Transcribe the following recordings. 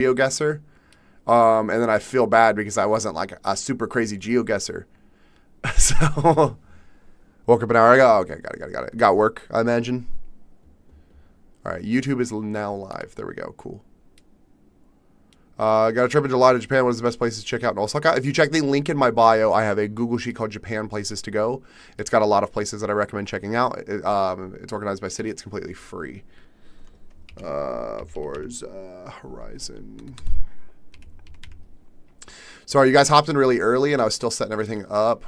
GeoGuessr. And then I feel bad because I wasn't like a super crazy GeoGuessr. So woke up an hour ago. Okay, got it. Got work, I imagine. All right, YouTube is now live. There we go. Cool. Got a trip in July to Japan. What is the best places to check out in Osaka? If you check the link in my bio, I have a Google sheet called Japan Places to Go. It's got a lot of places that I recommend checking out. It's organized by city. It's completely free. Forza Horizon. Sorry, you guys hopped in really early, and I was still setting everything up.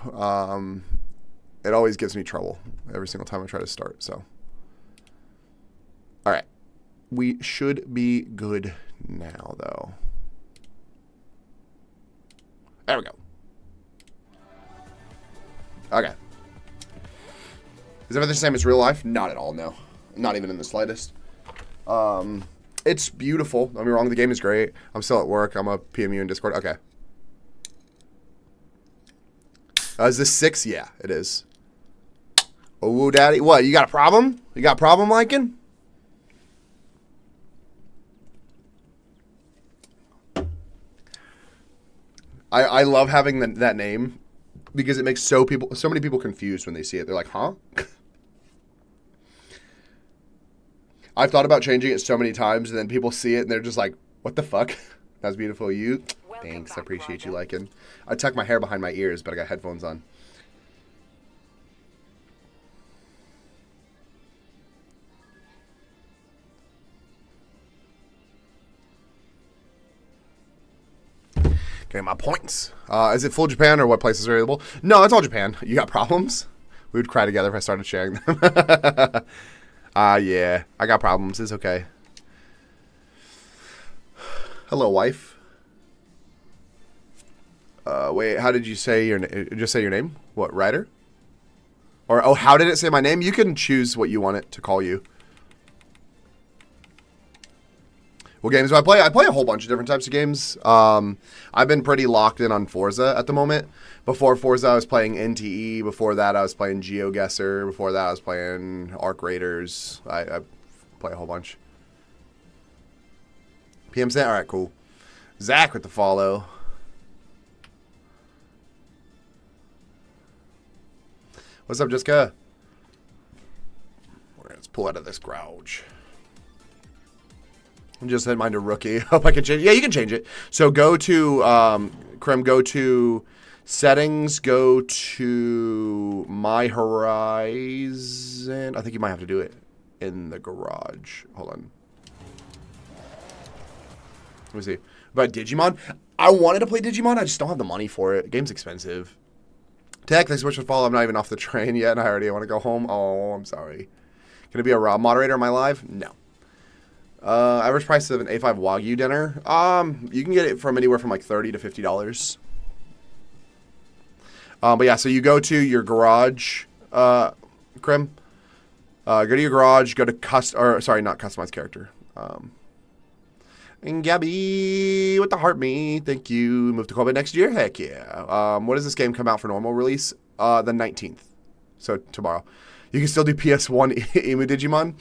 It always gives me trouble every single time I try to start. So, all right, we should be good now, though. There we go. Okay. Is everything the same as real life? Not at all, no. Not even in the slightest. It's beautiful. Don't get me wrong, the game is great. I'm still at work. I'm a PMU in Discord. Okay. Is this 6? Yeah, it is. Oh, daddy. What, you got a problem? You got a problem liking? I love having that name because it makes so many people confused when they see it. They're like, huh? I've thought about changing it so many times, and then people see it, and they're just like, what the fuck? That's beautiful. You? Thanks. I appreciate you liking. I tuck my hair behind my ears, but I got headphones on. Okay, my points. Is it full Japan or what places are available? No, it's all Japan. You got problems? We would cry together if I started sharing them. Yeah. I got problems. It's okay. Hello, wife. Wait, how did you say your name? Just say your name? What, Ryder? Or, oh, how did it say my name? You can choose what you want it to call you. What games do I play? I play a whole bunch of different types of games. I've been pretty locked in on Forza at the moment. Before Forza, I was playing NTE. Before that, I was playing GeoGuessr. Before that, I was playing Arc Raiders. I play a whole bunch. PM Sand? All right, cool. Zach with the follow. What's up, Jessica? Let's pull out of this grouch. Just set mine to rookie. Hope I can change it. Yeah, you can change it. So go to, Krem, go to settings, go to My Horizon. I think you might have to do it in the garage. Hold on. Let me see. About Digimon? I wanted to play Digimon. I just don't have the money for it. The game's expensive. Tech, thanks so much for the follow. I'm not even off the train yet, and I already want to go home. Oh, I'm sorry. Can it be a raw moderator in my live? No. Average price of an A5 Wagyu dinner. You can get it from anywhere from like $30 to $50. But yeah, so you go to your garage, Krim. Go to your garage, go to not customize character. And Gabby with the heart me, thank you. Move to Kobe next year? Heck yeah. What does this game come out for normal release? The 19th. So tomorrow. You can still do PS1 Emu Digimon.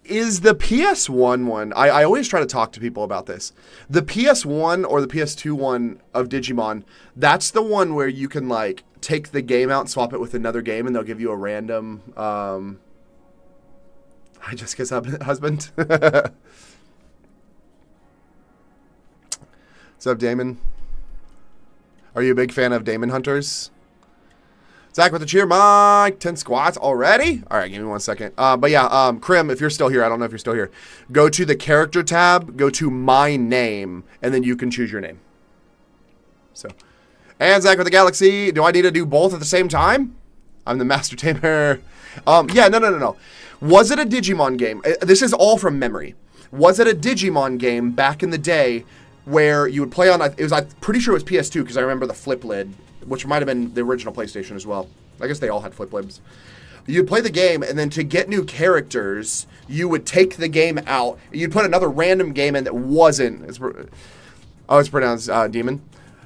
Is the PS1 one, I always try to talk to people about this. The PS1 or the PS2 one of Digimon, that's the one where you can like take the game out and swap it with another game and they'll give you a random, hi Jessica's husband. What's up, Damon? Are you a big fan of Damon Hunters? Zach with the cheer mic, 10 squats already? All right, give me 1 second. But yeah, Krim, if you're still here, I don't know if you're still here. Go to the character tab, go to my name, and then you can choose your name. So, and Zach with the Galaxy, do I need to do both at the same time? I'm the master tamer. Yeah, no. Was it a Digimon game? This is all from memory. Was it a Digimon game back in the day where you would play on, I'm pretty sure it was PS2 because I remember the flip lid, which might have been the original PlayStation as well. I guess they all had flip lids. You'd play the game, and then to get new characters, you would take the game out. You'd put another random game in that wasn't. It's pronounced Demon.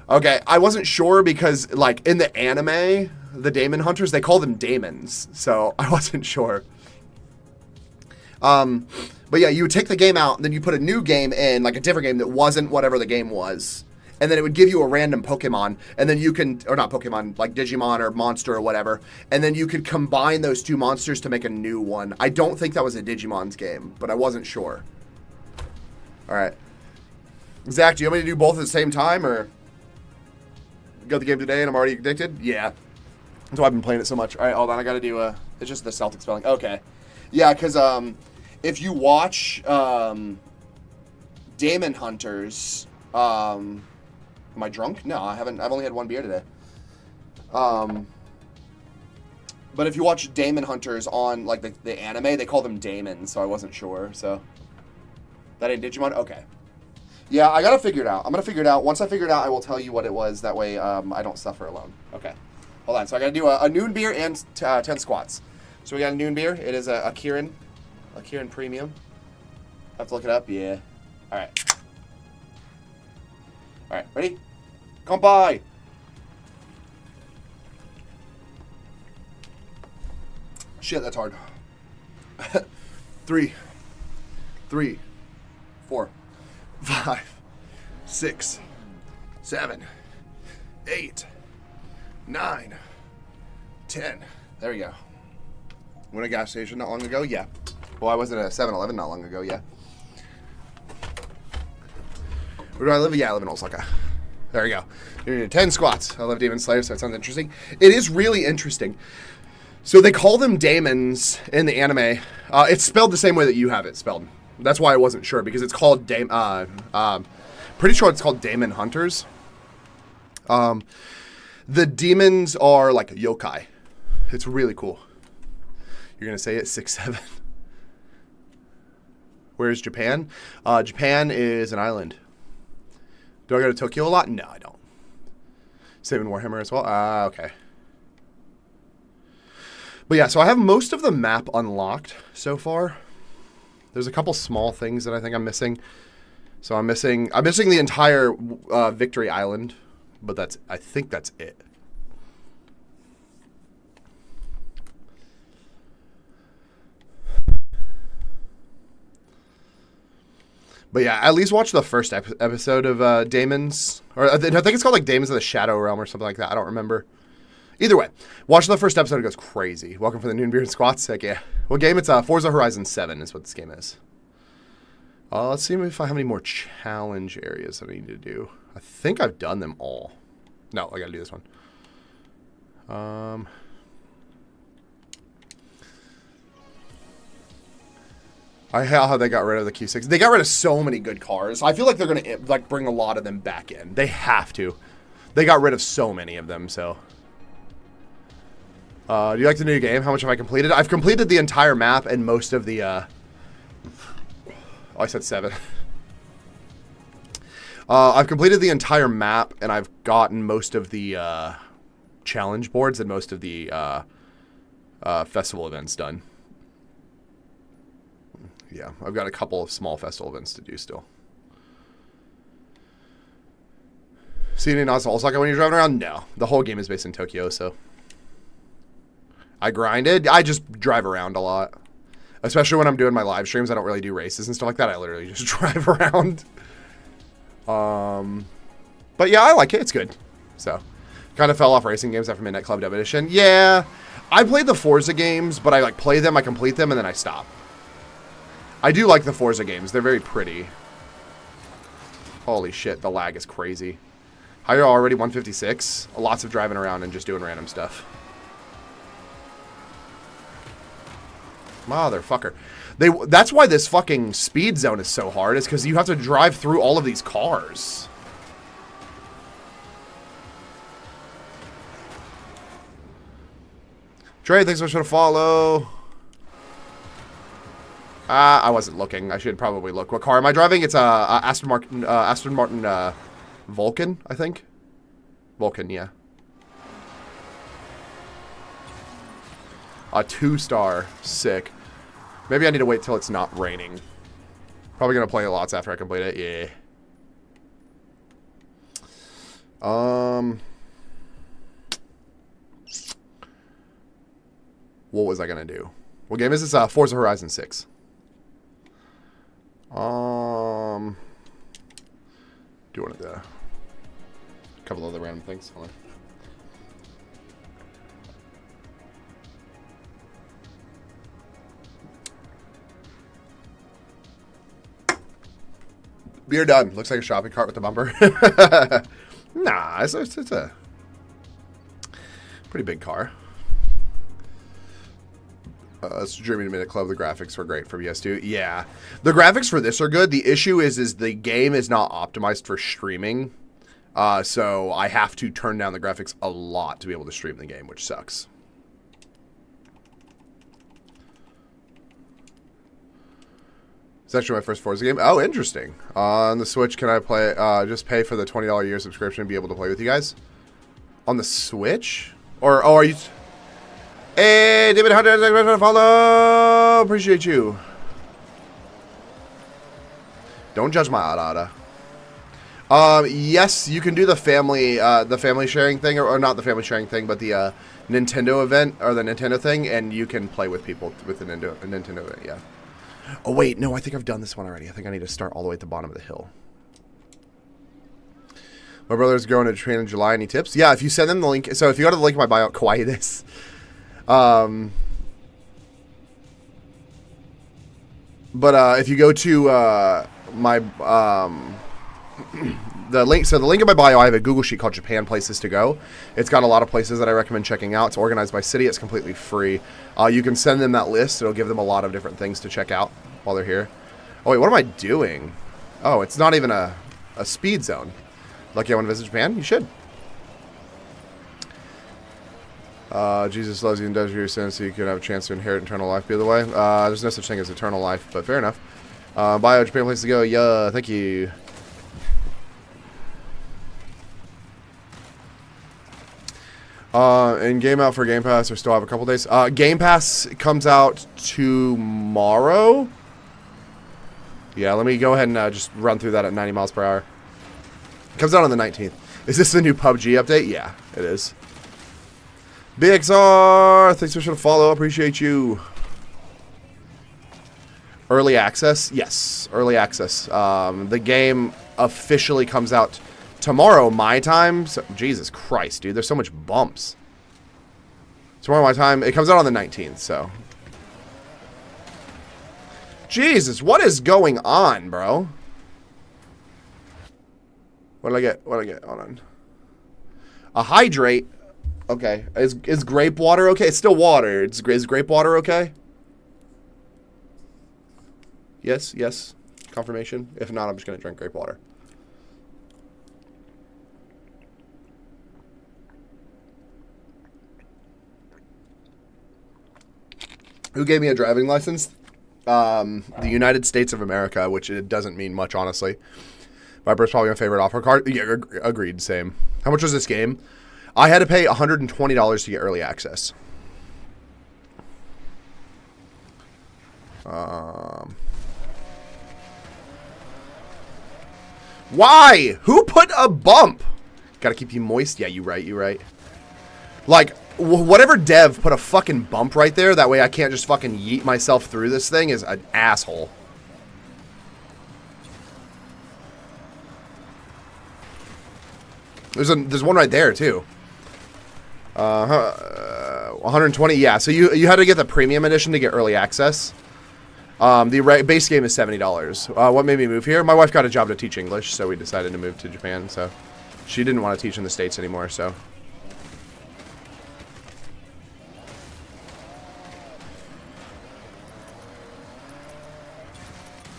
Okay, I wasn't sure because, like, in the anime, the Daemon Hunters, they call them Daemons. So I wasn't sure. But yeah, you would take the game out, and then you put a new game in, like a different game that wasn't whatever the game was. And then it would give you a random Pokemon, and then you can, or not Pokemon, like Digimon or Monster or whatever, and then you could combine those two monsters to make a new one. I don't think that was a Digimon's game, but I wasn't sure. All right. Zach, do you want me to do both at the same time, or got the game today and I'm already addicted? Yeah. That's why I've been playing it so much. All right, hold on. I got to do it's just the Celtic spelling. Okay. Yeah, because if you watch Damon Hunters, am I drunk? No, I haven't. I've only had one beer today. But if you watch Damon Hunters on like the anime, they call them Damon, so I wasn't sure. So that ain't Digimon? Okay. Yeah, I gotta figure it out. I'm gonna figure it out. Once I figure it out, I will tell you what it was. That way, I don't suffer alone. Okay. Hold on. So I gotta do a noon beer and 10 squats. So we got a noon beer. It is a Kirin Premium. I have to look it up. Yeah. All right. All right. Ready? Kanpai! Shit, that's hard. 3, 4, 5, 6, 7, 8, 9, 10. There we go. Went to a gas station not long ago? Yeah. Well, I was at a 7-Eleven not long ago, yeah. Where do I live? Yeah, I live in Osaka. There we go. You're doing 10 squats. I love Demon Slayer, so it sounds interesting. It is really interesting. So they call them daemons in the anime. It's spelled the same way that you have it spelled. That's why I wasn't sure, because it's called pretty sure it's called Daemon Hunters. The demons are like yokai. It's really cool. You're going to say it 6-7. Where's Japan? Japan is an island. Do I go to Tokyo a lot? No, I don't. Same in Warhammer as well? Okay. But yeah, so I have most of the map unlocked so far. There's a couple small things that I think I'm missing. So I'm missing the entire Victory Island, but I think that's it. But yeah, at least watch the first episode of Daemons. Or I think it's called like Daemons of the Shadow Realm or something like that. I don't remember. Either way, watch the first episode. It goes crazy. Welcome for the Noon Beer and Squats. Heck yeah. What game? It's Forza Horizon 7 is what this game is. Let's see if I have any more challenge areas that I need to do. I think I've done them all. No, I gotta do this one. I hate how they got rid of the Q6. They got rid of so many good cars. I feel like they're gonna like bring a lot of them back in. They have to. They got rid of so many of them. So, do you like the new game? How much have I completed? I've completed the entire map and most of the. Oh, I said 7. I've completed the entire map and I've gotten most of the challenge boards and most of the festival events done. Yeah, I've got a couple of small festival events to do still. Seeing it also like when you're driving around? No. The whole game is based in Tokyo, so. I grinded. I just drive around a lot. Especially when I'm doing my live streams. I don't really do races and stuff like that. I literally just drive around. But yeah, I like it. It's good. So, kind of fell off racing games after Midnight Club Dub Edition. Yeah, I played the Forza games, but I like play them, I complete them, and then I stop. I do like the Forza games. They're very pretty. Holy shit, the lag is crazy. How are you already 156? Lots of driving around and just doing random stuff. Motherfucker. That's why this fucking speed zone is so hard, is because you have to drive through all of these cars. Trey, thanks so much for the follow. I wasn't looking. I should probably look. What car am I driving? It's a Aston Martin Vulcan, I think. Vulcan, yeah. A 2-star. Sick. Maybe I need to wait till it's not raining. Probably gonna play lots after I complete it. Yeah. What was I gonna do? What game is this? Forza Horizon 6. Do one of the couple other random things. Hold on. Beer done. Looks like a shopping cart with a bumper. Nah, it's a pretty big car. It's Dreaming Minute Club. The graphics were great for PS2. Yeah, the graphics for this are good. The issue is the game is not optimized for streaming. So I have to turn down the graphics a lot to be able to stream the game, which sucks. It's actually my first Forza game. Oh, interesting. On the Switch, can I play? Just pay for the $20 a year subscription and be able to play with you guys? On the Switch? Or are you? Hey, David Hunter, thank you for the follow. Appreciate you. Don't judge my ada. Yes, you can do the family sharing thing, or not the family sharing thing, but the Nintendo event or the Nintendo thing, and you can play with people with the Nintendo event. Yeah. Oh, wait. No, I think I've done this one already. I think I need to start all the way at the bottom of the hill. My brother's going to Japan in July. Any tips? Yeah, if you send them the link. So if you go to the link in my bio, kawaii this. But if you go to my the link in my bio, I have a Google sheet called Japan Places to Go. It's got a lot of places that I recommend checking out. It's organized by city. It's completely free. You can send them that list. It'll give them a lot of different things to check out while they're here. Oh, wait, what am I doing? Oh, it's not even a speed zone. Lucky I want to visit Japan? You should. Jesus loves you and does your sins so you can have a chance to inherit eternal life, by the way. There's no such thing as eternal life, but fair enough. Bio, Japan Place to Go. Yeah, thank you. And Game Out for Game Pass, or still have a couple days. Game Pass comes out tomorrow. Yeah, let me go ahead and just run through that at 90 miles per hour. Comes out on the 19th. Is this the new PUBG update? Yeah, it is. BXR, thanks for the follow. Appreciate you. Early access? Yes, early access. The game officially comes out tomorrow, my time. So, Jesus Christ, dude, there's so much bumps. Tomorrow, my time. It comes out on the 19th, so. Jesus, what is going on, bro? What did I get? What did I get? Hold on. A hydrate. Okay. Is grape water okay? It's still water. Is grape water okay? Yes, yes. Confirmation. If not, I'm just going to drink grape water. Who gave me a driving license? The United States of America, which it doesn't mean much, honestly. Viper's probably my favorite offer card. Yeah, agreed. Same. How much was this game? I had to pay $120 to get early access. Why? Who put a bump? Gotta keep you moist. Yeah, you right. Like, whatever dev put a fucking bump right there, that way I can't just fucking yeet myself through this thing, is an asshole. There's one right there too. 120. Yeah. So you had to get the premium edition to get early access. The base game is $70. What made me move here? My wife got a job to teach English, so we decided to move to Japan. So she didn't want to teach in the States anymore. So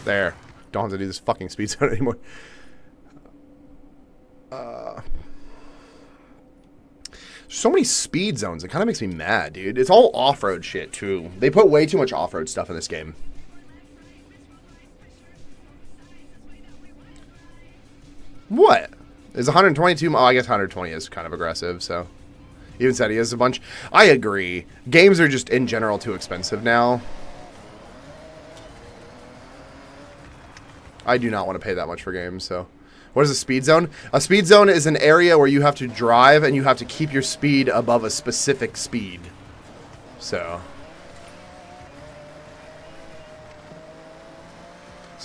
there. Don't have to do this fucking speed zone anymore. So many speed zones. It kind of makes me mad, dude. It's all off-road shit, too. They put way too much off-road stuff in this game. What? Is 122? Oh, I guess 120 is kind of aggressive, so. Even said he has a bunch. I agree. Games are just, in general, too expensive now. I do not want to pay that much for games, so. What is a speed zone? A speed zone is an area where you have to drive and you have to keep your speed above a specific speed. So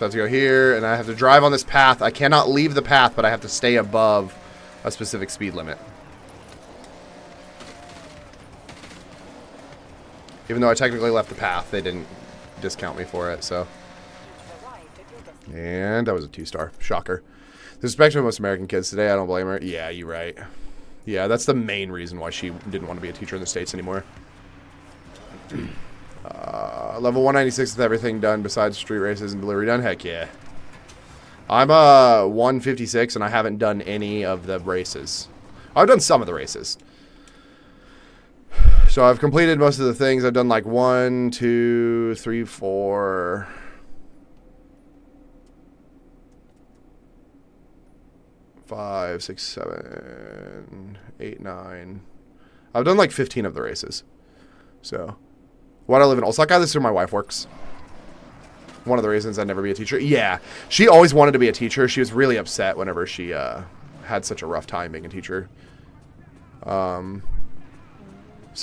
So I have to go here, and I have to drive on this path. I cannot leave the path, but I have to stay above a specific speed limit. Even though I technically left the path, they didn't discount me for it, so. And that was a 2-star. Shocker. Disrespect to most American kids today, I don't blame her. Yeah, you're right. Yeah, that's the main reason why she didn't want to be a teacher in the States anymore. Level 196 with everything done besides street races and delivery done. Heck yeah. I'm 156 and I haven't done any of the races. I've done some of the races. So I've completed most of the things. I've done like 1, 2, 3, 4... 5, 6, 7, 8, 9. I've done like 15 of the races. So, why do I live in Osaka? This is where my wife works. One of the reasons I'd never be a teacher. Yeah, she always wanted to be a teacher. She was really upset whenever she had such a rough time being a teacher. So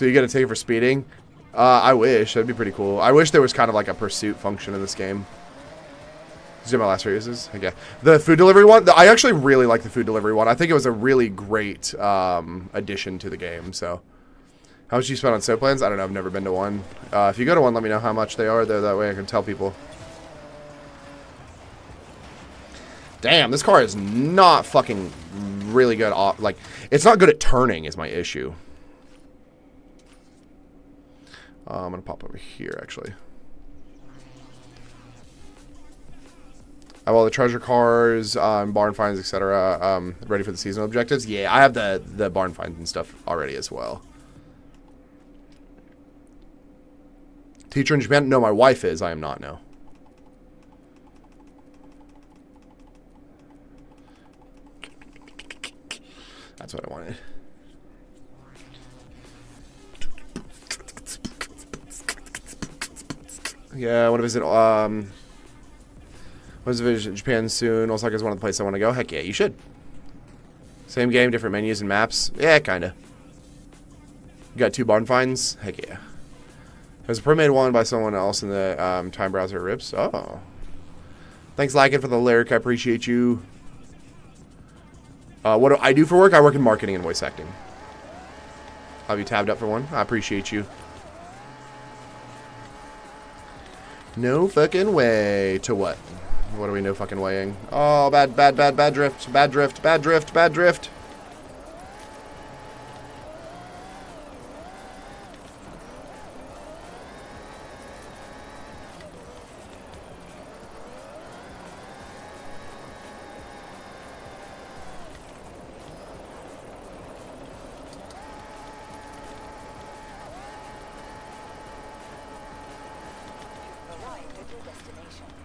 you get a ticket for speeding? I wish. That'd be pretty cool. I wish there was kind of like a pursuit function in this game. These are my last races. Heck yeah. The food delivery one, I actually really like the food delivery one. I think it was a really great addition to the game. So, how much you spend on soap plans? I don't know. I've never been to one. If you go to one, let me know how much they are. There, that way I can tell people. Damn, this car is not fucking really good. Like, it's not good at turning is my issue. I'm gonna pop over here actually. I have all the treasure cars, barn finds, etc. Ready for the seasonal objectives. Yeah, I have the barn finds and stuff already as well. Teacher in Japan? No, my wife is. I am not, no. That's what I wanted. Yeah, I want to visit, Japan soon. Osaka is one of the places I want to go. Heck yeah, you should. Same game, different menus and maps. Yeah, kinda. You got 2 barn finds? Heck yeah. There's a pre-made one by someone else in the time browser rips. Oh. Thanks, Lycan, for the lyric. I appreciate you. What do I do for work? I work in marketing and voice acting. Have you tabbed up for one? I appreciate you. No fucking way. To what? What are we no fucking weighing? Oh, bad drift. Bad drift. Bad drift. Bad drift.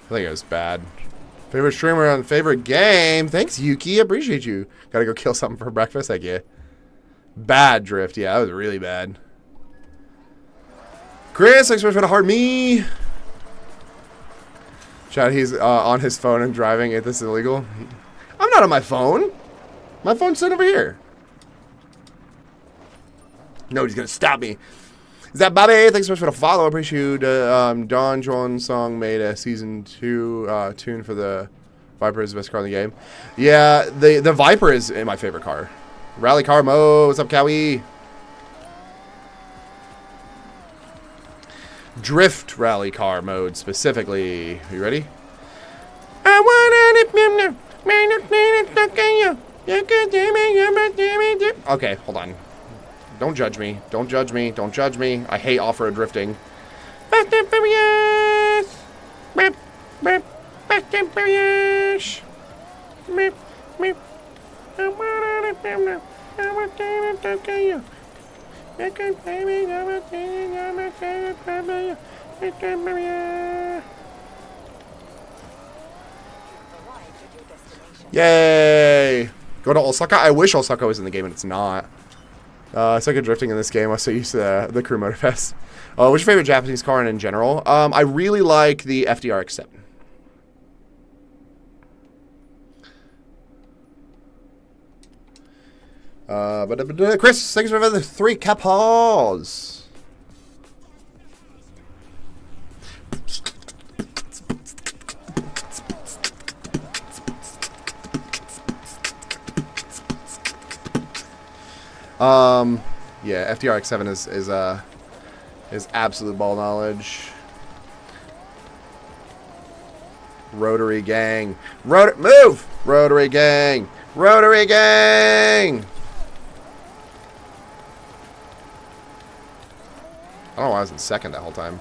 I think it was bad. Favorite streamer on favorite game. Thanks, Yuki. Appreciate you. Gotta go kill something for breakfast. Heck yeah. Bad drift. Yeah, that was really bad. Chris, thanks so much for the heart me. Chad, he's on his phone and driving. If this is illegal. I'm not on my phone. My phone's sitting over here. Nobody's gonna stop me. Is that Bobby? Thanks so much for the follow. I appreciate you. Don Juan Song made a season 2 tune for the Viper is the best car in the game. Yeah, the Viper is my favorite car. Rally car mode. What's up, Cowie? Drift rally car mode specifically. Are you ready? Okay, hold on. Don't judge me. Don't judge me. Don't judge me. I hate off-road drifting. Fast and Furious! Fast and Furious! Yay! Go to Osaka? I wish Osaka was in the game and it's not. I suck at drifting in this game. I'm so used to the Crew Motor Fest. What's your favorite Japanese car and in general? I really like the FDR X7. Chris, thanks for the 3 capos. Yeah, FTRX7 is absolute ball knowledge. Rotary gang. Move! Rotary gang! Rotary gang! I don't know why I was in second that whole time.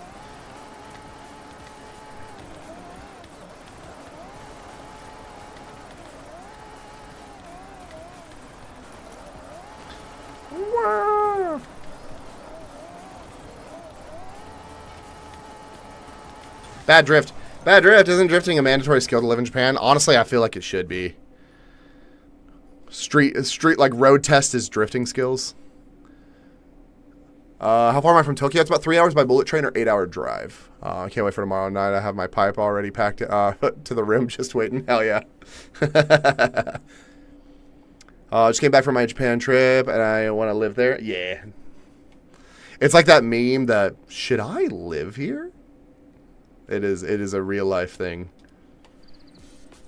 Wow. Bad drift. Bad drift. Isn't drifting a mandatory skill to live in Japan? Honestly, I feel like it should be. Street like road test is drifting skills. How far am I from Tokyo? It's about 3 hours by bullet train or 8-hour drive. I can't wait for tomorrow night. I have my pipe already packed to the rim, just waiting. Hell yeah. Just came back from my Japan trip, and I want to live there. Yeah. It's like that meme that, should I live here? It is a real life thing.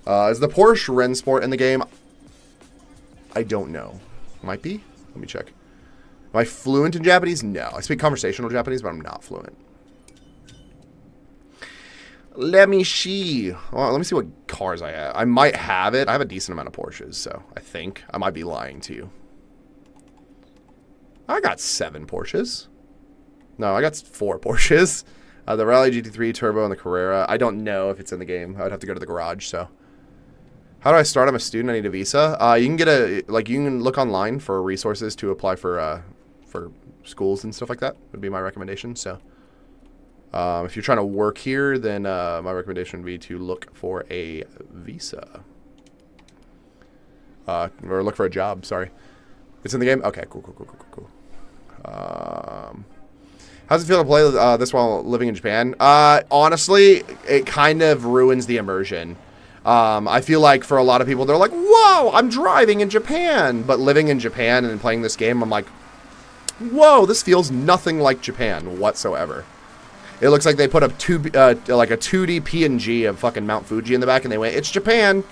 Is the Porsche Rennsport in the game? I don't know. Might be. Let me check. Am I fluent in Japanese? No. I speak conversational Japanese, but I'm not fluent. Let me see. Well, let me see what cars I have. I might have it. I have a decent amount of Porsches, so I think. I might be lying to you. I got 7 Porsches. No, I got 4 Porsches. The Rally GT3 Turbo and the Carrera. I don't know if it's in the game. I would have to go to the garage, so. How do I start? I'm a student. I need a visa. You can get you can look online for resources to apply for schools and stuff like that. Would be my recommendation. So, if you're trying to work here, then my recommendation would be to look for a visa. Or look for a job. Sorry, it's in the game. Okay, cool. How's it feel to play this while living in Japan? Honestly, it kind of ruins the immersion. I feel like for a lot of people, they're like, whoa, I'm driving in Japan. But living in Japan and playing this game, I'm like, whoa, this feels nothing like Japan whatsoever. It looks like they put up like a 2D PNG of fucking Mount Fuji in the back, and they went, it's Japan.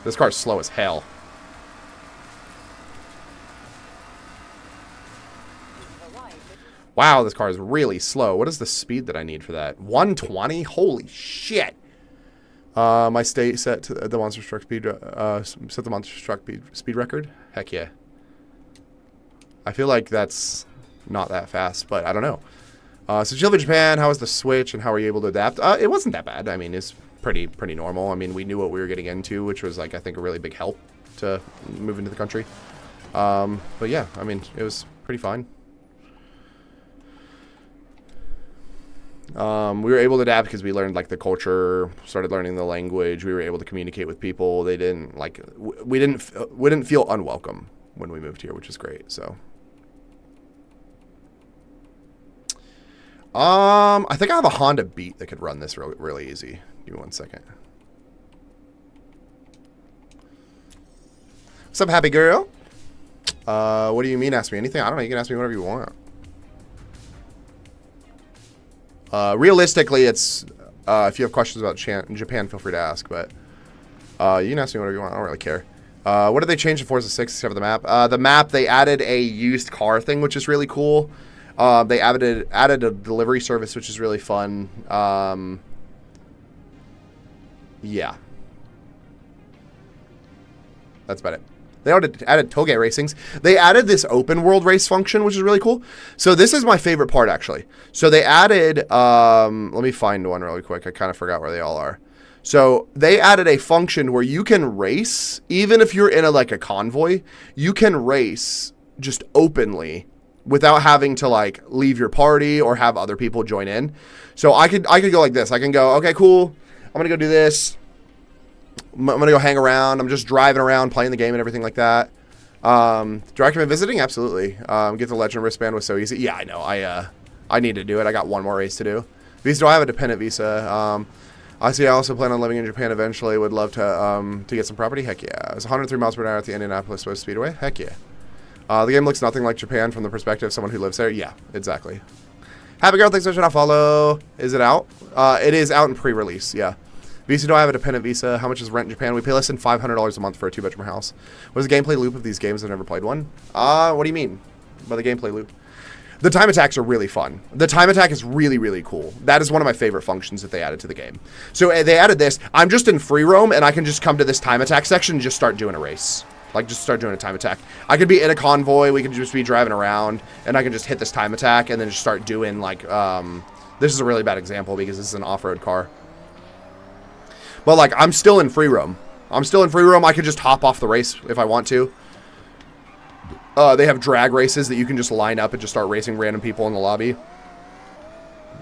This car's slow as hell. Wow, this car is really slow. What is the speed that I need for that? 120? Holy shit. My state set to the monster truck speed speed record. Heck yeah. I feel like that's not that fast, but I don't know. So you live in Japan. How was the Switch, and how were you able to adapt? It wasn't that bad. I mean, it's pretty normal. I mean, we knew what we were getting into, which was like I think a really big help to move into the country. But yeah, I mean, it was pretty fine. We were able to adapt because we learned like the culture, started learning the language. We were able to communicate with people. They didn't like we didn't feel unwelcome when we moved here, which is great. So, I think I have a Honda Beat that could run this really easy. Give me 1 second. What's up, happy girl? What do you mean? Ask me anything. I don't know. You can ask me whatever you want. Realistically, it's if you have questions about Japan, feel free to ask. But you can ask me whatever you want. I don't really care. What did they change in Forza 6 except for the map? The map, they added a used car thing, which is really cool. They added a delivery service, which is really fun. Yeah. That's about it. They added toge racings. They added this open world race function, which is really cool. So this is my favorite part, actually. So they added, let me find one really quick. I kind of forgot where they all are. So they added a function where you can race, even if you're in like a convoy, you can race just openly without having to like leave your party or have other people join in. So I could go like this. I can go, okay, cool. I'm going to go do this. I'm going to go hang around. I'm just driving around, playing the game and everything like that. Do I recommend visiting? Absolutely. Get the Legend wristband was so easy. Yeah, I know. I need to do it. I got one more race to do. Visa, do I have a dependent visa? I also plan on living in Japan eventually. Would love to get some property. Heck yeah. It's 103 miles per hour at the Indianapolis Speedway. Heck yeah. The game looks nothing like Japan from the perspective of someone who lives there. Yeah, exactly. Happy Girl, thanks so much for follow. Is it out? It is out in pre-release, yeah. Visa, do I have a dependent visa? How much is rent in Japan? We pay less than $500 a month for a 2-bedroom house. What is the gameplay loop of these games? I've never played one. What do you mean by the gameplay loop? The time attacks are really fun. The time attack is really, really cool. That is one of my favorite functions that they added to the game. So they added this. I'm just in free roam, and I can just come to this time attack section and just start doing a race. Like, just start doing a time attack. I could be in a convoy. We could just be driving around, and I can just hit this time attack and then just start doing, like, this is a really bad example because this is an off-road car. But, like, I'm still in free roam. I'm still in free roam. I could just hop off the race if I want to. They have drag races that you can just line up and just start racing random people in the lobby.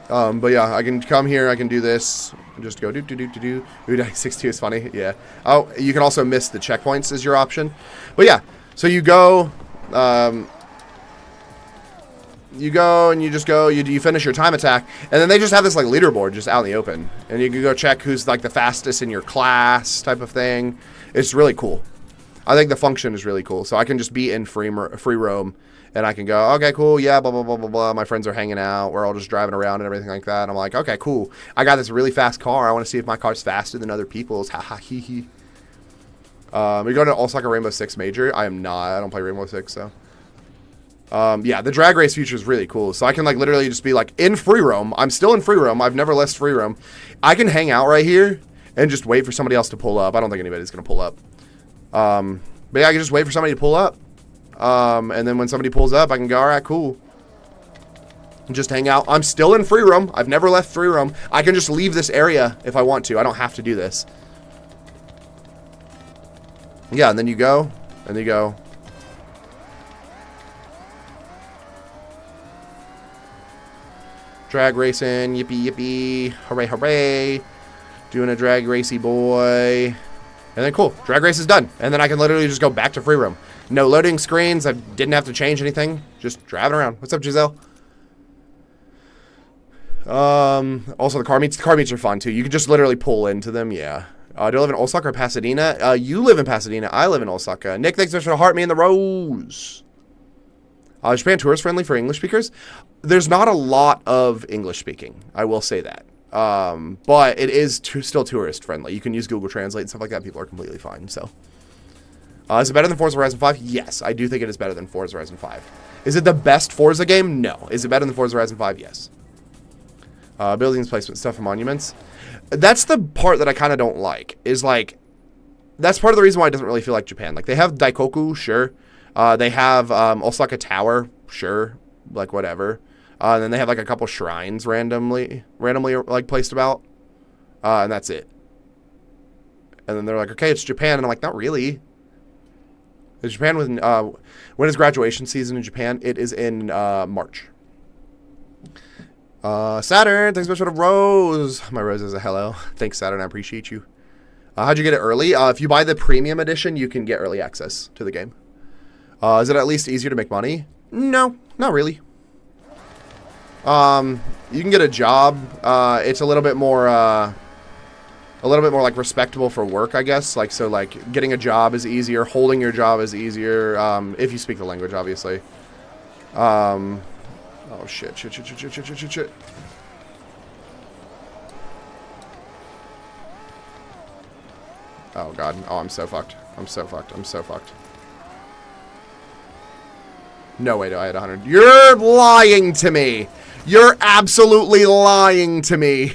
But yeah, I can come here, I can do this, and just go do. Ooh, 62 is funny, yeah. Oh, you can also miss the checkpoints as your option. But yeah, so you go, and you just go, you finish your time attack, and then they just have this like leaderboard just out in the open. And you can go check who's like the fastest in your class type of thing. It's really cool. I think the function is really cool. So I can just be in free roam, and I can go, okay, cool, yeah, blah, blah, blah, blah, blah. My friends are hanging out. We're all just driving around and everything like that. And I'm like, okay, cool. I got this really fast car. I want to see if my car's faster than other people's. Ha ha hee hee. You're going to Osaka Rainbow Six Major? I am not. I don't play Rainbow Six, so. Yeah, the drag race feature is really cool. So I can like literally just be like in free roam. I'm still in free roam. I've never left free roam. I can hang out right here and just wait for somebody else to pull up. I don't think anybody's going to pull up. But yeah, I can just wait for somebody to pull up. And then when somebody pulls up, I can go, all right, cool. And just hang out. I'm still in free roam. I've never left free roam. I can just leave this area if I want to. I don't have to do this. Yeah, and then you go, and you go. Drag racing, yippee, yippee, hooray, hooray. Doing a drag racy boy. And then cool, drag race is done. And then I can literally just go back to free roam. No loading screens, I didn't have to change anything. Just driving around. What's up, Giselle? Also the car meets are fun too. You can just literally pull into them, yeah. Do I live in Osaka or Pasadena? You live in Pasadena, I live in Osaka. Nick, thanks so much for the heart, me and the rose. Japan tourist friendly for English speakers? There's not a lot of English speaking, I will say that. But it is still tourist friendly. You can use Google Translate and stuff like that. People are completely fine. So, is it better than Forza Horizon 5? Yes, I do think it is better than Forza Horizon 5. Is it the best Forza game? No. Is it better than Forza Horizon 5? Yes. Buildings, placement, stuff, and monuments. That's the part that I kind of don't like. Is like, that's part of the reason why it doesn't really feel like Japan. Like they have Daikoku, sure. They have Osaka Tower, sure. Like whatever. And then they have like a couple shrines randomly like placed about. And that's it. And then they're like, okay, it's Japan. And I'm like, not really. Is Japan when is graduation season in Japan? It is in March. Saturn, thanks so much for the rose. My rose is a hello. Thanks, Saturn. I appreciate you. How'd you get it early? If you buy the premium edition, you can get early access to the game. Is it at least easier to make money? No, not really. You can get a job. It's a little bit more like respectable for work, I guess. Like, so like getting a job is easier. Holding your job is easier. If you speak the language, obviously. Oh shit. Oh god. Oh, I'm so fucked. I'm so fucked. No way do I hit 100. You're lying to me. You're absolutely lying to me.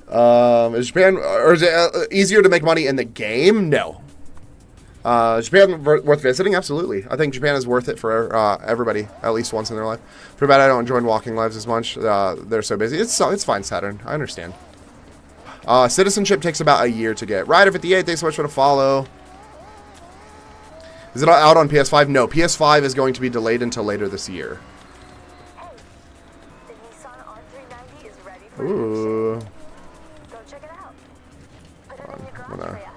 Is Japan, or is it easier to make money in the game? No. Is Japan worth visiting? Absolutely. I think Japan is worth it for everybody at least once in their life. Too bad I don't join walking lives as much. They're so busy. It's fine, Saturn. I understand. Citizenship takes about a year to get. Ryder58, thanks so much for the follow. Is it out on PS5? No, PS5 is going to be delayed until later this year. Hey, the Nissan R390 is ready for Ooh. Go check it out. Put it in your garage for ya.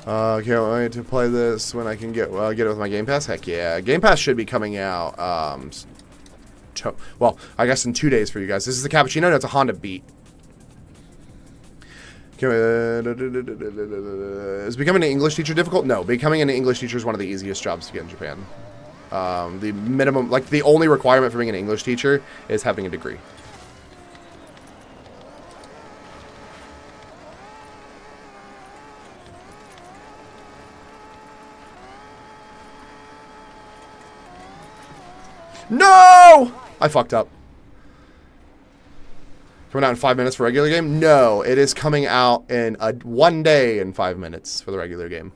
Can't wait to play this when I can get it with my Game Pass. Heck yeah. Game Pass should be coming out, well, I guess in 2 days for you guys. This is the Cappuccino, and it's a Honda Beat. Is becoming an English teacher difficult? No, becoming an English teacher is one of the easiest jobs to get in Japan. The minimum, like the only requirement for being an English teacher is having a degree. No! I fucked up. Coming out in 5 minutes for regular game? No, it is coming out in 1 day and 5 minutes for the regular game.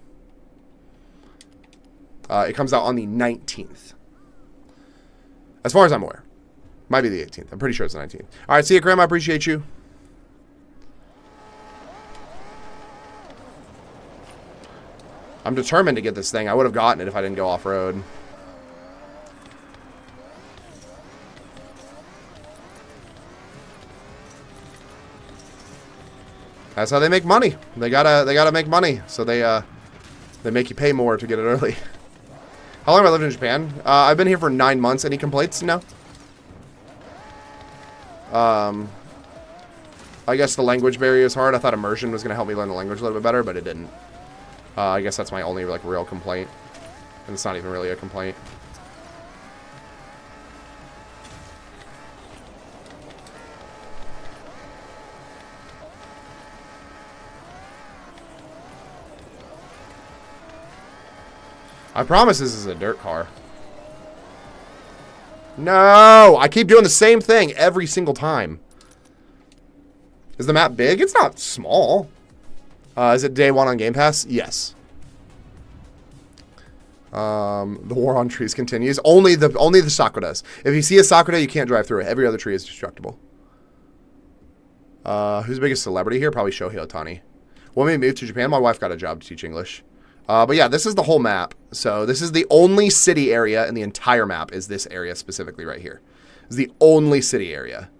It comes out on the 19th. As far as I'm aware. Might be the 18th. I'm pretty sure it's the 19th. All right, see you, Graham. I appreciate you. I'm determined to get this thing. I would have gotten it if I didn't go off-road. That's how they make money. They gotta make money. So they make you pay more to get it early. How long have I lived in Japan? I've been here for 9 months. Any complaints? No. I guess the language barrier is hard. I thought immersion was gonna help me learn the language a little bit better, but it didn't. I guess that's my only like real complaint, and it's not even really a complaint. I promise this is a dirt car. No! I keep doing the same thing every single time. Is the map big? It's not small. Is it day 1 on Game Pass? Yes. The war on trees continues. Only the sakuras. If you see a sakura, you can't drive through it. Every other tree is destructible. Who's the biggest celebrity here? Probably Shohei Ohtani. When we moved to Japan, my wife got a job to teach English. But yeah, this is the whole map. So this is the only city area in the entire map is this area specifically right here. It's the only city area.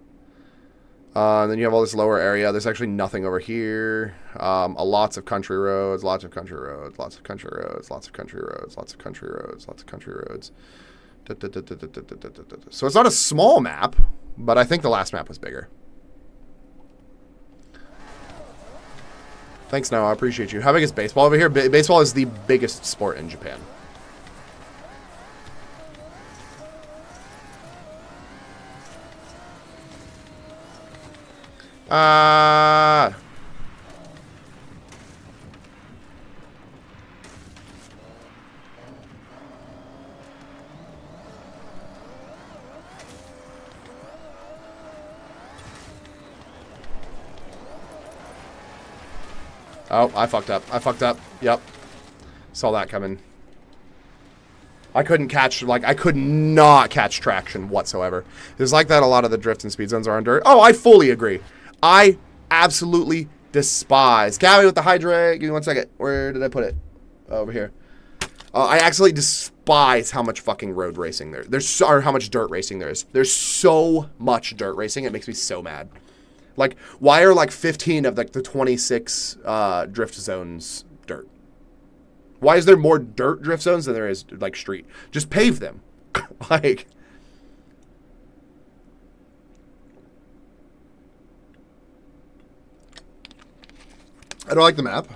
And then you have all this lower area. There's actually nothing over here. Lots of country roads, lots of country roads, lots of country roads, lots of country roads, lots of country roads, lots of country roads. So it's not a small map, but I think the last map was bigger. Thanks, Noah. I appreciate you. How big is baseball over here? Baseball is the biggest sport in Japan. Oh, I fucked up. I fucked up. Yep. Saw that coming. I couldn't catch, like, I could not catch traction whatsoever. It's like that a lot of the drift and speed zones are on dirt. Oh, I fully agree. I absolutely despise. Gabby with the hydrate. Give me 1 second. Where did I put it? Over here. I absolutely despise how much fucking road racing or how much dirt racing there is. There's so much dirt racing. It makes me so mad. Like, why are like 15 of like the 26 drift zones dirt? Why is there more dirt drift zones than there is like street? Just pave them. Like, I don't like the map.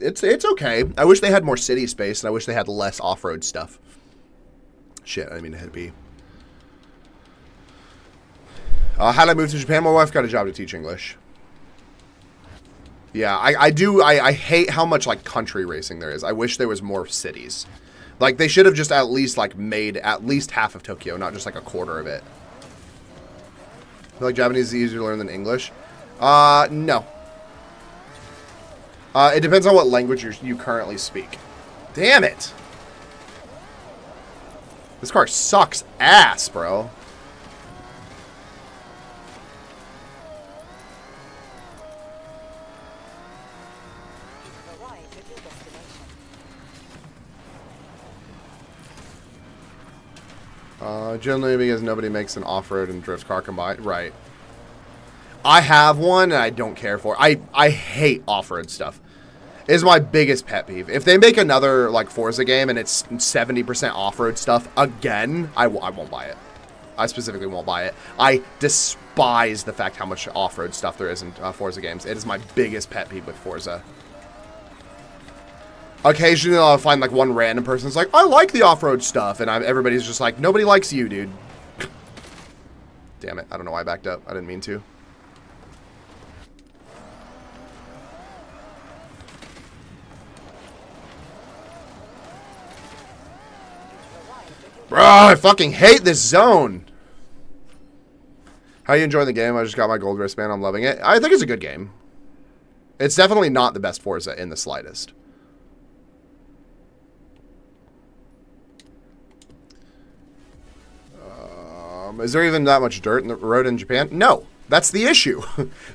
It's okay. I wish they had more city space, and I wish they had less off-road stuff. Shit, I didn't mean to hit B. How did I move to Japan? My wife got a job to teach English. Yeah, I hate how much, like, country racing there is. I wish there was more cities. Like, they should have just at least, like, made at least half of Tokyo, not just, like, a quarter of it. I feel like Japanese is easier to learn than English. No. It depends on what language you currently speak. Damn it! This car sucks ass, bro. Generally because nobody makes an off-road and drift car combined. Right. I have one and I don't care for it. I hate off-road stuff. Is my biggest pet peeve. If they make another like Forza game and it's 70% off-road stuff again, I won't buy it. I specifically won't buy it. I despise the fact how much off-road stuff there is in Forza games. It is my biggest pet peeve with Forza. Occasionally I'll find like one random person that's like, I like the off-road stuff, and everybody's just like, nobody likes you, dude. Damn it, I don't know why I backed up. I didn't mean to. Bro, I fucking hate this zone. How you enjoying the game? I just got my gold wristband. I'm loving it. I think it's a good game. It's definitely not the best Forza in the slightest. Is there even that much dirt in the road in Japan? No. That's the issue.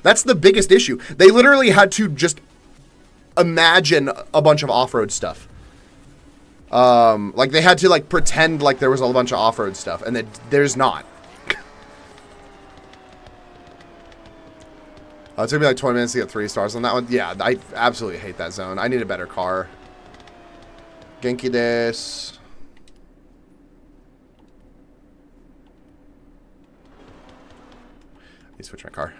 That's the biggest issue. They literally had to just imagine a bunch of off-road stuff. Like they had to like pretend like there was a bunch of off-road stuff, and there's not. It took me like 20 minutes to get 3 stars on that one. Yeah, I absolutely hate that zone. I need a better car. Genki desu. Let me switch my car.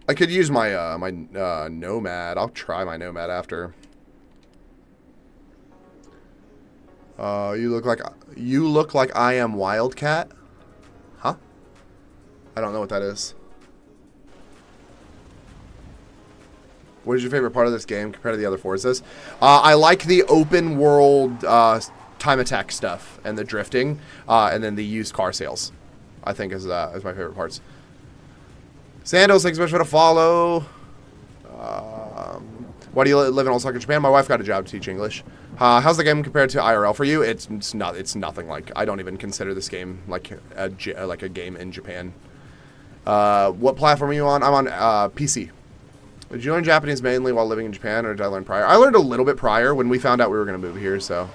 I could use my my Nomad. I'll try my Nomad after. You look like I am Wildcat. Huh? I don't know what that is. What is your favorite part of this game compared to the other Forzas? I like the open world time attack stuff and the drifting, and then the used car sales. I think is my favorite parts. Sandals, thanks so much for the follow. Why do you live in Osaka, Japan? My wife got a job to teach English. How's the game compared to IRL for you? It's nothing like. I don't even consider this game like a game in Japan. What platform are you on? I'm on PC. Did you learn Japanese mainly while living in Japan, or did I learn prior? I learned a little bit prior when we found out we were going to move here, so.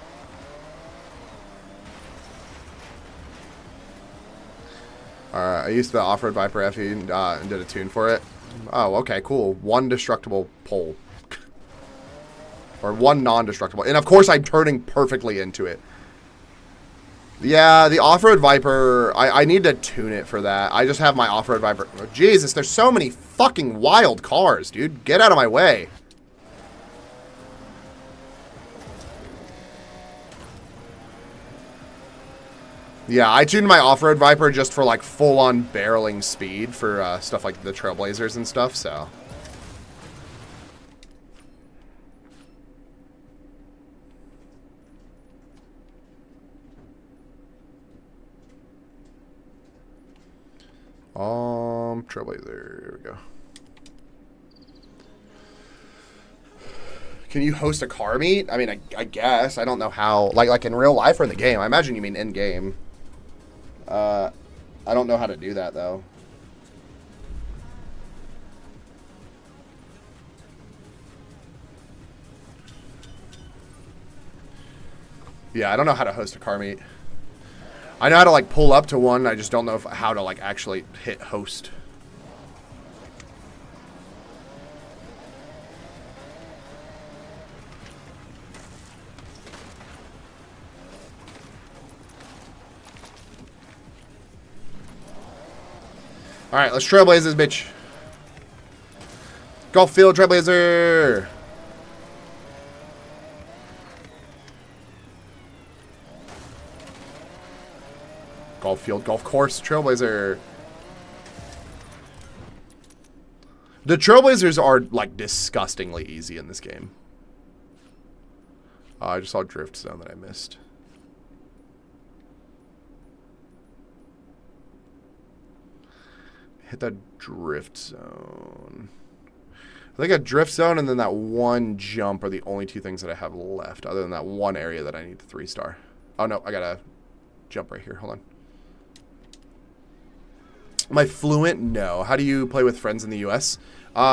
I used the Off-Road Viper FE and did a tune for it. Oh, okay, cool. One destructible pole. Or one non-destructible. And of course I'm turning perfectly into it. Yeah, the Off-Road Viper, I need to tune it for that. I just have my Off-Road Viper. Oh, Jesus, there's so many fucking wild cars, dude. Get out of my way. Yeah, I tuned my Off-Road Viper just for like full-on barreling speed for stuff like the Trailblazers and stuff, so. Trailblazer, here we go. Can you host a car meet? I mean, I guess. I don't know how. Like in real life or in the game? I imagine you mean in game. I don't know how to do that though. Yeah, I don't know how to host a car meet. I know how to like pull up to one. I just don't know how to like actually hit host. All right, let's Trailblaze this bitch. Golf field Trailblazer. Golf field, golf course, Trailblazer. The Trailblazers are like disgustingly easy in this game. I just saw Drift Zone that I missed. Hit that Drift Zone. I think a Drift Zone and then that one jump are the only two things that I have left, other than that one area that I need to 3-star. Oh no, I gotta jump right here. Hold on. Am I fluent? No. How do you play with friends in the US?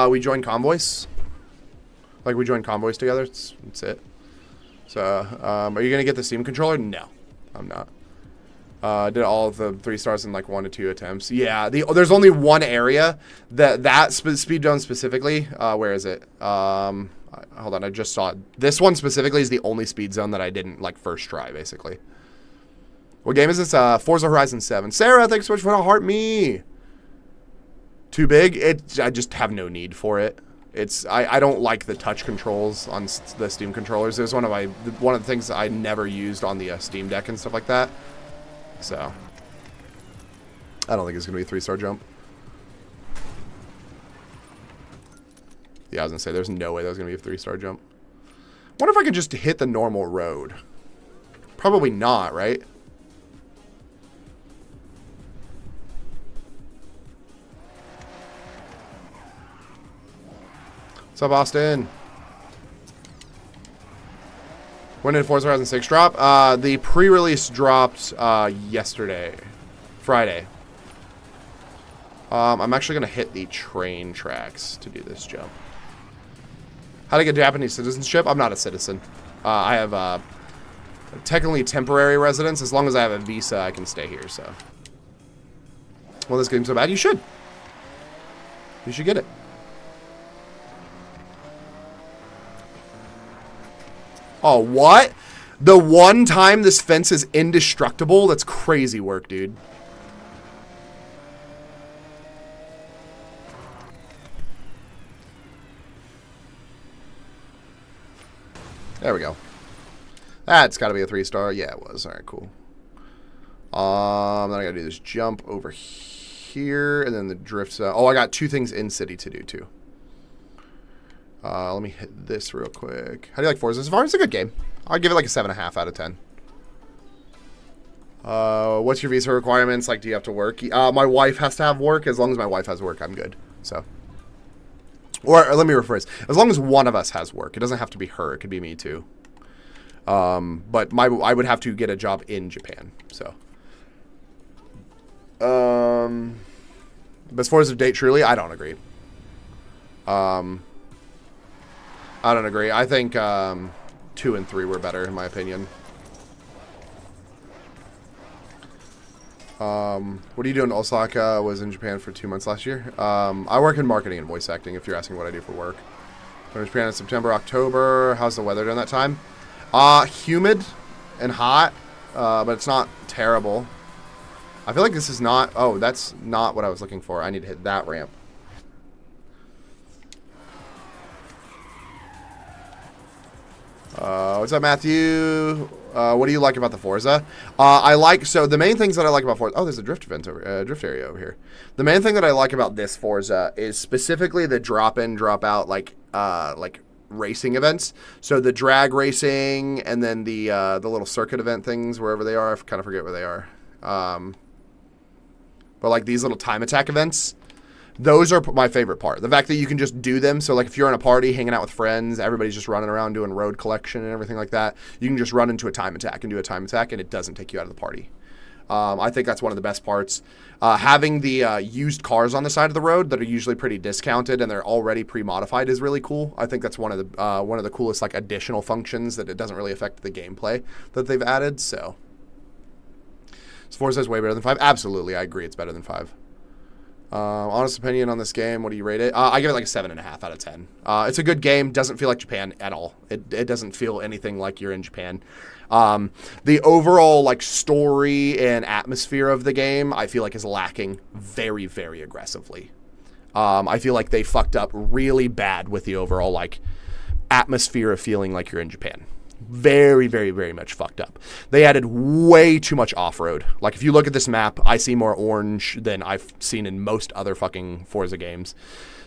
We join convoys. Like, we join convoys together. That's it. So, are you going to get the Steam controller? No, I'm not. Did all of the 3 stars in like 1 to 2 attempts. Yeah, there's only one area that speed zone specifically. Where is it? Hold on, I just saw it. This one specifically is the only speed zone that I didn't like first try, basically. What game is this? Forza Horizon 7. Sarah, thanks so much for the heart me. Too big? I just have no need for it. I don't like the touch controls on the Steam controllers. It was one of the things I never used on the Steam Deck and stuff like that. So I don't think it's gonna be a 3-star jump. Yeah, I was gonna say there's no way that was gonna be a 3-star jump. Wonder if I could just hit the normal road. Probably not, right? What's up, Austin? When did Forza Horizon 6 drop? The pre-release dropped yesterday. Friday. I'm actually going to hit the train tracks to do this jump. How to get Japanese citizenship? I'm not a citizen. I have technically temporary residence. As long as I have a visa, I can stay here, so. Well, this game's so bad, you should. You should get it. Oh, what? The one time this fence is indestructible? That's crazy work, dude. There we go. That's got to be a 3-star. Yeah, it was. All right, cool. Then I got to do this jump over here, and then the drift. Oh, I got 2 things in city to do, too. Let me hit this real quick. How do you like Forza? So far, it's a good game. I'll give it like a 7.5 out of 10. What's your visa requirements? Like, do you have to work? My wife has to have work. As long as my wife has work, I'm good. So. Or let me rephrase. As long as one of us has work. It doesn't have to be her. It could be me too. But I would have to get a job in Japan. So. But as far as the date truly, I don't agree. I don't agree. I think 2 and 3 were better in my opinion. What are you doing? Osaka was in Japan for 2 months last year. I work in marketing and voice acting, if you're asking what I do for work. I'm in Japan in September, October. How's the weather during that time? Humid and hot, but it's not terrible. I feel like this is not... Oh, that's not what I was looking for. I need to hit that ramp. What's up, Matthew? What do you like about the Forza? So the main things that I like about Forza... Oh, there's a drift event drift area over here. The main thing that I like about this Forza is specifically the drop-in, drop-out, like racing events. So the drag racing and then the little circuit event things, wherever they are. I kind of forget where they are. But like these little time attack events... Those are my favorite part. The fact that you can just do them. So, like, if you're in a party, hanging out with friends, everybody's just running around doing road collection and everything like that, you can just run into a time attack and do a time attack, and it doesn't take you out of the party. I think that's one of the best parts. Having the used cars on the side of the road that are usually pretty discounted and they're already pre-modified is really cool. I think that's one of the coolest, like, additional functions that it doesn't really affect the gameplay that they've added. So, Forza is way better than 5. Absolutely, I agree. It's better than 5. Honest opinion on this game, what do you rate it? I give it like a 7.5 out of 10. It's a good game. Doesn't feel like Japan at all. It doesn't feel anything like you're in Japan. The overall like story and atmosphere of the game, I feel like is lacking very, very aggressively. I feel like they fucked up really bad with the overall like atmosphere of feeling like you're in Japan. Very, very, very much fucked up. They added way too much off-road. Like, if you look at this map, I see more orange than I've seen in most other fucking Forza games.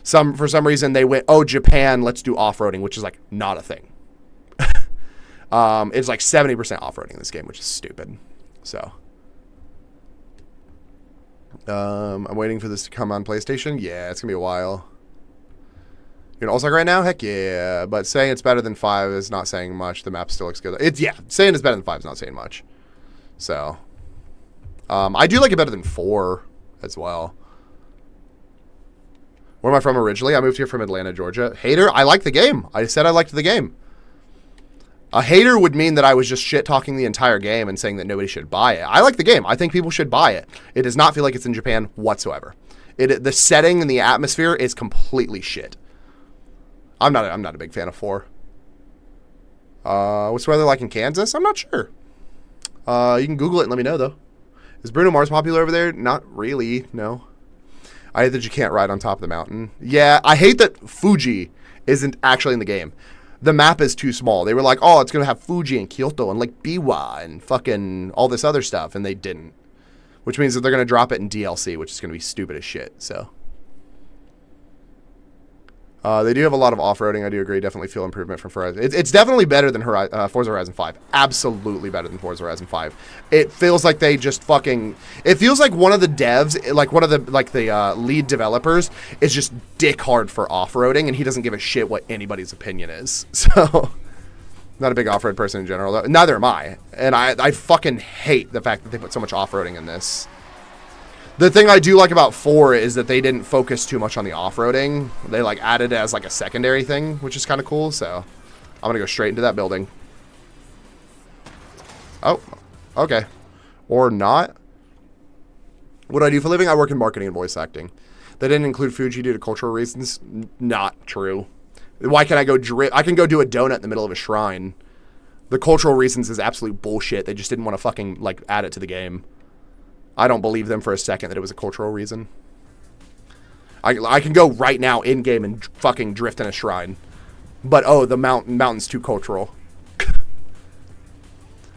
For some reason, they went, oh, Japan, let's do off-roading, which is, like, not a thing. It's, like, 70% off-roading in this game, which is stupid. So. I'm waiting for this to come on PlayStation. Yeah, it's going to be a while. You're in Osaka right now? Heck yeah. But saying it's better than 5 is not saying much. The map still looks good. Saying it's better than 5 is not saying much. So, I do like it better than 4 as well. Where am I from originally? I moved here from Atlanta, Georgia. Hater, I like the game. I said I liked the game. A hater would mean that I was just shit-talking the entire game and saying that nobody should buy it. I like the game. I think people should buy it. It does not feel like it's in Japan whatsoever. The setting and the atmosphere is completely shit. I'm not a big fan of 4. What's the weather like in Kansas? I'm not sure. You can Google it and let me know, though. Is Bruno Mars popular over there? Not really, no. I hate that you can't ride on top of the mountain. Yeah, I hate that Fuji isn't actually in the game. The map is too small. They were like, oh, it's going to have Fuji and Kyoto and Lake Biwa and fucking all this other stuff, and they didn't. Which means that they're going to drop it in DLC, which is going to be stupid as shit, so. They do have a lot of off-roading, I do agree. Definitely feel improvement from Forza. It's definitely better than Forza Horizon 5. Absolutely better than Forza Horizon 5. It feels like they just fucking... It feels like one of the devs, like one of the lead developers, is just dick hard for off-roading, and he doesn't give a shit what anybody's opinion is. So, not a big off-road person in general, though. Neither am I. And I fucking hate the fact that they put so much off-roading in this. The thing I do like about 4 is that they didn't focus too much on the off-roading. They like added it as like a secondary thing, which is kind of cool. So I'm going to go straight into that building. Oh, okay. Or not. What do I do for a living? I work in marketing and voice acting. They didn't include Fuji due to cultural reasons. Not true. Why can't I go I can go do a donut in the middle of a shrine. The cultural reasons is absolute bullshit. They just didn't want to fucking like add it to the game. I don't believe them for a second that it was a cultural reason. I can go right now in-game and fucking drift in a shrine. But, oh, the mountain's too cultural.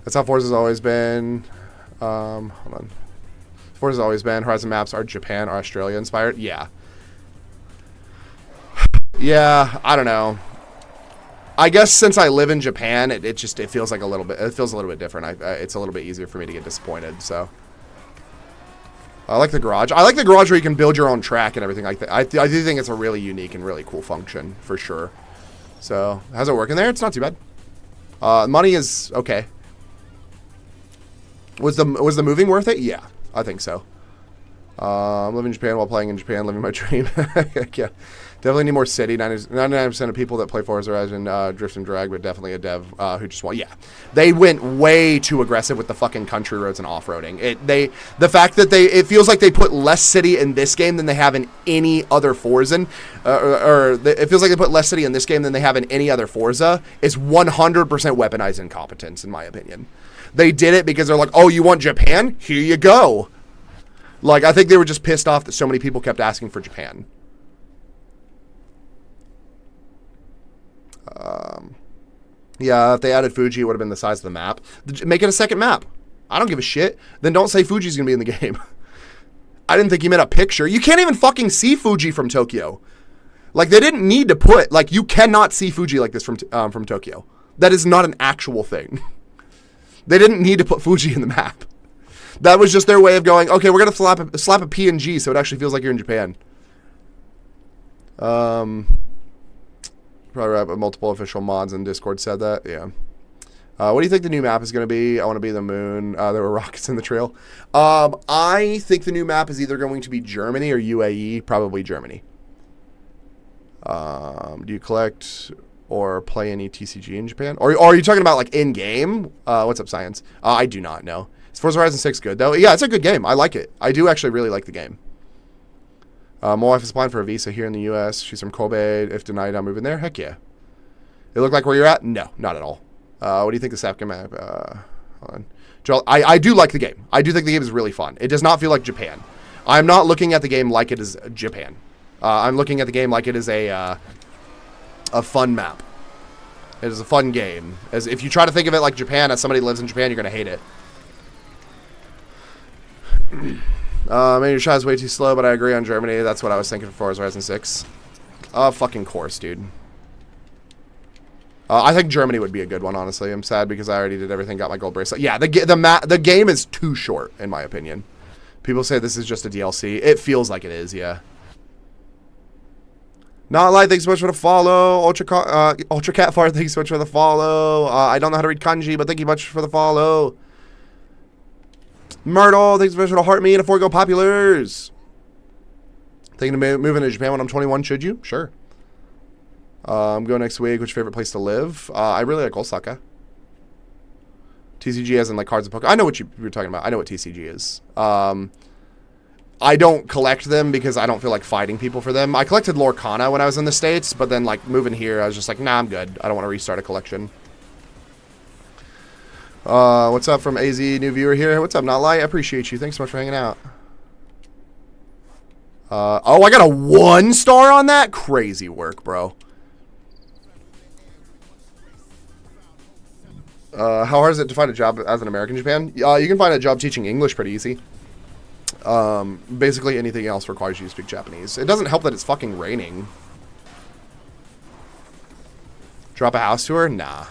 That's how Forza's always been. Hold on. Forza's always been. Horizon maps are Japan or Australia inspired. Yeah. Yeah, I don't know. I guess since I live in Japan, it feels like a little bit, it feels a little bit different. It's a little bit easier for me to get disappointed, so. I like the garage. I like the garage where you can build your own track and everything like that. I do think it's a really unique and really cool function, for sure. So, how's it working there? It's not too bad. Money is okay. Was the moving worth it? Yeah, I think so. Living in Japan while playing in Japan, living my dream. Yeah. Definitely need more city. 99% of people that play Forza Horizon drift and drag, but definitely a dev who just want. Yeah, they went way too aggressive with the fucking country roads and off-roading. The fact that it feels like they put less city in this game than they have in any other Forza, it feels like they put less city in this game than they have in any other Forza. Is 100% weaponized incompetence, in my opinion. They did it because they're like, oh, you want Japan? Here you go. Like, I think they were just pissed off that so many people kept asking for Japan. Yeah, if they added Fuji, it would have been the size of the map. Make it a second map. I don't give a shit. Then don't say Fuji's going to be in the game. I didn't think you meant a picture. You can't even fucking see Fuji from Tokyo. Like, they didn't need to put, like, you cannot see Fuji like this from Tokyo. That is not an actual thing. They didn't need to put Fuji in the map. That was just their way of going, okay, we're going to slap a PNG so it actually feels like you're in Japan. Probably right, but multiple official mods in Discord said that. Yeah. What do you think the new map is going to be? I want to be the moon. There were rockets in the trail. I think the new map is either going to be Germany or UAE. Probably Germany. Do you collect or play any TCG in Japan? Or are you talking about like in-game? What's up, Science? I do not know. Is Forza Horizon 6 good, though? Yeah, it's a good game. I like it. I do actually really like the game. My wife is applying for a visa here in the U.S. She's from Kobe. If denied, I'm moving there. Heck yeah. It look like where you're at? No, not at all. What do you think of the Sapka map? Hold on. Joel, I do like the game. I do think the game is really fun. It does not feel like Japan. I'm not looking at the game like it is Japan. I'm looking at the game like it is a fun map. It is a fun game. As if you try to think of it like Japan, as somebody who lives in Japan, you're going to hate it. Maybe your shot is way too slow, but I agree on Germany. That's what I was thinking for Forza Horizon 6. Fucking course, dude. I think Germany would be a good one, honestly. I'm sad because I already did everything, got my gold bracelet. Yeah, the game is too short, in my opinion. People say this is just a DLC. It feels like it is, yeah. Not like, thanks so much for the follow. Ultra Cat Fart, thanks so much for the follow. I don't know how to read kanji, but thank you much for the follow. Myrtle, thanks so much for the heart me and the 4 Go Populars. Thinking of moving to Japan when I'm 21, should you? Sure. I'm going next week. What's your favorite place to live? I really like Osaka. TCG as in like cards and Pokemon. I know what you were talking about. I know what TCG is. I don't collect them because I don't feel like fighting people for them. I collected Lorcana when I was in the States, but then like moving here, I was just like, nah, I'm good. I don't want to restart a collection. What's up from AZ, new viewer here? What's up, Not Light? I appreciate you. Thanks so much for hanging out. Oh, I got a 1 star on that? Crazy work, bro. How hard is it to find a job as an American in Japan? You can find a job teaching English pretty easy. Basically anything else requires you to speak Japanese. It doesn't help that it's fucking raining. Drop a house tour? Nah.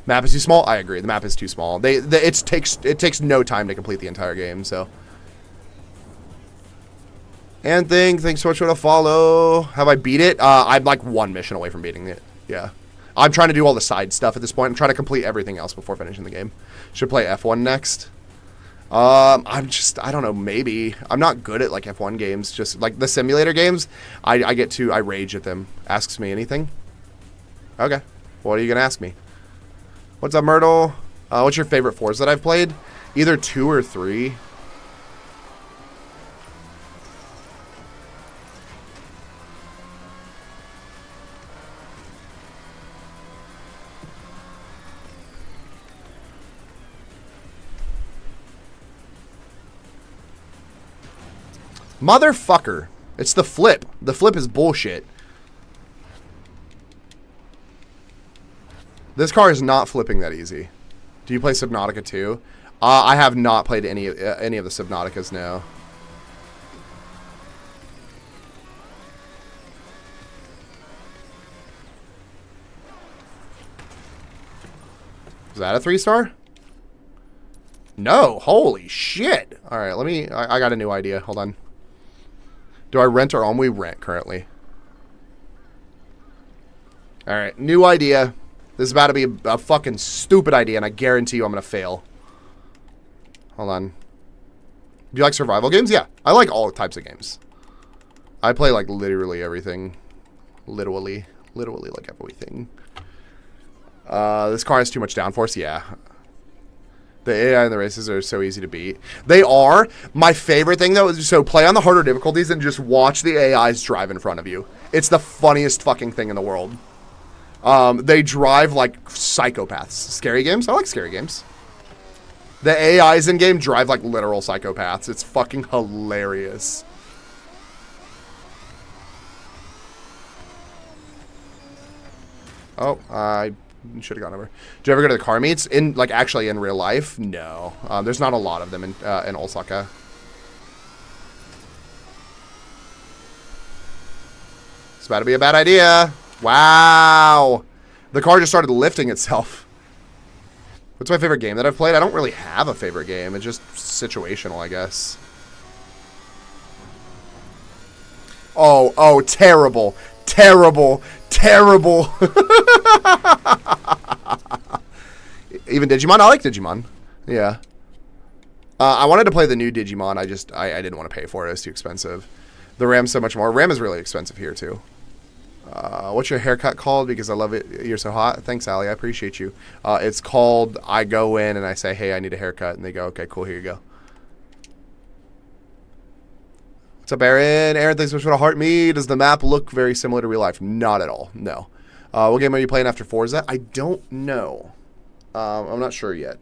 Map is too small? I agree. The map is too small. It takes no time to complete the entire game, so. And thanks so much for the follow. Have I beat it? I'm like 1 mission away from beating it. Yeah. I'm trying to do all the side stuff at this point. I'm trying to complete everything else before finishing the game. Should play F1 next. I don't know, maybe. I'm not good at like F1 games. Just like the simulator games, I rage at them. Asks me anything? Okay. What are you gonna ask me? What's up, Myrtle? What's your favorite Forza that I've played? Either 2 or 3. Motherfucker. It's the flip. The flip is bullshit. This car is not flipping that easy. Do you play Subnautica 2? I have not played any of the Subnauticas, no. Is that a 3-star? No. Holy shit. All right, I got a new idea. Hold on. Do I rent or own? We rent currently. All right, new idea. This is about to be a fucking stupid idea, and I guarantee you I'm going to fail. Hold on. Do you like survival games? Yeah, I like all types of games. I play like literally everything. Literally like everything. This car has too much downforce. Yeah. The AI in the races are so easy to beat. They are. My favorite thing, though, is so play on the harder difficulties and just watch the AIs drive in front of you. It's the funniest fucking thing in the world. They drive like psychopaths. Scary games? I like scary games. The AIs in game drive like literal psychopaths. It's fucking hilarious. Oh, I should have gone over. Do you ever go to the car meets? Actually in real life? No. There's not a lot of them in Osaka. It's about to be a bad idea. Wow. The car just started lifting itself. What's my favorite game that I've played? I don't really have a favorite game. It's just situational, I guess. Oh, terrible. Terrible. Even Digimon? I like Digimon. Yeah. I wanted to play the new Digimon. I didn't want to pay for it. It was too expensive. The RAM's so much more. RAM is really expensive here, too. What's your haircut called? Because I love it. You're so hot. Thanks, Allie. I appreciate you. It's called, I go in and I say, hey, I need a haircut. And they go, okay, cool. Here you go. What's up, Aaron? Aaron, thanks so much for the heart me. Does the map look very similar to real life? Not at all. No. What game are you playing after Forza? I don't know. I'm not sure yet.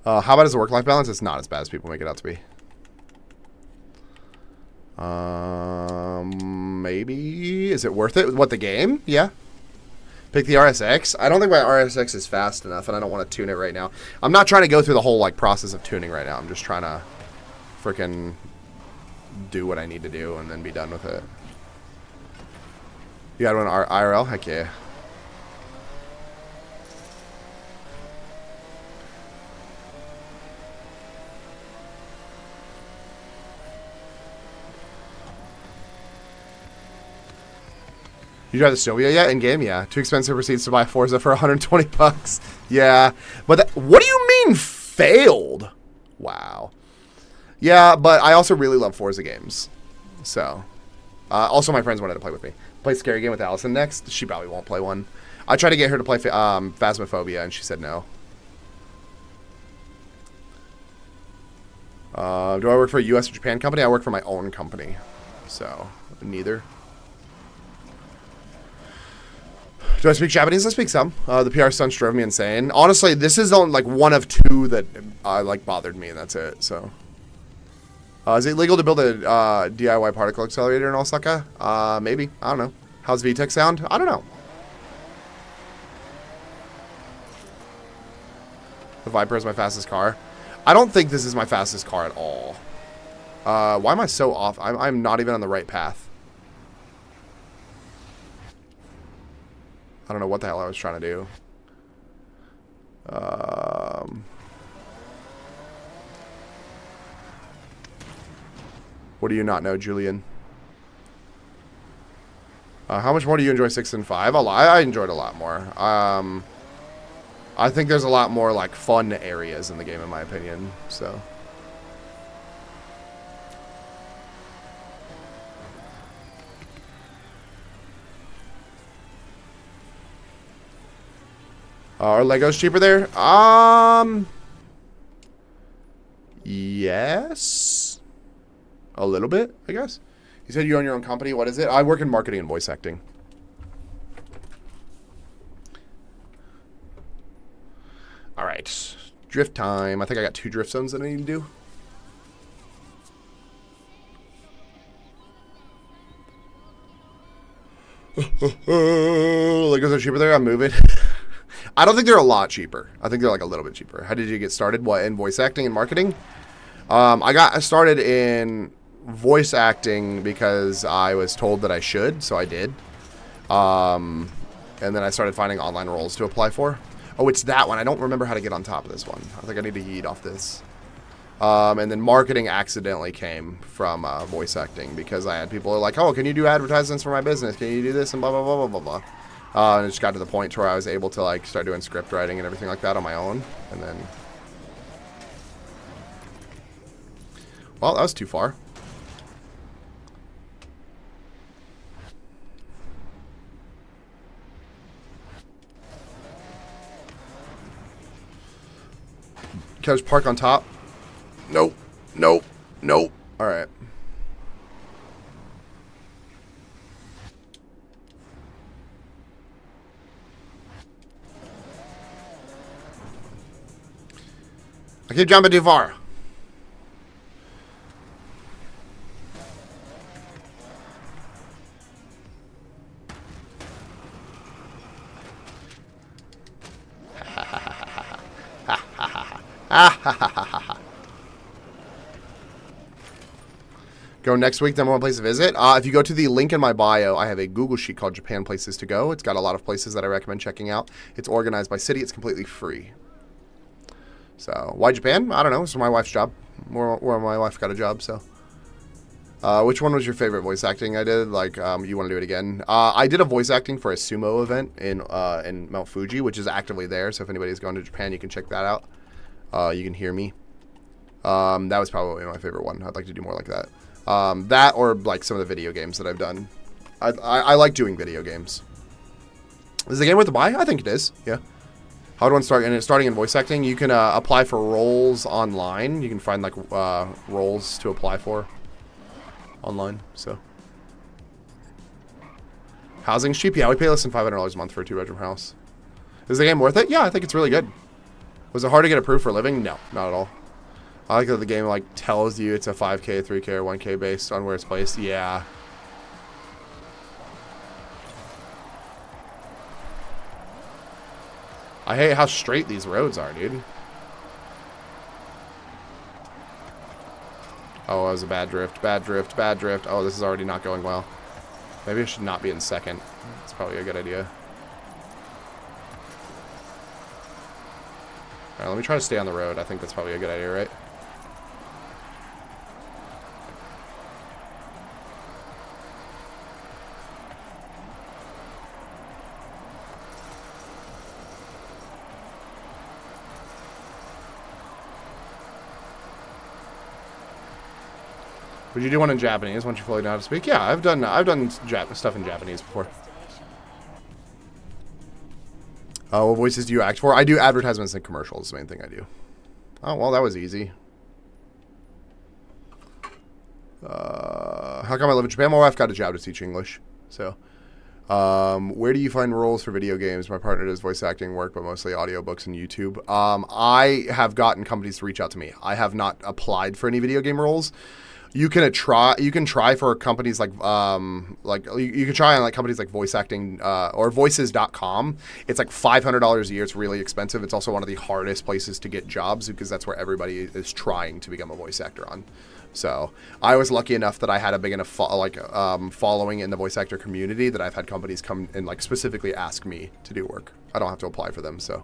How bad is the work-life balance? It's not as bad as people make it out to be. Maybe. Is it worth it? What, the game? Yeah. Pick the RSX. I don't think my RSX is fast enough, and I don't want to tune it right now. I'm not trying to go through the whole process of tuning right now. I'm just trying to freaking do what I need to do and then be done with it. You got one IRL? Heck yeah. You drive the Snowmobile yet? In game? Yeah. Too expensive receipts to buy Forza for 120 bucks. Yeah. But what do you mean failed? Wow. Yeah, but I also really love Forza games. So, Also, my friends wanted to play with me. Play Scary Game with Allison next. She probably won't play one. I tried to get her to play Phasmophobia, and she said no. Do I work for a U.S. or Japan company? I work for my own company. So, neither. Do I speak Japanese? I speak some. The PR stunts drove me insane. Honestly, this is on, like, one of two that like bothered me, and that's it. So, is it legal to build a DIY particle accelerator in Osaka? Maybe. I don't know. How's VTEC sound? I don't know. The Viper is my fastest car. I don't think this is my fastest car at all. Why am I so off? I'm not even on the right path. I don't know what the hell I was trying to do. What do you not know, Julian? How much more do you enjoy 6 and 5? A lot. I enjoyed a lot more. I think there's a lot more, like, fun areas in the game, in my opinion. So. Are Legos cheaper there? Yes. A little bit, I guess. You said you own your own company. What is it? I work in marketing and voice acting. All right. Drift time. I think I got 2 drift zones that I need to do. Legos are cheaper there. I'm moving. I don't think they're a lot cheaper. I think they're like a little bit cheaper. How did you get started? What, in voice acting and marketing? I got started in voice acting because I was told that I should, so I did. And then I started finding online roles to apply for. Oh, it's that one. I don't remember how to get on top of this one. I think I need to yeet off this. And then marketing accidentally came from voice acting because I had people like, oh, can you do advertisements for my business? Can you do this? And blah, blah, blah, blah, blah, blah. And it just got to the point where I was able to like start doing script writing and everything like that on my own. And then, well, that was too far. Can I just park on top? Nope. Nope. Nope. All right. I keep jumping too far. Go next week, number 1 place to visit. If you go to the link in my bio, I have a Google sheet called Japan Places to Go. It's got a lot of places that I recommend checking out. It's organized by city. It's completely free. So, why Japan? I don't know. It's my wife's job. Where my wife got a job, so. Which one was your favorite voice acting I did? Like, you want to do it again? I did a voice acting for a sumo event in Mount Fuji, which is actively there. So if anybody's going to Japan, you can check that out. You can hear me. That was probably my favorite one. I'd like to do more like that. That or like some of the video games that I've done. I like doing video games. Is the game worth the buy? I think it is. Yeah. How do one start? And it's starting in voice acting. You can apply for roles online. You can find like roles to apply for online. So housing's cheap. Yeah, we pay less than $500 a month for a 2-bedroom house. Is the game worth it? Yeah, I think it's really good. Was it hard to get approved for a living? No, not at all. I like that the game like tells you it's a 5K, 3K, or 1K based on where it's placed. Yeah. I hate how straight these roads are, dude. Oh, that was a bad drift. Bad drift. Bad drift. Oh, this is already not going well. Maybe I should not be in second. That's probably a good idea. Alright, let me try to stay on the road. I think that's probably a good idea, right? Would you do one in Japanese once you fully know how to speak? Yeah, I've done stuff in Japanese before. What voices do you act for? I do advertisements and commercials. The main thing I do. Oh well, that was easy. How come I live in Japan? My wife got a job to teach English. So, where do you find roles for video games? My partner does voice acting work, but mostly audiobooks and YouTube. I have gotten companies to reach out to me. I have not applied for any video game roles. You can try for companies like you can try on like companies like voice acting or voices.com. It's like $500 a year. It's really expensive. It's also one of the hardest places to get jobs because that's where everybody is trying to become a voice actor on. So I was lucky enough that I had a big enough following in the voice actor community that I've had companies come and like specifically ask me to do work. I don't have to apply for them. So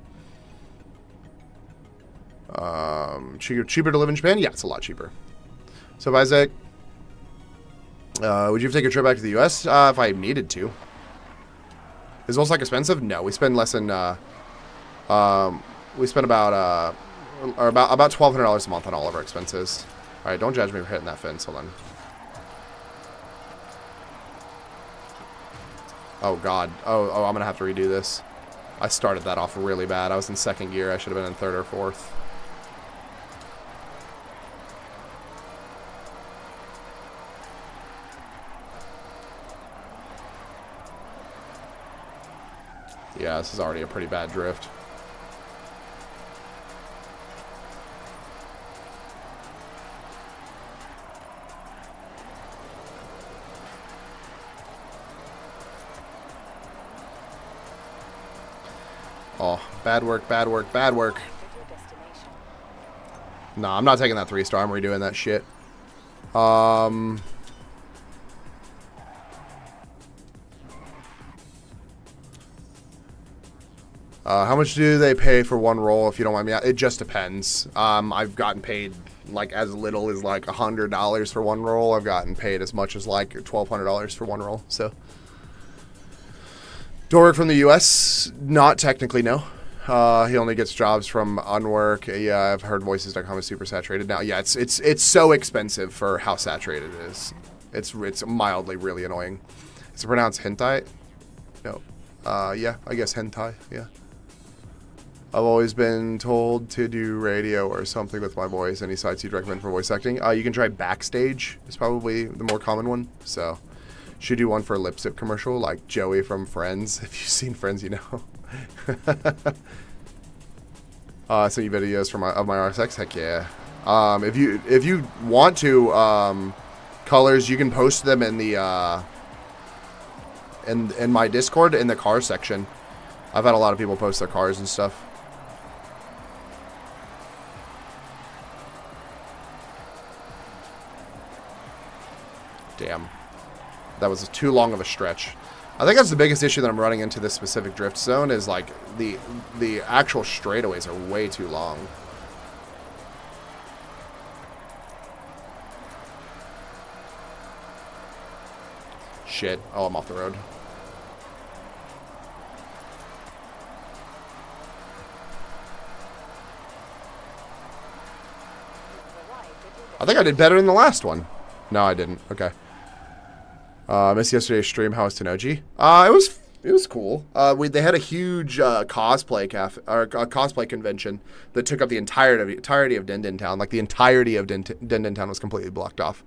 cheaper to live in Japan? Yeah, it's a lot cheaper. So Isaac, would you take a trip back to the U.S. If I needed to? Is Volsec expensive? No, we spend less than we spend about $1,200 a month on all of our expenses. All right, don't judge me for hitting that fence. Hold on. Oh God. Oh, I'm gonna have to redo this. I started that off really bad. I was in second gear. I should have been in third or fourth. Yeah, this is already a pretty bad drift. Oh, bad work, bad work, bad work. Nah, I'm not taking that 3-star. I'm redoing that shit. How much do they pay for one roll, if you don't mind me? It just depends. I've gotten paid like as little as like $100 for one roll. I've gotten paid as much as like $1,200 for one roll. So, do I work from the U.S.? Not technically, no. He only gets jobs from Unwork. Yeah, I've heard Voices.com is super saturated now. Yeah, it's so expensive for how saturated it is. It's mildly really annoying. Is it pronounced hentai? No. Yeah, I guess hentai. Yeah. I've always been told to do radio or something with my voice. Any sites you'd recommend for voice acting? You can try Backstage. It's probably the more common one. So, should do one for a lip sync commercial, like Joey from Friends. If you've seen Friends, you know. I sent you videos from of my RSX. Heck yeah. If you want to, colors, you can post them in the in my Discord in the car section. I've had a lot of people post their cars and stuff. Damn. That was too long of a stretch. I think that's the biggest issue that I'm running into this specific drift zone is like the actual straightaways are way too long. Shit. Oh, I'm off the road. I think I did better than the last one. No, I didn't. Okay. Missed yesterday's stream. How was Tenoji? It was cool. They had a huge cosplay cosplay convention that took up the entirety of Dindin Town. Like the entirety of Dindin Town was completely blocked off.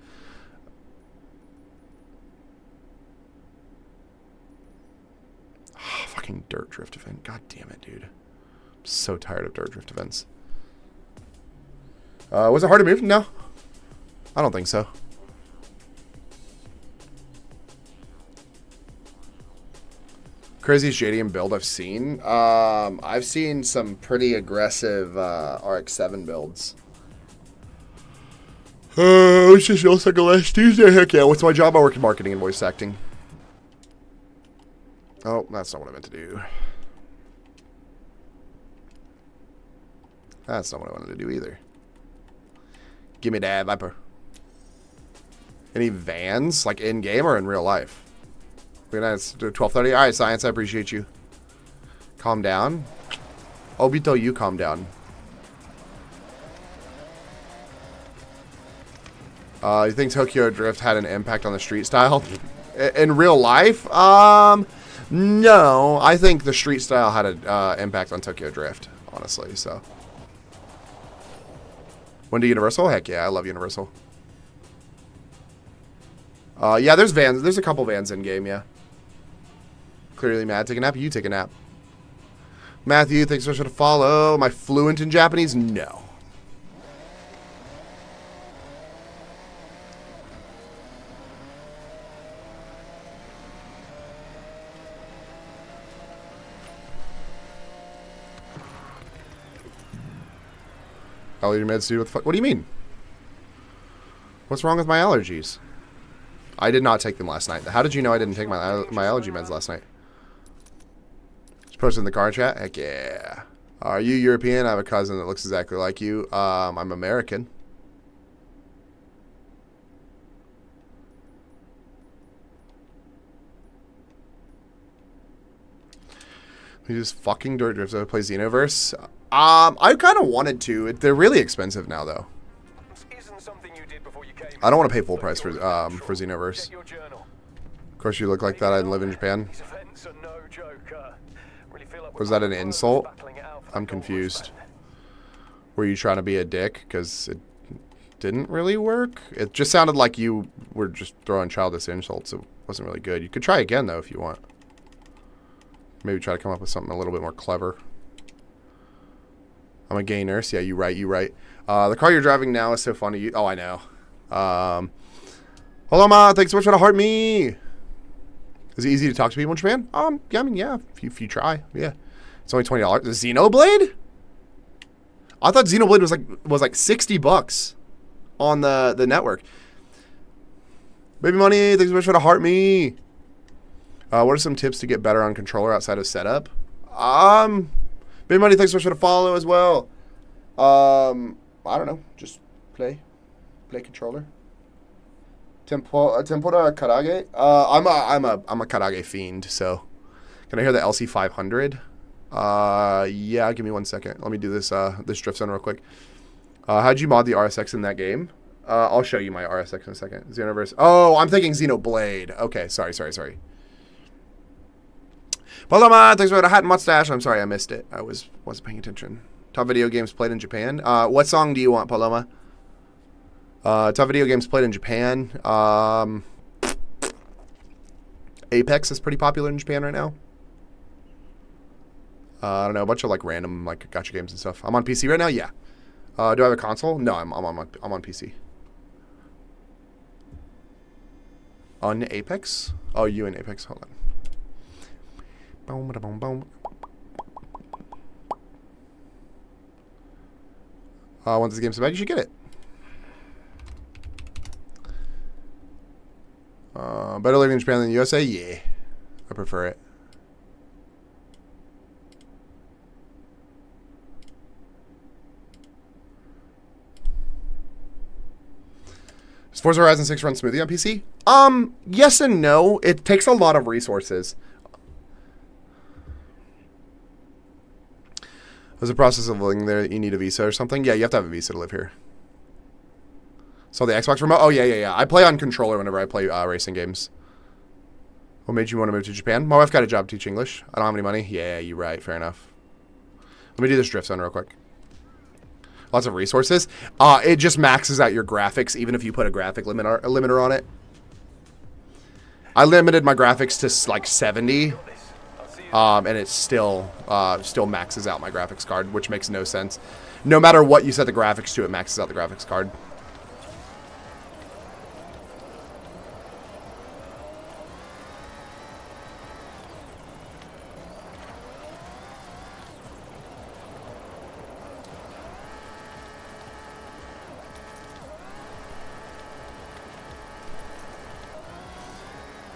Oh, fucking dirt drift event. God damn it, dude. I'm so tired of dirt drift events. Was it hard to move? No. I don't think so. Craziest JDM build I've seen. I've seen some pretty aggressive RX-7 builds. It's just feels like a last Tuesday. Heck yeah. What's my job? I work in marketing and voice acting. Oh, that's not what I meant to do. That's not what I wanted to do either. Give me that Viper. Any vans, like in-game or in real life? We're gonna do 12:30. All right, Science, I appreciate you. Calm down. Obito, you calm down. You think Tokyo Drift had an impact on the street style? In real life? No. I think the street style had an impact on Tokyo Drift, honestly, so. When to Universal? Heck yeah, I love Universal. Yeah, there's vans. There's a couple vans in game, yeah. Clearly mad. Take a nap? You take a nap. Matthew, thanks so much for the follow. Am I fluent in Japanese? No. Allergy meds, dude. What the fuck? What do you mean? What's wrong with my allergies? I did not take them last night. How did you know I didn't take my allergy meds last night? Just posted in the car chat. Heck yeah. Are you European? I have a cousin that looks exactly like you. I'm American. We just fucking dirt drifts. I play Xenoverse. I kind of wanted to. They're really expensive now, though. I don't want to pay full price for Xenoverse. Of course, you look like that. I live in Japan. Was that an insult? I'm confused. Were you trying to be a dick? Because it didn't really work. It just sounded like you were just throwing childish insults. It wasn't really good. You could try again, though, if you want. Maybe try to come up with something a little bit more clever. I'm a gay nurse. Yeah, you right. The car you're driving now is so funny. Oh, I know. Hello, Ma. Thanks so much for the heart me. Is it easy to talk to people in Japan? Yeah, I mean, yeah. If you try, yeah. It's only $20. The Xenoblade? I thought Xenoblade was like $60 on the network. Baby Money, thanks so much for the heart me. What are some tips to get better on controller outside of setup? Baby Money, thanks so much for the follow as well. I don't know. Just play controller. Tempura karage. I'm a karage fiend. So, can I hear the LC 500? Yeah. Give me 1 second. Let me do this drift zone real quick. How'd you mod the RSX in that game? I'll show you my RSX in a second. Xenoverse. Oh, I'm thinking Xenoblade. Okay. Sorry. Paloma, thanks for the hat and mustache. I'm sorry I missed it. I wasn't paying attention. Top video games played in Japan. What song do you want, Paloma? Top video games played in Japan. Apex is pretty popular in Japan right now. I don't know, a bunch of like random like gacha games and stuff. I'm on PC right now. Yeah. Do I have a console? No, I'm on PC. On Apex? Oh, you in Apex? Hold on. Boom, boom, boom. Once the game's so bad, you should get it. Better living in Japan than the USA? Yeah. I prefer it. Does Forza Horizon 6 run smoothly on PC? Yes and no. It takes a lot of resources. Was the process of living there, you need a visa or something? Yeah, you have to have a visa to live here. So the Xbox remote? Oh, yeah. I play on controller whenever I play racing games. What made you want to move to Japan? My wife got a job teaching English. I don't have any money. Yeah, you're right. Fair enough. Let me do this drift zone real quick. Lots of resources. It just maxes out your graphics, even if you put a graphic limiter on it. I limited my graphics to like 70. And it still maxes out my graphics card, which makes no sense. No matter what you set the graphics to, it maxes out the graphics card.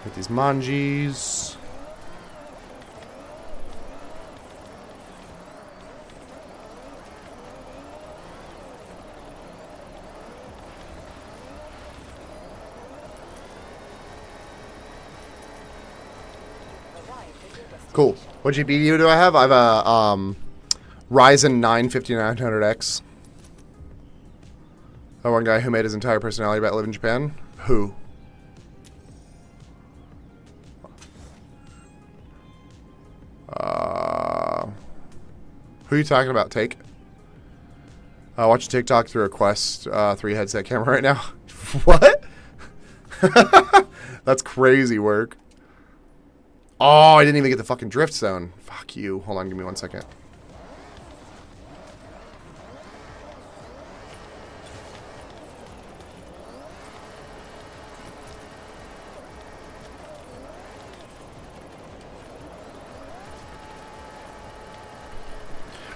Get these manjis. Cool. What GPU do I have? I have a Ryzen 9 5900X. Oh, one guy who made his entire personality about live in Japan. Who? Who are you talking about? Take. Watch TikTok through a Quest 3 headset camera right now. What? That's crazy work. Oh, I didn't even get the fucking drift zone. Fuck you. Hold on, give me 1 second.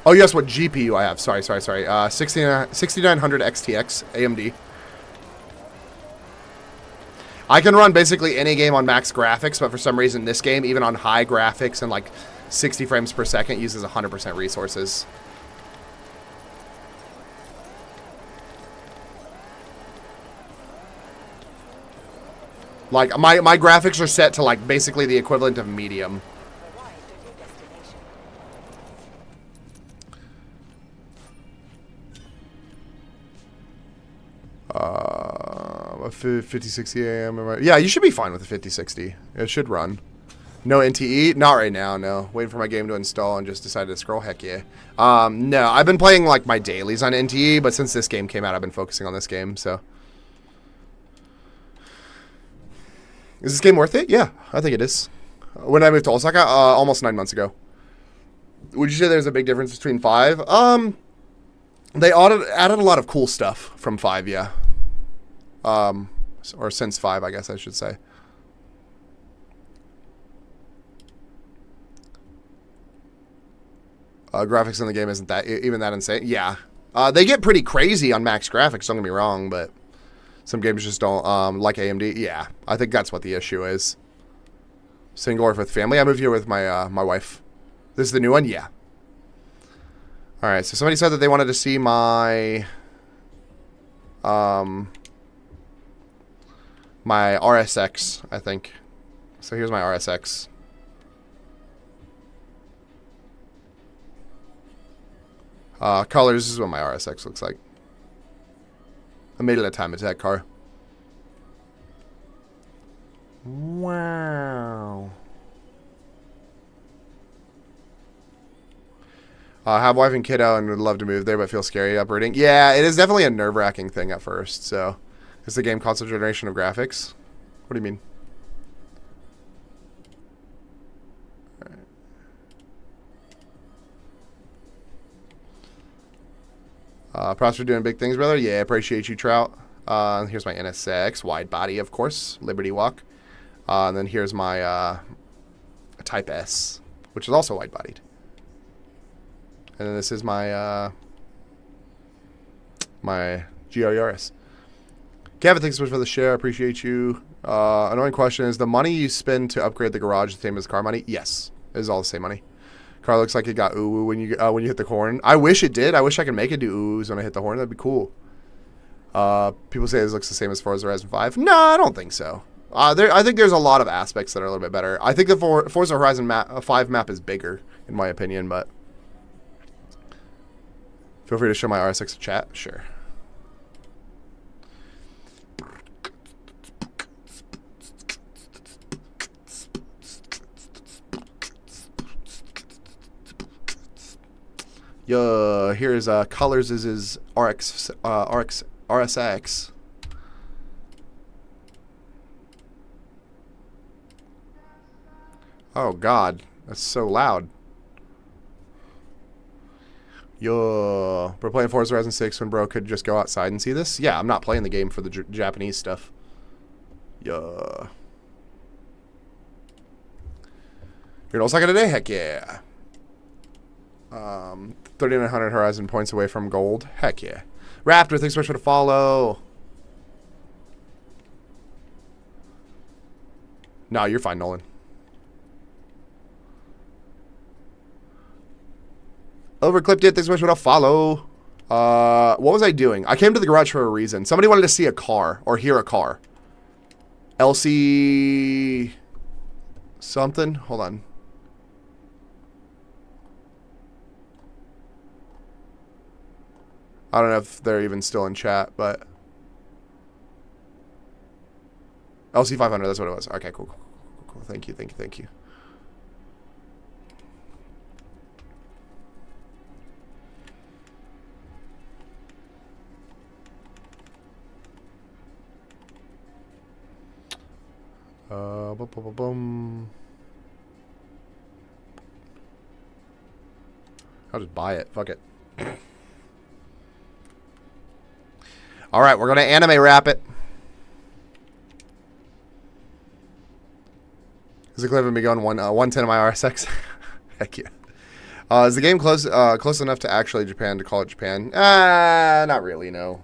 Oh, yes, what GPU I have. Sorry. 6900 XTX AMD. I can run basically any game on max graphics, but for some reason this game, even on high graphics and like 60 frames per second, uses 100% resources. Like, my graphics are set to like basically the equivalent of medium. 5060 AM. Yeah, you should be fine with the 5060. It should run. No NTE? Not right now, no. Waiting for my game to install and just decided to scroll. Heck yeah. No, I've been playing like my dailies on NTE, but since this game came out, I've been focusing on this game, so. Is this game worth it? Yeah, I think it is. When I moved to Osaka, almost 9 months ago. Would you say there's a big difference between 5? They added a lot of cool stuff from 5, yeah. Or since 5, I guess I should say. Graphics in the game isn't that even that insane. Yeah. They get pretty crazy on max graphics, don't get me wrong, but some games just don't, like AMD. Yeah, I think that's what the issue is. Single or with family? I moved here with my, my wife. This is the new one? Yeah. Alright, so somebody said that they wanted to see my, my RSX, I think. So here's my RSX. Colors, this is what my RSX looks like. I made it a time attack car. Wow. Have wife and kiddo and would love to move there, but feel scary uprooting. Yeah, it is definitely a nerve-wracking thing at first, so. Is the game console generation of graphics? What do you mean? Props for doing big things, brother. Yeah, appreciate you, Trout. Here's my NSX, wide body, of course, Liberty Walk. And then here's my Type S, which is also wide-bodied. And then this is my my GRERS. Kevin, thanks so much for the share. I appreciate you. Annoying question: is the money you spend to upgrade the garage the same as car money? Yes, it is all the same money. Car looks like it got ooh when you hit the horn. I wish it did. I wish I could make it do oohs when I hit the horn. That'd be cool. People say this looks the same as Forza Horizon 5. No, I don't think so. I think there's a lot of aspects that are a little bit better. I think the Forza Horizon 5 map is bigger, in my opinion, but feel free to show my RSX in chat. Sure. Here's colors is his RSX. Oh God, that's so loud. We're playing Forza Horizon 6 when bro could just go outside and see this. Yeah, I'm not playing the game for the Japanese stuff. You're in Osaka today? Heck yeah. 3,900 Horizon points away from gold. Heck yeah. Raptor, thanks so much for the follow. No, you're fine, Nolan. Overclipped it, thanks so much for the follow. What was I doing? I came to the garage for a reason. Somebody wanted to see a car or hear a car. LC something? Hold on. I don't know if they're even still in chat, but LC 500. That's what it was. Okay, cool. Thank you. Boom. I'll just buy it. Fuck it. All right, we're gonna anime wrap it. Is the clip of me going 110 in my RSX? Heck yeah. Is the game close enough to actually Japan to call it Japan? Not really. No.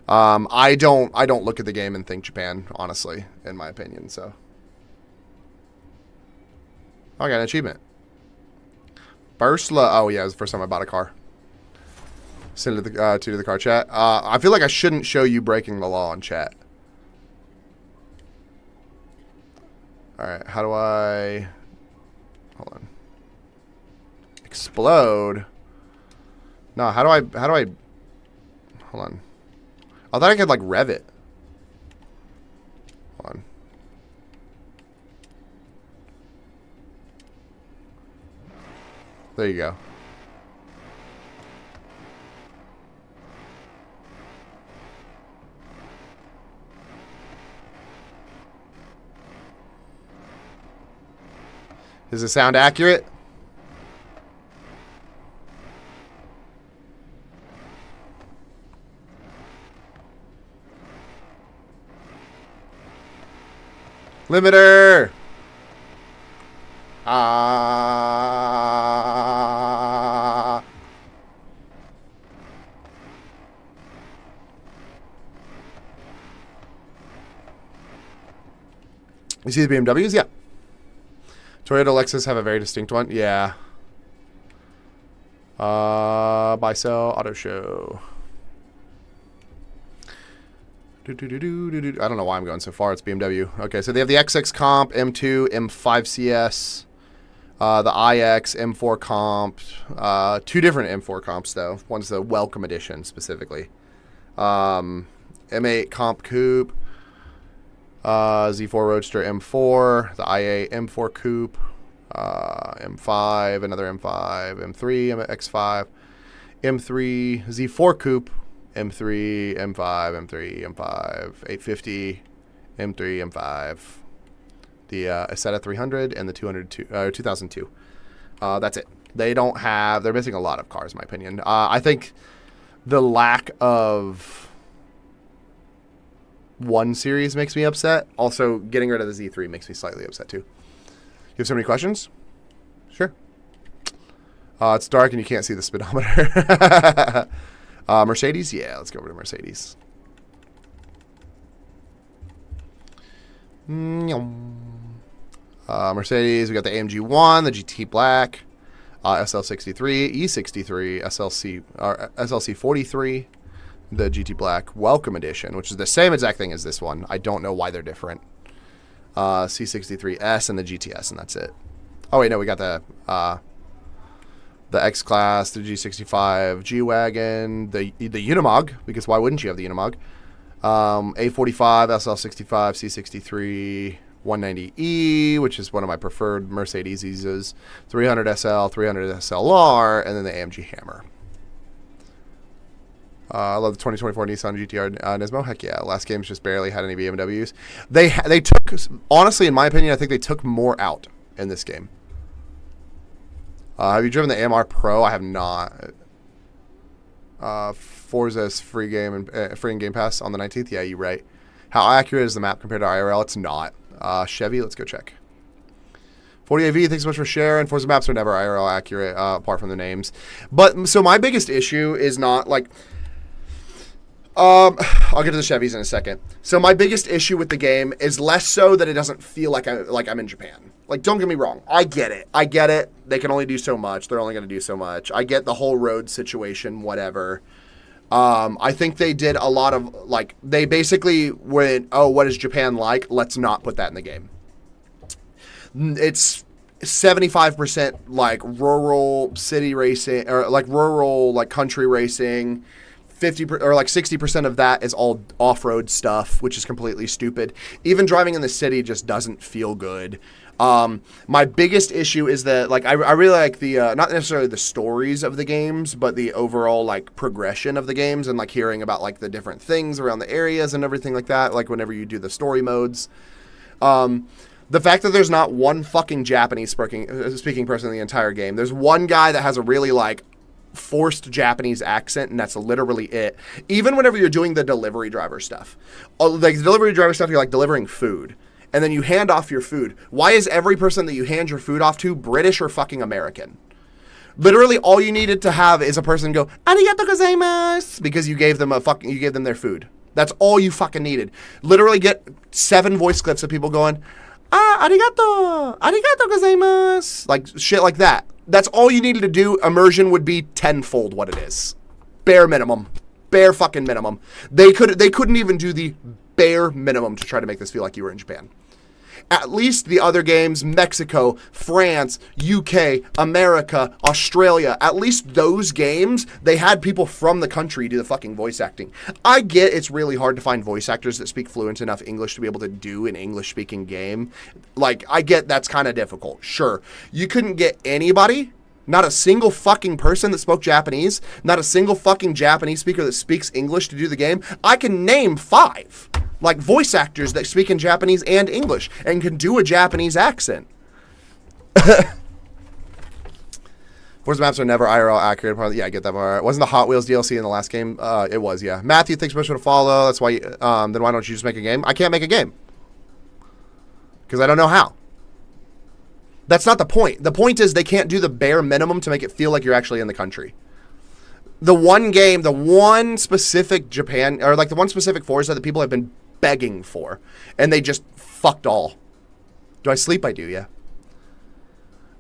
I don't look at the game and think Japan, honestly, in my opinion. So, I got an achievement. Oh yeah, it was the first time I bought a car. Send it to the car chat. I feel like I shouldn't show you breaking the law in chat. All right, how do I? Hold on. Explode. No, how do I? Hold on. I thought I could, like, rev it. Hold on. There you go. Does it sound accurate? Limiter! You see the BMWs? Yeah. Toyota, Lexus have a very distinct one. Yeah. Buy, sell, auto show. I don't know why I'm going so far. It's BMW. Okay, so they have the XX Comp, M2, M5 CS, the iX, M4 Comp. Two different M4 Comps, though. One's the Welcome Edition, specifically. M8 Comp Coupe, Z4 Roadster M4, the IA M4 Coupe, M5, another M5, M3, X5, M3, Z4 Coupe, M3, M5, M3, M5, 850, M3, M5, the Assetto 300, and the 2002. That's it. They're missing a lot of cars, in my opinion. I think the lack of 1 Series makes me upset. Also, getting rid of the Z3 makes me slightly upset, too. You have so many questions? Sure. It's dark and you can't see the speedometer. Mercedes? Yeah, let's go over to Mercedes. Mercedes, we got the AMG 1, the GT Black, SL63, E63, SLC 43, the GT Black Welcome Edition, which is the same exact thing as this one. I don't know why they're different. C63S and the GTS, and that's it. Oh, wait, no, we got the X-Class, the G65, G-Wagon, the Unimog, because why wouldn't you have the Unimog? A45, SL65, C63, 190E, which is one of my preferred Mercedes-E's, 300 SL, 300 SLR, and then the AMG Hammer. I love the 2024 Nissan GTR Nismo. Heck yeah, last game's just barely had any BMWs. They took, honestly, in my opinion, I think they took more out in this game. Have you driven the AMR Pro? I have not. Forza's free in Game Pass on the 19th. Yeah, you're right. How accurate is the map compared to IRL? It's not. Chevy, let's go check. 40AV, thanks so much for sharing. Forza maps are never IRL accurate, apart from the names. But so my biggest issue is not like. I'll get to the Chevys in a second. So my biggest issue with the game is less so that it doesn't feel like I'm in Japan. Like, don't get me wrong. I get it. They can only do so much. They're only going to do so much. I get the whole road situation, whatever. I think they did a lot of, like, they basically went, oh, what is Japan like? Let's not put that in the game. It's 75% like rural city racing, or like rural, like country racing. or like 60% of that is all off-road stuff, which is completely stupid. Even driving in the city just doesn't feel good. My biggest issue is that, like, I really like the, not necessarily the stories of the games, but the overall, like, progression of the games, and, like, hearing about, like, the different things around the areas and everything like that, like, whenever you do the story modes. The fact that there's not one fucking Japanese speaking person in the entire game. There's one guy that has a really, like, forced Japanese accent, and that's literally it. Even whenever you're doing the delivery driver stuff. Like, the delivery driver stuff, you're, like, delivering food. And then you hand off your food. Why is every person that you hand your food off to British or fucking American? Literally, all you needed to have is a person go, "Arigato gozaimasu," because you gave them their food. That's all you fucking needed. Literally get 7 voice clips of people going, "Arigato gozaimasu," like shit like that. That's all you needed to do. Immersion would be tenfold what it is. Bare minimum. Bare fucking minimum. They couldn't even do the bare minimum to try to make this feel like you were in Japan. At least the other games, Mexico, France, UK, America, Australia, at least those games, they had people from the country do the fucking voice acting. I get it's really hard to find voice actors that speak fluent enough English to be able to do an English-speaking game. Like, I get that's kind of difficult. Sure. You couldn't get anybody, not a single fucking person that spoke Japanese, not a single fucking Japanese speaker that speaks English to do the game. I can name 5. Like, voice actors that speak in Japanese and English and can do a Japanese accent. Forza maps are never IRL accurate. Yeah, I get that part. Wasn't the Hot Wheels DLC in the last game? It was, yeah. Matthew, thanks so much for the follow. That's why, then why don't you just make a game? I can't make a game. Because I don't know how. That's not the point. The point is they can't do the bare minimum to make it feel like you're actually in the country. The one game, the one specific Japan, or like the one specific Forza that people have been begging for, and they just fucked all. Do I sleep? I do, yeah.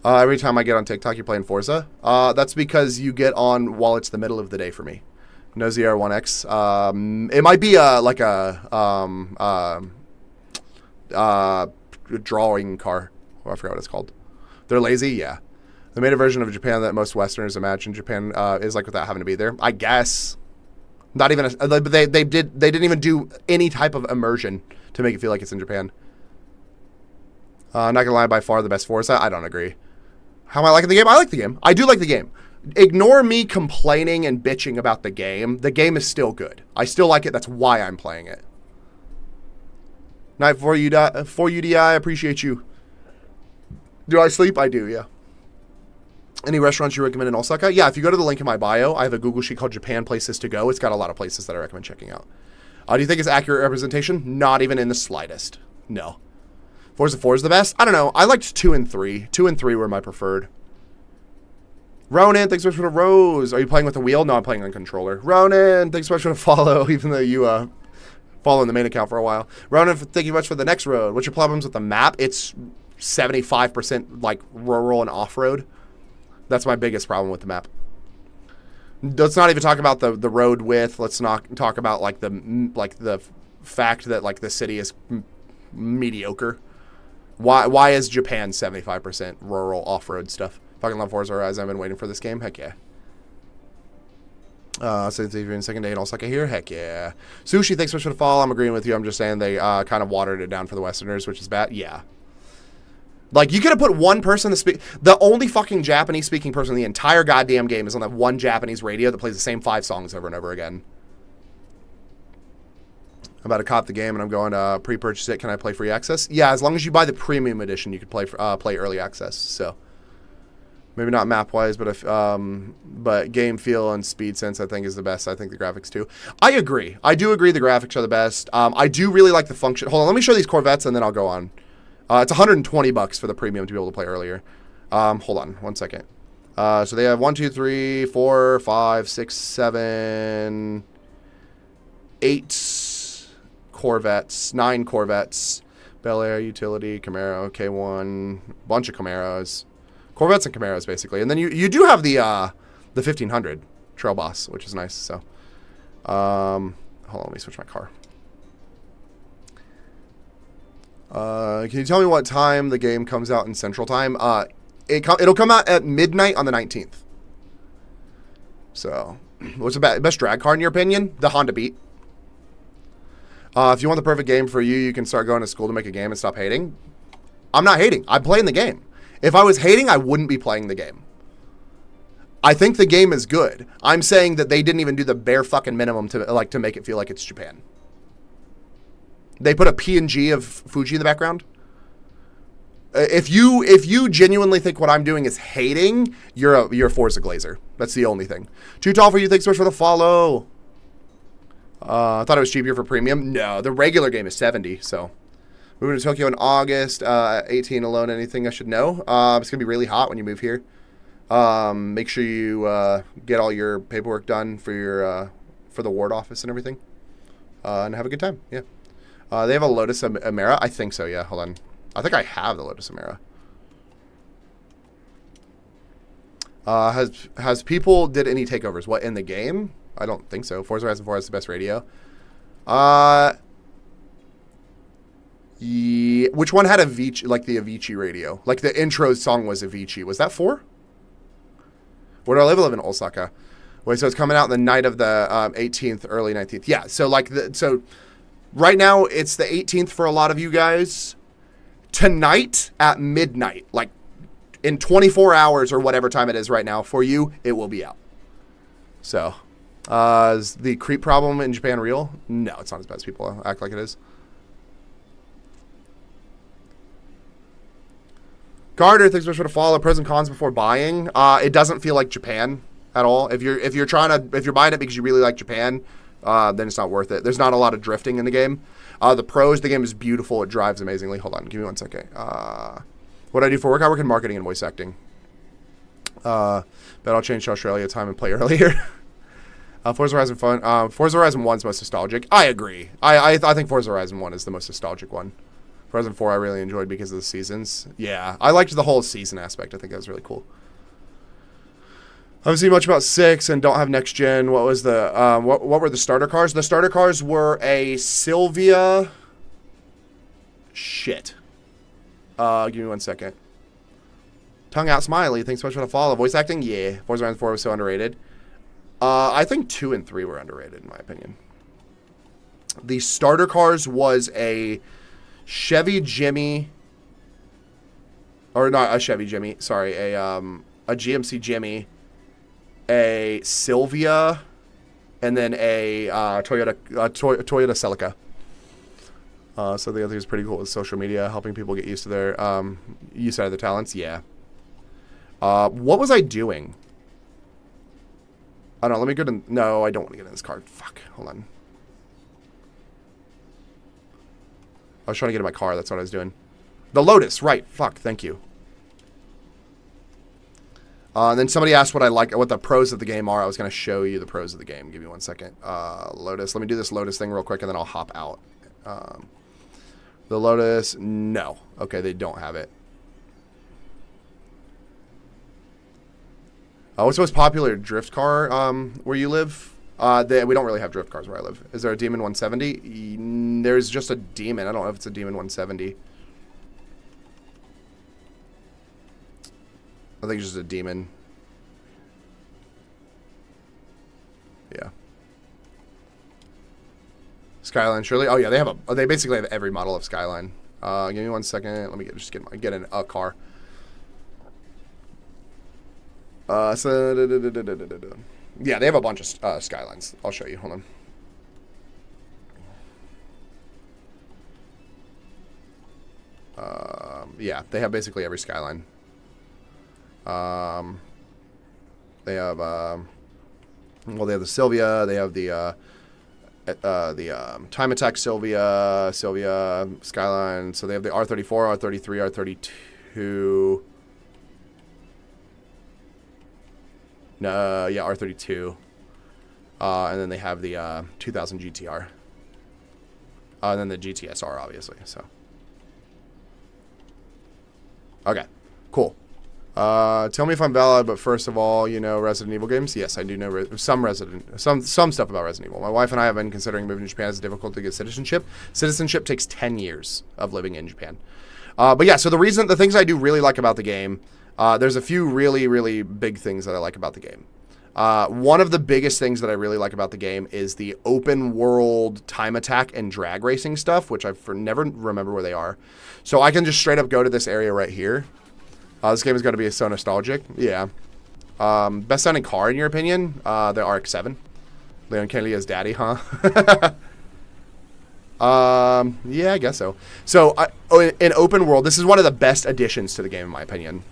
Every time I get on TikTok, you're playing Forza. That's because you get on while it's the middle of the day for me. No ZR1X. It might be like a drawing car. Oh, I forgot what it's called. They're lazy, yeah. They made a version of Japan that most Westerners imagine Japan is like without having to be there. I guess. Not even they didn't even do any type of immersion to make it feel like it's in Japan. Not gonna lie, by far the best Forza. I don't agree. How am I liking the game? I like the game. I do like the game. Ignore me complaining and bitching about the game. The game is still good. I still like it. That's why I'm playing it. Night for UDI, I appreciate you. Do I sleep? I do, yeah. Any restaurants you recommend in Osaka? Yeah, if you go to the link in my bio, I have a Google sheet called Japan Places to Go. It's got a lot of places that I recommend checking out. Do you think it's accurate representation? Not even in the slightest. No. Forza 4 is the best? I don't know. I liked 2 and 3. 2 and 3 were my preferred. Ronan, thanks so much for the rose. Are you playing with the wheel? No, I'm playing on controller. Ronan, thanks so much for the follow, even though you following the main account for a while. Ronan, thank you much for the next road. What's your problems with the map? It's 75% like rural and off-road. That's my biggest problem with the map. Let's not even talk about the road width. Let's not talk about like the fact that like the city is mediocre. Why is Japan 75% rural off-road stuff? Fucking love Forza Horizon. I've been waiting for this game. Heck yeah. So it's even second day in Osaka here. Heck yeah. Sushi, thanks so much for the follow. I'm agreeing with you. I'm just saying they kind of watered it down for the Westerners, which is bad. Yeah. Like, you could have put one person to speak. The only fucking Japanese-speaking person in the entire goddamn game is on that one Japanese radio that plays the same 5 songs over and over again. I'm about to cop the game, and I'm going to pre-purchase it. Can I play free access? Yeah, as long as you buy the premium edition, you could play early access. So, maybe not map-wise, but game feel and speed sense, I think, is the best. I think the graphics, too. I agree. I do agree the graphics are the best. I do really like the function. Hold on, let me show these Corvettes, and then I'll go on. It's $120 for the premium to be able to play earlier. Hold on 1 second. So they have 1, 2, 3, 4, 5, 6, 7, 8 Corvettes, 9 Corvettes, Bel Air, Utility, Camaro, K1, bunch of Camaros, Corvettes and Camaros basically. And then you do have the 1500 Trail Boss, which is nice. So, hold on, let me switch my car. Can you tell me what time the game comes out in Central Time? It'll come out at midnight on the 19th. So, What's the best drag car in your opinion? The Honda Beat. If you want the perfect game for you, you can start going to school to make a game and stop hating. I'm not hating. I'm playing the game. If I was hating, I wouldn't be playing the game. I think the game is good. I'm saying that they didn't even do the bare fucking minimum to make it feel like it's Japan. They put a PNG of Fuji in the background. If you genuinely think what I'm doing is hating, you're a Forza Glazer. That's the only thing. Too tall for you. Thanks so much for the follow. I thought it was cheaper for premium. No, the regular game is $70. So moving to Tokyo in August. 18 alone. Anything I should know? It's gonna be really hot when you move here. Make sure you get all your paperwork done for the ward office and everything, and have a good time. Yeah. They have a Lotus Emera. I think so. Yeah. Hold on. I think I have the Lotus Emera. Has people did any takeovers? What, in the game? I don't think so. Forza Horizon 4 has the best radio. Yeah, which one had Avicii, like the Avicii radio? Like the intro song was Avicii. Was that 4? Where do I live? I live in Osaka. Wait, so it's coming out the night of the 18th, early 19th. Yeah, so so right now it's the 18th for a lot of you guys. Tonight at midnight, like in 24 hours or whatever time it is right now for you, it will be out. So, is the creep problem in Japan real? No, it's not as bad as people act like it is. Carter, thanks so much for the follow. Pros and cons before buying. It doesn't feel like Japan at all. If you're buying it because you really like Japan, then it's not worth it. There's not a lot of drifting in the game. The pros, the game is beautiful. It drives amazingly. Hold on, give me 1 second. What do I do for work? I work in marketing and voice acting. Bet I'll change to Australia time and play earlier. Forza Horizon fun. Forza Horizon 1's most nostalgic. I agree. I think Forza Horizon 1 is the most nostalgic one. Horizon 4 I really enjoyed because of the seasons. Yeah, I liked the whole season aspect. I think that was really cool. I haven't seen much about 6 and don't have next gen. What was the what were the starter cars? The starter cars were a Sylvia. Shit. Give me 1 second. Tongue out smiley. Thanks so much for the follow. Voice acting, yeah. Forza Horizon 4 was so underrated. I think 2 and 3 were underrated in my opinion. The starter cars was a Chevy Jimmy, or not a Chevy Jimmy. Sorry, a GMC Jimmy, a Sylvia, and then a Toyota Celica. So the other thing is pretty cool with social media, helping people get used to their talents. Yeah. What was I doing? I don't know. Let me go to. No, I don't want to get in this car. Fuck. Hold on. I was trying to get in my car. That's what I was doing. The Lotus. Right. Fuck. Thank you. And then somebody asked what the pros of the game are. I was going to show you the pros of the game. Give me 1 second. Lotus. Let me do this Lotus thing real quick, and then I'll hop out. The Lotus. No. Okay, they don't have it. What's the most popular drift car where you live? We don't really have drift cars where I live. Is there a Demon 170? There's just a Demon. I don't know if it's a Demon 170. I think it's just a Demon. Yeah. Skyline, surely. Oh yeah, they basically have every model of Skyline. Give me 1 second. Let me get in a car. Yeah, they have a bunch of Skylines. I'll show you. Hold on. Yeah, they have basically every Skyline. They have they have the Sylvia. They have the Time Attack Sylvia Skyline. So they have the R34, R33, R32. No, yeah, R32. And then they have the 2000 GTR. And then the GTSR, obviously. So, okay, cool. Tell me if I'm valid, but first of all, you know Resident Evil games? Yes, I do know some stuff about Resident Evil. My wife and I have been considering moving to Japan as it's difficult to get citizenship. Citizenship takes 10 years of living in Japan. But yeah, so the things I do really like about the game, there's a few really, really big things that I like about the game. One of the biggest things that I really like about the game is the open world time attack and drag racing stuff, which I never remember where they are. So I can just straight up go to this area right here. This game is going to be so nostalgic. Yeah. Best sounding car in your opinion? The RX-7. Leon Kennedy's daddy, huh? Yeah, I guess so. So in open world, this is one of the best additions to the game in my opinion.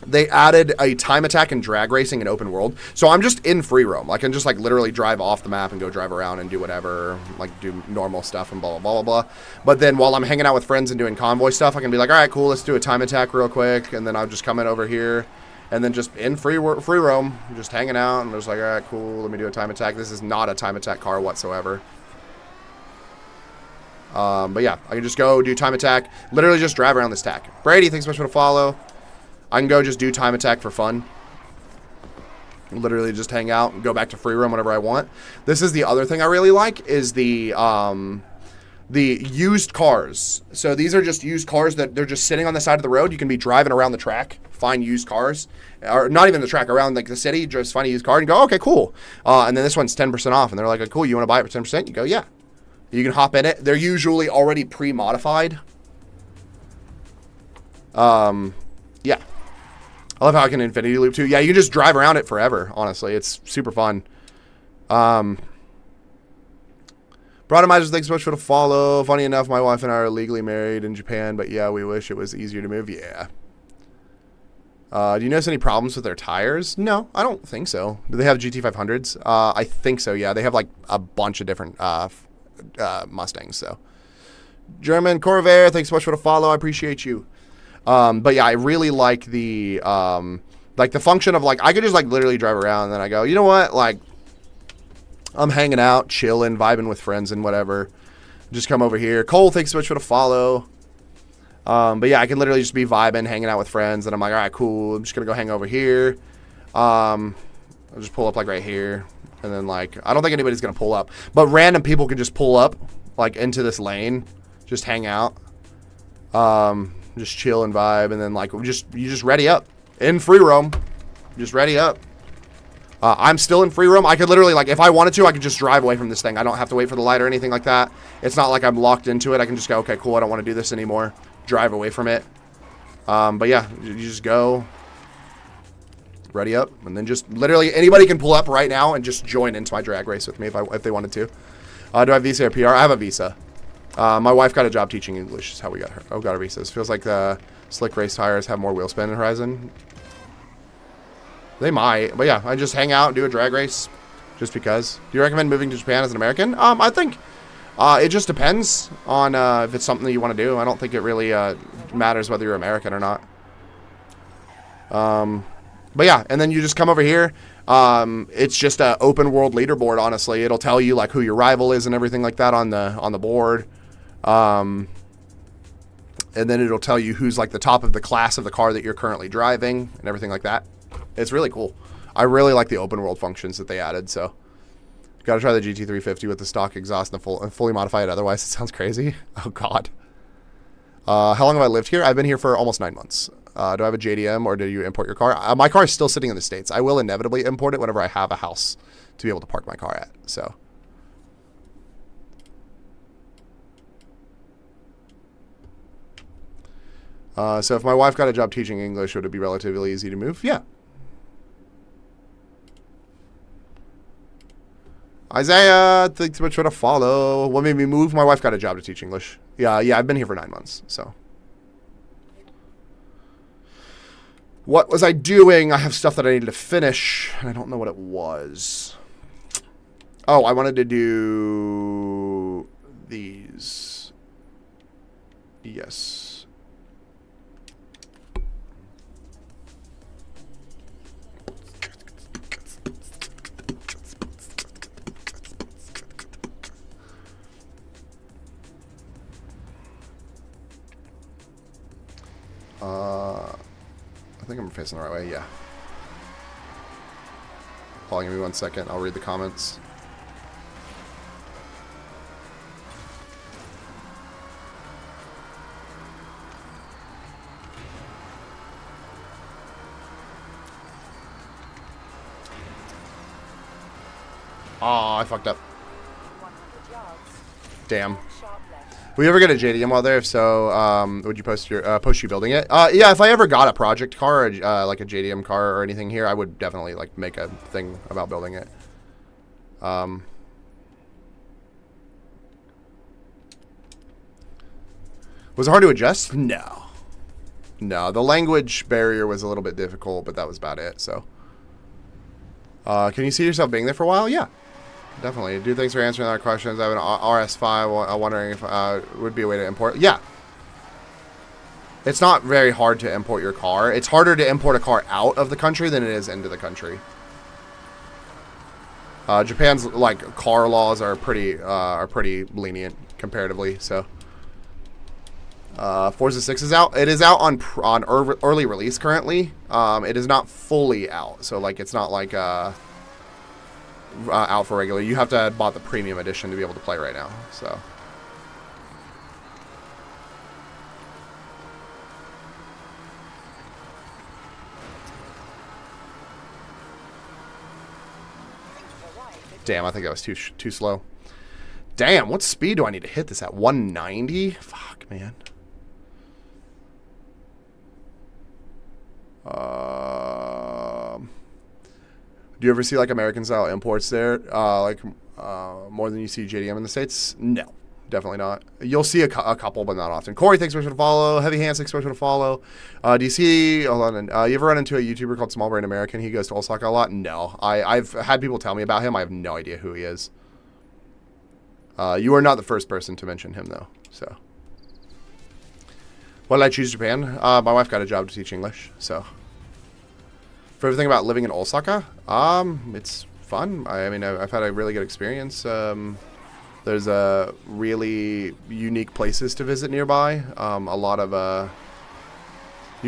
They added a time attack and drag racing in open world. So I'm just in free roam. I can just like literally drive off the map and go drive around and do whatever, like do normal stuff and blah, blah, blah, blah, blah. But then while I'm hanging out with friends and doing convoy stuff, I can be like, all right, cool, let's do a time attack real quick. And then I'll just come in over here and then just in free roam, just hanging out. And just like, all right, cool, let me do a time attack. This is not a time attack car whatsoever. But yeah, I can just go do time attack, literally just drive around this tack. Brady, thanks so much for the follow. I can go just do time attack for fun. Literally just hang out and go back to free roam whenever I want. This is the other thing I really like is the used cars. So these are just used cars that they're just sitting on the side of the road. You can be driving around the track, find used cars, or not even the track, around like the city, just find a used car and go, okay, cool. And then this one's 10% off, and they're like, cool, you want to buy it for 10%? You go, yeah. You can hop in it. They're usually already pre-modified. Yeah. I love how I can infinity loop too. Yeah, you can just drive around it forever, honestly. It's super fun. Broademizers, thanks so much for the follow. Funny enough, my wife and I are legally married in Japan, but yeah, we wish it was easier to move. Yeah. Do you notice any problems with their tires? No, I don't think so. Do they have GT500s? I think so, yeah. They have like a bunch of different Mustangs, so. German Corvair, thanks so much for the follow. I appreciate you. But yeah, I really like the function of like, I could just like literally drive around and then I go, you know what? Like I'm hanging out, chilling, vibing with friends and whatever. Just come over here. Cole, thanks so much for the follow. But yeah, I can literally just be vibing, hanging out with friends and I'm like, all right, cool. I'm just going to go hang over here. I'll just pull up like right here. And then like, I don't think anybody's going to pull up, but random people can just pull up like into this lane, just hang out. Just chill and vibe, and then like you just ready up in free roam, just ready up. I'm still in free roam. I could literally like if I wanted to, I could just drive away from this thing. I don't have to wait for the light or anything like that. It's not like I'm locked into it. I can just go, okay, cool. I don't want to do this anymore. Drive away from it. But yeah, you just go ready up, and then just literally anybody can pull up right now and just join into my drag race with me if they wanted to. Do I have visa or PR? I have a visa. My wife got a job teaching English is how we got her. Oh, got her visas. Feels like the slick race tires have more wheel spin in Horizon. They might, but yeah, I just hang out and do a drag race just because. Do you recommend moving to Japan as an American? I think it just depends on if it's something that you want to do. I don't think it really matters whether you're American or not. But yeah, and then you just come over here. It's just an open world leaderboard, honestly. It'll tell you like who your rival is and everything like that on the board. And then it'll tell you who's like the top of the class of the car that you're currently driving and everything like that. It's really cool. I really like the open world functions that they added. So got to try the GT350 with the stock exhaust and fully modify it. Otherwise, it sounds crazy. Oh God. How long have I lived here? I've been here for almost 9 months. Do I have a JDM or do you import your car? My car is still sitting in the States. I will inevitably import it whenever I have a house to be able to park my car at. So. So if my wife got a job teaching English, would it be relatively easy to move? Yeah. Isaiah, thanks so much for the follow. What made me move? My wife got a job to teach English. Yeah, I've been here for 9 months, so. What was I doing? I have stuff that I needed to finish, and I don't know what it was. Oh, I wanted to do these. Yes. I think I'm facing the right way, yeah. Paul, give me 1 second. I'll read the comments. Oh, I fucked up. 100 yards. Damn. Sharp left. Will you ever get a JDM while there? If so, would you post you building it? Yeah, if I ever got a project car, or, like a JDM car or anything here, I would definitely like make a thing about building it. Was it hard to adjust? No. No, the language barrier was a little bit difficult, but that was about it, so. Can you see yourself being there for a while? Yeah, definitely. Dude, thanks for answering our questions. I have an RS5, wondering if would be a way to import. Yeah. It's not very hard to import your car. It's harder to import a car out of the country than it is into the country. Japan's, like, car laws are pretty lenient comparatively, so. Forza 6 is out. It is out on early release currently. It is not fully out, so like it's not like out for regular. You have to have bought the premium edition to be able to play right now. So. Damn, I think that was too slow. Damn, what speed do I need to hit this at? 190? Fuck, man. Do you ever see like American style imports there? More than you see JDM in the States? No, definitely not. You'll see a couple, but not often. Corey, thanks so much for the follow. Heavy Hands, thanks so much for the follow. Do you see, hold on, you ever run into a YouTuber called Small Brain American? He goes to Osaka a lot? No. I've had people tell me about him. I have no idea who he is. You are not the first person to mention him, though. So, why did I choose Japan? My wife got a job to teach English. So, for everything about living in Osaka, it's fun. I mean, I've had a really good experience. There's really unique places to visit nearby. You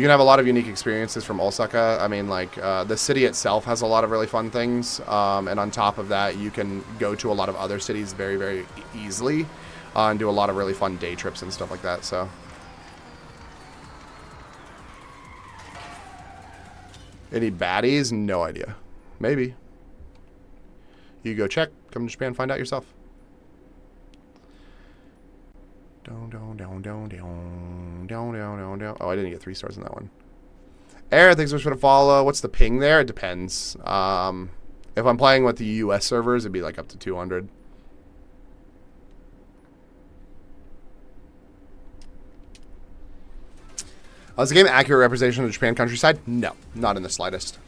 can have a lot of unique experiences from Osaka. I mean, like, the city itself has a lot of really fun things. And on top of that, you can go to a lot of other cities very, very easily and do a lot of really fun day trips and stuff like that. So. Any baddies? No idea. Maybe. You go check. Come to Japan, find out yourself. Oh, I didn't get 3 stars in that one. Aaron, thanks so much for the follow. What's the ping there? It depends. If I'm playing with the US servers, it'd be like up to 200. Is the game an accurate representation of the Japan countryside? No, not in the slightest.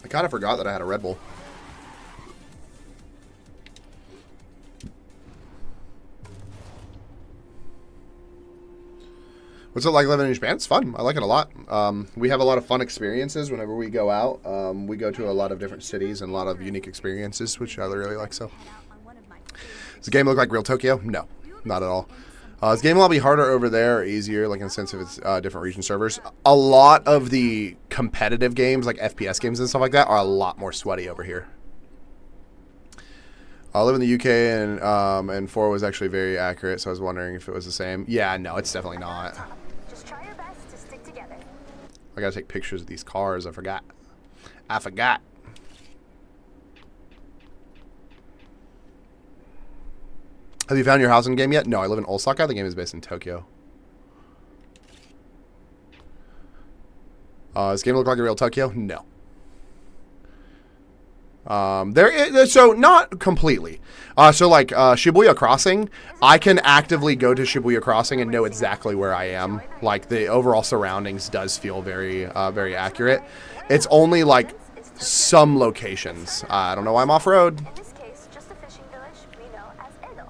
I kind of forgot that I had a Red Bull. What's it like living in Japan? It's fun. I like it a lot. We have a lot of fun experiences whenever we go out. We go to a lot of different cities and a lot of unique experiences, which I really like. So, does the game look like real Tokyo? No, not at all. Is the game lobby harder over there or easier, like in the sense of its different region servers? A lot of the competitive games, like FPS games and stuff like that, are a lot more sweaty over here. I live in the UK, and 4 was actually very accurate, so I was wondering if it was the same. Yeah, no, it's definitely not. Just try your best to stick together. I gotta take pictures of these cars. I forgot. Have you found your housing game yet? No, I live in Osaka. The game is based in Tokyo. Does the game look like a real Tokyo? No. So not completely. So like Shibuya Crossing, I can actively go to Shibuya Crossing and know exactly where I am. Like the overall surroundings does feel very, very accurate. It's only like some locations. I don't know why I'm off road. In this case, just a fishing village we know as Edo.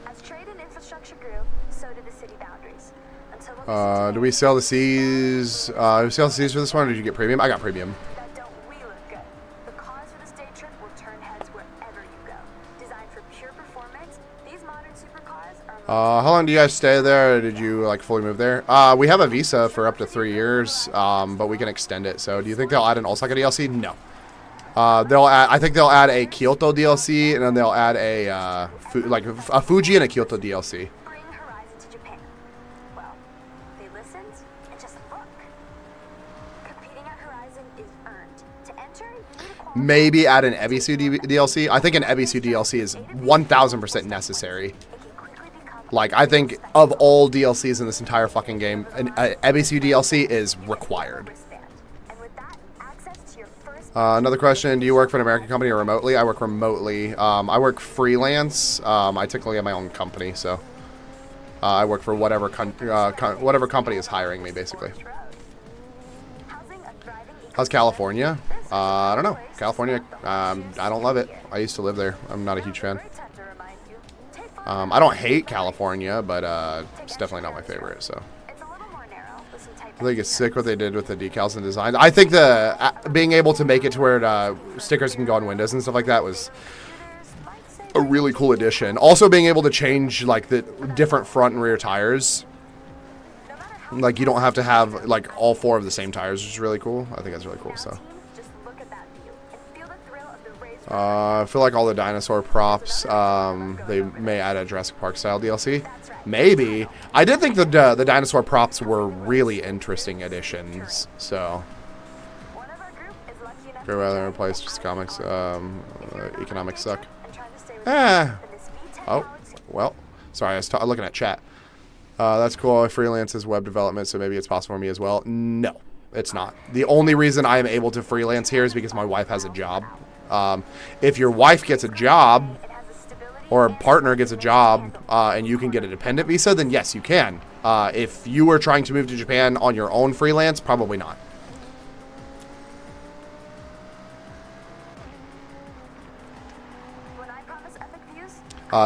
As trade and infrastructure grew, so did the city boundaries. Until do we sell the seas? Do we sell the seas for this one, or did you get premium? I got premium. that don't we look good? The cars for this day trip will turn heads wherever you go. Designed for pure performance, these modern supercars are. How long do you guys stay there, or did you like fully move there? We have a visa for up to 3 years, but we can extend it. So do you think they'll add an Osaka DLC? No. I think they'll add a Kyoto DLC, and then they'll add a Fuji and a Kyoto DLC. Bring Horizon Maybe add an Ebisu DLC. I think an Ebisu DLC is 1000% necessary. Like, I think of all DLCs in this entire fucking game, an Ebisu DLC is required. Another question, do you work for an American company or remotely? I work remotely. I work freelance. I technically have my own company, so I work for whatever company is hiring me, basically. How's California? I don't know. California, I don't love it. I used to live there. I'm not a huge fan. I don't hate California, but it's definitely not my favorite, so. I think it's sick what they did with the decals and design. I think the being able to make it to where stickers can go on windows and stuff like that was a really cool addition. Also being able to change like the different front and rear tires. Like you don't have to have like all 4 of the same tires, which is really cool. I think that's really cool. So I feel like all the dinosaur props, they may add a Jurassic Park style DLC. Maybe. I did think the dinosaur props were really interesting additions. So great weather in place, just comics, economics suck. Oh, well, sorry, I was looking at chat. That's cool. I freelance as web development, so maybe it's possible for me as well. No, it's not. The only reason I am able to freelance here is because my wife has a job. If your wife gets a job or a partner gets a job and you can get a dependent visa, then yes, you can. If you were trying to move to Japan on your own freelance, probably not.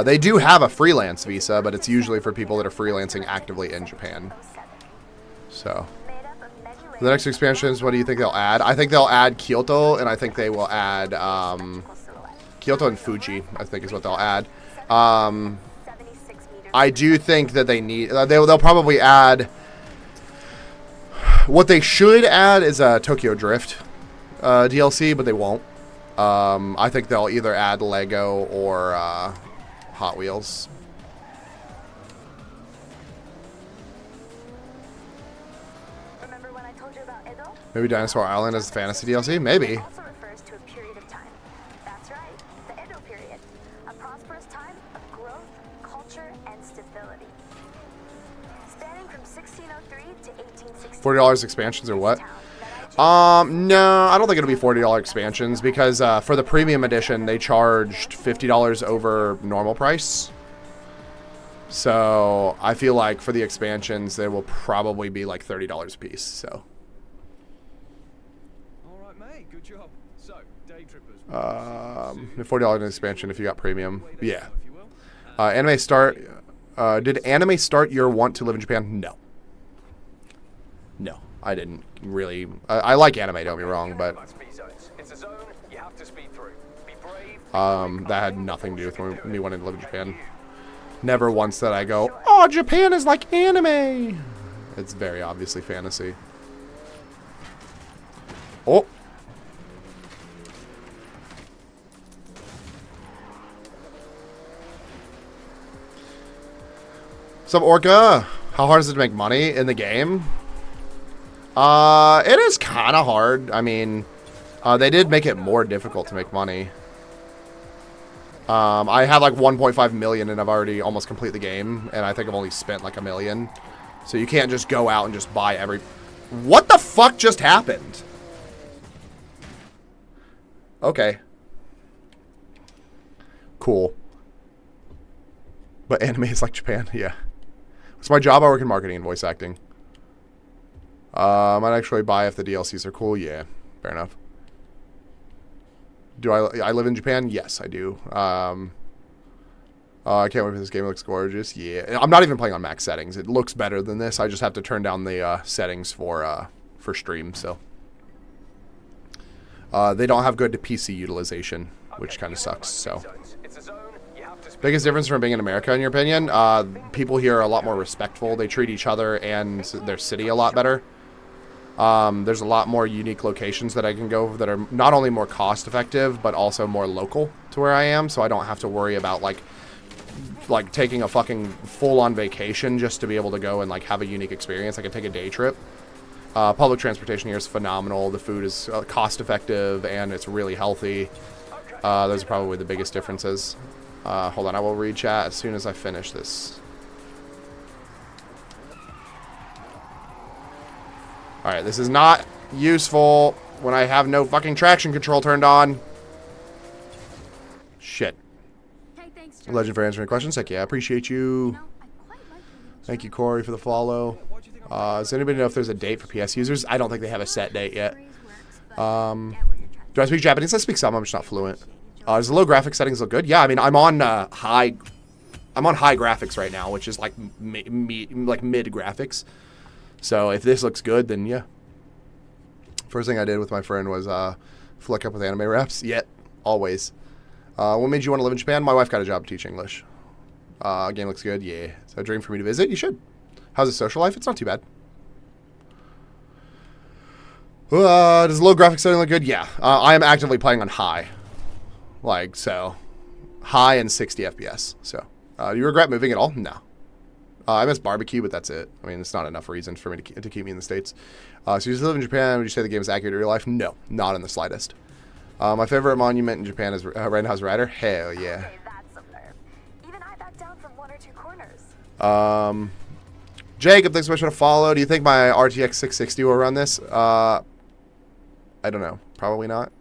They do have a freelance visa, but it's usually for people that are freelancing actively in Japan. So, the next expansions, what do you think they'll add? I think they'll add Kyoto, and I think they will add Kyoto and Fuji, I think is what they'll add. I do think that they need, they'll probably add, what they should add is a Tokyo Drift DLC, but they won't. I think they'll either add Lego or Hot Wheels. Remember when I told you about Edo? Maybe Dinosaur Island as a fantasy DLC? Maybe. It also refers to a period of time. That's right, the Edo period. A prosperous time of growth, culture, and stability. Spanning from 1603 to 1860. $40 expansions or what? No, I don't think it'll be $40 expansions because for the premium edition, they charged $50 over normal price. So I feel like for the expansions, they will probably be like $30 a piece. So. All right, mate. Good job. So, day trippers. $40 expansion if you got premium. Yeah. Anime start. Did anime start your want to live in Japan? No. No. I didn't really. I like anime, don't be wrong, but that had nothing to do with me wanting to live in Japan. Never once did I go, oh, Japan is like anime. It's very obviously fantasy. Oh. What's up, Orca? How hard is it to make money in the game? It is kind of hard. I mean, they did make it more difficult to make money. I had like 1.5 million and I've already almost completed the game. And I think I've only spent like $1 million. So you can't just go out and just buy every... What the fuck just happened? Okay. Cool. But anime is like Japan, yeah. It's my job. I work in marketing and voice acting. I might actually buy if the DLCs are cool. Yeah, fair enough. Do I live in Japan? Yes, I do. I can't wait for this game. It looks gorgeous. Yeah, I'm not even playing on max settings. It looks better than this. I just have to turn down the settings for stream. So they don't have good PC utilization, which kind of sucks. So biggest difference from being in America, in your opinion? People here are a lot more respectful. They treat each other and their city a lot better. There's a lot more unique locations that I can go that are not only more cost effective, but also more local to where I am. So I don't have to worry about like taking a fucking full on vacation just to be able to go and like have a unique experience. I can take a day trip Public transportation here is phenomenal. The food is cost effective and it's really healthy. Those are probably the biggest differences. Hold on, I will read chat as soon as I finish this. Alright, this is not useful when I have no fucking traction control turned on. Shit. Hey, thanks, Legend for answering questions. Heck yeah, I appreciate you. Thank you, Corey, for the follow. Does anybody know if there's a date for PS users? I don't think they have a set date yet. Do I speak Japanese? I speak some. I'm just not fluent. Does the low graphic settings look good? Yeah, I mean, I'm on high graphics right now, which is like mid graphics. So if this looks good, then yeah. First thing I did with my friend was flick up with anime raps. Yet, always. What made you want to live in Japan? My wife got a job to teach English. Game looks good. Yeah. So a dream for me to visit. You should. How's the social life? It's not too bad. Does low graphics setting look good? Yeah. I am actively playing on high. Like, so. High and 60 FPS. So. Do you regret moving at all? No. I miss barbecue, but that's it. I mean, it's not enough reason for me to keep me in the States. So you live in Japan. Would you say the game is accurate to real life? No. Not in the slightest. My favorite monument in Japan is Red Rider. Hell yeah. Okay, that's a nerve. Even I backed down from 1 or 2 corners. Jacob, thanks so much for the follow. Do you think my RTX 660 will run this? I don't know. Probably not.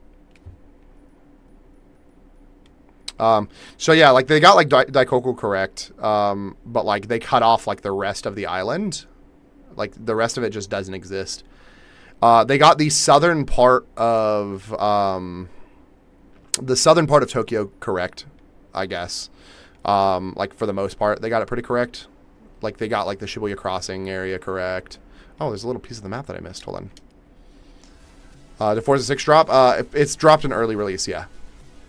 So yeah, like they got like Daikoku correct, but like they cut off like the rest of the island. Like the rest of it just doesn't exist. They got the southern part of Tokyo correct, I guess. Like for the most part, they got it pretty correct. Like they got like the Shibuya crossing area correct. Oh, there's a little piece of the map that I missed. Hold on. Did Forza 6 drop? It's dropped an early release, yeah.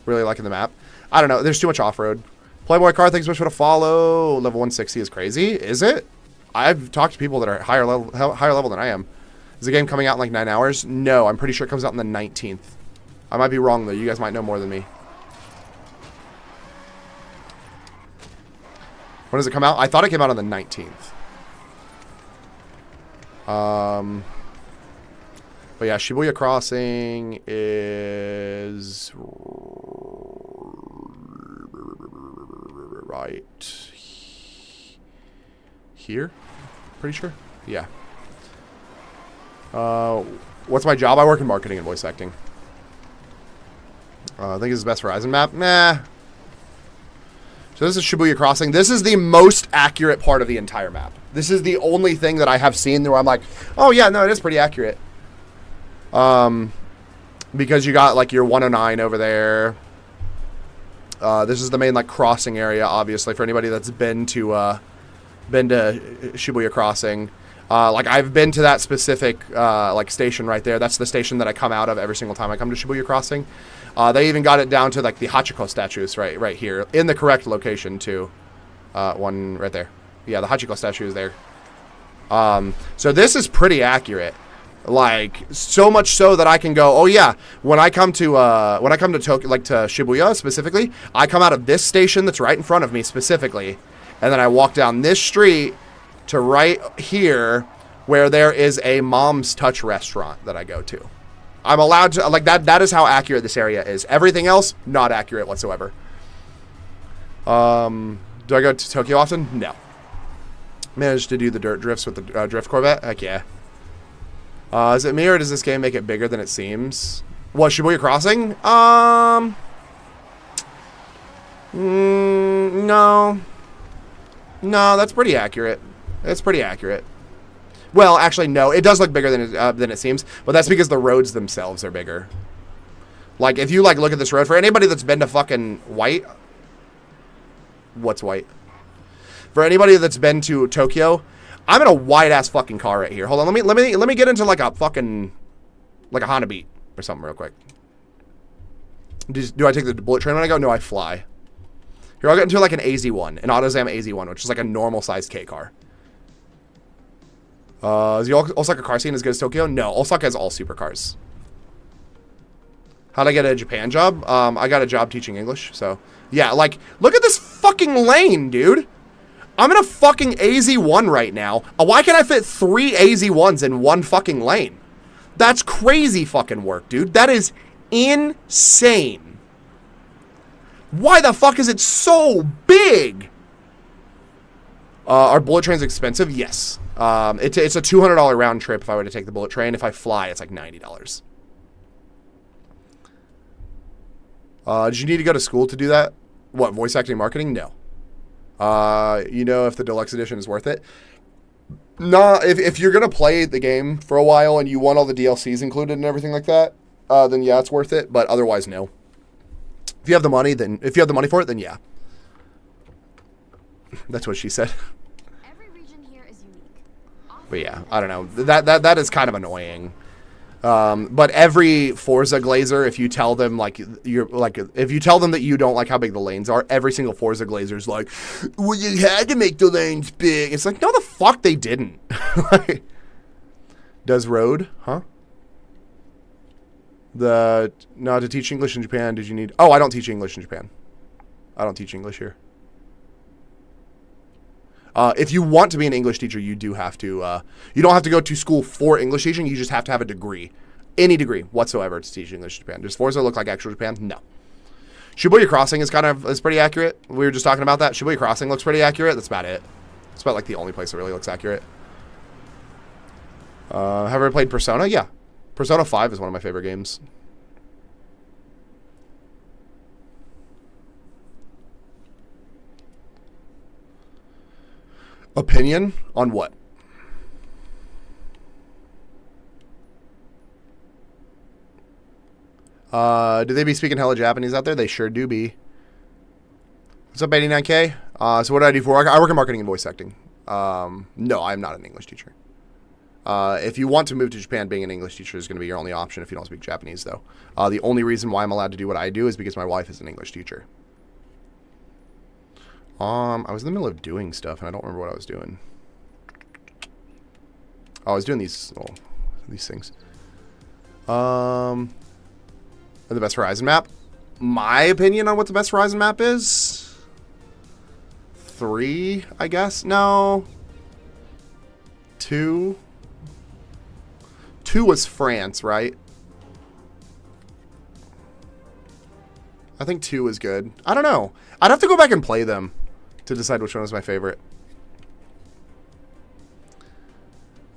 Really liking the map. I don't know. There's too much off-road. Playboy Car, thanks so much for the follow. Level 160 is crazy. Is it? I've talked to people that are higher level than I am. Is the game coming out in like 9 hours? No, I'm pretty sure it comes out on the 19th. I might be wrong, though. You guys might know more than me. When does it come out? I thought it came out on the 19th. But yeah, Shibuya Crossing is right here. Pretty sure. Yeah. What's my job? I work in marketing and voice acting. I think this is the best Horizon map. Nah. So this is Shibuya Crossing. This is the most accurate part of the entire map. This is the only thing that I have seen where I'm like, oh yeah, no, it is pretty accurate. Because you got like your 109 over there. This is the main like crossing area, obviously, for anybody that's been to Shibuya Crossing. Like I've been to that specific like station right there. That's the station that I come out of every single time I come to Shibuya Crossing. They even got it down to like the Hachiko statues right here in the correct location too. One right there. Yeah, the Hachiko statue is there. So this is pretty accurate. Like so much so that I can go, oh yeah, when I come to Tokyo, like to Shibuya specifically, I come out of this station that's right in front of me specifically, and then I walk down this street to right here where there is a Mom's Touch restaurant that I go to. I'm allowed to, like that is how accurate this area is. Everything else, not accurate whatsoever. Do I go to Tokyo often? No. Managed to do the dirt drifts with the drift Corvette? Heck yeah. Is it me or does this game make it bigger than it seems? What, Shibuya Crossing? No. No, that's pretty accurate. It's pretty accurate. Well, actually, no. It does look bigger than it seems, but that's because the roads themselves are bigger. Like, if you, like, look at this road, for anybody that's been to fucking White... What's White? For anybody that's been to Tokyo... I'm in a wide-ass fucking car right here. Hold on, let me get into like a fucking, like a Honda Beat or something real quick. Do I take the bullet train when I go? No, I fly. Here, I'll get into like an AZ1, an AutoZam AZ1, which is like a normal-sized K car. Is the Osaka car scene as good as Tokyo? No, Osaka has all supercars. How'd I get a Japan job? I got a job teaching English, so... Yeah, like, look at this fucking lane, dude! I'm in a fucking AZ1 right now. Why can't I fit 3 AZ1s in one fucking lane? That's crazy fucking work, dude. That is insane. Why the fuck is it so big? Are bullet trains expensive? Yes. It's a $200 round trip if I were to take the bullet train. If I fly, it's like $90. Did you need to go to school to do that? What, voice acting marketing? No. You know if the deluxe edition is worth it? No, if you're going to play the game for a while and you want all the DLCs included and everything like that, then yeah, it's worth it. But otherwise, no. If you have the money, for it, then yeah. That's what she said. Every region here is unique. But yeah, I don't know. That is kind of annoying. But every Forza Glazer, if you tell them if you tell them that you don't like how big the lanes are, every single Forza Glazer is like, well, you had to make the lanes big. It's like, no, the fuck they didn't. Like, does road, huh? To teach English in Japan, did you need? Oh, I don't teach English in Japan. I don't teach English here. If you want to be an English teacher, you do have to, you don't have to go to school for English teaching. You just have to have a degree. Any degree whatsoever to teach English in Japan. Does Forza look like actual Japan? No. Shibuya Crossing is pretty accurate. We were just talking about that. Shibuya Crossing looks pretty accurate. That's about it. It's about like the only place that really looks accurate. Have I ever played Persona? Yeah. Persona 5 is one of my favorite games. Opinion on what? Do they be speaking hella Japanese out there? They sure do be. What's up, 89K? So what do I do for work? I work in marketing and voice acting. No, I'm not an English teacher. If you want to move to Japan, being an English teacher is going to be your only option if you don't speak Japanese, though. The only reason why I'm allowed to do what I do is because my wife is an English teacher. I was in the middle of doing stuff, and I don't remember what I was doing. Oh, I was doing these things. The best Horizon map? My opinion on what the best Horizon map is? 3, I guess? No. 2. 2 was France, right? I think 2 was good. I don't know. I'd have to go back and play them to decide which one was my favorite.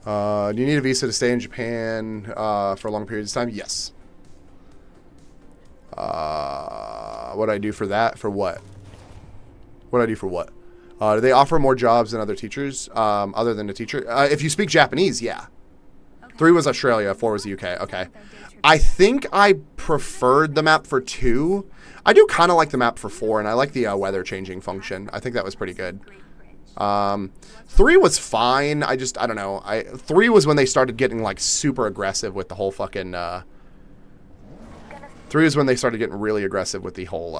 Do you need a visa to stay in Japan for a long period of time? Yes. What do I do for that? For what? What do I do for what? Do they offer more jobs than other teachers, other than a teacher? If you speak Japanese, yeah. Okay. 3 was Australia, 4 was the UK. Okay. I think I preferred the map for 2. I do kind of like the map for 4, and I like the weather changing function. I think that was pretty good. 3 was fine. I don't know. 3 was when they started getting like super aggressive with the whole fucking. 3 is when they started getting really aggressive with the whole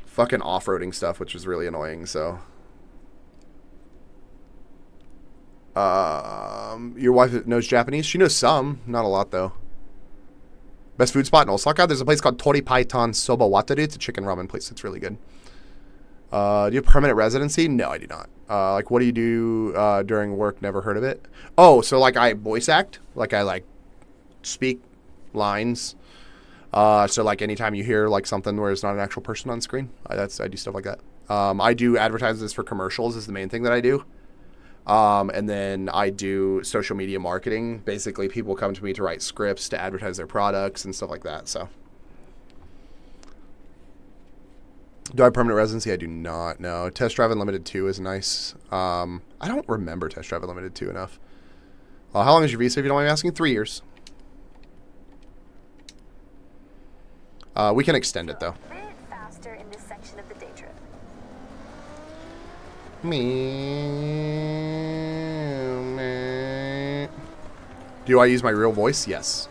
fucking off-roading stuff, which was really annoying. So. Your wife knows Japanese? She knows some, not a lot though. Best food spot in Osaka? There's a place called Tori Paitan Soba Wataru. It's a chicken ramen place. It's really good. Do you have permanent residency? No, I do not. Like, what do you do during work? Never heard of it. Oh, so like I voice act? Like I like speak lines. So like anytime you hear like something where it's not an actual person on screen, I do stuff like that. I do advertisements for commercials is the main thing that I do. And then I do social media marketing. Basically, people come to me to write scripts to advertise their products and stuff like that. So, do I have permanent residency? I do not. No. Test Drive Unlimited 2 is nice. I don't remember Test Drive Unlimited 2 enough. How long is your visa, if you don't mind me asking? 3 years. We can extend it, though. A bit faster in this section of the day trip. Do I use my real voice? Yes.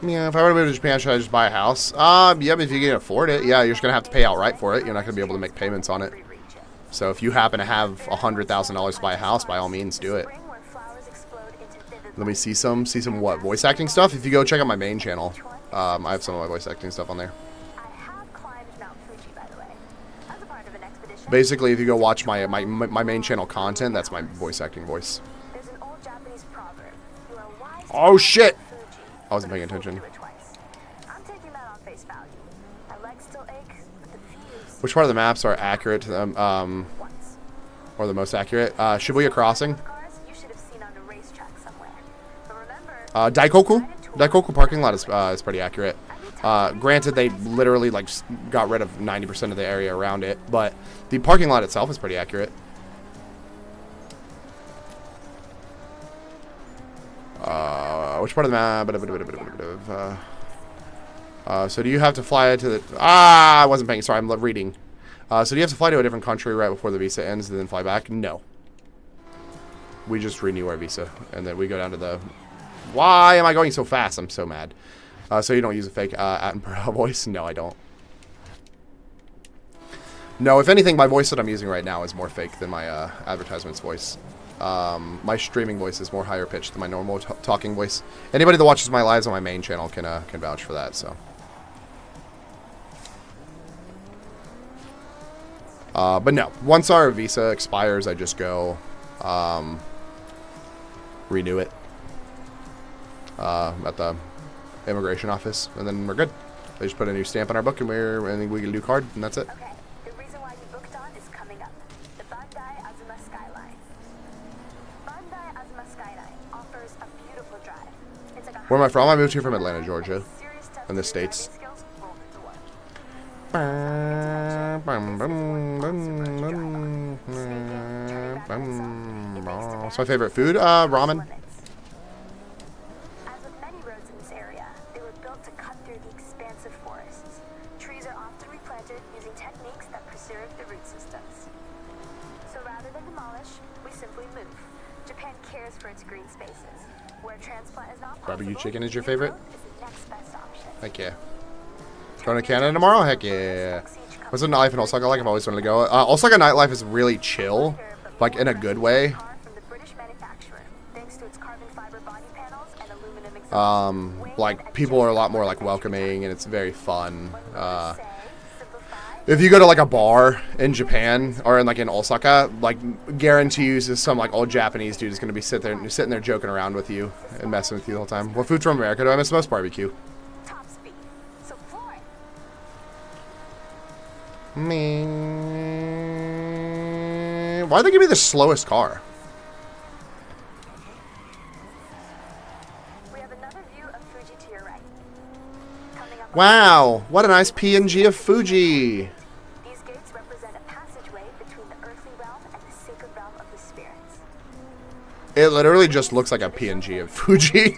Yeah, if I were to move to Japan, should I just buy a house? Yeah, if you can afford it. Yeah, you're just going to have to pay outright for it. You're not going to be able to make payments on it. So if you happen to have $100,000 to buy a house, by all means, do it. Let me see some what voice acting stuff. If you go check out my main channel, I have some of my voice acting stuff on there. Basically, if you go watch my main channel content, that's my voice acting voice. Oh shit! I wasn't paying attention. Which part of the maps are accurate to them? Or the most accurate? Shibuya Crossing. Daikoku. Daikoku parking lot is pretty accurate. Granted, they literally like got rid of 90% of the area around it, but the parking lot itself is pretty accurate. Which part of the map? So do you have to fly to the... I wasn't paying... Sorry, I'm reading. So do you have to fly to a different country right before the visa ends and then fly back? No. We just renew our visa, and then we go down to the... Why am I going so fast? I'm so mad. So you don't use a fake Attenborough voice? No, I don't. No, if anything, my voice that I'm using right now is more fake than my advertisement's voice. My streaming voice is more higher pitched than my normal talking voice. Anybody that watches my lives on my main channel can vouch for that. So, but no, once our visa expires, I just go renew it at the immigration office, and then we're good. They just put a new stamp on our book, and we get a new card, and that's it. Okay, the reason why you booked on is coming up. The Bandai Azuma Skyline. Bandai Azuma Skyline offers a beautiful drive. It's like a Where am I from? I moved here from Atlanta, Georgia, in the States. What's my favorite food? Ramen. As with many roads in this area, they were built to cut through the expansive forests. Trees are often replanted using techniques that preserve the root systems. So rather than demolish, we simply move. Japan cares for its green spaces. Where transplant is not possible, Barbecue chicken is your favorite? is the next best option. Heck yeah. Going to Canada tomorrow? Heck yeah. What's the nightlife in Osaka like? I've always wanted to go. Osaka nightlife is really chill, like in a good way. Like people are a lot more like welcoming, and it's very fun. If you go to like a bar in Japan or in Osaka, like guarantee you some like old Japanese dude is gonna be sitting there joking around with you and messing with you the whole time. What food from America do I miss most? Barbecue. Why'd they give me the slowest car? We have another view of Fuji to your right. Wow, what a nice PNG of Fuji. These gates represent a passageway between the earthly realm and the sacred realm of the spirits. It literally just looks like a PNG of Fuji.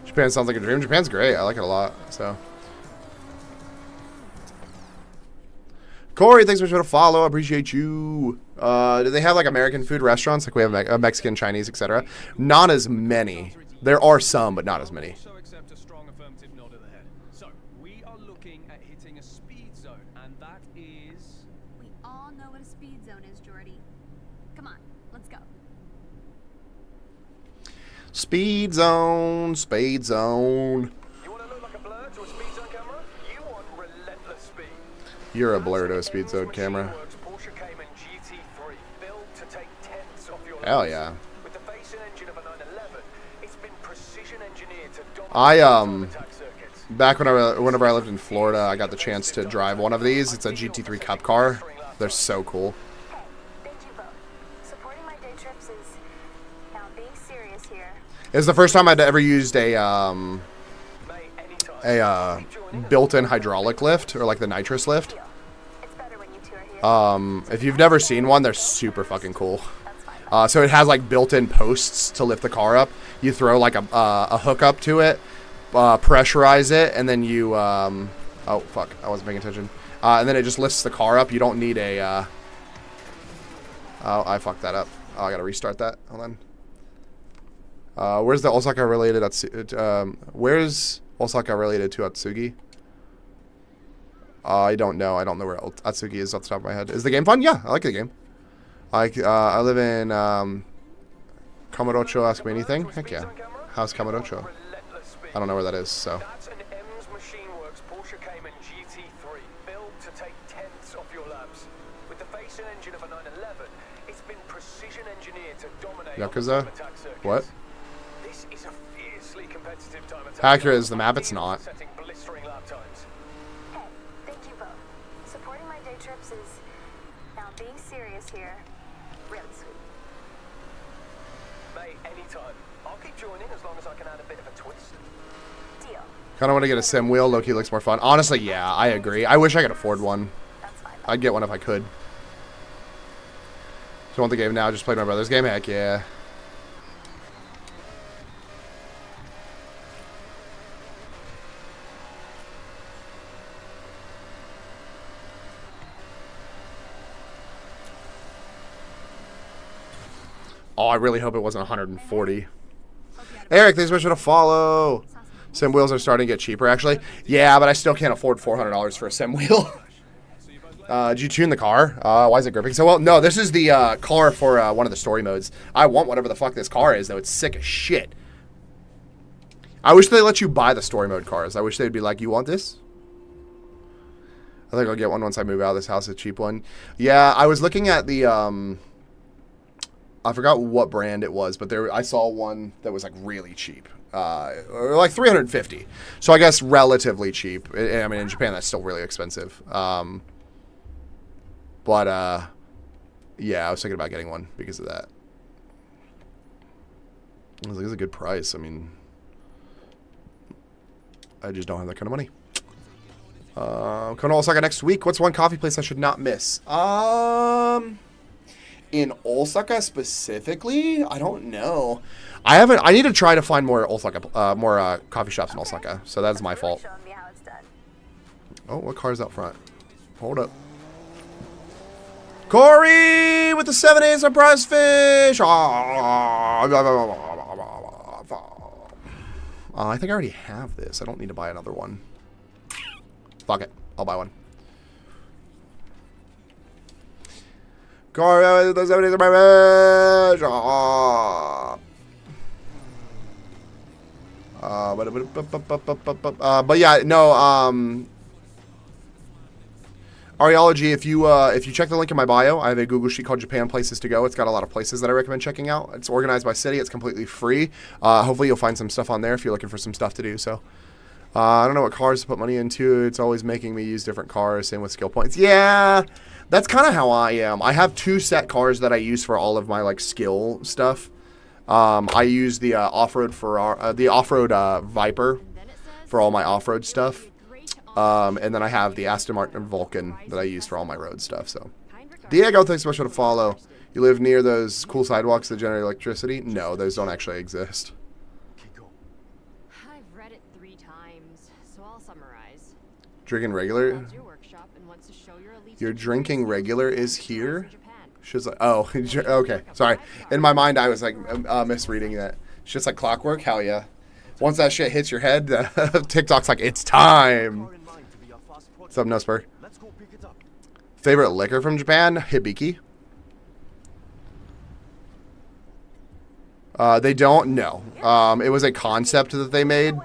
Japan sounds like a dream. Japan's great. I like it a lot. So, Corey, thanks so much for the follow. I appreciate you. Do they have like American food restaurants? Like we have Mexican, Chinese, etc. Not as many. There are some, but not as many. Also accept a strong affirmative nod of the head. So we are looking at hitting a speed zone, and that is. We all know what a speed zone is, Jordy. Come on, let's go. Speed zone, speed zone. You want to look like a blur to a speed zone camera? You want relentless speed. You're a blur to a speed zone camera. Porsche Cayman GT3 built to take tenths off your Hell yeah. With the base engine of a 911, it's been precision engineered to dominate attack circuits. Back whenever I lived in Florida, I got the chance to drive one of these. It's a GT3 Cup car. They're so cool. Hey, thank you both. Supporting my day trips is now being serious here. It's the first time I'd ever used a built-in hydraulic lift, or like the nitrous lift. It's better when you two are here. If you've never seen one, they're super fucking cool. So it has like built-in posts to lift the car up. You throw like a hook up to it, pressurize it, and then you oh fuck, I wasn't paying attention. And then it just lifts the car up. You don't need a oh, I fucked that up. Oh, I gotta restart that. Hold on. Where's the Osaka related where's Osaka related to Atsugi? I don't know. I don't know where Atsugi is off the top of my head. Is the game fun? Yeah, I like the game. I live in Kamurocho. Ask me anything. Heck yeah. How's Kamurocho? I don't know where that is, so. That's an M's Machine Works Porsche Cayman GT3, built to take tenths off your laps. With the face and engine of a 911, it's been precision engineered to dominate Yakuza? on the time attack circuits. What? This is a fiercely competitive time attack. Accurate is the map, it's not. Setting blistering lap times. Hey, thank you both. Supporting my day trips is, now being serious here, really sweet. Mate, anytime. I'll keep joining as long as I can add a bit of a twist. Deal. Kind of want to get a sim wheel. Loki looks more fun. Honestly, yeah, I agree. I wish I could afford one. That's fine. I'd get one if I could. So want the game now? Just played my brother's game? Heck yeah. Oh, I really hope it wasn't 140. Eric, thanks so much for the follow. Sim wheels are starting to get cheaper, actually. Yeah, but I still can't afford $400 for a sim wheel. Did you tune the car? Why is it gripping so well? No, this is the car for one of the story modes. I want whatever the fuck this car is, though. It's sick as shit. I wish they let you buy the story mode cars. I wish they'd be like, you want this? I think I'll get one once I move out of this house, a cheap one. Yeah, I was looking at the... I forgot what brand it was, but I saw one that was like really cheap, like $350. So I guess relatively cheap. I mean, in Japan that's still really expensive. But yeah, I was thinking about getting one because of that. I was like, it's a good price. I mean, I just don't have that kind of money. Coming to Osaka next week. What's one coffee place I should not miss? In Osaka specifically, I don't know. I need to try to find more Osaka, more coffee shops in Osaka. So that's my fault. Showing me how it's done. Oh, what car's out front? Hold up. Corey with the 7 days surprise fish. I think I already have this. I don't need to buy another one. Fuck it. I'll buy one. Corey with the 7 days surprise fish. But yeah, no, Ariology, if you check the link in my bio, I have a Google sheet called Japan Places to Go. It's got a lot of places that I recommend checking out. It's organized by city. It's completely free. Hopefully you'll find some stuff on there if you're looking for some stuff to do. So I don't know what cars to put money into. It's always making me use different cars. Same with skill points. Yeah, that's kind of how I am. I have 2 set cars that I use for all of my like skill stuff. I use the off-road Viper for all my off-road stuff. And then I have the Aston Martin Vulcan that I use for all my road stuff. So, Diego, thanks so much for the follow. You live near those cool sidewalks that generate electricity? No, those don't actually exist. I've read it 3 times, so I'll summarize. Drinking regular? Your drinking regular is here? She's like, oh, okay. Sorry. In my mind, I was like misreading that. It's just like clockwork? Hell yeah. Once that shit hits your head, TikTok's like, it's time. What's up, Nusper? Favorite liquor from Japan? Hibiki. They don't? No. It was a concept that they made.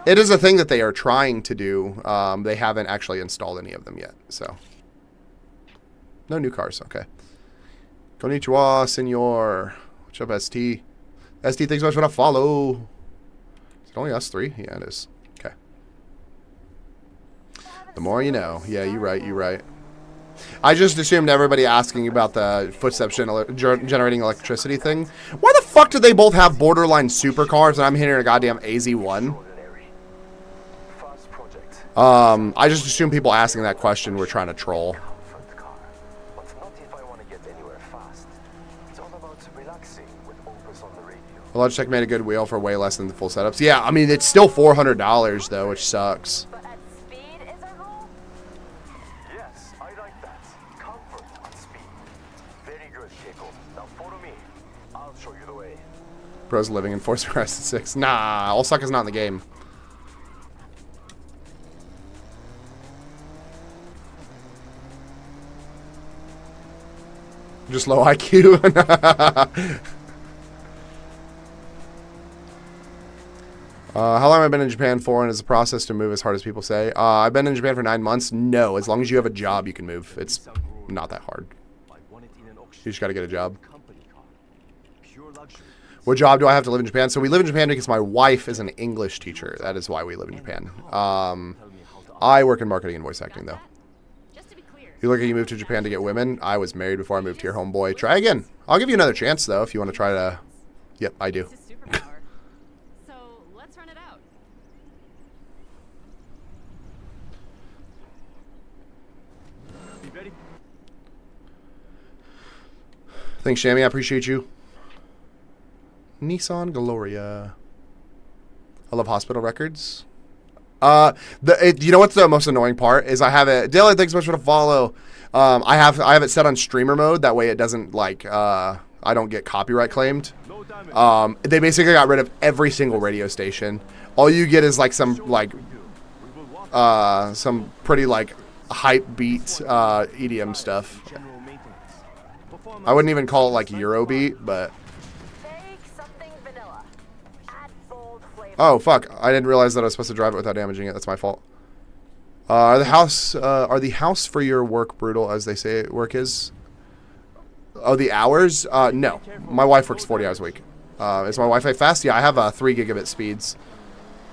It is a thing that they are trying to do. They haven't actually installed any of them yet, so. No new cars, okay. Konnichiwa, senor. What's up, ST? ST, thanks so much for the follow. Is it only us 3? Yeah, it is. Okay. The more you know. Yeah, you're right, you're right. I just assumed everybody asking about the footsteps generating electricity thing. Why the fuck do they both have borderline supercars and I'm hitting a goddamn AZ1? I just assumed people asking that question were trying to troll. Logitech made a good wheel for way less than the full setups. Yeah, I mean, it's still $400 though, which sucks. But at speed is our goal? Yes, I like that. Comfort and speed. Very good, Keiko. Now follow me. I'll show you the way. Pros living in Forza Horizon 6. Nah, all suck is not in the game. Just low IQ. How long have I been in Japan for, and is the process to move as hard as people say? I've been in Japan for 9 months. No, as long as you have a job, you can move. It's not that hard. You just got to get a job. What job do I have to live in Japan? So we live in Japan because my wife is an English teacher. That is why we live in Japan. I work in marketing and voice acting, though. You look like you moved to Japan to get women. I was married before I moved here, homeboy. Try again. I'll give you another chance, though, if you want to try to... Yep, I do. So let's run it out. Be ready? Thanks, Shammy. I appreciate you. Nissan Gloria. I love hospital records. You know what's the most annoying part is I have it. Dylan, thanks so much for the follow. I have it set on streamer mode. That way it doesn't like I don't get copyright claimed. They basically got rid of every single radio station. All you get is like some pretty like hype beat EDM stuff. I wouldn't even call it like Eurobeat, but. Oh fuck! I didn't realize that I was supposed to drive it without damaging it. That's my fault. Are the house for your work brutal as they say work is? Oh, the hours? No. My wife works 40 hours a week. Is my Wi-Fi fast? Yeah, I have 3 gigabit speeds.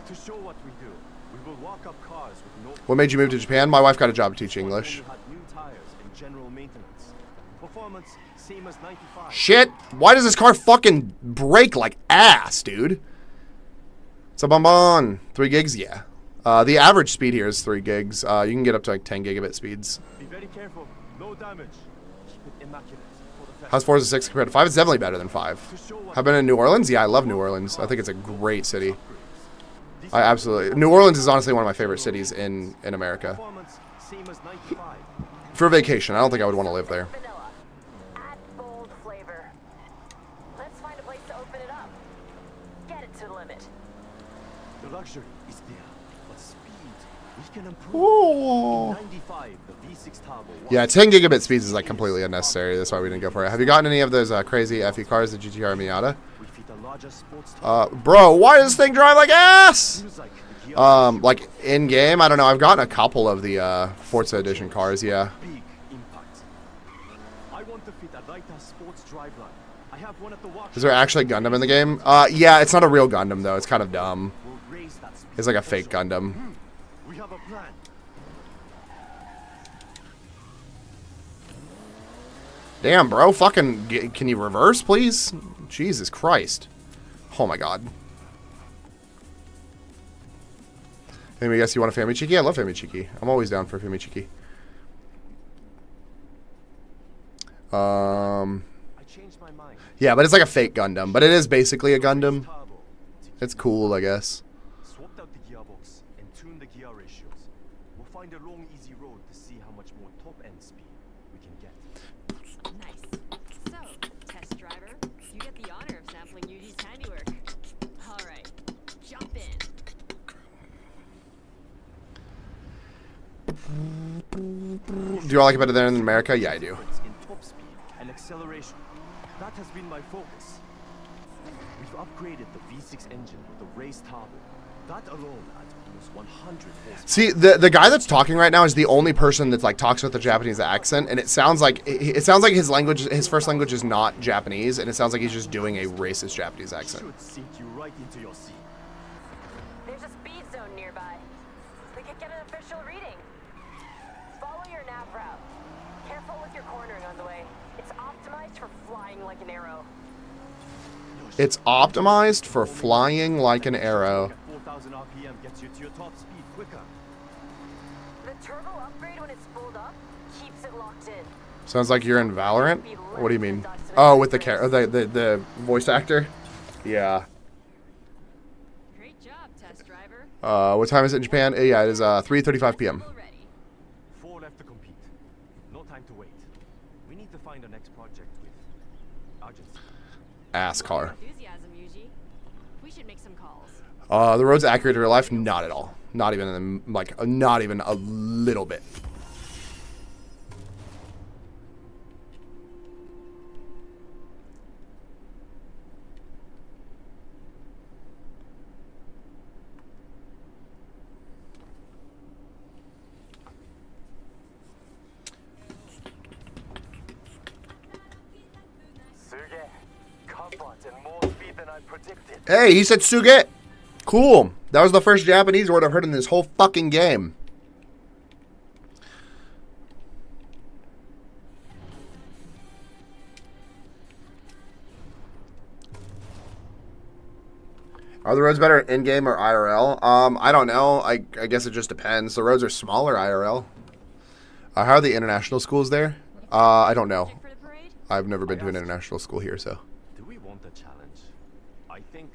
To show what we do, we will walk up cars with no. What made you move to Japan? My wife got a job to teach English. New tires and general maintenance. Performance same as 95. Shit! Why does this car fucking brake like ass, dude? So bonbon, 3 gigs, yeah. The average speed here is 3 gigs. You can get up to like 10 gigabit speeds. Be very careful, no damage. Keep it immaculate. How's Forza 6 compared to 5? It's definitely better than 5. Have been in New Orleans? Yeah, I love New Orleans. I think it's a great city. I absolutely. New Orleans is honestly one of my favorite cities in America. For vacation, I don't think I would want to live there. Add bold flavor. Let's find a place to open it up. Get it to the limit. The luxury is there, but speed we can improve. Ooh. In 95, the V6 turbo. Yeah, 10 gigabit speeds is like completely unnecessary. That's why we didn't go for it. Have you gotten any of those crazy FE cars, the GTR Miata? We fit a larger sports car. Bro, why does this thing drive like ass? Like in game, I don't know. I've gotten a couple of the Forza Edition cars. Yeah. Big impact. I want to fit a lighter sports driveline. I have one at the watch. Is there actually Gundam in the game? Yeah, it's not a real Gundam though. It's kind of dumb. We'll raise that speed. It's like a fake Gundam. We have a plan. Damn, bro. Fucking, can you reverse, please? Jesus Christ. Oh my god. Anyway, guess you want a Family Cheeky? I love Family Cheeky. I'm always down for Family Cheeky. I changed my mind. Yeah, but it's like a fake Gundam. But it is basically a Gundam. It's cool, I guess. Swapped out the gearbox and tuned the gear ratios. We'll find a long, easy road to see how much more top-end speed we can get. Nice. So, test driver, you get the honor of sampling Yuji's handiwork. All right, jump in. Do you like it better than in America? Yeah, I do. In top speed and acceleration. That has been my focus. We've upgraded the V6 engine with a race turbo. That alone adds almost 100 horsepower. See, the guy that's talking right now is the only person that like talks with a Japanese accent, and it sounds like his first language is not Japanese, and it sounds like he's just doing a racist Japanese accent. Should sink you right into your seat. There's a speed zone nearby. We could get an official reading. Follow your nav route. Careful with your cornering on the way. It's optimized for flying like an arrow. It's optimized for flying like an arrow. 4,000 RPM gets you to your top speed quicker. The turbo upgrade when it's spooled up keeps it locked in. Sounds like you're in Valorant. What do you mean? Oh, with the voice actor. Yeah. Great job, test driver. What time is it in Japan? Yeah, it is 3:35 p.m. Already. 4 left to compete. No time to wait. We need to find our next project with urgency. Ass car. Enthusiasm, Yuji. should make some calls. The road's accurate to real life? Not at all. Not even, like, not even a little bit. And more speed than I predicted. Hey, he said Suge. Cool. That was the first Japanese word I've heard in this whole fucking game. Are the roads better in-game or IRL? I don't know. I guess it just depends. The roads are smaller IRL. How are the international schools there? I don't know. For the parade? I've never been to an international school here, so. Do we want the challenge? I think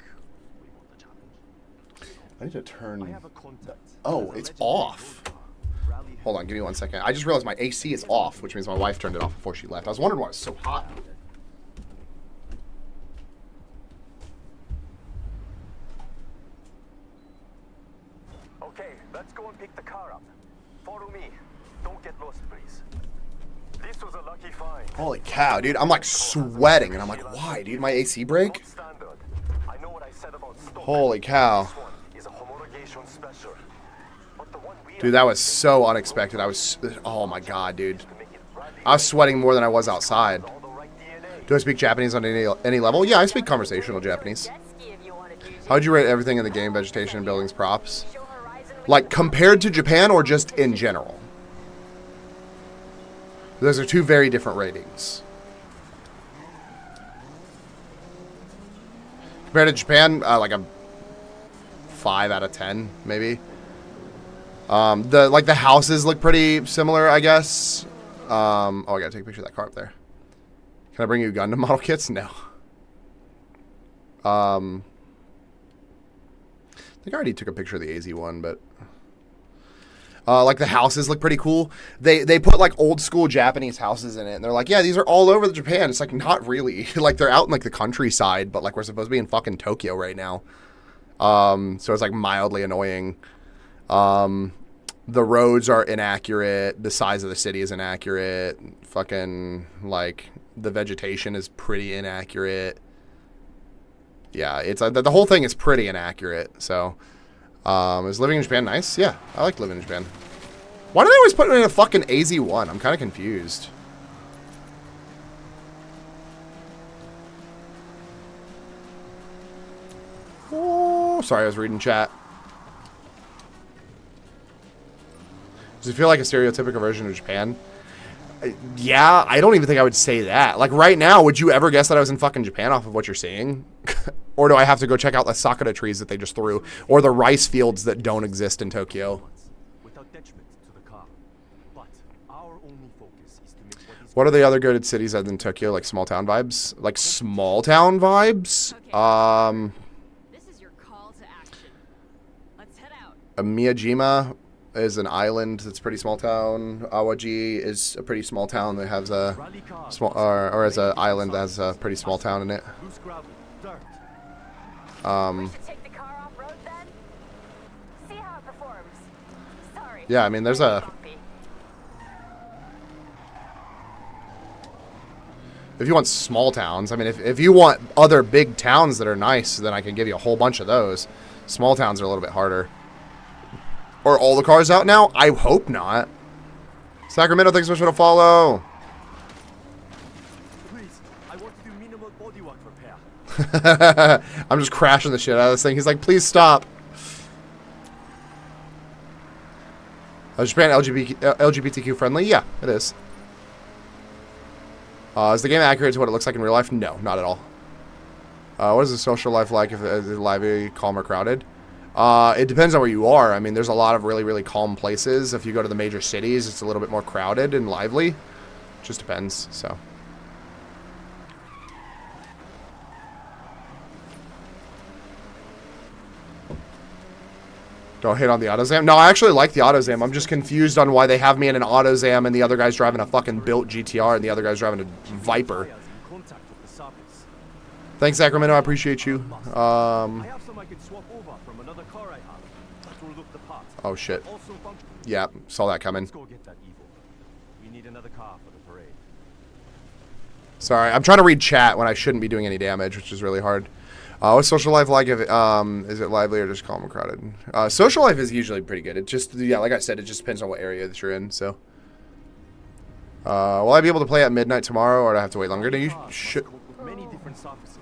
we want the challenge. I need to turn. I have a contact. Oh, it's off. Hold on, give me 1 second. I just realized my AC is off, which means my wife turned it off before she left. I was wondering why it's so hot out there. Okay, let's go and pick the car up. Follow me. Don't get lost, please. This was a lucky find. Holy cow, dude. I'm like sweating, and I'm like, why, dude? My AC break? Standard. I know what I said about stopping. Holy cow. This one is a homologation special. But the one we Dude, that was so unexpected. Oh my god, dude. I was sweating more than I was outside. all the right DNA. Do I speak Japanese on any level? Yeah, I speak conversational Japanese. How'd you rate everything in the game? Vegetation, buildings, props? Like, compared to Japan or just in general? Those are two very different ratings. Compared to Japan, like a 5 out of 10, maybe. The houses look pretty similar, I guess. Oh, I gotta take a picture of that car up there. Can I bring you Gundam model kits? No. I think I already took a picture of the AZ one, but like the houses look pretty cool. They put like old school Japanese houses in it, and they're like, yeah, these are all over Japan. It's like not really. Like they're out in like the countryside, but like we're supposed to be in fucking Tokyo right now. So it's like mildly annoying. The roads are inaccurate. The size of the city is inaccurate. Fucking like the vegetation is pretty inaccurate. Yeah, it's the whole thing is pretty inaccurate. So, is living in Japan nice? Yeah, I like living in Japan. Why do they always put it in a fucking AZ1? I'm kind of confused. Oh, sorry, I was reading chat. Does it feel like a stereotypical version of Japan? Yeah, I don't even think I would say that. Like right now, would you ever guess that I was in fucking Japan off of what you're seeing? Or do I have to go check out the sakura trees that they just threw? Or the rice fields that don't exist in Tokyo? Without detriment to the car. But our only focus is to make What are the other good cities other than Tokyo? Like small town vibes? Like small town vibes? Okay. This is your call to action. Let's head out. Miyajima is an island that's pretty small town. Awaji is a pretty small town that has a small, or is an island that has a pretty small town in it. loose gravel, dirt. We should take the car off road then. See how it performs. Sorry. Yeah, I mean, there's a. Bumpy. If you want small towns, I mean, if you want other big towns that are nice, then I can give you a whole bunch of those. Small towns are a little bit harder. Are all the cars out now? I hope not. Sacramento, thanks so much for the follow. Please, I want to do minimal bodywork repair. I'm just crashing the shit out of this thing. He's like, please stop. Is Japan LGBTQ friendly? Yeah, it is. Is the game accurate to what it looks like in real life? No, not at all. What is the social life like if it's lively, calm, or crowded? It depends on where you are. I mean, there's a lot of really, really calm places. If you go to the major cities, it's a little bit more crowded and lively. Just depends, so. Don't hate on the AutoZam. No, I actually like the AutoZam. I'm just confused on why they have me in an AutoZam and the other guy's driving a fucking built GTR and the other guy's driving a Viper. Tires in contact with the surface. Thanks, Sacramento. I appreciate you. I have some I can swap over from another car I have. That will look the part. Oh, shit. Also function. Yeah, saw that coming. Let's go get that Evo. We need another car for the parade. Sorry, I'm trying to read chat when I shouldn't be doing any damage, which is really hard. What's social life like? If is it lively or just calm and crowded? Social life is usually pretty good. It just, yeah, like I said, it just depends on what area that you're in. So, will I be able to play at midnight tomorrow, or do I have to wait longer? No, you should. Many different surfaces.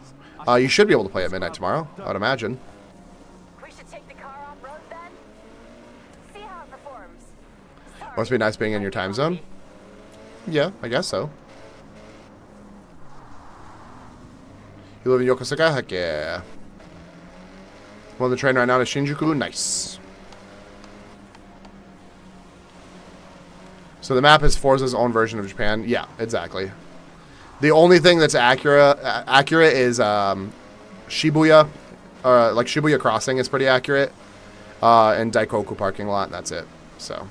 You should be able to play at midnight tomorrow, I would imagine. We should take the car off road then. See how it performs. Must be nice being in your time zone. Yeah, I guess so. You live in Yokosuka? Heck yeah. I'm on the train right now to Shinjuku. Nice. So the map is Forza's own version of Japan. Yeah, exactly. The only thing that's accurate is Shibuya, like Shibuya Crossing is pretty accurate, and Daikoku parking lot. That's it. So.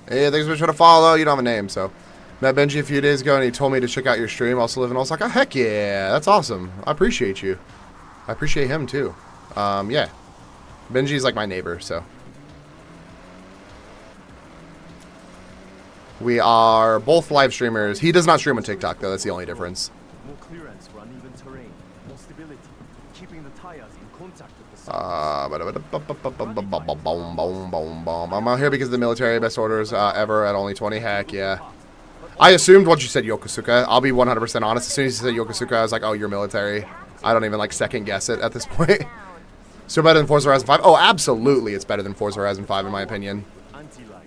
Hey, thanks for trying to follow. You don't have a name, so. Met Benji a few days ago, and he told me to check out your stream. Also live in Osaka. Heck yeah, that's awesome. I appreciate you. I appreciate him, too. Yeah. Benji's like my neighbor, so. We are both live streamers. He does not stream on TikTok, though. That's the only difference. More clearance for uneven terrain, more stability, keeping the tires in contact with the I'm out here because of the military. Best orders ever at only 20. Heck yeah. I assumed once you said Yokosuka. I'll be 100% honest. As soon as you said Yokosuka, I was like, oh, you're military. I don't even like second guess it at this point. Still better than Forza Horizon 5? Oh, absolutely it's better than Forza Horizon 5 in my opinion. Anti-light.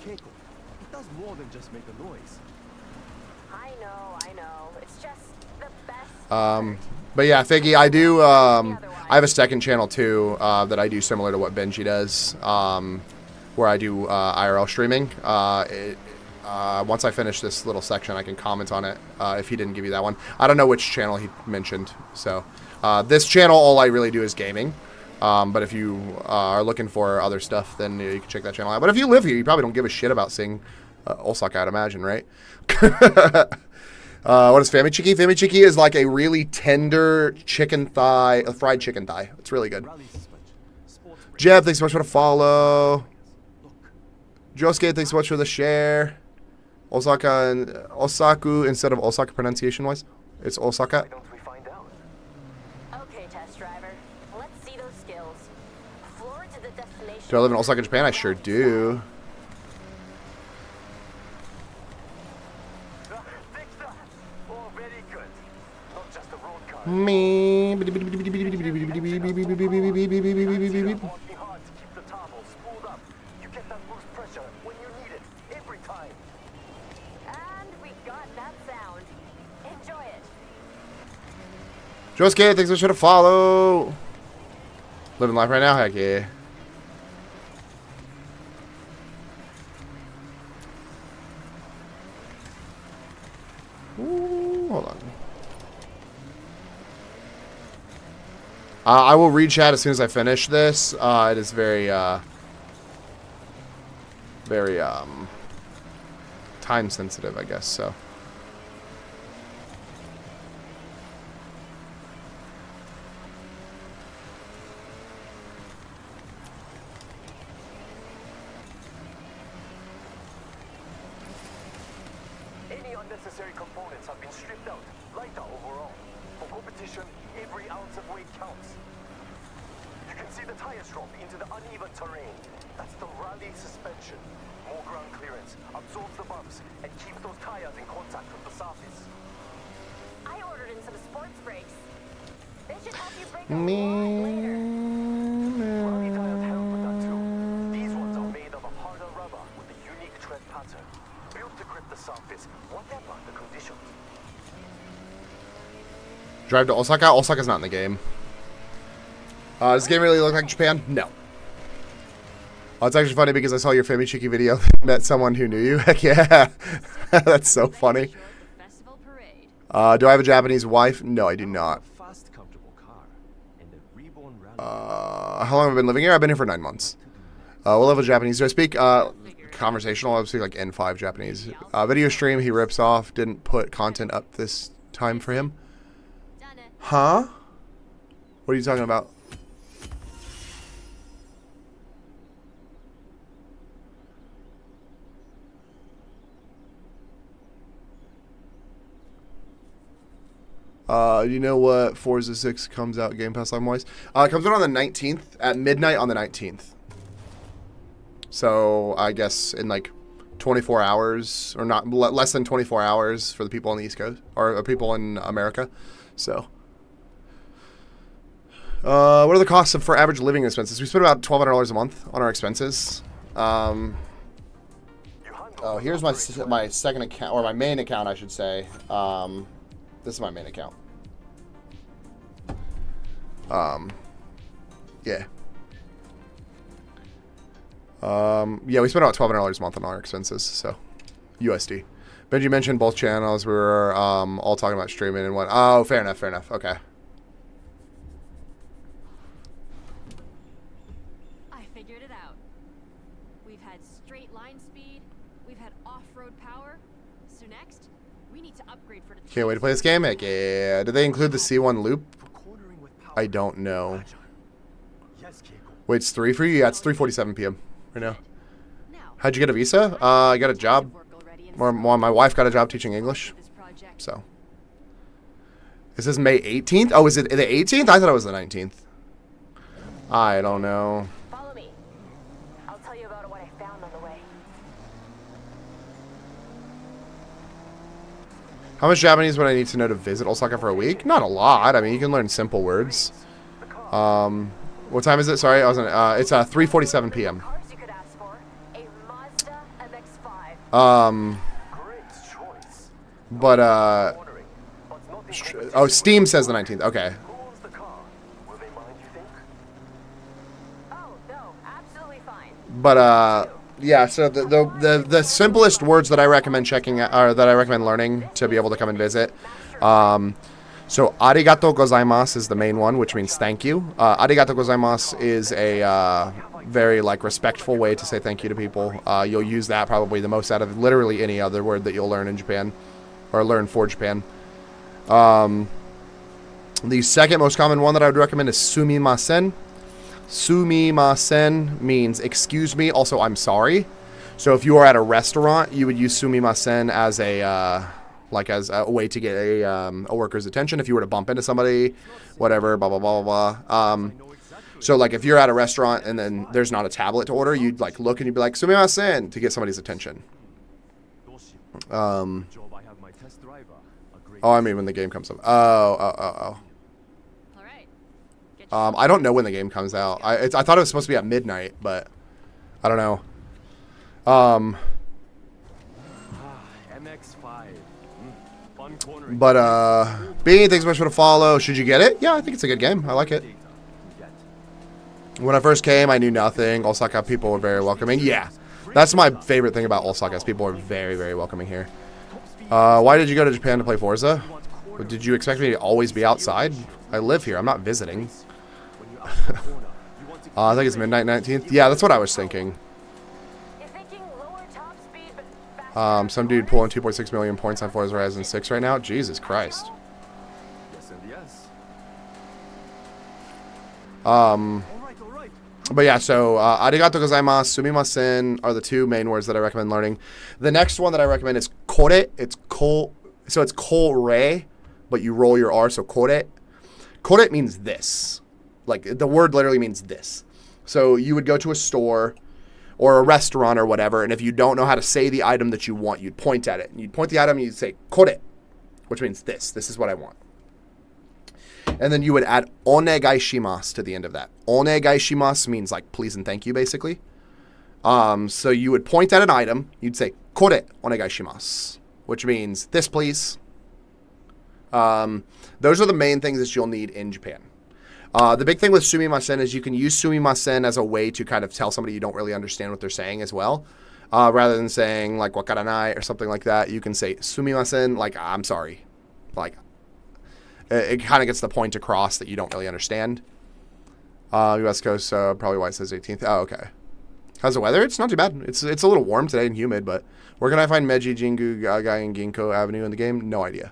Keiko, it does more than just make a noise. I know. It's just the best. But yeah, Figgy, I do, I have a second channel too, that I do similar to what Benji does, where I do, IRL streaming. Once I finish this little section, I can comment on it, if he didn't give you that one. I don't know which channel he mentioned, so, this channel, all I really do is gaming. But if you are looking for other stuff, then you can check that channel out. But if you live here, you probably don't give a shit about seeing Osaka, I'd imagine, right? What is Famichiki? Famichiki is like a really tender chicken thigh, a fried chicken thigh. It's really good. Jeb, thanks so much for the follow. Josuke, thanks so much for the share. Osaka and Osaku instead of Osaka pronunciation-wise. It's Osaka. Okay, test driver. Let's see those skills. Floor to the destination. Do I live in Osaka, Japan? I sure do. Me. Josuke, thanks so much for the follow. Living life right now, heck yeah. Ooh, hold on. I will read chat as soon as I finish this. It is very time sensitive, I guess, so. Any unnecessary components have been stripped out, lighter overall. For competition, every ounce of weight counts. You can see the tires drop into the uneven terrain. That's the rally suspension. More ground clearance, absorbs the bumps, and keeps those tires in contact with the surface. I ordered in some sports brakes. They should help you break a lot later. Rally tires help with that too. These ones are made of a harder rubber with a unique tread pattern. Built to grip the surface, whatever the conditions. Drive to Osaka? Osaka's not in the game. Does this game really look like Japan? No. Oh, it's actually funny because I saw your Famichiki video. Met someone who knew you. Heck yeah. That's so funny. Do I have a Japanese wife? No, I do not. Fast, comfortable car. How long have I been living here? I've been here for 9 months. What level of Japanese do I speak? Conversational. I speak like N5 Japanese. Video stream. He rips off. Didn't put content up this time for him. Huh? What are you talking about? You know what Forza 6 comes out Game Pass Live-wise? It comes out on the 19th, at midnight on the 19th. So, I guess in like 24 hours, or not, less than 24 hours for the people on the East Coast, or people in America. So, what are the costs for average living expenses? We spend about $1,200 a month on our expenses. Oh, here's my second account, or my main account, I should say. This is my main account. Yeah. Yeah, we spend about $1,200 a month on our expenses, so USD. Benji mentioned both channels. We were all talking about streaming and what. Oh, fair enough, fair enough. Okay. I figured it out. We've had straight line speed. We've had off-road power. So next, we need to upgrade for the. Can't wait to play this game. Heck yeah. Did they include the C1 loop? I don't know. Wait, it's 3 for you? Yeah, it's 3:47 p.m. right now. How'd you get a visa? I got a job. Well, my wife got a job teaching English. So. Is this May 18th? Oh, is it the 18th? I thought it was the 19th. I don't know. Follow me. I'll tell you about what I found on the way. How much Japanese would I need to know to visit Osaka for a week? Not a lot. I mean, you can learn simple words. What time is it? Sorry, I wasn't. It's 3:47 p.m. Cars you could ask for, a Mazda MX-5. But oh, Steam says the 19th. Okay. Oh, no, absolutely fine. But yeah. So the simplest words that I recommend checking out, or that I recommend learning to be able to come and visit. So arigato gozaimasu is the main one, which means thank you. Arigato gozaimasu is a very like respectful way to say thank you to people. You'll use that probably the most out of literally any other word that you'll learn in Japan, or learn for Japan. The second most common one that I would recommend is sumimasen. Sumimasen means excuse me. Also, I'm sorry. So if you are at a restaurant, you would use sumimasen as a as a way to get a worker's attention. If you were to bump into somebody, whatever, blah, blah, blah, blah, blah. So, like, if you're at a restaurant and then there's not a tablet to order, you'd, like, look and you'd be like, sumimasen, to get somebody's attention. Oh, I mean when the game comes up. Oh. I don't know when the game comes out. I thought it was supposed to be at midnight, but I don't know. But, B, thanks so much for the follow. Should you get it? Yeah, I think it's a good game. I like it. When I first came, I knew nothing. Osaka people were very welcoming. Yeah, that's my favorite thing about Osaka, is people are very, very welcoming here. Why did you go to Japan to play Forza? Did you expect me to always be outside? I live here. I'm not visiting. I think it's midnight 19th. Yeah, that's what I was thinking. Some dude pulling 2.6 million points on Forza Horizon 6 right now. Jesus Christ. But yeah, so arigato gozaimasu, sumimasen are the two main words that I recommend learning. The next one that I recommend is kore. It's kore, but you roll your R, so kore. Kore means this. Like, the word literally means this. So you would go to a store or a restaurant or whatever, and if you don't know how to say the item that you want, you'd point at it. And you'd point the item and you'd say, kore, which means this. This is what I want. And then you would add onegaishimasu to the end of that. Onegaishimasu means like please and thank you, basically. So you would point at an item. You'd say, kore onegaishimasu, which means this, please. Those are the main things that you'll need in Japan. The big thing with sumimasen is you can use sumimasen as a way to kind of tell somebody you don't really understand what they're saying as well. Rather than saying like wakaranai or something like that, you can say sumimasen, like I'm sorry. Like it kind of gets the point across that you don't really understand. West Coast, probably why it says 18th. Oh, okay. How's the weather? It's not too bad. It's a little warm today and humid, but where can I find Meiji Jingu guy in Ginkgo Avenue in the game? No idea.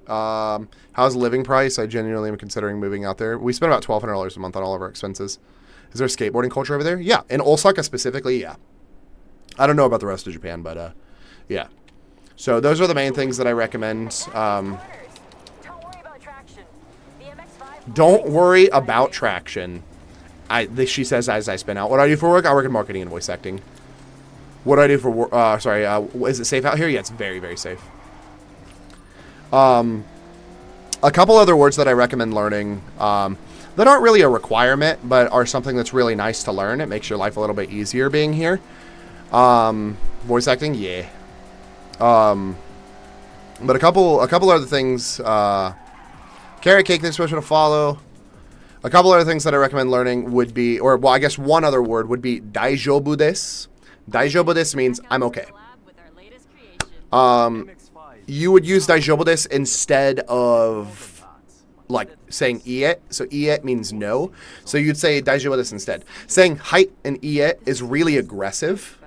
How's living price? I genuinely am considering moving out there. We spend about $1,200 a month on all of our expenses. Is there a skateboarding culture over there? Yeah. In Osaka specifically, yeah. I don't know about the rest of Japan, but yeah. So those are the main things that I recommend. Don't worry about traction. She says as I spin out. What do I do for work? I work in marketing and voice acting. What do I do for work? Is it safe out here? Yeah, it's very, very safe. A couple other words that I recommend learning that aren't really a requirement, but are something that's really nice to learn. It makes your life a little bit easier being here. Voice acting, yeah. But a couple other things. Carrot cake, thanks so much for the follow. A couple other things that I recommend learning would be, I guess one other word would be daijoubu desu. Daijoubu desu means I'm okay. You would use daijoubu desu instead of like saying iet. So iet means no. So you'd say daijoubu desu instead. Saying hai and iet is really aggressive.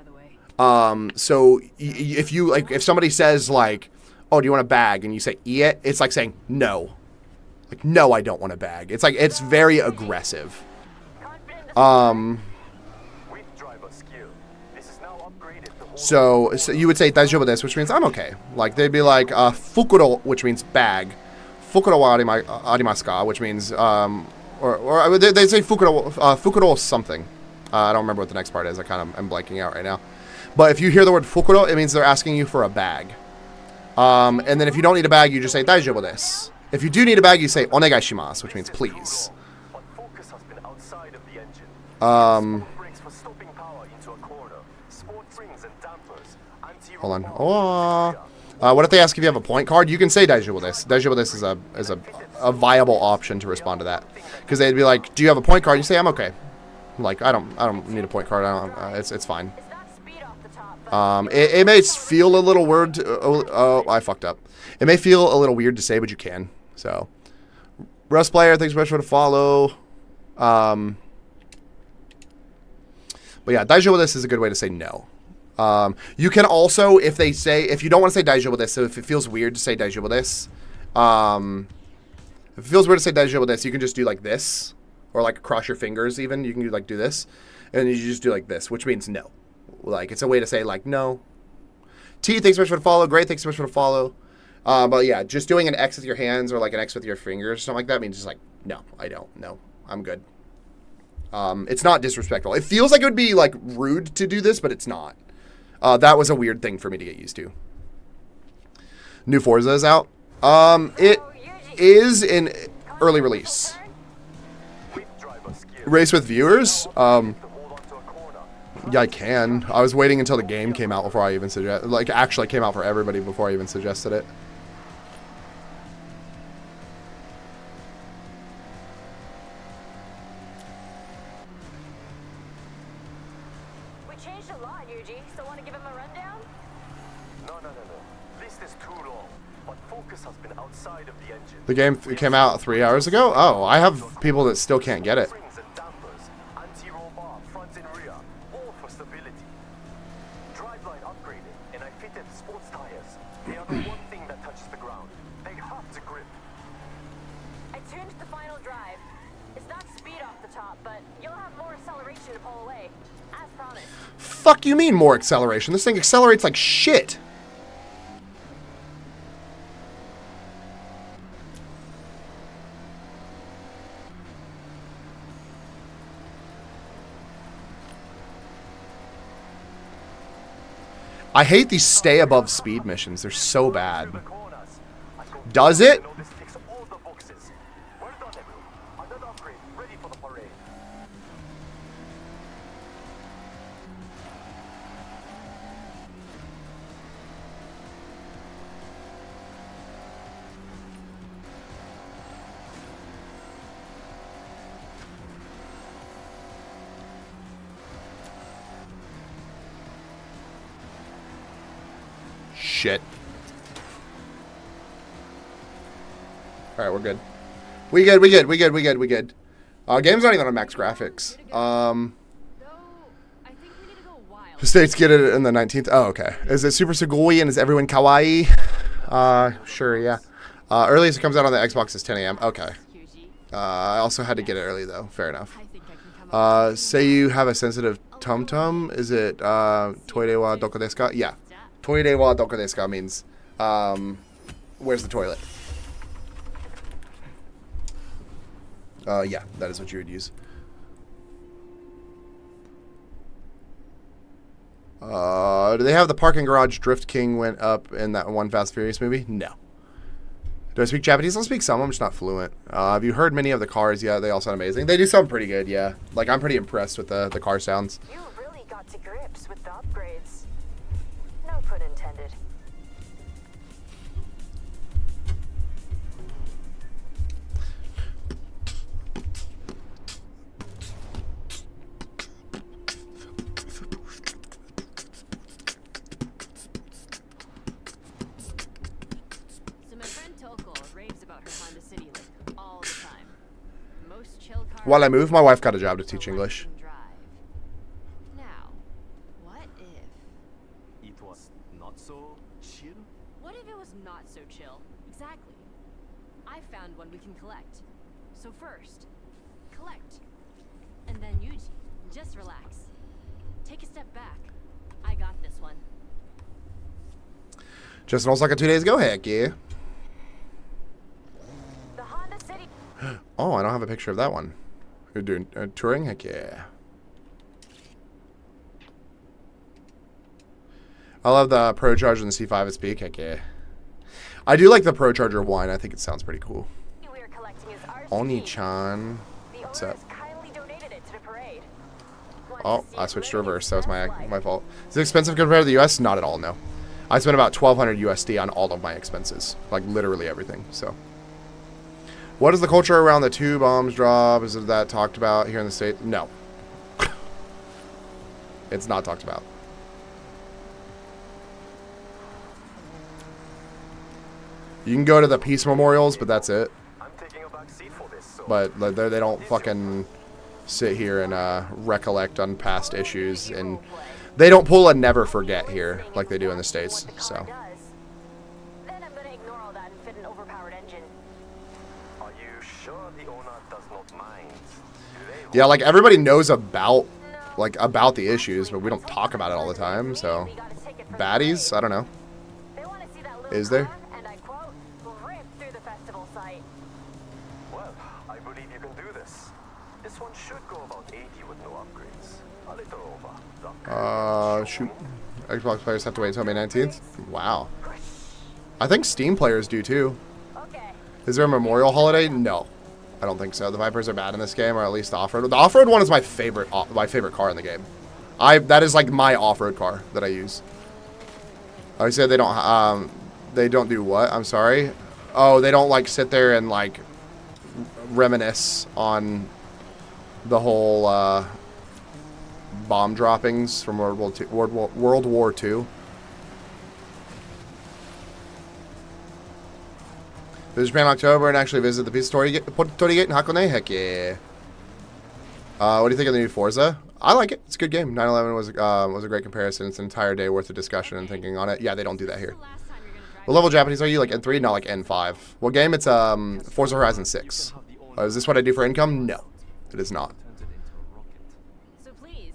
So if somebody says like, oh, do you want a bag? And you say iet, it's like saying no. Like, no, I don't want a bag. It's like, it's very aggressive. So you would say daijoubu desu, which means I'm okay. Like, they'd be like, fukuro, which means bag. Fukuro wa arimasu ka, which means, or they say fukuro something. I don't remember what the next part is. I'm blanking out right now. But if you hear the word fukuro, it means they're asking you for a bag. And then if you don't need a bag, you just say daijoubu desu. If you do need a bag, you say onegai shimasu, which means please. Hold on. What if they ask if you have a point card? You can say daijoubu desu. Daijoubu desu is a viable option to respond to that, because they'd be like, "Do you have a point card?" You say, "I'm okay." Like, I don't need a point card. It's fine. It may feel a little weird. I fucked up. It may feel a little weird to say, but you can. So, Rust Player, thanks so much for the follow. But yeah, daijoubu desu is a good way to say no. You can also, if you don't want to say daijoubu desu, so if it feels weird to say daijoubu desu, if it feels weird to say daijoubu desu, you can just do like this, or like cross your fingers even. You can do this, and you just do like this, which means no. Like, it's a way to say like no. T, thanks so much for the follow. Great, thanks so much for the follow. But yeah, just doing an X with your hands or like an X with your fingers or something like that means just like, no, I don't. No, I'm good. It's not disrespectful. It feels like it would be like rude to do this, but it's not. That was a weird thing for me to get used to. New Forza is out. It is in early release. Race with viewers? Yeah, I can. I was waiting until the game came out before I even actually came out for everybody before I even suggested it. We changed a lot, Yuji. So want to give him a rundown? No. List is too long, but focus has been outside of the engine. The game came out 3 hours ago? Oh, I have people that still can't get it. Fuck you mean more acceleration? This thing accelerates like shit. I hate these stay above speed missions. They're so bad. Does it? Shit. Alright, we're good. We good. Game's not even on max graphics. Though, I think we need to go wild. The States get it in the 19th. Oh, okay. Is it Super Sugoi and is everyone kawaii? Sure, yeah. Earliest it comes out on the Xbox is 10 a.m. Okay. I also had to get it early, though. Fair enough. Say you have a sensitive tum-tum. Is it toire wa doko desu ka? Yeah. Toire wa doko desu ka means where's the toilet? Yeah, that is what you would use. Do they have the parking garage Drift King went up in that one Fast Furious movie? No. Do I speak Japanese? I'll speak some. I'm just not fluent. Have you heard many of the cars? Yeah, they all sound amazing. They do sound pretty good, yeah. Like, I'm pretty impressed with the car sounds. You really got to grips with the upgrades. No pun intended. While I move, my wife got a job to teach English. Now, what if It was not so chill. What if it was not so chill? Exactly. I found one we can collect. So first, collect. And then Yuji, just relax. Take a step back. I got this one. Just an Osaka 2 days ago? Heck yeah. The Honda City. Oh, I don't have a picture of that one. You're doing touring? Heck yeah. I love the Pro Charger and the C5 at peak. Heck yeah. I do like the Pro Charger wine. I think it sounds pretty cool. We're collecting his RC. Oni-chan. The What's up? owners kindly donated it to the parade. Oh, I switched to reverse. That was my fault. Is it expensive compared to the US? Not at all, no. I spent about 1,200 USD on all of my expenses. Like, literally everything, so. What is the culture around the 2 bombs drop? Is it that talked about here in the States? No. It's not talked about. You can go to the peace memorials, but that's it. I'm taking a back seat for this, so But like, they don't fucking sit here and recollect on past issues. And they don't pull a never forget here like they do in the States, so. Then I'm gonna ignore all that and fit an overpowered engine. are you sure the owner does not mind? Yeah, like everybody knows about the issues, but we don't talk about it all the time, so. Baddies? I don't know. They want to see that little Is there? car, and I quote, rip through the festival site. Well, I believe you can do this. This one should go about 80 with no upgrades. A little over. Shoot. Xbox players have to wait until May 19th? Wow. I think Steam players do too. Okay. Is there a Memorial holiday? No. I don't think so. The Vipers are bad in this game, or at least the off-road. The off-road one is my favorite car in the game. That is like my off-road car that I use. I said they don't do what? I'm sorry. Oh, they don't like sit there and like reminisce on the whole bomb droppings from World War II. Visit Japan in October and actually visit the Pizza Tori Gate in Hakone? Heck yeah. What do you think of the new Forza? I like it. It's a good game. 9/11 was a great comparison. It's an entire day worth of discussion and thinking on it. Yeah, they don't do that here. What level Japanese are you? Like N3? Not like N5. What game? It's Forza Horizon 6. Is this what I do for income? No, it is not. So please,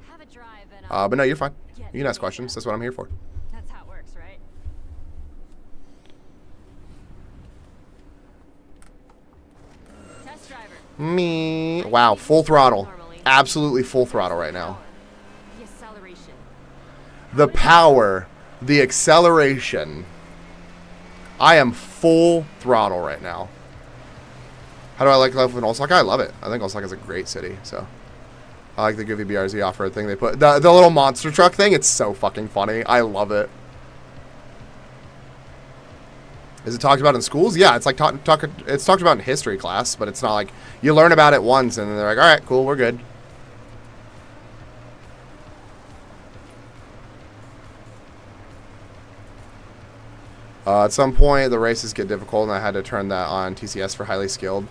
have a drive and But no, you're fine. You can ask questions. That's what I'm here for. that's how it works, right? Test driver. Me. Wow, full throttle. Absolutely full throttle right now. The acceleration. The power, the acceleration. I am full throttle right now. How do I like life in Osaka? I love it. I think Osaka is a great city. So I like the Goofy BRZ off-road thing they put. The little monster truck thing. It's so fucking funny. I love it. Is it talked about in schools? Yeah, it's like it's talked about in history class, but it's not like you learn about it once and then they're like, all right, cool, we're good. At some point, the races get difficult, and I had to turn that on TCS for highly skilled.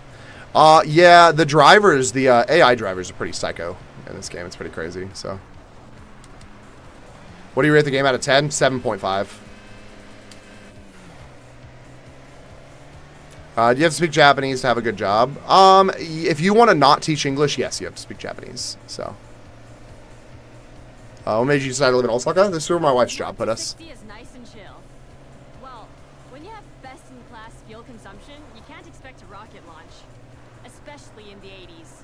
Yeah, the drivers, the AI drivers are pretty psycho in this game. It's pretty crazy. So, what do you rate the game out of 10? 7.5. Do you have to speak Japanese to have a good job? If you want to not teach English, yes, you have to speak Japanese. So, what made you decide to live in Osaka? This is where my wife's job put us. 60 is nice and chill. Well, when you have best-in-class fuel consumption, you can't expect a rocket launch, especially in the 80s.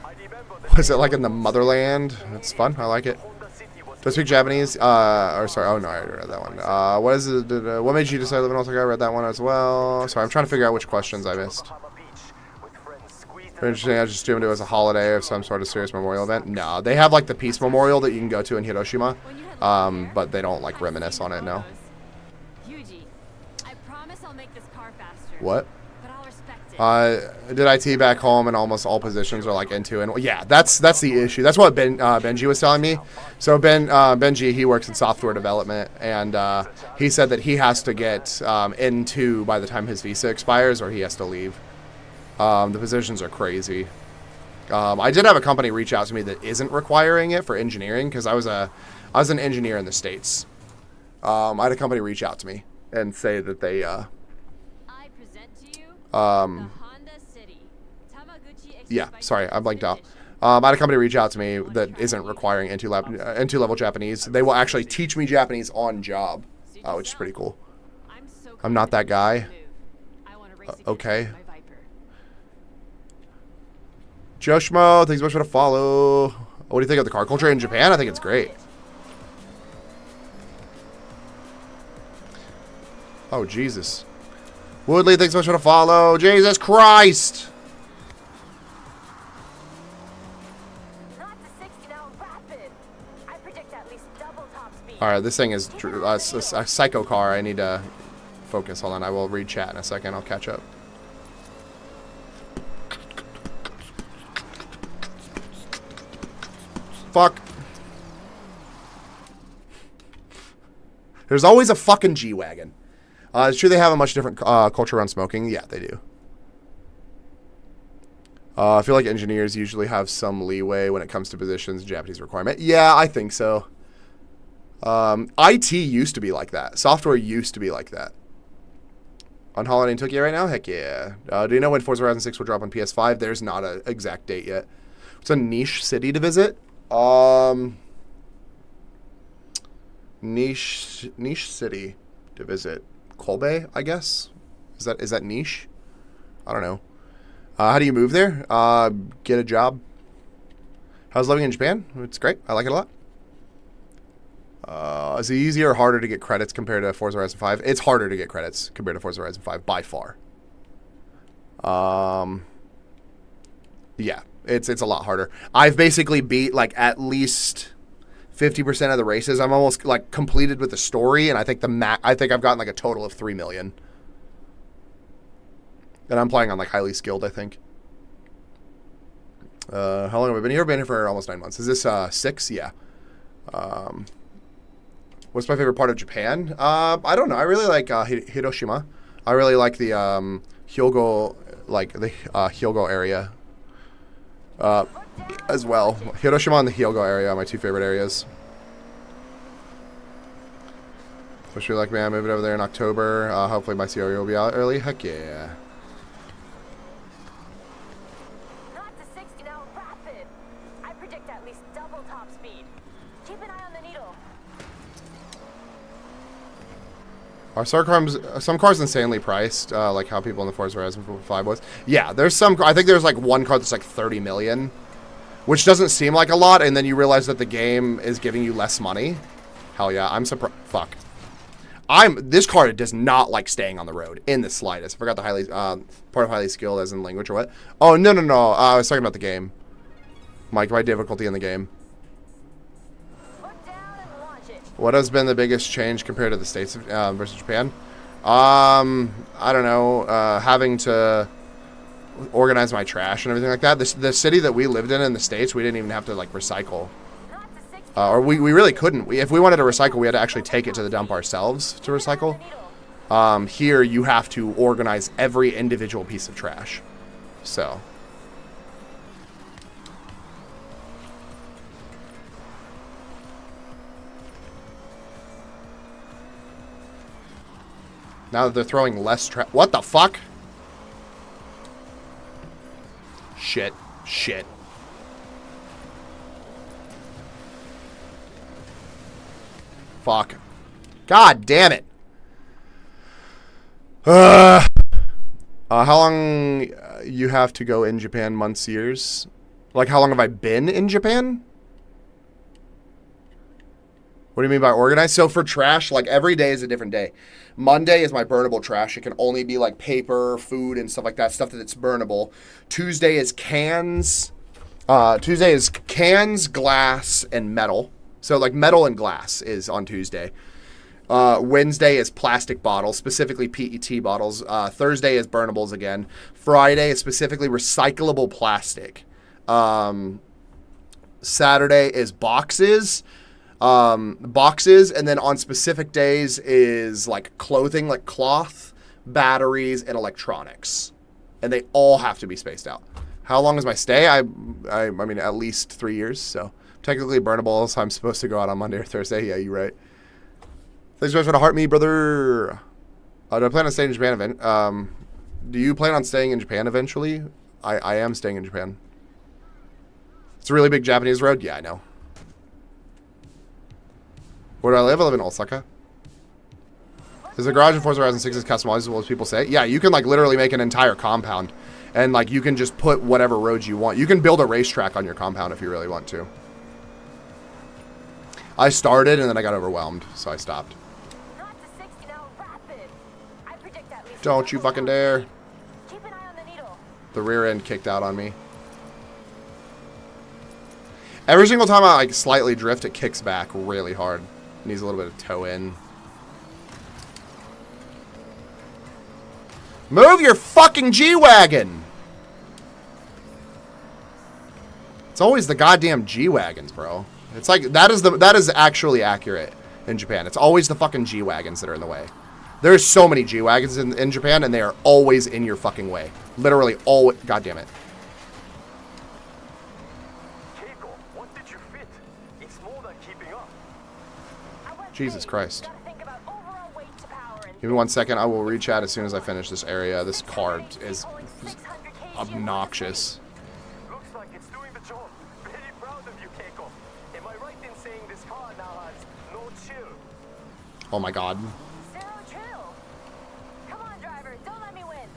I remember the Was it like in the motherland? It's fun. I like it. Honda City was Do I speak Japanese? Or sorry. Oh no, I already read that one. What is it? What made you decide to live in Osaka? I read that one as well. Sorry, I'm trying to figure out which questions I missed. Bahama Beach with friends squeezed in Very interesting. I just assumed it was a holiday or some sort of serious memorial event. No, they have like the peace memorial that you can go to in Hiroshima, but they don't like reminisce on it. No. Yuji, I promise I'll make this car faster. What? But I'll respect it. Did IT back home and almost all positions are like into and yeah, that's the issue. That's what Benji was telling me. So Benji, he works in software development, and he said that he has to get N2 by the time his visa expires, or he has to leave. The positions are crazy. I did have a company reach out to me that isn't requiring it for engineering, because I was an engineer in the States. I had a company reach out to me and say that they I present to you the Honda City. Tamaguchi yeah, sorry, I blanked out. I had a company reach out to me that isn't requiring N2 level Japanese. They will actually teach me Japanese on job, which is pretty cool. I'm not that guy. Okay. Joshmo, thanks so much for the follow. What do you think of the car culture in Japan? I think it's great. Oh, Jesus. Woodley, thanks so much for the follow. Jesus Christ. Not to 60 now, rapid. I predict at least double top speed. All right, this thing is a psycho car. I need to focus. Hold on. I will read chat in a second. I'll catch up. Fuck. There's always a fucking G-Wagon. It's true they have a much different culture around smoking. Yeah, they do. I feel like engineers usually have some leeway when it comes to positions and Japanese requirement. Yeah, I think so. IT used to be like that. Software used to be like that. On holiday in Tokyo right now? Heck yeah. Do you know when Forza Horizon 6 will drop on PS5? There's not an exact date yet. It's a niche city to visit. Niche city to visit. Kobe, I guess. Is that niche? I don't know. How do you move there? Get a job. How's living in Japan? It's great. I like it a lot. Is it easier or harder to get credits compared to Forza Horizon 5? It's harder to get credits compared to Forza Horizon 5 by far. Yeah, it's a lot harder. I've basically beat like at least 50% of the races. I'm almost like completed with the story, and I think I've gotten like a total of 3 million. And I'm playing on like highly skilled, I think. How long have we been here? Been here for almost 9 months. Is this 6? Yeah. What's my favorite part of Japan? I don't know. I really like Hiroshima. I really like the Hyogo, Hyogo area as well. Hiroshima and the Hyogo area are my two favorite areas. Especially like, man, moving over there in October. Hopefully my CRE will be out early. Heck yeah. Not to 60 now, rapid. I predict at least double top speed. Keep an eye on the needle. Are some cars insanely priced, like how people in the Forza Horizon 5 was? Yeah, there's some. I think there's like one car that's like 30 million, which doesn't seem like a lot, and then you realize that the game is giving you less money. Hell yeah, I'm surprised. Fuck. This car does not like staying on the road in the slightest. I forgot the highly part of highly skilled as in language or what? Oh no. I was talking about the game. My difficulty in the game. What has been the biggest change compared to the States versus Japan? I don't know. Having to organize my trash and everything like that. The city that we lived in the States, we didn't even have to like recycle. Or we really couldn't. If we wanted to recycle, we had to actually take it to the dump ourselves to recycle. Here, you have to organize every individual piece of trash. So. Now that they're throwing less what the fuck? Shit. Shit. Fuck. God damn it. How long you have to go in Japan? Months, years? Like, how long have I been in Japan? What do you mean by organized? So for trash, like every day is a different day. Monday is my burnable trash. It can only be like paper, food, and stuff like that. Stuff that's burnable. Tuesday is cans. Tuesday is cans, glass, and metal. So like metal and glass is on Tuesday. Wednesday is plastic bottles, specifically PET bottles. Thursday is burnables again. Friday is specifically recyclable plastic. Saturday is boxes. And then on specific days is like clothing, like cloth, batteries, and electronics. And they all have to be spaced out. How long is my stay? I mean, at least 3 years. So technically burnables. I'm supposed to go out on Monday or Thursday. Yeah, you're right. Thanks so much for the heart me, brother. Do I plan on staying in Japan? Do you plan on staying in Japan eventually? I am staying in Japan. It's a really big Japanese road. Yeah, I know. Where do I live? I live in Osaka. Is the garage in Forza Horizon 6 is customizable, as people say? Yeah, you can like literally make an entire compound. And like you can just put whatever roads you want. You can build a racetrack on your compound if you really want to. I started and then I got overwhelmed, so I stopped. Don't you fucking dare. Keep an eye on the needle. The rear end kicked out on me. Every single time I like slightly drift, it kicks back really hard. Needs a little bit of toe in. Move your fucking G-Wagon! It's always the goddamn G-Wagons, bro. It's like, that is actually accurate in Japan. It's always the fucking G-Wagons that are in the way. There's so many G-Wagons in Japan, and they are always in your fucking way. Literally always. God damn it. Keiko, what did you fit? It's more than keeping up. Jesus Christ. Give me 1 second. I will rechat as soon as I finish this area. This card is obnoxious. Looks like it's doing the job. Very proud of you, Keiko. Am I right in saying this car now has no chill? Oh my god. Zero chill. Come on, driver. Don't let me win.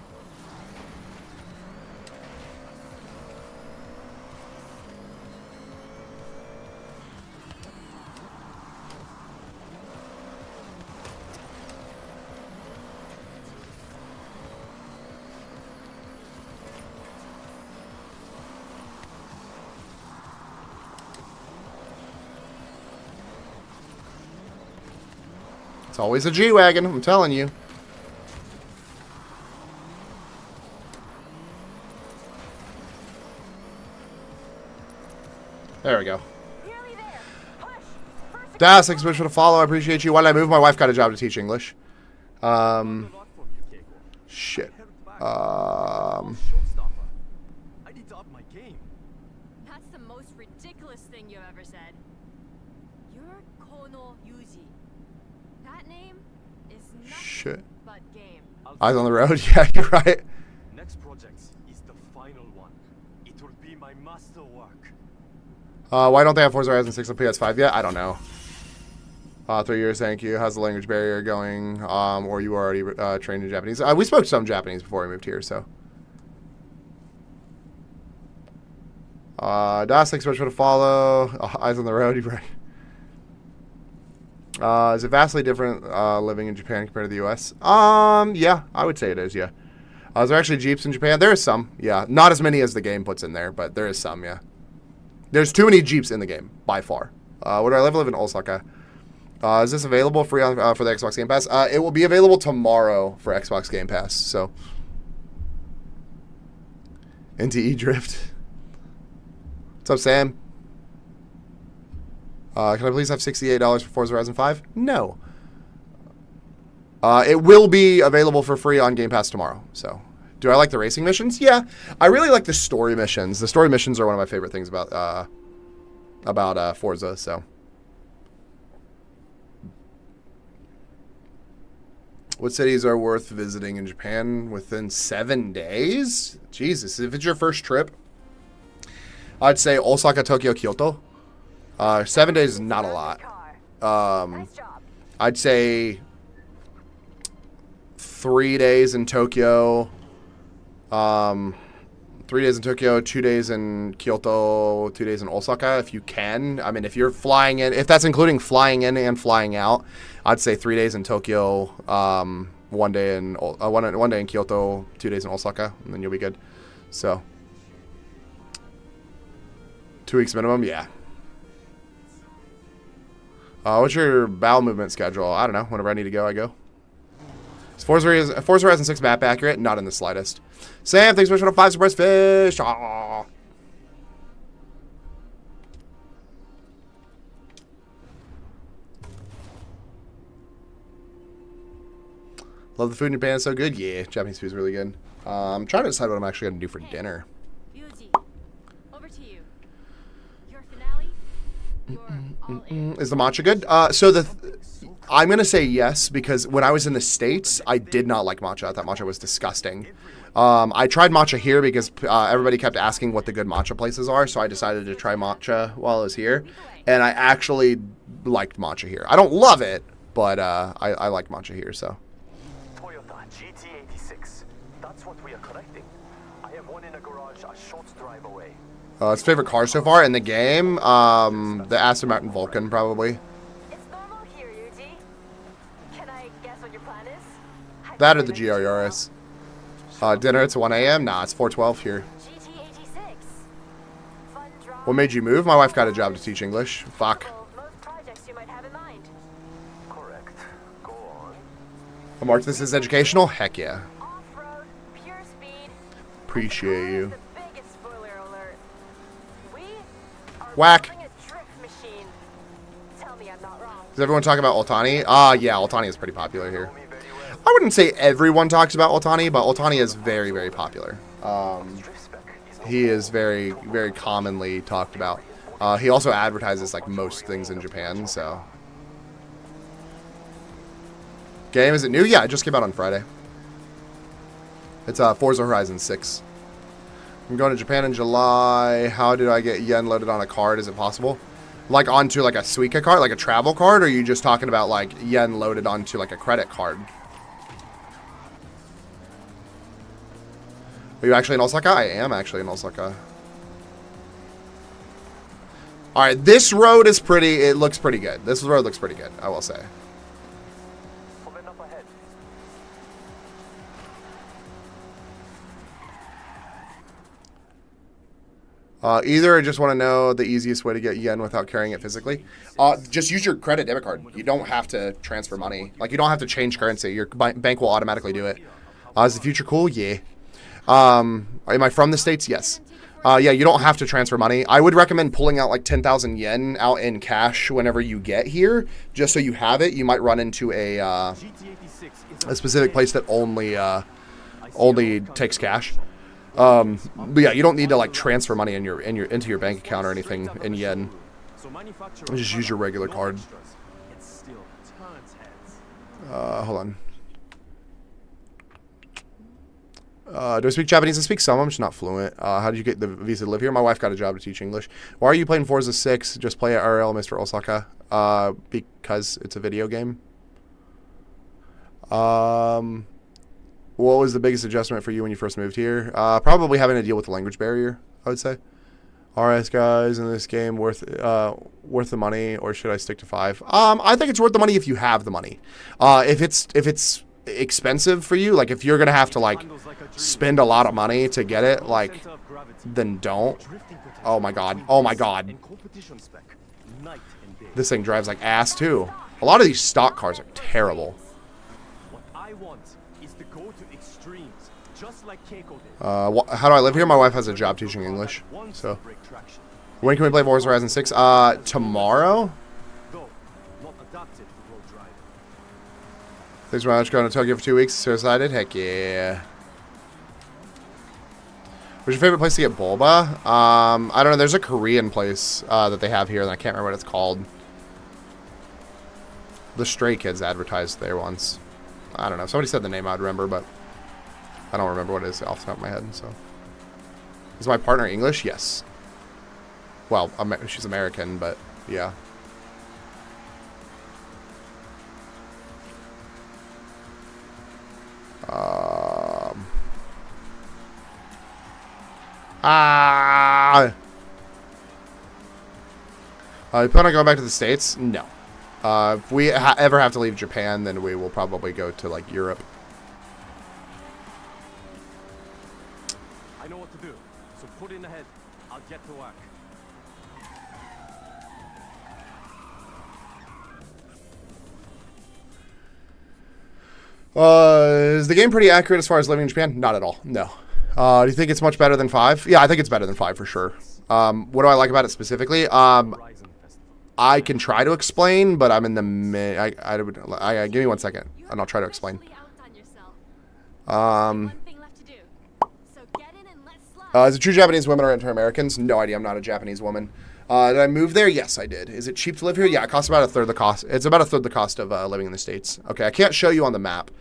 It's always a G-Wagon, I'm telling you. There we go. Nearly there. Push. First Das, thanks so much for the follow. I appreciate you. Why did I move? My wife got a job to teach English. Shit. I need to up my game. That's the most ridiculous thing you've ever said. You're Kono Yuji. That name is nothing Shit. but game. Eyes on the road? Yeah, you're right. Next project is the final one. It will be my masterwork. Why don't they have Forza Horizon 6 on PS5 yet? I don't know. 3 years, thank you. How's the language barrier going? Or you already trained in Japanese? We spoke some Japanese before we moved here, so. Das, thanks so much for the follow. Eyes on the road, you're right. Is it vastly different living in Japan compared to the US? Yeah, I would say it is, yeah. Is there actually Jeeps in Japan? There is some, yeah. Not as many as the game puts in there, but there is some, yeah. There's too many Jeeps in the game, by far. Where do I live? I live in Osaka. Is this available free on, for the Xbox Game Pass? It will be available tomorrow for Xbox Game Pass, so. NTE Drift. What's up, Sam? Can I please have $68 for Forza Horizon 5? No. It will be available for free on Game Pass tomorrow, so Do I like the racing missions? Yeah. I really like the story missions. The story missions are one of my favorite things about Forza, so. What cities are worth visiting in Japan within 7 days? Jesus, if it's your first trip, I'd say Osaka, Tokyo, Kyoto. 7 days is not a lot. I'd say 3 days in Tokyo. 3 days in Tokyo, 2 days in Kyoto, 2 days in Osaka, if you can. I mean, if you're flying in, if that's including flying in and flying out, I'd say 3 days in Tokyo, 1 day in 1 day in Kyoto, 2 days in Osaka, and then you'll be good. So, 2 weeks minimum, yeah. What's your bowel movement schedule? I don't know. Whenever I need to go, I go. Is Forza Horizon 6 map accurate? Not in the slightest. Sam, thanks so much for the 5 surprise fish. Aww. Love the food in Japan. It's so good. Yeah, Japanese food is really good. I'm trying to decide what I'm actually going to do for dinner. Yuji, over to you. Your finale? You're all in. Is the matcha good? I'm going to say yes, because when I was in the States, I did not like matcha. I thought matcha was disgusting. I tried matcha here because everybody kept asking what the good matcha places are, so I decided to try matcha while I was here, and I actually liked matcha here. I don't love it, but I like matcha here, so. Toyota GT86. That's what we are collecting. I have one in a garage a short drive away. His favorite car so far in the game, the Aston Martin Vulcan, probably. It's normal here, Yuji. Can I guess what your plan is? That or the GRRS. Dinner, it's 1 a.m.? Nah, it's 4:12 here. GT86. Fun drive. What made you move? My wife got a job to teach English. Fuck. Most projects you might have in mind. Correct. Go on. I'll mark this as educational? Heck yeah. Off-road, pure speed. Appreciate you. The biggest spoiler alert. We are Whack. building a drift machine. Tell me I'm not wrong. Does everyone talk about Otani? Yeah, Otani is pretty popular here. Know me very well. I wouldn't say everyone talks about Otani, but Otani is very, very popular. Drift spec is He is very, very commonly talked about. He also advertises like most things in Japan, so. Game, is it new? Yeah, it just came out on Friday. It's Forza Horizon 6. I'm going to Japan in July. How do I get yen loaded on a card? Is it possible? Like onto like a Suica card, like a travel card, or are you just talking about like yen loaded onto like a credit card? Are you actually in Osaka? I am actually in Osaka. Alright, this road is pretty, it looks pretty good. This road looks pretty good, I will say. pulling up ahead. Either I just want to know the easiest way to get yen without carrying it physically. Just use your credit debit card. You don't have to transfer money. Like, you don't have to change currency. Your bank will automatically do it. Is the future cool? Yeah. Am I from the States? Yes. Yeah, you don't have to transfer money. I would recommend pulling out like 10,000 yen out in cash whenever you get here, just so you have it. You might run into a specific place that only takes cash. But yeah, you don't need to like transfer money into your bank account or anything in yen. Just use your regular card. Hold on. Do I speak Japanese? I speak some. I'm just not fluent. How did you get the visa to live here? My wife got a job to teach English. Why are you playing Forza 6? Just play it RL, Mr. Osaka. Because it's a video game. What was the biggest adjustment for you when you first moved here? Probably having to deal with the language barrier, I would say. RS guys, in this game worth the money, or should I stick to 5? I think it's worth the money if you have the money. If it's expensive for you, like if you're gonna have to like spend a lot of money to get it, like, then don't. Oh my god. Oh my god. This thing drives like ass too. A lot of these stock cars are terrible. How do I live here? My wife has a job teaching English. So when can we play Forza Horizon 6? Tomorrow? Thanks very much. Going to Tokyo for 2 weeks. So excited. Heck yeah. What's your favorite place to get boba? I don't know. There's a Korean place that they have here, and I can't remember what it's called. The Stray Kids advertised there once. I don't know. If somebody said the name, I'd remember, but I don't remember what it is off the top of my head. So, is my partner English? Yes. Well, she's American, but yeah. You plan on going back to the States? No. If we ever have to leave Japan, then we will probably go to, like, Europe. I know what to do, so put in ahead. I'll get to work. Is the game pretty accurate as far as living in Japan? Not at all. No. Do you think it's much better than 5? Yeah, I think it's better than 5 for sure. What do I like about it specifically? I can try to explain, but I'm in the mid. Give me 1 second, and I'll try to explain. Is it true Japanese women are into Americans? No idea. I'm not a Japanese woman. Did I move there? Yes, I did. Is it cheap to live here? Yeah, it costs about a third the cost. It's about a third the cost of living in the States. Okay, I can't show you on the map.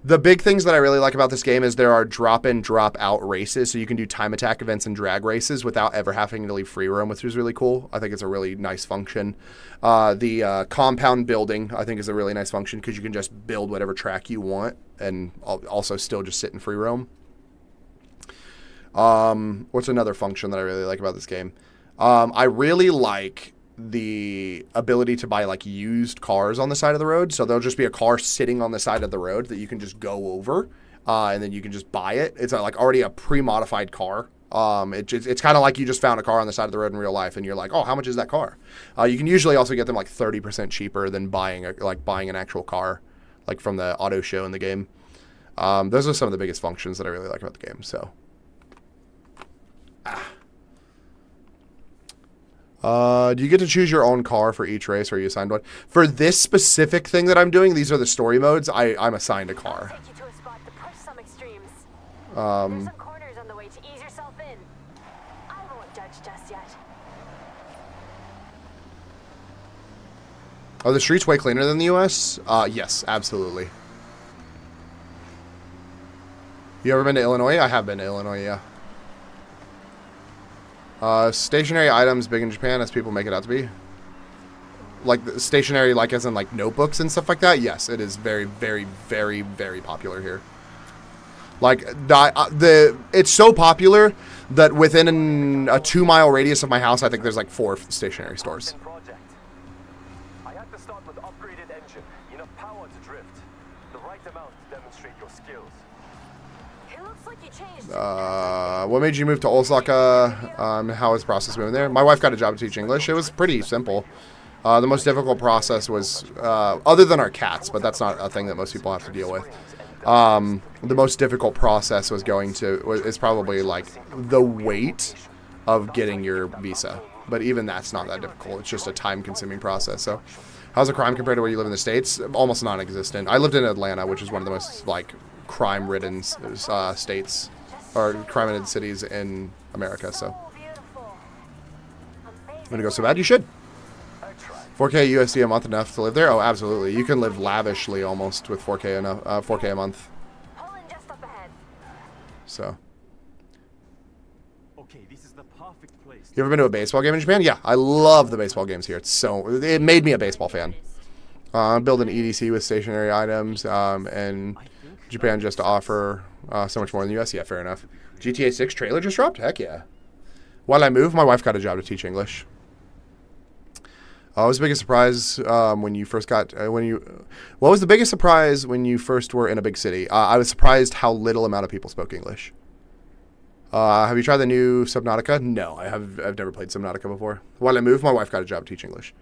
The big things that I really like about this game is there are drop-in, drop-out races, so you can do time attack events and drag races without ever having to leave free roam, which is really cool. I think it's a really nice function. The compound building, I think, is a really nice function because you can just build whatever track you want and also still just sit in free roam. What's another function that I really like about this game? I really like the ability to buy like used cars on the side of the road. So there'll just be a car sitting on the side of the road that you can just go over, and then you can just buy it. It's like already a pre-modified car. It's kind of like you just found a car on the side of the road in real life, and you're like, oh, how much is that car? You can usually also get them like 30% cheaper than buying an actual car, like from the auto show in the game. Those are some of the biggest functions that I really like about the game. So. Do you get to choose your own car for each race, or are you assigned one? For this specific thing that I'm doing, these are the story modes. I'm assigned a car. I'll take you to a spot to push some extremes. There's some corners on the way to ease yourself in. I won't judge just yet. Are the streets way cleaner than the U.S.? Yes, absolutely. You ever been to Illinois? I have been to Illinois, yeah. Stationary items big in Japan as people make it out to be. Like stationary, like as in like notebooks and stuff like that. Yes, it is very, very, very, very popular here. Like it's so popular that within a 2-mile radius of my house, I think there's like 4 stationary stores. I had to start with upgraded engine, enough power to drift, the right amount to demonstrate your skills. It looks like you changed. What made you move to Osaka? How was the process moving there? My wife got a job to teach English. It was pretty simple. The most difficult process was, other than our cats, but that's not a thing that most people have to deal with. The most difficult process is probably like the wait of getting your visa. But even that's not that difficult. It's just a time-consuming process. So, how's the crime compared to where you live in the States? Almost non-existent. I lived in Atlanta, which is one of the most like crime-ridden states or crime-ridden cities in America. So, I'm gonna go so bad. You should. 4K USD a month enough to live there? Oh, absolutely. You can live lavishly almost with 4K a month. So. Okay, this is the perfect place. You ever been to a baseball game in Japan? Yeah, I love the baseball games here. It made me a baseball fan. Build an EDC with stationary items, and Japan just to offer so much more in the US. Yeah, fair enough. GTA 6 trailer just dropped? Heck yeah. While I moved, my wife got a job to teach English. What was the biggest surprise when you first got what was the biggest surprise when you first were in a big city? I was surprised how little amount of people spoke English. Have you tried the new Subnautica? No, I've never played Subnautica before. While I moved, my wife got a job to teach English.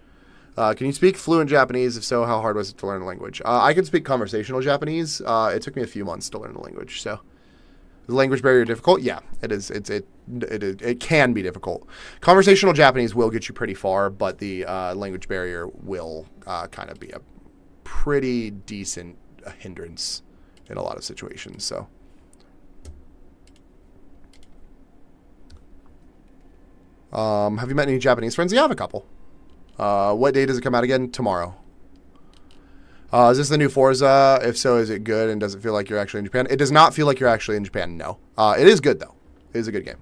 Can you speak fluent Japanese? If so, how hard was it to learn the language? I can speak conversational Japanese. It took me a few months to learn the language. So, is the language barrier difficult? Yeah, it is. It can be difficult. Conversational Japanese will get you pretty far, but the language barrier will kind of be a pretty decent hindrance in a lot of situations. So, Have you met any Japanese friends? Yeah, I have a couple. What day does it come out again? Tomorrow. Is this the new Forza? If so, is it good and does it feel like you're actually in Japan? It does not feel like you're actually in Japan, no. It is good, though. It is a good game.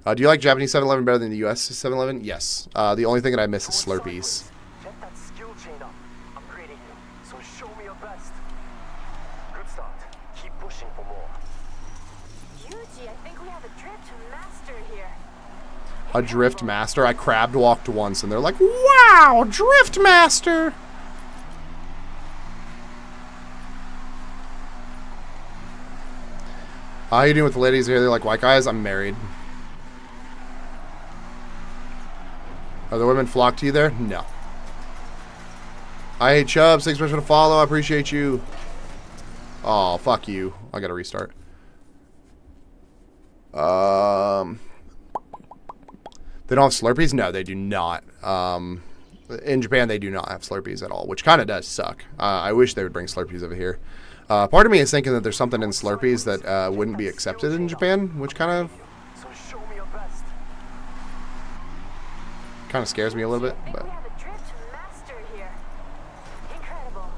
Do you like Japanese 7-Eleven better than the US 7-Eleven? Yes. The only thing that I miss is Slurpees. Get that skill chain up. I'm grading you, so show me your best. Good start. Keep pushing for more. Yuji, I think we have a drift master here. A Drift Master? I crabbed walked once and they're like, wow, Drift Master! How you doing with the ladies here? They're like, white guys, I'm married. Are the women flock to you there? No. I hate Chubbs. Thanks so much for the follow. I appreciate you. Oh, fuck you. I gotta restart. They don't have Slurpees? No, they do not. In Japan, they do not have Slurpees at all, which kind of does suck. I wish they would bring Slurpees over here. Part of me is thinking that there's something in Slurpees that wouldn't be accepted in Japan, which kind of scares me a little bit. But We have a drift master here. Incredible.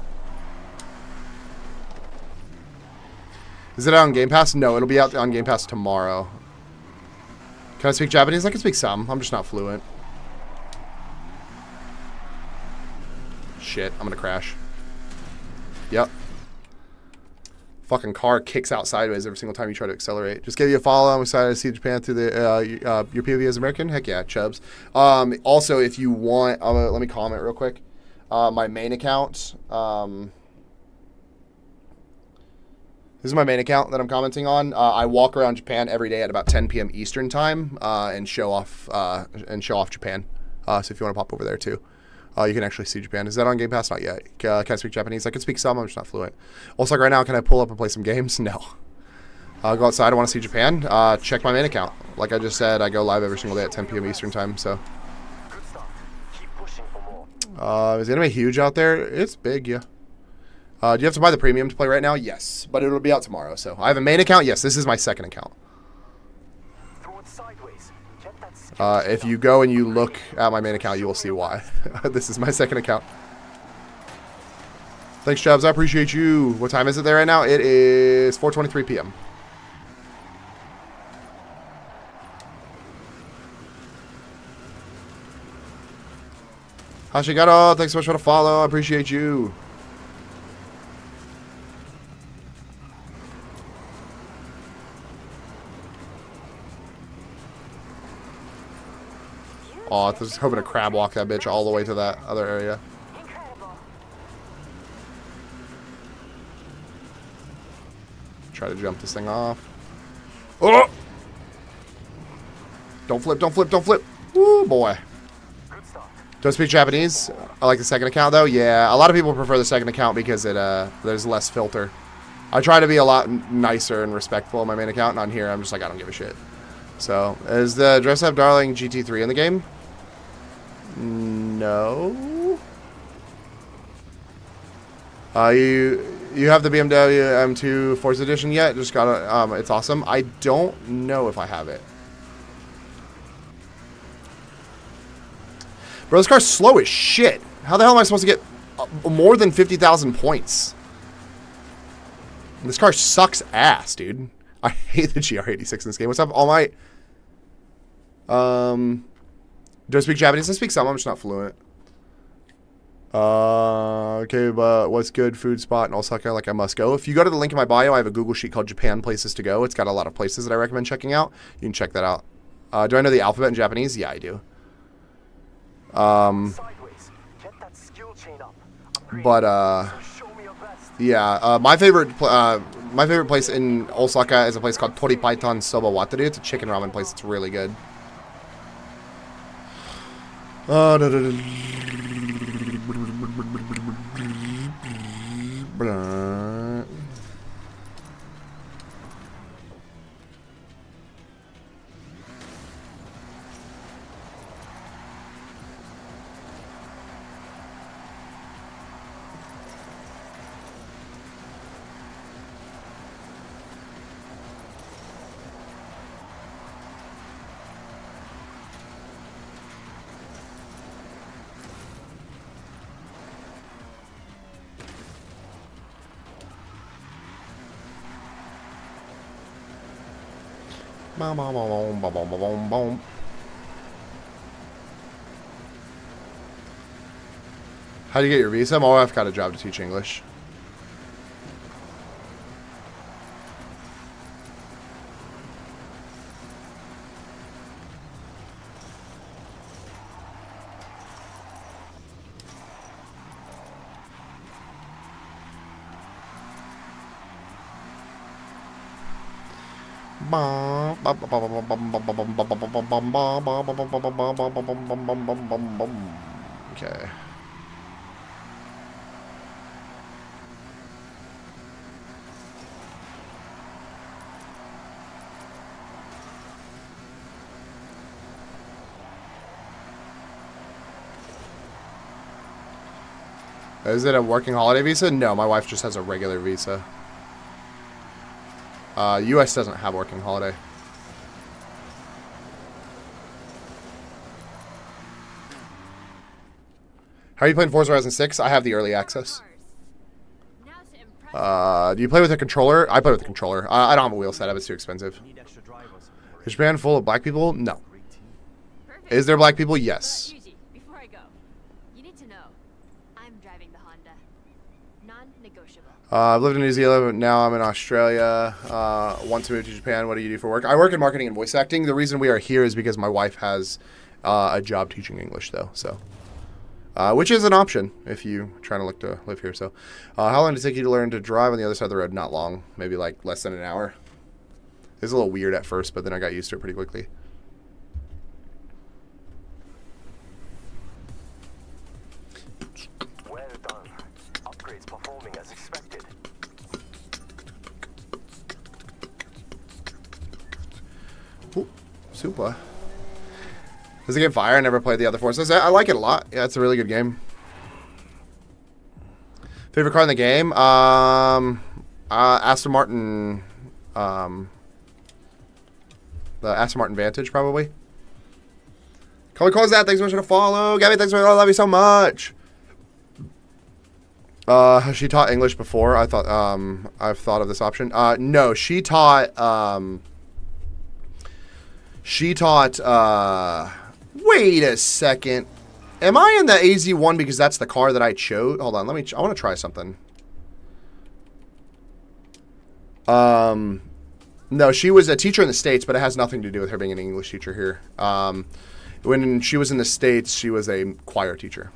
is it out on Game Pass? No, it'll be out on Game Pass tomorrow. Can I speak Japanese? I can speak some. I'm just not fluent. Shit, I'm gonna crash. Yep. Fucking car kicks out sideways every single time you try to accelerate. Just give you a follow. I'm excited to see Japan through the your POV as American. Heck yeah, Chubbs. Also, if you want, let me comment real quick. My main account. This is my main account that I'm commenting on. I walk around Japan every day at about 10 p.m. Eastern time and show off Japan. So if you want to pop over there too. You can actually see Japan. Is that on Game Pass? Not yet. Can I speak Japanese? I can speak some. I'm just not fluent. Also, like right now, can I pull up and play some games? No. I'll go outside. I want to see Japan. Check my main account. Like I just said, I go live every single day at 10 p.m. Eastern time. So. Good start. Keep pushing for more. Is the anime huge out there? It's big, yeah. Do you have to buy the premium to play right now? Yes, but it'll be out tomorrow. So I have a main account. Yes, this is my second account. Throw it sideways. Get that skill chain If you go and you look at my main account, you will see why. This is my second account. Thanks, Chubbs. I appreciate you. What time is it there right now? It is 4:23 p.m. Hashigado, thanks so much for the follow. I appreciate you. Oh, I was just hoping to crab walk that bitch all the way to that other area. Incredible. Try to jump this thing off. Oh! Don't flip, don't flip, don't flip. Woo, boy. Good start. Don't speak Japanese. I like the second account, though. Yeah, a lot of people prefer the second account because there's less filter. I try to be a lot nicer and respectful on my main account, and on here, I'm just like, I don't give a shit. So, is the Dress Up Darling GT3 in the game? No. You have the BMW M2 Forza Edition yet? Just got it. It's awesome. I don't know if I have it. Bro, this car's slow as shit. How the hell am I supposed to get more than 50,000 points? This car sucks ass, dude. I hate the GR86 in this game. What's up, All Might? Do I speak Japanese? I speak some. I'm just not fluent. Okay, but what's good food spot in Osaka like I must go? If you go to the link in my bio, I have a Google sheet called Japan Places to Go. It's got a lot of places that I recommend checking out. You can check that out. Do I know the alphabet in Japanese? Yeah, I do. Sideways. Get that skill chain up. But Show me your best. yeah, my favorite place in Osaka is a place called Toripaitan Soba Wataru. It's a chicken ramen place. It's really good. Boom, boom, boom, boom, boom, boom, boom. How do you get your visa? My wife got a job to teach English. Okay. Is it a working holiday visa? No, my wife just has a regular visa. U.S. doesn't have working holiday. How are you playing Forza Horizon 6? I have the early access. Do you play with a controller? I play with a controller. I don't have a wheel setup. It's too expensive. Is Japan full of black people? No. Is there black people? Yes. Before I go, you need to know, I'm driving the Honda. Non-negotiable. I've lived in New Zealand, but now I'm in Australia. Want to move to Japan. What do you do for work? I work in marketing and voice acting. The reason we are here is because my wife has a job teaching English, though. So, which is an option if you trying to look to live here. So, how long did it take you to learn to drive on the other side of the road? Not long. Maybe like less than an hour. It was a little weird at first, but then I got used to it pretty quickly. Well done. Upgrades performing as expected. Ooh, super. Does it get fire? I never played the other Forzas. I like it a lot. Yeah, it's a really good game. Favorite car in the game? Aston Martin. The Aston Martin Vantage, probably. Call me that. Thanks so much for the follow. Gabby, thanks so much. I love you so much. Has she taught English before? I've thought of this option. No, she taught, wait a second. Am I in the AZ1 because that's the car that I chose? Hold on, I want to try something. No, she was a teacher in the States, but it has nothing to do with her being an English teacher here. When she was in the States, she was a choir teacher.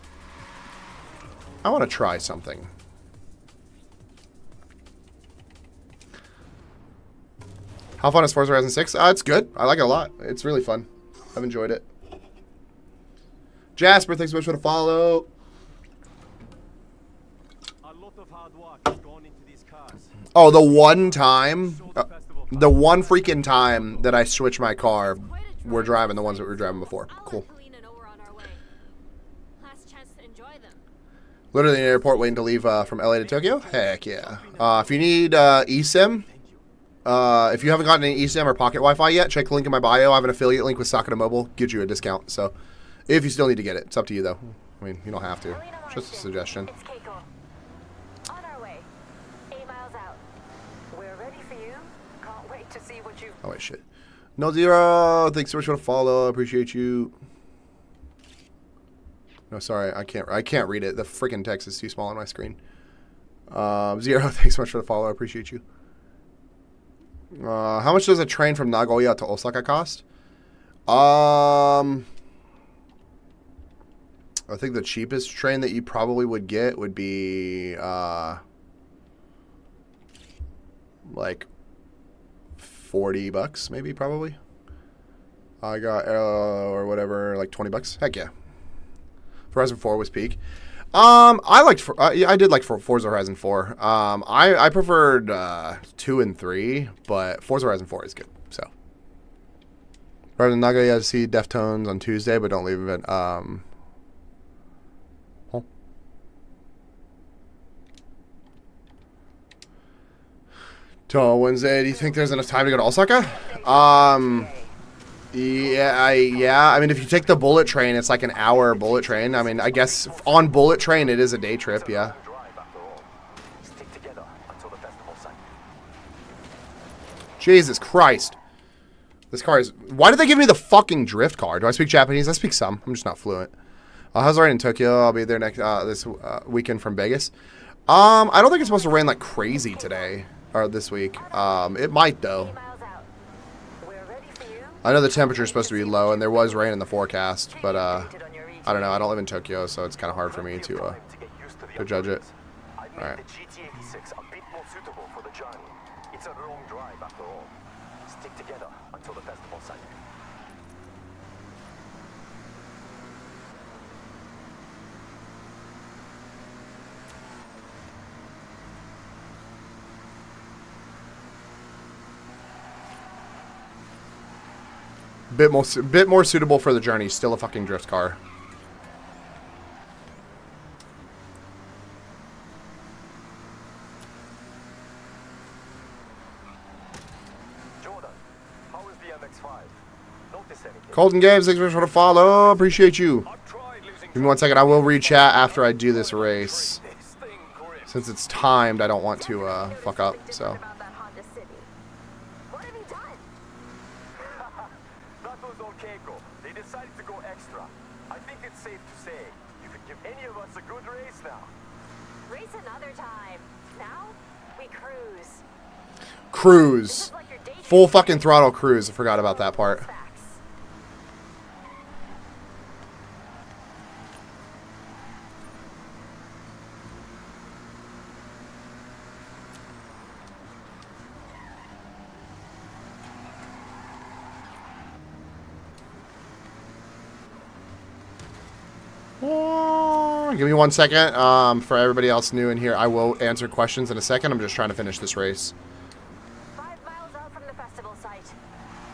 I want to try something. How fun is Forza Horizon 6? It's good. I like it a lot. It's really fun. I've enjoyed it. Jasper, thanks so much for the follow. A lot of hard work has gone into these cars. Oh, the one freaking time that I switched my car, we're driving the ones that we were driving before. Cool. Literally in the airport waiting to leave from LA to Tokyo? Heck yeah. If you need eSIM, if you haven't gotten any eSIM or Pocket Wi-Fi yet, check the link in my bio. I have an affiliate link with Sakata Mobile. Gives you a discount. So if you still need to get it, it's up to you though. I mean, you don't have to. Just a suggestion. It's Keiko. On our way. 8 miles out. We're ready for you. Can't wait to see what you... Oh wait, shit. No Zero, thanks so much for the follow. I appreciate you. No, sorry, I can't read it. The freaking text is too small on my screen. Zero, thanks so much for the follow. I appreciate you. How much does a train from Nagoya to Osaka cost? I think the cheapest train that you probably would get would be like $40 maybe, probably. I got or whatever, like $20. Heck yeah. Horizon 4 was peak. I did like Forza Horizon 4. I preferred 2 and 3, but Forza Horizon 4 is good. So, Horizon Nagoya to see Deftones on Tuesday, but don't leave it. Till Wednesday. Do you think there's enough time to go to Osaka? Yeah. I mean, if you take the bullet train, it's like an hour bullet train. I mean, I guess on bullet train, it is a day trip, yeah. Jesus Christ. This car is... Why did they give me the fucking drift car? Do I speak Japanese? I speak some. I'm just not fluent. How's it rain in Tokyo? I'll be there next this weekend from Vegas. I don't think it's supposed to rain like crazy today. Or this week. It might, though. I know the temperature is supposed to be low, and there was rain in the forecast. But, I don't know. I don't live in Tokyo, so it's kind of hard for me to judge it. Alright. It's a long drive after all. Stick together until the festival site. Bit more suitable for the journey. Still a fucking drift car. Colton Games, thanks so much for the follow. Appreciate you. Give me 1 second. I will read chat after I do this race. Since it's timed, I don't want to fuck up. So. What have you done? That was okay, Go. They decided to go extra. I think it's safe to say you could give any of us a good race now. Race another time. Now we cruise. Cruise. Full fucking throttle cruise. I forgot about that part. Give me 1 second. For everybody else new in here, I will answer questions in a second. I'm just trying to finish this race. 5 miles out from the festival site.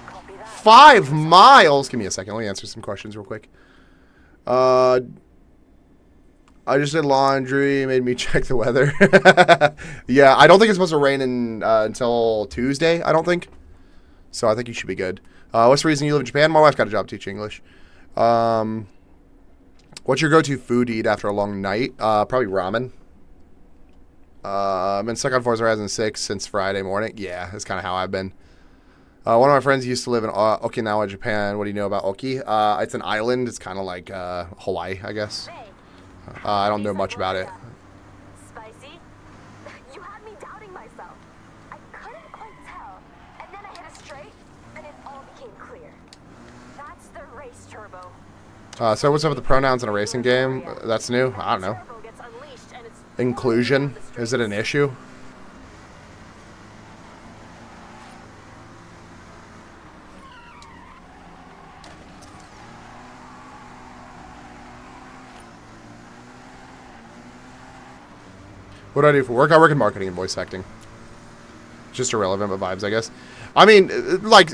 Copy that. 5 miles? Give me a second. Let me answer some questions real quick. I just did laundry. Made me check the weather. Yeah, I don't think it's supposed to rain until Tuesday, I don't think. So I think you should be good. What's the reason you live in Japan? My wife got a job teaching English. What's your go-to food to eat after a long night? Probably ramen. I've been stuck on Forza Horizon 6 since Friday morning. Yeah, that's kind of how I've been. One of my friends used to live in Okinawa, Japan. What do you know about Oki? It's an island. It's kind of like Hawaii, I guess. I don't know much about it. Spicy? You had me doubting myself. I couldn't quite tell. And then I hit a straight, and it all became clear. That's the race turbo. So what's up with the pronouns in a racing game? That's new? I don't know. Inclusion? Is it an issue? What do I do for work? I work in marketing and voice acting. Just irrelevant, but vibes, I guess. I mean, like,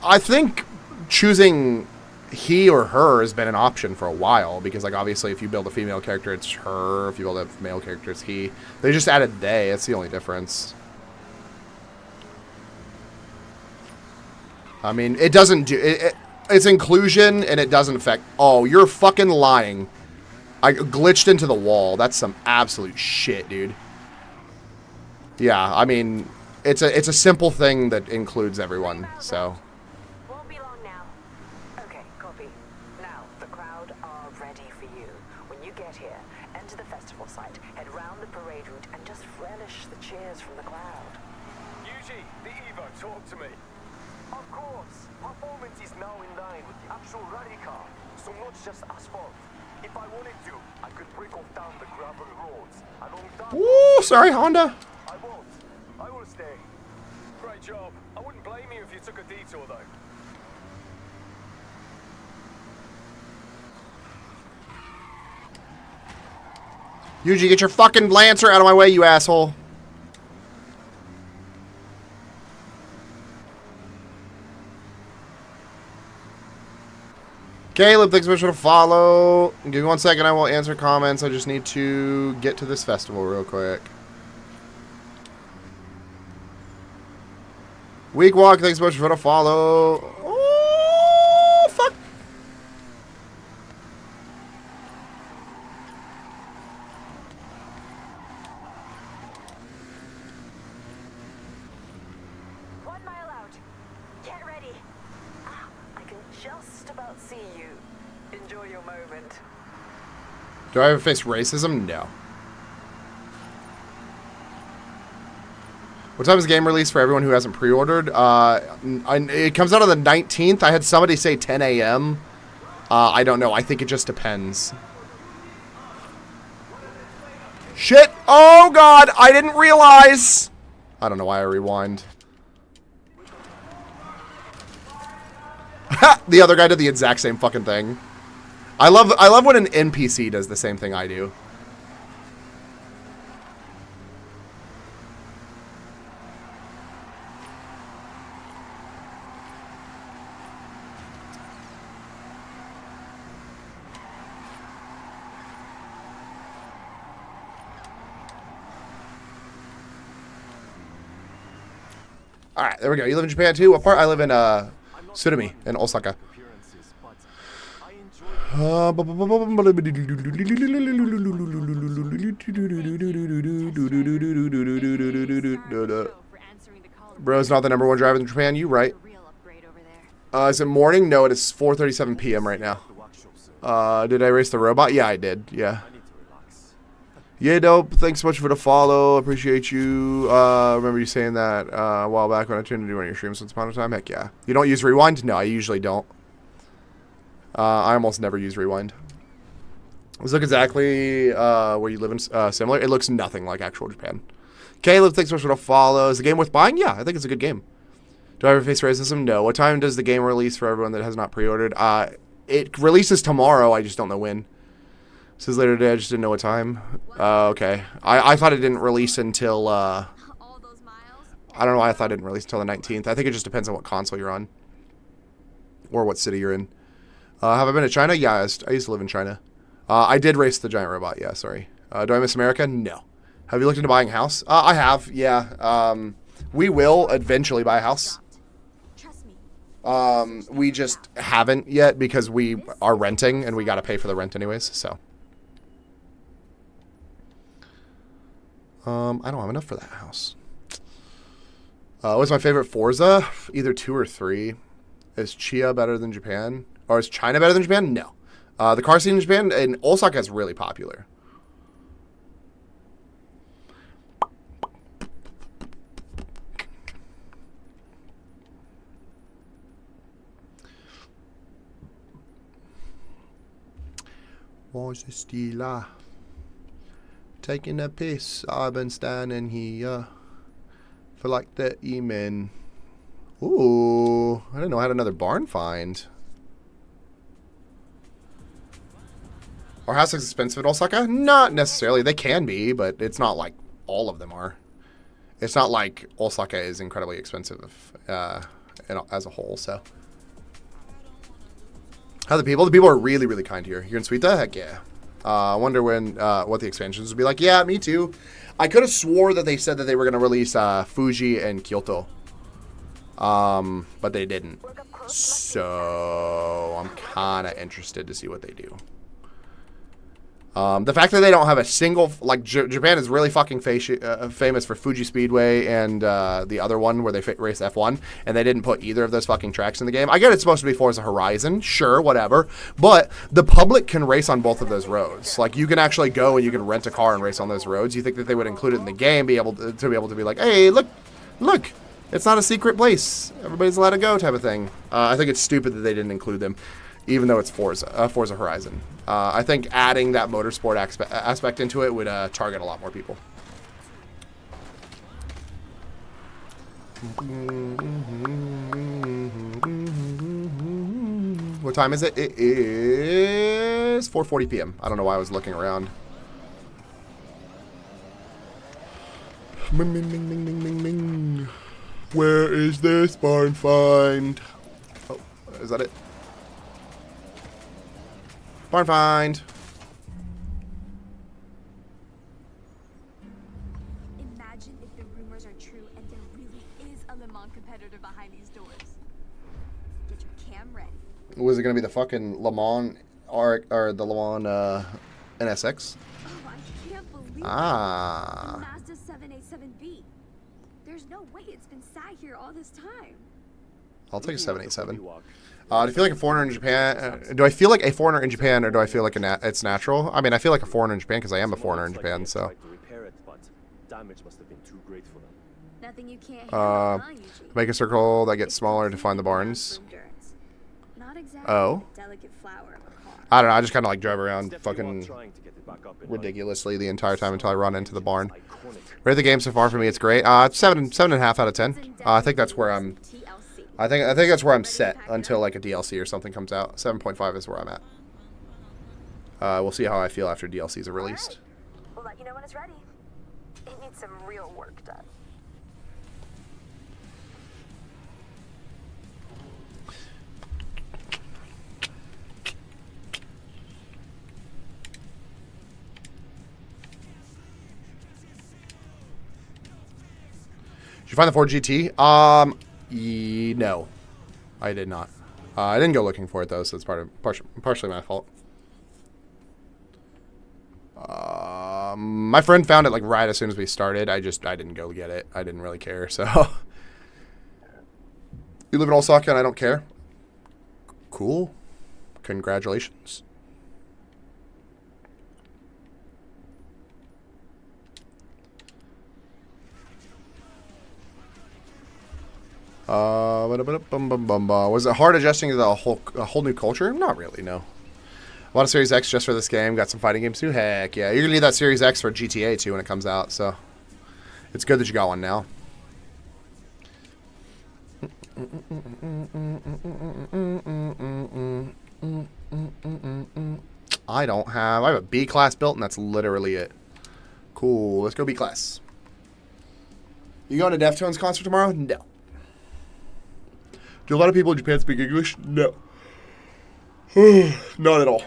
I think choosing he or her has been an option for a while, because like obviously if you build a female character it's her, if you build a male character it's he. They just added they. That's the only difference. I mean, it doesn't do it's inclusion and it doesn't affect. Oh, you're fucking lying. I glitched into the wall. That's some absolute shit, dude. Yeah, I mean, it's a simple thing that includes everyone. So just asphalt. If I wanted to, I could break off down the gravel roads along that. Ooh, sorry, Honda. I won't. I will stay. Great job. I wouldn't blame you if you took a detour, though. Yuji, get your fucking Lancer out of my way, you asshole. Caleb, thanks so much for the follow. Give me 1 second, I will answer comments. I just need to get to this festival real quick. Week Walk, thanks so much for the follow. Oh, fuck. just about see you. Enjoy your moment. Do I ever face racism? No. What time is the game released for everyone who hasn't pre-ordered? It comes out on the 19th. I had somebody say 10 a.m. I don't know. I think it just depends. Shit! Oh god! I didn't realize! I don't know why I rewind. The other guy did the exact same fucking thing. I love when an NPC does the same thing I do. Alright, there we go. You live in Japan too? What part? I live in Tsurumi in Osaka. Bro's not the #1 driver in Japan. You right. Is it morning? No, it is 4:37 p.m. right now. Did I race the robot? Yeah, I did. Yeah. Yeah, dope. Thanks so much for the follow. Appreciate you. Remember you saying that a while back when I tuned into one of your streams once upon a time? Heck yeah. You don't use rewind? No, I usually don't. I almost never use rewind. Let's look exactly where you live in similar. It looks nothing like actual Japan. Caleb, thanks so much for the follow. Is the game worth buying? Yeah, I think it's a good game. Do I ever face racism? No. What time does the game release for everyone that has not pre-ordered? It releases tomorrow. I just don't know when. Says later today. I just didn't know what time. Okay. I thought it didn't release until, I don't know why I thought it didn't release until the 19th. I think it just depends on what console you're on. Or what city you're in. Have I been to China? Yeah, I used to live in China. I did race the giant robot. Yeah, sorry. Do I miss America? No. Have you looked into buying a house? I have, yeah. We will eventually buy a house. We just haven't yet because we are renting and we got to pay for the rent anyways, so. I don't have enough for that house. What's my favorite Forza? Either 2 or 3. Is Chia better than Japan? Or is China better than Japan? No. The car scene in Japan and Osaka is really popular. What's the stealer? Taking a piss. I've been standing here for like 30 minutes. Ooh, I didn't know I had another barn find. Are houses expensive in Osaka? Not necessarily. They can be, but it's not like all of them are. It's not like Osaka is incredibly expensive as a whole, so. How are the people? The people are really, really kind here. You're in Suita? Heck yeah. I wonder when what the expansions would be like. Yeah, me too. I could have swore that they said that they were going to release Fuji and Kyoto. But they didn't. So I'm kind of interested to see what they do. The fact that they don't have a single, like, Japan is really fucking famous for Fuji Speedway and the other one where they race F1, and they didn't put either of those fucking tracks in the game. I get it's supposed to be Forza Horizon, sure, whatever, but the public can race on both of those roads. Like, you can actually go and you can rent a car and race on those roads. You think that they would include it in the game, be able to be like, hey, look, it's not a secret place. Everybody's allowed to go type of thing. I think it's stupid that they didn't include them. Even though it's Forza Horizon. I think adding that motorsport aspect into it would target a lot more people. What time is it? It is 4:40 p.m. I don't know why I was looking around. Where is this barn find? Oh, is that it? Barn find. Imagine if the rumors are true and there really is a Le Mans competitor behind these doors. Get your cam ready. Was it going to be the fucking Le Mans or the Le Mans NSX? Oh, I can't believe Ah. it. The Mazda 787B. There's no way it's been sat here all this time. I'll take a 787. Do I feel like a foreigner in Japan? Do I feel like a foreigner in Japan, or do I feel like it's natural? I mean, I feel like a foreigner in Japan because I am a foreigner in Japan. So, Damage must have been too great for them. Nothing you can't handle, huh, Yuji? make a circle that gets smaller to find the barns. Not exactly Oh, a delicate flower of a car. I don't know. I just kind of like drive around It's definitely fucking worth trying to get it back up and ridiculously the entire time until I run into the barn. running. Iconic. Rate the game so far for me. It's great. It's 7.5 out of 10. I think that's where I'm. TLC. I think that's where I'm set until like a DLC or something comes out. 7.5 is where I'm at. We'll see how I feel after DLCs are released. We'll let you know when it's ready. It needs some real work done. Did you find the Ford GT? No, I did not. I didn't go looking for it though, so it's partially my fault. My friend found it like right as soon as we started. I didn't go get it. I didn't really care. So you live in Osaka and I don't care. Cool. Congratulations. Was it hard adjusting to a whole new culture? Not really, no. A lot of Series X just for this game. Got some fighting games too. Heck yeah. You're going to need that Series X for GTA too when it comes out. So it's good that you got one now. I have a B class built and that's literally it. Cool. Let's go B class. You going to Deftones concert tomorrow? No. Do a lot of people in Japan speak English? No. Not at all.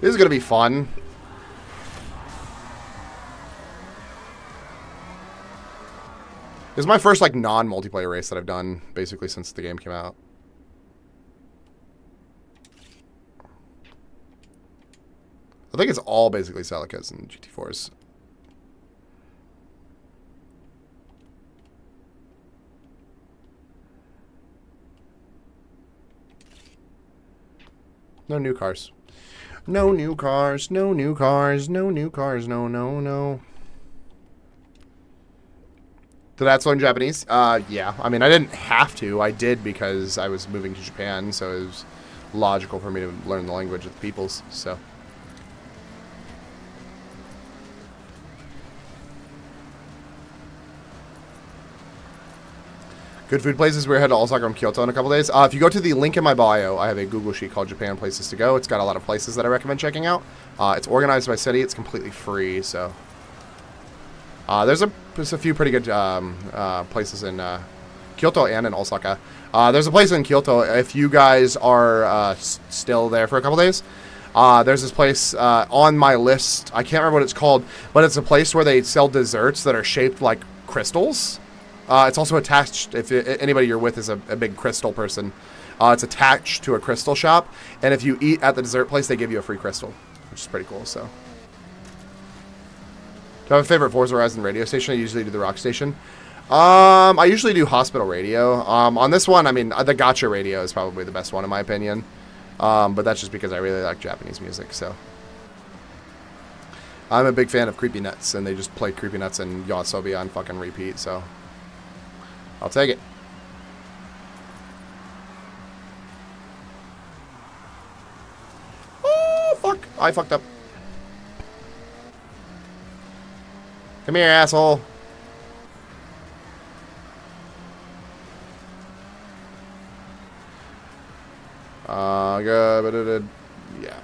This is going to be fun. This is my first like non-multiplayer race that I've done basically since the game came out. I think it's all basically Celicas and GT4s. No new cars. No new cars. No new cars. No new cars. No, no, no. Did that learn Japanese? Yeah. I mean, I didn't have to. I did because I was moving to Japan, so it was logical for me to learn the language of the peoples, so. Good food places. We're headed to Osaka and Kyoto in a couple days. If you go to the link in my bio, I have a Google sheet called Japan Places to Go. It's got a lot of places that I recommend checking out. It's organized by city. It's completely free. So there's a few pretty good places in Kyoto and in Osaka. There's a place in Kyoto. If you guys are still there for a couple days, there's this place on my list. I can't remember what it's called, but it's a place where they sell desserts that are shaped like crystals. It's also attached, if anybody you're with is a big crystal person, it's attached to a crystal shop. And if you eat at the dessert place, they give you a free crystal, which is pretty cool. So, do I have a favorite Forza Horizon radio station? I usually do the rock station. I usually do hospital radio. On this one, I mean, the Gotcha radio is probably the best one in my opinion. But that's just because I really like Japanese music. So, I'm a big fan of Creepy Nuts, and they just play Creepy Nuts and Yoasobi on fucking repeat. So, I'll take it. Oh, fuck. I fucked up. Come here, asshole. Good. Yeah.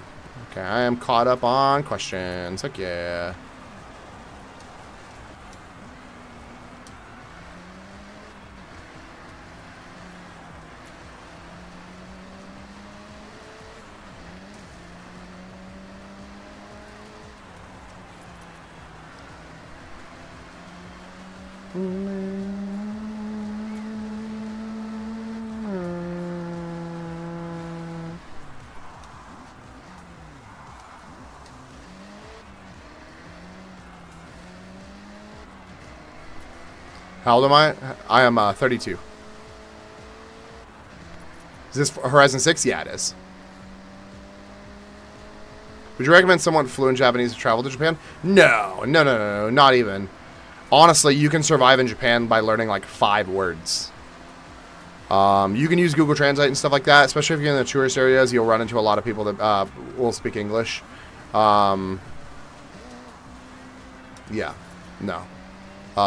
Okay, I am caught up on questions. Heck yeah. How old am I? I am 32. Is this Horizon 6? Yeah, it is. Would you recommend someone fluent Japanese to travel to Japan? No, not even. Honestly, you can survive in Japan by learning like 5 words. You can use Google Translate and stuff like that, especially if you're in the tourist areas. You'll run into a lot of people that will speak English. Yeah, no.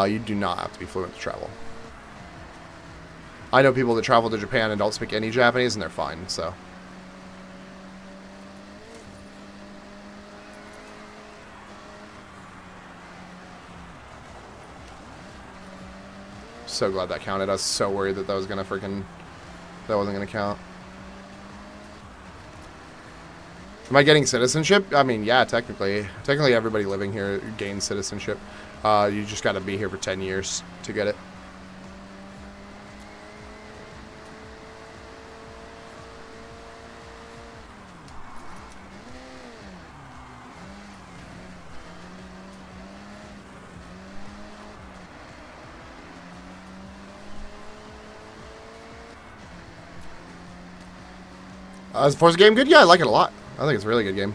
You do not have to be fluent to travel. I know people that travel to Japan and don't speak any Japanese, and they're fine, so. So glad that counted. I was so worried that that wasn't gonna count. Am I getting citizenship? I mean, yeah, technically everybody living here gains citizenship. You just got to be here for 10 years to get it. Is the Forza game good? Yeah, I like it a lot. I think it's a really good game.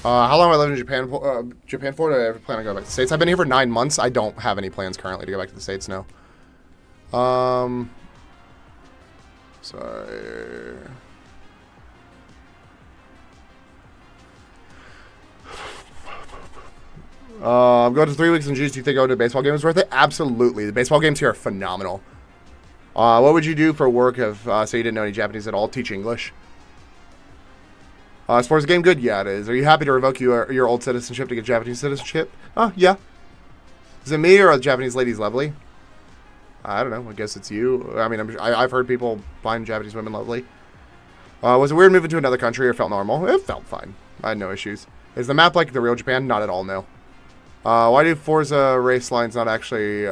How long have I lived in Japan for? Do I ever plan on going back to the States? I've been here for 9 months. I don't have any plans currently to go back to the States, no. Sorry. I'm going to 3 weeks in June. Do you think going to a baseball game is worth it? Absolutely. The baseball games here are phenomenal. What would you do for work if, say you didn't know any Japanese at all? Teach English. As far as the game good? Yeah, it is. Are you happy to revoke your old citizenship to get Japanese citizenship? Yeah. Is it me or are the Japanese ladies lovely? I don't know. I guess it's you. I mean, I've heard people find Japanese women lovely. Was it weird moving to another country or felt normal? It felt fine. I had no issues. Is the map like the real Japan? Not at all, no. Why do Forza race lines not actually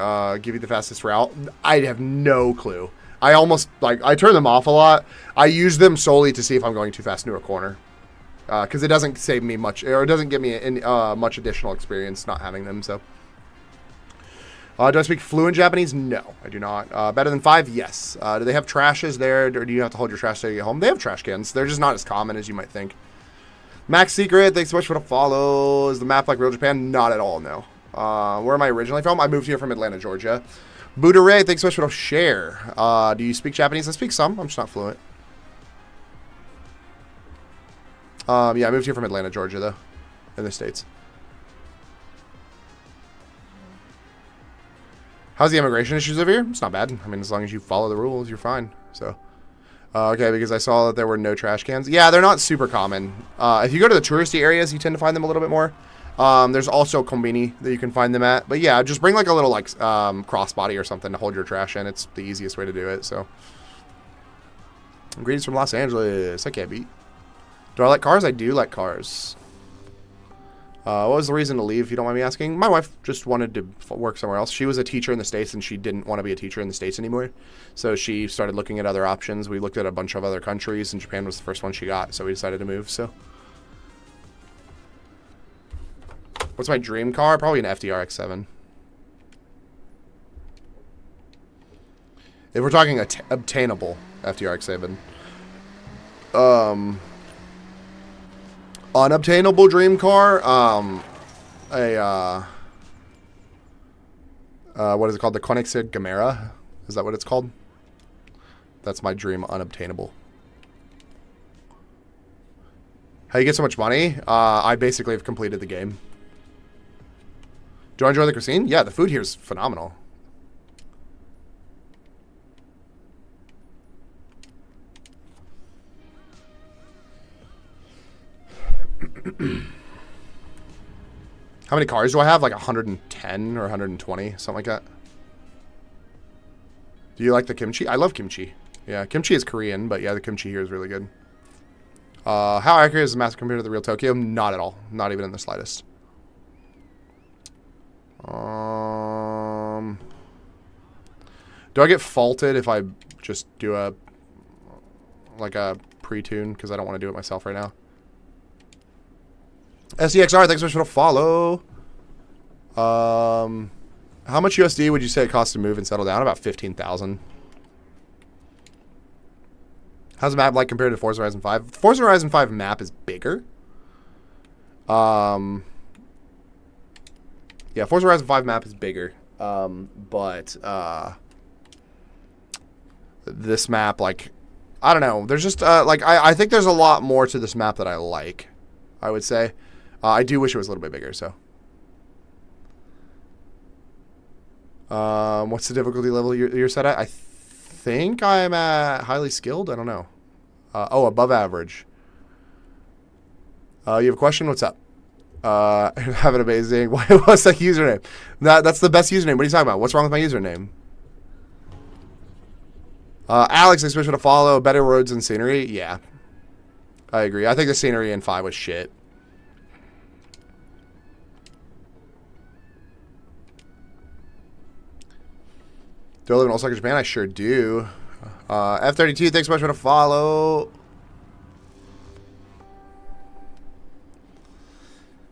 give you the fastest route? I have no clue. I turn them off a lot. I use them solely to see if I'm going too fast into a corner. Because it doesn't save me much, or it doesn't give me any, much additional experience not having them, so. Do I speak fluent Japanese? No, I do not. Better than 5? Yes. Do they have trashes there, or do you have to hold your trash till you get home? They have trash cans. They're just not as common as you might think. Max Secret, thanks so much for the follow. Is the map like real Japan? Not at all, no. Where am I originally from? I moved here from Atlanta, Georgia. Buddha Ray, thanks so much for the share. Do you speak Japanese? I speak some. I'm just not fluent. Yeah, I moved here from Atlanta, Georgia, though, in the States. How's the immigration issues over here? It's not bad. I mean, as long as you follow the rules, you're fine. So, okay, because I saw that there were no trash cans. Yeah, they're not super common. If you go to the touristy areas, you tend to find them a little bit more. There's also kombini that you can find them at. But yeah, just bring like a little crossbody or something to hold your trash in. It's the easiest way to do it. So, greetings from Los Angeles. I can't beat. Do I like cars? I do like cars. What was the reason to leave, if you don't mind me asking? My wife just wanted to work somewhere else. She was a teacher in the States, and she didn't want to be a teacher in the States anymore. So she started looking at other options. We looked at a bunch of other countries, and Japan was the first one she got, so we decided to move. So, what's my dream car? Probably an FDR X7. If we're talking obtainable FDR X7. Unobtainable dream car, what is it called? The Koenigsegg Gamera? Is that what it's called? That's my dream unobtainable. How you get so much money? I basically have completed the game. Do I enjoy the cuisine? Yeah, the food here is phenomenal. How many cars do I have? Like 110 or 120, something like that. Do you like the kimchi? I love kimchi. Yeah, kimchi is Korean, but yeah, the kimchi here is really good. How accurate is the map compared to the real Tokyo? Not at all. Not even in the slightest. Do I get faulted if I just do a... like a pre-tune because I don't want to do it myself right now. SDXR, thanks so much for the follow. How much USD would you say it costs to move and settle down? About 15,000. How's the map like compared to Forza Horizon 5? Forza Horizon 5 map is bigger. Yeah, Forza Horizon 5 map is bigger. But this map, like, I don't know. There's just, like, I think there's a lot more to this map that I like, I would say. I do wish it was a little bit bigger, so. What's the difficulty level you're set at? I think I'm at highly skilled. I don't know. Oh, above average. You have a question? What's up? Have an amazing. What's that username? That's the best username. What are you talking about? What's wrong with my username? Alex, I switched to follow. Better roads and scenery. Yeah, I agree. I think the scenery in 5 was shit. Do I live in Osaka, Japan? I sure do. F32, thanks so much for the follow.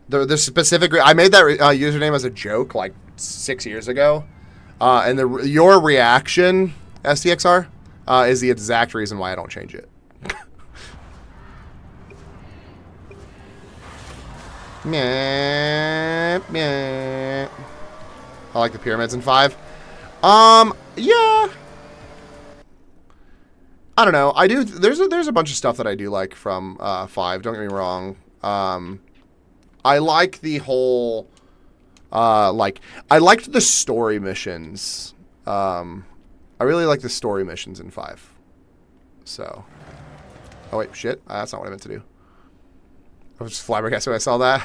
The specific... I made that username as a joke like 6 years ago. And your reaction, STXR, is the exact reason why I don't change it. Meh, meh. I like the pyramids in 5. Yeah. I don't know. I do. There's a bunch of stuff that I do like from 5. Don't get me wrong. I like the whole. I liked the story missions. I really like the story missions in 5. So. Oh wait, shit. That's not what I meant to do. I was just flabbergasted when I saw that.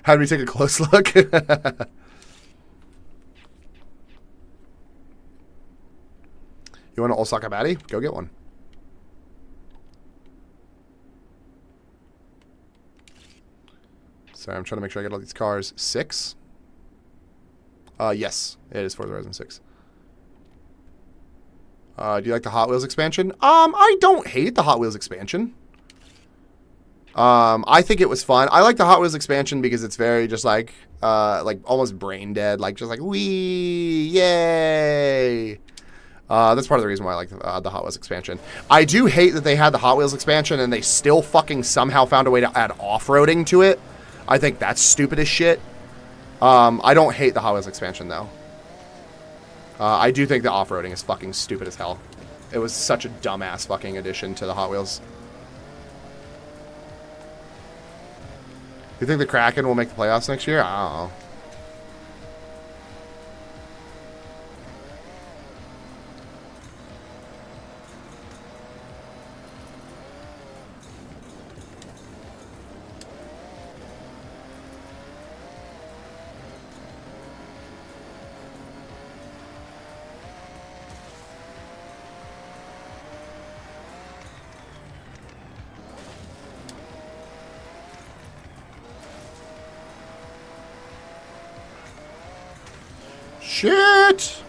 had me take a close look. You want an Osaka Batty? Go get one. Sorry, I'm trying to make sure I get all these cars. 6? Yes, it is Forza Horizon 6. Do you like the Hot Wheels expansion? I don't hate the Hot Wheels expansion. I think it was fun. I like the Hot Wheels expansion because it's very just like almost brain dead, like just like wee, yay. That's part of the reason why I like the Hot Wheels expansion. I do hate that they had the Hot Wheels expansion and they still fucking somehow found a way to add off-roading to it. I think that's stupid as shit. I don't hate the Hot Wheels expansion, though. I do think the off-roading is fucking stupid as hell. It was such a dumbass fucking addition to the Hot Wheels. You think the Kraken will make the playoffs next year? I don't know. Shit!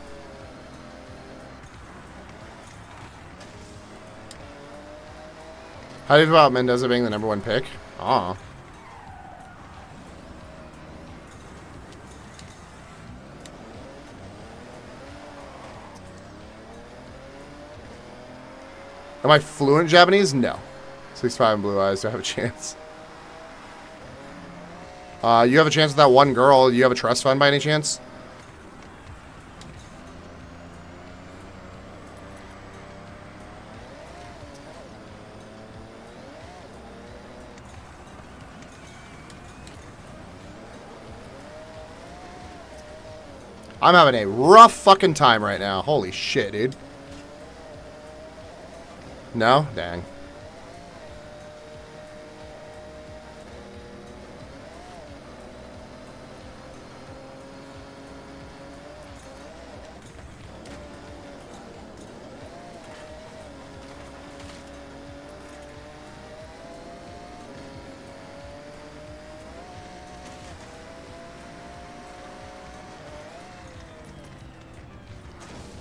How do you feel about Mendoza being the #1 pick? Aw. Am I fluent in Japanese? No. 6'5" and blue eyes. Do I have a chance? You have a chance with that one girl. You have a trust fund by any chance? I'm having a rough fucking time right now. Holy shit, dude. No? Dang.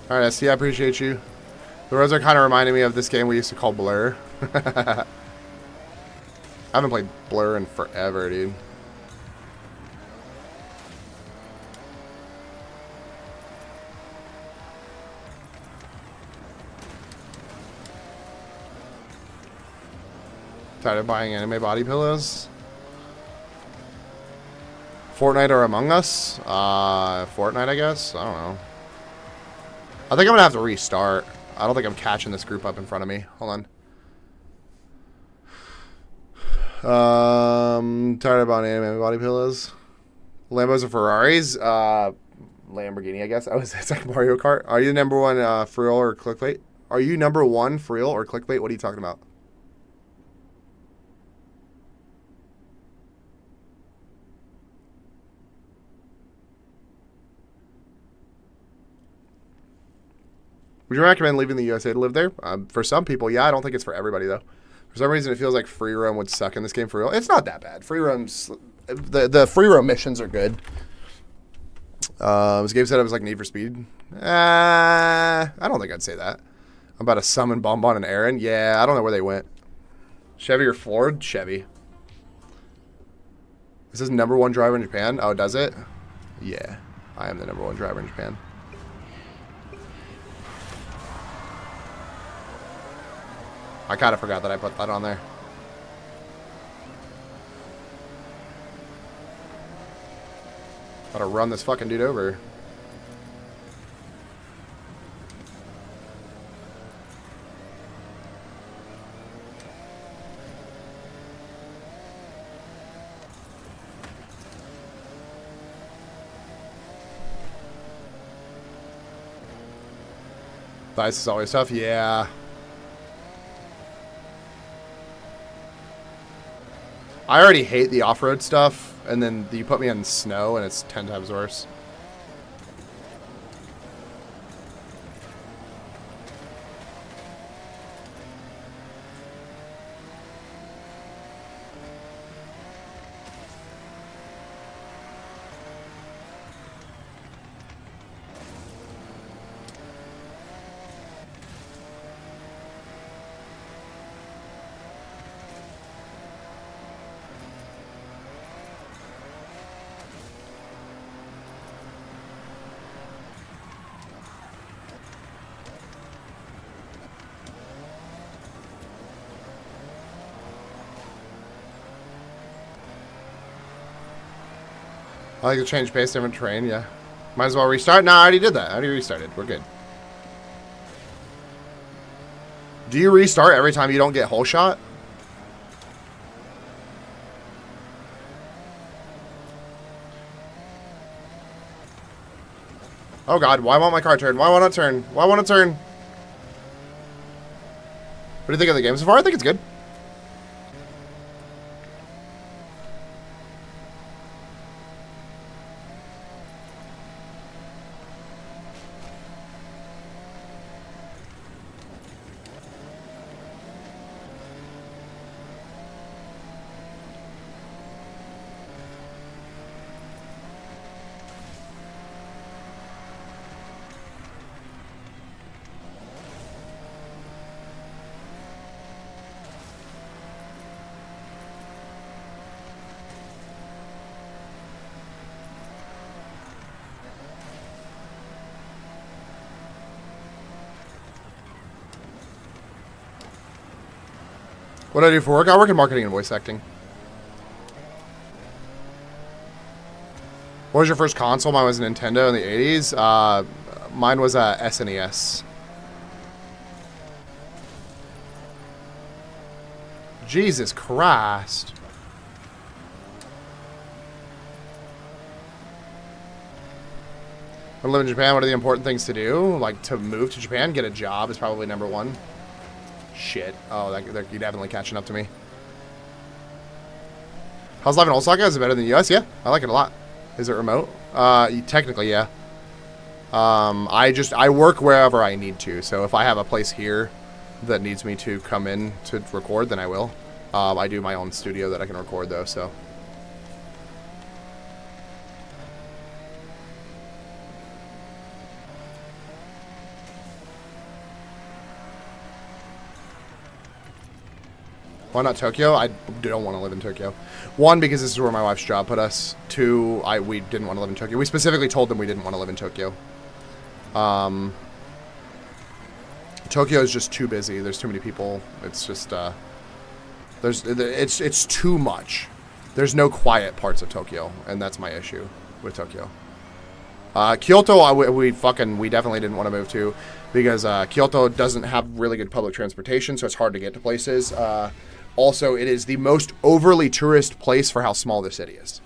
Alright, SC, I appreciate you. The roads are kind of reminding me of this game we used to call Blur. I haven't played Blur in forever, dude. Tired of buying anime body pillows. Fortnite or Among Us? Fortnite, I guess. I don't know. I think I'm gonna have to restart. I don't think I'm catching this group up in front of me. Hold on. Tired of buying anime body pillows. Lambos or Ferraris? Lamborghini, I guess. It's like Mario Kart. Are you number one for real or clickbait? Are you number one for real or clickbait? What are you talking about? Would you recommend leaving the USA to live there? For some people, yeah. I don't think it's for everybody, though. For some reason, it feels like free roam would suck in this game for real. It's not that bad. Free roams, the free roam missions are good. This game said it was like Need for Speed. I don't think I'd say that. I'm about to summon Bonbon and Aaron. Yeah, I don't know where they went. Chevy or Ford? Chevy. This is number one driver in Japan. Oh, does it? Yeah, I am the number one driver in Japan. I kind of forgot that I put that on there. Gotta run this fucking dude over. The ice is always tough. Yeah. I already hate the off-road stuff, and then you put me in snow, and it's 10 times worse. I like to change pace, different terrain, yeah. Might as well restart. No, I already did that. I already restarted. We're good. Do you restart every time you don't get whole shot? Oh god, why won't my car turn? Why won't it turn? Why won't it turn? What do you think of the game so far? I think it's good. What do I do for work? I work in marketing and voice acting. What was your first console? Mine was a Nintendo in the 80s. Mine was a SNES. Jesus Christ. When I live in Japan, what are the important things to do? Like, to move to Japan, get a job is probably number one. Shit. Oh, you're definitely catching up to me. How's life in Osaka? Is it better than the US? Yeah, I like it a lot. Is it remote? Technically, yeah. I work wherever I need to. So if I have a place here that needs me to come in to record, then I will. I do my own studio that I can record, though, so. Why not Tokyo? I don't want to live in Tokyo. One, because this is where my wife's job put us. Two, we didn't want to live in Tokyo. We specifically told them we didn't want to live in Tokyo. Tokyo is just too busy. There's too many people. It's just it's too much. There's no quiet parts of Tokyo, and that's my issue with Tokyo. Kyoto, we definitely didn't want to move to, because Kyoto doesn't have really good public transportation, so it's hard to get to places. Also, it is the most overly tourist place for how small the city is.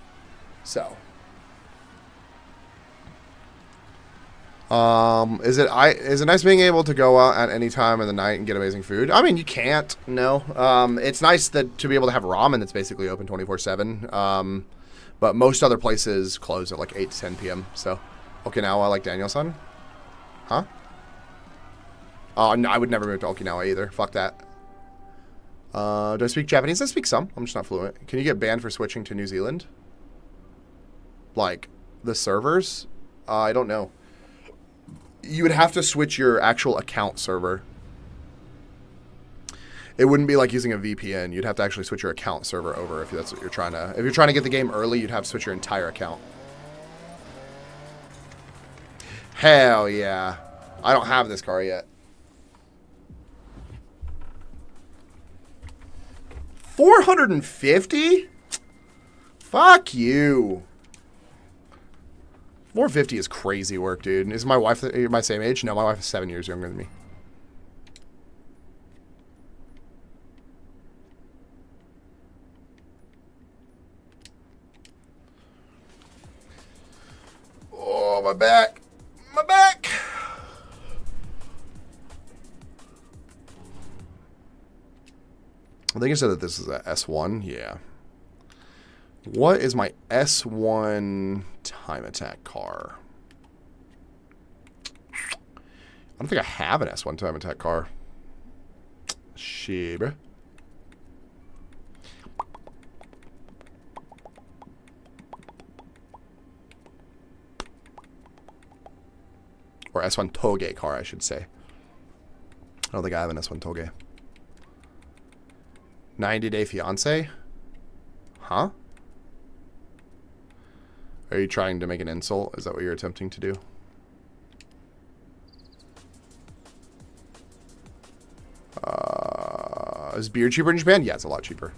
So, is it nice being able to go out at any time of the night and get amazing food? I mean, you can't. No. It's nice to be able to have ramen that's basically open 24/7. But most other places close at like 8 to 10 p.m. So, Okinawa, like Daniel-san? Huh? Oh, no, I would never move to Okinawa either. Fuck that. Do I speak Japanese? I speak some. I'm just not fluent. Can you get banned for switching to New Zealand? Like, the servers? I don't know. You would have to switch your actual account server. It wouldn't be like using a VPN. You'd have to actually switch your account server over if that's what you're trying to... If you're trying to get the game early, you'd have to switch your entire account. Hell yeah. I don't have this car yet. 450? Fuck you. 450 is crazy work, dude. Is my wife my same age? No, my wife is 7 years younger than me. Oh, my back. My back. I think I said that this is a S1. Yeah. What is my S1 time attack car? I don't think I have an S1 time attack car. Shib. Or S1 Toge car, I should say. I don't think I have an S1 Toge. 90-Day Fiancé? Huh? Are you trying to make an insult? Is that what you're attempting to do? Is beer cheaper in Japan? Yeah, it's a lot cheaper.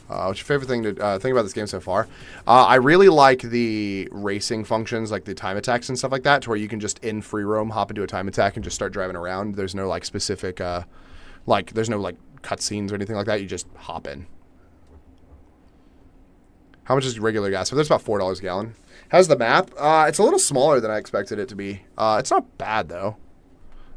What's your favorite thing to think about this game so far? I really like the racing functions, like the time attacks and stuff like that, to where you can just in free roam hop into a time attack and just start driving around. There's no like specific, there's no like cutscenes or anything like that. You just hop in. How much is regular gas? So there's about $4 a gallon. How's the map? It's a little smaller than I expected it to be. It's not bad though.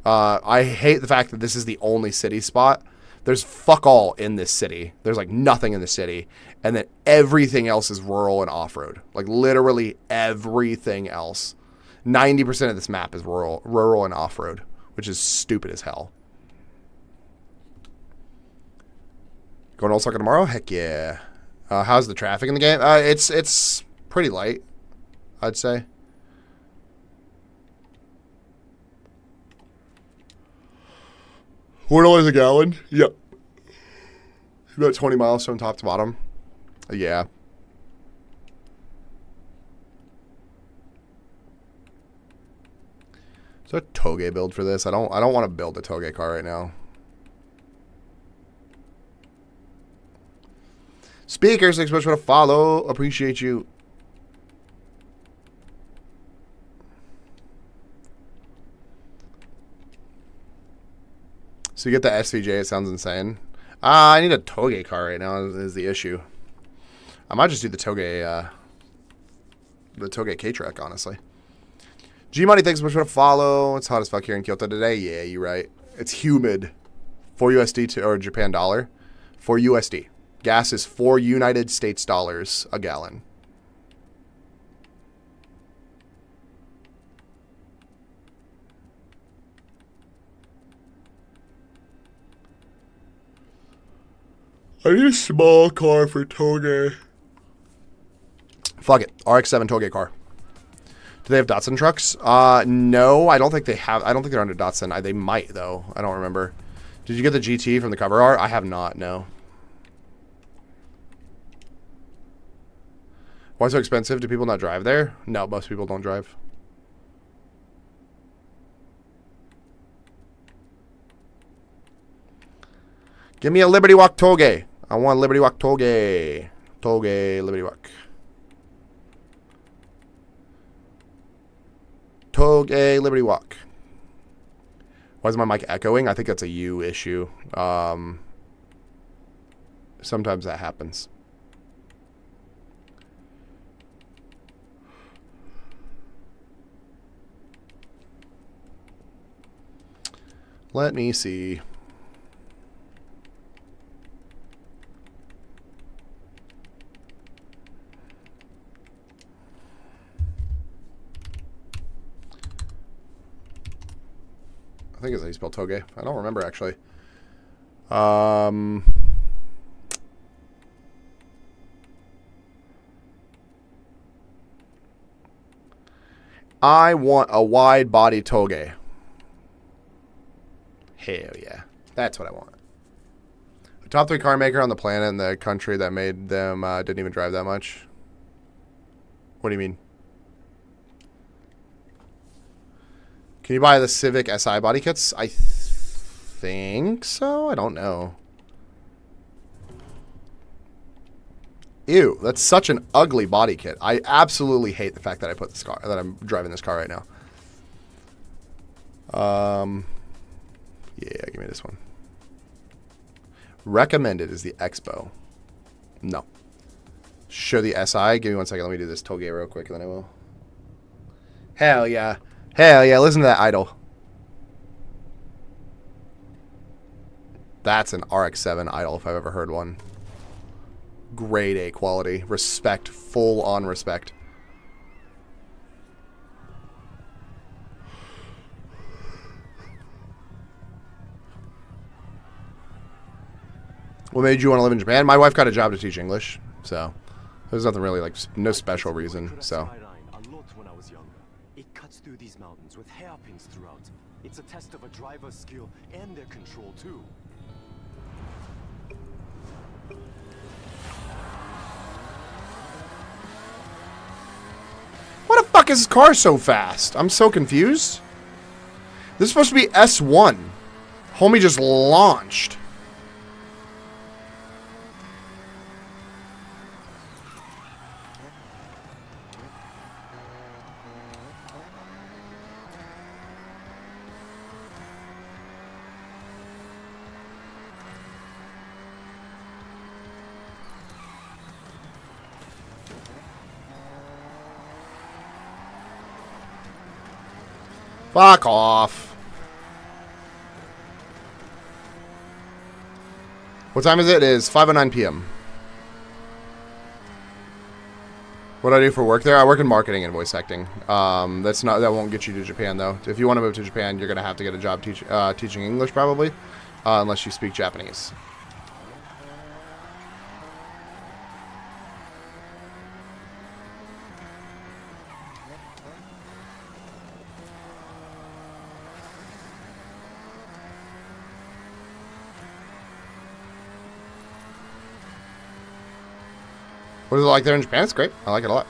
I hate the fact that this is the only city spot. There's fuck all in this city. There's like nothing in the city. And then everything else is rural and off-road. Like literally everything else. 90% of this map is rural and off-road, which is stupid as hell. Going to Osaka tomorrow? Heck yeah. How's the traffic in the game? It's pretty light, I'd say. $4 a gallon? Yep. About 20 miles from top to bottom. Yeah. Is there a Toge build for this? I don't want to build a Toge car right now. Speakers, thanks so much for the follow. Appreciate you. So you get the SVJ, it sounds insane. I need a Toge car right now is the issue. I might just do the Toge K-Trek, honestly. G-Money, thanks so much for the follow. It's hot as fuck here in Kyoto today. Yeah, you're right. It's humid. 4 USD or Japan dollar. 4 USD. Gas is 4 United States dollars a gallon. I need a small car for Toge. Fuck it. RX-7 Toge car. Do they have Datsun trucks? No, I don't think they have. I don't think they're under Datsun. They might, though. I don't remember. Did you get the GT from the cover art? I have not, no. Why so expensive? Do people not drive there? No, most people don't drive. Give me a Liberty Walk Toge. I want Liberty Walk Toge. Toge, Liberty Walk. Toge, Liberty Walk. Why is my mic echoing? I think that's a you issue. Sometimes that happens. Let me see. I think it's how you spell Toge. I don't remember actually. I want a wide body Toge. Hell yeah. That's what I want. The top 3 car maker on the planet in the country that made them didn't even drive that much. What do you mean? Can you buy the Civic SI body kits? I think so. I don't know. Ew, that's such an ugly body kit. I absolutely hate the fact that I put this car, that I'm driving this car right now. Yeah, give me this one. Recommended is the Expo. No. Show the SI. Give me 1 second. Let me do this Toge real quick, and then I will. Hell yeah. Hell yeah. Listen to that idle. That's an RX-7 idle if I've ever heard one. Grade A quality. Respect. Full on respect. What made you want to live in Japan? My wife got a job to teach English, so there's nothing really, like, no special reason, so. It cuts through these mountains with hairpins throughout. It's a test of a driver's skill and their control too. Why the fuck is this car so fast? I'm so confused. This is supposed to be S1. Homie just launched. Fuck off. What time is it? It is 5:09 p.m. What do I do for work there? I work in marketing and voice acting. That won't get you to Japan though. If you want to move to Japan, you're gonna have to get a job teaching English probably, unless you speak Japanese. What is it like there in Japan? It's great. I like it a lot.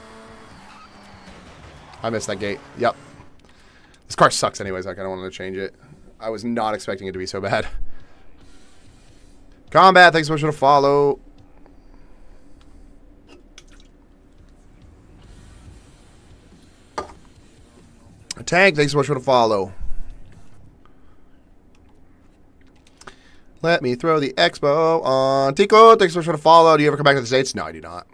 I missed that gate. Yep. This car sucks anyways. I kind of wanted to change it. I was not expecting it to be so bad. Combat, thanks so much for the follow. Tank, thanks so much for the follow. Let me throw the expo on Tico. Thanks so much for the follow. Do you ever come back to the States? No, I do not.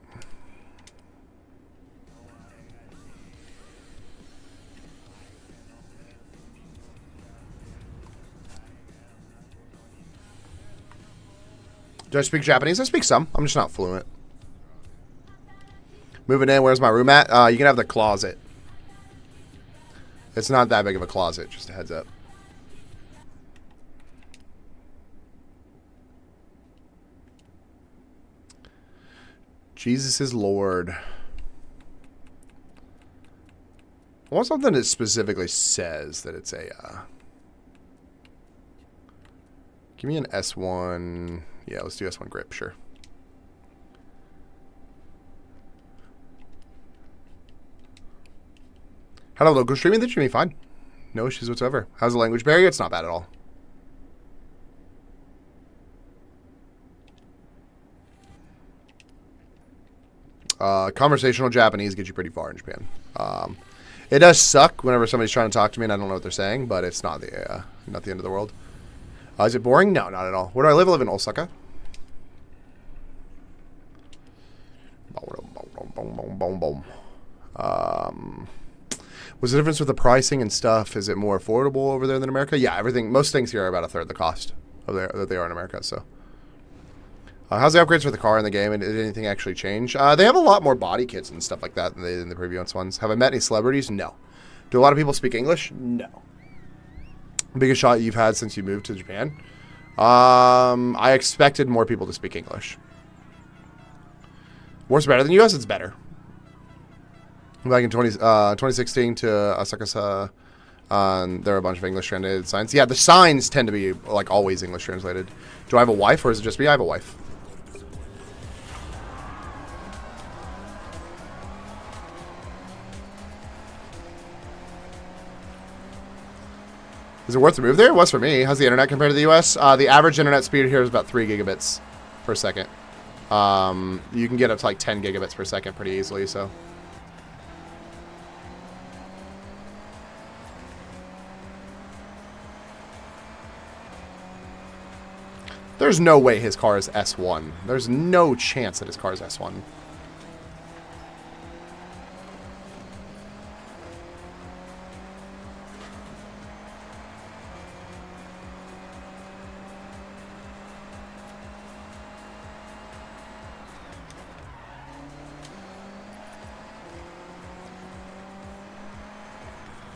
Do I speak Japanese? I speak some. I'm just not fluent. Moving in, where's my room at? You can have the closet. It's not that big of a closet, just a heads up. Jesus is Lord. I want something that specifically says that it's a... Give me an S1... Yeah, let's do S1 grip, sure. How to local streaming? They treat me fine. No issues whatsoever. How's the language barrier? It's not bad at all. Conversational Japanese gets you pretty far in Japan. It does suck whenever somebody's trying to talk to me and I don't know what they're saying, but it's not the end of the world. Is it boring? No, not at all. Where do I live? I live in Osaka. What's the difference with the pricing and stuff? Is it more affordable over there than America? Yeah, most things here are about a third the cost of that they are in America. So, how's the upgrades for the car in the game? And did anything actually change? They have a lot more body kits and stuff like that than they did in the previous ones. Have I met any celebrities? No. Do a lot of people speak English? No. Biggest shot you've had since you moved to Japan? I expected more people to speak English. Worse better than US? It's better. Back in 2016 to Osaka, there are a bunch of English translated signs. Yeah, the signs tend to be like always English translated. Do I have a wife or is it just me? I have a wife. Is it worth the move there? It was for me. How's the internet compared to the US? The average internet speed here is about 3 gigabits per second. You can get up to like 10 gigabits per second pretty easily, so. There's no way his car is S1. There's no chance that his car is S1.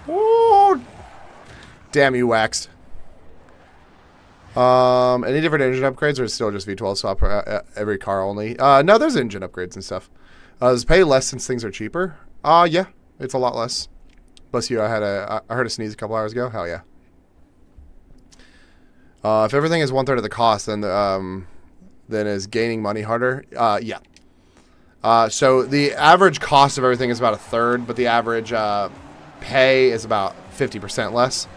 Oh, damn you, waxed. Any different engine upgrades, or is it still just V12 swap every car only? No, there's engine upgrades and stuff. Does it pay less since things are cheaper? Yeah, it's a lot less. Bless you, I heard a sneeze a couple hours ago. Hell yeah. If everything is 1/3 of the cost, then is gaining money harder? Yeah. So the average cost of everything is about 1/3, but the average pay is about 50% less.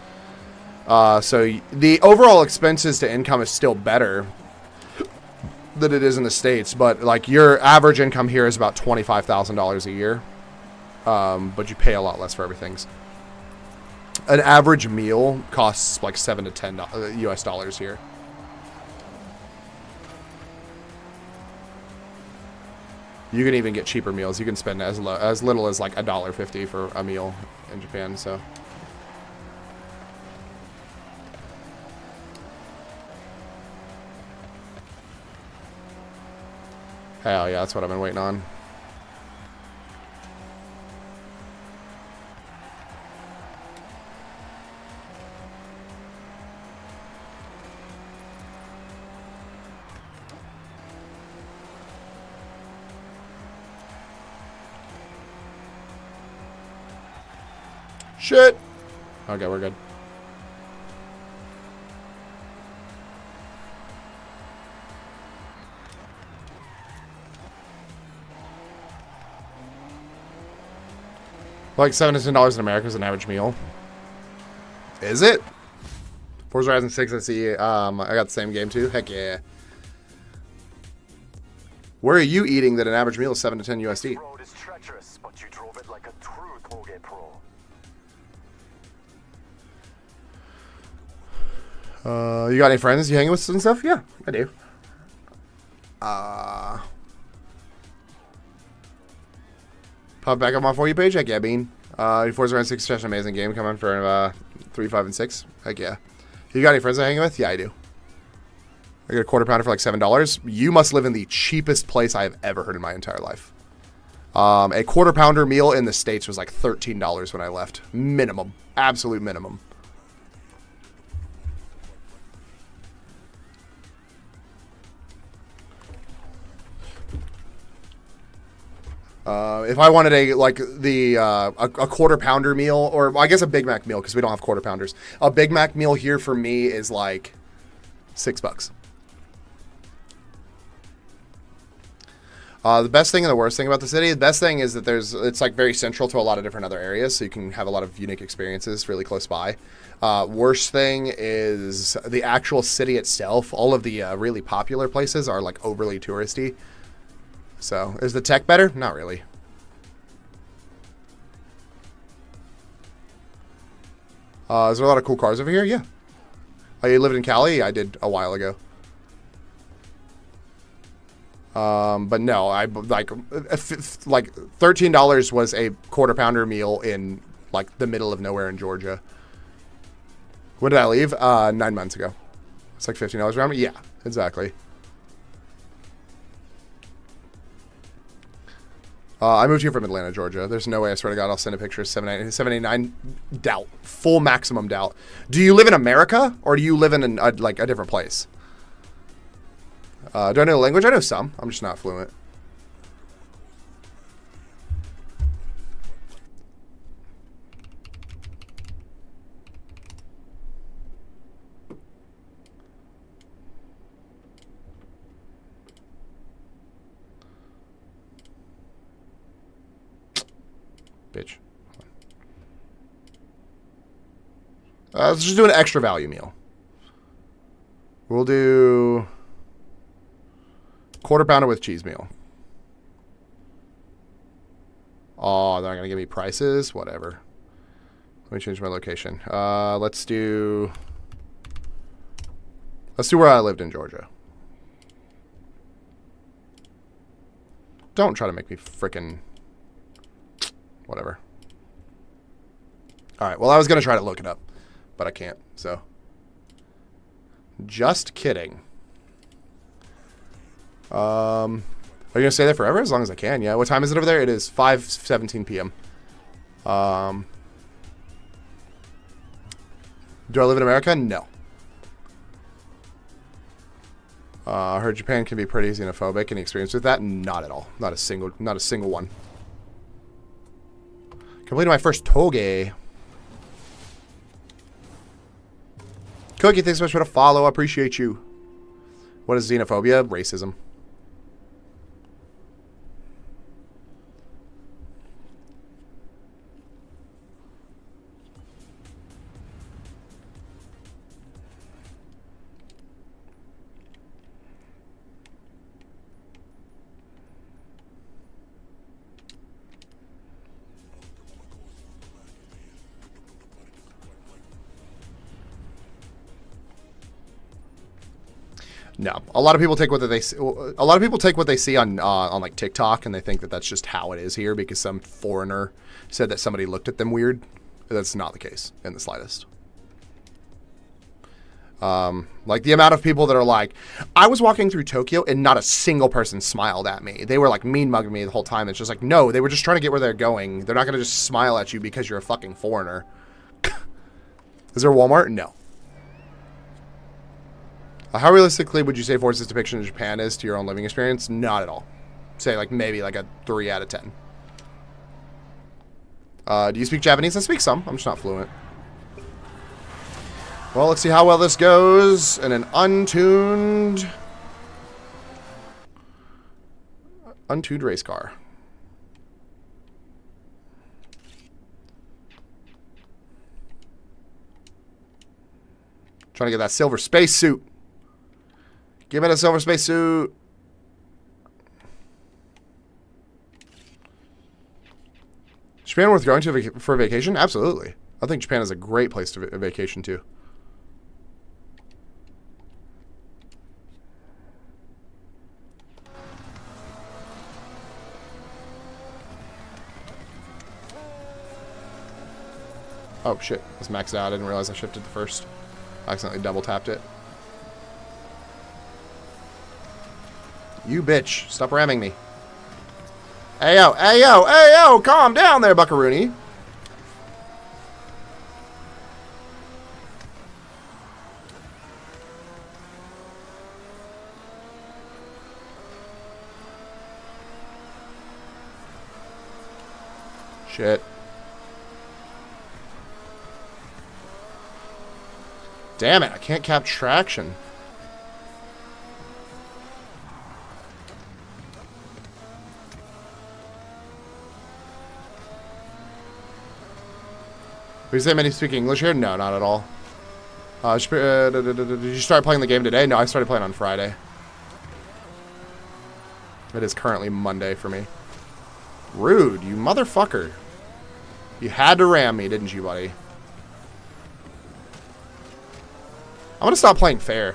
So the overall expenses to income is still better than it is in the States, but like your average income here is about $25,000 a year. But you pay a lot less for everything. An average meal costs like $7 to $10 US dollars here. You can even get cheaper meals. You can spend as little as like $1.50 for a meal in Japan, so. Hell yeah, that's what I've been waiting on. Shit. Okay, we're good. Like $7 to $10 in America is an average meal. Is it? Forza Horizon 6, I see. I got the same game too. Heck yeah. Where are you eating that an average meal is 7 to 10 USD? This road is treacherous, but you drove it like a true Toge pro. You got any friends you hang with and stuff? Yeah, I do. Pop back up my For You page? Heck yeah, Bean. Forza Horizon 6 is such an amazing game coming for 3, 5, and 6. Heck yeah. You got any friends I hang with? Yeah, I do. I got a quarter pounder for like $7. You must live in the cheapest place I have ever heard in my entire life. A quarter pounder meal in the States was like $13 when I left. Minimum. Absolute minimum. If I wanted a quarter pounder meal, or I guess a Big Mac meal, because we don't have quarter pounders. A Big Mac meal here for me is like $6. The best thing and the worst thing about the city, the best thing is that it's like very central to a lot of different other areas, so you can have a lot of unique experiences really close by. Worst thing is the actual city itself. All of the really popular places are like overly touristy. So is the tech better? Not really. Is there a lot of cool cars over here? Yeah. Oh, you lived in Cali? I did a while ago. But no, I like $13 was a quarter pounder meal in like the middle of nowhere in Georgia. When did I leave? 9 months ago. It's like $15 around me. Yeah, exactly. I moved here from Atlanta, Georgia. There's no way, I swear to God, I'll send a picture of 789. Doubt. Full maximum doubt. Do you live in America or do you live in like a different place? Do I know the language? I know some. I'm just not fluent. Bitch. Let's just do an extra value meal. We'll do quarter pounder with cheese meal. Oh, they're not gonna give me prices. Whatever. Let me change my location. Let's do where I lived in Georgia. Don't try to make me frickin' whatever. All right. Well, I was gonna try to look it up, but I can't. So, just kidding. Are you gonna stay there forever? As long as I can. Yeah. What time is it over there? It is 5:17 p.m. Do I live in America? No. I heard Japan can be pretty xenophobic. Any experience with that? Not at all. Not a single one. Completed my first toge. Cookie, thanks so much for the follow. I appreciate you. What is xenophobia? Racism. No, a lot of people take what they see on like TikTok, and they think that that's just how it is here because some foreigner said that somebody looked at them weird. That's not the case in the slightest. Like the amount of people that are like, I was walking through Tokyo and not a single person smiled at me. They were like mean mugging me the whole time. It's just like, no, they were just trying to get where they're going. They're not going to just smile at you because you're a fucking foreigner. Is there a Walmart? No. How realistically would you say Forza's depiction of Japan is to your own living experience? Not at all. Say like maybe like a 3 out of 10. Do you speak Japanese? I speak some. I'm just not fluent. Well, let's see how well this goes in an untuned race car. Trying to get that silver spacesuit. Give me the silver spacesuit. Japan worth going to for a vacation? Absolutely. I think Japan is a great place to vacation to. Oh shit, I was maxed out. I didn't realize I shifted the first. I accidentally double tapped it. You bitch. Stop ramming me. Ayo, ayo, ayo, calm down there, buckaroony. Shit. Damn it, I can't cap traction. you say many speak English here? No, not at all. Did you start playing the game today? No, I started playing on Friday. It is currently Monday for me. Rude, you motherfucker. You had to ram me, didn't you, buddy? I'm gonna stop playing fair.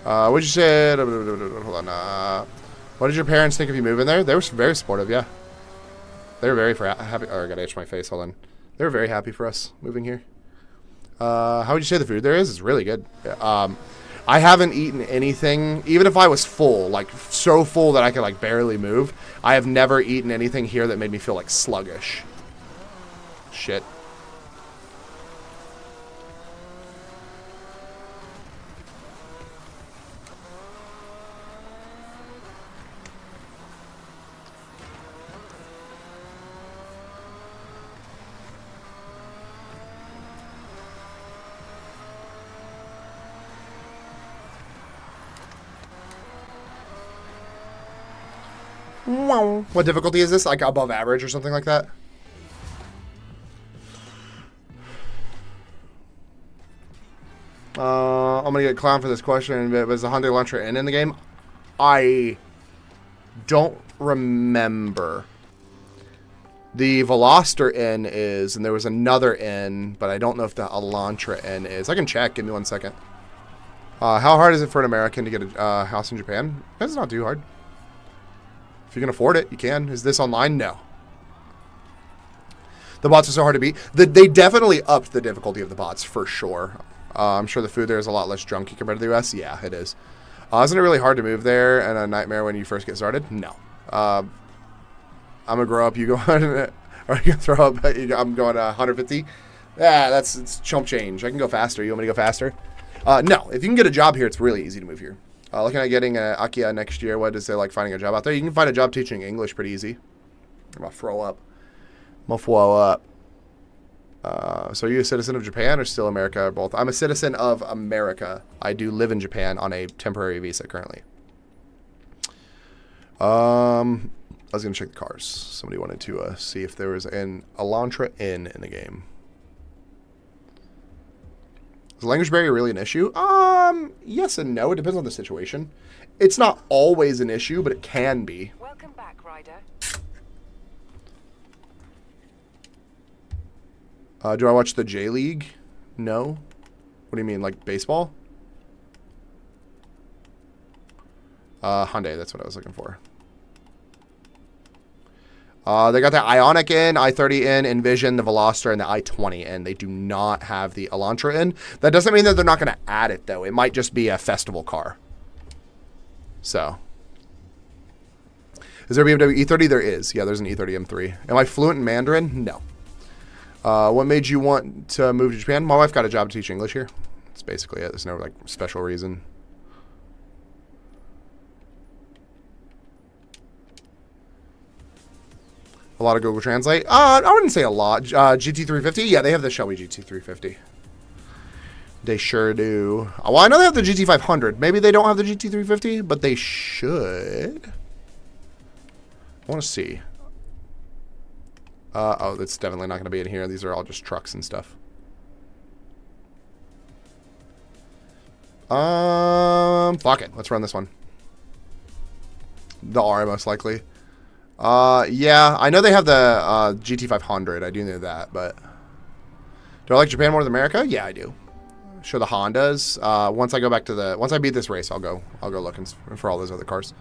What'd you say? Hold on. What did your parents think of you moving there? They were very supportive, yeah. They were very happy. Oh, I gotta itch my face. Hold on. They were very happy for us moving here. How would you say the food there is? It's really good. I haven't eaten anything, even if I was full, like so full that I could like barely move. I have never eaten anything here that made me feel like sluggish. Shit. What difficulty is this? Like above average or something like that? I'm gonna get clowned for this question, but was the Hyundai Elantra in the game? I don't remember. The Veloster N is, and there was another N, but I don't know if the Elantra N is. I can check. Give me 1 second. How hard is it for an American to get a house in Japan? It's not too hard. If you can afford it, you can. Is this online? No. The bots are so hard to beat. They definitely upped the difficulty of the bots, for sure. I'm sure the food there is a lot less junky compared to the US. Yeah, it is. Isn't it really hard to move there and a nightmare when you first get started? No. I'm going to grow up. You go on, or you can throw up. I'm going 150. Yeah, it's chump change. I can go faster. You want me to go faster? No. If you can get a job here, it's really easy to move here. Looking at getting an Akia next year. What does it like finding a job out there? You can find a job teaching English pretty easy. I'm going to throw up. So are you a citizen of Japan or still America or both? I'm a citizen of America. I do live in Japan on a temporary visa currently. I was going to check the cars. Somebody wanted to see if there was an Elantra in the game. Is language barrier really an issue? Yes and no. It depends on the situation. It's not always an issue, but it can be. Welcome back, Ryder. Do I watch the J League? No. What do you mean, like baseball? Hyundai, that's what I was looking for. They got the Ioniq in, i30 in, Envision, the Veloster, and the i20 in. They do not have the Elantra in. That doesn't mean that they're not going to add it, though. It might just be a festival car. So. Is there a BMW E30? There is. Yeah, there's an E30 M3. Am I fluent in Mandarin? No. What made you want to move to Japan? My wife got a job to teach English here. That's basically it. There's no like special reason. A lot of Google Translate. I wouldn't say a lot. GT350. Yeah, they have the Shelby GT350. They sure do. Well, I know they have the GT500. Maybe they don't have the GT350, but they should. I want to see. Oh, that's definitely not going to be in here. These are all just trucks and stuff. Fuck it. Let's run this one. The R, most likely. Yeah, I know they have the GT500. I do know that, but do I like Japan more than America? Yeah, I do. Show the Hondas. Once I beat this race, I'll go looking for all those other cars.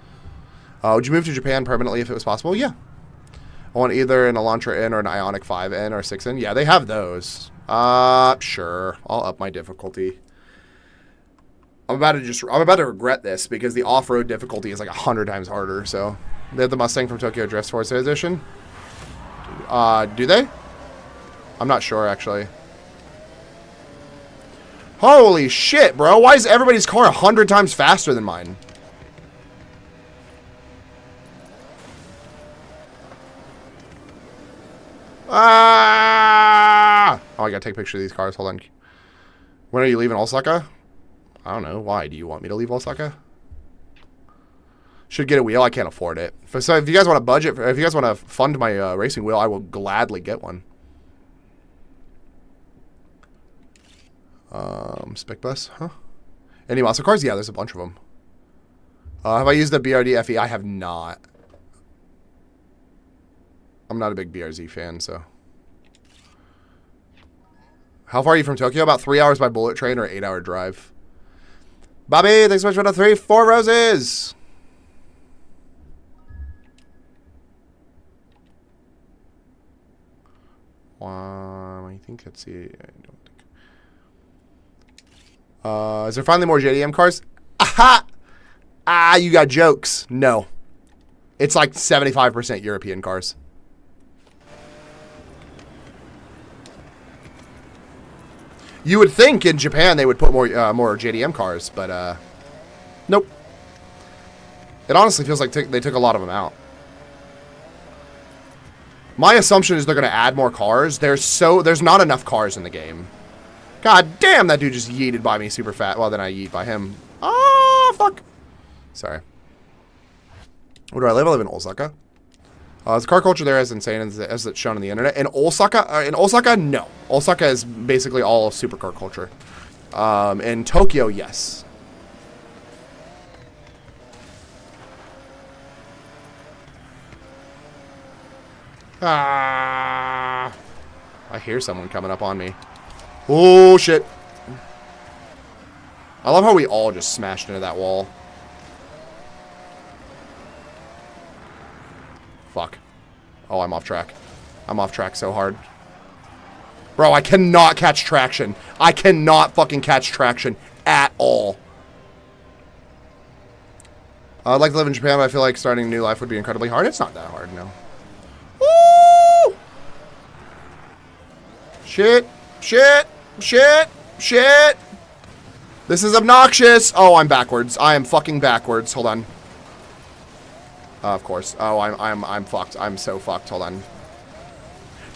Would you move to Japan permanently if it was possible? Yeah. I want either an Elantra N or an Ioniq 5N or 6N. Yeah, they have those. Sure. I'll up my difficulty. I'm about to regret this because the off-road difficulty is like 100 times harder. So they have the Mustang from Tokyo Drift Forza Edition. Do they? I'm not sure actually. Holy shit, bro! Why is everybody's car 100 times faster than mine? Ah! Oh, I gotta take a picture of these cars. Hold on. When are you leaving Osaka? I don't know. Why? Do you want me to leave Osaka? Should get a wheel. I can't afford it. So if you guys want to budget, if you guys want to fund my racing wheel, I will gladly get one. Spec bus, huh? Any muscle cars? Yeah, there's a bunch of them. Have I used the BRD FE? I have not. I'm not a big BRZ fan, so. How far are you from Tokyo? About 3 hours by bullet train or 8-hour drive. Bobby, thanks so much for the 4 roses. I think that's it. I don't think. Is there finally more JDM cars? Aha! Ah, you got jokes. No. It's like 75% European cars. You would think in Japan they would put more JDM cars, but nope. It honestly feels like they took a lot of them out. My assumption is they're going to add more cars. There's not enough cars in the game. God damn, that dude just yeeted by me super fat. Well, then I yeet by him. Oh, fuck. Sorry. Where do I live? I live in Osaka. Is the car culture there as insane as it's shown on the internet? In Osaka, no. Osaka is basically all supercar culture. In Tokyo, yes. Ah! I hear someone coming up on me. Oh, shit. I love how we all just smashed into that wall. Fuck. Oh, I'm off track. I'm off track so hard. Bro, I cannot catch traction. I cannot fucking catch traction at all. I'd like to live in Japan, but I feel like starting a new life would be incredibly hard. It's not that hard, no. Woo! Shit. Shit. Shit. Shit. This is obnoxious. Oh, I'm backwards. I am fucking backwards. Hold on. Of course. Oh, I'm fucked. I'm so fucked. Hold on.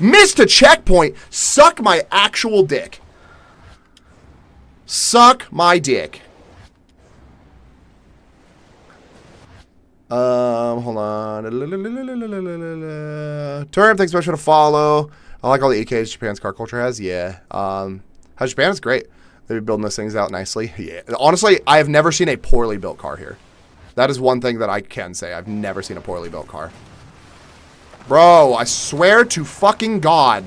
Missed a checkpoint. Suck my actual dick. Suck my dick. Hold on. Turn, thanks so much for the follow. I like all the EKs Japan's car culture has. Yeah. How Japan is great. They're building those things out nicely. Yeah. Honestly, I have never seen a poorly built car here. That is one thing that I can say. I've never seen a poorly built car. Bro, I swear to fucking God.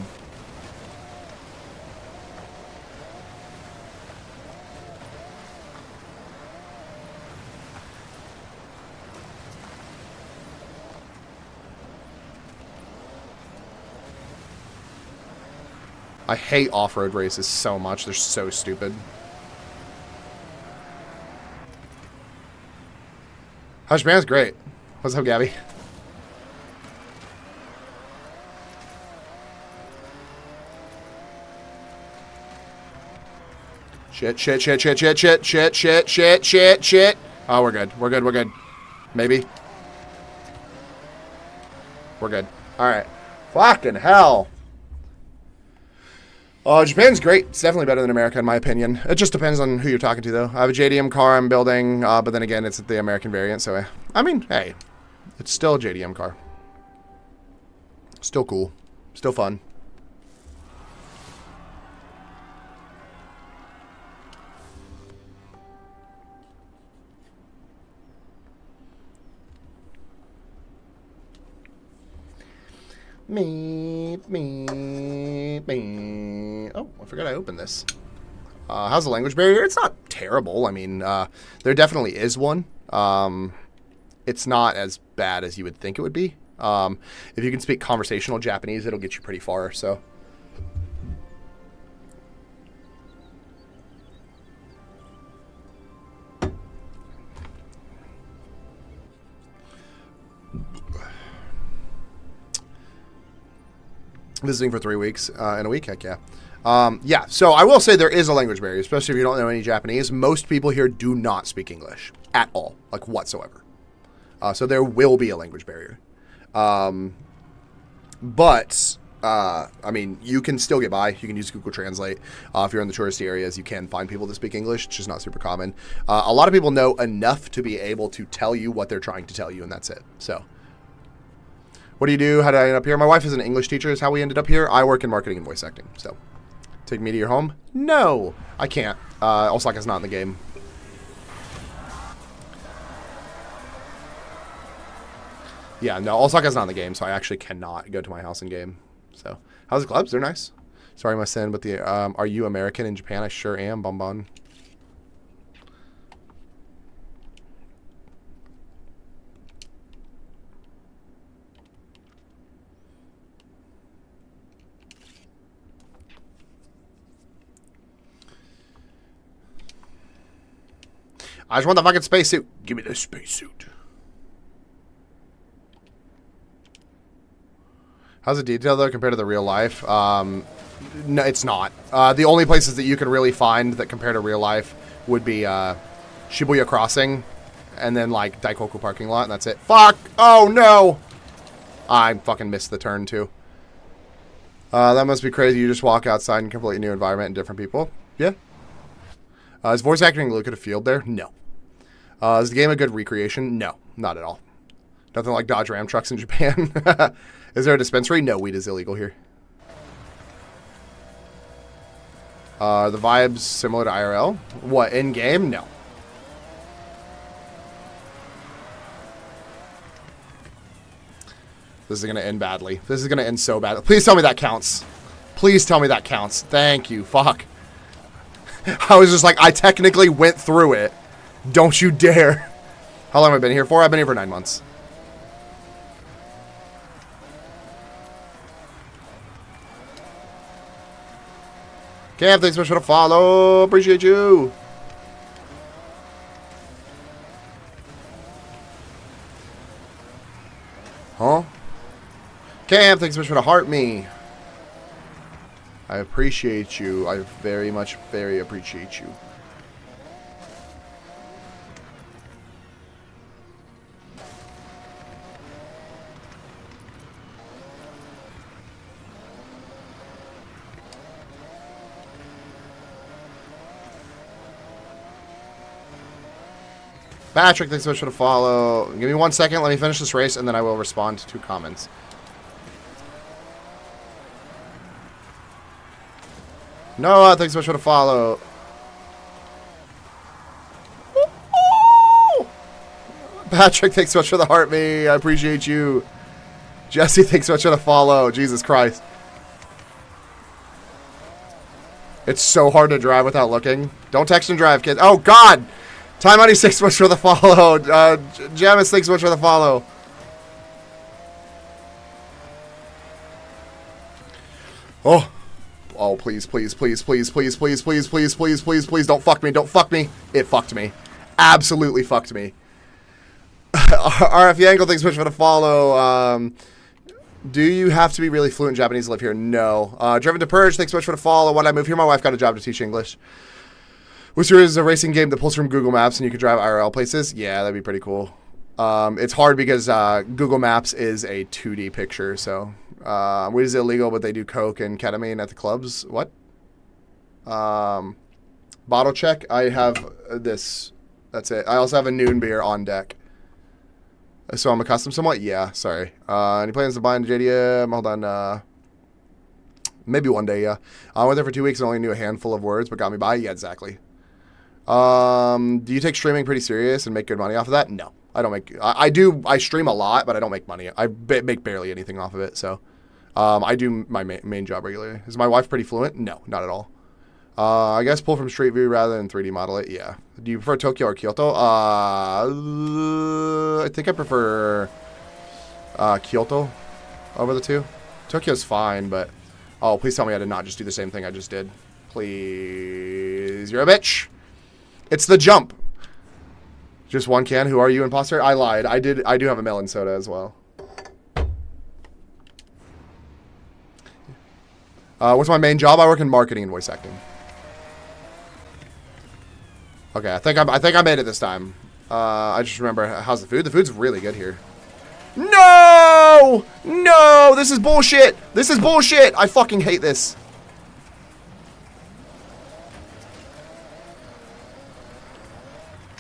I hate off-road races so much. They're so stupid. Hush Man's great. What's up, Gabby? Shit, shit, shit, shit, shit, shit, shit, shit, shit, shit, shit. Oh, we're good. We're good. We're good. Maybe. We're good. All right. Fucking hell. Japan's great. It's definitely better than America, in my opinion. It just depends on who you're talking to, though. I have a JDM car I'm building, but then again, it's the American variant, so, I mean, hey, it's still a JDM car. Still cool. Still fun. Me. Oh, I forgot I opened this. How's the language barrier? It's not terrible. I mean, there definitely is one. It's not as bad as you would think it would be. If you can speak conversational Japanese, it'll get you pretty far, so. Visiting for 3 weeks in a week, heck yeah. Yeah, so I will say there is a language barrier, especially if you don't know any Japanese. Most people here do not speak English at all, like whatsoever. So there will be a language barrier. But, I mean, you can still get by. You can use Google Translate. If you're in the touristy areas, you can find people that speak English. It's just not super common. A lot of people know enough to be able to tell you what they're trying to tell you, and that's it. So. What do you do? How did I end up here? My wife is an English teacher is how we ended up here. I work in marketing and voice acting, so Take me to your home? No, I can't. Osaka's not in the game. Yeah, no, Osaka's not in the game, so I actually cannot go to my house in game. So, how's the clubs? They're nice. Sorry, my sin, but the are you American in Japan? I sure am, bonbon. I just want the fucking spacesuit. Give me the spacesuit. How's it detailed, though, compared to the real life? No, it's not. The only places that you can really find that compare to real life would be Shibuya Crossing and then, like, Daikoku parking lot, and that's it. Fuck! Oh, no! I fucking missed the turn, too. That must be crazy. You just walk outside in a completely new environment and different people. Yeah. Is voice acting Luke at a field there? No. Is the game a good recreation? No, not at all. Nothing like Dodge Ram trucks in Japan. Is there a dispensary? No, weed is illegal here. Are the vibes similar to IRL? What, in-game? No. This is going to end badly. This is going to end so badly. Please tell me that counts. Please tell me that counts. Thank you. Fuck. I was just like, I technically went through it. Don't you dare. How long have I been here for? I've been here for 9 months. Cam, thanks so much for the follow. Appreciate you. Huh? Cam, thanks so much for the heart me. I appreciate you. I very appreciate you. Patrick, thanks so much for the follow. Give me 1 second. Let me finish this race, and then I will respond to comments. Noah, thanks so much for the follow. Patrick, thanks so much for the heart me. I appreciate you. Jesse, thanks so much for the follow. Jesus Christ. It's so hard to drive without looking. Don't text and drive, kids. Oh, God. Time Money, thanks so much for the follow. Jamis, thanks so much for the follow. Oh. Oh, please, please, please, please, please, please, please, please, please, please, please, don't fuck me, don't fuck me. It fucked me. Absolutely fucked me. RF Yangle, thanks so much for the follow. Do you have to be really fluent in Japanese to live here? No. Driven to Purge, thanks so much for the follow. When I moved here, my wife got a job to teach English. Which is a racing game that pulls from Google Maps and you can drive IRL places. Yeah, that'd be pretty cool. It's hard because Google Maps is a 2D picture, so weed is illegal, but they do coke and ketamine at the clubs. What? Bottle check. I have this. That's it. I also have a noon beer on deck. So I'm accustomed somewhat? Yeah, sorry. Any plans to buy into JDM? Hold on. Maybe one day, yeah. I went there for 2 weeks and only knew a handful of words, but got me by? Yeah, exactly. Do you take streaming pretty serious and make good money off of that? No. I don't make... I stream a lot, but I don't make money. I make barely anything off of it, so... I do my main job regularly. Is my wife pretty fluent? No, not at all. I guess pull from Street View rather than 3D model it. Yeah. Do you prefer Tokyo or Kyoto? I think I prefer Kyoto over the two. Tokyo's fine, but... Oh, please tell me I did not just do the same thing I just did. Please. You're a bitch. It's the jump. Just one can. Who are you, imposter? I lied. I do have a melon soda as well. What's my main job? I work in marketing and voice acting. Okay, I think I made it this time. I just remember, how's the food? The food's really good here. No! No! This is bullshit! This is bullshit! I fucking hate this.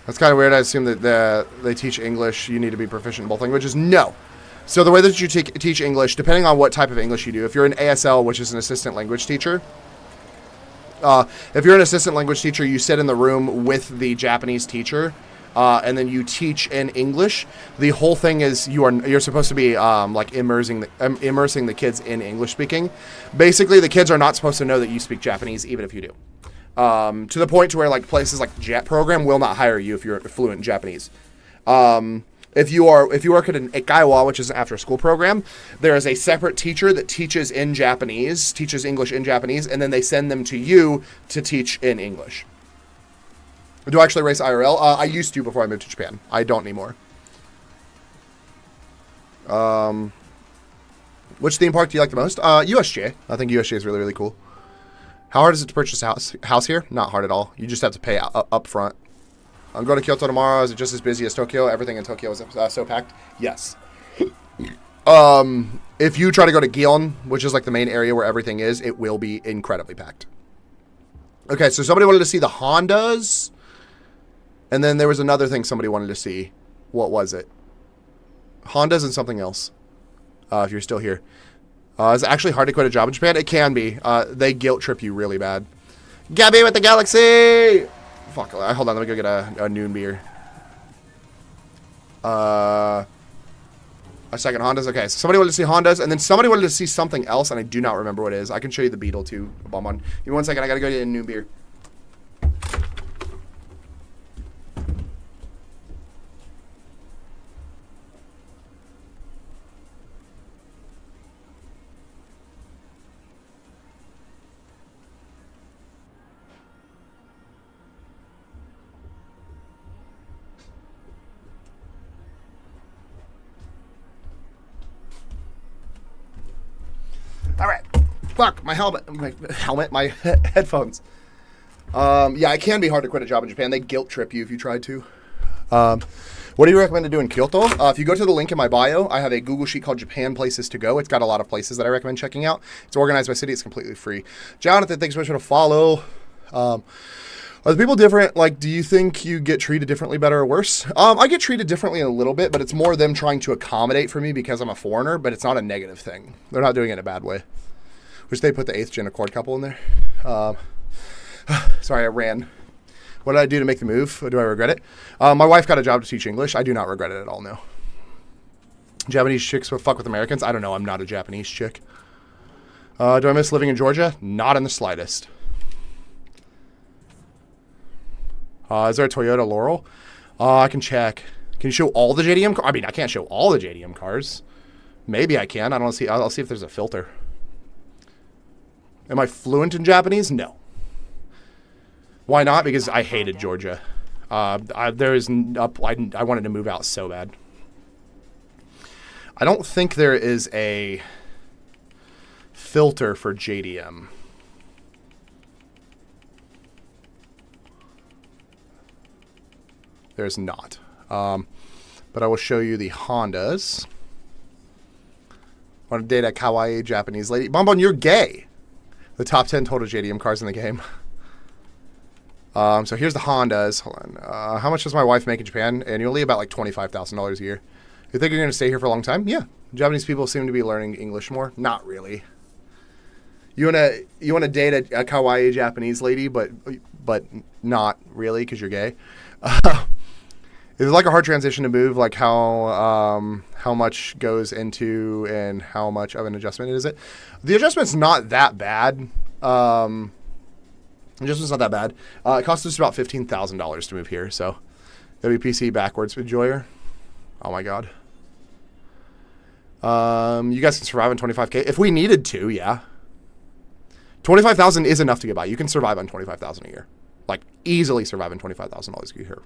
That's kind of weird. I assume that they teach English. You need to be proficient in both languages. No. So the way that you teach English, depending on what type of English you do, if you're an ASL, which is an assistant language teacher, If you're an assistant language teacher, you sit in the room with the Japanese teacher, and then you teach in English. The whole thing is you're supposed to be like immersing the kids in English speaking. Basically, the kids are not supposed to know that you speak Japanese, even if you do. To the point to where like places like JET program will not hire you if you're fluent in Japanese. If you work at an Eikaiwa, which is an after-school program, there is a separate teacher that teaches English in Japanese, and then they send them to you to teach in English. Do I actually race IRL? I used to before I moved to Japan. I don't anymore. Which theme park do you like the most? USJ. I think USJ is really, really cool. How hard is it to purchase a house here? Not hard at all. You just have to pay up front. I'm going to Kyoto tomorrow. Is it just as busy as Tokyo? Everything in Tokyo is so packed? Yes. If you try to go to Gion, which is like the main area where everything is, it will be incredibly packed. Okay, so somebody wanted to see the Hondas. And then there was another thing somebody wanted to see. What was it? Hondas and something else. If you're still here. Is it actually hard to quit a job in Japan? It can be. They guilt trip you really bad. Gabby with the Galaxy! Fuck, hold on, let me go get a noon beer. A second Hondas. Okay, so somebody wanted to see Hondas, and then somebody wanted to see something else, and I do not remember what it is. I can show you the Beetle, too. Bomb on. Give me 1 second, I gotta go get a noon beer. All right. Fuck, my headphones. Yeah, it can be hard to quit a job in Japan. They guilt trip you if you tried to. What do you recommend to do in Kyoto? If you go to the link in my bio, I have a Google sheet called Japan Places to Go. It's got a lot of places that I recommend checking out. It's organized by city. It's completely free. Jonathan, thanks so much for the follow. Are the people different? Like, do you think you get treated differently, better or worse? I get treated differently a little bit, but it's more them trying to accommodate for me because I'm a foreigner, but it's not a negative thing. They're not doing it in a bad way. Wish they put the 8th gen Accord couple in there. Sorry, I ran. What did I do to make the move? Do I regret it? My wife got a job to teach English. I do not regret it at all, no. Japanese chicks will fuck with Americans? I don't know. I'm not a Japanese chick. Do I miss living in Georgia? Not in the slightest. Is there a Toyota Laurel? I can check. Can you show all the JDM cars? I mean, I can't show all the JDM cars. Maybe I can. I don't see. I'll see if there's a filter. Am I fluent in Japanese? No. Why not? Because I hated Georgia. I wanted to move out so bad. I don't think there is a filter for JDM. There's not. But I will show you the Hondas. Want to date a kawaii Japanese lady? Bonbon, you're gay. The top 10 total JDM cars in the game. So here's the Hondas. Hold on. How much does my wife make in Japan annually? About like $25,000 a year. You think you're going to stay here for a long time? Yeah. Japanese people seem to be learning English more. Not really. You wanna date a kawaii Japanese lady, but not really because you're gay. It's like a hard transition to move. Like how much goes into and how much of an adjustment is it? The adjustment's not that bad. Adjustment's not that bad. It costs us about $15,000 to move here. So WPC backwards enjoyer. Oh my god. You guys can survive on 25K if we needed to. Yeah. 25,000 is enough to get by. You can survive on 25,000 a year. Like easily survive on $25,000 a year.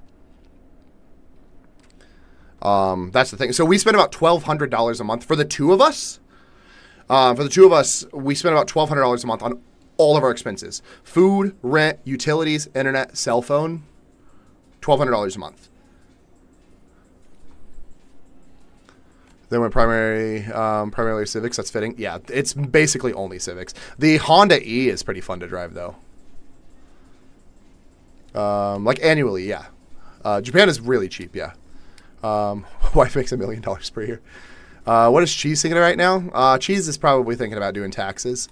That's the thing. So we spend about $1,200 a month for the two of us. We spend about $1,200 a month on all of our expenses: food, rent, utilities, internet, cell phone. $1,200 a month. Then when primarily Civics, that's fitting. Yeah, it's basically only Civics. The Honda E is pretty fun to drive though. Like annually, yeah. Japan is really cheap, yeah. Wife makes $1 million per year. What is Cheese thinking right now? Cheese is probably thinking about doing taxes.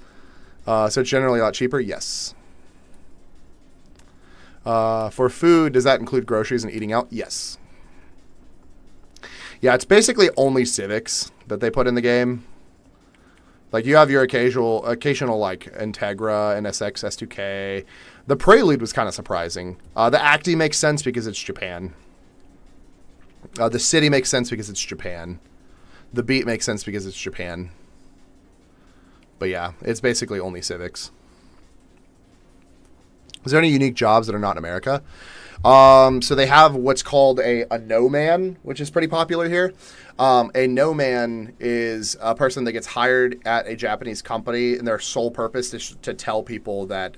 So it's generally a lot cheaper, yes. For food, does that include groceries and eating out? Yes. Yeah, it's basically only civics that they put in the game. Like, you have your occasional like, Integra, NSX, S2K. The Prelude was kind of surprising. The Acti makes sense because it's Japan. The City makes sense because it's Japan. The Beat makes sense because it's Japan. But yeah, it's basically only civics. Is there any unique jobs that are not in America? So they have what's called a no-man, which is pretty popular here. A no-man is a person that gets hired at a Japanese company, and their sole purpose is to tell people that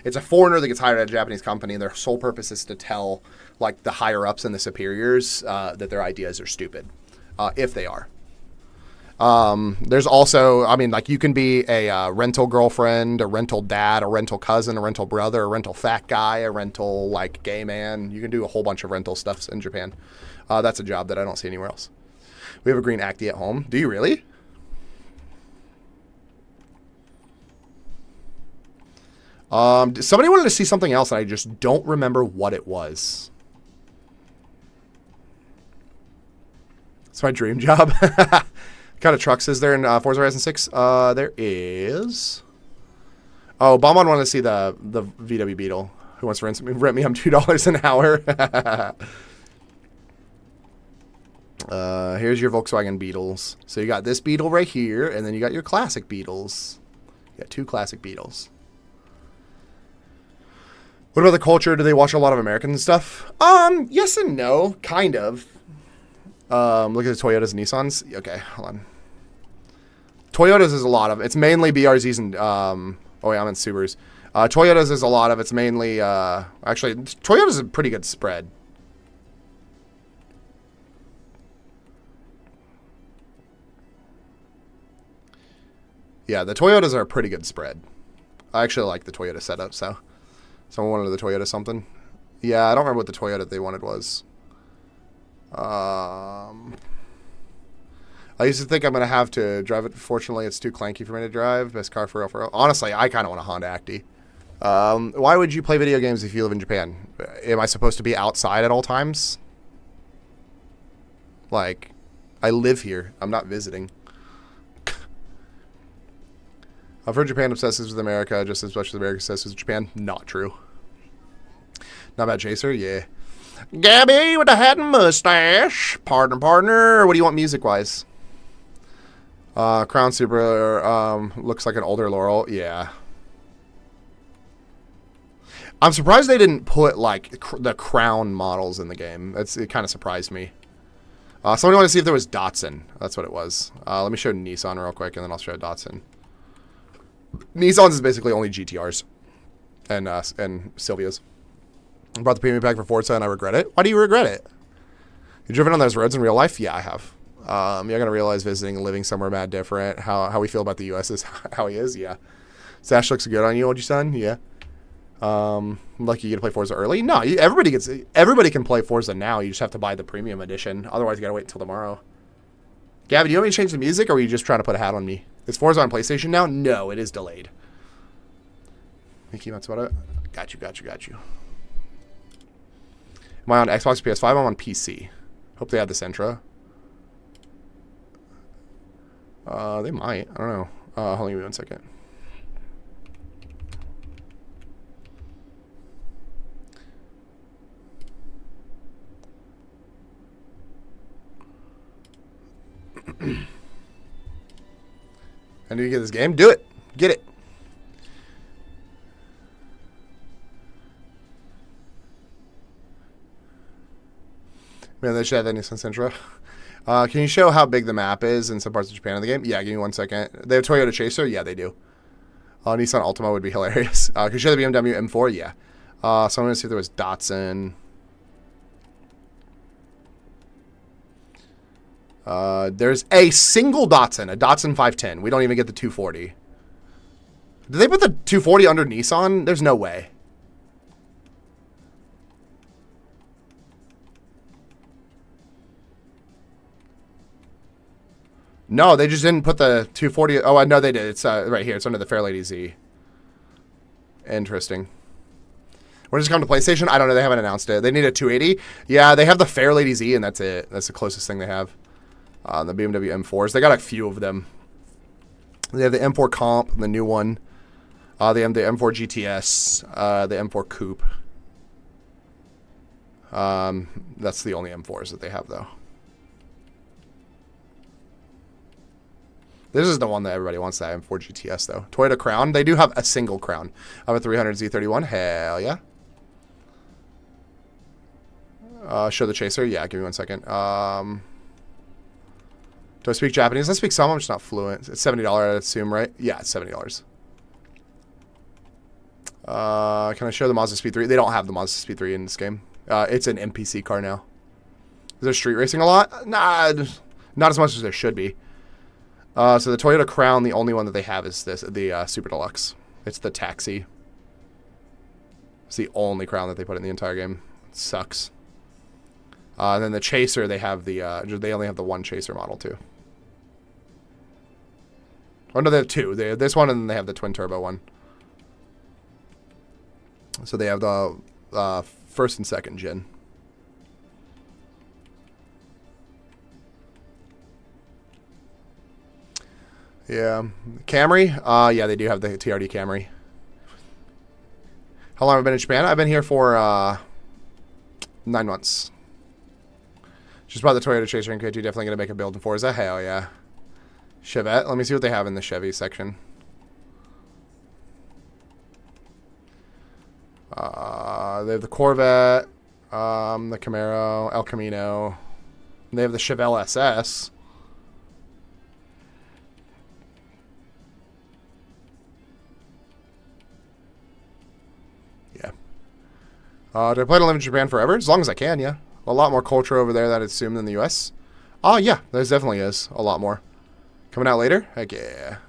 it's a foreigner that gets hired at a Japanese company, and their sole purpose is to tell like the higher-ups and the superiors that their ideas are stupid, if they are. There's also, I mean, like, you can be a rental girlfriend, a rental dad, a rental cousin, a rental brother, a rental fat guy, a rental, like, gay man. You can do a whole bunch of rental stuffs in Japan. That's a job that I don't see anywhere else. We have a green Acti at home. Do you really? Somebody wanted to see something else, and I just don't remember what it was. It's my dream job. What kind of trucks is there in Forza Horizon 6? There is... Oh, Bombon wanted to see the VW Beetle. Who wants to rent me? I'm $2 an hour. Here's your Volkswagen Beetles. So you got this Beetle right here, and then you got your classic Beetles. You got 2 classic Beetles. What about the culture? Do they watch a lot of American stuff? Yes and no, kind of. Look at the Toyotas and Nissans. Okay, hold on. Toyotas is a lot of. It's mainly BRZs and oh yeah, I'm in Subarus. Toyotas is a lot of. It's mainly actually Toyotas is a pretty good spread. Yeah, the Toyotas are a pretty good spread. I actually like the Toyota setup. So, someone wanted the Toyota something. Yeah, I don't remember what the Toyota they wanted was. I used to think I'm going to have to drive it. Fortunately, it's too clanky for me to drive. Best car for real, for real. Honestly, I kind of want a Honda Acti. Why would you play video games if you live in Japan? Am I supposed to be outside at all times? Like, I live here. I'm not visiting. I've heard Japan obsesses with America just as much as America obsesses with Japan. Not true. Not bad chaser? Yeah. Gabby with the hat and mustache. Partner. What do you want music-wise? Crown Super looks like an older Laurel. Yeah. I'm surprised they didn't put, like, the Crown models in the game. It kind of surprised me. Somebody wanted to see if there was Datsun. That's what it was. Let me show Nissan real quick, and then I'll show Datsun. Nissan's is basically only GTRs and Silvias. I bought the premium pack for Forza, and I regret it. Why do you regret it? You driven on those roads in real life? Yeah, I have. You're going to realize visiting and living somewhere mad different. How we feel about the U.S. is how he is, yeah. Sash looks good on you, old son? Yeah. Lucky you get to play Forza early? No, everybody can play Forza now. You just have to buy the premium edition. Otherwise, you got to wait until tomorrow. Gabby, do you want me to change the music, or are you just trying to put a hat on me? Is Forza on PlayStation now? No, it is delayed. Mickey Matsumoto. Got you. Am I on Xbox or PS5? I'm on PC. Hope they have the Sentra. They might. I don't know. Hold on, give me 1 second. I need to get this game. Do it. Get it. Man, they should have that Nissan Sentra. Can you show how big the map is in some parts of Japan in the game? Yeah, give me 1 second. They have Toyota Chaser? Yeah, they do. Nissan Altima would be hilarious. Can you show the BMW M4? Yeah. So I'm going to see if there was Datsun. There's a single Datsun, a Datsun 510. We don't even get the 240. Did they put the 240 under Nissan? There's no way. No, they just didn't put the 240. Oh, I know they did. It's right here. It's under the Fairlady Z. Interesting. When it's come to PlayStation, I don't know. They haven't announced it. They need a 280. Yeah, they have the Fair Lady Z, and that's it. That's the closest thing they have. The BMW M4s. They got a few of them. They have the M4 Comp, the new one. They have the M4 GTS, the M4 Coupe. That's the only M4s that they have, though. This is the one that everybody wants, that M4 GTS, though. Toyota Crown. They do have a single Crown. I have a 300 Z31. Hell yeah. Show the Chaser. Yeah, give me 1 second. Do I speak Japanese? I speak some. I'm just not fluent. It's $70, I assume, right? Yeah, it's $70. Can I show the Mazda Speed 3? They don't have the Mazda Speed 3 in this game. It's an NPC car now. Is there street racing a lot? Nah, not as much as there should be. So the Toyota Crown, the only one that they have is the Super Deluxe. It's the taxi. It's the only Crown that they put in the entire game. It sucks. And then the Chaser, they have they only have the one Chaser model too. Oh no, they have two. They have this one, and then they have the twin turbo one. So they have the first and second gen. Yeah, Camry. Yeah, they do have the TRD Camry. How long have I been in Japan? I've been here for 9 months. Just bought the Toyota Chaser and K2. Definitely gonna make a build in Forza. Hell yeah. Chevette. Let me see what they have in the Chevy section. They have the Corvette, the Camaro, El Camino. They have the Chevelle SS. Yeah. Do I plan to live in Japan forever? As long as I can, yeah. A lot more culture over there than I assume than the U.S. Oh, yeah. There definitely is. A lot more. Coming out later? Heck yeah.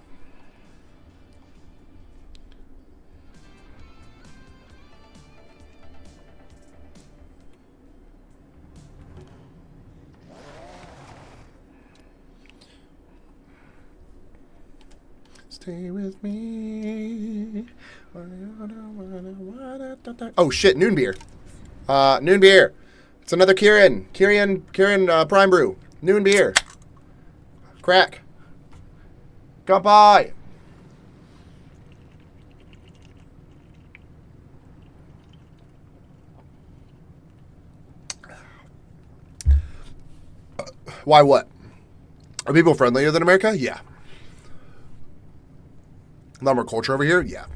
Stay with me. Oh shit, Noon Beer. Noon Beer. It's another Kirin Prime Brew. Noon Beer. Crack. Goodbye. Why what? Are people friendlier than America? Yeah. A lot more culture over here? Yeah.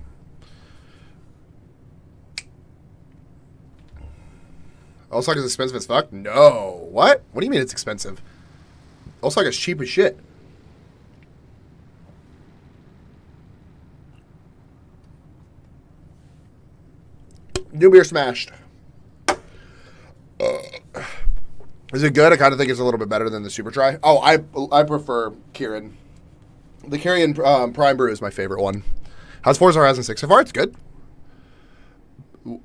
Osaka is expensive as fuck? No. What? What do you mean it's expensive? Osaka is cheap as shit. New beer smashed. Is it good? I kind of think it's a little bit better than the Super Try. Oh, I prefer Kirin. The Kirin Prime Brew is my favorite one. How's Forza Horizon 6 so far? It's good.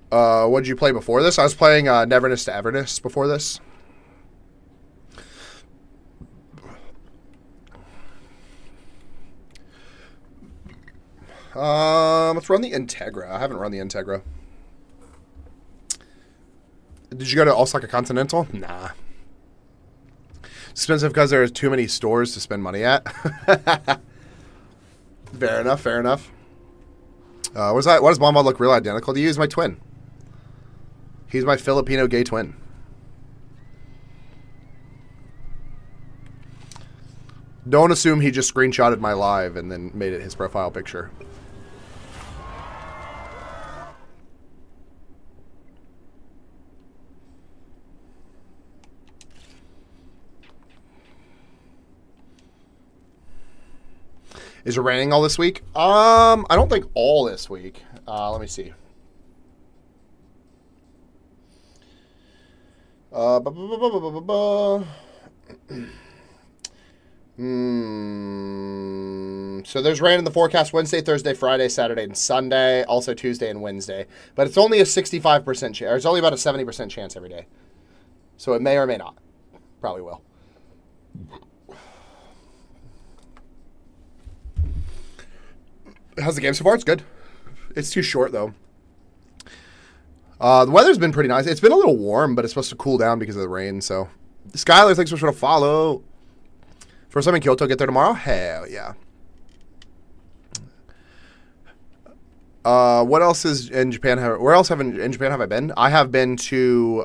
What did you play before this? I was playing Neverness to Everness before this. Let's run the Integra. I haven't run the Integra. Did you go to Osaka Continental? Nah. Expensive because there's too many stores to spend money at. Fair enough, fair enough. Why does Mama look real identical to you? He's my twin. He's my Filipino gay twin. Don't assume he just screenshotted my live and then made it his profile picture. Is it raining all this week? I don't think all this week. Let me see. So there's rain in the forecast Wednesday, Thursday, Friday, Saturday, and Sunday. Also Tuesday and Wednesday. But it's only a 65% chance. Or it's only about a 70% chance every day. So it may or may not. Probably will. How's the game so far? It's good. It's too short, though. The weather's been pretty nice. It's been a little warm, but it's supposed to cool down because of the rain. So, Skylar, thanks so much for the follow. First time in Kyoto, get there tomorrow? Hell yeah. What else is in Japan? Where else in Japan have I been? I have been to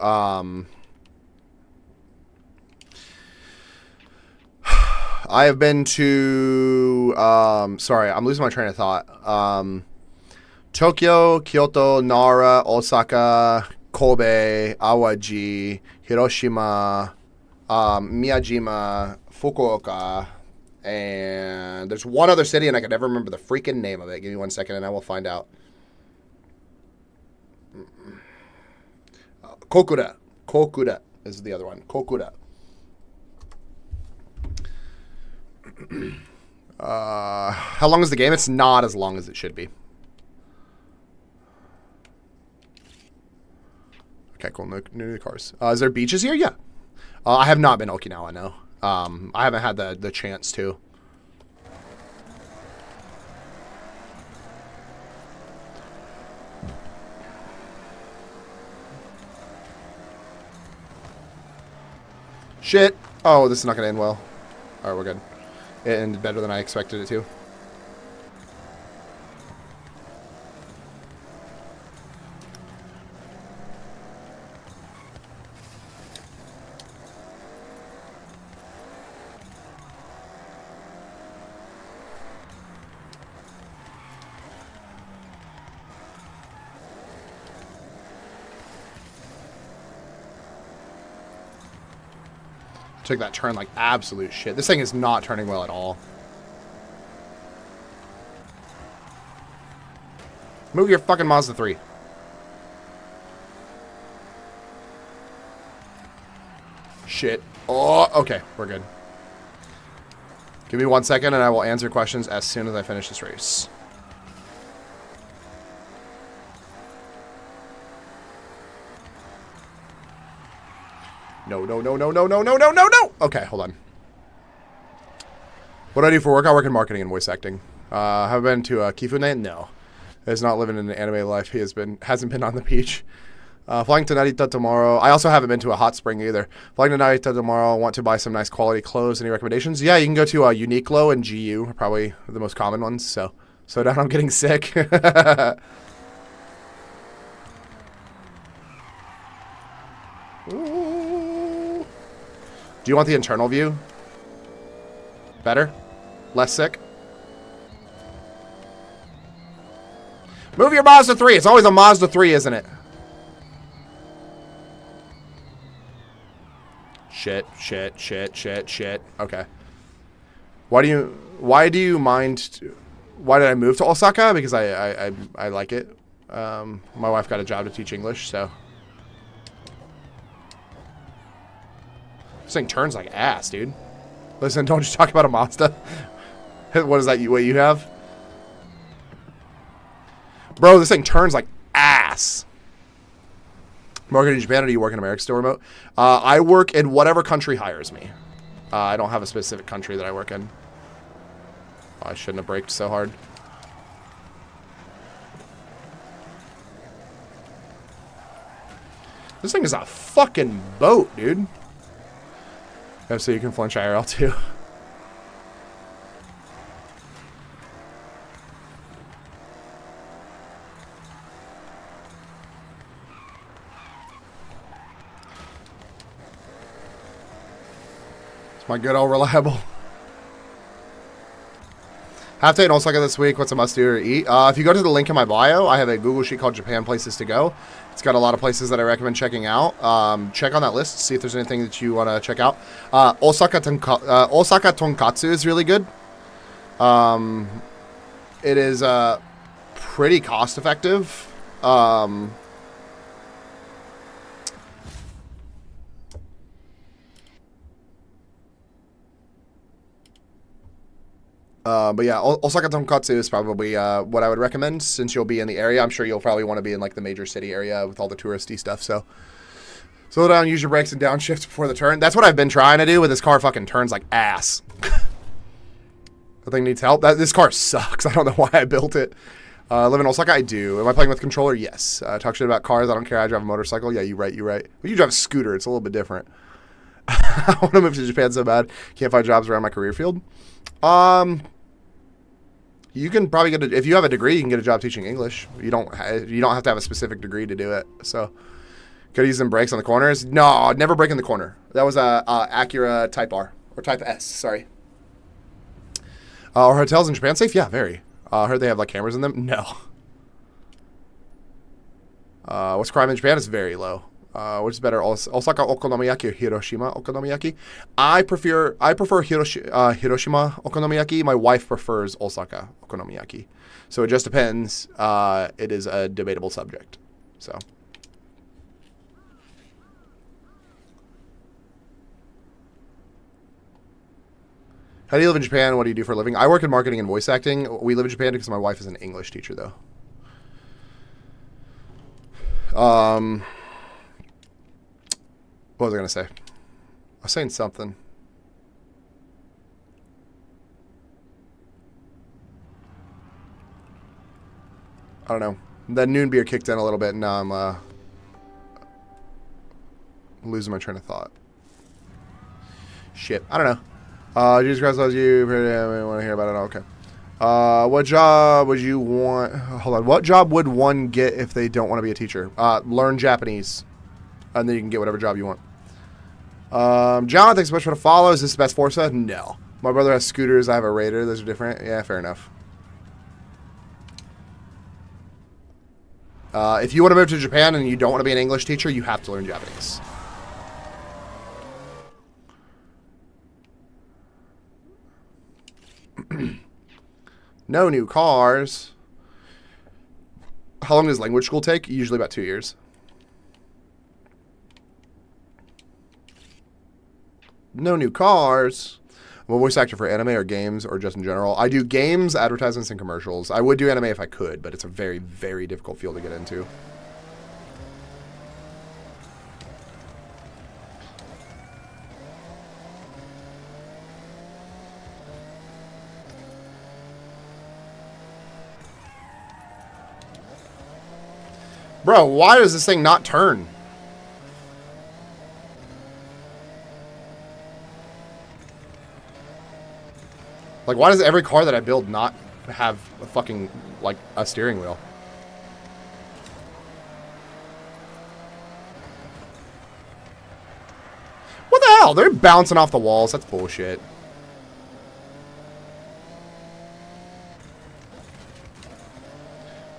sorry, I'm losing my train of thought. Tokyo, Kyoto, Nara, Osaka, Kobe, Awaji, Hiroshima, Miyajima, Fukuoka, and there's one other city, and I can never remember the freaking name of it. Give me 1 second, and I will find out. Kokura. Kokura is the other one. Kokura. How long is the game? It's not as long as it should be. Okay, cool. No new cars. Is there beaches here? Yeah. I have not been to Okinawa, no. I haven't had the chance to. Shit. Oh, this is not going to end well. All right, we're good. It ended better than I expected it to. Took that turn like absolute shit. This thing is not turning well at all. Move your fucking Mazda 3. Shit. Oh, okay. We're good. Give me 1 second and I will answer questions as soon as I finish this race. No. Okay, hold on. What do I do for work? I work in marketing and voice acting. Have I been to Kifune? No. He's not living an anime life. He hasn't been on the beach. Flying to Narita tomorrow. I also haven't been to a hot spring either. Flying to Narita tomorrow. Want to buy some nice quality clothes. Any recommendations? Yeah, you can go to Uniqlo and GU. Probably the most common ones. So down. I'm getting sick. Do you want the internal view? Better? Less sick? Move your Mazda 3. It's always a Mazda 3, isn't it? Shit. Okay. Why do you mind? Why did I move to Osaka? Because I like it. My wife got a job to teach English, so. This thing turns like ass, dude. Listen, don't just talk about a Mazda. What is that? What you have? Bro, this thing turns like ass. Working in Japan, or do you work in America still remote? I work in whatever country hires me. I don't have a specific country that I work in. Oh, I shouldn't have braked so hard. This thing is a fucking boat, dude. So you can flinch IRL too. It's my good old reliable. Have to eat in Osaka this week. What's a must do or eat? If you go to the link in my bio, I have a Google sheet called Japan Places to Go. It's got a lot of places that I recommend checking out. Check on that list. See if there's anything that you want to check out. Osaka Tonkatsu is really good. It is pretty cost effective. But yeah, Osaka Tonkatsu is probably what I would recommend since you'll be in the area. I'm sure you'll probably want to be in like the major city area with all the touristy stuff. So slow down, use your brakes and downshift before the turn. That's what I've been trying to do, with this car fucking turns like ass. The thing needs help. This car sucks. I don't know why I built it. Live in Osaka? I do. Am I playing with controller? Yes. Talk shit about cars. I don't care. I drive a motorcycle. Yeah, you right. But you drive a scooter. It's a little bit different. I want to move to Japan so bad. Can't find jobs around my career field. You can probably get if you have a degree, you can get a job teaching English. You don't have to have a specific degree to do it. So, could use some brakes on the corners. No, never brake in the corner. That was a Acura Type R or Type S. Sorry. Are hotels in Japan safe? Yeah, very. I heard they have like cameras in them. No. What's crime in Japan? It's very low. Which is better, Osaka okonomiyaki or Hiroshima okonomiyaki? I prefer Hiroshima okonomiyaki. My wife prefers Osaka okonomiyaki. So it just depends. It is a debatable subject. So. How do you live in Japan? What do you do for a living? I work in marketing and voice acting. We live in Japan because my wife is an English teacher, though. What was I going to say? I was saying something. I don't know. The noon beer kicked in a little bit, and now I'm losing my train of thought. Shit. I don't know. Jesus Christ loves you. I want to hear about it. Okay. What job would you want? Hold on. What job would one get if they don't want to be a teacher? Learn Japanese, and then you can get whatever job you want. John, thanks so much for the follow. Is this the best Forza? No. My brother has scooters. I have a Raider. Those are different. Yeah, fair enough. If you want to move to Japan and you don't want to be an English teacher, you have to learn Japanese. No new cars. How long does language school take? Usually about 2 years. No new cars. I'm a voice actor for anime or games or just in general. I do games, advertisements, and commercials. I would do anime if I could, but it's a very, very difficult field to get into. Bro, why does this thing not turn? Like, why does every car that I build not have a fucking, like, a steering wheel? What the hell? They're bouncing off the walls. That's bullshit.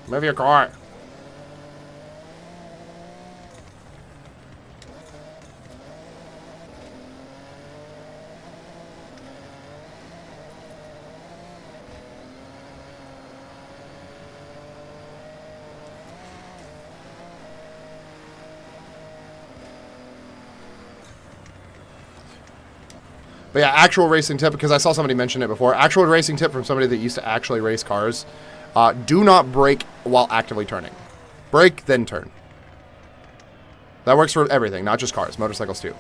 Move your car. But yeah, actual racing tip, because I saw somebody mention it before. Actual racing tip from somebody that used to actually race cars. Do not brake while actively turning. Brake, then turn. That works for everything, not just cars. Motorcycles too.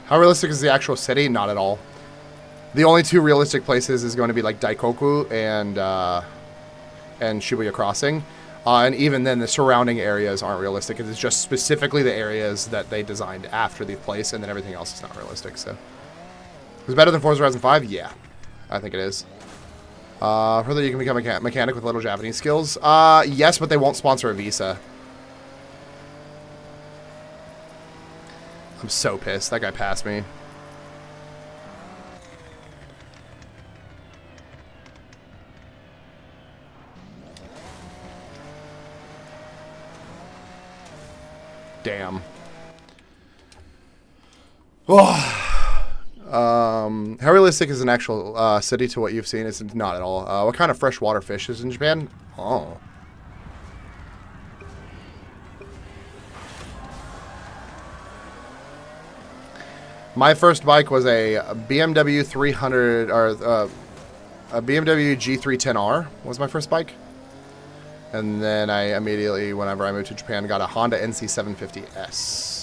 How realistic is the actual city? Not at all. The only two realistic places is going to be like Daikoku and Shibuya Crossing. And even then, the surrounding areas aren't realistic. It's just specifically the areas that they designed after the place, and then everything else is not realistic. So, is it better than Forza Horizon 5? Yeah, I think it is. Heard that you can become a mechanic with little Japanese skills. Yes, but they won't sponsor a visa. I'm so pissed. That guy passed me. Damn. Oh. How realistic is an actual city to what you've seen? It's not at all. What kind of freshwater fish is in Japan? Oh. My first bike was a BMW 300, or a BMW G310R was my first bike. And then I immediately, whenever I moved to Japan, got a Honda NC750S.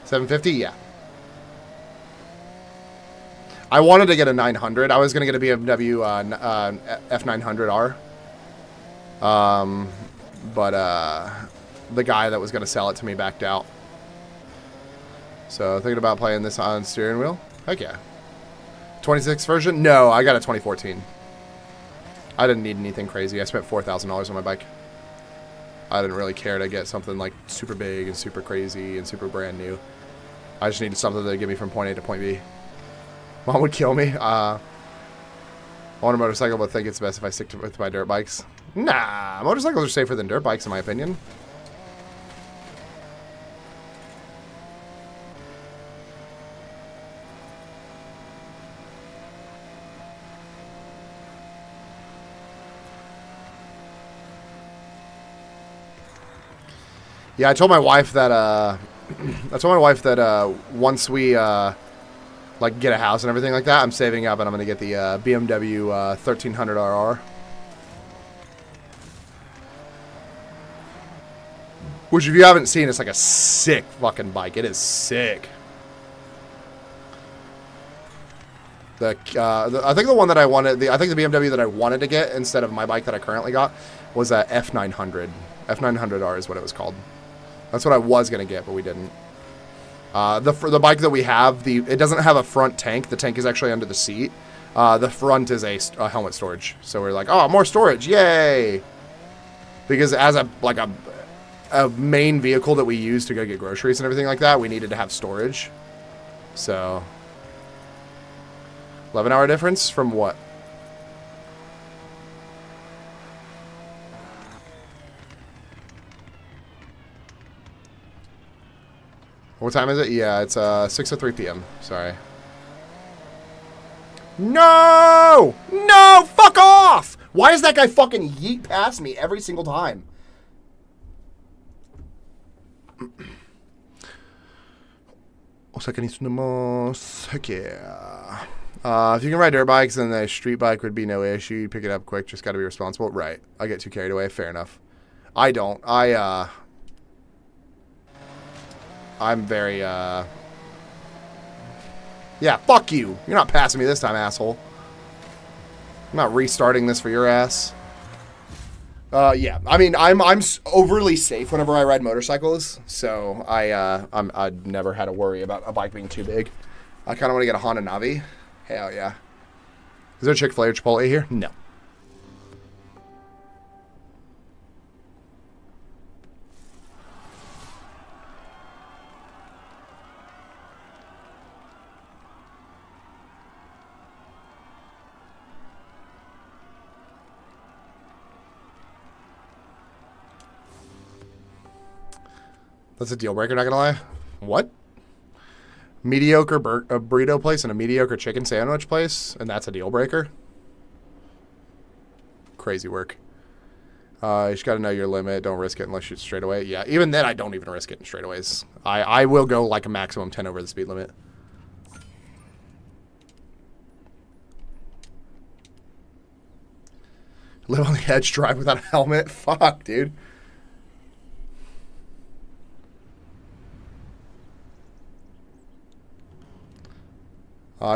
$750, yeah. I wanted to get a 900. I was gonna get a BMW F900R. But the guy that was gonna sell it to me backed out. So thinking about playing this on steering wheel. Heck yeah. 26 version? No, I got a 2014. I didn't need anything crazy. I spent $4,000 on my bike. I didn't really care to get something like super big and super crazy and super brand new. I just needed something that would get me from point A to point B. Mom would kill me. I want a motorcycle, but think it's best if I stick with my dirt bikes. Nah, motorcycles are safer than dirt bikes, in my opinion. Yeah, I told my wife that once we like get a house and everything like that, I'm saving up and I'm gonna get the BMW 1300RR, which if you haven't seen, it's like a sick fucking bike. It is sick. I think the one that I wanted, I think the BMW that I wanted to get instead of my bike that I currently got was a F900. F900R is what it was called. That's what I was gonna get, but we didn't. The bike that we have, it doesn't have a front tank. The tank is actually under the seat. The front is a helmet storage. So we're like, oh, more storage, yay! Because as a main vehicle that we use to go get groceries and everything like that, we needed to have storage. So 11-hour difference from what? What time is it? Yeah, it's 6:03 p.m. Sorry. No! No! Fuck off! Why does that guy fucking yeet past me every single time? Heck yeah. If you can ride dirt bikes, then a street bike would be no issue. You pick it up quick, just gotta be responsible. Right. I get too carried away. Fair enough. I don't. I'm very, yeah, fuck you. You're not passing me this time, asshole. I'm not restarting this for your ass. Yeah, I mean, I'm overly safe whenever I ride motorcycles, so I've never had to worry about a bike being too big. I kind of want to get a Honda Navi. Hell yeah. Is there a Chick-fil-A or Chipotle here? No. That's a deal breaker, not gonna lie. What? Mediocre burrito place and a mediocre chicken sandwich place, and that's a deal breaker? Crazy work. You just gotta know your limit. Don't risk it unless you straight away. Yeah, even then I don't even risk it in straightaways. I will go like a maximum 10 over the speed limit. Live on the edge, drive without a helmet? Fuck, dude.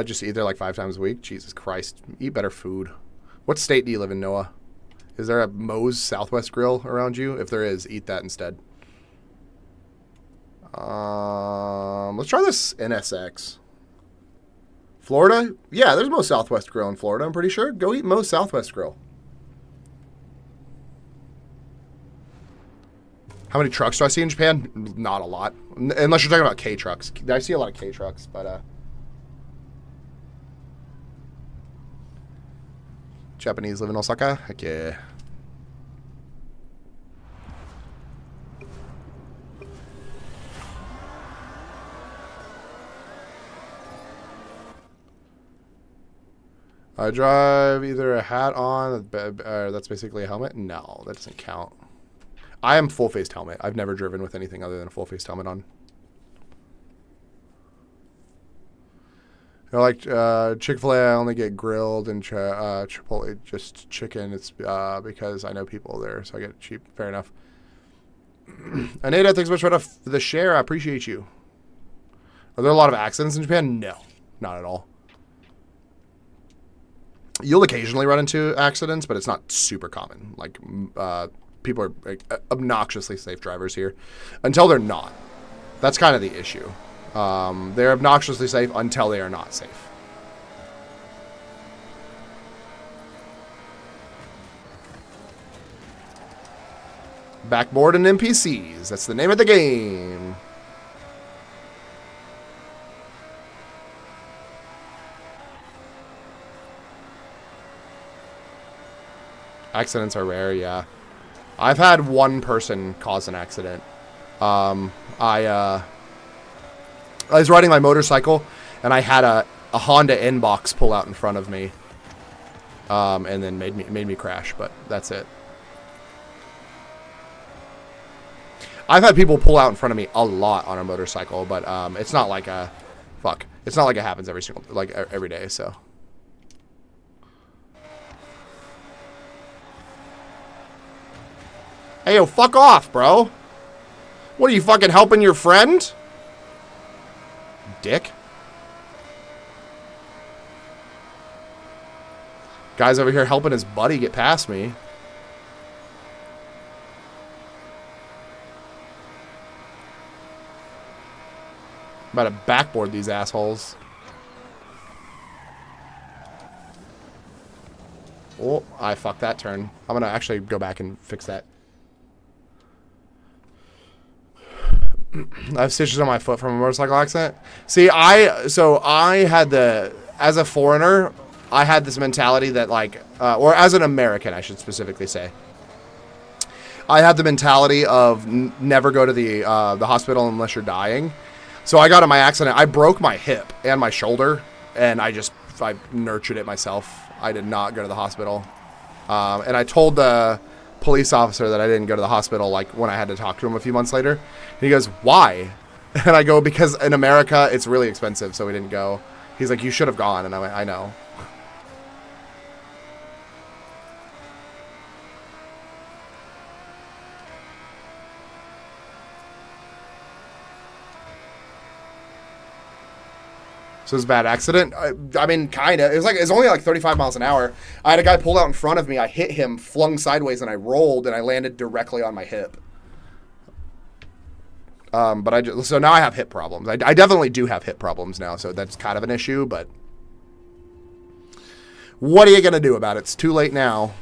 Just eat there like 5 times a week. Jesus Christ. Eat better food. What state do you live in, Noah? Is there a Moe's Southwest Grill around you? If there is, eat that instead. Let's try this NSX. Florida? Yeah, there's Moe's Southwest Grill in Florida, I'm pretty sure. Go eat Moe's Southwest Grill. How many trucks do I see in Japan? Not a lot. Unless you're talking about K trucks. I see a lot of K trucks, but Japanese live in Osaka? Heck yeah. I drive either a hat on, that's basically a helmet. No, that doesn't count. I am full-faced helmet. I've never driven with anything other than a full-faced helmet on. You know, like Chick-fil-A, I only get grilled, and Chipotle just chicken. It's because I know people there, so I get it cheap. Fair enough. Anita, thanks so much for the share. I appreciate you. Are there a lot of accidents in Japan? No, not at all. You'll occasionally run into accidents, but it's not super common. Like, people are obnoxiously safe drivers here until they're not. That's kind of the issue. They're obnoxiously safe until they are not safe. Backboard and NPCs. That's the name of the game. Accidents are rare, yeah. I've had one person cause an accident. I was riding my motorcycle, and I had a Honda N-Box pull out in front of me, and then made me crash. But that's it. I've had people pull out in front of me a lot on a motorcycle, but it's not like it's not like it happens every day. So. Hey, yo, fuck off, bro. What, are you fucking helping your friend? Dick. Guy's over here helping his buddy get past me. I'm about to backboard these assholes. Oh, I fucked that turn. I'm gonna actually go back and fix that. I have stitches on my foot from a motorcycle accident. See, as a foreigner, I had this mentality that or as an American, I should specifically say, I had the mentality of never go to the hospital unless you're dying. So I got in my accident. I broke my hip and my shoulder, and I nurtured it myself. I did not go to the hospital. And I told the police officer that I didn't go to the hospital, when I had to talk to him a few months later. And he goes, why? And I go, because in America, it's really expensive, so we didn't go. He's like, you should have gone. And I went, I know. So it was a bad accident. I mean, kind of. It was only 35 miles an hour. I had a guy pulled out in front of me. I hit him, flung sideways, and I rolled, and I landed directly on my hip. So now I have hip problems. I definitely do have hip problems now, so that's kind of an issue, but what are you going to do about it? It's too late now.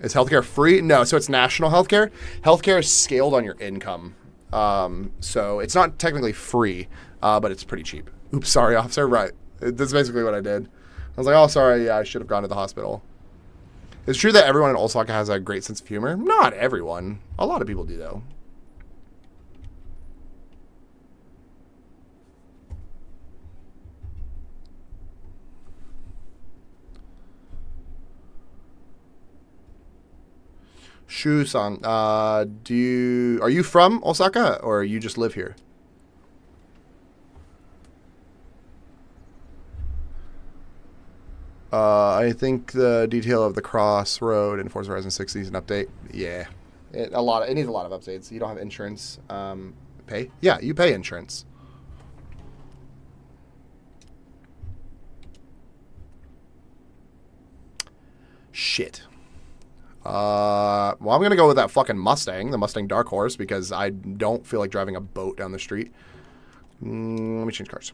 Is healthcare free? No, so it's national healthcare. Healthcare is scaled on your income. So it's not technically free, but it's pretty cheap. Oops, sorry, officer. Right. That's basically what I did. I was like, oh, sorry, yeah, I should have gone to the hospital. It's true that everyone in Osaka has a great sense of humor. Not everyone. A lot of people do, though. Shu-san, are you from Osaka, or you just live here? I think the detail of the crossroad in Forza Horizon 6 needs an update. Yeah, it needs a lot of updates. You don't have insurance. Pay? Yeah, you pay insurance. Shit. Well, I'm going to go with that fucking Mustang, the Mustang Dark Horse, because I don't feel like driving a boat down the street. Let me change cars.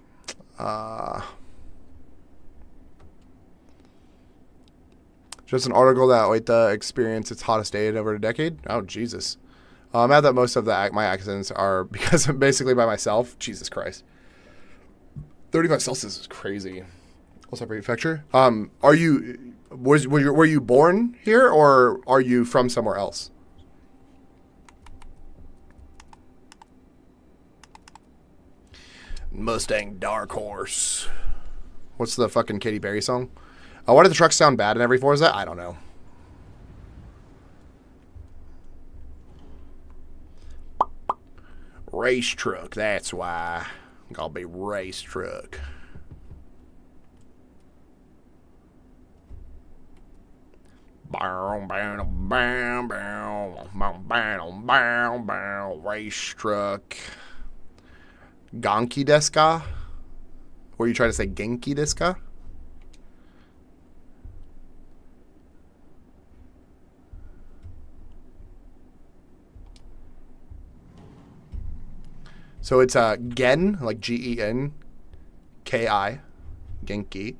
Just an article that Oita experienced its hottest day in over a decade. Oh, Jesus. I'm mad that most of my accidents are because I'm basically by myself. Jesus Christ. 35 Celsius is crazy. What's up, prefecture? Were you born here or are you from somewhere else? Mustang Dark Horse. What's the fucking Katy Perry song? Why do the trucks sound bad in every Forza? I don't know. Race truck, that's why. I'll be race truck. Race truck. Genki desu ka? Were you trying to say Genki desu ka? So it's Gen, like Genki, Genki,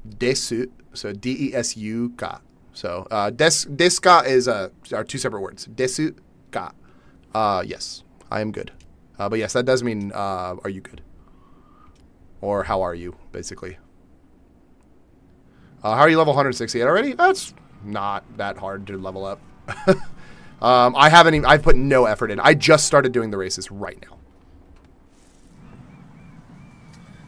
Desu, so Desu ka. So desu ka is are two separate words. Desu ka. Yes, I am good. But yes, that does mean are you good? Or how are you, basically. How are you level 168 already? That's not that hard to level up. I've put no effort in. I just started doing the races right now.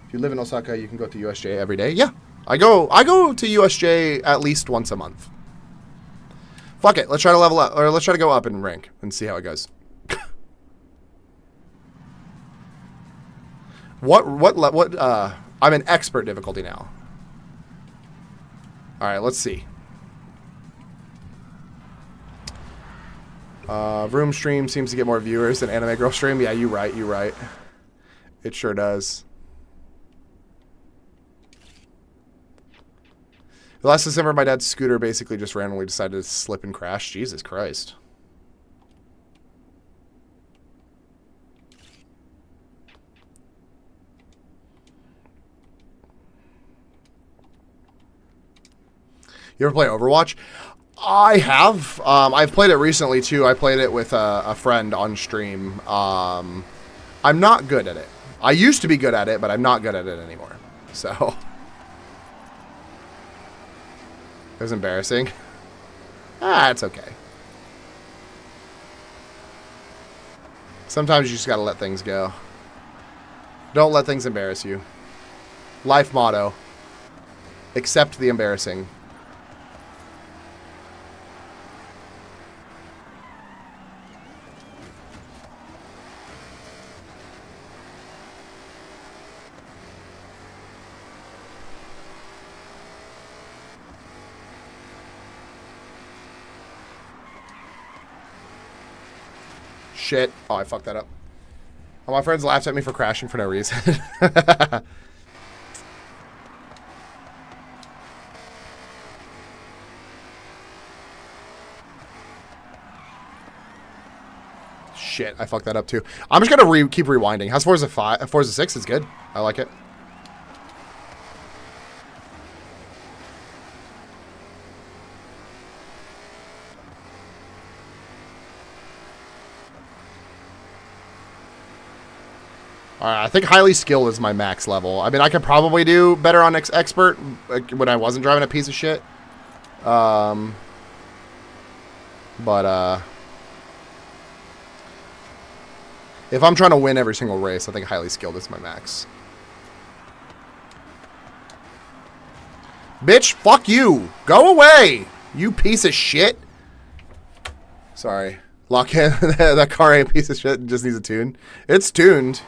If you live in Osaka, you can go to USJ every day. Yeah, I go to USJ at least once a month. Fuck it, let's try to level up, or let's try to go up in rank and see how it goes. I'm an expert difficulty now. All right, let's see. Vroom stream seems to get more viewers than Anime Girl stream. Yeah, you're right. It sure does. Last December, my dad's scooter basically just randomly decided to slip and crash. Jesus Christ. You ever play Overwatch? I have. I've played it recently, too. I played it with a friend on stream. I'm not good at it. I used to be good at it, but I'm not good at it anymore. So... It was embarrassing. It's okay. Sometimes you just gotta let things go. Don't let things embarrass you. Life motto. Accept the embarrassing. Shit. Oh, I fucked that up. All my friends laughed at me for crashing for no reason. Shit, I fucked that up too. I'm just gonna keep rewinding. How's Forza 5? Forza 6 is good. I like it. I think highly skilled is my max level. I mean, I could probably do better on expert when I wasn't driving a piece of shit. But if I'm trying to win every single race, I think highly skilled is my max. Bitch, fuck you. Go away, you piece of shit. Sorry. Lock in. That car ain't a piece of shit. It just needs a tune. It's tuned.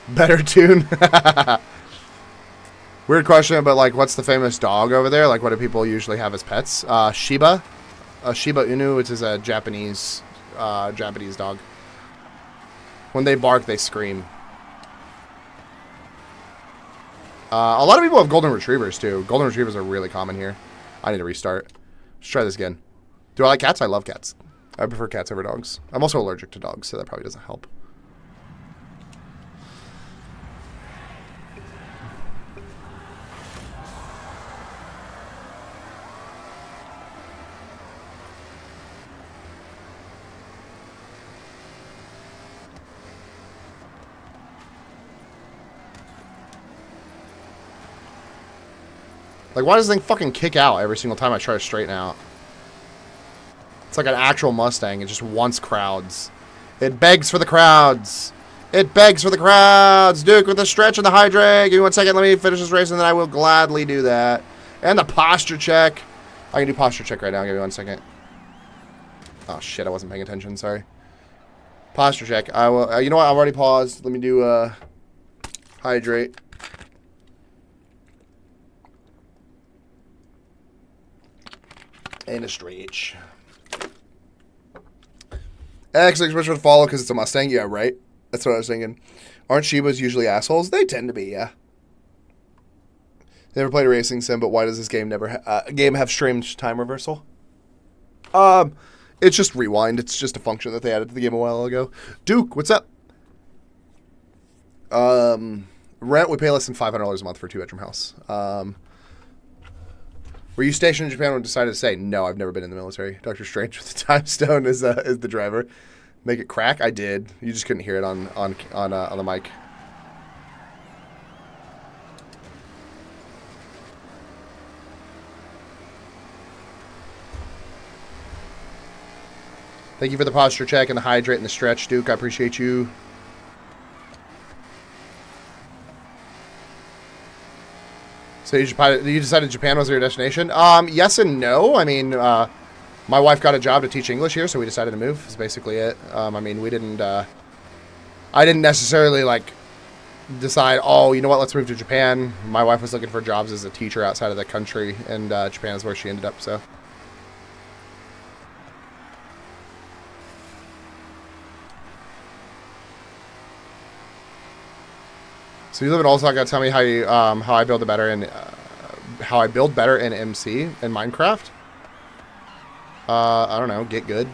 Better tune. Weird question, but like, what's the famous dog over there? Like, what do people usually have as pets? Shiba, Shiba Inu, which is a Japanese dog. When they bark, they scream. A lot of people have golden retrievers, too. Golden retrievers are really common here. I need to restart. Let's try this again. Do I like cats? I love cats. I prefer cats over dogs. I'm also allergic to dogs, so that probably doesn't help. Like, why does this thing fucking kick out every single time I try to straighten out? It's like an actual Mustang. It just wants crowds. It begs for the crowds. It begs for the crowds. Duke with the stretch and the hydrate. Give me 1 second. Let me finish this race, and then I will gladly do that. And the posture check. I can do posture check right now. Give me 1 second. Oh, shit. I wasn't paying attention. Sorry. Posture check. I will. You know what? I've already paused. Let me do hydrate. And a stretch. X expression would follow because it's a Mustang. Yeah, right. That's what I was thinking. Aren't Shibas usually assholes? They tend to be, yeah. Never played a racing sim, but why does this game never game have strange time reversal? It's just rewind. It's just a function that they added to the game a while ago. Duke, what's up? Rent, we pay less than $500 a month for a 2-bedroom house. Were you stationed in Japan when decided to say, no, I've never been in the military? Dr. Strange with the time stone is the driver. Make it crack? I did. You just couldn't hear it on the mic. Thank you for the posture check and the hydrate and the stretch, Duke. I appreciate you. So you decided Japan was your destination? Yes and no. I mean, my wife got a job to teach English here, so we decided to move. That's basically it. I mean, we didn't... I didn't necessarily, like, decide, oh, you know what, let's move to Japan. My wife was looking for jobs as a teacher outside of the country, and Japan is where she ended up, so... So you live in Osaka. Tell me how you how I build better in MC in Minecraft. I don't know. Get good.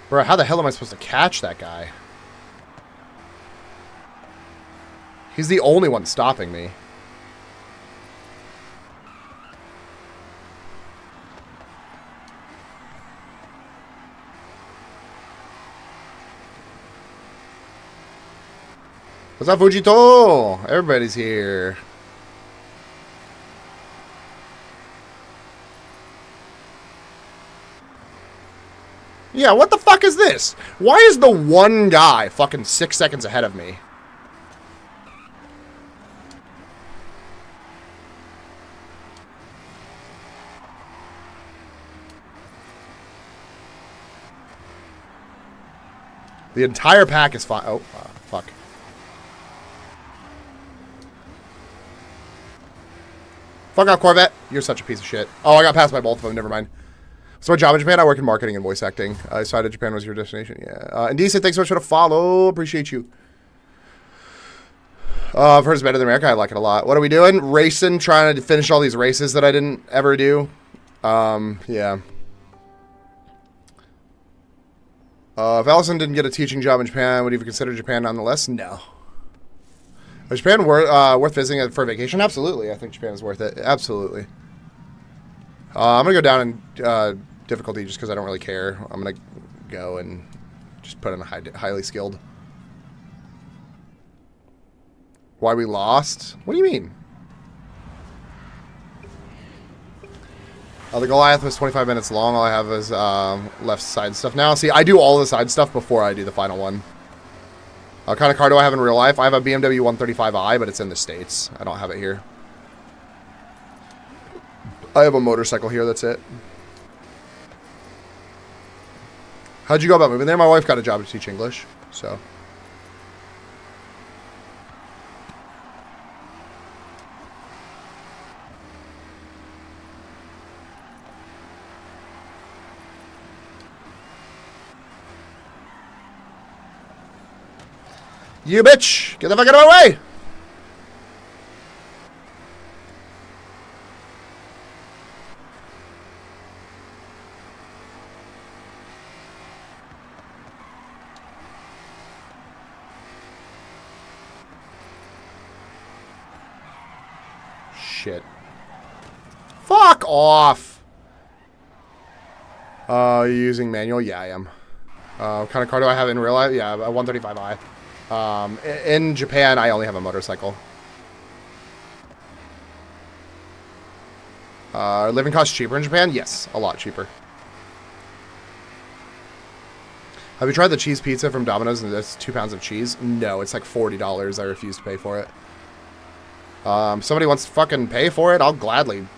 Bro, how the hell am I supposed to catch that guy? He's the only one stopping me. What's up, Fujito? Everybody's here. Yeah, what the fuck is this? Why is the one guy fucking 6 seconds ahead of me? The entire pack is fine. Oh, fuck. Fuck out, Corvette. You're such a piece of shit. Oh, I got passed by both of them. Never mind. So my job in Japan, I work in marketing and voice acting. I decided Japan was your destination. Yeah. And Decent, thanks so much for the follow. Appreciate you. I've heard it's better than America. I like it a lot. What are we doing? Racing, trying to finish all these races that I didn't ever do. Yeah. If Allison didn't get a teaching job in Japan, would you even consider Japan nonetheless? No. Is Japan worth visiting for a vacation? Absolutely. I think Japan is worth it. Absolutely. I'm going to go down in difficulty just because I don't really care. I'm going to go and just put in a highly skilled. Why we lost? What do you mean? The Goliath was 25 minutes long. All I have is left side stuff now. See, I do all the side stuff before I do the final one. What kind of car do I have in real life? I have a BMW 135i, but it's in the States. I don't have it here. I have a motorcycle here, that's it. How'd you go about moving there? My wife got a job to teach English, so. You bitch! Get the fuck out of my way! Shit. Fuck off! You using manual? Yeah, I am. What kind of car do I have in real life? Yeah, a 135i. In Japan, I only have a motorcycle. Living costs cheaper in Japan? Yes, a lot cheaper. Have you tried the cheese pizza from Domino's and that's 2 pounds of cheese? No, it's like $40. I refuse to pay for it. Somebody wants to fucking pay for it, I'll gladly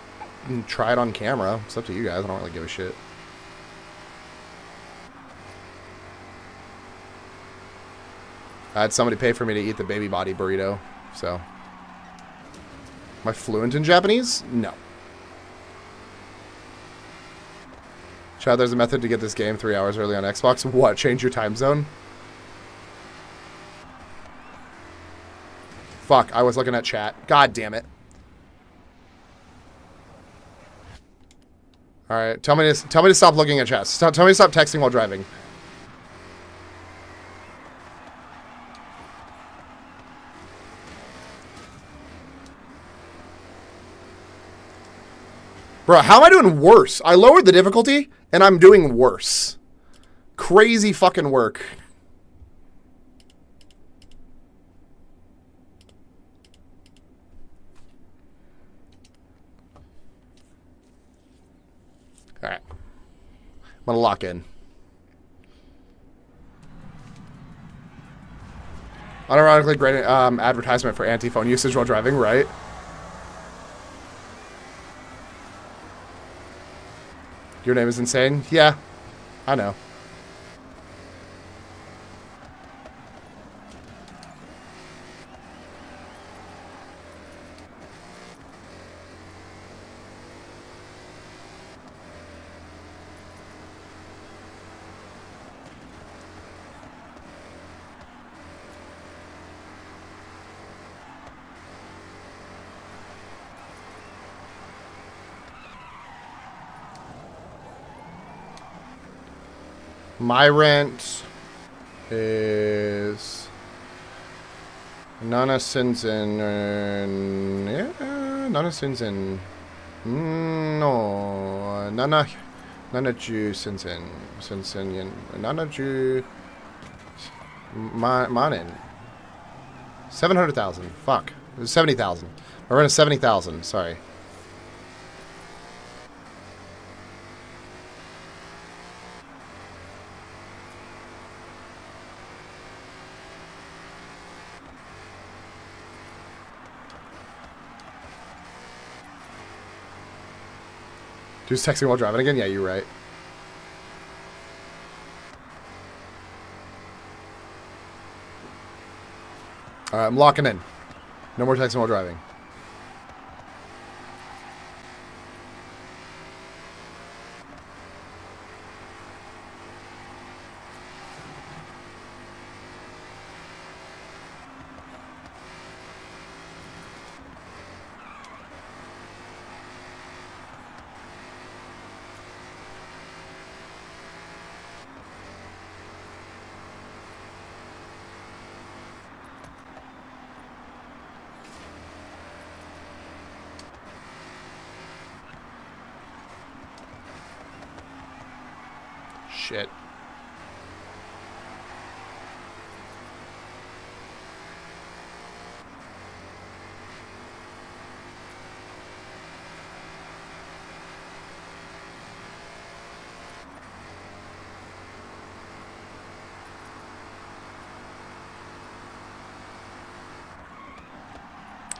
try it on camera. It's up to you guys. I don't really give a shit. I had somebody pay for me to eat the baby body burrito, so. Am I fluent in Japanese? No. Chad, there's a method to get this game 3 hours early on Xbox. What? Change your time zone? Fuck, I was looking at chat. God damn it. Alright, tell me to stop looking at chat. Tell me to stop texting while driving. Bro, how am I doing worse? I lowered the difficulty, and I'm doing worse. Crazy fucking work. Alright. I'm gonna lock in. Unironically great advertisement for anti-phone usage while driving, right? Your name is insane? Yeah, I know. My rent is Nana Sinsen. Yeah, Nana Sinsen. No, Nana Ju Sinsen. Sinsen. Nana Ju Manin. 700,000. Fuck. It was 70,000. My rent is 70,000. Sorry. Who's texting while driving again? Yeah, you're right. Alright, I'm locking in. No more texting while driving. Shit.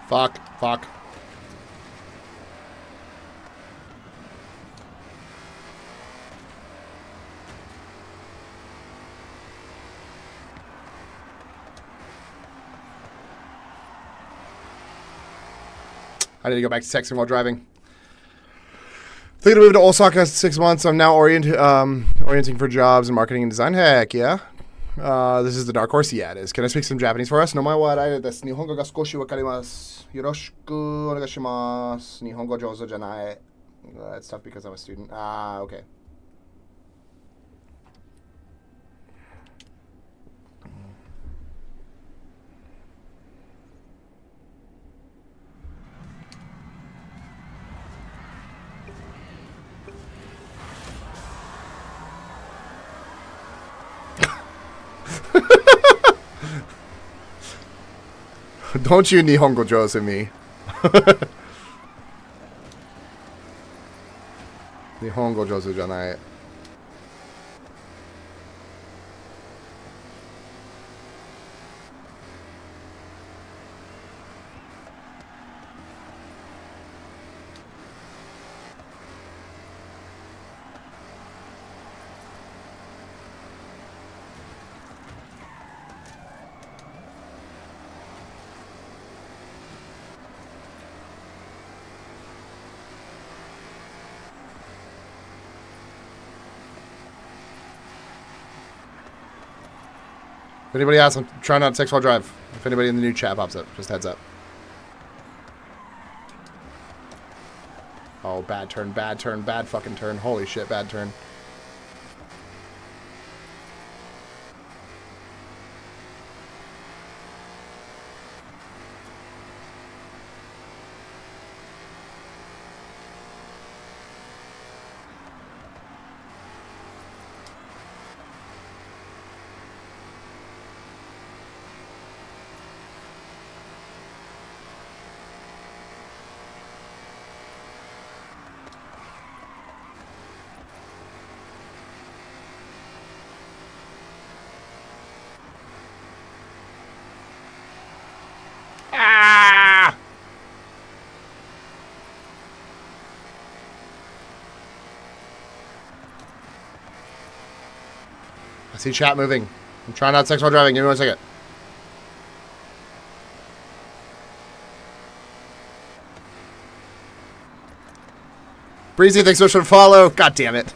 Fuck. I need to go back to texting while driving. Thinking to move to Osaka in 6 months. I'm now orienting for jobs in marketing and design. Heck yeah. This is the dark horse. Yeah, it is. Can I speak some Japanese for us? No mawa arai desu. Nihongo ga skoshi wakarimasu. Yoroshiku onegaishimasu. Nihongo jouzo janai. That's tough because I'm a student. Okay. Don't you Nihongo jouzu me. Nihongo jouzu janai. If anybody asks, I'm trying not to text while drive. If anybody in the new chat pops up, just heads up. Oh, bad turn, bad fucking turn. Holy shit, bad turn. Ah! I see chat moving. I'm trying not to text while driving. Give me 1 second. Breezy, thanks so much for the follow. God damn it.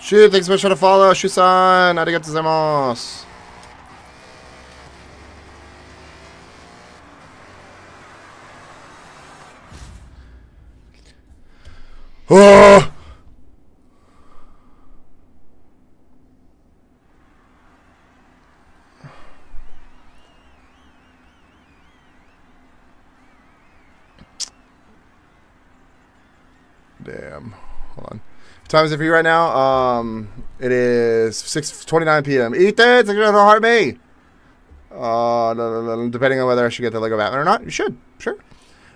Shu, thanks so much for the follow. Shu-san, arigatou gozaimasu. Oh! Damn. Hold on. What time is it for you right now? It is 6:29 p.m. Ethan, thanks for the heart me. Depending on whether I should get the Lego Batman or not, you should. Sure.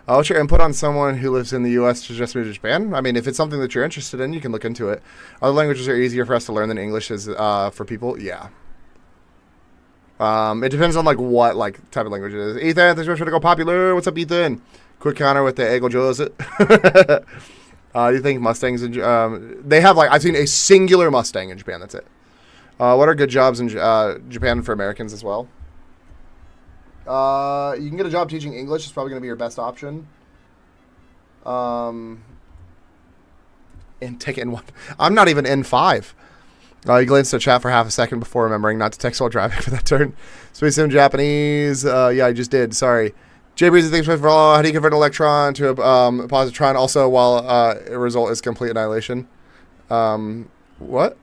What's your input on someone who lives in the U.S. to just move to Japan? I mean, if it's something that you're interested in, you can look into it. Other languages are easier for us to learn than English is for people. Yeah. It depends on like what like type of language it is. Ethan, thanks for to go popular. What's up, Ethan? Quick counter with the Ego Joes. Do you think Mustangs? They have like I've seen a singular Mustang in Japan. That's it. What are good jobs in Japan for Americans as well? You can get a job teaching English. It's probably going to be your best option. In ticket in one. I'm not even in 5. You glanced at chat for half a second before remembering not to text while driving for that turn. Space Sim Japanese. Yeah, I just did. Sorry. J Breezy, thanks for how do you convert an electron to a positron? Also, while a result is complete annihilation. What?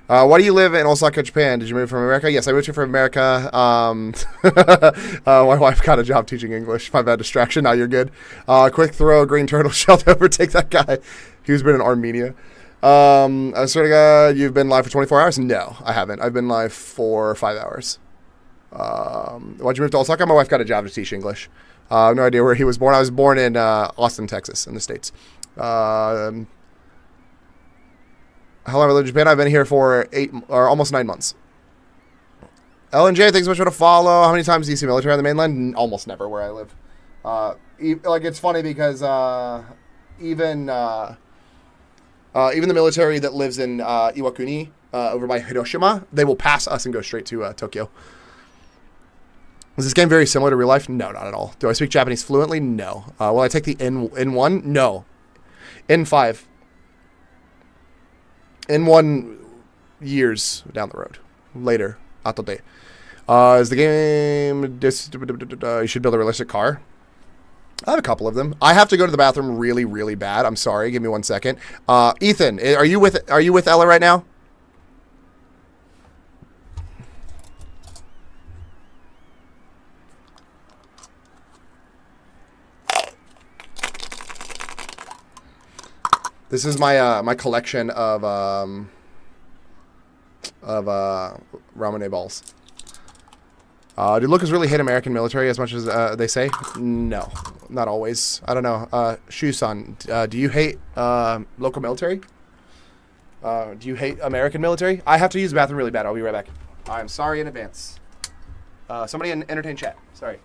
Why do you live in Osaka, Japan? Did you move from America? Yes, I moved here from America. My wife got a job teaching English. My bad distraction. Now you're good. Quick throw, green turtle shell to overtake that guy. He's been in Armenia. I swear to God, you've been live for 24 hours? No, I haven't. I've been live for 5 hours. Why'd you move to Osaka? My wife got a job to teach English. I have no idea where he was born. I was born in Austin, Texas, in the States. How long have I lived in Japan? I've been here for almost 9 months. LNJ, thanks so much for the follow. How many times do you see military on the mainland? Almost never where I live. It's funny because even the military that lives in Iwakuni over by Hiroshima, they will pass us and go straight to Tokyo. Is this game very similar to real life? No, not at all. Do I speak Japanese fluently? No. Will I take the N1? No. N5. N1 years down the road. Later. Atode. Is the game... you should build a realistic car. I have a couple of them. I have to go to the bathroom really, really bad. I'm sorry. Give me 1 second. Ethan, are you with Ella right now? This is my my collection of ramen balls. Do Lucas really hate American military as much as they say? No, not always. I don't know. Shu-san, do you hate local military? Do you hate American military? I have to use the bathroom really bad. I'll be right back. I'm sorry in advance. Somebody entertain chat. Sorry.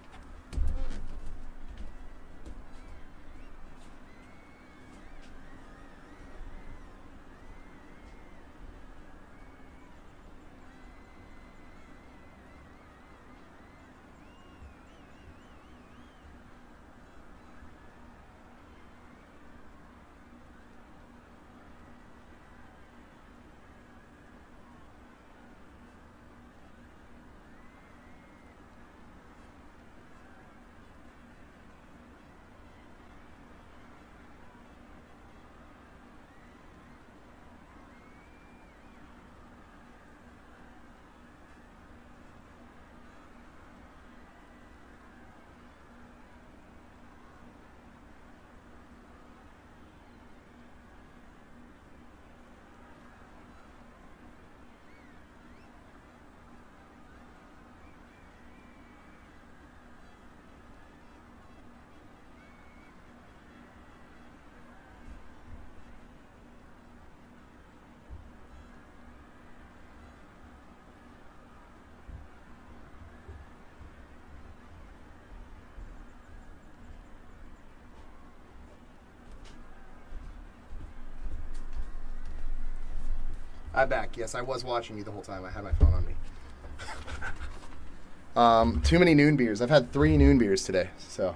I'm back. Yes, I was watching you the whole time. I had my phone on me. Too many noon beers. I've had 3 noon beers today. So,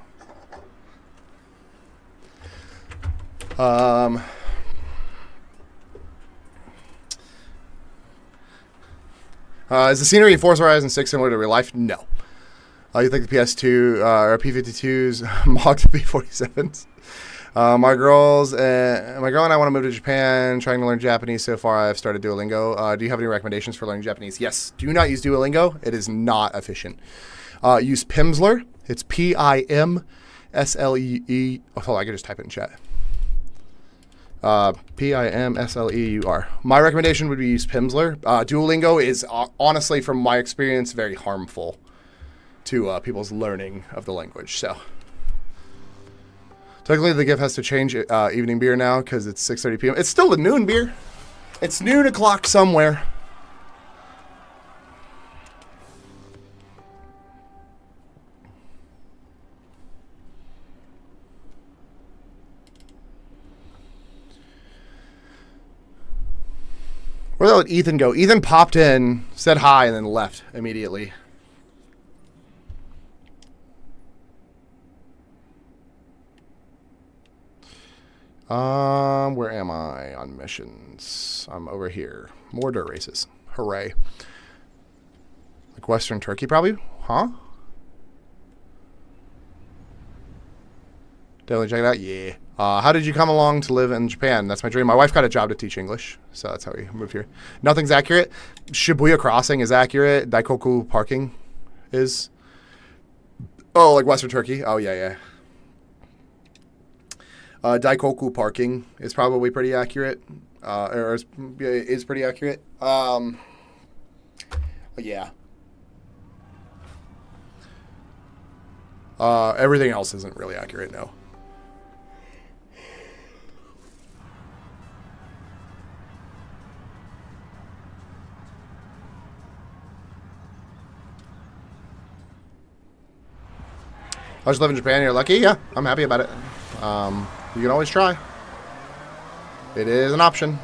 is the scenery in Forza Horizon 6 similar to real life? No. You think the PS2 or P52s mocked the P47s? My girl and I want to move to Japan, trying to learn Japanese. So far, I've started Duolingo. Do you have any recommendations for learning Japanese? Yes. Do not use Duolingo. It is not efficient. Use Pimsleur. It's Pimsleur. Oh, hold on, I can just type it in chat. Pimsleur. My recommendation would be use Pimsleur. Duolingo is honestly, from my experience, very harmful to people's learning of the language. So. Technically, the gift has to change evening beer now because it's 6:30 p.m. It's still a noon beer. It's noon o'clock somewhere. Where did Ethan go? Ethan popped in, said hi, and then left immediately. Where am I on missions? I'm over here. More dirt races. Hooray. Like Western Turkey, probably? Huh? Definitely check it out. Yeah. How did you come along to live in Japan? That's my dream. My wife got a job to teach English, so that's how we moved here. Nothing's accurate. Shibuya Crossing is accurate. Daikoku Parking is. Oh, like Western Turkey? Oh, yeah, yeah. Daikoku parking is probably pretty accurate. Is pretty accurate. But yeah. Everything else isn't really accurate, no. I just live in Japan. You're lucky. Yeah, I'm happy about it. You can always try. It is an option.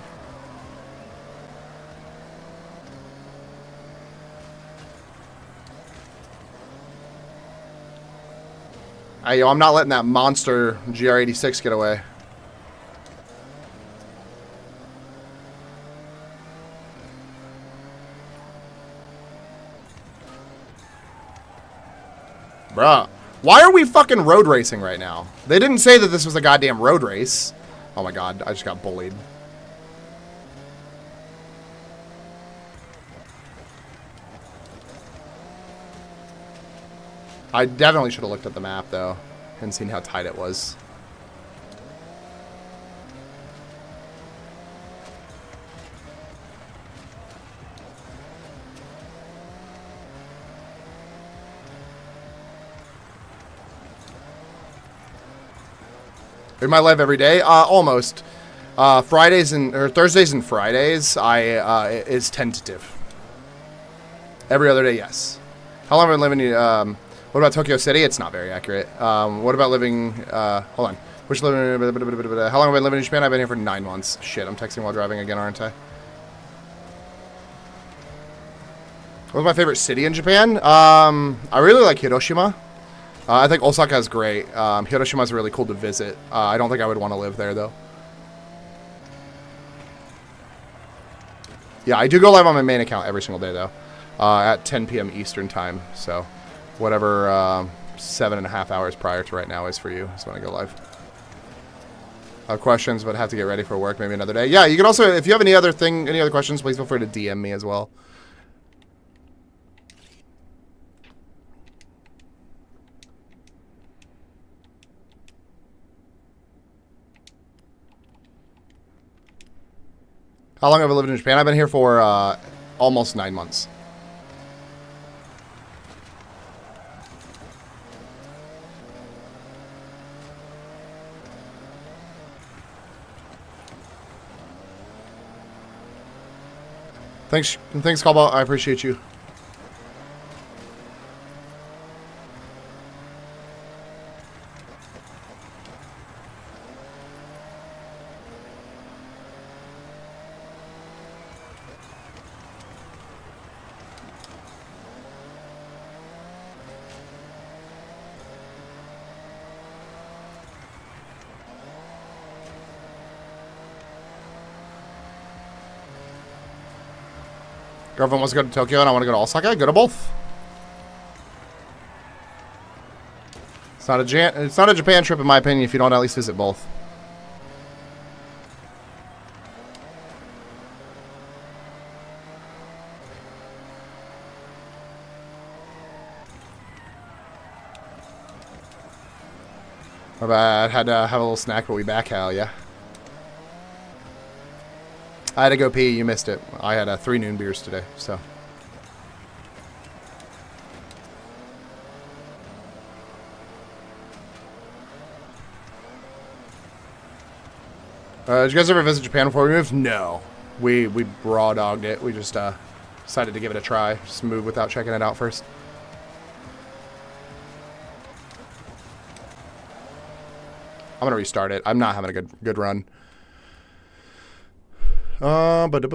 Hey, yo, I'm not letting that monster GR86 get away. Bruh. Why are we fucking road racing right now? They didn't say that this was a goddamn road race. Oh my god, I just got bullied. I definitely should have looked at the map, though, and seen how tight it was. In my live every day, almost. Thursdays and Fridays, is tentative. Every other day, yes. How long have I been living? What about Tokyo City? It's not very accurate. What about living? Hold on. How long have I been living in Japan? I've been here for 9 months. Shit, I'm texting while driving again, aren't I? What's my favorite city in Japan? I really like Hiroshima. I think Osaka is great. Hiroshima is really cool to visit. I don't think I would want to live there, though. Yeah, I do go live on my main account every single day, though. At 10 p.m. Eastern time. So, whatever 7.5 hours prior to right now is for you is when I go live. Questions, but have to get ready for work maybe another day. Yeah, you can also, if you have any other questions, please feel free to DM me as well. How long have I lived in Japan? I've been here for almost 9 months. Thanks, Cobalt. I appreciate you. Girlfriend wants to go to Tokyo and I want to go to Osaka. Go to both. It's not a Japan trip in my opinion if you don't at least visit both. My bad. Had to have a little snack, but we back, hell yeah. I had to go pee. You missed it. I had 3 noon beers today, so. Did you guys ever visit Japan before we moved? No. We raw dogged it. We just decided to give it a try. Just move without checking it out first. I'm gonna restart it. I'm not having a good run. Where the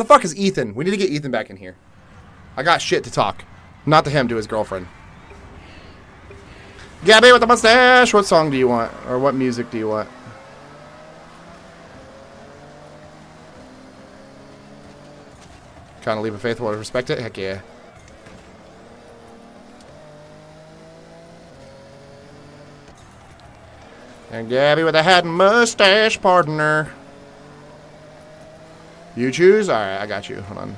fuck is Ethan? We need to get Ethan back in here. I got shit to talk. Not to him, to his girlfriend. Gabby with the mustache! What song do you want? Or what music do you want? Kind of leave a faithful to respect it? Heck yeah. And Gabby with a hat and mustache partner. You choose? Alright, I got you. Hold on.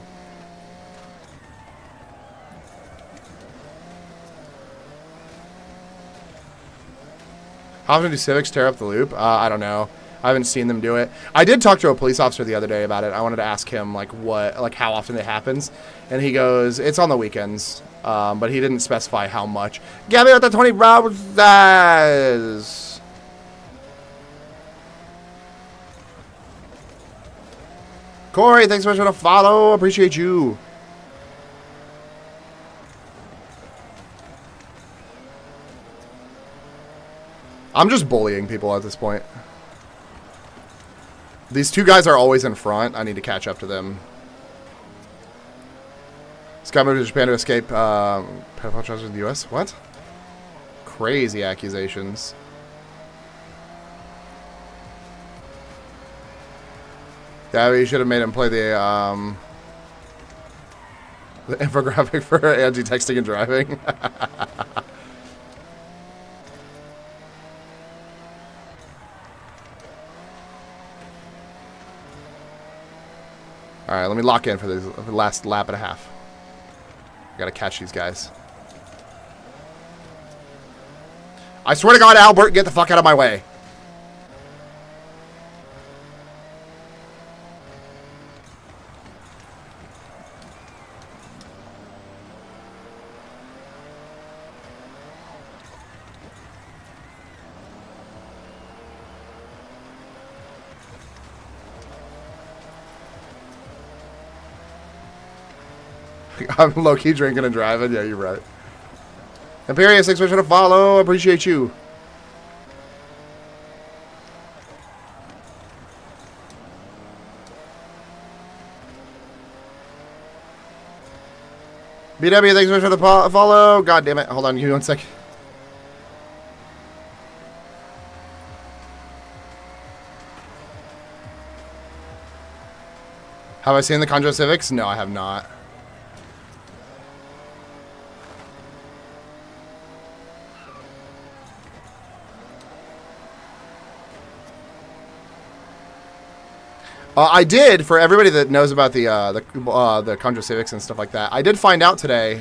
How often do civics tear up the loop? I don't know. I haven't seen them do it. I did talk to a police officer the other day about it. I wanted to ask him like how often it happens, and he goes, it's on the weekends, but he didn't specify how much. Get me with the 20 rounds. Corey, thanks so much for the follow. Appreciate you. I'm just bullying people at this point. These two guys are always in front. I need to catch up to them. This guy moved to Japan to escape pedophile charges in the U.S. What? Crazy accusations. Yeah, you should have made him play the infographic for anti-texting and driving. All right, let me lock in for the last lap and a half. I gotta catch these guys. I swear to God, Albert, get the fuck out of my way. I'm low-key drinking and driving. Yeah, you're right. Imperius, thanks so much for the follow. Appreciate you. BW, thanks so much for the follow. God damn it. Hold on, give me 1 second. Have I seen the Conjo Civics? No, I have not. I did, for everybody that knows about the Conjo Civics and stuff like that, I did find out today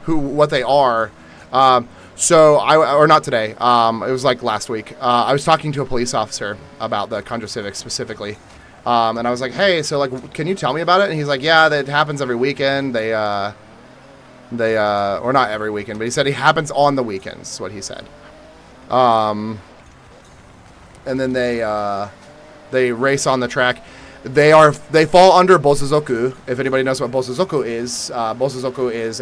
what they are. Or not today, it was like last week. I was talking to a police officer about the Conjo Civics specifically. And I was like, hey, so like, can you tell me about it? And he's like, yeah, that happens every weekend. Or not every weekend, but he said it happens on the weekends, is what he said. And then they race on the track. They fall under Bosuzoku. If anybody knows what Bosuzoku is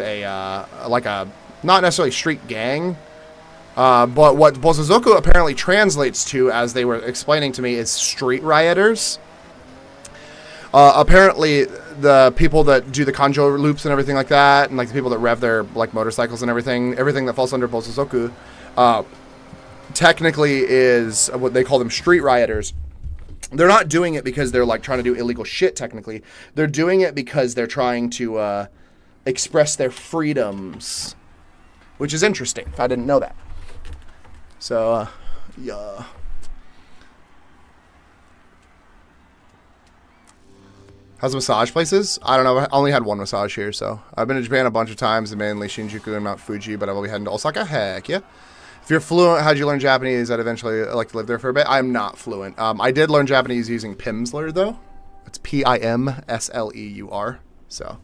a like a not necessarily street gang, but what Bosuzoku apparently translates to, as they were explaining to me, is street rioters. Apparently, the people that do the Conjo loops and everything like that, and like the people that rev their like motorcycles and everything that falls under Bosuzoku, technically is what they call them street rioters. They're not doing it because they're like trying to do illegal shit, technically. They're doing it because they're trying to express their freedoms, which is interesting. I didn't know that. So, yeah. How's the massage places? I don't know. I only had one massage here, so. I've been to Japan a bunch of times, mainly Shinjuku and Mount Fuji, but I will be heading to Osaka. Heck yeah. If you're fluent, how'd you learn Japanese? I'd eventually like to live there for a bit. I'm not fluent. I did learn Japanese using Pimsleur, though. It's Pimsleur. So.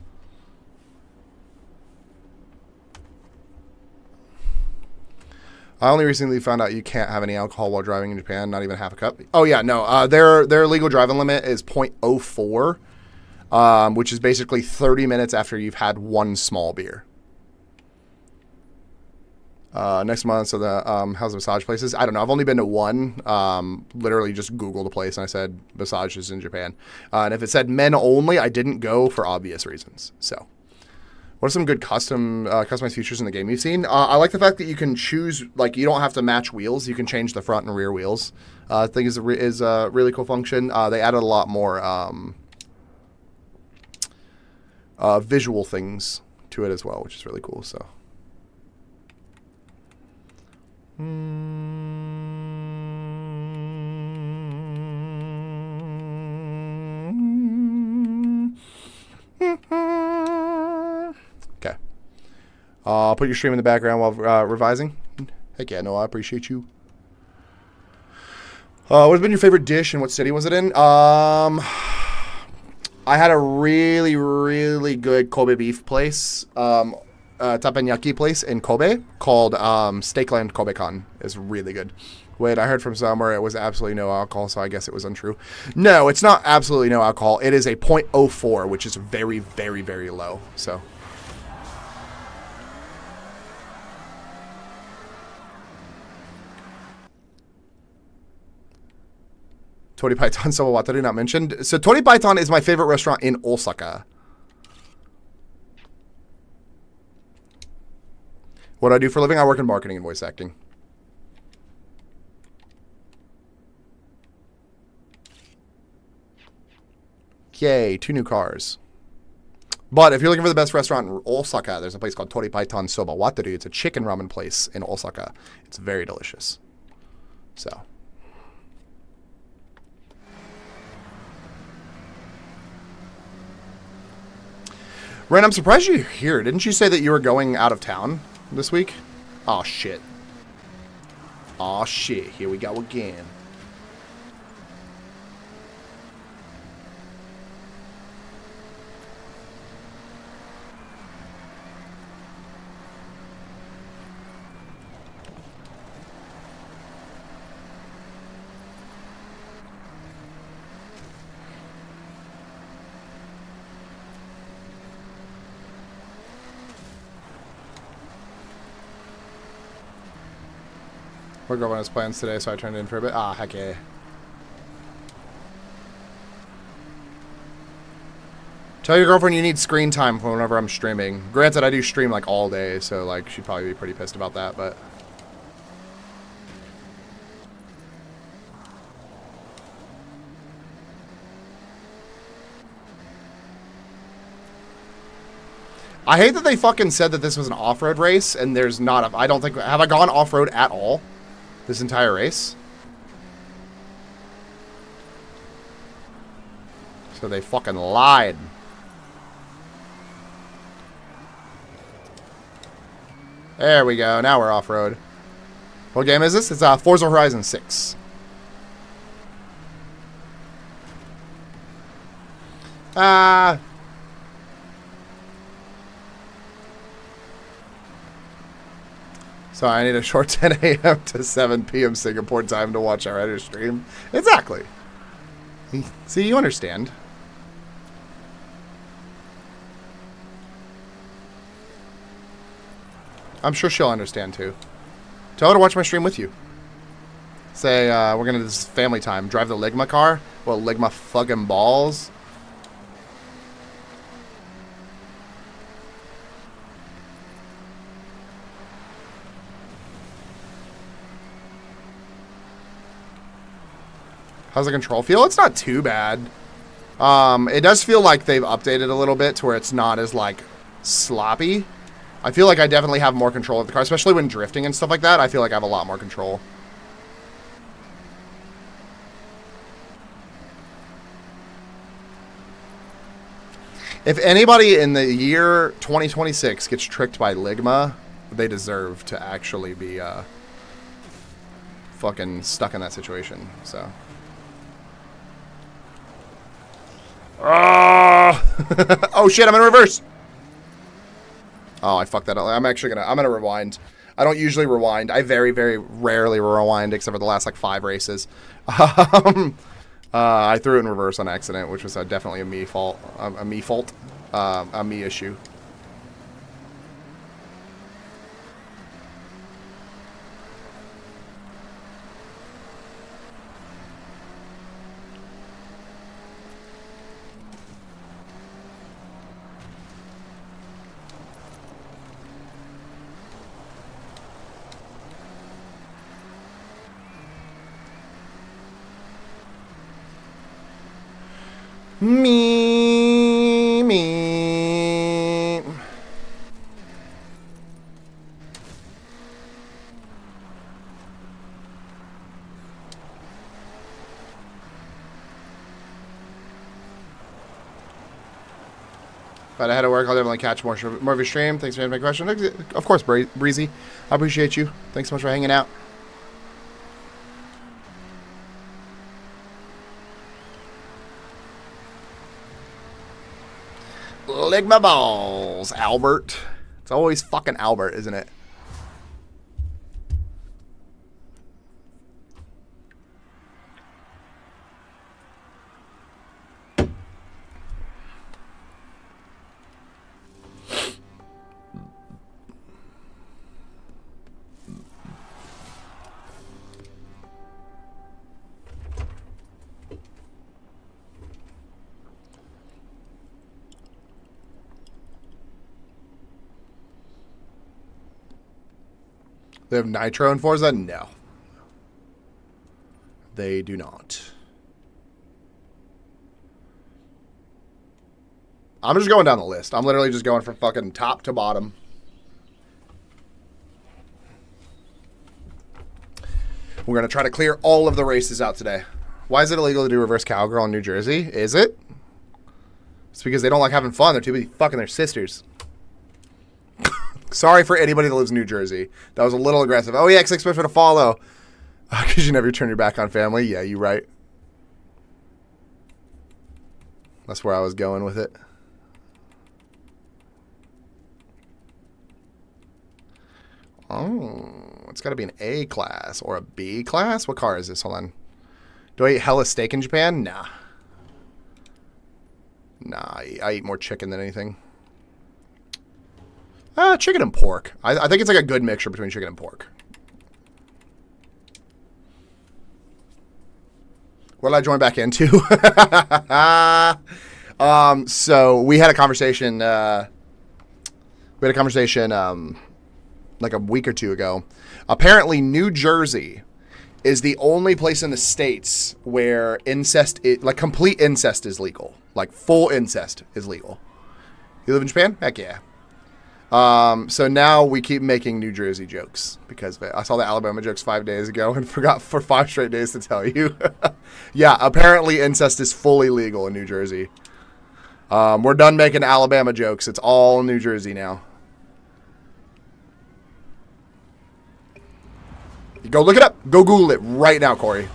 I only recently found out you can't have any alcohol while driving in Japan, not even half a cup. Oh, yeah, no. Their legal driving limit is 0.04, which is basically 30 minutes after you've had one small beer. Next month, so the how's the massage places? I don't know. I've only been to one. Literally just Googled a place and I said massages in Japan. And if it said men only, I didn't go for obvious reasons. So, what are some good customized features in the game you've seen? I like the fact that you can choose, like, you don't have to match wheels. You can change the front and rear wheels. I think is a really cool function. They added a lot more visual things to it as well, which is really cool. So. Okay. I'll put your stream in the background while revising. Heck yeah, no, I appreciate you. What has been your favorite dish and what city was it in? I had a really, really good Kobe beef place, teppanyaki place in Kobe called Steakland Kobe-kan. It's really good. Wait, I heard from somewhere it was absolutely no alcohol, so I guess it was untrue. No, it's not absolutely no alcohol. It is a 0.04, which is very, very, very low. So. Tori Python Soba Wataru not mentioned. So Tori Python is my favorite restaurant in Osaka. What do I do for a living? I work in marketing and voice acting. Yay, 2 new cars. But if you're looking for the best restaurant in Osaka, there's a place called Tori Python Soba Wataru. It's a chicken ramen place in Osaka. It's very delicious. So. Ren, I'm surprised you're here. Didn't you say that you were going out of town this week? Oh, shit. Oh, shit. Here we go again. We're going on his plans today, so I turned it in for a bit. Ah, heck yeah. Tell your girlfriend you need screen time for whenever I'm streaming. Granted, I do stream like all day, so like she'd probably be pretty pissed about that, but... I hate that they fucking said that this was an off-road race, and there's not a... I don't think... Have I gone off-road at all? This entire race? So they fucking lied. There we go. Now we're off-road. What game is this? It's Forza Horizon 6. So I need a short 10 a.m. to 7 p.m. Singapore time to watch our editor stream. Exactly. See, you understand. I'm sure she'll understand too. Tell her to watch my stream with you. Say, we're gonna do this family time. Drive the Ligma car? Well, Ligma fucking balls. How's the control feel? It's not too bad. It does feel like they've updated a little bit to where it's not as, like, sloppy. I feel like I definitely have more control of the car, especially when drifting and stuff like that. I feel like I have a lot more control. If anybody in the year 2026 gets tricked by Ligma, they deserve to actually be fucking stuck in that situation. So. Oh shit! I'm in reverse. Oh, I fucked that up. I'm gonna rewind. I don't usually rewind. I very, very rarely rewind, except for the last like 5 races. I threw it in reverse on accident, which was definitely a me fault. A me issue. Me. But I had to work. I'll definitely catch more of your stream. Thanks for answering my question. Of course, Breezy. I appreciate you. Thanks so much for hanging out. lick my balls, Albert. It's always fucking Albert, isn't it? They have Nitro in Forza? No. They do not. I'm just going down the list. I'm literally just going from fucking top to bottom. We're going to try to clear all of the races out today. Why is it illegal to do reverse cowgirl in New Jersey? Is it? It's because they don't like having fun. They're too busy fucking their sisters. Sorry for anybody that lives in New Jersey. That was a little aggressive. Oh, yeah, expect for to follow. Because you never turn your back on family. Yeah, you're right. That's where I was going with it. Oh, it's got to be an A class or a B class. What car is this? Hold on. Do I eat hella steak in Japan? Nah. Nah, I eat more chicken than anything. Chicken and pork. I think it's like a good mixture between chicken and pork. What did I join back into? So we had a conversation. Like a week or two ago. Apparently, New Jersey is the only place in the states where incest, like complete incest, is legal. Like full incest is legal. You live in Japan? Heck yeah. So now we keep making New Jersey jokes because of it. I saw the Alabama jokes 5 days ago and forgot for 5 straight days to tell you. Yeah, apparently incest is fully legal in New Jersey. We're done making Alabama jokes. It's all New Jersey now. Go look it up. Go Google it right now, Corey.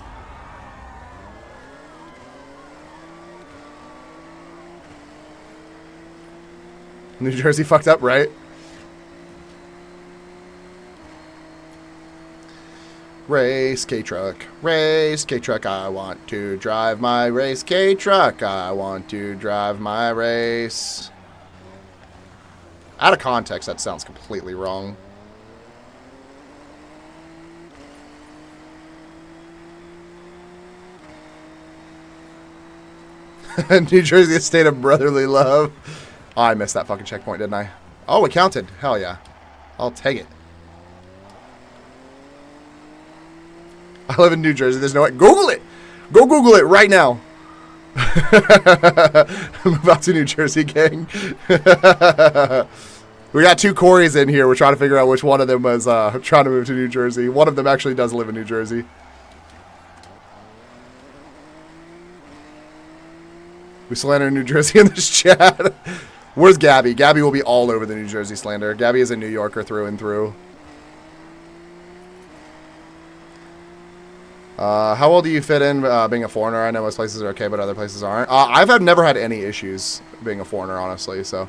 New Jersey fucked up, right? Race K-Truck. Race K-Truck. I want to drive my race K-Truck. I want to drive my race. Out of context, that sounds completely wrong. New Jersey, a state of brotherly love. Oh, I missed that fucking checkpoint, didn't I? Oh, it counted. Hell yeah. I'll take it. I live in New Jersey. There's no way. Google it. Go Google it right now. Move out to New Jersey, gang. We got 2 Corys in here. We're trying to figure out which one of them was trying to move to New Jersey. One of them actually does live in New Jersey. We slander New Jersey in this chat. Where's Gabby? Gabby will be all over the New Jersey slander. Gabby is a New Yorker through and through. How well do you fit in being a foreigner? I know most places are okay, but other places aren't. I've never had any issues being a foreigner, honestly. So,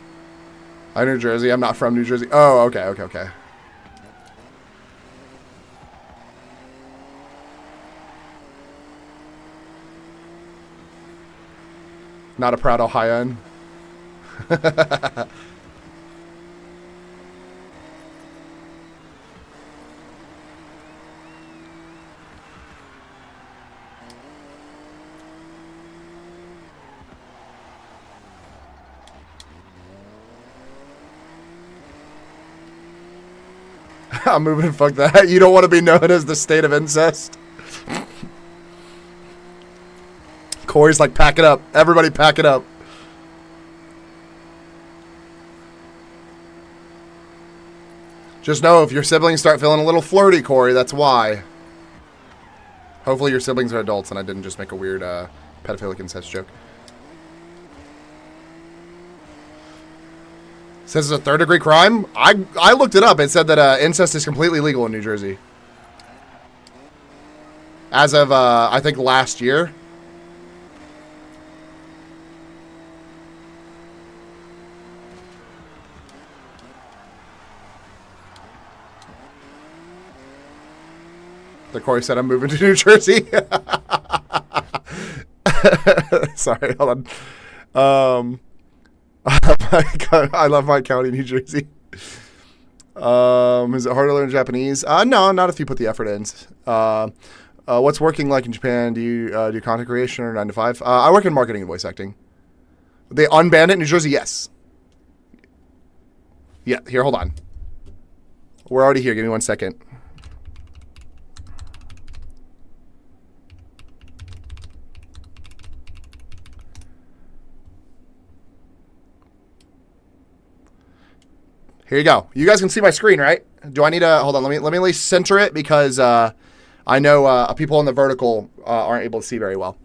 I'm New Jersey. I'm not from New Jersey. Oh, okay. Not a proud Ohioan. I'm moving. Fuck that. You don't want to be known as the state of incest. Corey's like, pack it up. Everybody pack it up. Just know if your siblings start feeling a little flirty, Corey, that's why. Hopefully your siblings are adults and I didn't just make a weird pedophilic incest joke. Says it's a 3rd-degree crime? I looked it up. It said that incest is completely legal in New Jersey. As of, I think, last year. The Corey said I'm moving to New Jersey. Sorry, hold on. I love my county, New Jersey. Is it hard to learn Japanese? No, not if you put the effort in. What's working like in Japan? Do you do content creation or 9 to 5? I work in marketing and voice acting. They unbanned it in New Jersey? Yes. Yeah, here, hold on. We're already here. Give me 1 second. Here you go. You guys can see my screen, right? Do I need to hold on? Let me at least center it because I know people in the vertical aren't able to see very well.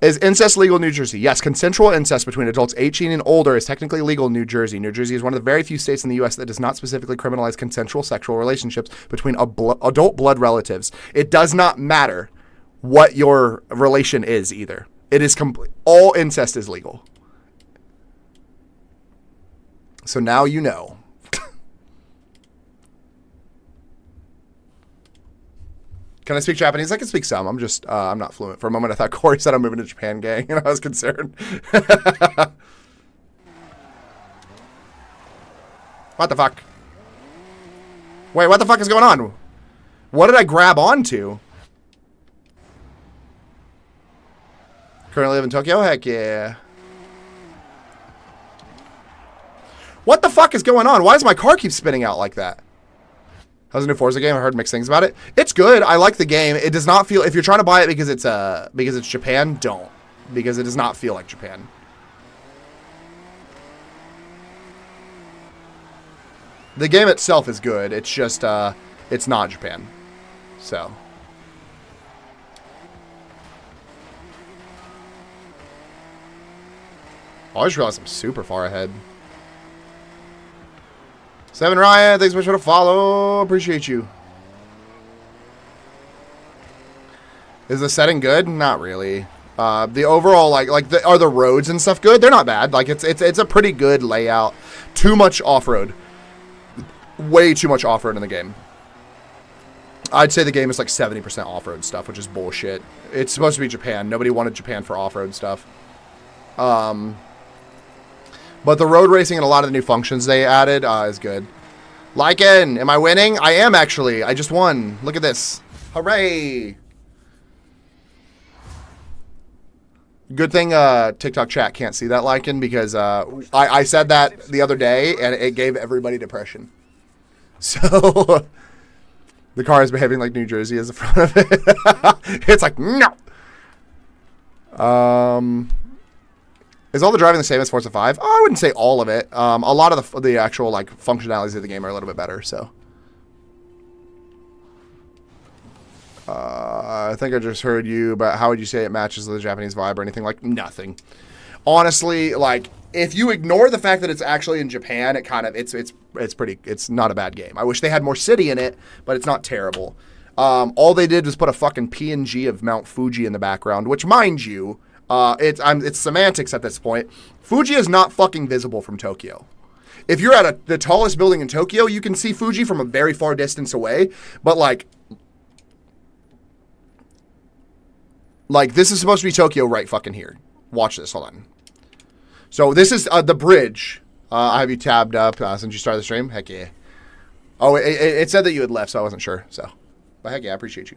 Is incest legal in New Jersey? Yes, consensual incest between adults 18 and older is technically legal in New Jersey. New Jersey is one of the very few states in the U.S. that does not specifically criminalize consensual sexual relationships between adult blood relatives. It does not matter what your relation is either. It is all incest is legal. So now you know. Can I speak Japanese? I can speak some. I'm not fluent. For a moment, I thought Corey said I'm moving to Japan, gang, and I was concerned. What the fuck? Wait, what the fuck is going on? What did I grab onto? Currently live in Tokyo? Heck yeah. What the fuck is going on? Why does my car keep spinning out like that? How's the new Forza game? I heard mixed things about it. It's good. I like the game. It does not feel... If you're trying to buy it because it's Japan, don't. Because it does not feel like Japan. The game itself is good. It's just, it's not Japan. So... Oh, I just realized I'm super far ahead. 7 Ryan, thanks so much for the follow. Appreciate you. Is the setting good? Not really. The overall, are the roads and stuff good? They're not bad. Like, it's a pretty good layout. Too much off-road. Way too much off-road in the game. I'd say the game is like 70% off-road stuff, which is bullshit. It's supposed to be Japan. Nobody wanted Japan for off-road stuff. But the road racing and a lot of the new functions they added is good. Lycan, am I winning? I am, actually. I just won. Look at this. Hooray. Good thing TikTok chat can't see that, Lycan, because I said that the other day, and it gave everybody depression. So, the car is behaving like New Jersey is the front of it. It's like, no. Is all the driving the same as Forza 5? Oh, I wouldn't say all of it. A lot of the actual functionalities of the game are a little bit better. So, I think I just heard you, but how would you say it matches the Japanese vibe or anything? Like nothing. Honestly, if you ignore the fact that it's actually in Japan, it kind of it's not a bad game. I wish they had more city in it, but it's not terrible. All they did was put a fucking PNG of Mount Fuji in the background, which, mind you. It's semantics at this point. Fuji is not fucking visible from Tokyo. If you're at the tallest building in Tokyo, you can see Fuji from a very far distance away. But this is supposed to be Tokyo right fucking here. Watch this. Hold on. So this is the bridge. I have you tabbed up since you started the stream. Heck yeah. Oh, it said that you had left, so I wasn't sure. So, but heck yeah, I appreciate you.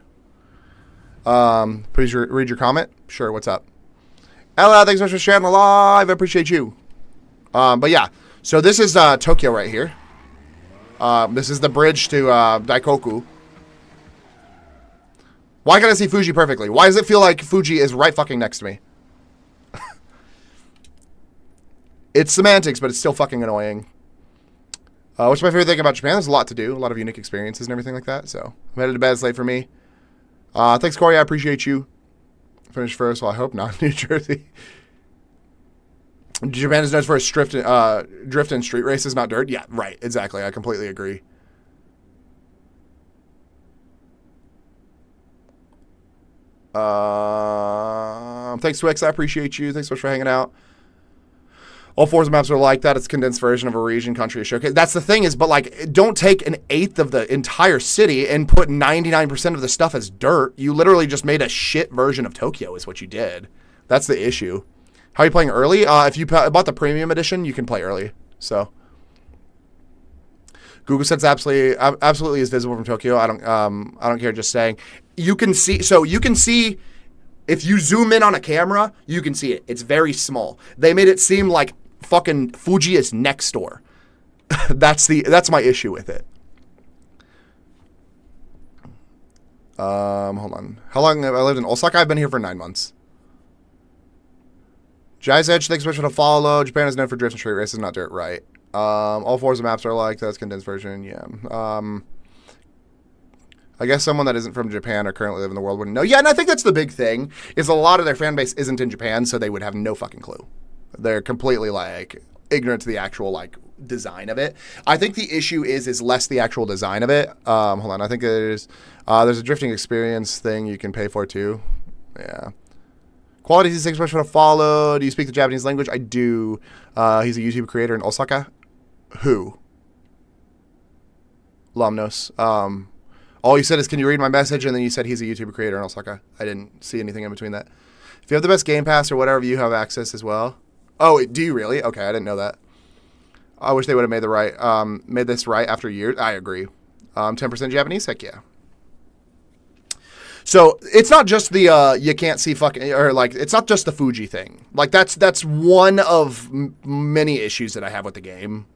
Please read your comment. Sure. What's up? Ella, thanks so much for sharing the live. I appreciate you. But yeah, so this is Tokyo right here. This is the bridge to Daikoku. Why can't I see Fuji perfectly? Why does it feel like Fuji is right fucking next to me? It's semantics, but it's still fucking annoying. What's my favorite thing about Japan? There's a lot to do, a lot of unique experiences and everything like that. So I'm headed to bed. It's late for me. Thanks, Corey. I appreciate you. Finish first. Well, I hope not. New Jersey. Japan is known for its drift and street races, not dirt. Yeah, right. Exactly. I completely agree. Thanks, Twix. I appreciate you. Thanks so much for hanging out. All Forza maps are like that. It's a condensed version of a region, country, or showcase. That's the thing is, but like, don't take an eighth of the entire city and put 99% of the stuff as dirt. You literally just made a shit version of Tokyo is what you did. That's the issue. How are you playing early? If you bought the premium edition, you can play early. So Google says absolutely is visible from Tokyo. I don't care. Just saying, you can see. So you can see if you zoom in on a camera, you can see it. It's very small. They made it seem like fucking Fuji is next door. That's my issue with it. Hold on. How long have I lived in Osaka? I've been here for 9 months. Jai's Edge, thanks so much for the follow. Japan is known for drift and straight races, not dirt, right? All Forza maps are like that's condensed version, yeah. I guess someone that isn't from Japan or currently live in the world wouldn't know. Yeah, and I think that's the big thing, is a lot of their fan base isn't in Japan, so they would have no fucking clue. They're completely, like, ignorant to the actual, like, design of it. I think the issue is less the actual design of it. Hold on, I think there's a drifting experience thing you can pay for, too. Yeah. Quality is much for to follow. Do you speak the Japanese language? I do. He's a YouTube creator in Osaka. Who? Lomnos. All you said is, can you read my message? And then you said he's a YouTube creator in Osaka. I didn't see anything in between that. If you have the best Game Pass or whatever, you have access as well. Oh, do you really? Okay, I didn't know that. I wish they would have made this right after years. I agree. 10% Japanese? Heck yeah. So it's not just the you can't see fucking, or like, it's not just the Fuji thing. Like that's one of many issues that I have with the game.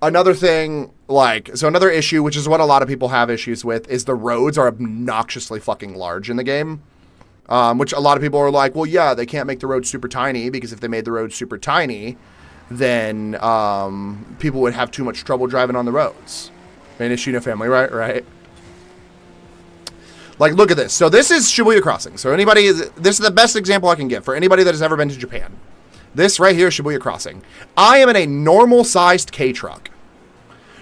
Another thing, another issue, which is what a lot of people have issues with, is the roads are obnoxiously fucking large in the game. Which a lot of people are like, well, yeah, they can't make the roads super tiny, because if they made the roads super tiny, then people would have too much trouble driving on the roads. An issue in a family, right? Like, look at this. So this is Shibuya Crossing. So this is the best example I can give for anybody that has ever been to Japan. This right here is Shibuya Crossing. I am in a normal-sized K-truck.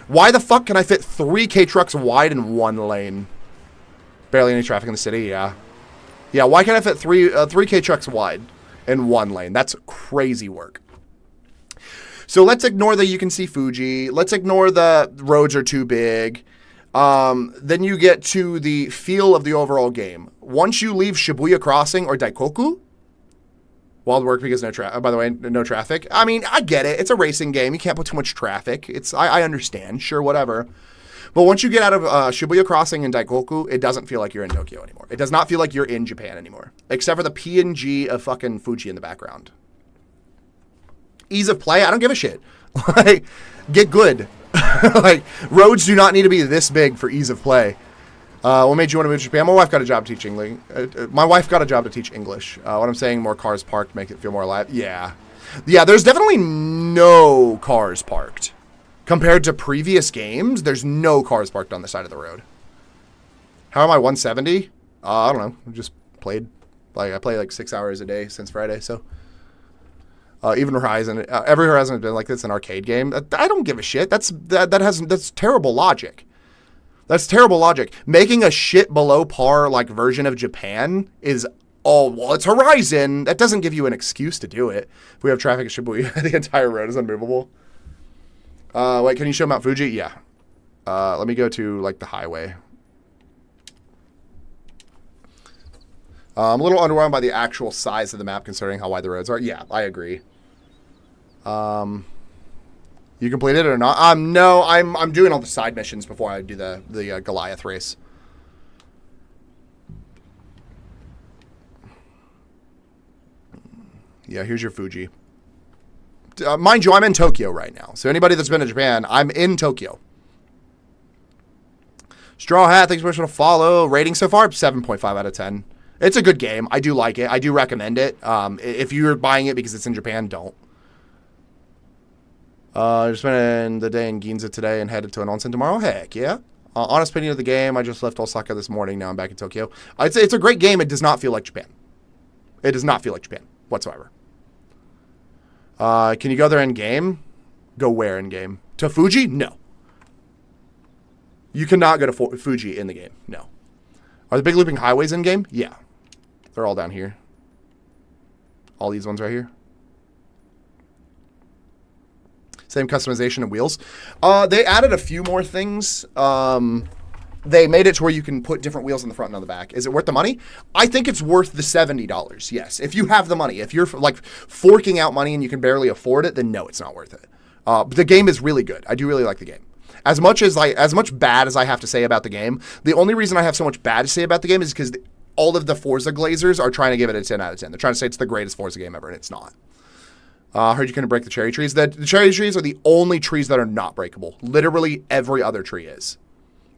Why the fuck can I fit 3 K-trucks wide in one lane? Barely any traffic in the city, yeah. Yeah, why can't I fit 3 K-trucks wide in one lane? That's crazy work. So let's ignore that you can see Fuji. Let's ignore the roads are too big. Then you get to the feel of the overall game. Once you leave Shibuya Crossing or Daikoku, wild work because no traffic. I mean, I get it. It's a racing game. You can't put too much traffic. I understand. Sure, whatever. But once you get out of Shibuya Crossing and Daikoku, it doesn't feel like you're in Tokyo anymore. It does not feel like you're in Japan anymore. Except for the PNG of fucking Fuji in the background. Ease of play, I don't give a shit. Like, get good. Like, roads do not need to be this big for ease of play. What made you want to move to Japan? My wife got a job teaching. My wife got a job to teach English. What I'm saying, more cars parked make it feel more alive. Yeah. Yeah, there's definitely no cars parked. Compared to previous games, there's no cars parked on the side of the road. How am I 170? I don't know. I just played. I play like 6 hours a day since Friday, so. Even Horizon, every Horizon has been like this, an arcade game. I don't give a shit. That's terrible logic. That's terrible logic. Making a shit below par like version of Japan is it's Horizon. That doesn't give you an excuse to do it. If we have traffic at Shibuya, the entire road is unmovable. Wait, can you show Mount Fuji? Yeah. Let me go to like the highway. I'm a little underwhelmed by the actual size of the map considering how wide the roads are. Yeah, I agree. You completed it or not? No, I'm doing all the side missions before I do the Goliath race. Yeah, here's your Fuji. Mind you, I'm in Tokyo right now. So anybody that's been to Japan, I'm in Tokyo. Straw Hat, thanks so much for the follow. Rating so far, 7.5 out of 10. It's a good game. I do like it. I do recommend it. If you're buying it because it's in Japan, don't. I just spent the day in Ginza today and headed to an onsen tomorrow. Heck, yeah. Honest opinion of the game, I just left Osaka this morning. Now I'm back in Tokyo. I'd say it's a great game. It does not feel like Japan. It does not feel like Japan whatsoever. Can you go there in game? Go where in game? To Fuji? No. You cannot go to Fuji in the game. No. Are the big looping highways in game? Yeah. They're all down here. All these ones right here. Same customization and wheels. They added a few more things. They made it to where you can put different wheels in the front and on the back. Is it worth the money? I think it's worth the $70. Yes. If you have the money. If you're like forking out money and you can barely afford it, then no, it's not worth it. But the game is really good. I do really like the game. As much bad as I have to say about the game, the only reason I have so much bad to say about the game is because all of the Forza Glazers are trying to give it a 10 out of 10. They're trying to say it's the greatest Forza game ever, and it's not. I heard you couldn't break the cherry trees. The cherry trees are the only trees that are not breakable. Literally every other tree is.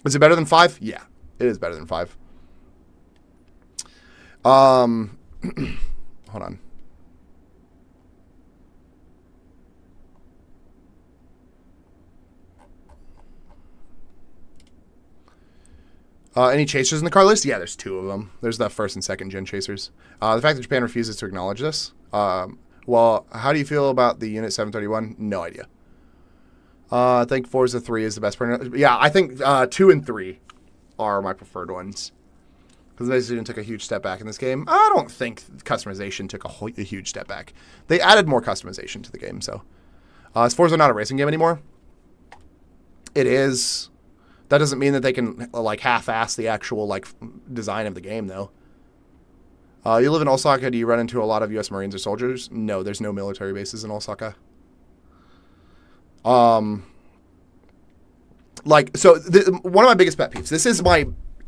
Is it better than 5? Yeah, it is better than 5. Hold on. Any chasers in the car list? Yeah, there's 2 of them. There's the first and second gen chasers. The fact that Japan refuses to acknowledge this. Well, how do you feel about the Unit 731? No idea. I think Forza 3 is the best. Yeah, I think 2 and 3 are my preferred ones. Because they didn't take a huge step back in this game. I don't think customization took a huge step back. They added more customization to the game, so. Is Forza not a racing game anymore? It is. That doesn't mean that they can, like, half-ass the actual, like, design of the game, though. You live in Osaka. Do you run into a lot of U.S. Marines or soldiers? No, there's no military bases in Osaka. Like, so one of my biggest pet peeves. This is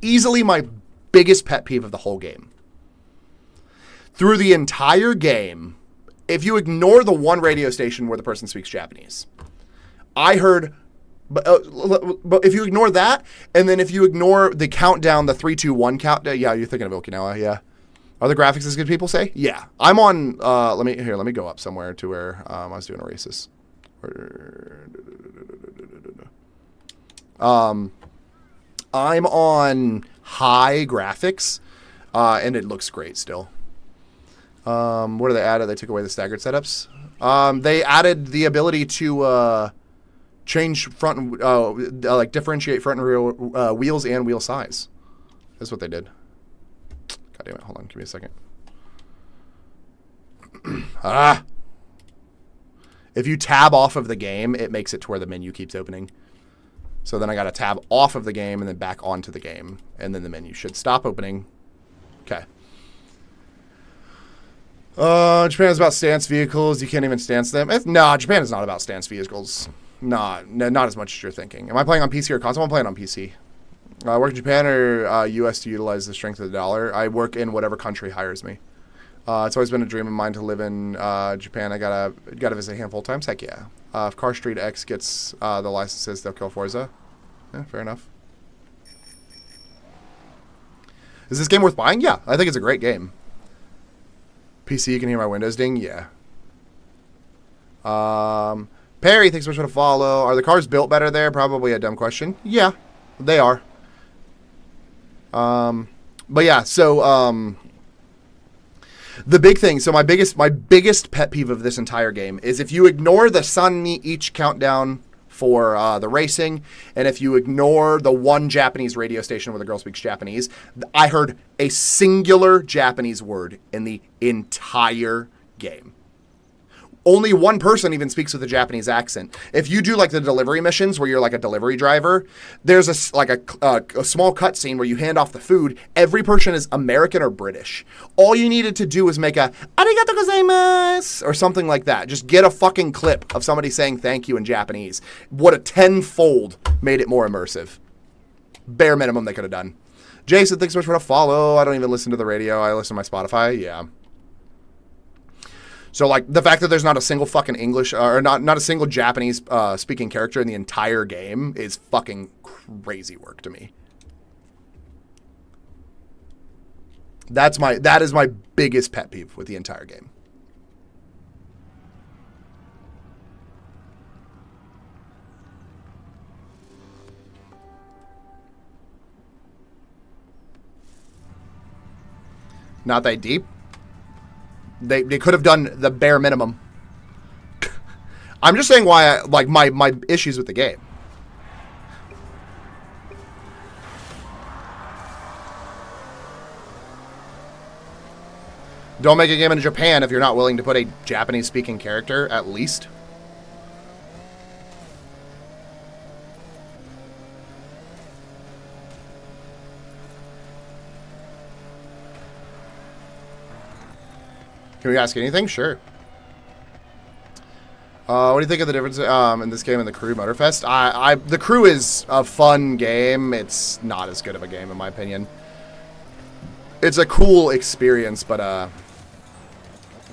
easily my biggest pet peeve of the whole game. Through the entire game, if you ignore the one radio station where the person speaks Japanese, I heard. But if you ignore that, and then if you ignore the countdown, the 3, 2, 1 countdown, yeah, you're thinking of Okinawa, yeah. Are the graphics as good, people say? Yeah. I'm on, let me go up somewhere to where I was doing Oasis. I'm on high graphics, and it looks great still. What did they add? They took away the staggered setups. They added the ability to change front, like differentiate front and rear wheels and wheel size. That's what they did. God damn it. Hold on. Give me a second. If you tab off of the game, it makes it to where the menu keeps opening. So then I got to tab off of the game and then back onto the game. And then the menu should stop opening. Okay. Japan is about stance vehicles. You can't even stance them. No, Japan is not about stance vehicles. Not as much as you're thinking. Am I playing on PC or console? I'm playing on PC. I work in Japan or U.S. to utilize the strength of the dollar. I work in whatever country hires me. It's always been a dream of mine to live in Japan. I gotta visit a handful of times. Heck yeah. If Car Street X gets the licenses, they'll kill Forza. Yeah, fair enough. Is this game worth buying? Yeah, I think it's a great game. PC, you can hear my windows ding? Yeah. Perry, thanks so much for the follow. Are the cars built better there? Probably a dumb question. Yeah, they are. But yeah, so the big thing, so my biggest pet peeve of this entire game is if you ignore the Sun each countdown for the racing, and if you ignore the one Japanese radio station where the girl speaks Japanese, I heard a singular Japanese word in the entire game. Only one person even speaks with a Japanese accent. If you do like the delivery missions where you're like a delivery driver, there's a small cutscene where you hand off the food. Every person is American or British. All you needed to do was make a arigato gozaimasu or something like that. Just get a fucking clip of somebody saying thank you in Japanese. What a tenfold made it more immersive. Bare minimum they could have done. Jason, thanks so much for the follow. I don't even listen to the radio. I listen to my Spotify. Yeah. So, like, the fact that there's not a single fucking English, or not a single Japanese speaking character in the entire game is fucking crazy work to me. That is my biggest pet peeve with the entire game. Not that deep. They could have done the bare minimum. I'm just saying why my issues with the game. Don't make a game in Japan if you're not willing to put a Japanese speaking character at least. Can we ask anything? Sure. What do you think of the difference in this game and the Crew Motorfest? The Crew is a fun game. It's not as good of a game, in my opinion. It's a cool experience, but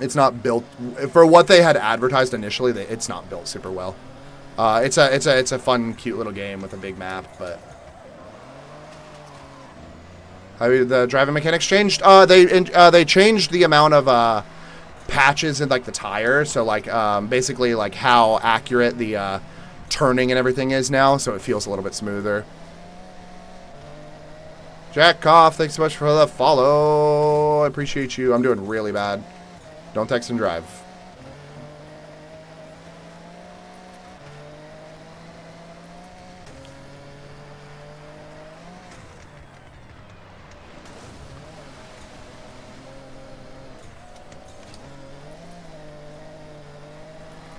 it's not built for what they had advertised initially. It's not built super well. It's a fun, cute little game with a big map, but the driving mechanics changed. They changed the amount of patches in like the tire, so like basically like how accurate the turning and everything is now, so it feels a little bit smoother. Jack Koff, thanks so much for the follow. I appreciate you. I'm doing really bad. Don't text and drive.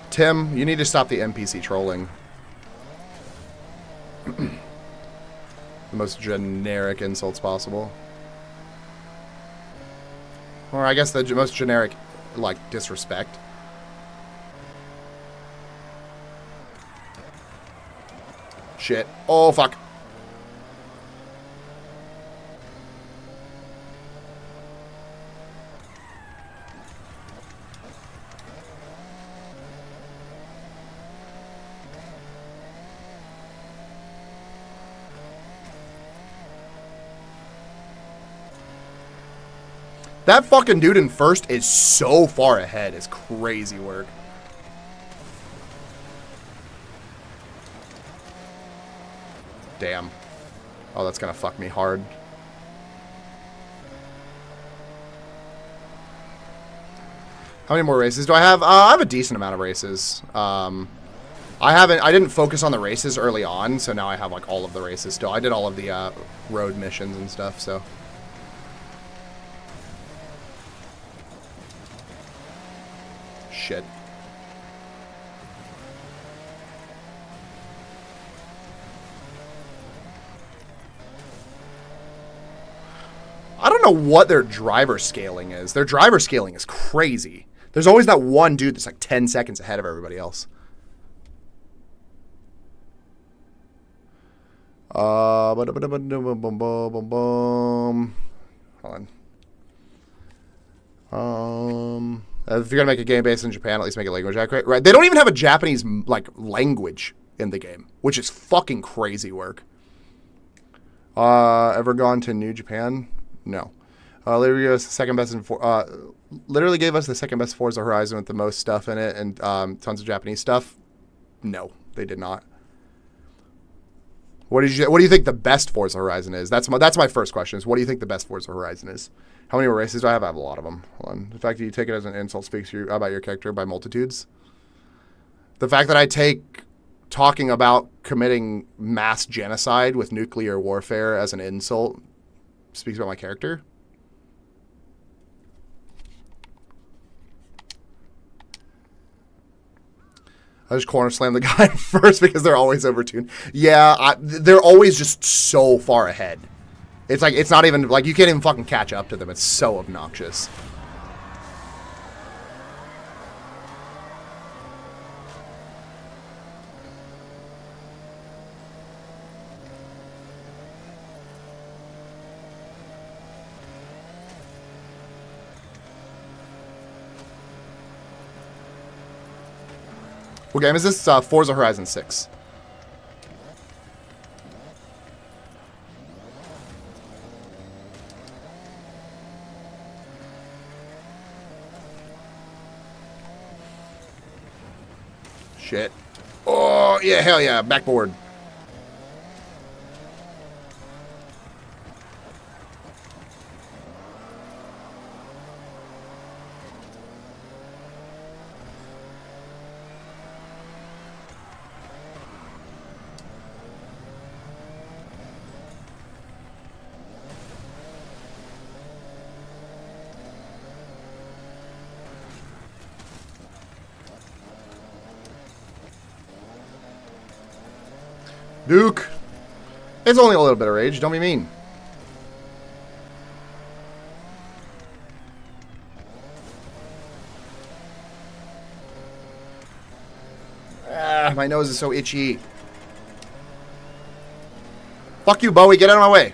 Tim, you need to stop the NPC trolling. The most generic insults possible. Or I guess the most generic, like, disrespect. Shit. Oh, fuck. That fucking dude in first is so far ahead. It's crazy work. Damn. Oh, that's gonna fuck me hard. How many more races do I have? I have a decent amount of races. I didn't focus on the races early on, so now I have like all of the races still. I did all of the road missions and stuff, so. Shit. I don't know what their driver scaling is. Their driver scaling is crazy. There's always that one dude that's like 10 seconds ahead of everybody else. Hold on. If you're gonna make a game based in Japan, at least make it language accurate. Right? They don't even have a Japanese like language in the game, which is fucking crazy work. Ever gone to New Japan? No. Literally gave us the second best literally gave us the second best Forza Horizon with the most stuff in it and tons of Japanese stuff. No, they did not. What do you think the best Forza Horizon is? That's my first question. Is what do you think the best Forza Horizon is? How many races do I have? I have a lot of them. Hold on. The fact that you take it as an insult speaks about your character by multitudes. The fact that I take talking about committing mass genocide with nuclear warfare as an insult speaks about my character. I just corner slam the guy first because they're always overtuned. Yeah, they're always just so far ahead. It's like, it's not even, like, you can't even fucking catch up to them. It's so obnoxious. What game is this? Forza Horizon 6. Shit. Oh, yeah, hell yeah. Backboard. Duke. It's only a little bit of rage. Don't be mean. My nose is so itchy. Fuck you, Bowie. Get out of my way.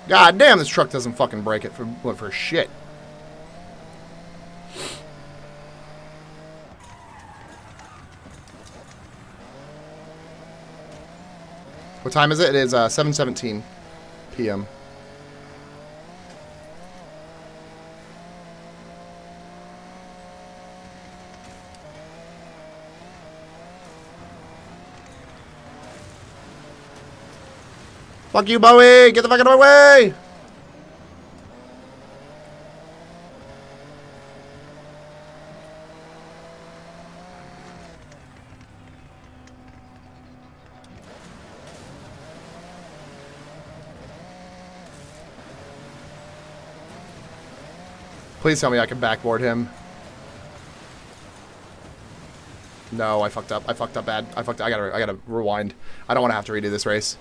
God damn, this truck doesn't fucking break it for shit. What time is it? It is 7:17 p.m. Fuck you, Bowie! Get the fuck out of my way! Please tell me I can backboard him. No, I fucked up. I fucked up bad. I gotta rewind. I don't want to have to redo this race.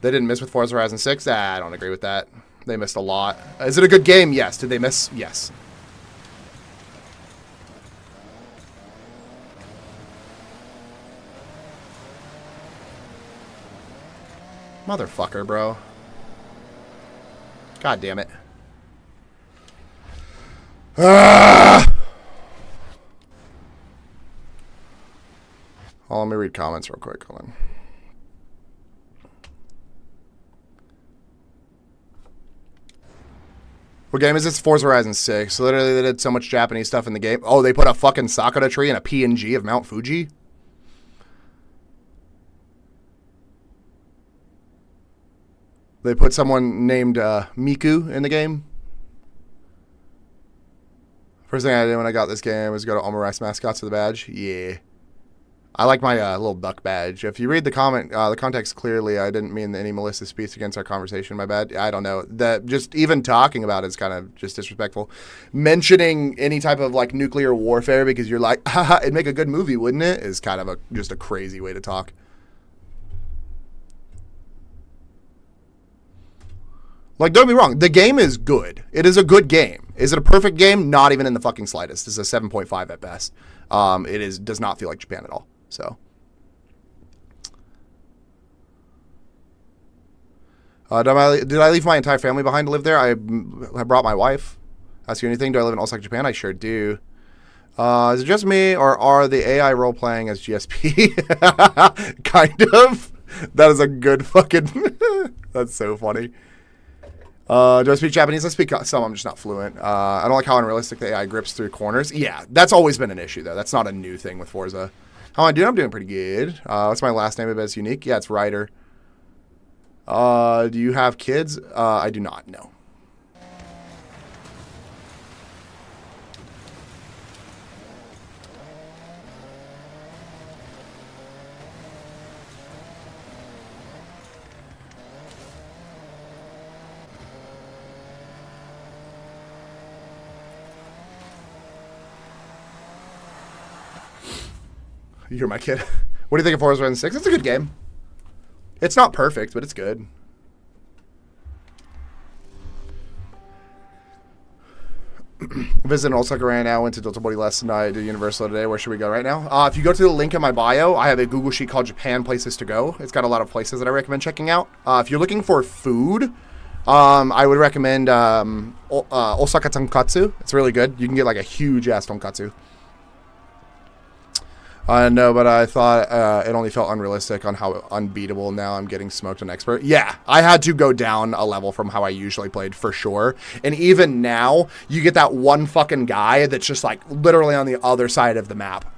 They didn't miss with Forza Horizon 6? I don't agree with that. They missed a lot. Is it a good game? Yes. Did they miss? Yes. Motherfucker, bro. God damn it. Ah! Oh, let me read comments real quick. Hold on. What game is this? Forza Horizon 6. So literally, they did so much Japanese stuff in the game. Oh, they put a fucking Sakura tree and a PNG of Mount Fuji? They put someone named Miku in the game? First thing I did when I got this game was go to Omurice Mascots for the badge. Yeah. I like my little duck badge. If you read the the context clearly, I didn't mean any malicious speech against our conversation. My bad. I don't know. That just even talking about it is kind of just disrespectful. Mentioning any type of like nuclear warfare because you're like, haha, it'd make a good movie, wouldn't it? Is kind of just a crazy way to talk. Like, don't be wrong. The game is good. It is a good game. Is it a perfect game? Not even in the fucking slightest. It's a 7.5 at best. Does not feel like Japan at all. So, did I leave my entire family behind to live there? I brought my wife. Ask you anything? Do I live in Osaka, Japan? I sure do. Is it just me, or are the AI role playing as GSP? Kind of. That is a good fucking. That's so funny. Do I speak Japanese? I speak some. I'm just not fluent. I don't like how unrealistic the AI grips through corners. Yeah, that's always been an issue, though. That's not a new thing with Forza. How am I doing? I'm doing pretty good. What's my last name? It's unique. Yeah, it's Ryder. Do you have kids? I do not. No. You're my kid. What do you think of Forza Horizon 6? It's a good game. It's not perfect, but it's good. Visiting Osaka right now. Went to Dotonbori last night. Did Universal today. Where should we go right now? If you go to the link in my bio, I have a Google sheet called Japan Places to Go. It's got a lot of places that I recommend checking out. If you're looking for food, I would recommend Osaka Tonkatsu. It's really good. You can get like a huge ass tonkatsu. No, but I thought it only felt unrealistic on how unbeatable. Now I'm getting smoked on expert. Yeah, I had to go down a level from how I usually played for sure. And even now, you get that one fucking guy that's just like literally on the other side of the map.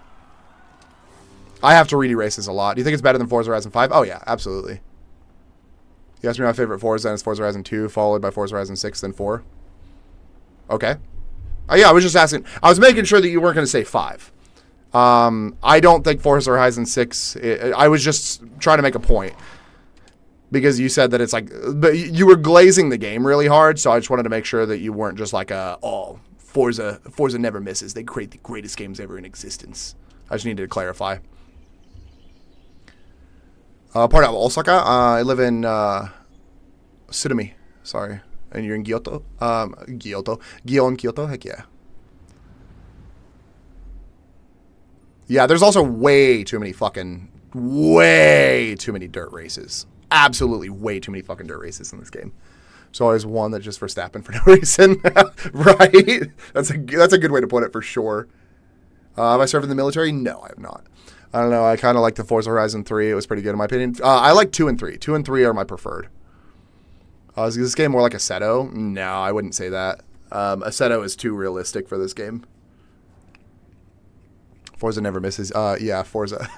I have to redo races a lot. Do you think it's better than Forza Horizon 5? Oh yeah, absolutely. You asked me my favorite Forza, and it's Forza Horizon 2, followed by Forza Horizon 6, then 4. Okay. Yeah, I was just asking. I was making sure that you weren't going to say 5. I don't think Forza Horizon 6, I was just trying to make a point because you said that it's like, but you were glazing the game really hard. So I just wanted to make sure that you weren't just like, Forza never misses. They create the greatest games ever in existence. I just needed to clarify. Part of Osaka. I live in Tsurumi. Sorry. And you're in Kyoto? Kyoto? Heck yeah. Yeah, there's also way too many dirt races. Absolutely way too many fucking dirt races in this game. There's always one that's just Verstappen for no reason. Right? That's a good way to put it for sure. Have I served in the military? No, I have not. I don't know. I kind of like the Forza Horizon 3. It was pretty good in my opinion. I like 2 and 3. 2 and 3 are my preferred. Is this game more like Assetto? No, I wouldn't say that. Assetto is too realistic for this game. Forza never misses. Yeah, Forza.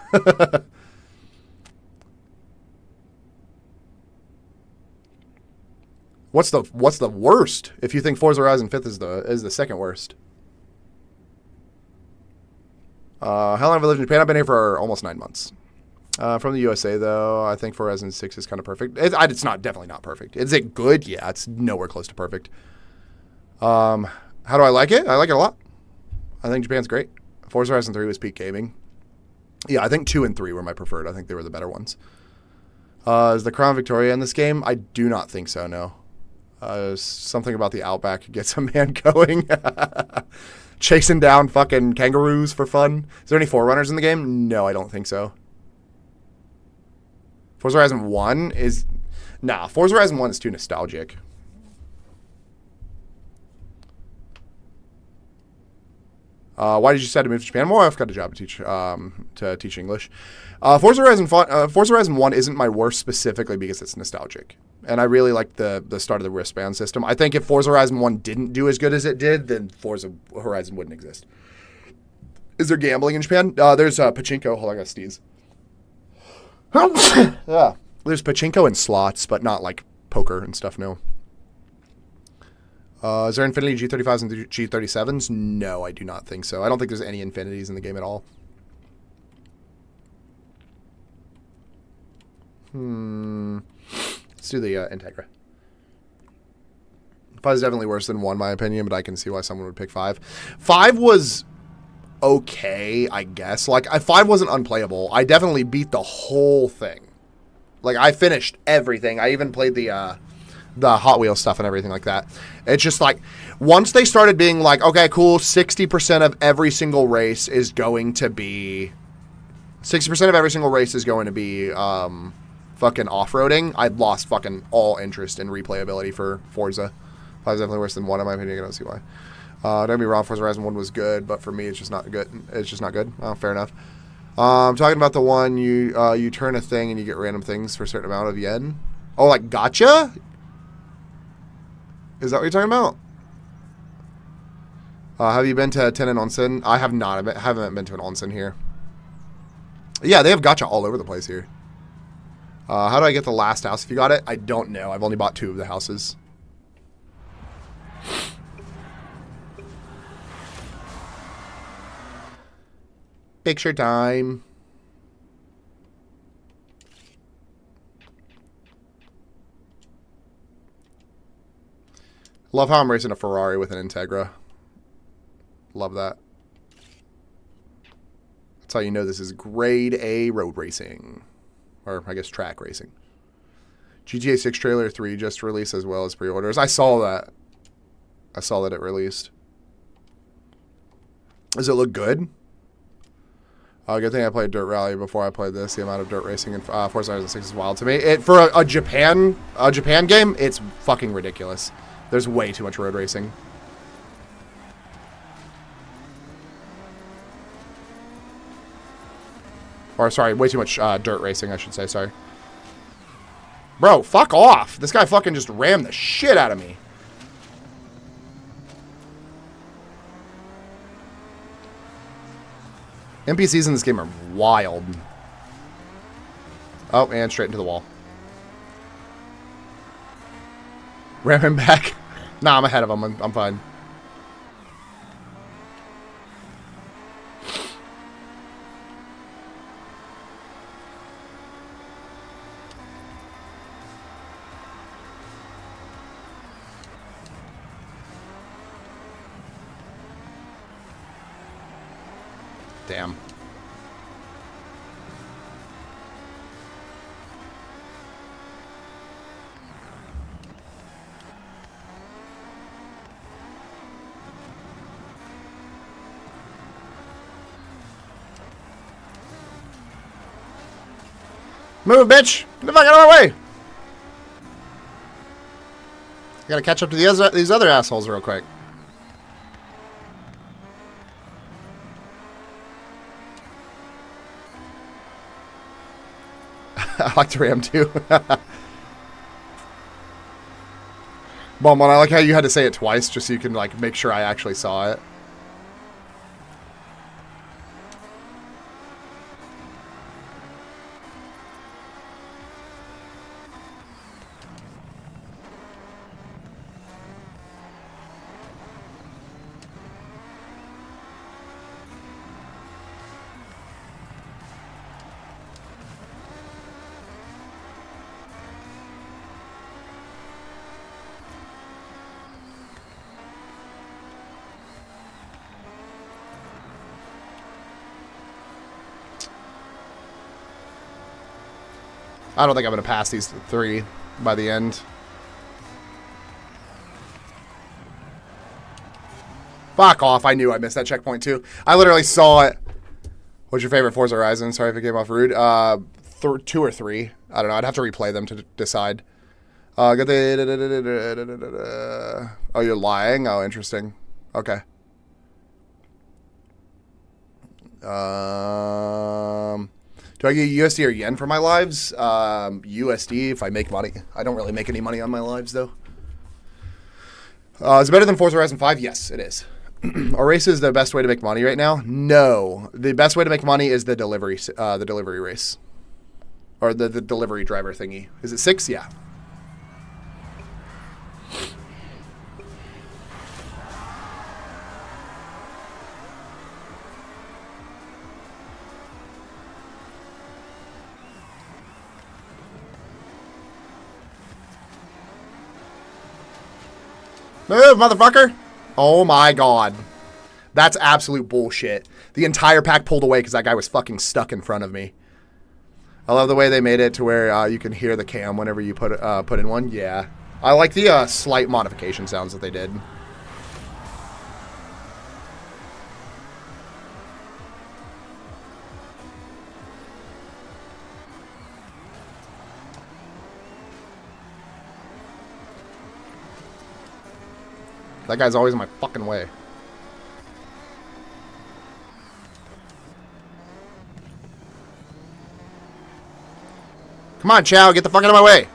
What's the worst? If you think Forza Horizon 5th is the second worst. How long have I lived in Japan? I've been here for almost 9 months. From the USA, though, I think Forza Horizon 6 is kind of perfect. It's definitely not perfect. Is it good? Yeah, it's nowhere close to perfect. How do I like it? I like it a lot. I think Japan's great. Forza Horizon 3 was peak gaming. Yeah, I think 2 and 3 were my preferred. I think they were the better ones. Is the Crown Victoria in this game? I do not think so, no. Something about the Outback gets a man going. Chasing down fucking kangaroos for fun. Is there any Forerunners in the game? No, I don't think so. Forza Horizon 1 is... Nah, Forza Horizon 1 is too nostalgic. Why did you decide to move to Japan? My wife got a job to teach English. Forza Horizon 1 isn't my worst specifically because it's nostalgic. And I really like the start of the wristband system. I think if Forza Horizon 1 didn't do as good as it did, then Forza Horizon wouldn't exist. Is there gambling in Japan? There's pachinko. Hold on, I got sneeze. Yeah. There's pachinko and slots, but not like poker and stuff, no. Is there Infinity G35s and G37s? No, I do not think so. I don't think there's any Infinities in the game at all. Let's do the Integra. 5 is definitely worse than 1, in my opinion, but I can see why someone would pick 5. 5 was okay, I guess. Like, 5 wasn't unplayable. I definitely beat the whole thing. Like, I finished everything. I even played the Hot Wheels stuff and everything like that. It's just like, once they started being like, okay, cool, 60% of every single race is going to be... 60% of every single race is going to be fucking off-roading. I lost fucking all interest in replayability for Forza. 5 is definitely worse than 1, in my opinion. I don't see why. Don't get me wrong, Forza Horizon 1 was good, but for me, it's just not good. It's just not good. Oh, fair enough. I'm talking about the one you turn a thing and you get random things for a certain amount of yen. Oh, like gotcha? Is that what you're talking about? Have you been to Tennen Onsen? I have not. I haven't been to an onsen here. Yeah, they have gacha all over the place here. How do I get the last house if you got it? I don't know. I've only bought 2 of the houses. Picture time. Love how I'm racing a Ferrari with an Integra. Love that. That's how you know this is grade A road racing. Or, I guess, track racing. GTA 6 Trailer 3 just released as well as pre-orders. I saw that. I saw that it released. Does it look good? Good thing I played Dirt Rally before I played this. The amount of dirt racing in Forza Horizon 6 is wild to me. For a Japan game, it's fucking ridiculous. There's way too much road racing. Or, sorry, way too much dirt racing, I should say, sorry. Bro, fuck off. This guy fucking just rammed the shit out of me. NPCs in this game are wild. Oh, and straight into the wall. Ram him back. Nah, I'm ahead of him. I'm fine. Damn. Move, bitch! Get the fuck out of my way! I gotta catch up to these other assholes real quick. I like to ram too. Bonbon, I like how you had to say it twice just so you can like make sure I actually saw it. I don't think I'm going to pass these 3 by the end. Fuck off. I knew I missed that checkpoint too. I literally saw it. What's your favorite Forza Horizon? Sorry if it came off rude. 2 or 3. I don't know. I'd have to replay them to decide. Got the... Oh, you're lying? Oh, interesting. Okay. Do I get USD or yen for my lives? USD if I make money. I don't really make any money on my lives, though. Is it better than Forza Horizon 5? Yes, it is. Are races the best way to make money right now? No. The best way to make money is the delivery race. Or the delivery driver thingy. Is it 6? Yeah. Move, motherfucker! Oh my god. That's absolute bullshit. The entire pack pulled away because that guy was fucking stuck in front of me. I love the way they made it to where you can hear the cam whenever you put in one. Yeah. I like the slight modification sounds that they did. That guy's always in my fucking way. Come on, Chow, get the fuck out of my way.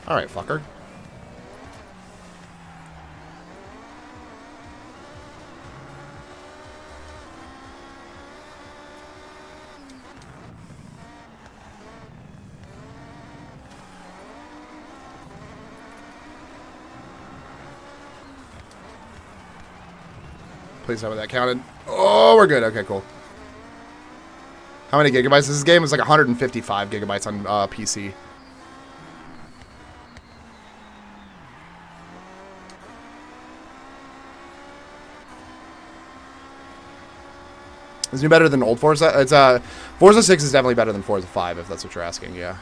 Alright, fucker. Please tell me that counted. Oh, we're good. Okay, cool. How many gigabytes? This game is like 155 gigabytes on PC. Is it better than old Forza? It's Forza 6 is definitely better than Forza 5, if that's what you're asking, yeah.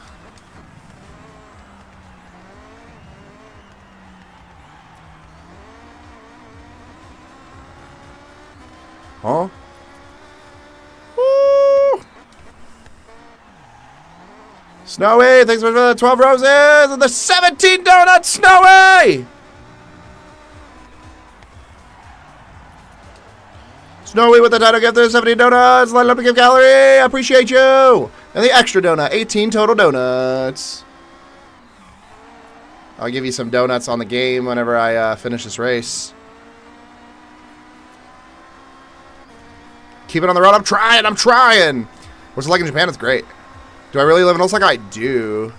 Huh? Woo! Snowy, thanks for the 12 roses and the 17 donuts, Snowy! Snowy with the title gift, there's 70 donuts. Light up a gift gallery. I appreciate you. And the extra donut, 18 total donuts. I'll give you some donuts on the game whenever I finish this race. Keep it on the road. I'm trying. What's it like in Japan? It's great. Do I really live in Osaka? I do.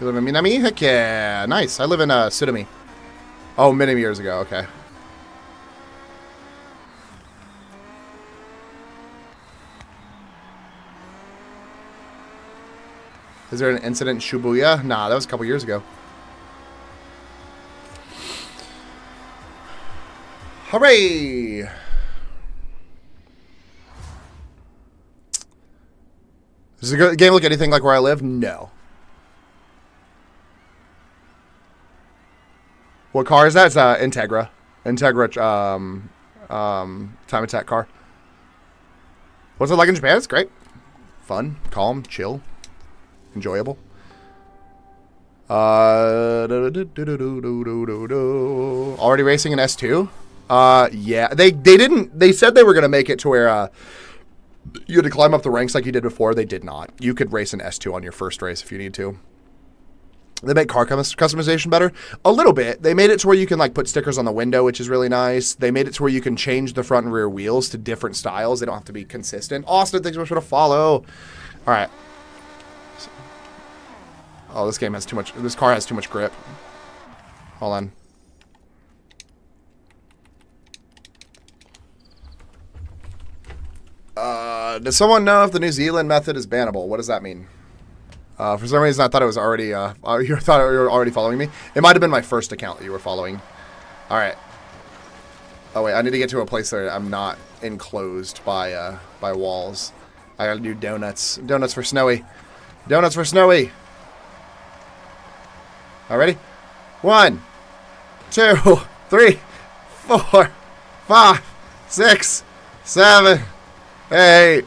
You live in Minami? Heck yeah. Nice. I live in Sudami. Oh, many years ago. Okay. Is there an incident in Shibuya? Nah, that was a couple years ago. Hooray! Does the game look anything like where I live? No. What car is that? It's Integra. Integra time attack car. What's it like in Japan? It's great. Fun, calm, chill, enjoyable. Already racing in S2? Yeah. They said they were gonna make it to where you had to climb up the ranks like you did before. They did not. You could race in S2 on your first race if you need to. They make car customization better. A little bit. They made it to where you can like put stickers on the window, which is really nice. They made it to where you can change the front and rear wheels to different styles. They don't have to be consistent. Austin, thanks so much for the follow. All right. Oh, this game has too much. This car has too much grip. Hold on. Does someone know if the New Zealand method is bannable? What does that mean? For some reason, I thought it was already. You thought you were already following me. It might have been my first account that you were following. All right. Oh wait, I need to get to a place where I'm not enclosed by walls. I gotta do donuts. Donuts for Snowy. Donuts for Snowy. All ready? 1, 2, 3, 4, 5, 6, 7, 8,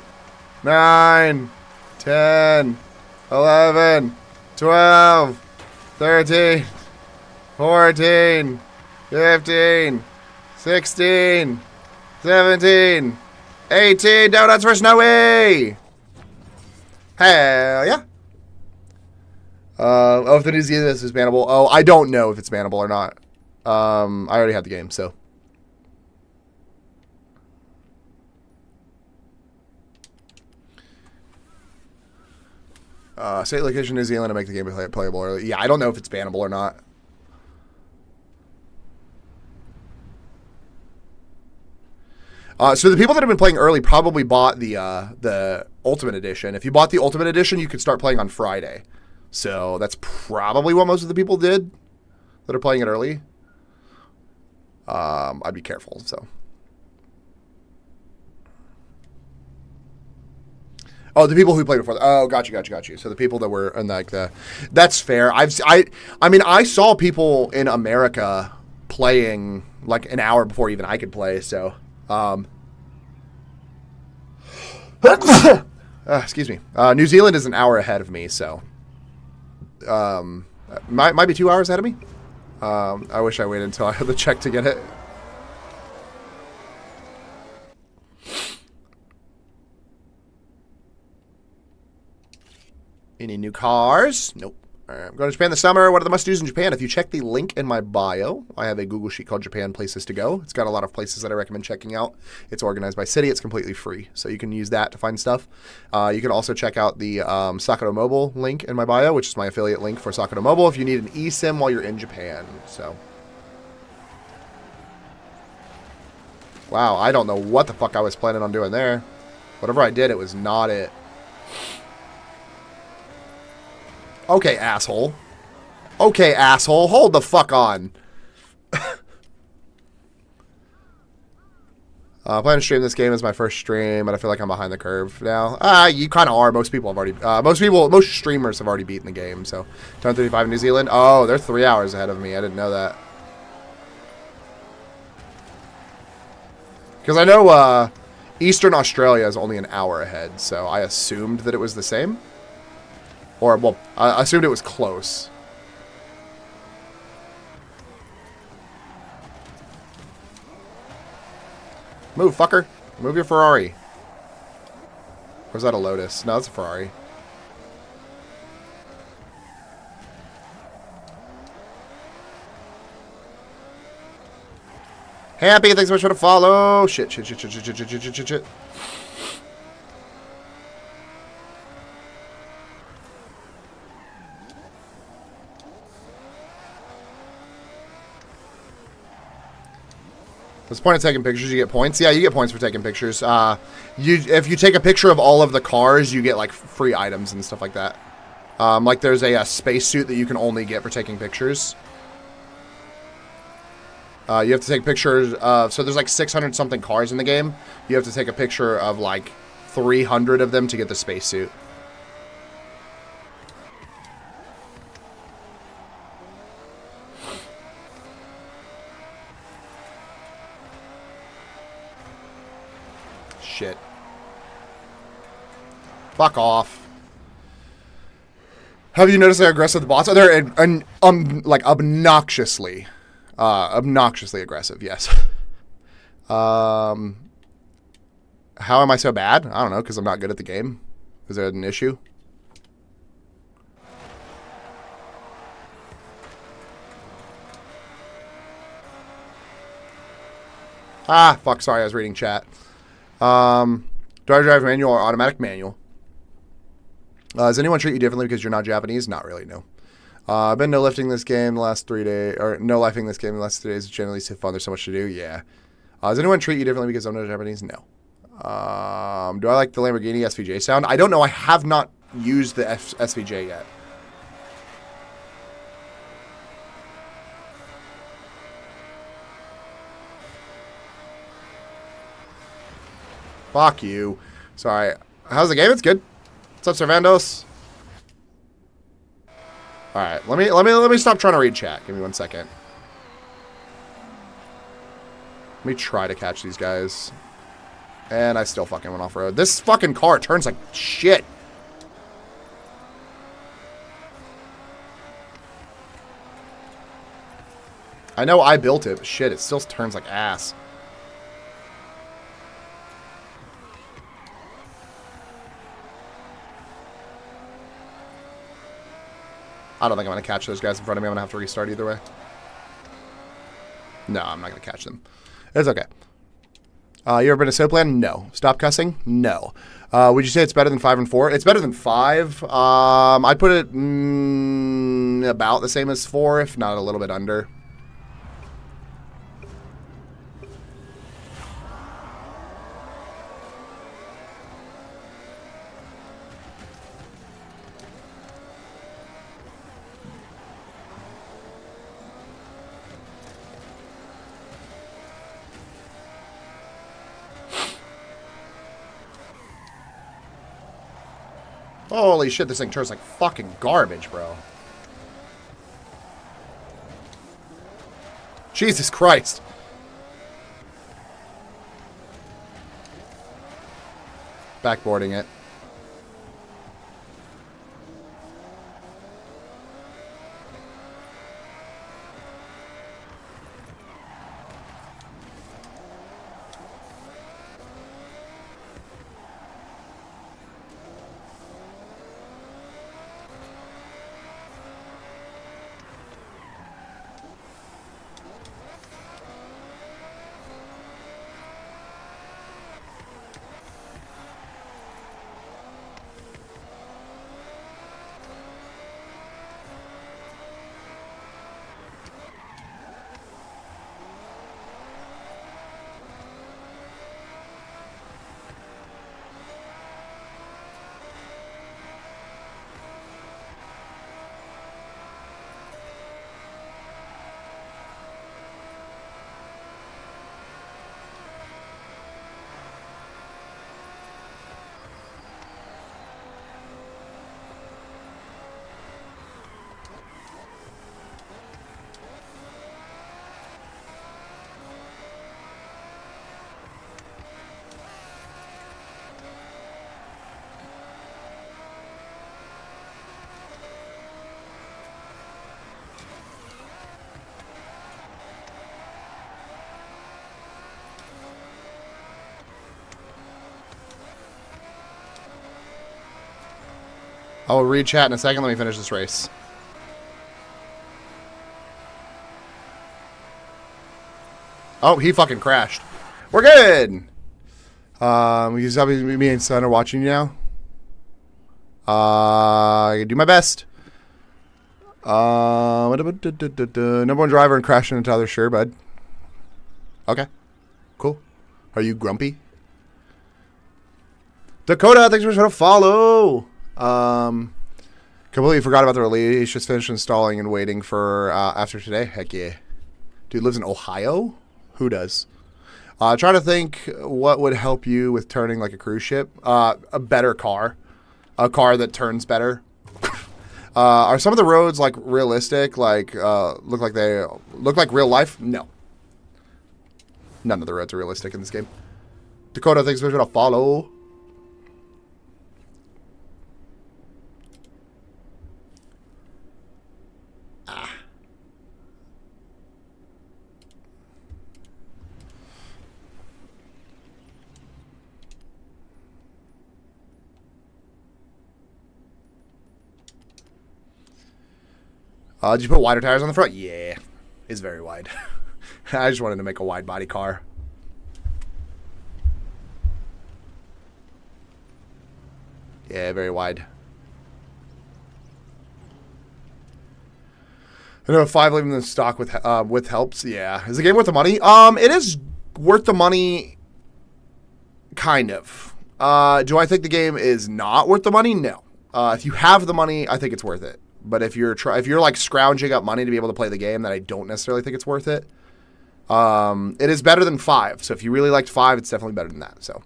9, 10. 11, 12, 13, 14, 15, 16, 17, 18. Donuts for Snowy! Hell yeah. Oh, if the New Zealand is bannable. Oh, I don't know if it's bannable or not. I already had the game, so. State location New Zealand to make the game playable early. Yeah, I don't know if it's bannable or not. So the people that have been playing early probably bought the Ultimate Edition. If you bought the Ultimate Edition, you could start playing on Friday. So that's probably what most of the people did that are playing it early. I'd be careful, so. Oh, the people who played before. Oh, got you. So the people that were in like that's fair. I mean, I saw people in America playing like an hour before even I could play. So, excuse me. New Zealand is an hour ahead of me, so might be 2 hours ahead of me. I wish I waited until I had the check to get it. Any new cars? Nope. All right, I'm going to Japan this summer. What are the must-dos in Japan? If you check the link in my bio, I have a Google sheet called Japan Places to Go. It's got a lot of places that I recommend checking out. It's organized by city. It's completely free, so you can use that to find stuff. You can also check out the Sakura Mobile link in my bio, which is my affiliate link for Sakura Mobile if you need an eSIM while you're in Japan. So, wow, I don't know what the fuck I was planning on doing there. Whatever I did, it was not it. Okay, asshole. Okay, asshole. Hold the fuck on. I plan to stream this game as my first stream, but I feel like I'm behind the curve now. You kind of are. Most people have already... most streamers have already beaten the game, so... 10:35 in New Zealand. Oh, they're 3 hours ahead of me. I didn't know that. Because I know Eastern Australia is only an hour ahead, so I assumed that it was the same. Or, well, I assumed it was close. Move, fucker. Move your Ferrari. Or is that a Lotus? No, it's a Ferrari. Happy, thanks so much for the follow. Shit. What's the point of taking pictures? You get points? Yeah, you get points for taking pictures. If you take a picture of all of the cars, you get, like, free items and stuff like that. Like, there's a spacesuit that you can only get for taking pictures. You have to take pictures of... So there's, like, 600-something cars in the game. You have to take a picture of, like, 300 of them to get the spacesuit. Shit. Fuck off. Have you noticed how aggressive the bots are? They're like obnoxiously aggressive. Yes. How am I so bad? I don't know, because I'm not good at the game. Is there an issue? Ah, fuck. Sorry, I was reading chat. Do I drive manual or automatic? Manual. Does anyone treat you differently because you're not Japanese? Not really, no. I've been no lifting this game the last 3 days, or no lifting this game the last 3 days. It's generally so fun. There's so much to do. Yeah. Does anyone treat you differently because I'm not Japanese? No. Do I like the Lamborghini SVJ sound? I don't know. I have not used the SVJ yet. Fuck you. Sorry. How's the game? It's good. What's up, Servandos? All right. Let me stop trying to read chat. Give me 1 second. Let me try to catch these guys. And I still fucking went off road. This fucking car turns like shit. I know I built it, but shit, it still turns like ass. I don't think I'm going to catch those guys in front of me. I'm going to have to restart either way. No, I'm not going to catch them. It's okay. You ever been to Soapland? No. Stop cussing? No. Would you say it's better than 5 and 4? It's better than 5. I'd put it about the same as 4, if not a little bit under. Holy shit, this thing turns like fucking garbage, bro. Jesus Christ. Backboarding it. I will read chat in a second. Let me finish this race. Oh, he fucking crashed. We're good. Because obviously me and son are watching you now. I can do my best. Number one driver and crashing into others. Sure, bud. Okay. Cool. Are you grumpy? Dakota, thanks so much for the follow. Completely forgot about the release. Just finished installing and waiting for after today. Heck yeah. Dude lives in Ohio? Who does? Trying to think what would help you with turning like a cruise ship. A better car. A car that turns better. Are some of the roads like realistic? Like look like real life? No. None of the roads are realistic in this game. Dakota, thanks so much for the follow. Did you put wider tires on the front? Yeah, it's very wide. I just wanted to make a wide body car. Yeah, very wide. I know 5 leaving the stock with helps. Yeah, is the game worth the money? It is worth the money, kind of. Do I think the game is not worth the money? No. If you have the money, I think it's worth it. But if you're like scrounging up money to be able to play the game, then I don't necessarily think it's worth it. It is better than 5. So if you really liked 5, it's definitely better than that. So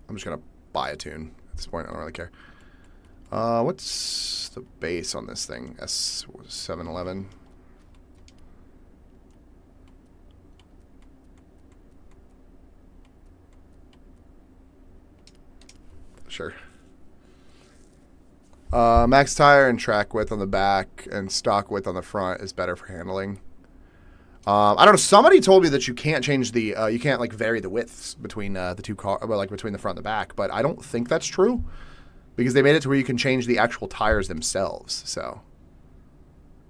I'm just gonna buy a tune at this point. I don't really care. What's the base on this thing? S711. Sure. Max tire and track width on the back and stock width on the front is better for handling. I don't know. Somebody told me that you can't change the, you can't like vary the widths between the two cars, like between the front and the back. But I don't think that's true because they made it to where you can change the actual tires themselves. So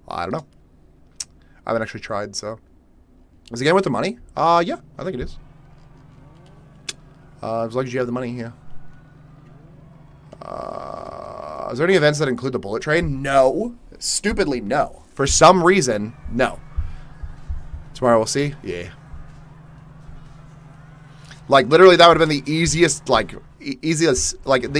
I don't know. I haven't actually tried. So is the game worth the money? Yeah, I think it is. As long as you have the money, yeah. Is there any events that include the bullet train? No. Stupidly, no. For some reason, no. Tomorrow we'll see? Yeah. Like, literally, that would have been the easiest, the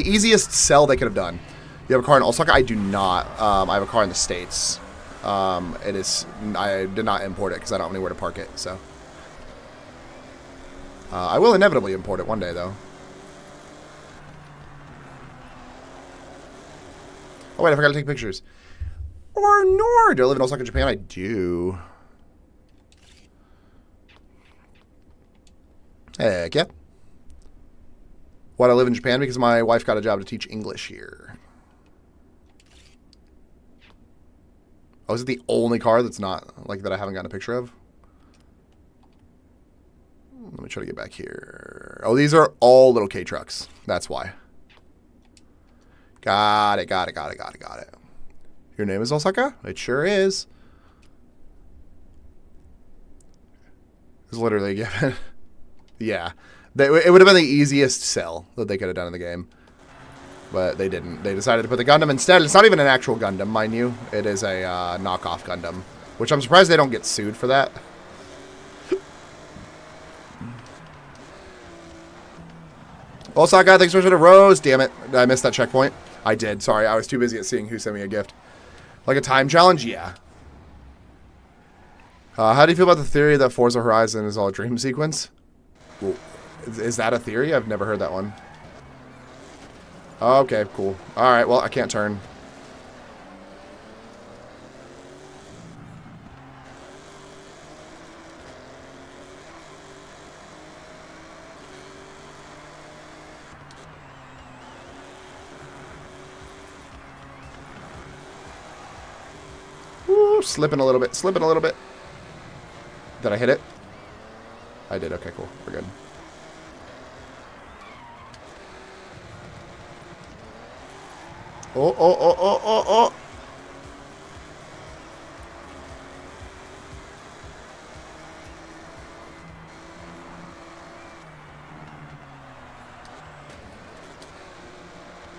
easiest sell they could have done. You have a car in Osaka? I do not. I have a car in the States. I did not import it because I don't have anywhere to park it, so. I will inevitably import it one day, though. Oh, wait, I forgot to take pictures. Or nor. Do I live in Osaka, Japan? I do. Heck yeah. Why do I live in Japan? Because my wife got a job to teach English here. Oh, is it the only car that's not, like, that I haven't gotten a picture of? Let me try to get back here. Oh, these are all little K trucks. That's why. Got it. Your name is Osaka? It sure is. It's literally a given. Yeah. It would have been the easiest sell that they could have done in the game. But they didn't. They decided to put the Gundam instead. It's not even an actual Gundam, mind you. It is a knockoff Gundam. Which I'm surprised they don't get sued for that. Osaka, thanks so much for the rose. Damn it. Did I miss that checkpoint? I did. Sorry. I was too busy at seeing who sent me a gift. Like a time challenge? Yeah. How do you feel about the theory that Forza Horizon is all a dream sequence? Well, is that a theory? I've never heard that one. Okay, cool. Alright, well, I can't turn. Ooh, slipping a little bit. Did I hit it? I did. Okay, cool. We're good. Oh.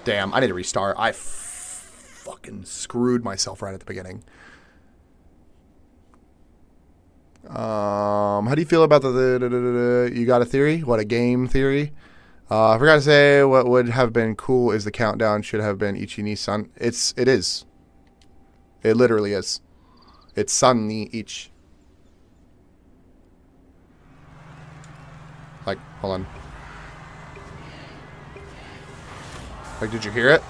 Damn, I need to restart. I fucking fucking screwed myself right at the beginning. How do you feel about you got a theory? What, a game theory? I forgot to say what would have been cool is the countdown should have been Ichi-ni-san. It is. It literally is. It's Sun ni Ich. Like, hold on. Like, did you hear it?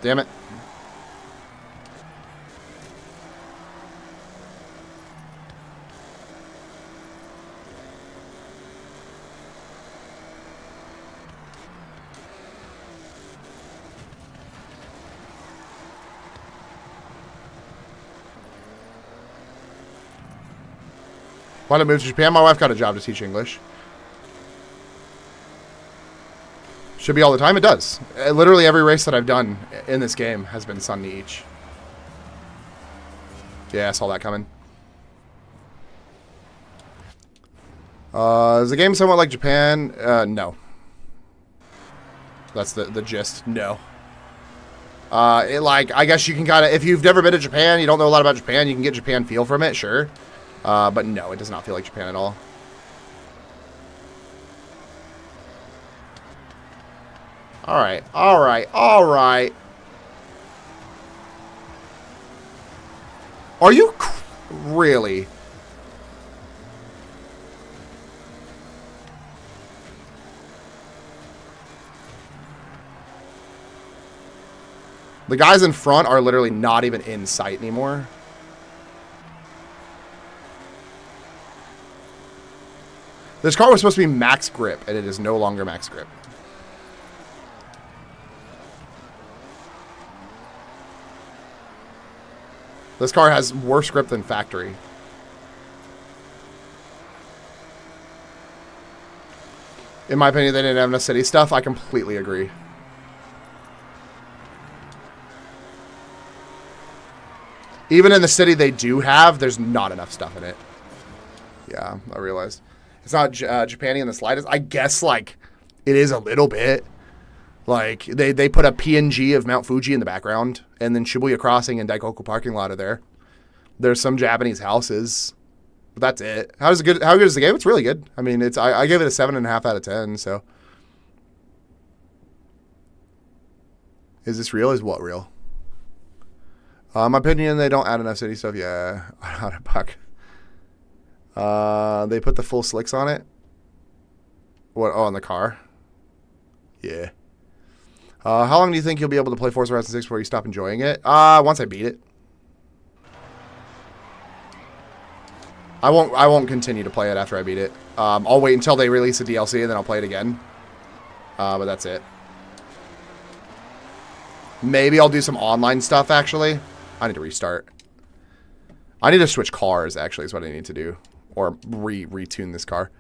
Damn it. Why did I move to Japan? My wife got a job to teach English. Should be all the time. It does. Literally every race that I've done in this game has been Sun ni Ich. Yeah, I saw that coming. Is the game somewhat like Japan? No. That's the gist. No. I guess you can kind of, if you've never been to Japan, you don't know a lot about Japan, you can get Japan feel from it, sure. But no, it does not feel like Japan at all. Alright, alright, alright. Are you really? The guys in front are literally not even in sight anymore. This car was supposed to be max grip, and it is no longer max grip. This car has worse grip than factory. In my opinion, they didn't have enough city stuff. I completely agree. Even in the city they do have, there's not enough stuff in it. Yeah, I realized. It's not Japan-y in the slightest. I guess, like, it is a little bit. Like, they put a PNG of Mount Fuji in the background, and then Shibuya Crossing and Daikoku parking lot are there. There's some Japanese houses, but that's it. How good is the game? It's really good. I mean, I gave it a 7.5 out of 10. So, is this real? Is what real? My opinion, they don't add enough city stuff. Yeah, out of buck. They put the full slicks on it. What? Oh, on the car. Yeah. How long do you think you'll be able to play Forza Horizon 6 before you stop enjoying it? Once I beat it. I won't continue to play it after I beat it. I'll wait until they release the DLC and then I'll play it again. But that's it. Maybe I'll do some online stuff, actually. I need to restart. I need to switch cars, actually, is what I need to do. Or retune this car.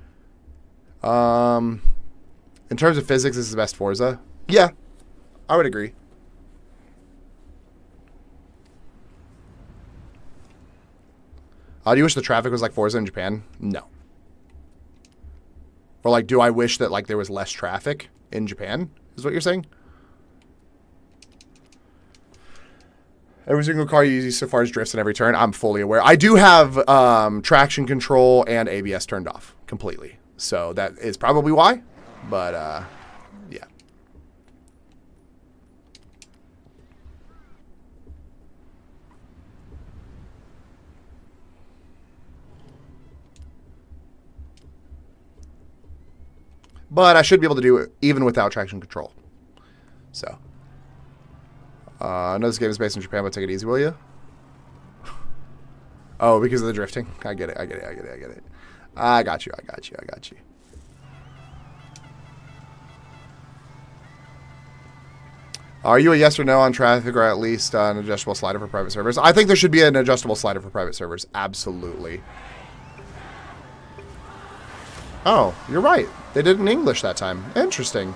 In terms of physics, this is the best Forza. Yeah. I would agree. Do you wish the traffic was like Forza in Japan? No. Or like, do I wish that like there was less traffic in Japan? Is what you're saying? Every single car you use so far as drifts in every turn. I'm fully aware. I do have traction control and ABS turned off completely. So that is probably why. But yeah. But I should be able to do it even without traction control. So. I know this game is based in Japan, but take it easy, will you? Oh, because of the drifting? I get it. I got you. Are you a yes or no on traffic, or at least an adjustable slider for private servers? I think there should be an adjustable slider for private servers. Absolutely. Oh, you're right. They did it in English that time. Interesting.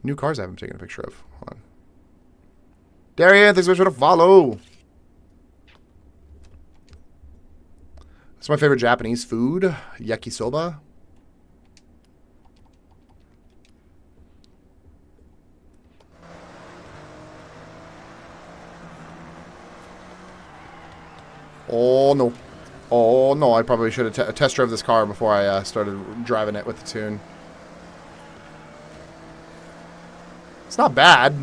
New cars I haven't taken a picture of. Hold on. Darian, thanks so much for the follow. It's my favorite Japanese food, yakisoba. Oh no. Oh no, I probably should have test drove this car before I started driving it with the tune. It's not bad.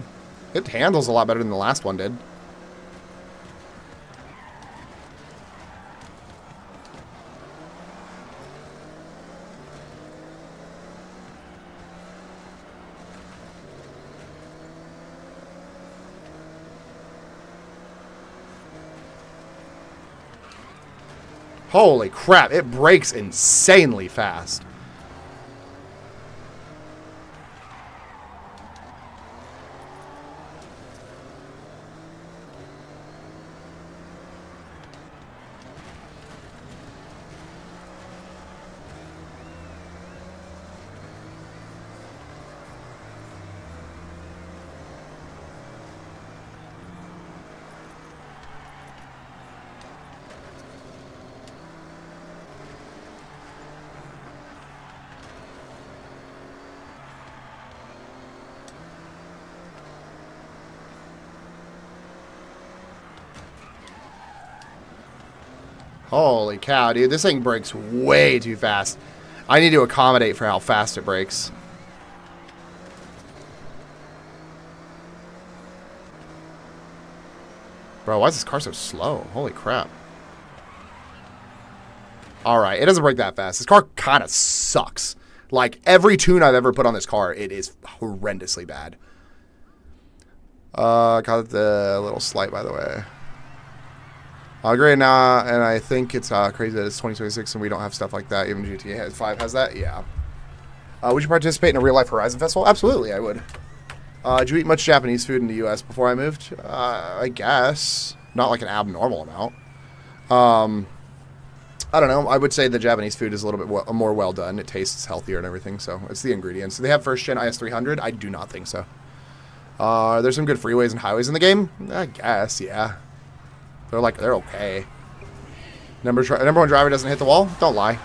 It handles a lot better than the last one did. Holy crap, it brakes insanely fast. Holy cow, dude. This thing brakes way too fast. I need to accommodate for how fast it brakes. Bro, why is this car so slow? Holy crap. Alright, it doesn't brake that fast. This car kind of sucks. Like, every tune I've ever put on this car, it is horrendously bad. Got the little slight, by the way. Great now, and I think it's crazy that it's 2026 and we don't have stuff like that. Even GTA 5 has that? Yeah. Would you participate in a real-life Horizon festival? Absolutely, I would. Did you eat much Japanese food in the U.S. before I moved? I guess. Not like an abnormal amount. I don't know. I would say the Japanese food is a little bit more well done. It tastes healthier and everything, so it's the ingredients. Do they have first-gen IS-300? I do not think so. There's some good freeways and highways in the game? I guess, yeah. They're okay. Number one driver doesn't hit the wall? Don't lie.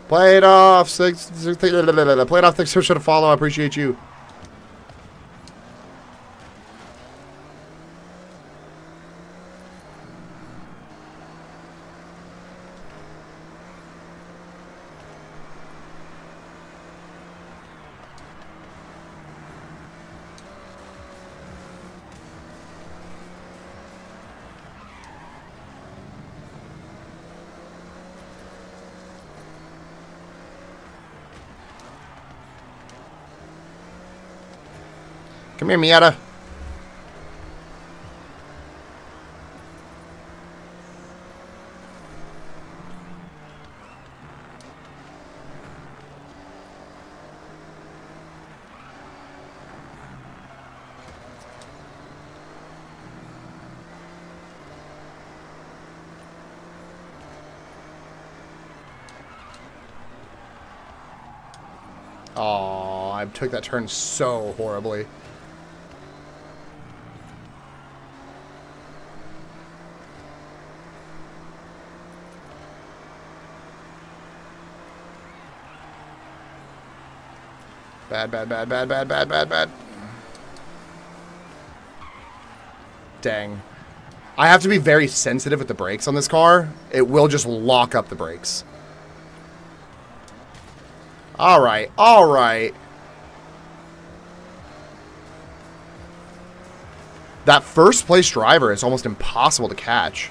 Play it off. Play it off. Thanks so much for the follow. I appreciate you. Come here, Miata. Oh, I took that turn so horribly. Bad, bad, bad, bad, bad, bad, bad, bad. Dang. I have to be very sensitive with the brakes on this car. It will just lock up the brakes. Alright, alright. That first place driver is almost impossible to catch.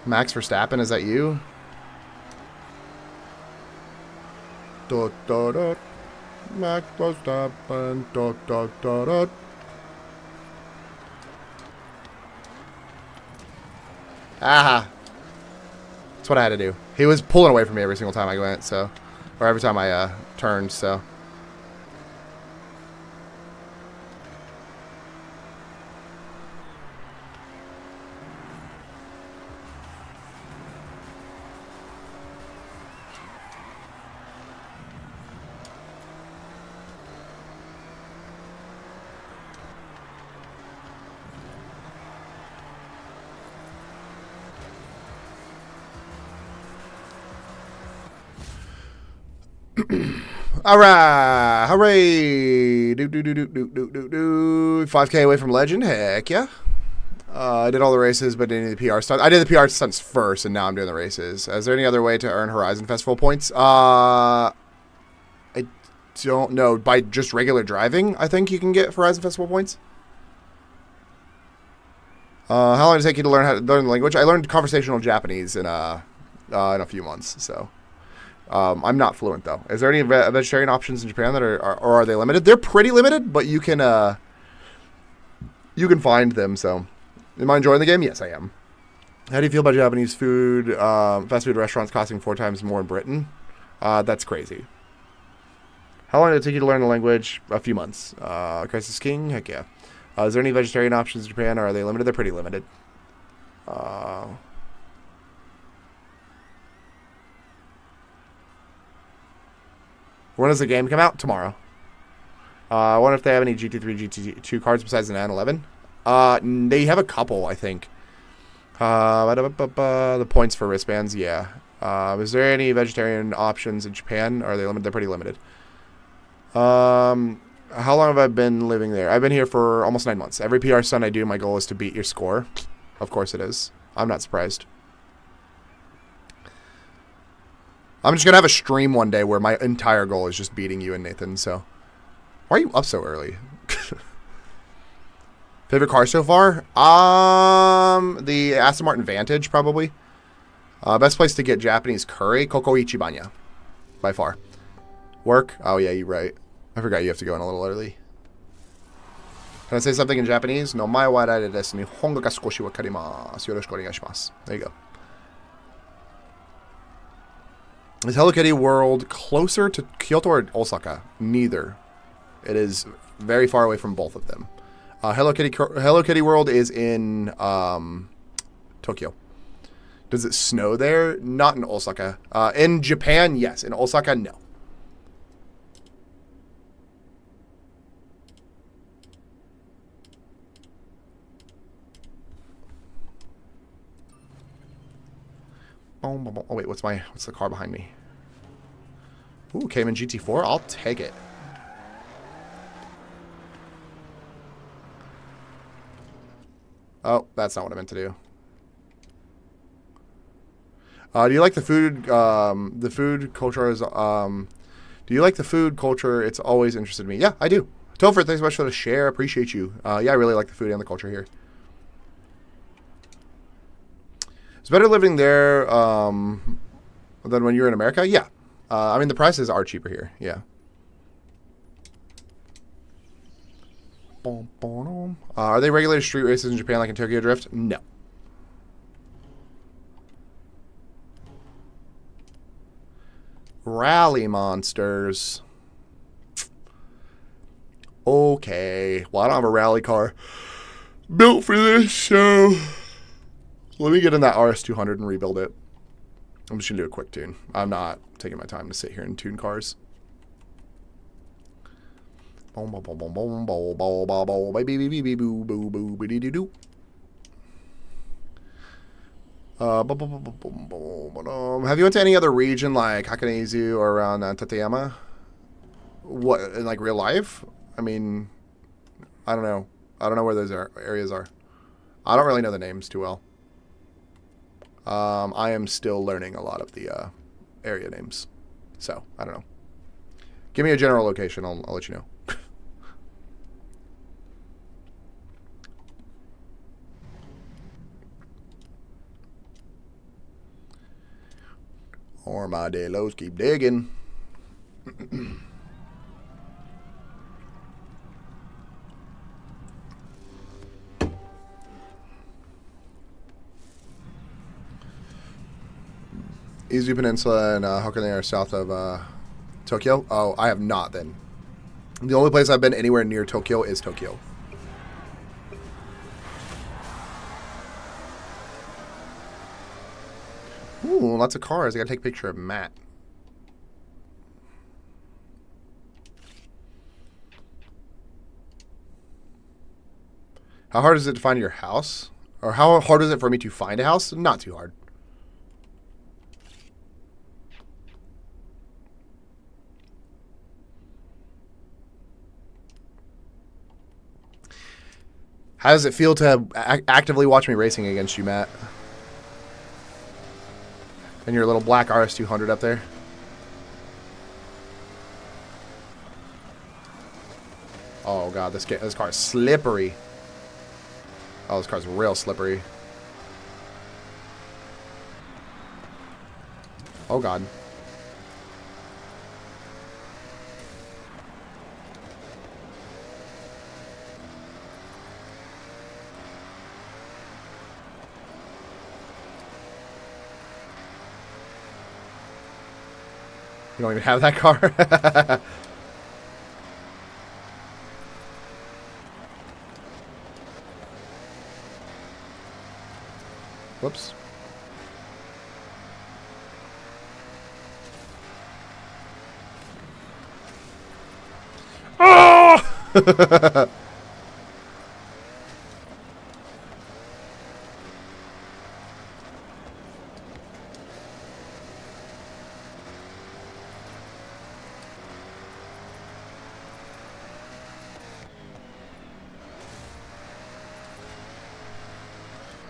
Max Verstappen, is that you? Max Verstappen. Aha. That's what I had to do. He was pulling away from me every single time I went, so, or every time I turned, so. All right, hooray! 5K away from legend. Heck yeah! I did all the races, but didn't do the PR stunts. I did the PR stunts first, and now I'm doing the races. Is there any other way to earn Horizon Festival points? I don't know. By just regular driving, I think you can get Horizon Festival points. How long did it take you to learn how to learn the language? I learned conversational Japanese in a few months, so. I'm not fluent though. Is there any vegetarian options in Japan that or are they limited? They're pretty limited, but you can find them. So, am I enjoying the game? Yes, I am. How do you feel about Japanese food? Fast food restaurants costing 4 times more in Britain. That's crazy. How long did it take you to learn the language? A few months. Crisis King? Heck yeah. Is there any vegetarian options in Japan, or are they limited? They're pretty limited. When does the game come out? Tomorrow. I wonder if they have any GT3, GT2 cards besides the 911. They have a couple, I think. The points for wristbands, yeah. Is there any vegetarian options in Japan? Or are they limited? They're pretty limited. How long have I been living there? I've been here for almost 9 months. Every PR stunt I do, my goal is to beat your score. Of course it is. I'm not surprised. I'm just going to have a stream one day where my entire goal is just beating you and Nathan, so. Why are you up so early? Favorite car so far? The Aston Martin Vantage, probably. Best place to get Japanese curry? Koko Ichibanya. By far. Work? Oh, yeah, you're right. I forgot you have to go in a little early. Can I say something in Japanese? No, mae wa rare desu. Nihongo ga skoshi wakarimasu. Yoroshiku onegaishimasu. There you go. Is Hello Kitty World closer to Kyoto or Osaka? Neither. It is very far away from both of them. Hello Kitty World is in Tokyo. Does it snow there? Not in Osaka. In Japan, yes. In Osaka, no. Oh wait, what's the car behind me? Ooh, Cayman GT4. I'll take it. Oh, that's not what I meant to do. Do you like the food? The food culture is. Do you like the food culture? It's always interested me. Yeah, I do. Topher, thanks so much for the share. Appreciate you. Yeah, I really like the food and the culture here. It's better living there than when you're in America? Yeah. I mean, the prices are cheaper here. Yeah. Are they regulated street races in Japan like in Tokyo Drift? No. Rally monsters. Okay. Well, I don't have a rally car built for this, so let me get in that RS200 and rebuild it. I'm just going to do a quick tune. I'm not taking my time to sit here and tune cars. Have you went to any other region like Hakone-Izu or around Tateyama? What, in like real life? I mean, I don't know. I don't know where those areas are. I don't really know the names too well. I am still learning a lot of the area names. So, I don't know. Give me a general location. I'll let you know. Armadillos keep digging. Izu Peninsula and Hokkaido are south of Tokyo. Oh, I have not then. The only place I've been anywhere near Tokyo is Tokyo. Ooh, lots of cars. I gotta take a picture of Matt. How hard is it to find your house? Or how hard is it for me to find a house? Not too hard. How does it feel to actively watch me racing against you, Matt? And your little black RS200 up there. Oh god, this car is slippery. Oh, this car's real slippery. Oh god. You don't even have that car? Whoops. Oh!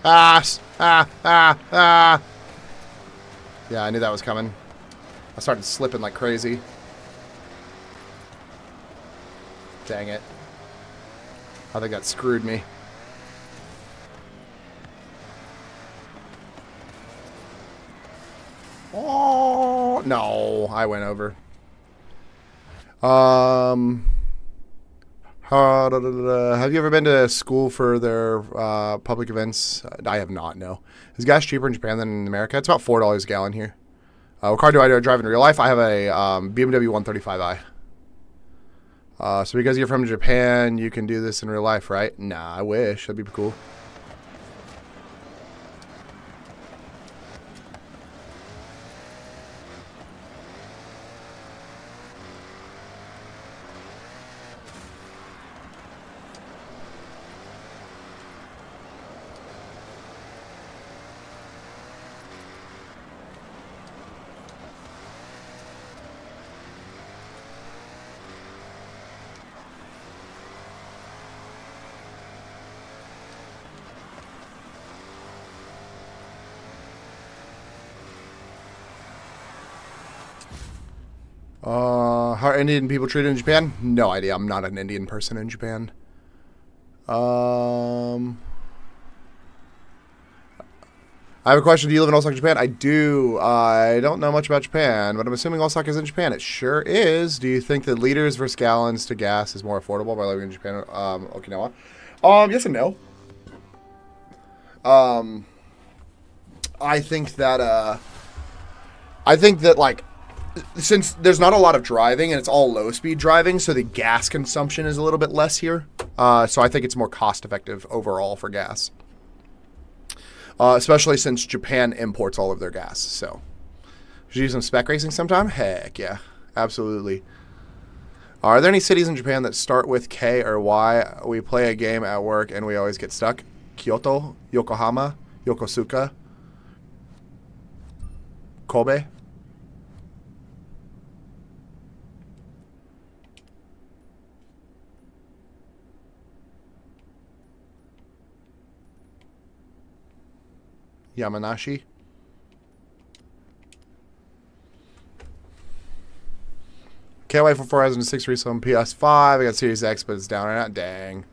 Ah. Yeah, I knew that was coming. I started slipping like crazy. Dang it. I think that screwed me. Oh, no. I went over. Have you ever been to school for their public events? I have not, no. Is gas cheaper in Japan than in America? It's about $4 a gallon here. What car do I drive in real life? I have a BMW 135i. So because you're from Japan, you can do this in real life, right? Nah, I wish. That'd be cool. How are Indian people treated in Japan? No idea. I'm not an Indian person in Japan. I have a question. Do you live in Osaka, Japan? I do. I don't know much about Japan, but I'm assuming Osaka is in Japan. It sure is. Do you think that liters versus gallons to gas is more affordable by living in Japan, Okinawa? Yes and no. I think that like, since there's not a lot of driving and it's all low-speed driving, so the gas consumption is a little bit less here. So I think it's more cost-effective overall for gas. Especially since Japan imports all of their gas. So, should you do some spec racing sometime? Heck yeah. Absolutely. Are there any cities in Japan that start with K or Y? We play a game at work and we always get stuck. Kyoto, Yokohama, Yokosuka, Kobe. Yamanashi. Can't wait for Forza Horizon 6 release on PS5. I got Series X, but it's down right now. Dang.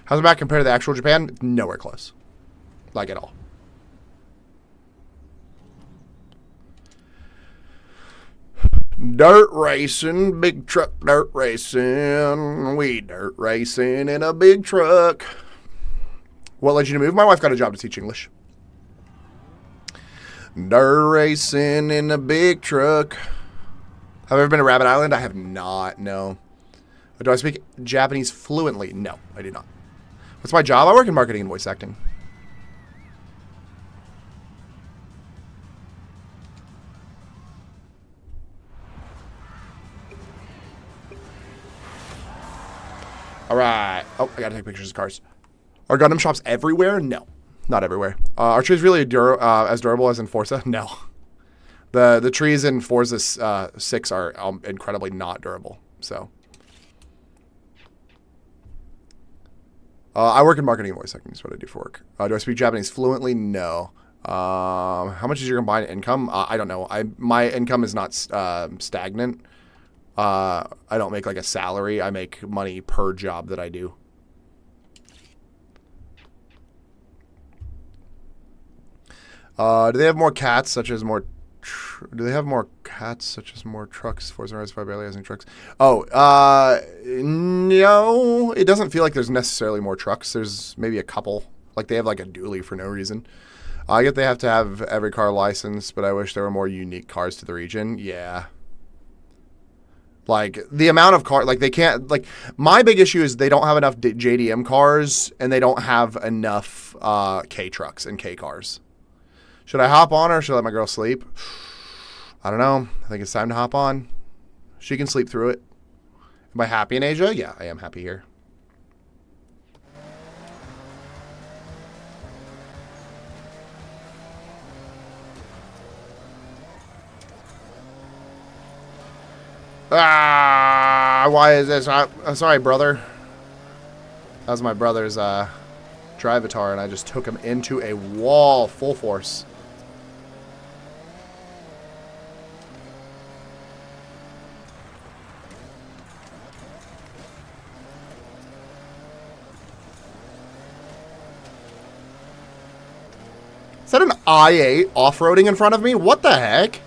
How's it back compared to the actual Japan? Nowhere close. Like at all. Dirt racing, big truck dirt racing. We dirt racing in a big truck. What led you to move? My wife got a job to teach English. Dirt racing in a big truck. Have I ever been to Rabbit Island? I have not, no. Do I speak Japanese fluently? No, I do not. What's my job? I work in marketing and voice acting. All right. Oh, I gotta take pictures of cars. Are Gundam shops everywhere? No, not everywhere. Are trees really as durable as in Forza? No. The trees in Forza 6 are incredibly not durable. So, I work in marketing and voice acting. Is what I do for work. Do I speak Japanese fluently? No. How much is your combined income? I don't know. My income is not stagnant. I don't make like a salary. I make money per job that I do. Do they have more cats, such as more? Do they have more cats, such as more trucks? Forza Horizon 5 barely has any trucks. Oh, no. It doesn't feel like there's necessarily more trucks. There's maybe a couple. Like they have like a dually for no reason. I get they have to have every car licensed, but I wish there were more unique cars to the region. Yeah. Like the amount of cars, like they can't. Like my big issue is they don't have enough JDM cars, and they don't have enough K trucks and K cars. Should I hop on or should I let my girl sleep? I don't know. I think it's time to hop on. She can sleep through it. Am I happy in Asia? Yeah, I am happy here. Why is this? I'm sorry, brother. That was my brother's Drivatar, and I just took him into a wall full force. Is that an I-8 off-roading in front of me? What the heck?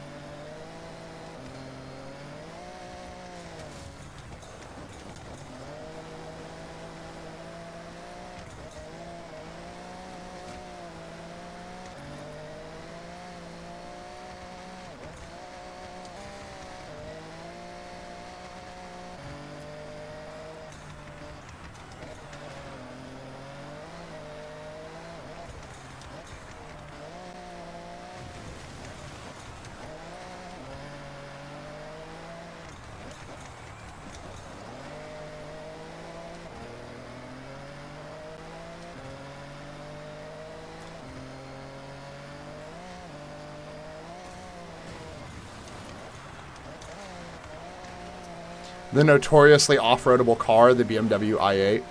The notoriously off-roadable car, the BMW i8.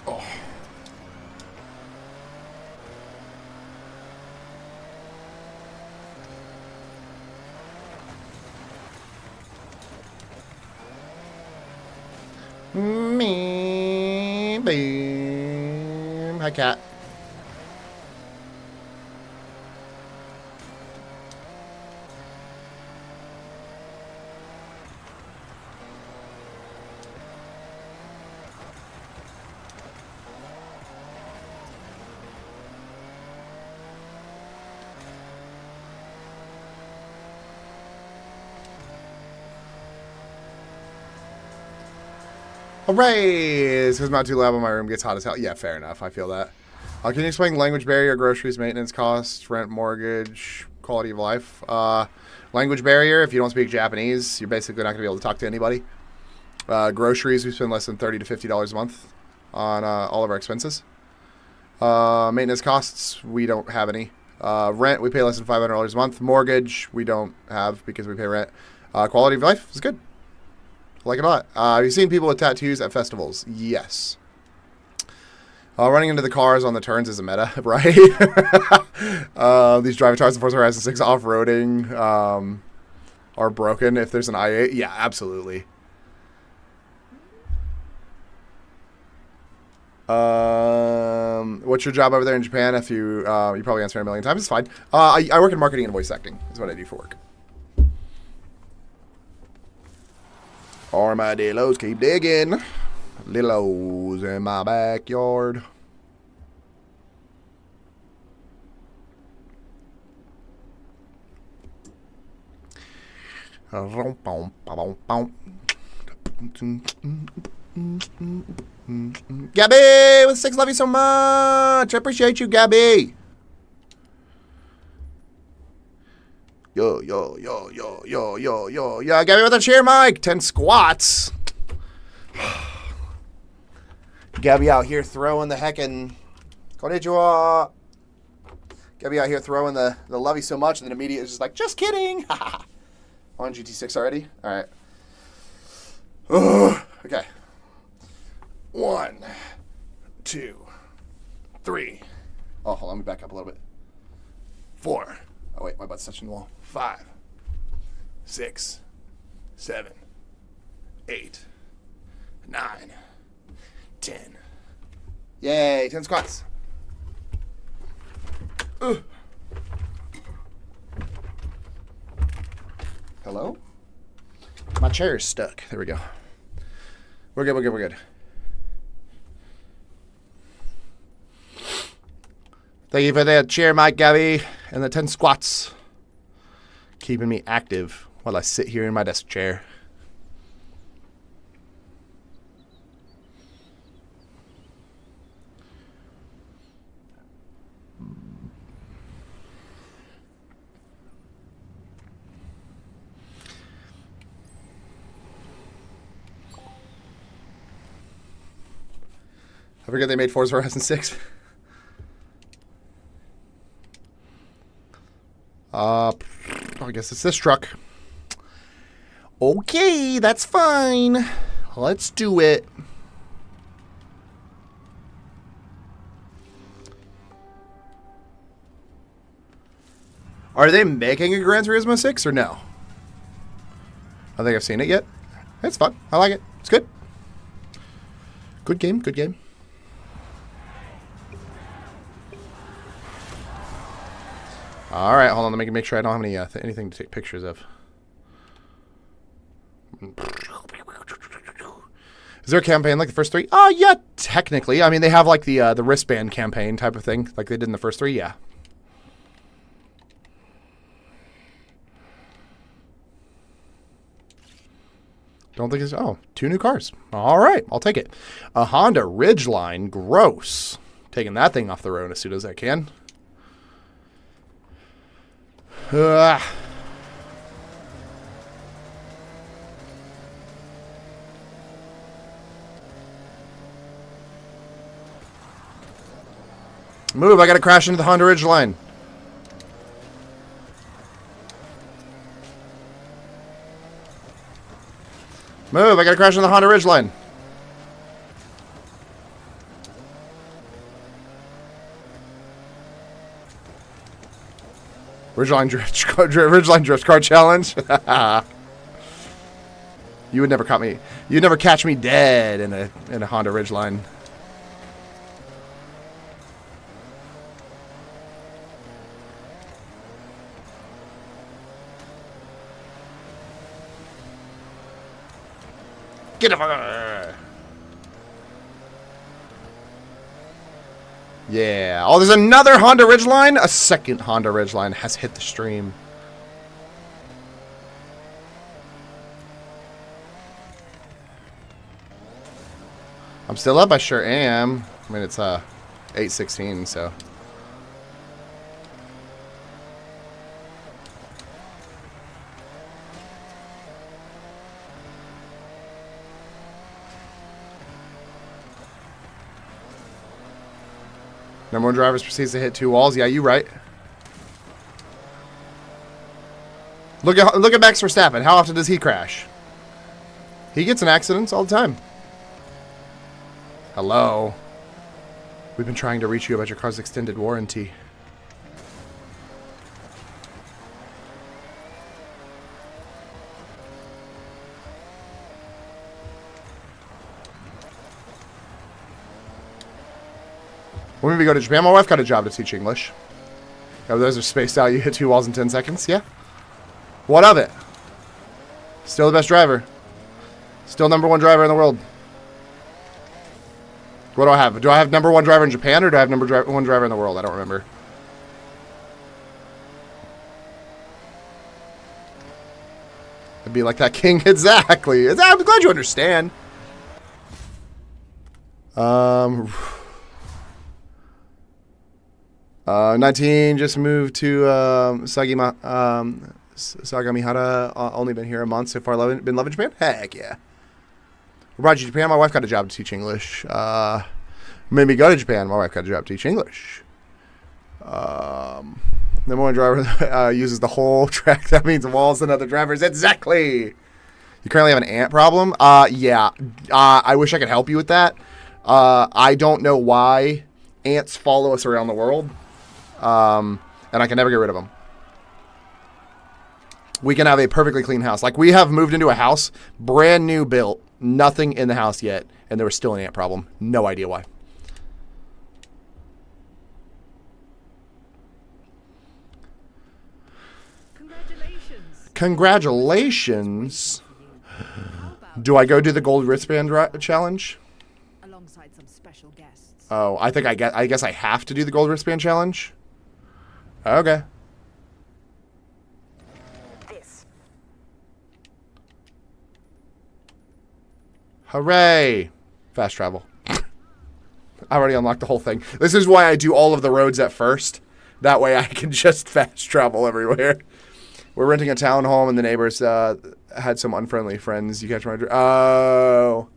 Oh. Me, boom. Hi, cat. Hooray! It's because I'm not too loud when my room gets hot as hell. Yeah, fair enough. I feel that. Can you explain language barrier, groceries, maintenance costs, rent, mortgage, quality of life? Language barrier, if you don't speak Japanese, you're basically not going to be able to talk to anybody. Groceries, we spend less than $30 to $50 a month on all of our expenses. Maintenance costs, we don't have any. Rent, we pay less than $500 a month. Mortgage, we don't have because we pay rent. Quality of life is good. I like it a lot. Have you seen people with tattoos at festivals? Yes. Running into the cars on the turns is a meta, right? These Drivatars in Forza Horizon 6 off-roading are broken if there's an i8. Yeah, absolutely. What's your job over there in Japan? If you probably answer a million times, it's fine. I work in marketing and voice acting. Is what I do for work. Armadillos keep digging. Lillos in my backyard. Gabby with 6, love you so much. I appreciate you, Gabby. Yo, yo, yo, yo, yo, yo, yo. Yeah, Gabby with a cheer mic. 10 squats. Gabby out here throwing the heckin'. Konnichiwa. Gabby out here throwing the love you so much, and then immediately it's just like, just kidding. On GT6 already? All right. Okay. 1, 2, 3. Oh, hold on. Let me back up a little bit. 4. Oh, wait. My butt's touching the wall. 5, 6, 7, 8, 9, 10. Yay. 10 squats. Ugh. Hello? My chair is stuck. There we go. We're good, we're good, we're good. Thank you for the cheer, Mike, Gabby, and the 10 squats. Keeping me active while I sit here in my desk chair. I forget they made Forza Horizon 6. I guess it's this truck. Okay, that's fine. Let's do it. Are they making a Gran Turismo 6 or no? I don't think I've seen it yet. It's fun. I like it. It's good. Good game. Good game. All right, hold on. Let me make sure I don't have any anything to take pictures of. Is there a campaign like the first 3? Oh, yeah, technically. I mean, they have like the wristband campaign type of thing, like they did in the first 3. Yeah. Don't think it's... Oh, 2 new cars. All right, I'll take it. A Honda Ridgeline. Gross. Taking that thing off the road as soon as I can. Move, I gotta crash into the Honda Ridgeline. Move, I gotta crash into the Honda Ridgeline. Ridgeline drift car challenge. You would never caught me. You'd never catch me dead in a Honda Ridgeline. Get up. Yeah. Oh, there's another Honda Ridgeline. A second Honda Ridgeline has hit the stream. I'm still up. I sure am. I mean, it's 8:16, so. Number 1 driver proceeds to hit 2 walls. Yeah, you right. Look at Max Verstappen. How often does he crash? He gets in accidents all the time. Hello. We've been trying to reach you about your car's extended warranty. When we go to Japan, my wife got a job to teach English. Oh, those are spaced out. You hit 2 walls in 10 seconds. Yeah. What of it? Still the best driver. Still #1 driver in the world. What do I have? Do I have #1 driver in Japan or do I have #1 driver in the world? I don't remember. I'd be like that king. Exactly. I'm glad you understand. 19 just moved to Sagamihara. Only been here a month so far. Been loving Japan? Heck yeah. What brought you to Japan? My wife got a job to teach English. Made me go to Japan. My wife got a job to teach English. #1 driver uses the whole track. That means walls and other drivers. Exactly. You currently have an ant problem? Yeah. I wish I could help you with that. I don't know why ants follow us around the world. And I can never get rid of them. We can have a perfectly clean house. Like, we have moved into a house, brand new built, nothing in the house yet, and there was still an ant problem. No idea why. Congratulations. Do I go do the gold wristband challenge? Alongside some special guests. Oh, I guess I have to do the gold wristband challenge. Okay. This. Hooray! Fast travel. I already unlocked the whole thing. This is why I do all of the roads at first. That way I can just fast travel everywhere. We're renting a townhome and the neighbors had some unfriendly friends. You catch my... Oh.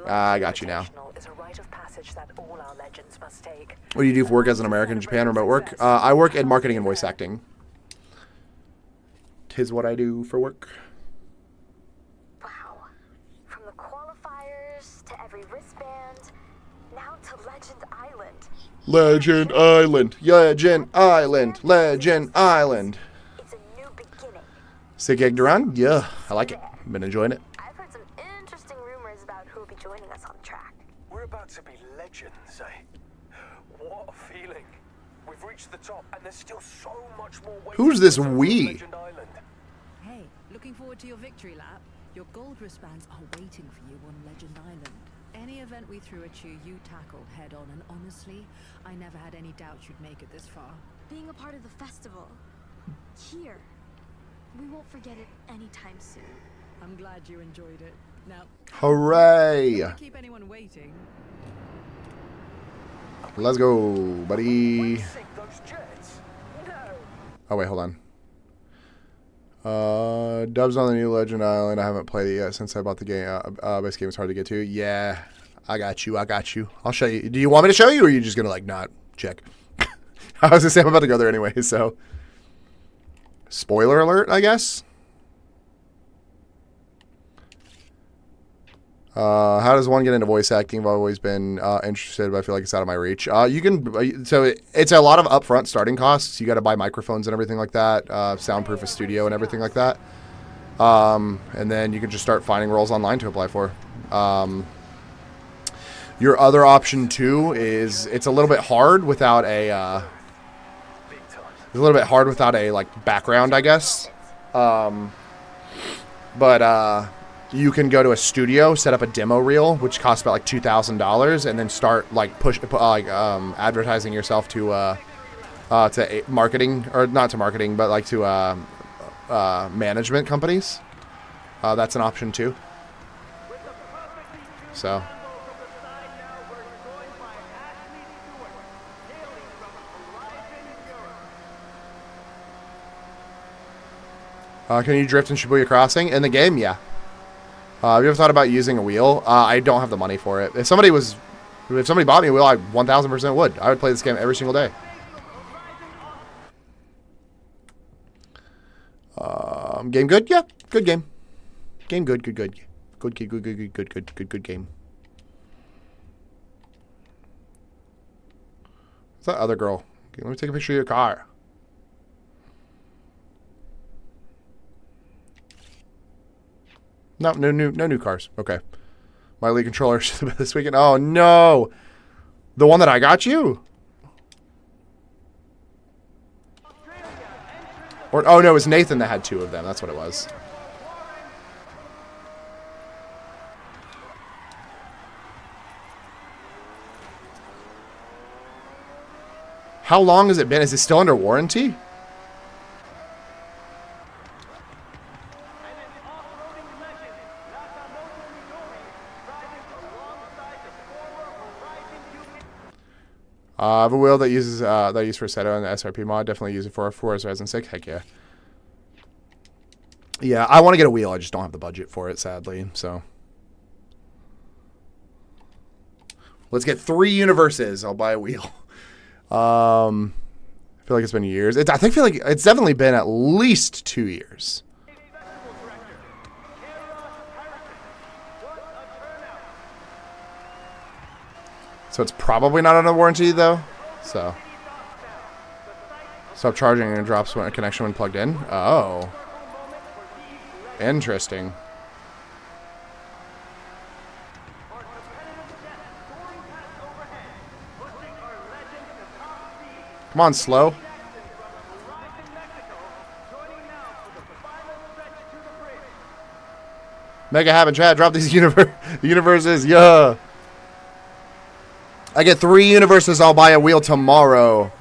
I got you now. Is a rite of passage that all our legends must take. What do you do for work as an American in Japan? Remote work? I work in marketing and voice acting. 'Tis what I do for work. Wow. From the qualifiers to every wristband, now to Legend Island. Legend Island. Legend Island. Legend Island. It's a new beginning. Sick egg Duran? Yeah, I like it. Been enjoying it. I've heard some interesting rumors about who will be joining us on track. We're about to be legends, eh? What a feeling. We've reached the top, and there's still so much more way. Who's this we? Legend Island. Hey, looking forward to your victory lap? Your gold wristbands are waiting for you on Legend Island. Any event we threw at you, you tackled head on, and honestly, I never had any doubt you'd make it this far. Being a part of the festival. Here. We won't forget it anytime soon. I'm glad you enjoyed it. Now, Hooray! don't keep anyone waiting. Let's go, buddy. Sink those jets? No. Oh, wait, hold on. Dubs on the new Legend Island. I haven't played it yet since I bought the game. Base game is hard to get to. Yeah, I got you. I'll show you. Do you want me to show you, or are you just going to, like, not check? I was going to say I'm about to go there anyway, so. Spoiler alert, I guess. How does one get into voice acting? I've always been interested, but I feel like it's out of my reach. You can, so it's a lot of upfront starting costs. You got to buy microphones and everything like that, soundproof a studio and everything like that. And then you can just start finding roles online to apply for. Your other option too is it's a little bit hard without a like background, I guess. But you can go to a studio, set up a demo reel, which costs about like $2,000, and then start like advertising yourself to marketing, or not to marketing, but like to management companies. That's an option too. So. Can you drift in Shibuya Crossing? In the game, yeah. Have you ever thought about using a wheel? I don't have the money for it. If somebody bought me a wheel, I 1000% would. I would play this game every single day. Game good? Yeah, good game. Game good, good game. Good game. What's that other girl? Okay, let me take a picture of your car. No new cars. Okay. My Elite controller should have been this weekend. Oh no, the one that I got you. Or oh no, it was Nathan that had two of them. That's what it was. How long has it been? Is it still under warranty? I have a wheel that uses that I use for Seto and the SRP mod. Definitely use it for Forza Horizon 6. Heck yeah. Yeah, I want to get a wheel. I just don't have the budget for it, sadly. So let's get 3 universes. I'll buy a wheel. I feel like it's been years. I feel like it's definitely been at least 2 years. So it's probably not under warranty though. So stop charging and it drops when a connection when plugged in. Oh, interesting. Come on, slow. Make it happen, Chad. Drop these universes. Yeah. I get 3 universes. I'll buy a wheel tomorrow.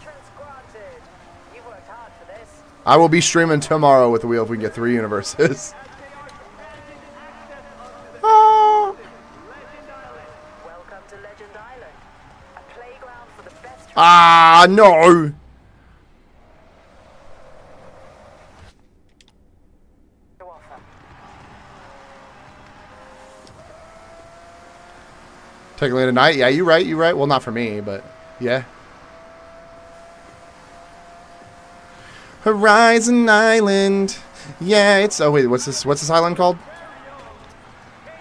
I will be streaming tomorrow with the wheel if we can get 3 universes. Welcome to Legend Island, a playground for the best. Ah, no. Technically tonight, yeah, you're right. You're right. Well, not for me, but yeah. Horizon Island, yeah. It's wait, what's this? What's this island called?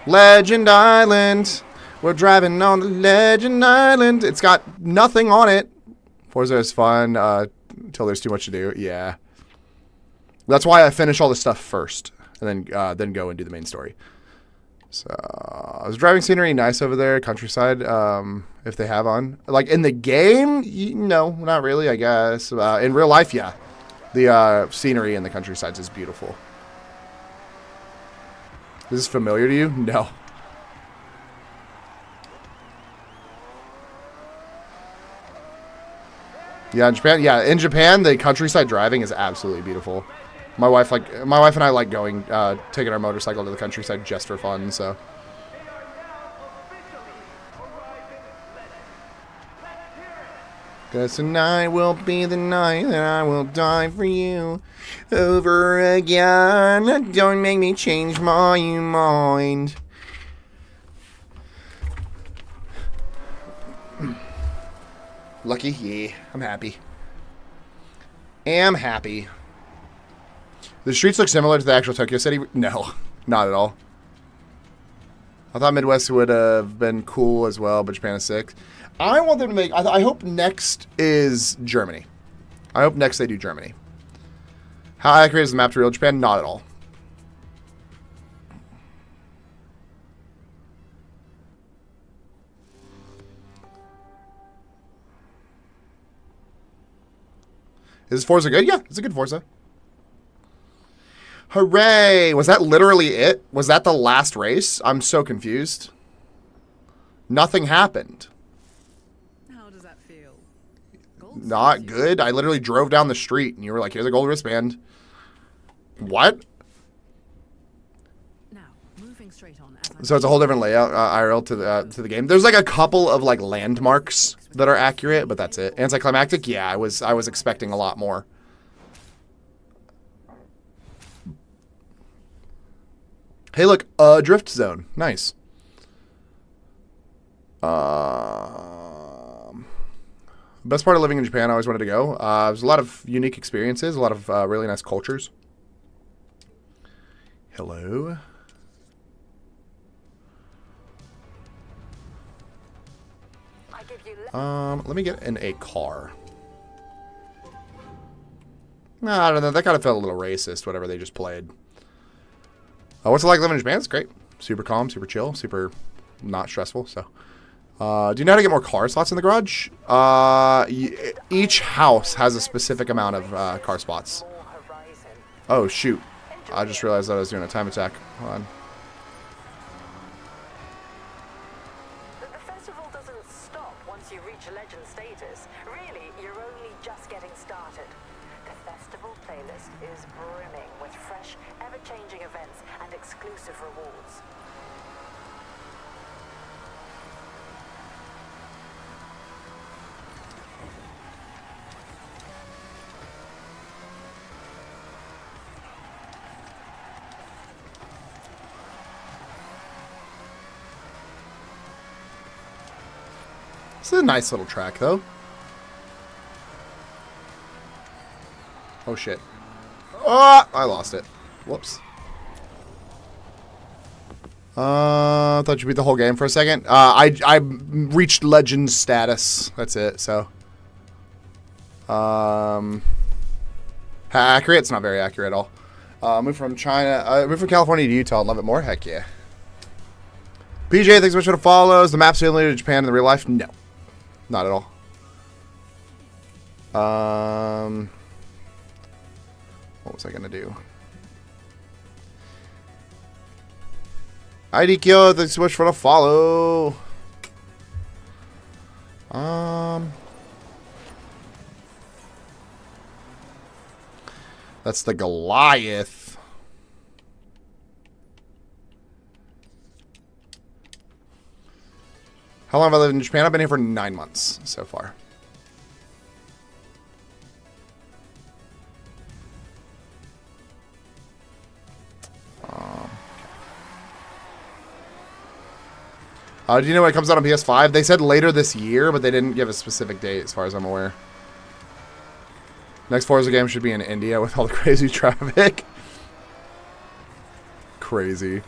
Legend Island. We're driving on the Legend Island. It's got nothing on it. Forza is fun until there's too much to do. Yeah. That's why I finish all this stuff first, and then go and do the main story. So, is driving scenery nice over there, countryside? If they have on, like in the game, no, not really. I guess in real life, yeah, the scenery in the countrysides is beautiful. Is this familiar to you? No. Yeah, in Japan. Yeah, in Japan, the countryside driving is absolutely beautiful. My wife and I like going, taking our motorcycle to the countryside just for fun. So. Cause tonight will be the night that I will die for you over again. Don't make me change my mind. Lucky, yeah, I'm happy. Am happy. The streets look similar to the actual Tokyo City. No, not at all. I thought Midwest would have been cool as well, but Japan is sick. I want them to make... I hope next is Germany. I hope next they do Germany. How accurate is the map to real Japan? Not at all. Is Forza good? Yeah, it's a good Forza. Hooray! Was that literally it? Was that the last race? I'm so confused. Nothing happened. How does that feel? Not good. I literally drove down the street and you were like, here's a gold wristband. What? Now, moving straight on. So it's a whole different layout, IRL to the game. There's like a couple of like landmarks that are accurate, but that's it. Anticlimactic? Yeah, I was expecting a lot more. Hey, look, drift zone. Nice. Best part of living in Japan, I always wanted to go. There's a lot of unique experiences, a lot of really nice cultures. Hello. Let me get in a car. Nah, I don't know. That kind of felt a little racist, whatever they just played. What's it like living in Japan? It's great. Super calm, super chill, super not stressful. So, do you know how to get more car slots in the garage? Each house has a specific amount of car spots. Oh, shoot. I just realized that I was doing a time attack. Hold on. The festival doesn't stop once you reach legend status. Really, you're only playlist is brimming with fresh, ever-changing events and exclusive rewards. This is a nice little track, though. Oh, shit. Ah! I lost it. Whoops. I thought you beat the whole game for a second. I reached legend status. That's it, so. Accurate? It's not very accurate at all. Moved from China. Moved from California to Utah. Love it more? Heck yeah. PJ, thanks so much for the follows. The map's similar to Japan in the real life? No. Not at all. What was I gonna do? IDQ, thanks so much for the follow. That's the Goliath. How long have I lived in Japan? I've been here for 9 months so far. Do you know when it comes out on PS5? They said later this year, but they didn't give a specific date as far as I'm aware. Next Forza game should be in India with all the crazy traffic. Crazy.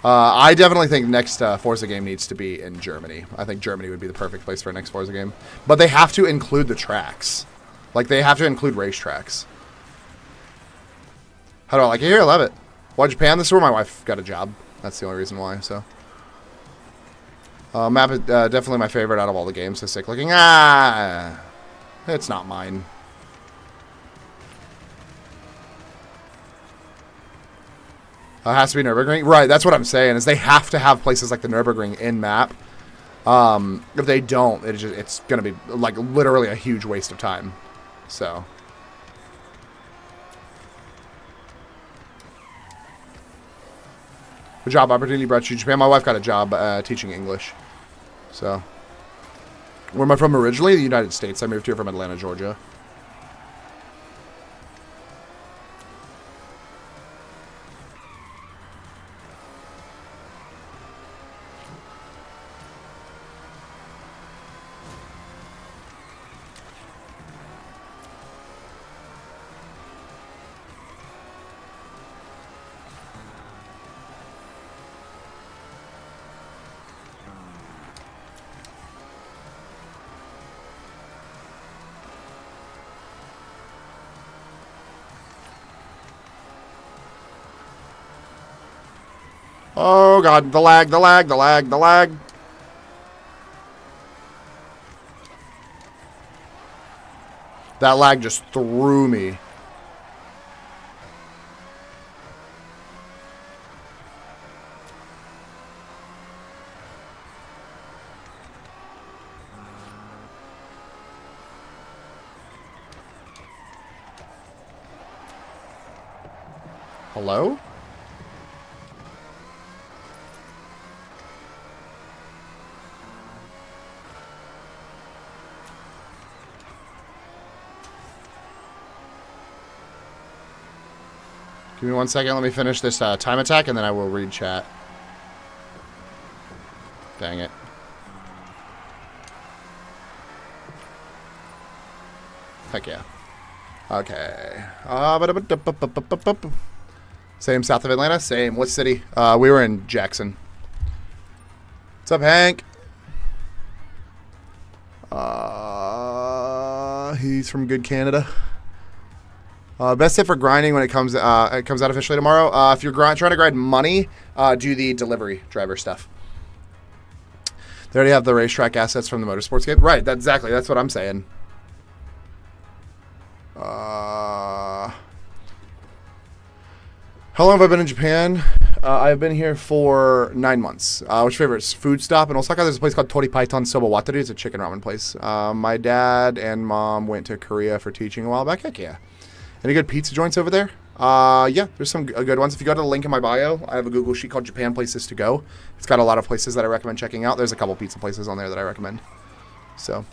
I definitely think next Forza game needs to be in Germany. I think Germany would be the perfect place for a next Forza game. But they have to include the tracks. Like, they have to include racetracks. How do I like it here? I love it. Why Japan? This is where my wife got a job. That's the only reason why, so. Map is definitely my favorite out of all the games. So sick looking. Ah! It's not mine. It has to be Nürburgring. Right, that's what I'm saying, is they have to have places like the Nürburgring in map. If they don't, it's going to be, like, literally a huge waste of time. So. A job opportunity brought you to Japan. My wife got a job teaching English. So. Where am I from originally? The United States. I moved here from Atlanta, Georgia. Oh god, the lag, the lag, the lag, the lag. That lag just threw me. Hello? Give me 1 second. Let me finish this time attack, and then I will read chat. Dang it. Heck yeah. Okay. Same south of Atlanta? Same. What city? We were in Jackson. What's up, Hank? He's from good Canada. Best tip for grinding when it comes out officially tomorrow. If you're trying to grind money, do the delivery driver stuff. They already have the racetrack assets from the motorsports game. Right, that's what I'm saying. How long have I been in Japan? I've been here for 9 months. Which favorite food stop in Osaka? There's a place called Tori Paiton Soba Wataru. It's a chicken ramen place. My dad and mom went to Korea for teaching a while back. Heck yeah. Any good pizza joints over there? Yeah, there's some good ones. If you go to the link in my bio, I have a Google sheet called Japan Places to Go. It's got a lot of places that I recommend checking out. There's a couple pizza places on there that I recommend. So.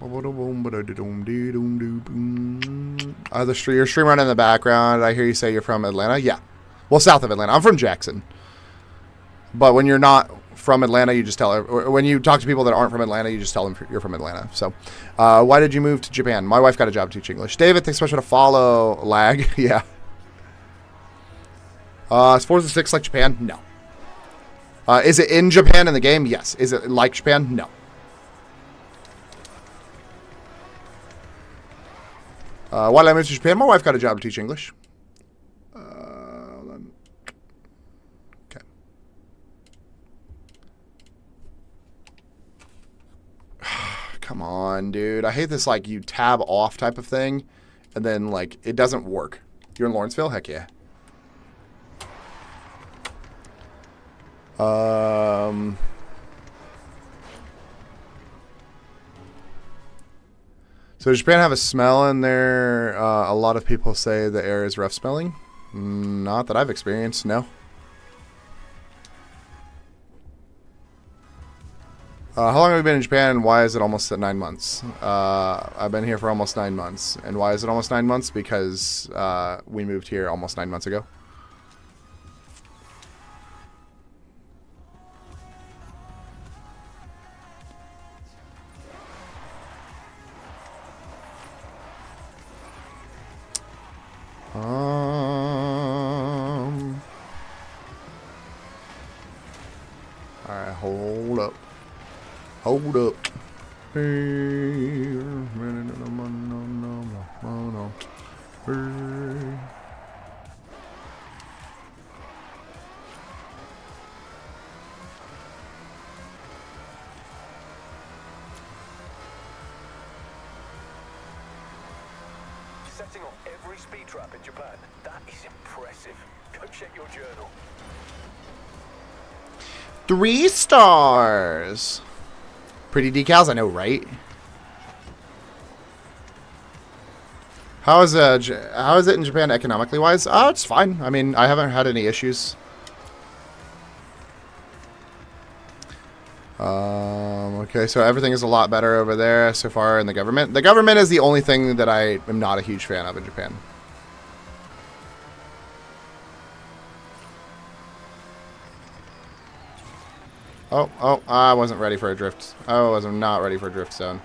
Your stream running in the background. I hear you say you're from Atlanta. Yeah. Well, south of Atlanta. I'm from Jackson. But when you're not from Atlanta, you just tell or when you talk to people that aren't from Atlanta, you just tell them you're from Atlanta. So, why did you move to Japan? My wife got a job teaching English. David, thanks so much for the follow. Lag. Yeah. Is Forza 6 like Japan? No. Is it in Japan in the game? Yes. Is it like Japan? No. Why did I move to Japan? My wife got a job to teach English. Okay. Come on, dude. I hate this, like, you tab off type of thing, and then, like, it doesn't work. You're in Lawrenceville? Heck yeah. So does Japan have a smell in there? A lot of people say the air is rough smelling. Not that I've experienced, no. How long have you been in Japan, and why is it almost at 9 months? I've been here for almost 9 months. And why is it almost 9 months? Because we moved here almost 9 months ago. Alright, hold up. Hold up. Setting off every speed trap in Japan. That is impressive. Go check your journal. 3 stars. Pretty decals, I know, right? How is it in Japan economically wise? It's fine. I mean, I haven't had any issues. Okay, so everything is a lot better over there so far in the government. The government is the only thing that I am not a huge fan of in Japan. Oh, I wasn't ready for a drift. I was not ready for a drift zone.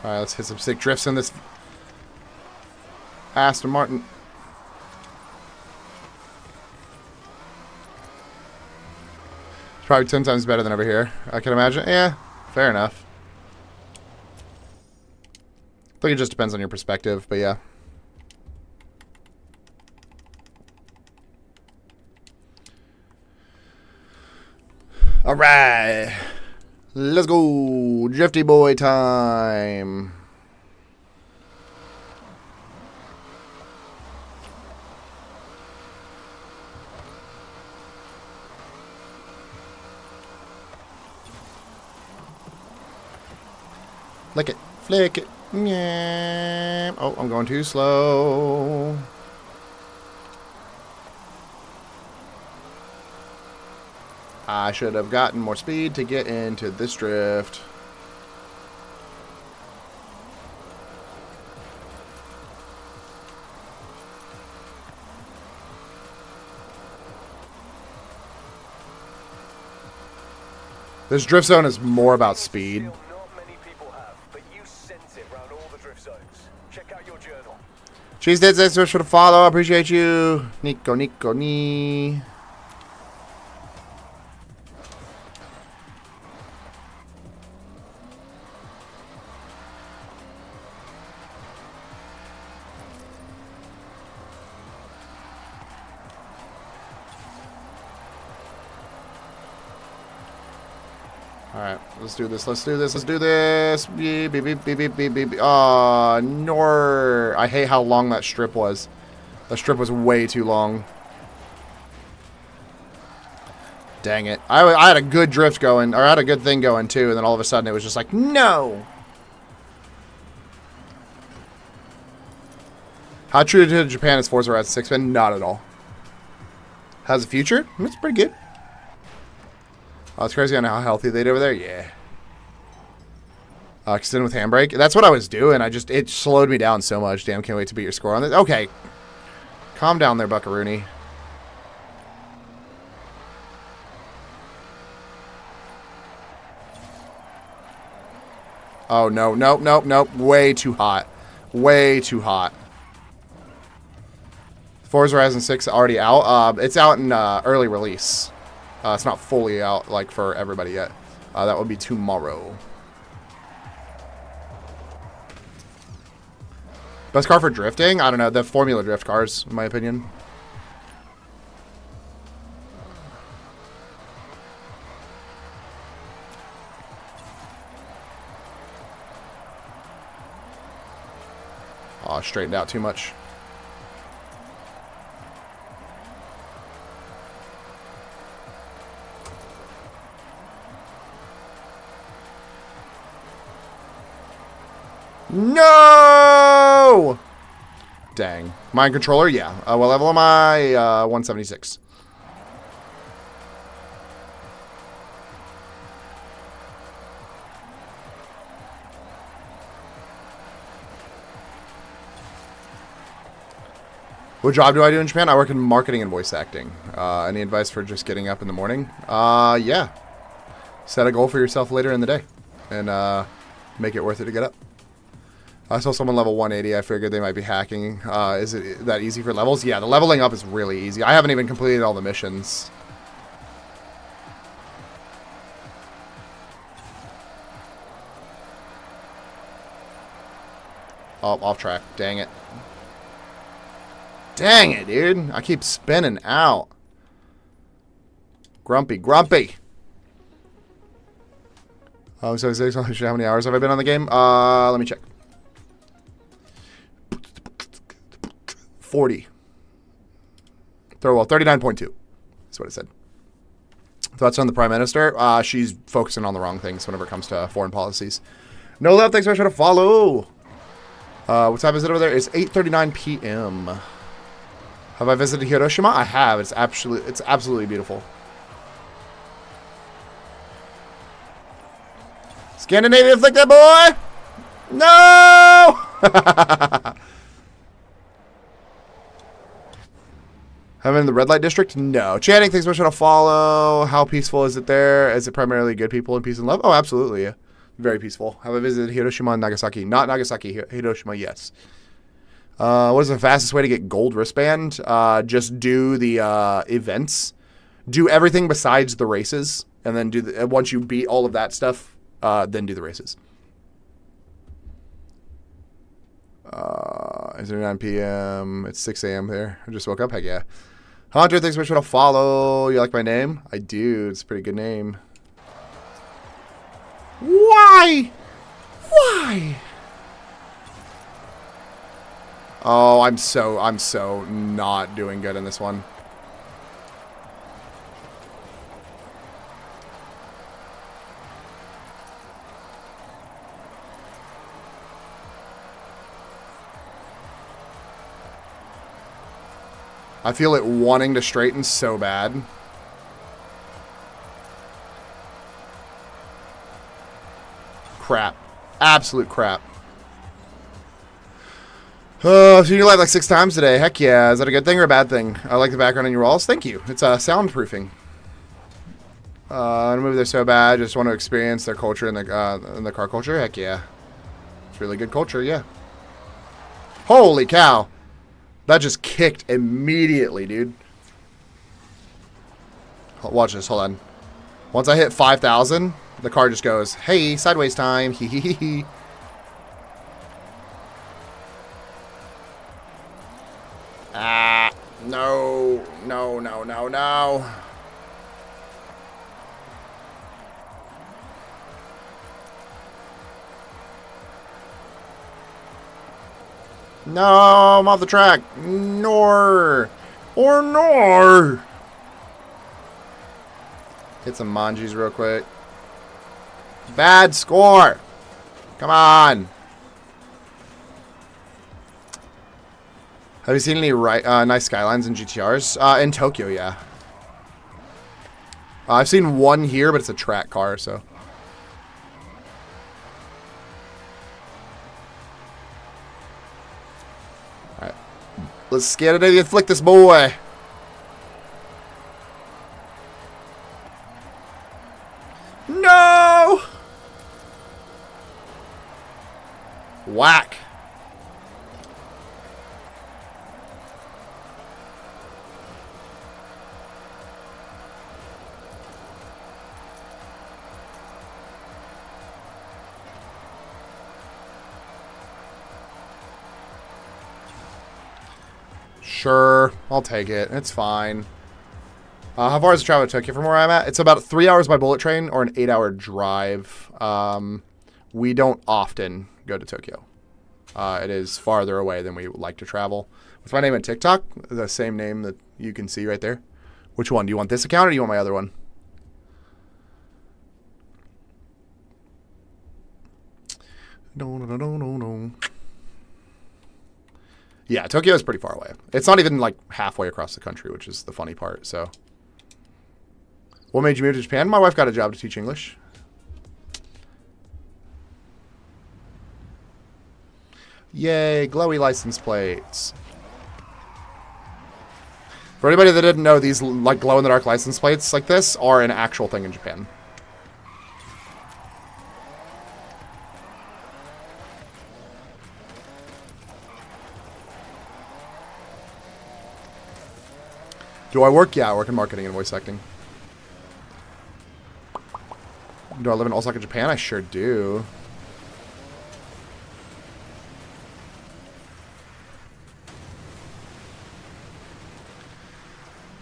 Alright, let's hit some sick drifts in this Aston Martin. It's probably 10 times better than over here, I can imagine. Yeah, fair enough. I think it just depends on your perspective, but yeah. Alright. Let's go. Drifty boy time. Flick it. Flick it. Yeah. Oh, I'm going too slow. I should have gotten more speed to get into this drift. This drift zone is more about speed. Not many people have, but you sense it around all the drift zones. Check out your journal. Cheese Dead, thanks so much for the follow. I appreciate you. Nico, ni. Alright, let's do this. Let's do this. Let's do this. Beep, beep, beep, beep, beep, beep, beep. Oh, nor. I hate how long that strip was. The strip was way too long. Dang it. I had a good drift going, or I had a good thing going too, and then all of a sudden it was just like, no! How true to Japan is Forza Horizon 6 been? Not at all. Has a future? It's pretty good. Oh, it's crazy on how healthy they did over there. Yeah. Extend with handbrake. That's what I was doing. It slowed me down so much. Damn, can't wait to beat your score on this. Okay. Calm down there, Buckaroony. Oh, no. Nope, nope, nope. Way too hot. Way too hot. Forza Horizon 6 already out. It's out in early release. It's not fully out, like, for everybody yet. That would be tomorrow. Best car for drifting? I don't know. The Formula Drift cars, in my opinion. Oh, straightened out too much. No! Dang. Mind controller? Yeah. What level am I? 176. What job do I do in Japan? I work in marketing and voice acting. Any advice for just getting up in the morning? Yeah. Set a goal for yourself later in the day. And make it worth it to get up. I saw someone level 180. I figured they might be hacking. Is it that easy for levels? Yeah, the leveling up is really easy. I haven't even completed all the missions. Oh, off track. Dang it. Dang it, dude. I keep spinning out. Grumpy, grumpy. Oh, so how many hours have I been on the game? Let me check. 40. Well, 39.2 is what it said. Thoughts on the Prime Minister? She's focusing on the wrong things whenever it comes to foreign policies. No love, thanks so much for the follow. What time is it over there? It's 8:39 p.m. Have I visited Hiroshima? I have. It's absolutely beautiful. Scandinavia, flick that boy! No! I'm in the red light district? No. Channing, thanks so much for the follow. How peaceful is it there? Is it primarily good people and peace and love? Oh, absolutely. Yeah. Very peaceful. Have I visited Hiroshima and Nagasaki? Not Nagasaki. Hiroshima, yes. What is the fastest way to get gold wristband? Just do the events. Do everything besides the races. And then once you beat all of that stuff, then do the races. Is it 9 p.m.? It's 6 a.m. there. I just woke up. Heck yeah. Hunter, thanks so much for the follow. You like my name? I do. It's a pretty good name. Why? Why? Oh, I'm so not doing good in this one. I feel it wanting to straighten so bad. Crap. Absolute crap. Seen your live like 6 times today. Heck yeah. Is that a good thing or a bad thing? I like the background on your walls. Thank you. It's soundproofing. The movie they're so bad. Just want to experience their culture in the car culture. Heck yeah. It's really good culture. Yeah. Holy cow. That just kicked immediately, dude. Watch this. Hold on. Once I hit 5,000, the car just goes, hey, sideways time. Hee hee hee hee. Ah, no. No, no, no, no. No, I'm off the track. Nor. Or nor. Hit some manjis real quick. Bad score. Come on. Have you seen any nice skylines in GTRs? In Tokyo, yeah. I've seen one here, but it's a track car, so. Alright. Let's get it and flick this boy. No! Whack. Sure, I'll take it. It's fine. How far is the travel to Tokyo from where I'm at? It's about 3 hours by bullet train or an 8-hour drive. We don't often go to Tokyo. It is farther away than we like to travel. What's my name on TikTok? The same name that you can see right there. Which one? Do you want this account or do you want my other one? No. Yeah, Tokyo is pretty far away. It's not even like halfway across the country, which is the funny part, so. What made you move to Japan? My wife got a job to teach English. Yay, glowy license plates. For anybody that didn't know, these like glow-in-the-dark license plates like this are an actual thing in Japan. Do I work? Yeah, I work in marketing and voice acting. Do I live in Osaka, Japan? I sure do.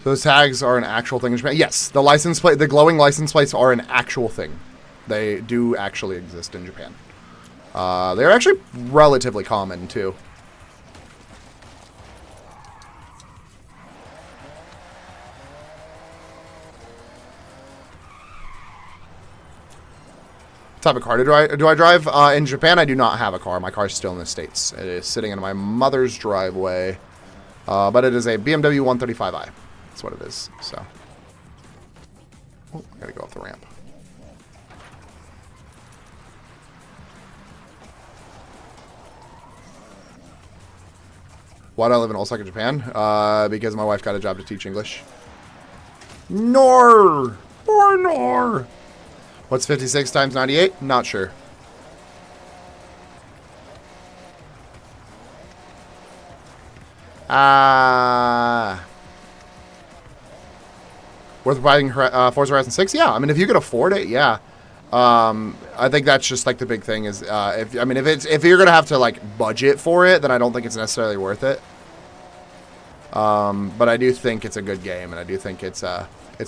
So those tags are an actual thing in Japan? Yes, the license plate, the glowing license plates are an actual thing. They do actually exist in Japan. They're actually relatively common, too. What type of car do I drive? In Japan, I do not have a car. My car is still in the States. It is sitting in my mother's driveway. But it is a BMW 135i. That's what it is. So, oh, I gotta go off the ramp. Why do I live in Osaka, Japan? Because my wife got a job to teach English. Nor! What's 56 times 98? Not sure. Worth buying Forza Horizon 6? Yeah, I mean, if you could afford it, yeah. I think that's just like the big thing is, if you're gonna have to like budget for it, then I don't think it's necessarily worth it. But I do think it's a good game, and I do think it's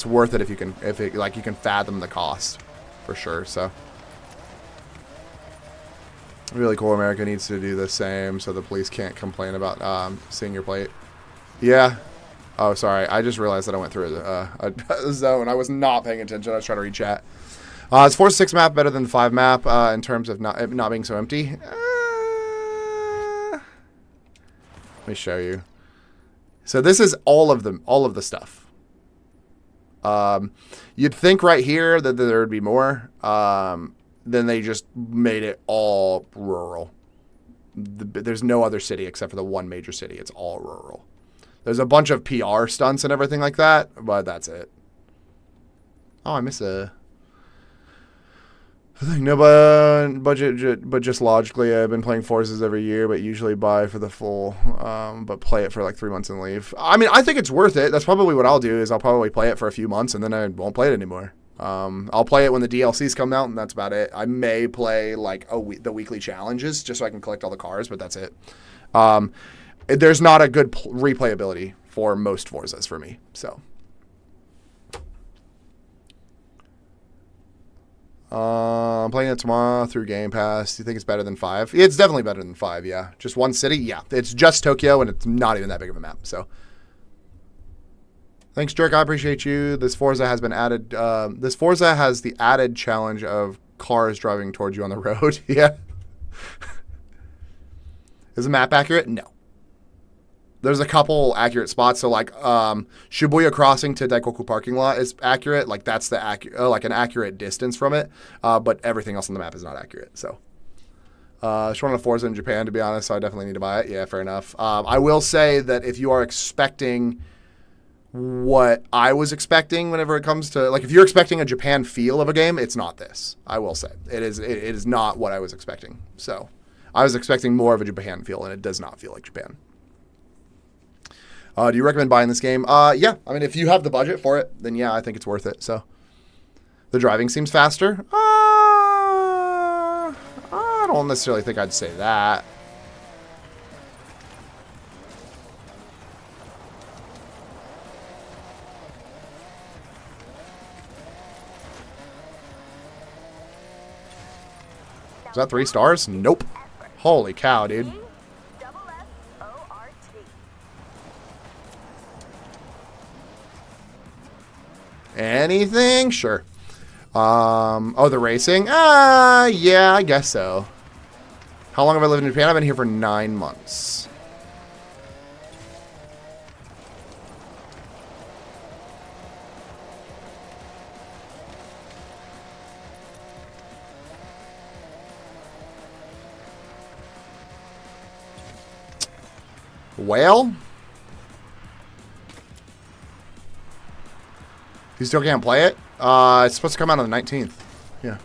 worth it if you can you can fathom the cost, for sure. So really cool. America needs to do the same so the police can't complain about seeing your plate. Yeah. Oh, sorry. I just realized that I went through a zone. I was not paying attention. I was trying to read chat. Is 4-6 map better than the 5 map in terms of not being so empty? Let me show you. So this is all of the stuff. You'd think right here that there would be more. Then they just made it all rural. There's no other city except for the one major city. It's all rural. There's a bunch of PR stunts and everything like that, but that's it. Oh, I miss a thing. No budget, but just logically, I've been playing Forzas every year, but usually buy for the full, but play it for like 3 months and leave. I mean, I think it's worth it. That's probably what I'll do is I'll probably play it for a few months and then I won't play it anymore. I'll play it when the DLCs come out and that's about it. I may play like the weekly challenges just so I can collect all the cars, but that's it. There's not a good replayability for most Forzas for me, so. I'm playing it tomorrow through Game Pass. Do you think it's better than 5? It's definitely better than 5, yeah. Just one city? Yeah. It's just Tokyo, and it's not even that big of a map, so. Thanks, Jerk. I appreciate you. This Forza has been added. This Forza has the added challenge of cars driving towards you on the road. Yeah. Is the map accurate? No. There's a couple accurate spots. So, like, Shibuya Crossing to Daikoku Parking Lot is accurate. Like, that's the like an accurate distance from it. But everything else on the map is not accurate. So, just wanted a Forza in Japan, to be honest. So I definitely need to buy it. Yeah, fair enough. I will say that if you are expecting what I was expecting whenever it comes to, like, if you're expecting a Japan feel of a game, it's not this. I will say it is not what I was expecting. So, I was expecting more of a Japan feel, and it does not feel like Japan. Do you recommend buying this game? Yeah. I mean, if you have the budget for it, then yeah, I think it's worth it. So, the driving seems faster. I don't necessarily think I'd say that. Is that 3 stars? Nope. Holy cow, dude. Anything? Sure. Oh, the racing? Yeah, I guess so. How long have I lived in Japan? I've been here for 9 months. Well, you still can't play it? It's supposed to come out on the 19th. Yeah.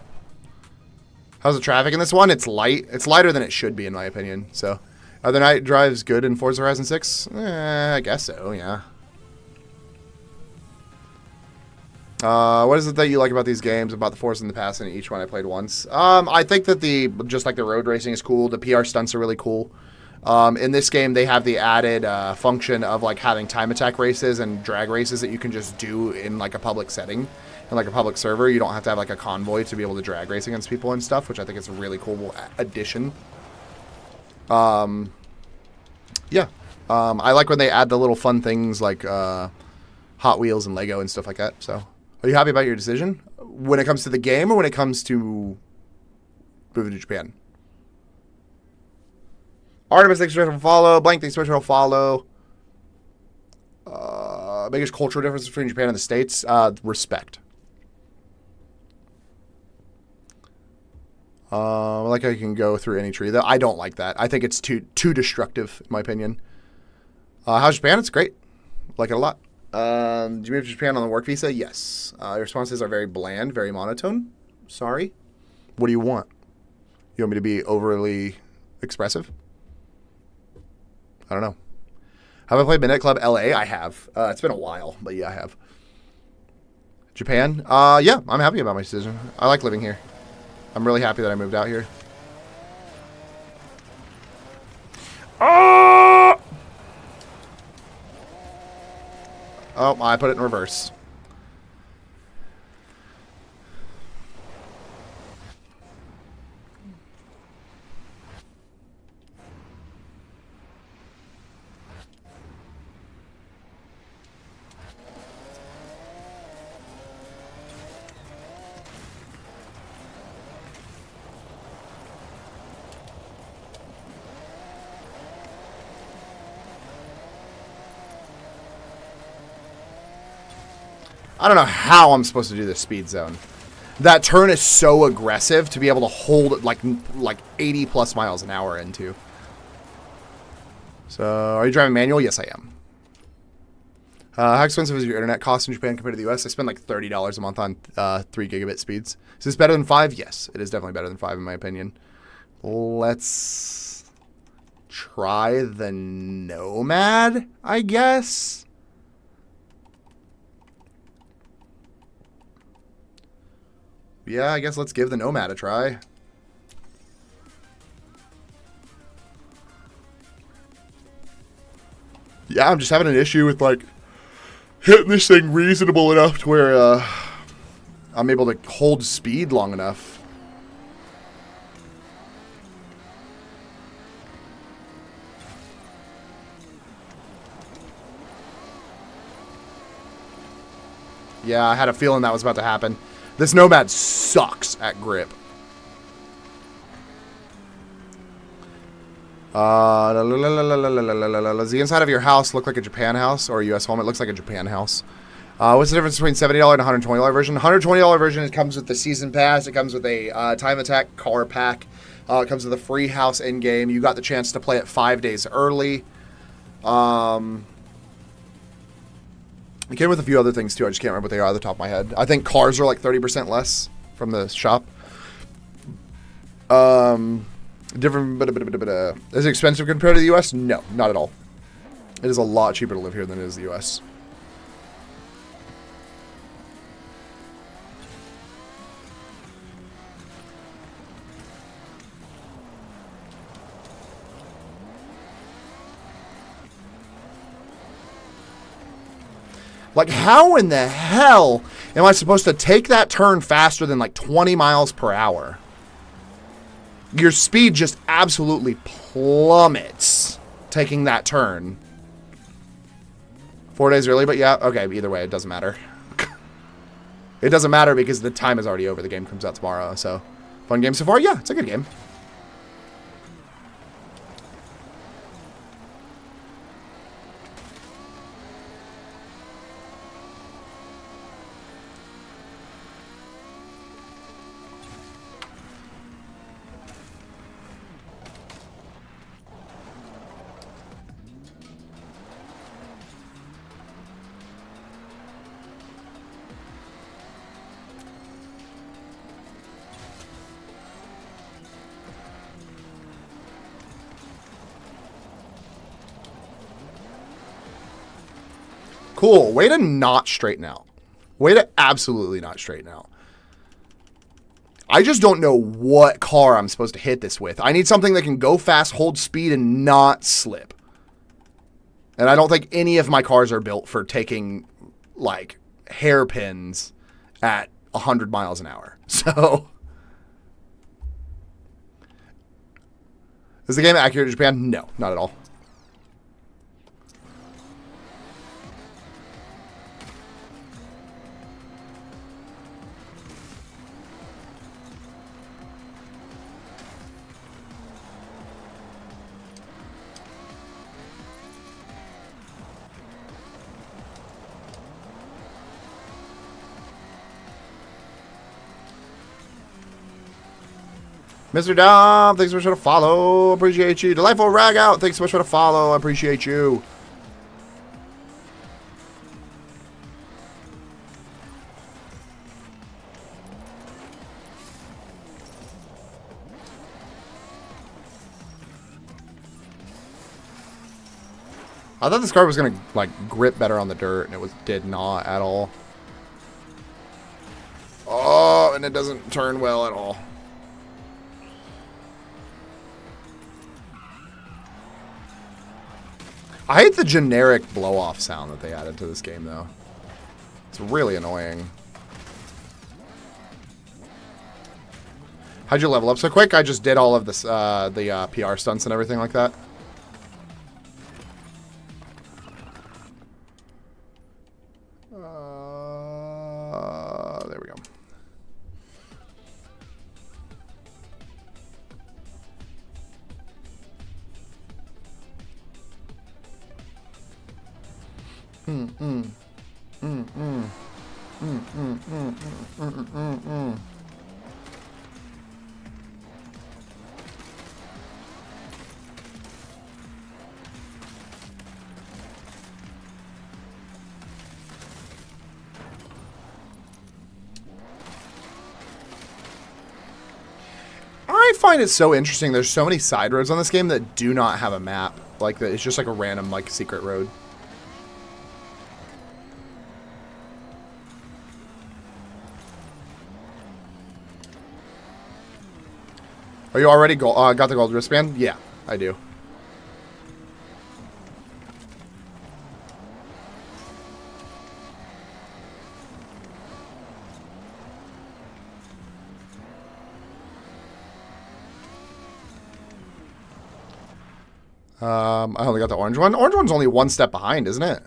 How's the traffic in this one? It's light. It's lighter than it should be, in my opinion. So, are the night drives good in Forza Horizon 6? I guess so, yeah. What is it that you like about these games, about the Forza in the past, and each one I played once? I think that just like the road racing is cool. The PR stunts are really cool. In this game, they have the added function of like having time attack races and drag races that you can just do in like a public setting, in like a public server. You don't have to have like a convoy to be able to drag race against people and stuff, which I think is a really cool addition. Yeah. I like when they add the little fun things like Hot Wheels and Lego and stuff like that. So, are you happy about your decision when it comes to the game or when it comes to moving to Japan? Artemis, thanks for follow. Blank, thanks for follow. Biggest cultural difference between Japan and the States? Respect. I like how you can go through any tree. I don't like that. I think it's too destructive, in my opinion. How's Japan? It's great. Like it a lot. Do you move to Japan on the work visa? Yes. Your responses are very bland, very monotone. Sorry. What do you want? You want me to be overly expressive? I don't know. Have I played Midnight Club LA? I have. It's been a while, but yeah, I have. Japan? Yeah, I'm happy about my decision. I like living here. I'm really happy that I moved out here. Oh, I put it in reverse. I don't know how I'm supposed to do this speed zone. That turn is so aggressive to be able to hold like 80 plus miles an hour into. So, are you driving manual? Yes, I am. How expensive is your internet cost in Japan compared to the US? I spend like $30 a month on 3 gigabit speeds. Is this better than 5? Yes, it is definitely better than 5 in my opinion. Let's try the Nomad, I guess. Yeah, I guess let's give the Nomad a try. Yeah, I'm just having an issue with, like, hitting this thing reasonable enough to where, I'm able to hold speed long enough. Yeah, I had a feeling that was about to happen. This Nomad sucks at grip. Does the inside of your house look like a Japan house or a U.S. home? It looks like a Japan house. What's the difference between $70 and $120 version? $120 version, it comes with the season pass. It comes with a time attack car pack. It comes with a free house in game. You got the chance to play it 5 days early. It came with a few other things too. I just can't remember what they are off the top of my head. I think cars are like 30% less from the shop. Different, is it expensive compared to the U.S.? No, not at all. It is a lot cheaper to live here than it is the U.S. Like, how in the hell am I supposed to take that turn faster than like 20 miles per hour? Your speed just absolutely plummets taking that turn. 4 days early, but yeah, okay, either way, it doesn't matter. It doesn't matter because the time is already over. The game comes out tomorrow, so fun game so far. Yeah, it's a good game. Cool. Way to not straighten out. Way to absolutely not straighten out. I just don't know what car I'm supposed to hit this with. I need something that can go fast, hold speed, and not slip. And I don't think any of my cars are built for taking, like, hairpins at 100 miles an hour. So, is the game accurate to Japan? No, not at all. Mr. Dom, thanks so much for the follow. Appreciate you. Delightful Rag Out, thanks so much for the follow. I appreciate you. I thought this car was gonna like grip better on the dirt, and it did not at all. Oh, and it doesn't turn well at all. I hate the generic blow-off sound that they added to this game, though. It's really annoying. How'd you level up so quick? I just did all of this, the PR stunts and everything like that. There we go. I find it so interesting. There's so many side roads on this game that do not have a map. Like, it's just like a random, like, secret road. Are you already got the gold wristband? Yeah, I do. I only got the orange one. Orange one's only one step behind, isn't it?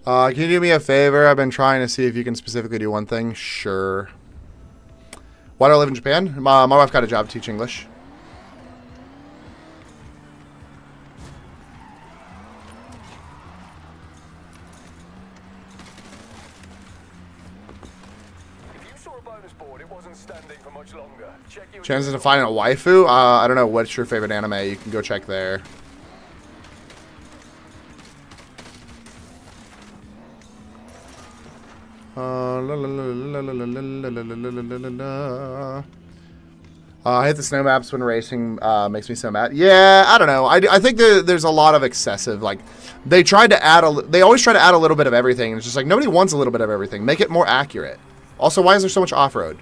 Can you do me a favor? I've been trying to see if you can specifically do one thing. Sure. Why do I live in Japan? My wife got a job to teach English. If you saw a bonus board, it wasn't standing for much longer. Check your Chances of finding a waifu? I don't know. What's your favorite anime? You can go check there. I hate the snow maps when racing makes me so mad. Yeah, I don't know. I think there's a lot of excessive. Like, they tried to add they always try to add a little bit of everything. And it's just like, nobody wants a little bit of everything. Make it more accurate. Also, why is there so much off-road?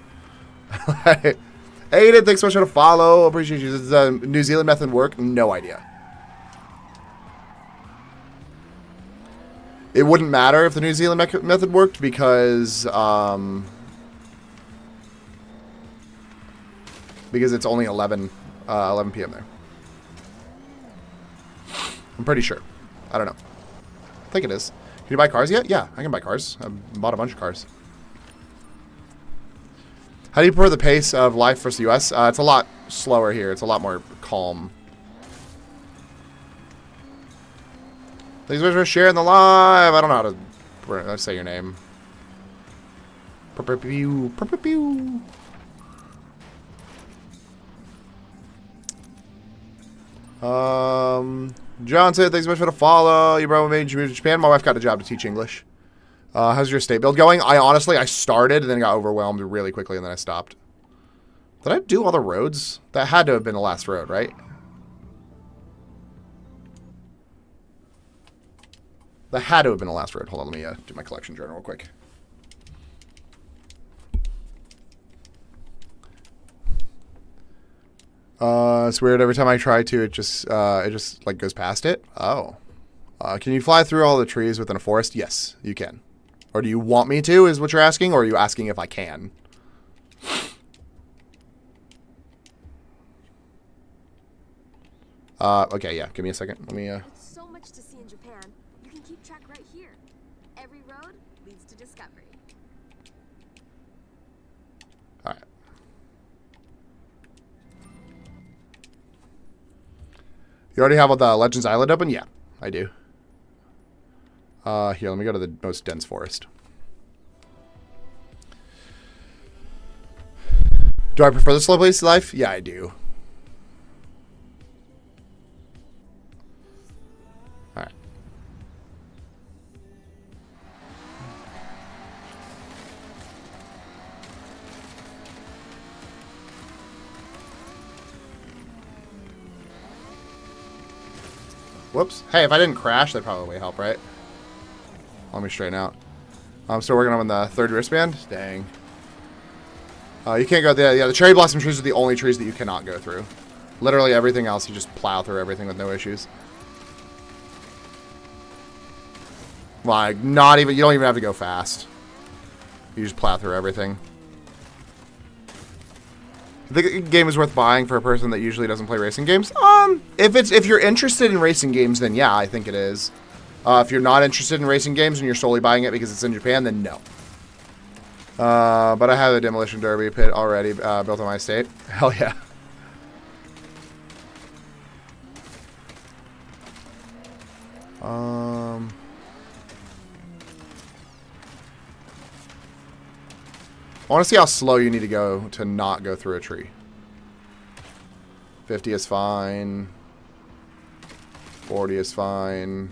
Aiden, thanks so much for the follow. Appreciate you. Does the New Zealand method work? No idea. It wouldn't matter if the New Zealand method worked because it's only 11 p.m. there. I'm pretty sure. I don't know. I think it is. Can you buy cars yet? Yeah, I can buy cars. I've bought a bunch of cars. How do you prefer the pace of life versus the U.S.? It's a lot slower here. It's a lot more calm. Thanks so much for sharing the live. I don't know how to say your name. Johnson, thanks so much for the follow. Your brother made you move to Japan. My wife got a job to teach English. How's your state build going? I started and then got overwhelmed really quickly and then I stopped. Did I do all the roads? That had to have been the last road, right? That had to have been the last road. Hold on, let me do my collection journal real quick. It's weird. Every time I try to, it just like goes past it. Oh. Can you fly through all the trees within a forest? Yes, you can. Or do you want me to, is what you're asking? Or are you asking if I can? Okay, yeah. Give me a second. Let me, So much to see in Japan. You can keep track right here. Every road leads to discovery. Alright. You already have all the Legends Island open? Yeah, I do. Here, let me go to the most dense forest. Do I prefer the slow pace of life? Yeah, I do. Alright. Whoops. Hey, if I didn't crash, that'd probably help, right? Let me straighten out. I'm still working on the third wristband. Dang. You can't go there. Yeah, the cherry blossom trees are the only trees that you cannot go through. Literally everything else, you just plow through everything with no issues. Like, not even, you don't even have to go fast. You just plow through everything. I think the game is worth buying for a person that usually doesn't play racing games. If you're interested in racing games, then yeah, I think it is. If you're not interested in racing games and you're solely buying it because it's in Japan, then no. But I have a demolition derby pit already built on my estate. Hell yeah. I want to see how slow you need to go to not go through a tree. 50 is fine. 40 is fine.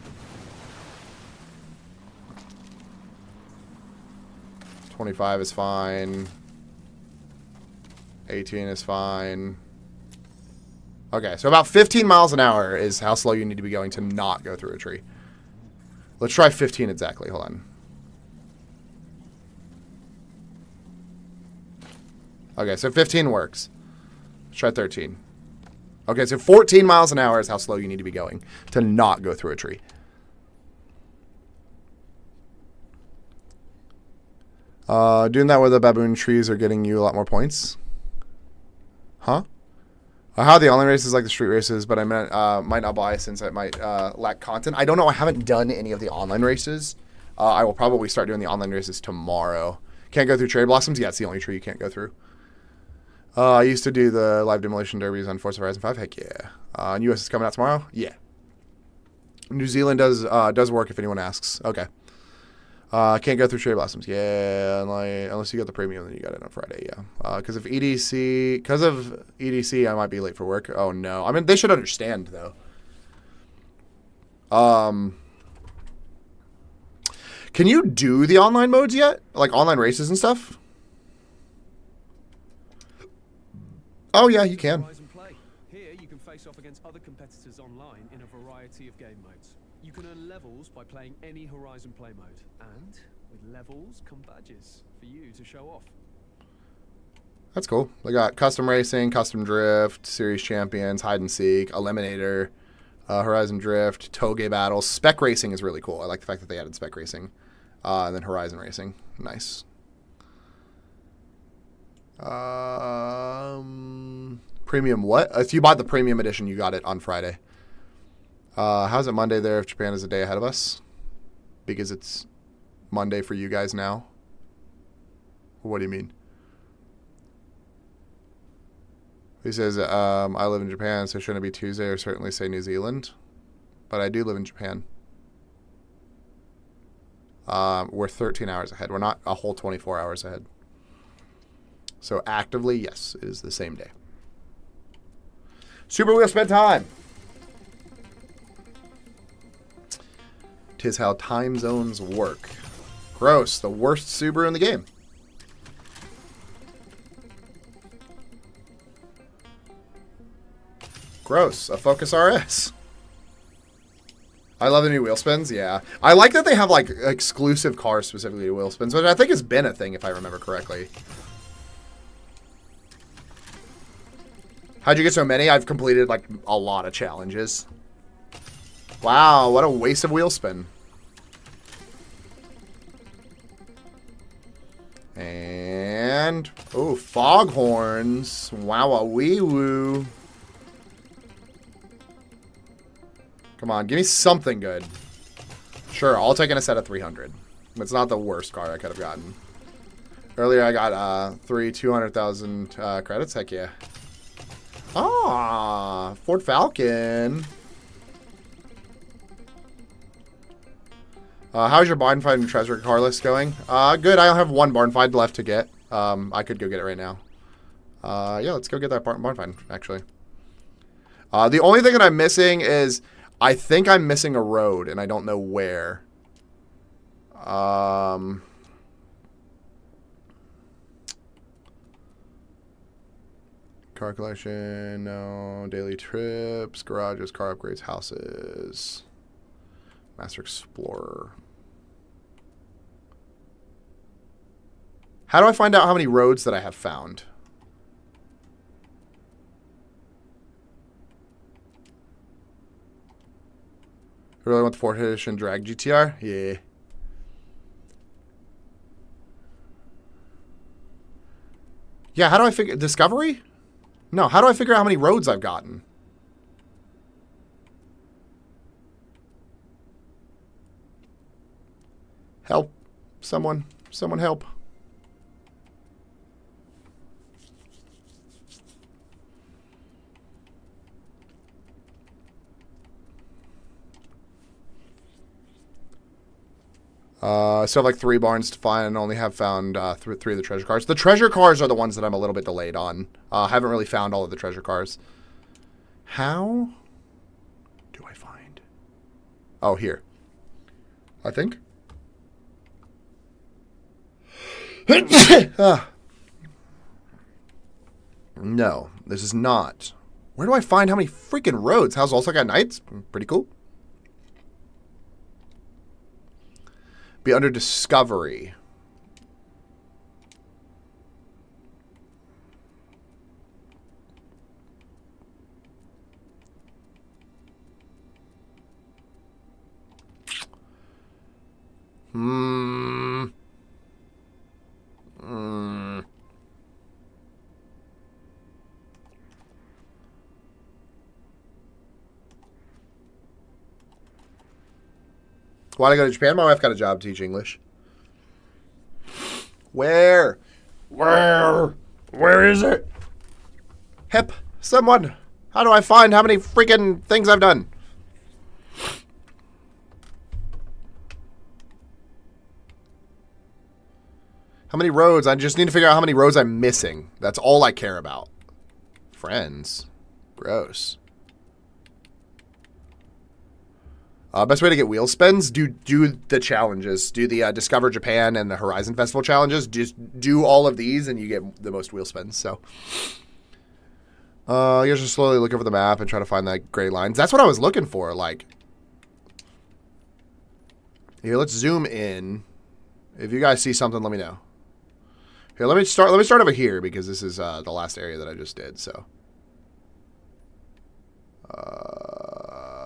25 is fine. 18 is fine. Okay, so about 15 miles an hour is how slow you need to be going to not go through a tree. Let's try 15 exactly. Hold on. Okay, so 15 works. Let's try 13. Okay, so 14 miles an hour is how slow you need to be going to not go through a tree. Doing that with the baboon trees are getting you a lot more points. Huh? How the online races like the street races, but I might not buy since I might lack content. I don't know. I haven't done any of the online races. I will probably start doing the online races tomorrow. Can't go through cherry blossoms? Yeah, it's the only tree you can't go through. I used to do the live demolition derbies on Forza Horizon 5. Heck yeah. And US is coming out tomorrow? Yeah. New Zealand does work if anyone asks. Okay. Can't go through cherry blossoms. Yeah, unless you got the premium, then you got it on Friday. Yeah. Because of EDC, I might be late for work. Oh no. I mean, they should understand though. Can you do the online modes yet? Like online races and stuff? Oh yeah, you can. Horizon Play. Here you can face off against other competitors online in a variety of game modes. You can earn levels by playing any Horizon Play mode, and with levels come badges for you to show off. That's cool. They got custom racing, custom drift, series champions, hide and seek, eliminator, Horizon drift, toge battles. Spec racing is really cool. I like the fact that they added spec racing, and then Horizon racing. Nice. Premium what? If you bought the premium edition, you got it on Friday. How's it Monday there if Japan is a day ahead of us? Because it's Monday for you guys now? What do you mean? He says, I live in Japan, so shouldn't it be Tuesday or certainly say New Zealand? But I do live in Japan. We're 13 hours ahead. We're not a whole 24 hours ahead. So actively, yes, it is the same day. Super Wheel spent time. Tis how time zones work. Gross. The worst Subaru in the game. Gross. A Focus RS. I love the new wheel spins. Yeah. I like that they have like exclusive cars specifically to wheel spins, which I think has been a thing if I remember correctly. How'd you get so many? I've completed like a lot of challenges. Wow, what a waste of wheel spin. And oh, foghorns. Wow, wee woo. Come on, give me something good. Sure, I'll take in a set of 300. It's not the worst car I could have gotten. Earlier I got 200,000 credits. Heck yeah. Ah, Ford Falcon. How's your barn find and treasure car list going? Good. I have one barn find left to get. I could go get it right now. Yeah, let's go get that barn find, actually. The only thing that I'm missing is I think I'm missing a road, and I don't know where. Car collection, no. Daily trips, garages, car upgrades, houses. Master Explorer. How do I find out how many roads that I have found? I really want the 4th edition drag GTR? Yeah. Yeah, how do I figure... Discovery? No, how do I figure out how many roads I've gotten? Help. Someone help. I still have like 3 barns to find and only have found 3 of the treasure cars. The treasure cars are the ones that I'm a little bit delayed on. I haven't really found all of the treasure cars. How do I find? Oh, here. I think. No, this is not. Where do I find how many freaking roads? How's also got nights? Pretty cool. Be under discovery. Why'd I go to Japan? My wife got a job to teach English. Where? Where is it? Hip, someone. How do I find how many freaking things I've done? How many roads? I just need to figure out how many roads I'm missing. That's all I care about. Friends. Gross. Best way to get wheel spins, do the challenges. Do the Discover Japan and the Horizon Festival challenges. Just do all of these and you get the most wheel spins. So, you guys just slowly look over the map and try to find that gray lines. That's what I was looking for. Like, here, let's zoom in. If you guys see something, let me know. Here, let me start over here because this is the last area that I just did. So,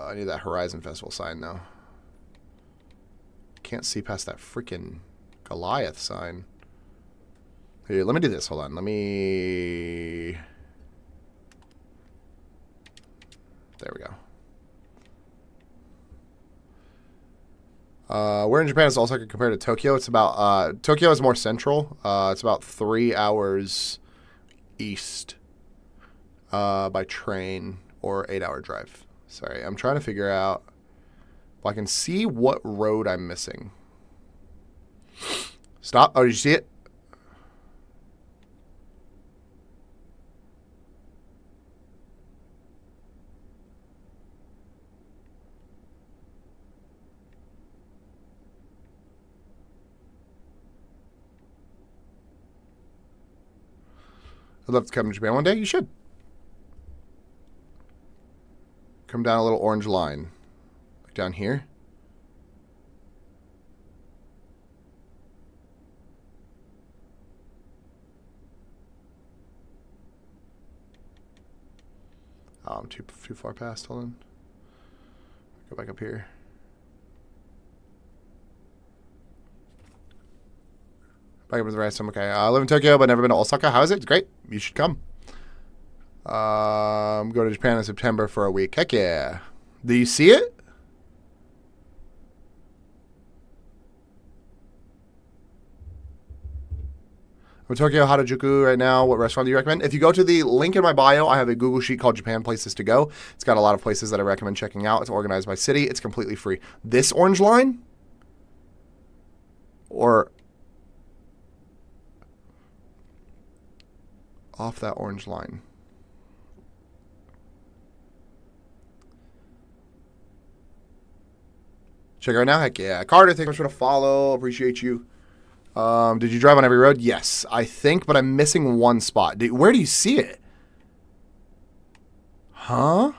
I need that Horizon Festival sign, though. Can't see past that freaking Goliath sign. Here, let me do this. Hold on. Let me... There we go. Where in Japan is Osaka compared to Tokyo? It's about... Tokyo is more central. It's about 3 hours east by train or 8-hour drive. Sorry, I'm trying to figure out if I can see what road I'm missing. Stop. Oh, did you see it? I'd love to come to Japan one day. You should. Come down a little orange line. Like down here. Oh, I'm too far past. Hold on. Go back up here. Back up with the rest. I'm okay. I live in Tokyo, but never been to Osaka. How is it? It's great. You should come. I'm going to Japan in September for a week. Heck yeah. Do you see it? I'm in Tokyo, Harajuku right now. What restaurant do you recommend? If you go to the link in my bio, I have a Google sheet called Japan Places to Go. It's got a lot of places that I recommend checking out. It's organized by city. It's completely free. This orange line? Or off that orange line? Check it out now. Heck yeah. Carter, thanks so much for the follow. Appreciate you. Did you drive on every road? Yes, I think, but I'm missing one spot. Where do you see it? Huh?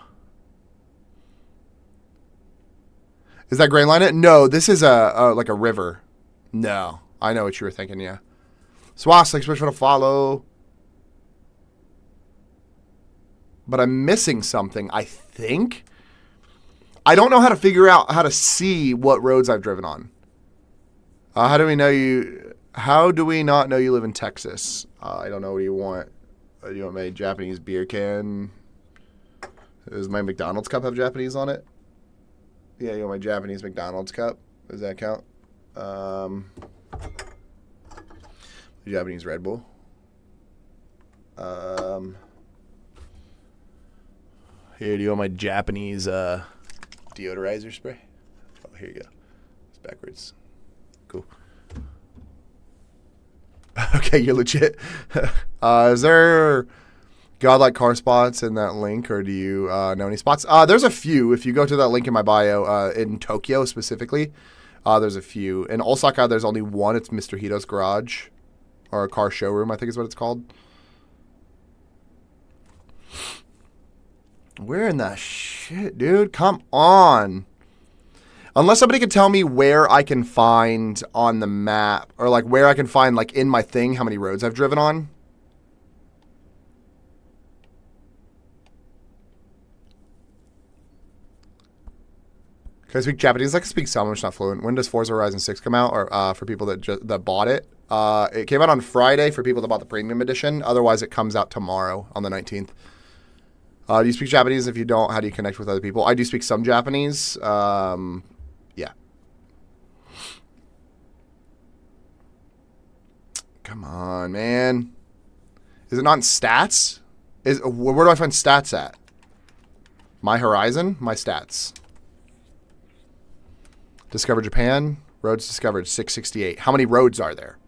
Is that gray line it? No, this is like a river. No, I know what you were thinking, yeah. Swas, thanks so much for the follow. But I'm missing something, I think. I don't know how to figure out how to see what roads I've driven on. How do we know you? How do we not know you live in Texas? I don't know. What do you want? Do you want my Japanese beer can? Does my McDonald's cup have Japanese on it? Yeah, you want my Japanese McDonald's cup? Does that count? Japanese Red Bull. Here, do you want my Japanese deodorizer spray? Oh, here you go. It's backwards. Cool. Okay, you're legit. Is there godlike car spots in that link, or do you know any spots? There's a few. If you go to that link in my bio, in Tokyo specifically, there's a few. In Osaka, there's only one. It's Mr. Hito's Garage, or a car showroom, I think is what it's called. Where in the shit, dude? Come on. Unless somebody can tell me where I can find on the map, or like where I can find like in my thing how many roads I've driven on. Can I speak Japanese? I can speak some, I'm just not fluent. When does Forza Horizon 6 come out? Or for people that bought it? It came out on Friday for people that bought the premium edition. Otherwise, it comes out tomorrow on the 19th. Do you speak Japanese? If you don't, how do you connect with other people? I do speak some Japanese. Yeah. Come on, man. Is it not in stats? Where do I find stats at? My Horizon? My stats. Discover Japan. Roads discovered 668. How many roads are there?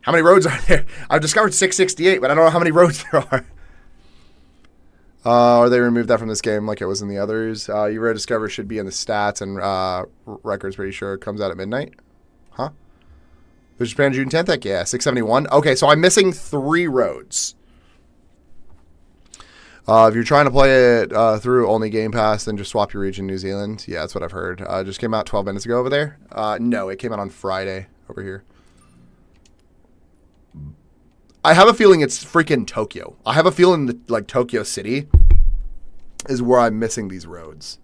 How many roads are there? I've discovered 668, but I don't know how many roads there are. Or they removed that from this game like it was in the others. You road discover should be in the stats and records. Pretty sure it comes out at midnight. Huh? There's Japan June 10th? Heck yeah, 671. Okay, so I'm missing 3 roads. If you're trying to play it through only Game Pass, then just swap your region, New Zealand. Yeah, that's what I've heard. Just came out 12 minutes ago over there. No, it came out on Friday over here. I have a feeling it's freaking Tokyo. I have a feeling that, like, Tokyo City is where I'm missing these roads.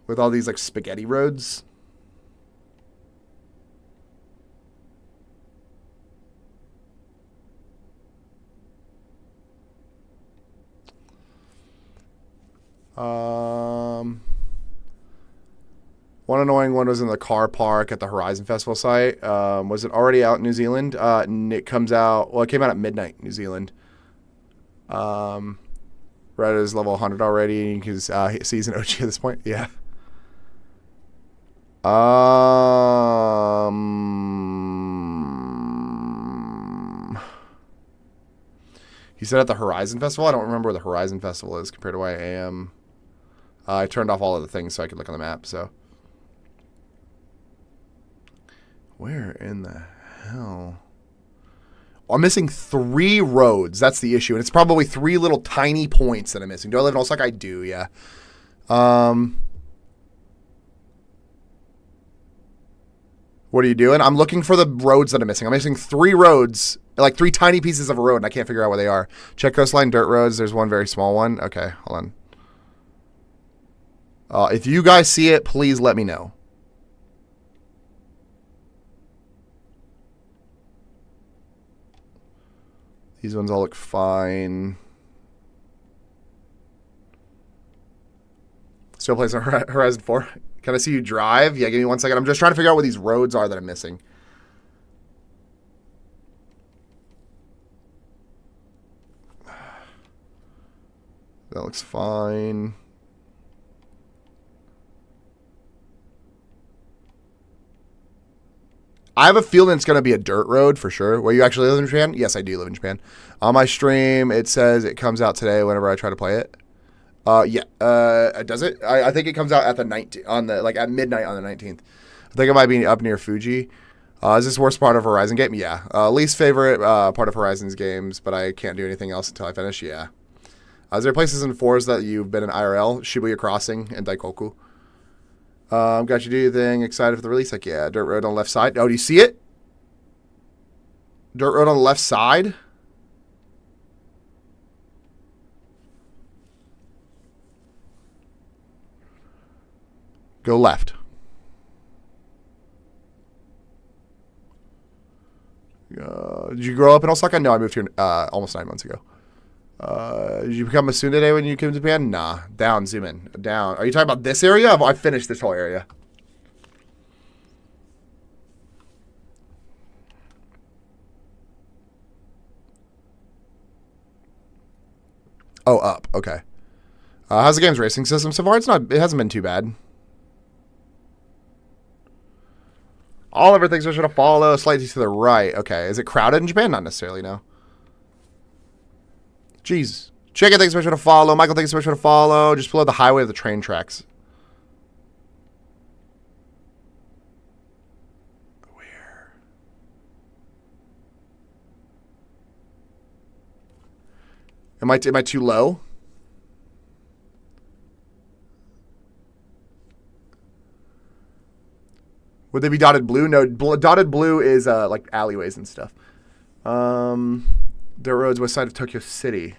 With all these, like, spaghetti roads. One annoying one was in the car park at the Horizon Festival site. Was it already out in New Zealand? It comes out, well, it came out at midnight, New Zealand. Red is level 100 already because he's an OG at this point. Yeah. He said at the Horizon Festival. I don't remember where the Horizon Festival is compared to where I am. I turned off all of the things so I could look on the map, so. Where in the hell? Oh, I'm missing 3 roads. That's the issue. And it's probably 3 little tiny points that I'm missing. Do I live in Osaka? I do, yeah. What are you doing? I'm looking for the roads that I'm missing. I'm missing 3 roads, like 3 tiny pieces of a road, and I can't figure out where they are. Check coastline, dirt roads. There's one very small one. Okay, hold on. If you guys see it, please let me know. These ones all look fine. Still plays on Horizon 4. Can I see you drive? Yeah, give me 1 second. I'm just trying to figure out where these roads are that I'm missing. That looks fine. I have a feeling it's going to be a dirt road for sure. Where you actually live in Japan? Yes, I do live in Japan. On my stream, it says it comes out today whenever I try to play it. Yeah. Does it? I think it comes out at the 19th, at midnight on the 19th. I think it might be up near Fuji. Is this the worst part of Horizon game? Yeah. Least favorite part of Horizon's games, but I can't do anything else until I finish. Yeah. Is there places in Forza that you've been in IRL? Shibuya Crossing and Daikoku. Got you do your thing. Excited for the release? Like, yeah. Dirt road on the left side. Oh, do you see it? Dirt road on the left side. Go left. Did you grow up in Osaka? No, I moved here almost 9 months ago. Did you become a student today when you came to Japan? Nah. Down, zoom in. Down. Are you talking about this area? I finished this whole area. Oh, up. Okay. How's the game's racing system so far? It hasn't been too bad. All everything's supposed to follow slightly to the right. Okay. Is it crowded in Japan? Not necessarily, no. Jeez. Chicken thinks we're supposed to follow. Michael thinks we're supposed to follow. Just below the highway of the train tracks. Where? Am I too low? Would they be dotted blue? No, dotted blue is like alleyways and stuff. Dirt roads west side of Tokyo City.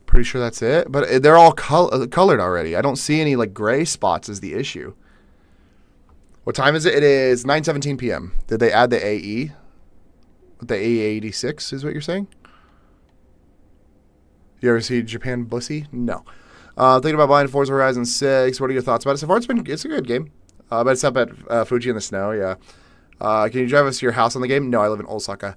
Pretty sure that's it, but they're all colored already. I don't see any like gray spots is the issue. What time is it? It is 9:17 p.m. Did they add the AE? The AE86 is what you're saying? You ever see Japan Bussy? No. Thinking about buying Forza Horizon 6. What are your thoughts about it? So far, it's a good game. But it's up at Fuji in the snow, yeah. Can you drive us to your house on the game? No, I live in Osaka.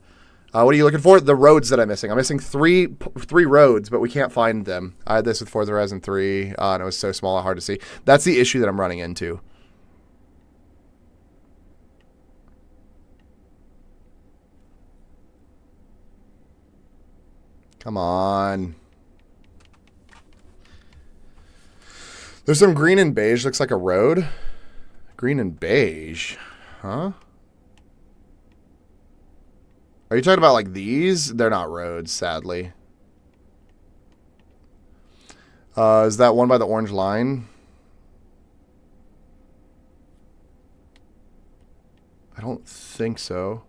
What are you looking for? The roads that I'm missing. I'm missing three roads, but we can't find them. I had this with Forza Horizon 3, and it was so small and hard to see. That's the issue that I'm running into. Come on. There's some green and beige. Looks like a road. Green and beige. Huh? Are you talking about like these? They're not roads, sadly. Is that one by the orange line? I don't think so.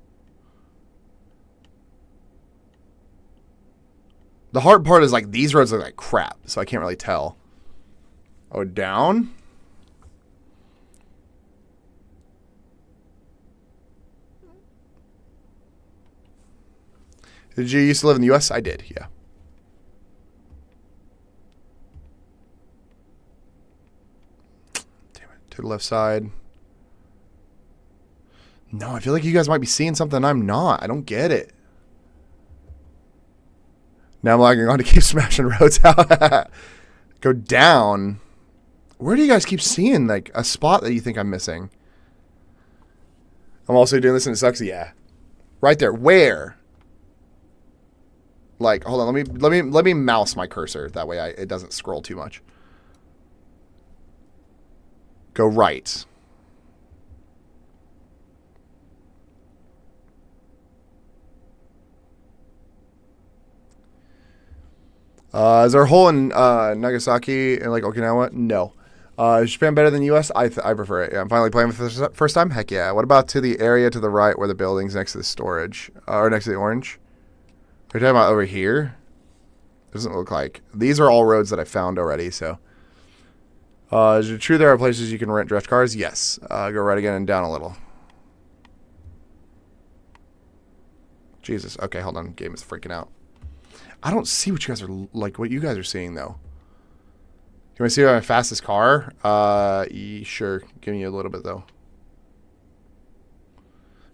The hard part is like these roads look like crap, so I can't really tell. Oh, down? Did you used to live in the U.S.? I did, yeah. Damn it. To the left side. No, I feel like you guys might be seeing something I'm not. I don't get it. Now I'm lagging on to keep smashing roads out. Go down. Where do you guys keep seeing like a spot that you think I'm missing? I'm also doing this and it sucks. Yeah. Right there. Where? Like, hold on, let me mouse my cursor. That way it doesn't scroll too much. Go right. Is there a hole in Nagasaki and like Okinawa? No. Is Japan better than U.S.? I prefer it. Yeah, I'm finally playing for the first time. Heck yeah. What about to the area to the right where the building's next to the storage or next to the orange? Are you talking about over here? Doesn't look like. These are all roads that I found already, so. Is it true there are places you can rent drift cars? Yes. Go right again and down a little. Jesus. Okay, hold on. Game is freaking out. I don't see what you guys are, like, what you guys are seeing, though. Can we see my fastest car? Sure. Give me a little bit, though.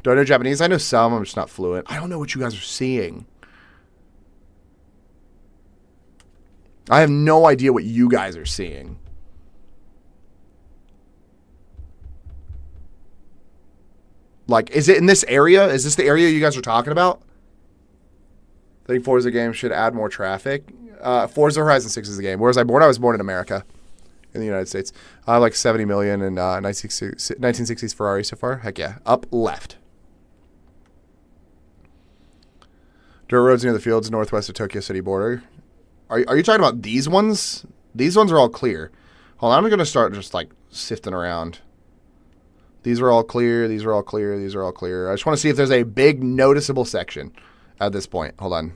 Do I know Japanese? I know some. I'm just not fluent. I don't know what you guys are seeing. I have no idea what you guys are seeing. Like, is it in this area? Is this the area you guys are talking about? I think Forza game should add more traffic. Forza Horizon 6 is the game. Where was I born? I was born in America, in the United States. I have like 70 million in 1960s Ferrari so far. Heck yeah. Up left. Dirt roads near the fields northwest of Tokyo City border. Are you talking about these ones? These ones are all clear. Hold on, I'm going to start just like sifting around. These are all clear. These are all clear. These are all clear. I just want to see if there's a big noticeable section at this point. Hold on.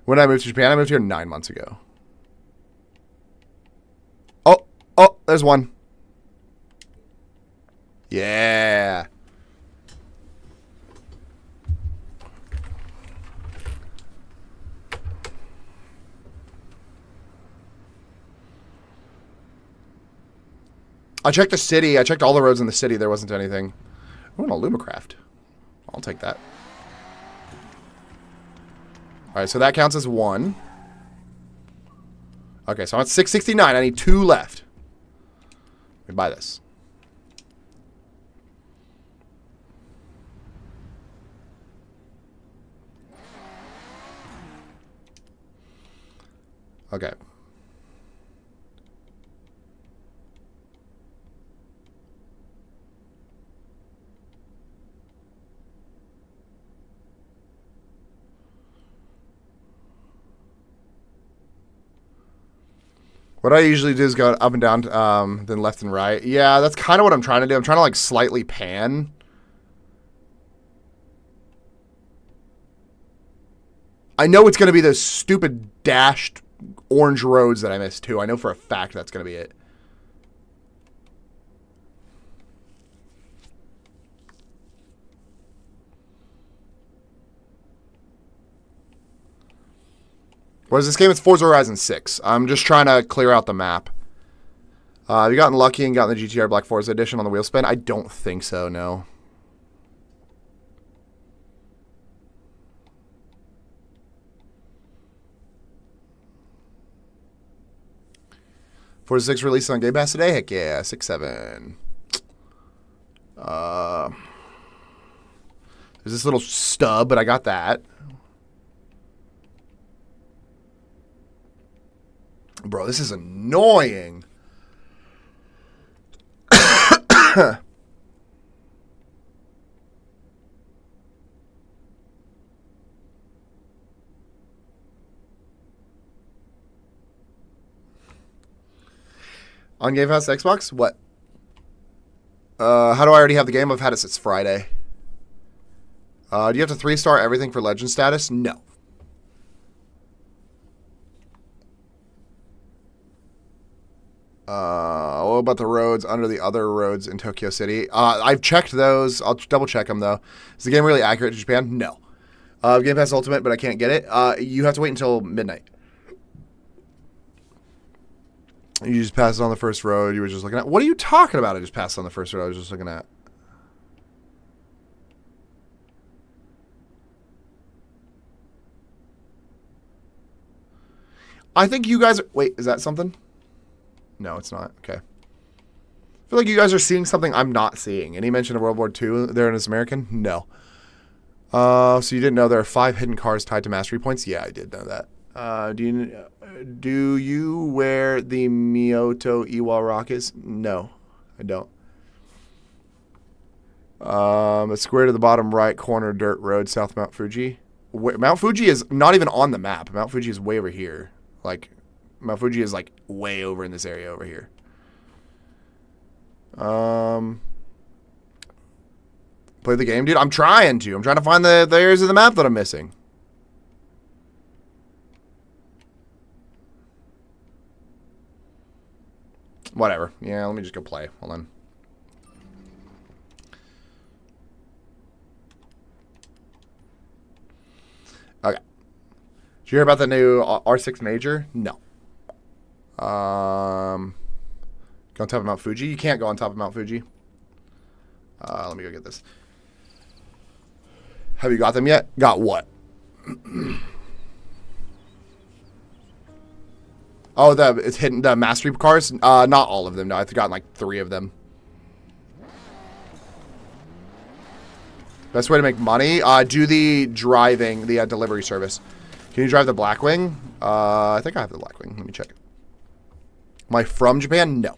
When I moved to Japan, I moved here 9 months ago. Oh, there's one. Yeah. I checked the city. I checked all the roads in the city. There wasn't anything. Oh, an Lumacraft. I'll take that. All right, so that counts as 1. Okay, so I'm at 669. I need 2 left. Let me buy this. Okay. What I usually do is go up and down, then left and right. Yeah, that's kind of what I'm trying to do. I'm trying to like slightly pan. I know it's going to be those stupid dashed orange roads that I missed too. I know for a fact that's going to be it. What is this game? It's Forza Horizon 6. I'm just trying to clear out the map. Have you gotten lucky and gotten the GTR Black Forza Edition on the wheel spin? I don't think so, no. Forza 6 released on Game Pass today? Heck yeah, 6-7. There's this little stub, but I got that. Bro, this is annoying. On Game Pass Xbox? What? How do I already have the game? I've had it since Friday. Do you have to 3-star everything for legend status? No. What about the roads under the other roads in Tokyo City? I've checked those. I'll double check them though. Is the game really accurate to Japan? No. Game Pass Ultimate, but I can't get it. You have to wait until midnight. You just passed on the first road. You were just looking at. What are you talking about? I just passed on the first road. I was just looking at. I think you guys. Wait, is that something? No, it's not. Okay. I feel like you guys are seeing something I'm not seeing. Any mention of World War II there in this American? No. So you didn't know there are 5 hidden cars tied to mastery points? Yeah, I did know that. Do you where the Miyoto Iwa Rock is? No, I don't. A square to the bottom right corner dirt road south Mount Fuji. Mount Fuji is not even on the map. Mount Fuji is way over here. Like, Mount Fuji is like way over in this area over here. Play the game, dude. I'm trying to find the areas of the map that I'm missing. Whatever. Yeah, let me just go play. Hold on. Okay. Did you hear about the new R6 Major? No. Go on top of Mount Fuji? You can't go on top of Mount Fuji. Let me go get this. Have you got them yet? Got what? Oh, it's hidden the mastery cars? Not all of them. No, I've gotten like 3 of them. Best way to make money? Do the driving, the delivery service. Can you drive the Blackwing? I think I have the Blackwing. Let me check. Am I from Japan? No.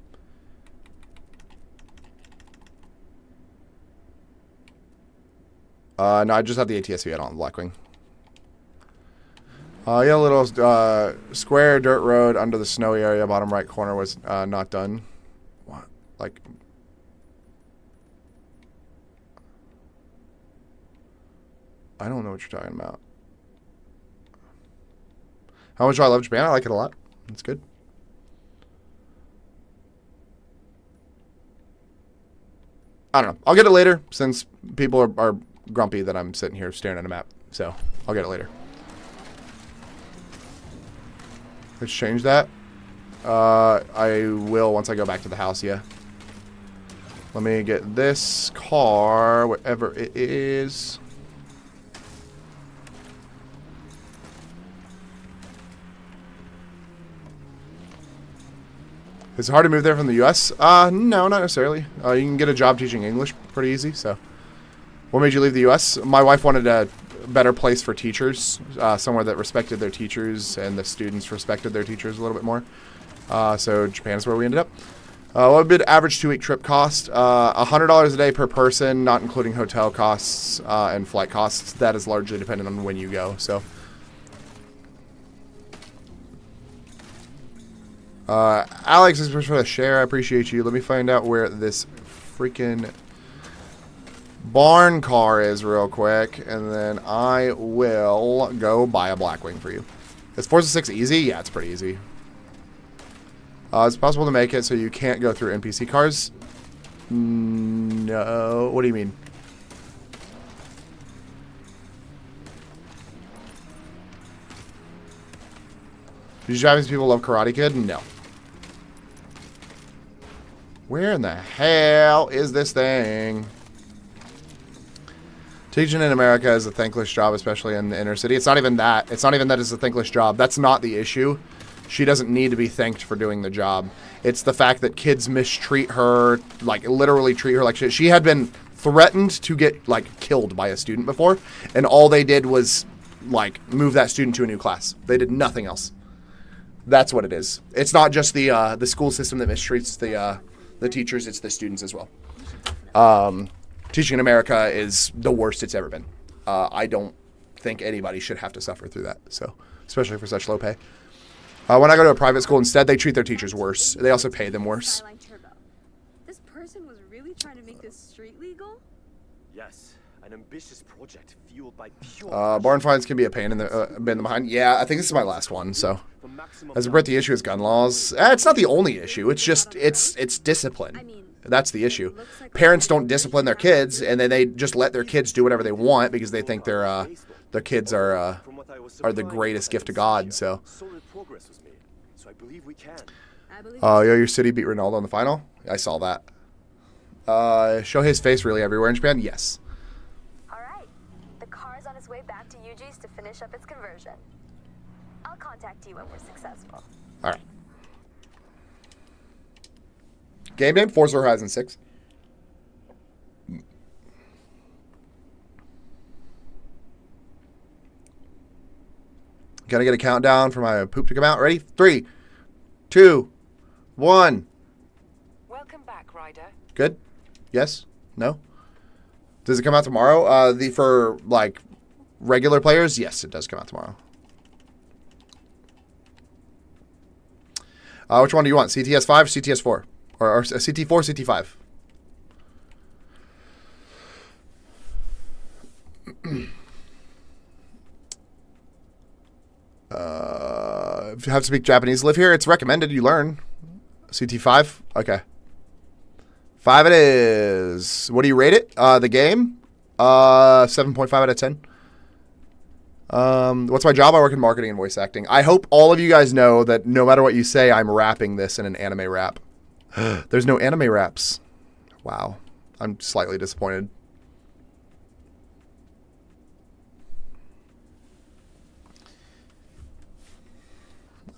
No, I just have the ATSV. I don't have the Blackwing. Yeah, a little square dirt road under the snowy area, bottom right corner was not done. What? Like... I don't know what you're talking about. How much do I love Japan? I like it a lot. It's good. I don't know. I'll get it later since people are grumpy that I'm sitting here staring at a map. So, I'll get it later. Let's change that. I will once I go back to the house, yeah. Let me get this car, wherever it is. Is it hard to move there from the U.S.? No, not necessarily. You can get a job teaching English pretty easy, so. What made you leave the U.S.? My wife wanted a better place for teachers, somewhere that respected their teachers and the students respected their teachers a little bit more. So Japan is where we ended up. What would average 2-week trip cost? $100 a day per person, not including hotel costs and flight costs. That is largely dependent on when you go, so. Alex, thanks for the share. I appreciate you. Let me find out where this freaking barn car is real quick, and then I will go buy a Blackwing for you. Is Forza 6 easy? Yeah, it's pretty easy. It's possible to make it so you can't go through NPC cars. No. What do you mean? Do Japanese people love Karate Kid? No. Where in the hell is this thing? Teaching in America is a thankless job, especially in the inner city. It's not even that. It's not even that it's a thankless job. That's not the issue. She doesn't need to be thanked for doing the job. It's the fact that kids mistreat her, like literally treat her like shit. She had been threatened to get like killed by a student before, and all they did was like move that student to a new class. They did nothing else. That's what it is. It's not just the school system that mistreats the teachers, it's the students as well. Teaching in America is the worst it's ever been. I don't think anybody should have to suffer through that, so especially for such low pay. When I go to a private school instead, they treat their teachers worse. They also pay them worse. Skyline Turbo. This person was really trying to make this street legal? Yes, an ambitious project fueled by pure. Barn finds can be a pain in the behind. Yeah, I think this is my last one, so. As a Brit, the issue is gun laws. It's not the only issue. It's just, it's discipline. That's the issue. Parents don't discipline their kids, and then they just let their kids do whatever they want because they think their kids are the greatest gift to God. So, your city beat Ronaldo in the final. I saw that. Show his face really everywhere in Japan. Yes. All right. The car's on its way back to UG's to finish up its conversion. I'll contact you when we're successful. All right. Game name, Forza Horizon 6. Gotta get a countdown for my poop to come out. Ready? 3, 2, 1. Welcome back, Ryder. Good? Yes? No? Does it come out tomorrow? For like regular players, yes, it does come out tomorrow. Which one do you want? CTS 5 or CTS 4? Or CT4, CT5? If you have to speak Japanese, live here. It's recommended you learn. CT5? Okay. 5 it is. What do you rate it? The game? 7.5 out of 10. What's my job? I work in marketing and voice acting. I hope all of you guys know that no matter what you say, I'm rapping this in an anime rap. There's no anime raps. Wow. I'm slightly disappointed.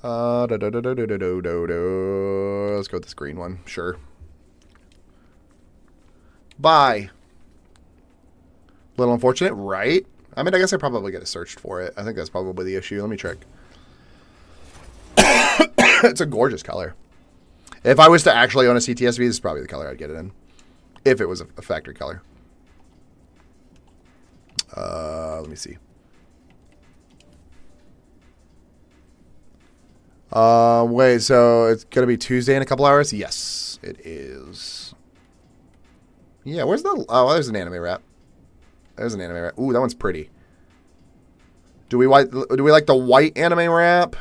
Let's go with this green one. Sure. Bye. Little unfortunate, right? I mean, I guess I probably get searched for it. I think that's probably the issue. Let me check. It's a gorgeous color. If I was to actually own a CTSV, this is probably the color I'd get it in. If it was a factory color. Let me see. Wait, so it's going to be Tuesday in a couple hours? Yes, it is. Yeah, where's the... Oh, there's an anime wrap. There's an anime wrap. Ooh, that one's pretty. Do we like the white anime wrap?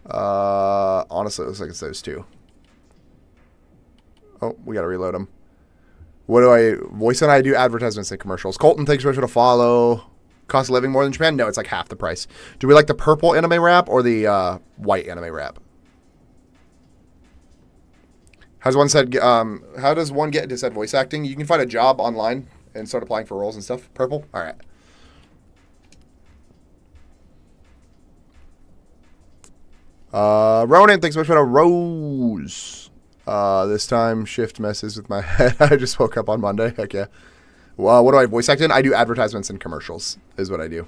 Honestly, it looks like it's those two. Oh, we got to reload them. What do I... Voice and I do advertisements and commercials. Colton, thanks so much for the follow. Cost of living more than Japan? No, it's like half the price. Do we like the purple anime wrap or the white anime wrap? How's one said? How does one get into said voice acting? You can find a job online and start applying for roles and stuff. Purple? All right. Ronan, thanks so much for the rose. This time shift messes with my head. I just woke up on Monday. Heck yeah. What do I voice act in? I do advertisements and commercials is what I do.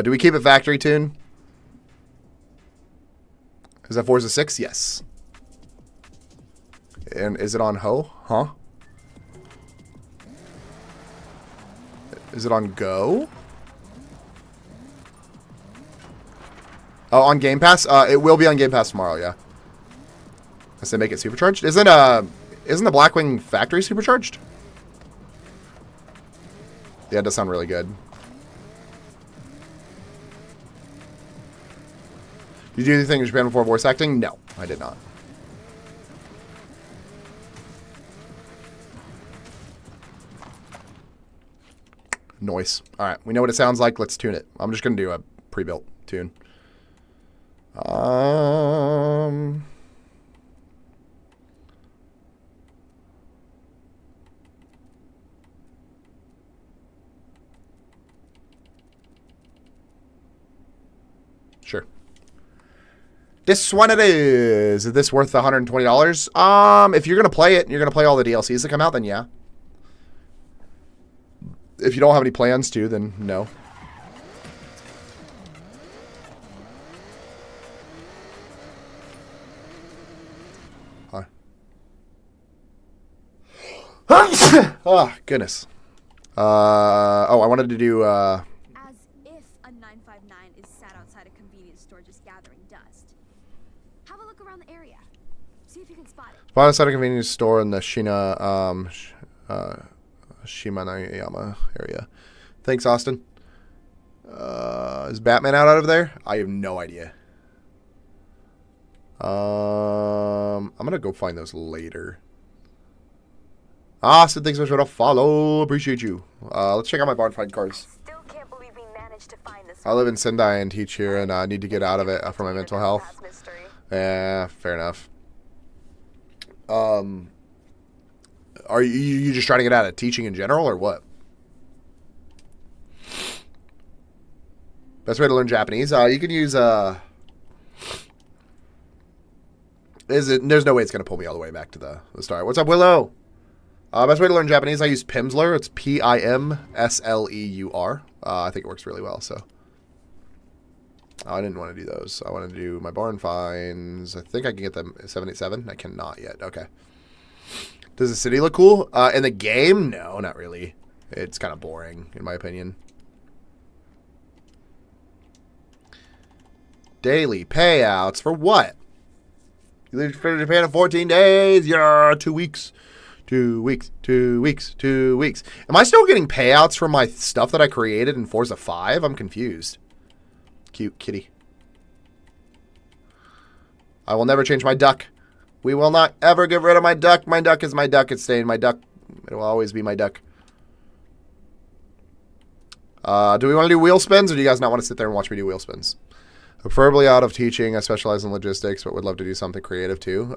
Do we keep it factory tune? Is that Forza 6? Yes. And is it on Ho? Huh? Is it on Go? Oh, on Game Pass? It will be on Game Pass tomorrow, yeah. I say make it supercharged. Isn't the Blackwing factory supercharged? Yeah, it does sound really good. Did you do anything in Japan before voice acting? No, I did not. Noise. All right, we know what it sounds like. Let's tune it. I'm just going to do a pre-built tune. Sure. This one it is. Is this worth the $120? If you're gonna play it and you're gonna play all the DLCs that come out, then yeah. If you don't have any plans to, then no. Huh. Oh, goodness. Oh, I wanted to do, As if a 959 is sat outside a convenience store just gathering dust. Have a look around the area. See if you can spot it. Bought outside a convenience store in the Shimanayama area. Thanks, Austin. Is Batman out of there? I have no idea. I'm gonna go find those later. Austin, thanks so much for the follow. Appreciate you. Let's check out my barn find cars. Still can't believe we managed to find this. I live in Sendai and teach here, and I need to get out of it for my mental health. Yeah, fair enough. Are you just trying to get out of teaching in general, or what? Best way to learn Japanese? You can use there's no way it's gonna pull me all the way back to the start. What's up, Willow? Best way to learn Japanese, I use Pimsleur. It's Pimsleur. I think it works really well. So I didn't want to do those. I want to do my barn finds. I think I can get them 787. I cannot yet. Okay. Does the city look cool? In the game? No, not really. It's kind of boring, in my opinion. Daily payouts for what? You leave for Japan in 14 days. Yeah, 2 weeks. 2 weeks. 2 weeks. 2 weeks. Am I still getting payouts from my stuff that I created in Forza 5? I'm confused. Cute kitty. I will never change my duck. We will not ever get rid of my duck. My duck is my duck. It's staying my duck. It will always be my duck. Do we want to do wheel spins, or do you guys not want to sit there and watch me do wheel spins? Preferably out of teaching. I specialize in logistics, but would love to do something creative too.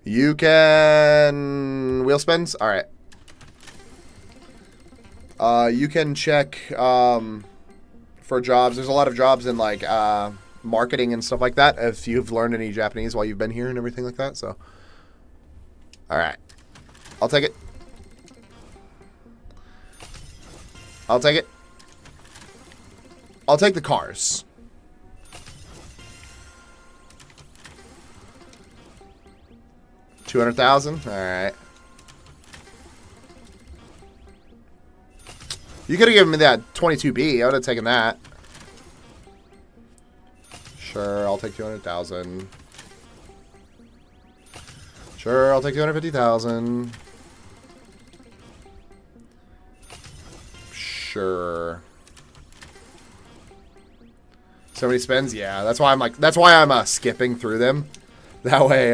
You can wheel spins. All right. You can check for jobs. There's a lot of jobs in like marketing and stuff like that. If you've learned any Japanese while you've been here and everything like that. So, all right, I'll take it. I'll take it. I'll take the cars. $200,000. All right. You could have given me that 22B. I would have taken that. Sure, I'll take 200,000. Sure, I'll take 250,000. Sure. So many spins, yeah. That's why I'm skipping through them. That way,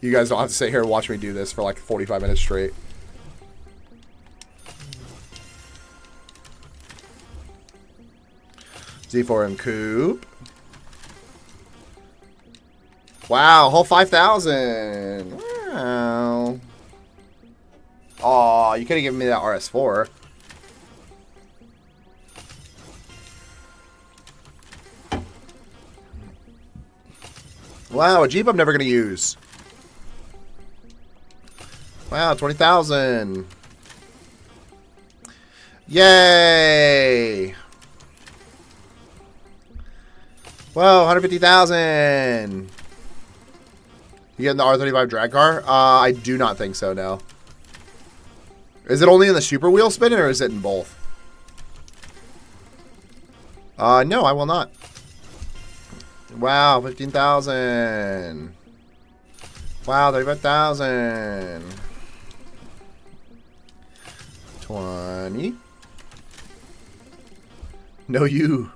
you guys don't have to sit here and watch me do this for like 45 minutes straight. Z4M Coupe. Wow, whole 5,000. Wow. Aw, you could have given me that RS4. Wow, a Jeep I'm never going to use. Wow, 20,000. Yay. Whoa, 150,000. You getting the R35 drag car? I do not think so, no. Is it only in the super wheel spin, or is it in both? No, I will not. Wow, 15,000. Wow, 35,000. 20. No, you.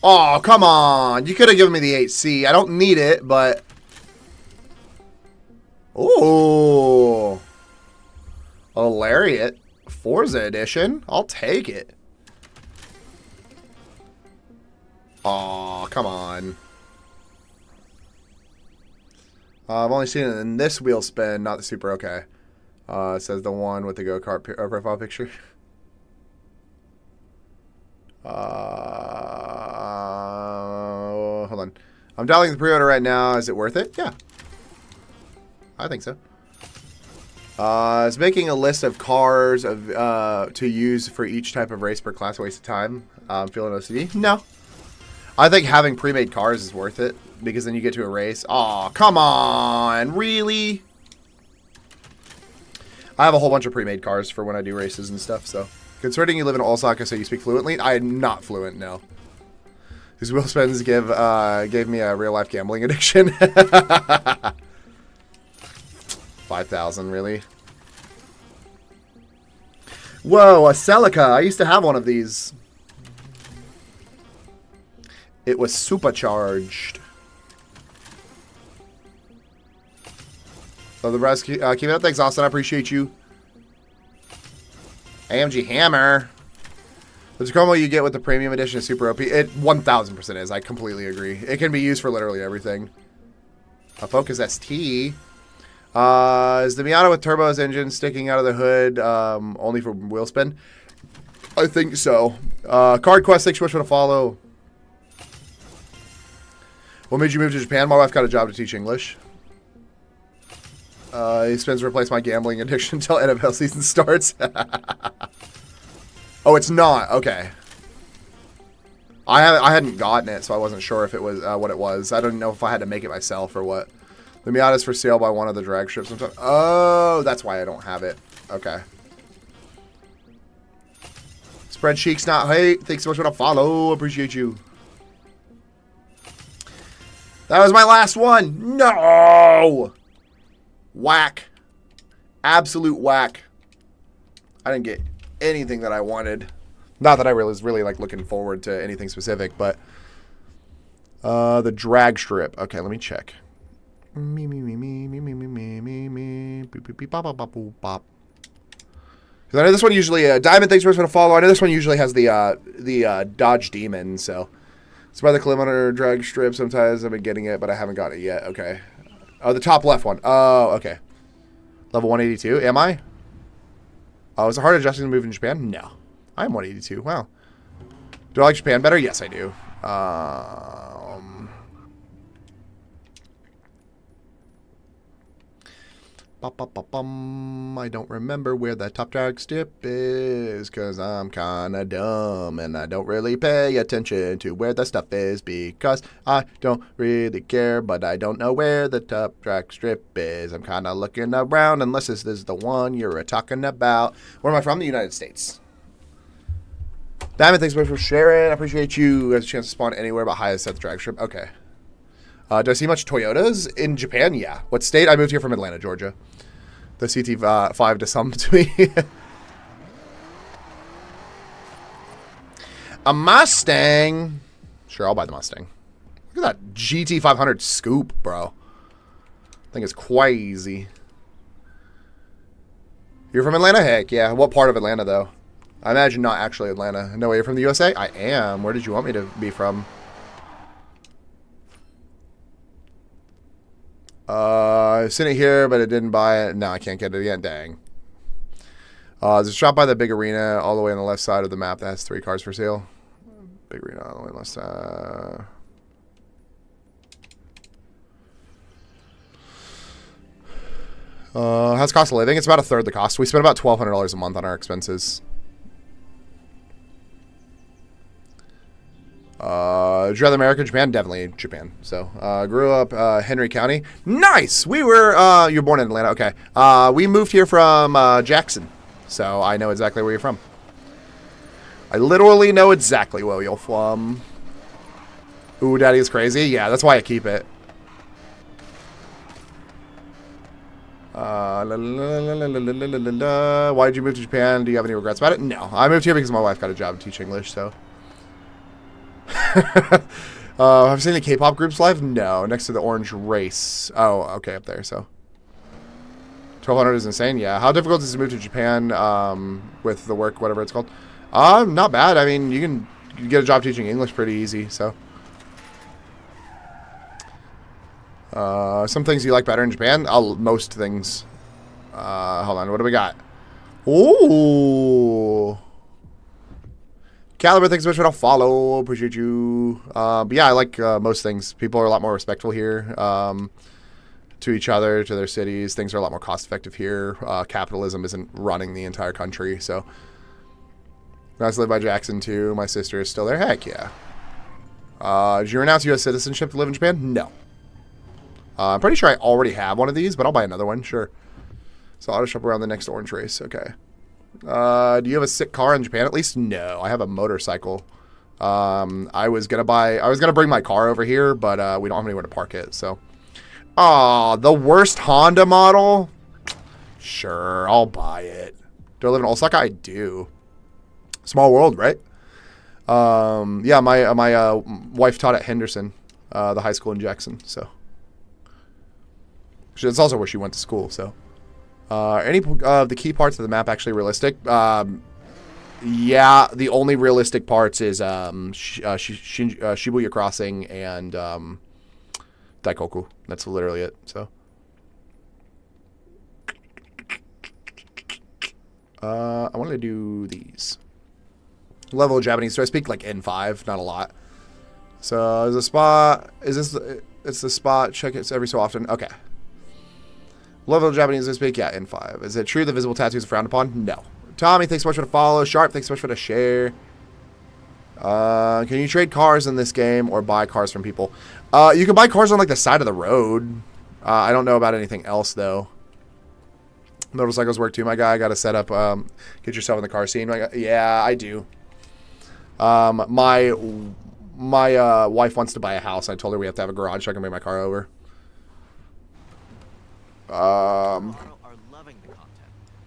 Oh, come on. You could have given me the 8C. I don't need it, but... Ooh. A Lariat. Forza edition. I'll take it. Aw, come on. I've only seen it in this wheel spin, not the super. Okay. It says the one with the go-kart profile picture. Hold on. I'm dialing the pre-order right now. Is it worth it? Yeah. I think so. It's making a list of cars of to use for each type of race per class. Waste of time. Feeling OCD? No. I think having pre-made cars is worth it because then you get to a race. Aw, come on. Really? I have a whole bunch of pre-made cars for when I do races and stuff, so. Considering you live in Osaka, so you speak fluently, I am not fluent, no. These wheel spins gave me a real-life gambling addiction. 5,000, really? Whoa, a Celica. I used to have one of these. It was supercharged. So the rest, keep it up. Thanks, Austin. I appreciate you. AMG Hammer. The Tacoma you get with the premium edition is super OP. It 1000% is. I completely agree. It can be used for literally everything. A Focus ST. Is the Miata with turbos engine sticking out of the hood only for wheel spin? I think so. Card Quest 6 wish to follow. What made you move to Japan? My wife got a job to teach English. He spins to replace my gambling addiction until NFL season starts. Oh, it's not. Okay. I hadn't gotten it, so I wasn't sure if it was what it was. I don't know if I had to make it myself or what. The Miata's for sale by one of the drag strips. Oh, that's why I don't have it. Okay. Spread cheeks, not hate. Thanks so much for the follow. Appreciate you. That was my last one. No! Whack. Absolute whack. I didn't get anything that I wanted. Not that I was really like looking forward to anything specific, but the drag strip. Okay, let me check. Me me me me me me me me me me beep beep beep bop bop bop boop bop. Because I know this one usually Diamond. Thanks for the follow. I know this one usually has the Dodge Demon. So it's by the kilometer drag strip. Sometimes I've been getting it, but I haven't got it yet. Okay. Oh, the top left one. Oh, okay. Level 182. Am I? Oh, is it hard adjusting to move in Japan? No. I'm 182. Wow. Do I like Japan better? Yes, I do. I don't remember where that top drag strip is because I'm kind of dumb and I don't really pay attention to where the stuff is because I don't really care, but I don't know where the top drag strip is. I'm kind of looking around unless this is the one you're talking about. Where am I from? The United States. Diamond, thanks so much for sharing. I appreciate you. Has a chance to spawn anywhere but highest at the drag strip. Okay. Do I see much Toyotas in Japan? Yeah. What state? I moved here from Atlanta, Georgia. The CT5 to some to me. A Mustang. Sure, I'll buy the Mustang. Look at that GT500 scoop, bro. I think it's crazy. You're from Atlanta? Heck yeah. What part of Atlanta, though? I imagine not actually Atlanta. No way, you're from the USA? I am. Where did you want me to be from? I've seen it here, but I didn't buy it. No, I can't get it again. Dang. There's a shop by the big arena all the way on the left side of the map that has 3 cars for sale. Big arena all the way on the left side. How's cost of living? It's about a third the cost. We spend about $1,200 a month on our expenses. Would you rather America, Japan? Definitely Japan. So, grew up Henry County. Nice. We were. You're born in Atlanta. Okay. We moved here from Jackson, so I know exactly where you're from. I literally know exactly where you're from. Ooh, Daddy is crazy. Yeah, that's why I keep it. Why did you move to Japan? Do you have any regrets about it? No, I moved here because my wife got a job to teach English. So. Have you seen the K-pop groups live? No, next to the orange race. Oh, okay, up there. So 1,200 is insane. Yeah. How difficult is it to move to Japan with the work, whatever it's called? Not bad. I mean, you can get a job teaching English pretty easy. So Some things you like better in Japan? Most things. Hold on. What do we got? Ooh. Caliber, thanks so much for the follow. Appreciate you. But yeah, I like most things. People are a lot more respectful here to each other, to their cities. Things are a lot more cost effective here. Capitalism isn't running the entire country. So, I was lived by Jackson too. My sister is still there. Heck yeah. Did you renounce U.S. citizenship to live in Japan? No. I'm pretty sure I already have one of these, but I'll buy another one. Sure. So auto shop around the next orange race. Okay. Do you have a sick car in Japan at least? No, I have a motorcycle. I was gonna bring my car over here, but we don't have anywhere to park it. So, the worst Honda model. Sure, I'll buy it. Do I live in Osaka? I do. Small world, right? Yeah, my wife taught at Henderson, the high school in Jackson. So, it's also where she went to school. So. Any of the key parts of the map actually realistic? Yeah, the only realistic parts is Shibuya Crossing and Daikoku. That's literally it. So, I wanted to do these. Level of Japanese. So I speak like N5, not a lot. So there's a spot. Is this? It's the spot. Check it every so often. Okay. Level of Japanese I speak? Yeah, N5. Is it true that visible tattoos are frowned upon? No. Tommy, thanks so much for the follow. Sharp, thanks so much for the share. Can you trade cars in this game or buy cars from people? You can buy cars on like the side of the road. I don't know about anything else though. Motorcycles work too, my guy. Got to set up. Get yourself in the car scene. Yeah, I do. My wife wants to buy a house. I told her we have to have a garage so I can bring my car over.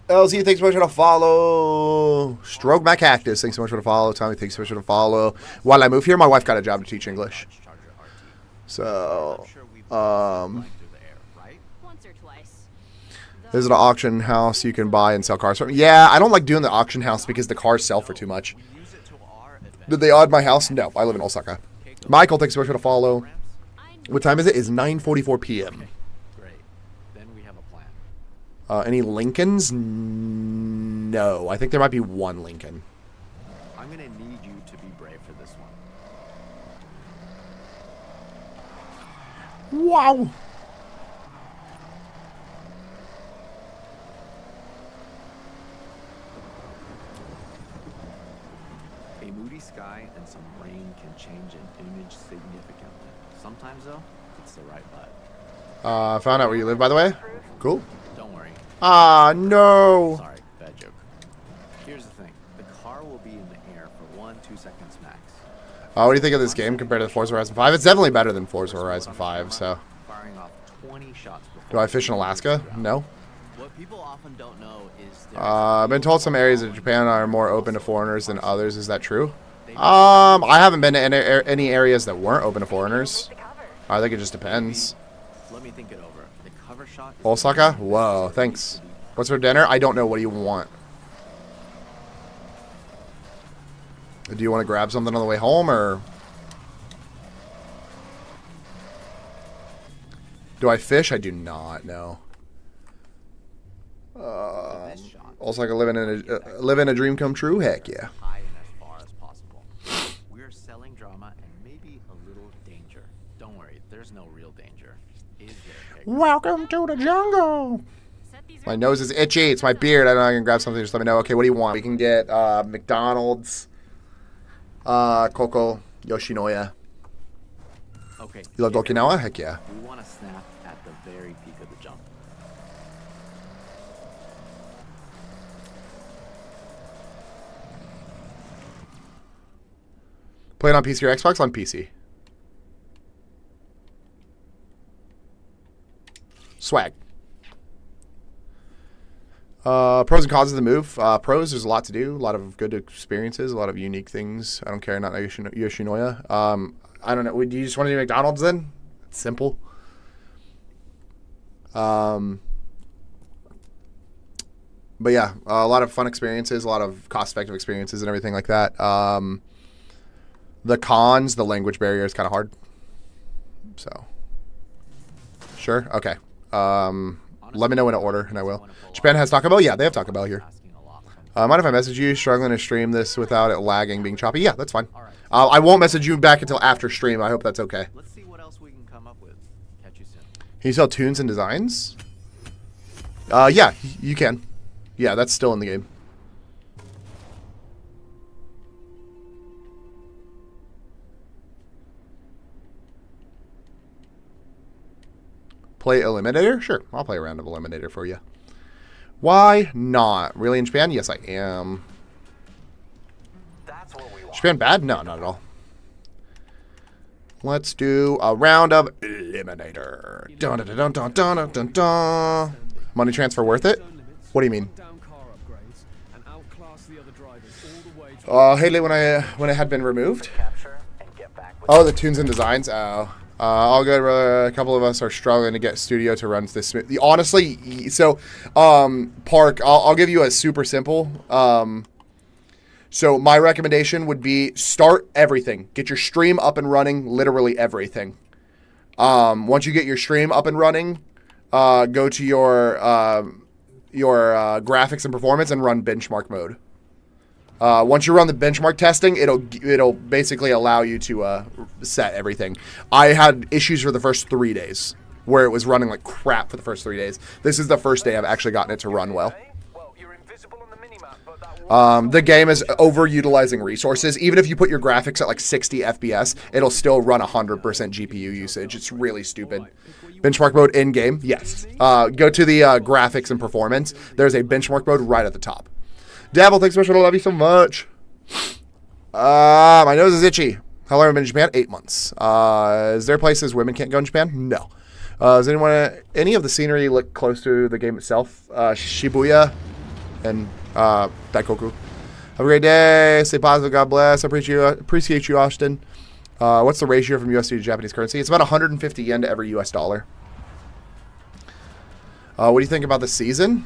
LZ, thanks so much for the follow. Stroke my cactus, thanks so much for the follow. Tommy, thanks so much for the follow. While I move here, my wife got a job to teach English. So, this is an auction house you can buy and sell cars from. Yeah, I don't like doing the auction house because the cars sell for too much. Did they odd my house? No, I live in Osaka. Michael, thanks so much for the follow. What time is it? It's 9:44 p.m. Any Lincolns? No. I think there might be one Lincoln. I'm going to need you to be brave for this one. Wow. A moody sky and some rain can change an image significantly. Sometimes, though, it's the right vibe. Found out where you live, by the way. Cool. Don't worry. No. Sorry, bad joke. Here's the thing. The car will be in the air for 1-2 seconds max. What do you think of this game compared to Forza Horizon 5? It's definitely better than Forza Horizon 5, so. Firing off 20 shots before. Do I fish in Alaska? No. What people often don't know is I've been told some areas of Japan are more open to foreigners than others. Is that true? I haven't been to any areas that weren't open to foreigners. I think it just depends. Let me think it over. The cover shot. Osaka? Whoa, thanks. What's for dinner? I don't know. What do you want? Do you want to grab something on the way home, or do I fish? I do not. No. Osaka living in a dream come true. Heck yeah. High and as far as possible. We're selling drama and maybe a little danger. Don't worry, there's no real danger. Is there? Welcome to the jungle. My nose is itchy. It's my beard. I don't know. I can grab something. Just let me know. Okay, what do you want? We can get McDonald's, Coco, Yoshinoya. Okay. You love Okinawa? Heck yeah. We want to snap at the very peak of the jump. Playing on PC or Xbox? On PC. Swag. Pros and cons of the move. Pros, there's a lot to do. A lot of good experiences. A lot of unique things. I don't care. Not Yoshinoya. I don't know. Do you just want to do McDonald's then? It's simple. But yeah, a lot of fun experiences. A lot of cost-effective experiences and everything like that. The cons, the language barrier is kind of hard. So. Sure. Okay. Let me know when to order, and I will. Japan has Taco Bell? Yeah, they have Taco Bell here. Mind if I message you? Struggling to stream this without it lagging, being choppy? Yeah, that's fine. I won't message you back until after stream. I hope that's okay. Let's see what else we can come up with. Catch you soon. Can you sell tunes and designs? Yeah, you can. Yeah, that's still in the game. Play Eliminator? Sure, I'll play a round of Eliminator for you. Why not? Really in Japan? Yes, I am. That's what we want. Japan bad? No, not at all. Let's do a round of Eliminator. Dun dun dun dun dun dun dun dun. Money transfer worth it? What do you mean? Haley, when I had been removed. Capture and get back with Oh, the tunes and designs. Oh, all good, brother. A couple of us are struggling to get studio to run this smooth. Honestly, so Park, I'll give you a super simple. So my recommendation would be start everything. Get your stream up and running, literally everything. Once you get your stream up and running, go to your graphics and performance and run benchmark mode. Once you run the benchmark testing, it'll basically allow you to set everything. I had issues for the first 3 days where it was running like crap for the first 3 days. This is the first day I've actually gotten it to run well. Well, you're invisible on the minimap, but that The game is overutilizing resources. Even if you put your graphics at like 60 FPS, it'll still run 100% GPU usage. It's really stupid. Benchmark mode in-game, yes. Go to the graphics and performance. There's a benchmark mode right at the top. Devil, thanks so much. I love you so much. My nose is itchy. How long have I been in Japan? 8 months. Is there places women can't go in Japan? No. Does any of the scenery look close to the game itself? Shibuya and Daikoku. Have a great day. Stay positive. God bless. I appreciate you, Austin. What's the ratio from USD to Japanese currency? It's about 150 yen to every US dollar. What do you think about the season?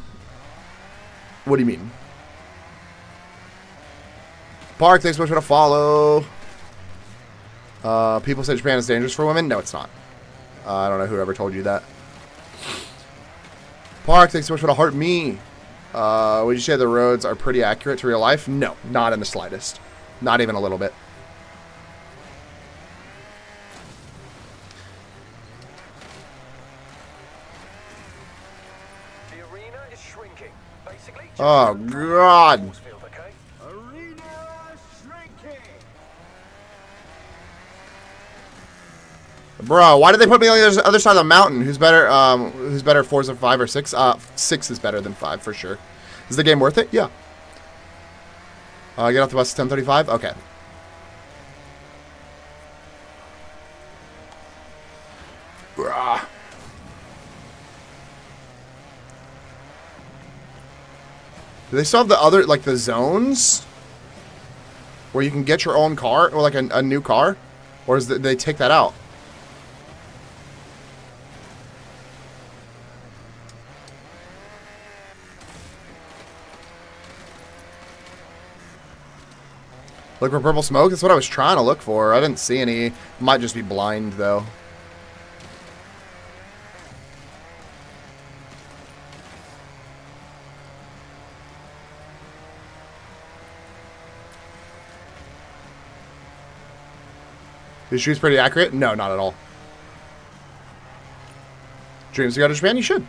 What do you mean? Park, thanks so much for the follow. People say Japan is dangerous for women. No, it's not. I don't know whoever told you that. Park, thanks so much for the heart me. Would you say the roads are pretty accurate to real life? No, not in the slightest. Not even a little bit. the arena is shrinking. Basically, Oh, God. field, okay? Arena shrinking. Bro, why did they put me on the other side of the mountain? Who's better? Who's better, Forza 5 or 6? 6 is better than 5 for sure. Is the game worth it? Yeah. Get off the bus at 10:35. Okay. Brah. Do they still have the other, like the zones, where you can get your own car or like a new car, or is they take that out? Look for purple smoke? That's what I was trying to look for. I didn't see any. Might just be blind, though. Is shoes pretty accurate? No, not at all. Dreams to go to Japan? You should.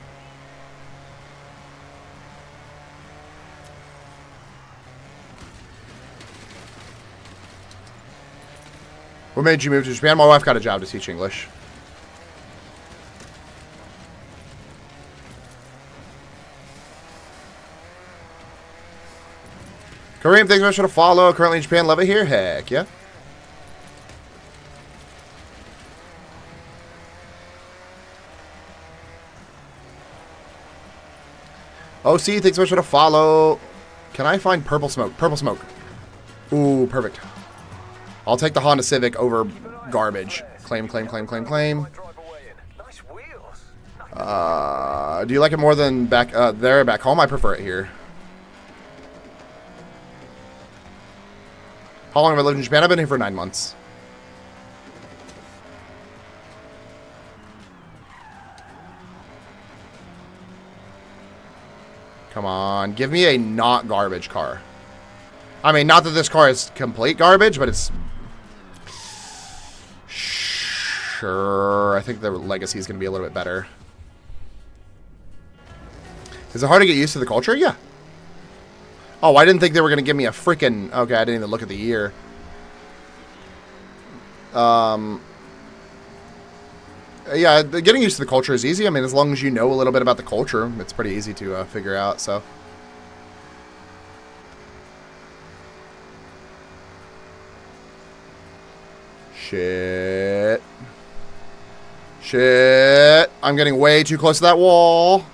What made you move to Japan? My wife got a job to teach English. Kareem, thanks so much for the follow. Currently in Japan, love it here. Heck yeah. OC, thanks so much for the follow. Can I find purple smoke? Purple smoke. Ooh, perfect. I'll take the Honda Civic over garbage. Claim, claim, claim, claim, claim. Nice wheels. Do you like it more than back home? I prefer it here. How long have I lived in Japan? I've been here for 9 months. Come on. Give me a not garbage car. I mean, not that this car is complete garbage, but it's... Sure. I think the Legacy is going to be a little bit better. Is it hard to get used to the culture? Yeah. Oh, I didn't think they were going to give me a freaking... Okay, I didn't even look at the year. Yeah, getting used to the culture is easy. I mean, as long as you know a little bit about the culture, it's pretty easy to figure out, so... Shit. Shit. I'm getting way too close to that wall.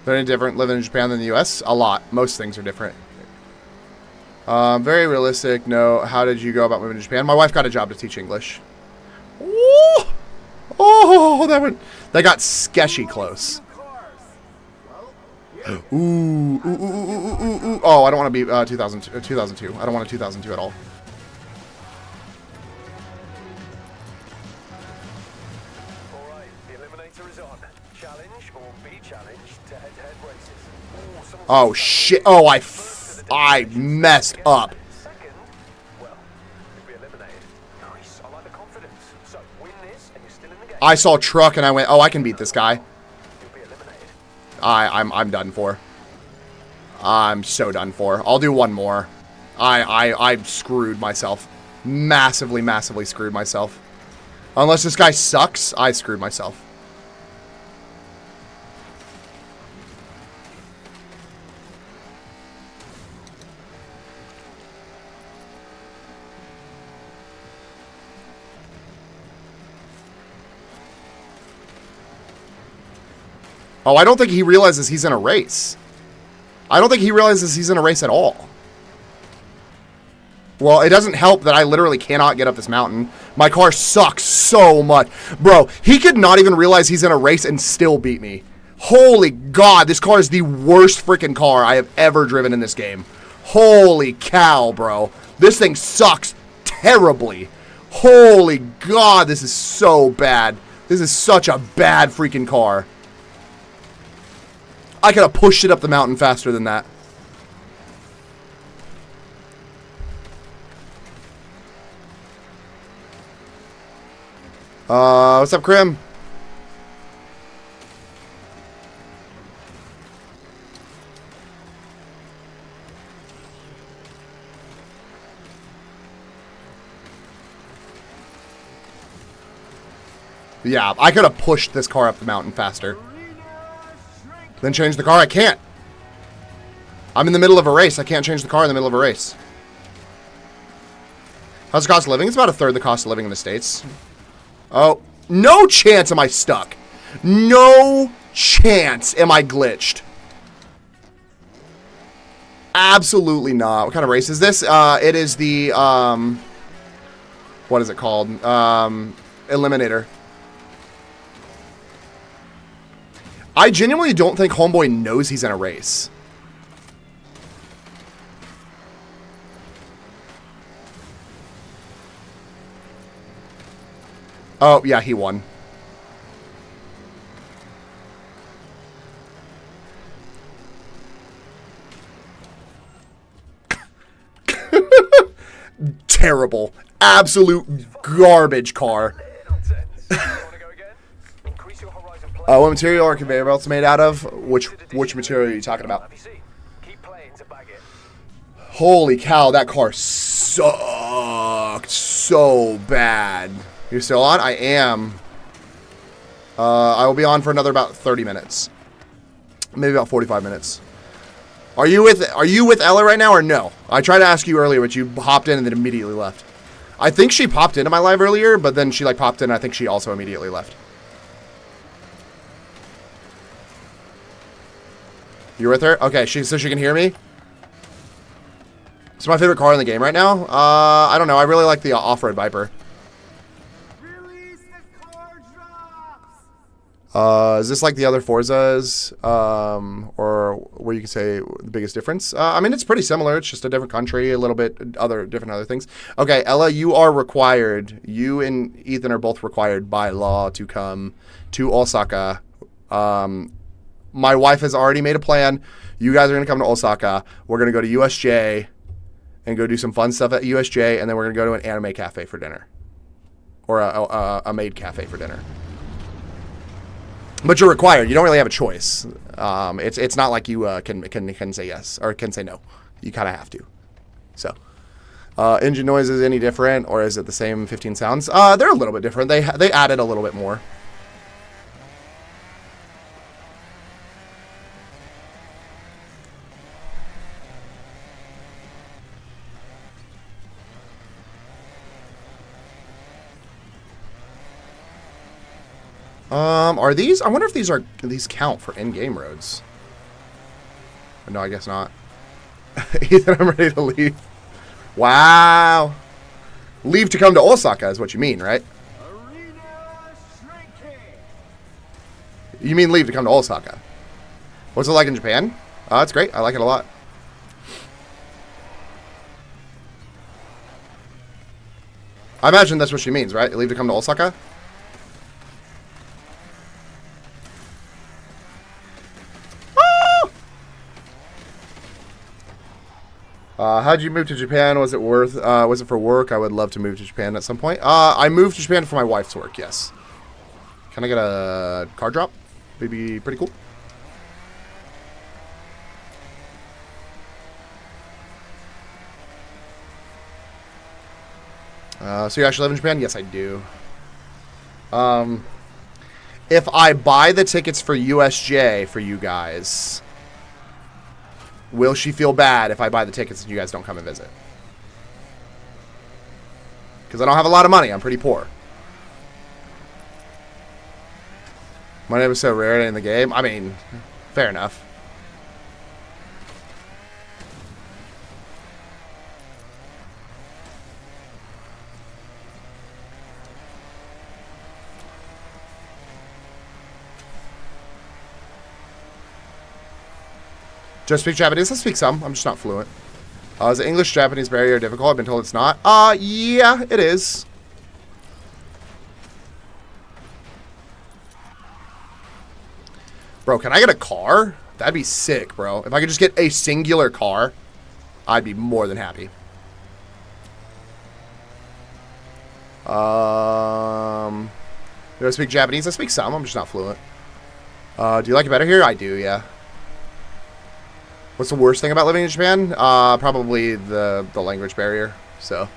Very different living in Japan than the US? A lot. Most things are different. Very realistic. No. How did you go about moving to Japan? My wife got a job to teach English. Ooh. Oh, that got sketchy close. Ooh, ooh, ooh, ooh, ooh, ooh, ooh. Oh, I don't want to be 2002. I don't want a 2002 at all. Alright, the eliminator is on. Challenge or be challenged to head-to-head races. Oh, shit. Oh, I messed up. Second, well, you'll be eliminated. Nice, I like the confidence. So, win this and you're still in the game. I saw a truck and I went, oh, I can beat this guy. You'll be eliminated. I'm done for. I'm so done for. I'll do one more. I screwed myself. Massively, massively screwed myself. Unless this guy sucks, I screwed myself. Oh, I don't think he realizes he's in a race. I don't think he realizes he's in a race at all. Well, it doesn't help that I literally cannot get up this mountain. My car sucks so much. Bro, he could not even realize he's in a race and still beat me. Holy God, this car is the worst freaking car I have ever driven in this game. Holy cow, bro. This thing sucks terribly. Holy God, this is so bad. This is such a bad freaking car. I could have pushed it up the mountain faster than that. What's up, Krim? Yeah, I could have pushed this car up the mountain faster. Then change the car? I can't. I'm in the middle of a race. I can't change the car in the middle of a race. How's the cost of living? It's about a third the cost of living in the States. Oh, no chance am I stuck. No chance am I glitched. Absolutely not. What kind of race is this? It is the, what is it called? Eliminator. I genuinely don't think Homeboy knows he's in a race. Oh, yeah, he won. Terrible. Absolute garbage car. What material are conveyor belts made out of? Which material are you talking about? Holy cow, that car sucked so bad. You're still on? I am. I will be on for another about 30 minutes. Maybe about 45 minutes. Are you with Ella right now or no? I tried to ask you earlier, but you hopped in and then immediately left. I think she popped into my live earlier, but then she like popped in and I think she also immediately left. You're with her? Okay, so she can hear me? It's my favorite car in the game right now. I don't know. I really like the off-road Viper. Is this like the other Forzas, or where you can say the biggest difference? I mean, it's pretty similar. It's just a different country, a little bit different other things. Okay, Ella, you are required. You and Ethan are both required by law to come to Osaka. My wife has already made a plan. You guys are gonna come to Osaka. We're gonna go to USJ and go do some fun stuff at USJ, and then we're gonna go to an anime cafe for dinner, or a maid cafe for dinner. But you're required. You don't really have a choice. It's not like you can say yes or can say no. You kind of have to. So, engine noise is any different, or is it the same 15 sounds? They're a little bit different. They added a little bit more. Are these? I wonder if these count for in-game roads. No, I guess not. Ethan, I'm ready to leave. Wow. Leave to come to Osaka is what you mean, right? You mean leave to come to Osaka. What's it like in Japan? It's great. I like it a lot. I imagine that's what she means, right? Leave to come to Osaka? How'd you move to Japan? Was it for work? I would love to move to Japan at some point. I moved to Japan for my wife's work, yes. Can I get a car drop? Maybe pretty cool. So you actually live in Japan? Yes, I do. If I buy the tickets for USJ for you guys, will she feel bad if I buy the tickets and you guys don't come and visit? Because I don't have a lot of money. I'm pretty poor. My name is so rare in the game. I mean, fair enough. Just speak Japanese? I speak some. I'm just not fluent. Is the English-Japanese barrier difficult? I've been told it's not. Yeah, it is. Bro, can I get a car? That'd be sick, bro. If I could just get a singular car, I'd be more than happy. Do I speak Japanese? I speak some. I'm just not fluent. Do you like it better here? I do, yeah. What's the worst thing about living in Japan? Probably the language barrier. So,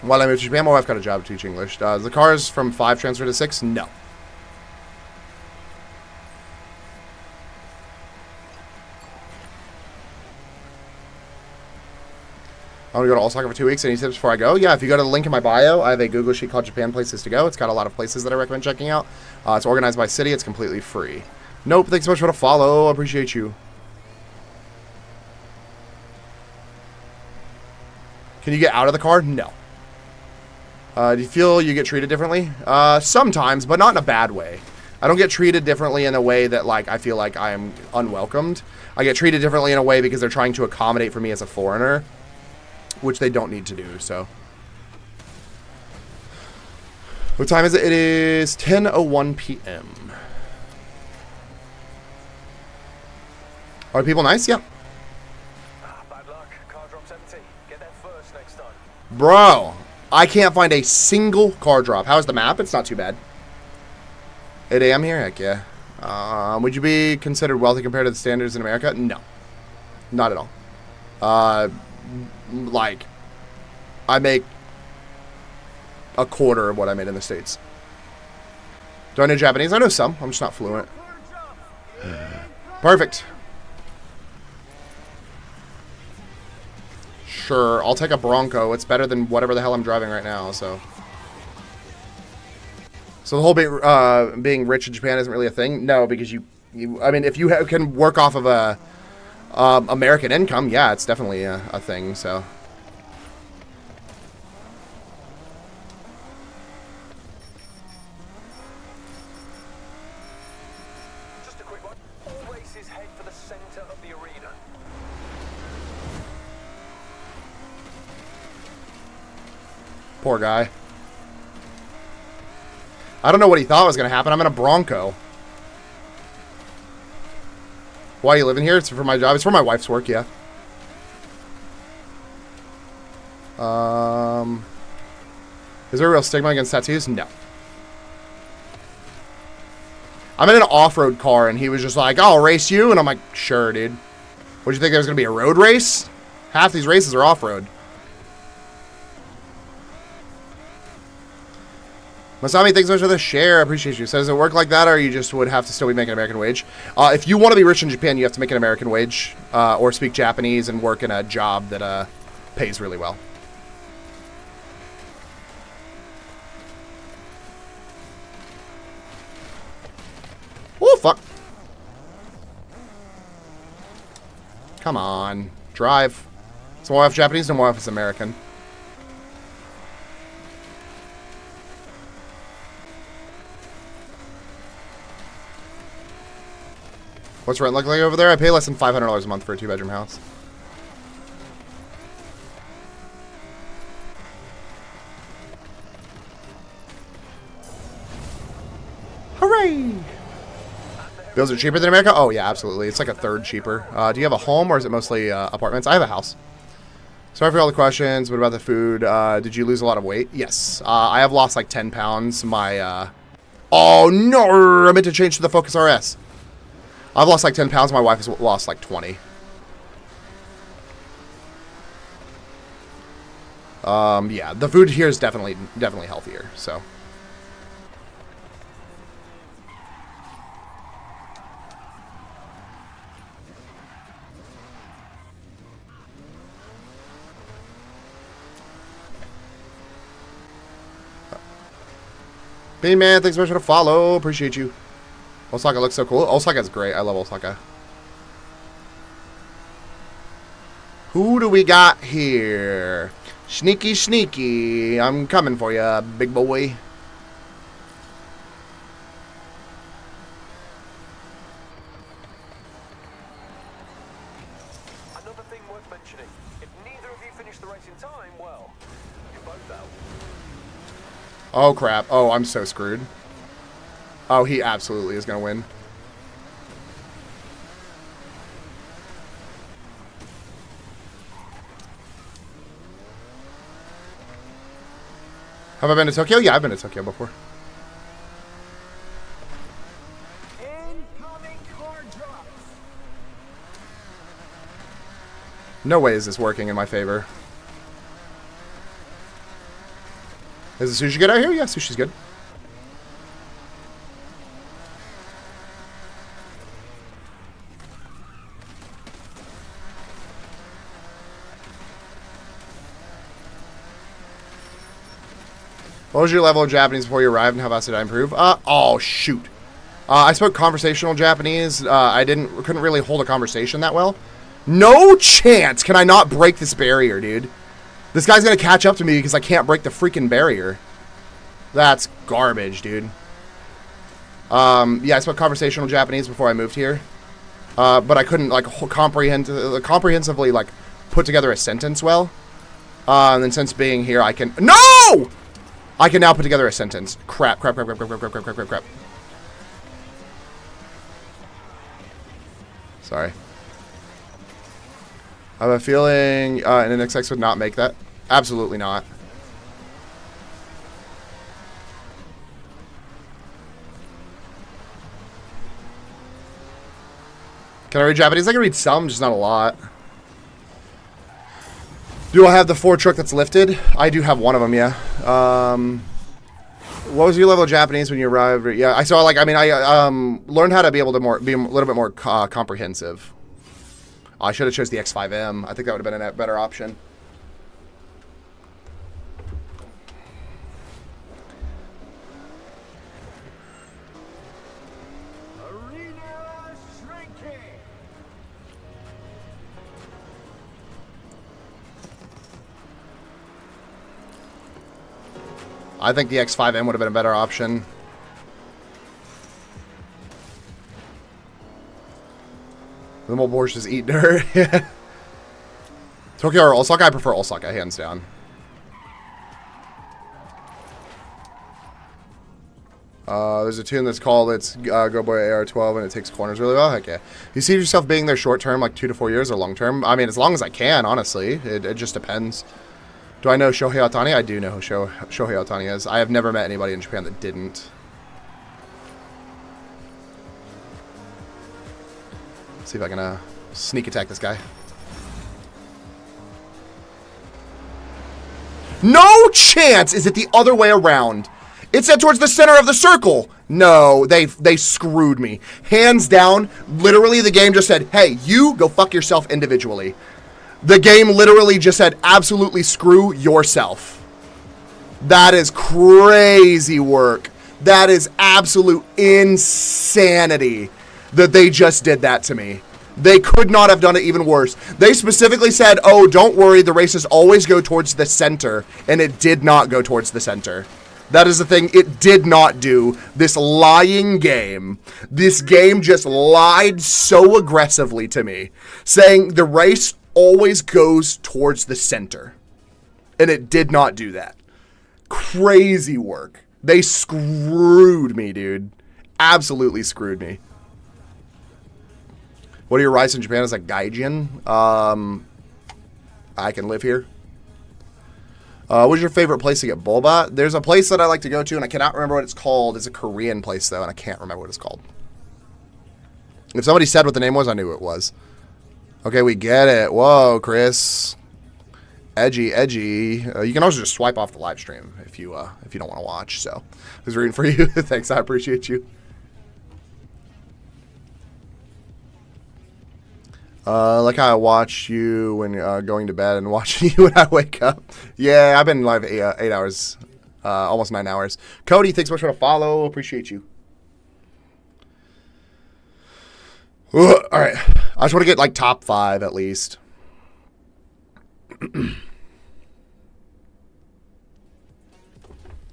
while I moved to Japan, my wife got a job to teach English. The cars from 5 transfer to 6? No. I want to go to Osaka for 2 weeks. Any tips before I go? Yeah, if you go to the link in my bio, I have a Google sheet called Japan Places to Go. It's got a lot of places that I recommend checking out. It's organized by city. It's completely free. Nope, thanks so much for the follow. Appreciate you. Can you get out of the car? No. Do you feel you get treated differently? Sometimes, but not in a bad way. I don't get treated differently in a way that, like, I feel like I am unwelcomed. I get treated differently in a way because they're trying to accommodate for me as a foreigner, which they don't need to do, so. What time is it? It is 10:01 p.m. Are people nice? Yeah. Bad luck. Car drop's empty. Get there first next time. Bro, I can't find a single car drop. How's the map? It's not too bad. 8 a.m. here? Heck yeah. Would you be considered wealthy compared to the standards in America? No. Not at all. Like, I make a quarter of what I made in the States. Do I know Japanese? I know some. I'm just not fluent. Perfect. Sure, I'll take a Bronco. It's better than whatever the hell I'm driving right now, so. So the whole being rich in Japan isn't really a thing? No, because I mean, if you can work off of a American income, yeah, it's definitely a thing, so. quick one. All races head for the center of the arena. Poor guy. I don't know what he thought was going to happen. I'm in a Bronco. Why are you living here? It's for my job. It's for my wife's work, yeah. Is there a real stigma against tattoos? No. I'm in an off-road car, and he was just like, I'll race you. And I'm like, sure, dude. What, do you think there's going to be a road race? Half these races are off-road. Masami, thanks so much for the share. I appreciate you. So does it work like that, or you just would have to still be making American wage? If you want to be rich in Japan, you have to make an American wage, or speak Japanese and work in a job that pays really well. Oh, fuck. Come on. Drive. Is my wife Japanese? No, my wife is American. What's rent look like over there? I pay less than $500 a month for a 2-bedroom house. Hooray! Bills are cheaper than America? Oh, yeah, absolutely. It's like a third cheaper. Do you have a home, or is it mostly apartments? I have a house. Sorry for all the questions. What about the food? Did you lose a lot of weight? Yes. I have lost like 10 pounds. Oh, no! I meant to change to the Focus RS. I've lost like 10 pounds. My wife has lost like 20. Yeah, the food here is definitely healthier, so. Bean Man, thanks so much for the follow. Appreciate you. Osaka looks so cool. Osaka's great. I love Osaka. Who do we got here? Sneaky, sneaky. I'm coming for you, big boy. Another thing worth mentioning. If neither of you finish the race in time, well, you're both out. Oh, crap. Oh, I'm so screwed. Oh, he absolutely is going to win. Have I been to Tokyo? Yeah, I've been to Tokyo before. Incoming car drops. No way is this working in my favor. Is the sushi good out here? Yeah, sushi's good. What was your level of Japanese before you arrived, and how fast did I improve? Oh, shoot. I spoke conversational Japanese. I couldn't really hold a conversation that well. No chance can I not break this barrier, dude. This guy's gonna catch up to me because I can't break the freaking barrier. That's garbage, dude. Yeah, I spoke conversational Japanese before I moved here. But I couldn't, like, comprehensively, like, put together a sentence well. And then since being here, I can... No! I can now put together a sentence. Crap. Sorry. I have a feeling an NXX would not make that. Absolutely not. Can I read Japanese? I can read some, just not a lot. Do I have the Ford truck that's lifted? I do have one of them, yeah. What was your level of Japanese when you arrived? Yeah, I learned how to be able to be a little bit more comprehensive. I should have chose the X5M. I think that would have been a better option. Arena shrinking. I think the X5M would have been a better option. The mobile horse is eating her. Tokyo or Osaka? I prefer Osaka, hands down. There's a tune that's called Go Boy AR-12 and it takes corners really well. Heck yeah. You see yourself being there short term, like 2 to 4 years, or long term? I mean, as long as I can, honestly. It just depends. Do I know Shohei Ohtani? I do know who Shohei Ohtani is. I have never met anybody in Japan that didn't. Let's see if I can sneak attack this guy. No chance! Is it the other way around? It said towards the center of the circle. No, they screwed me. Hands down, literally the game just said, hey, you go fuck yourself individually. The game literally just said, absolutely screw yourself. That is crazy work. That is absolute insanity that they just did that to me. They could not have done it even worse. They specifically said, oh, don't worry, the races always go towards the center, and it did not go towards the center. That is the thing it did not do. This lying game. This game just lied so aggressively to me, saying the race always goes towards the center. And it did not do that. Crazy work. They screwed me, dude. Absolutely screwed me. What are your rights in Japan as a gaijin? I can live here. What's your favorite place to get boba? There's a place that I like to go to, and I cannot remember what it's called. It's a Korean place, though, and I can't remember what it's called. If somebody said what the name was, I knew what it was. Okay, we get it. Whoa, Chris. Edgy, edgy. You can also just swipe off the live stream if you don't want to watch. So, I was reading for you. Thanks, I appreciate you. Like how I watch you when going to bed and watching you when I wake up. Yeah, I've been live 8 hours, almost 9 hours. Cody, thanks so much for the follow. Appreciate you. All right, I just want to get like top 5 at least.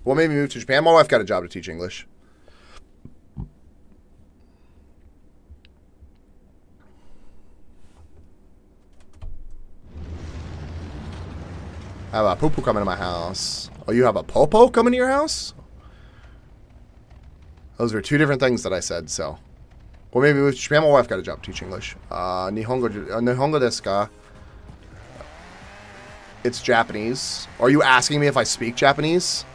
What made me move to Japan? My wife got a job to teach English. I have a poo-poo coming to my house. Oh, you have a popo coming to your house? Those are 2 different things that I said, so. Well, maybe with Japan, my wife got a job to teach English. Nihongo desu ka? It's Japanese. Are you asking me if I speak Japanese?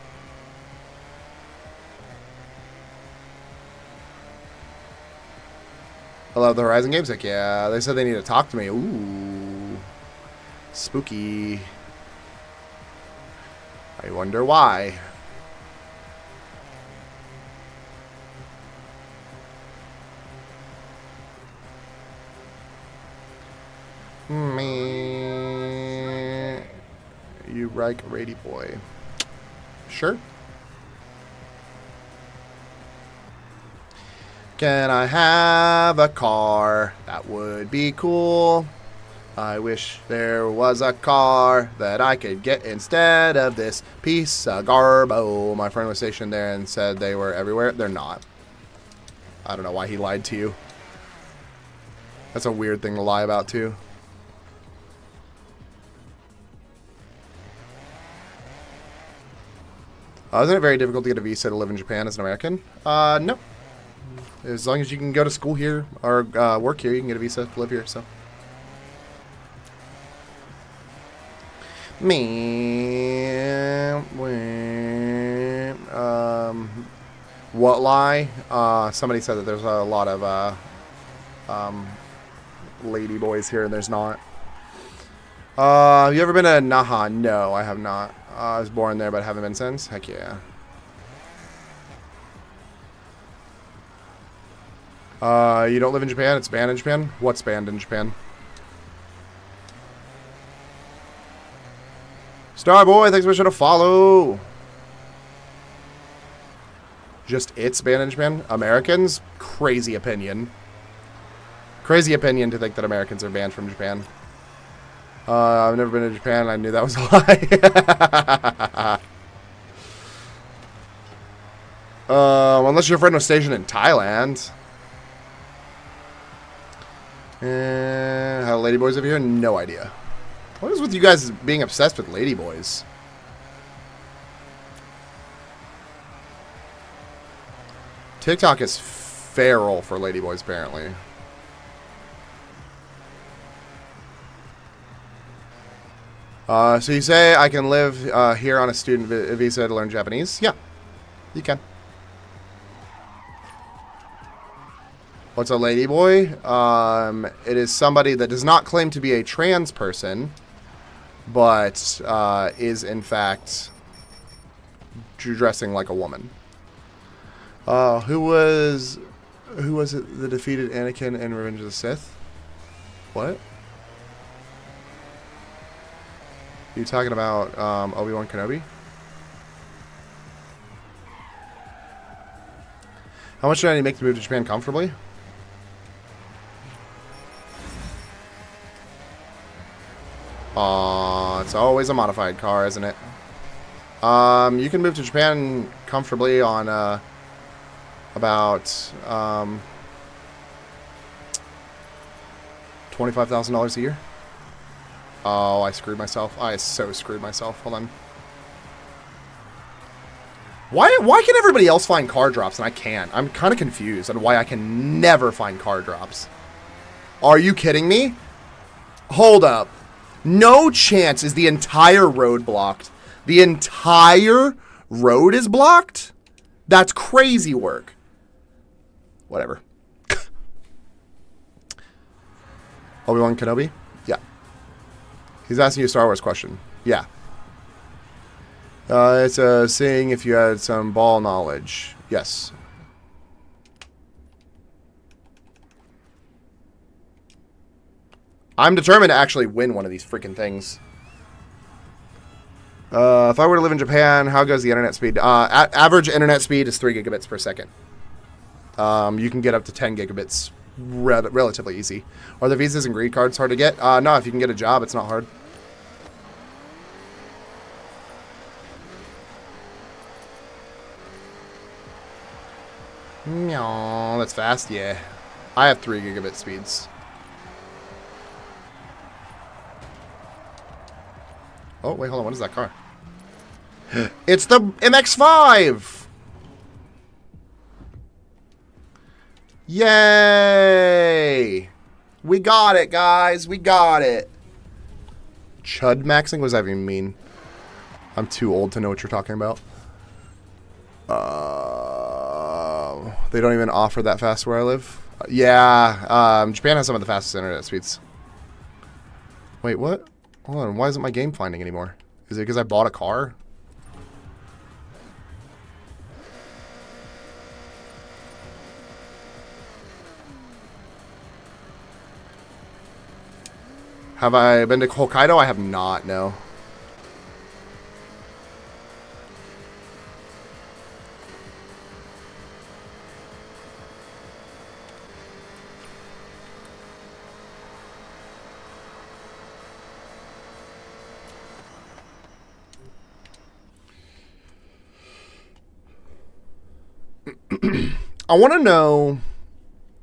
I love the Horizon games. Like, yeah, they said they need to talk to me. Ooh. Spooky. I wonder why. Me. You like Rady Boy? Sure. Can I have a car? That would be cool. I wish there was a car that I could get instead of this piece of garbo. My friend was stationed there and said they were everywhere. They're not. I don't know why he lied to you. That's a weird thing to lie about, too. Isn't it very difficult to get a visa to live in Japan as an American? No. As long as you can go to school here or work here, you can get a visa to live here, so. What lie? Somebody said that there's a lot of lady boys here, and there's not. Have you ever been to Naha? No, I have not. I was born there, but haven't been since. Heck yeah. You don't live in Japan? It's banned in Japan? What's banned in Japan? Starboy, thanks so much for the follow. Just it's banned in Japan? Americans? Crazy opinion. Crazy opinion to think that Americans are banned from Japan. I've never been to Japan. I knew that was a lie. Unless your friend was stationed in Thailand. How ladyboys over here? No idea. What is with you guys being obsessed with ladyboys? TikTok is feral for ladyboys, apparently. So you say I can live here on a student visa to learn Japanese? Yeah, you can. What's a ladyboy? It is somebody that does not claim to be a trans person, but is in fact dressing like a woman. Who was it that defeated Anakin in Revenge of the Sith? What? You talking about Obi-Wan Kenobi? How much do I need to make the move to Japan comfortably? It's always a modified car, isn't it? You can move to Japan comfortably on about $25,000 a year. Oh, I screwed myself. I so screwed myself. Hold on. Why can everybody else find car drops and I can't? I'm kind of confused on why I can never find car drops. Are you kidding me? Hold up. No chance is the entire road blocked. The entire road is blocked? That's crazy work. Whatever. Obi-Wan Kenobi? Yeah. He's asking you a Star Wars question. Yeah. It's seeing if you had some ball knowledge. Yes. I'm determined to actually win one of these freaking things. If I were to live in Japan, how goes the internet speed? Average internet speed is 3 gigabits per second. You can get up to 10 gigabits relatively easy. Are the visas and green cards hard to get? No, if you can get a job, it's not hard. No, that's fast, yeah. I have 3 gigabit speeds. Oh, wait, hold on. What is that car? It's the MX-5! Yay! We got it, guys. We got it. Chud maxing? What does that even mean? I'm too old to know what you're talking about. They don't even offer that fast where I live. Yeah, Japan has some of the fastest internet speeds. Wait, what? Hold on, why isn't my game finding anymore? Is it because I bought a car? Have I been to Hokkaido? I have not, no. I want to know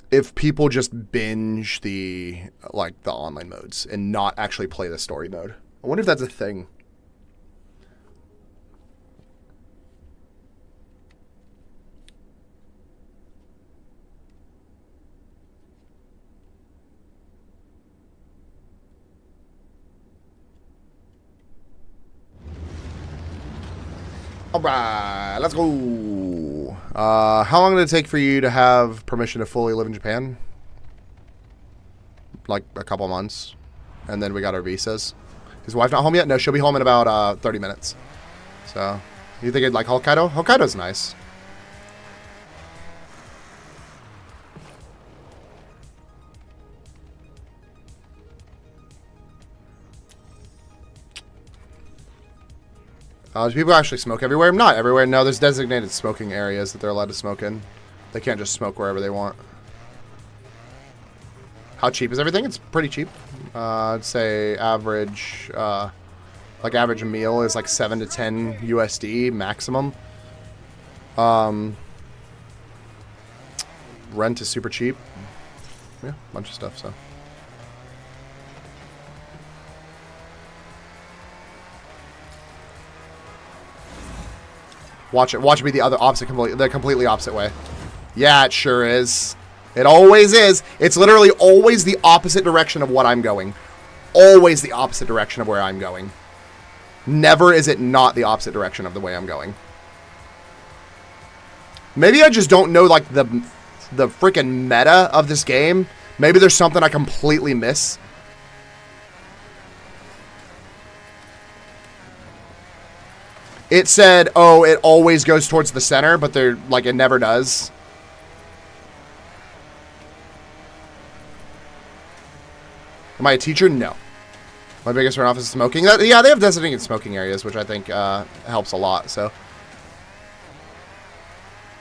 if people just binge the online modes and not actually play the story mode. I wonder if that's a thing. Alright, let's go. How long did it take for you to have permission to fully live in Japan? Like a couple months. And then we got our visas. His wife not home yet? No, she'll be home in about 30 minutes. So, you think it'd like Hokkaido? Hokkaido's nice. Do people actually smoke everywhere? Not everywhere. No, there's designated smoking areas that they're allowed to smoke in. They can't just smoke wherever they want. How cheap is everything? It's pretty cheap. I'd say average, average meal is like 7 to 10 USD maximum. Rent is super cheap. Yeah, bunch of stuff, so. Watch it be the completely opposite way. Yeah, it sure is. It always is. It's literally always the opposite direction of what I'm going. Always the opposite direction of where I'm going. Never is it not the opposite direction of the way I'm going. Maybe I just don't know, like, the freaking meta of this game. Maybe there's something I completely miss. It said, oh, it always goes towards the center, but they're like, it never does. Am I a teacher? No. My biggest turn off is smoking. Yeah, they have designated smoking areas, which I think helps a lot. So,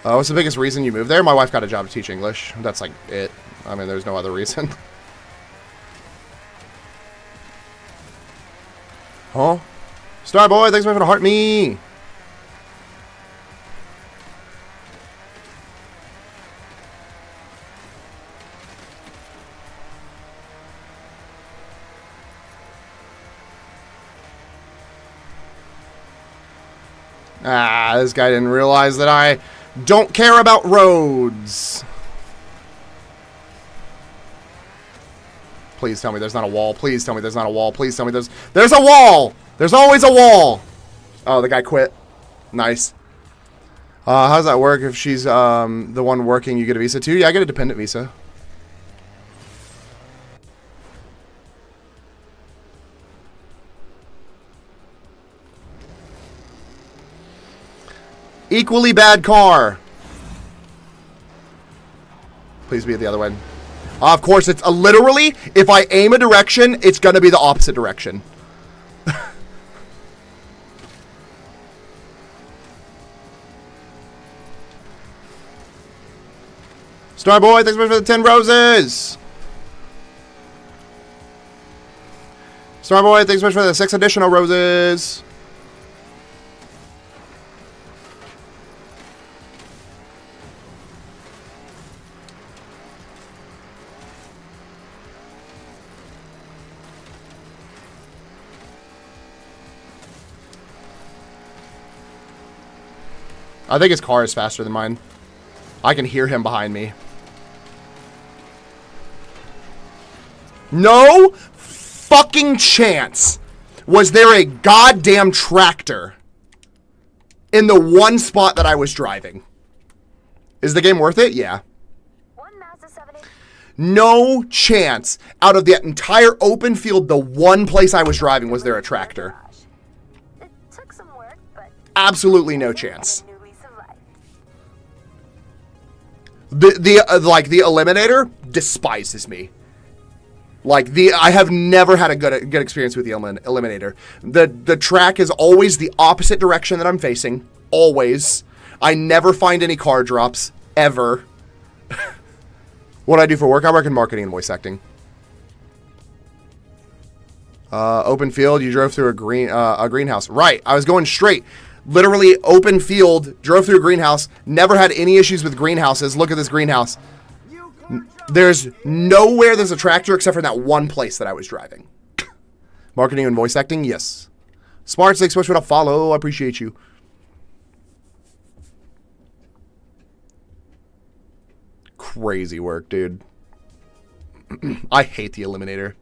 what's the biggest reason you moved there? My wife got a job to teach English. That's like it. I mean, there's no other reason. Huh? Starboy, thanks for having to heart me. Ah, this guy didn't realize that I don't care about roads. Please tell me there's not a wall. Please tell me there's not a wall. Please tell me there's a wall. There's always a wall. Oh, the guy quit. Nice. How does that work? If she's the one working, you get a visa too? Yeah, I get a dependent visa. Equally bad car. Please be the other way. Of course, it's literally, if I aim a direction, it's going to be the opposite direction. Starboy, thanks so much for the 10 roses. Starboy, thanks so much for the 6 additional roses. I think his car is faster than mine. I can hear him behind me. No fucking chance was there a goddamn tractor in the one spot that I was driving. Is the game worth it? Yeah. No chance out of that entire open field, the one place I was driving, was there a tractor. It took some work, but absolutely no chance. The Eliminator despises me. I have never had a good experience with the Eliminator. The track is always the opposite direction that I'm facing. Always. I never find any car drops. Ever. What do I do for work? I work in marketing and voice acting. Open field, you drove through a greenhouse. Right, I was going straight. Literally open field, drove through a greenhouse, never had any issues with greenhouses. Look at this greenhouse. There's nowhere there's a tractor except for that one place that I was driving. Marketing and voice acting, yes. Smart, thanks so much for the follow. I appreciate you. Crazy work, dude. I hate the Eliminator.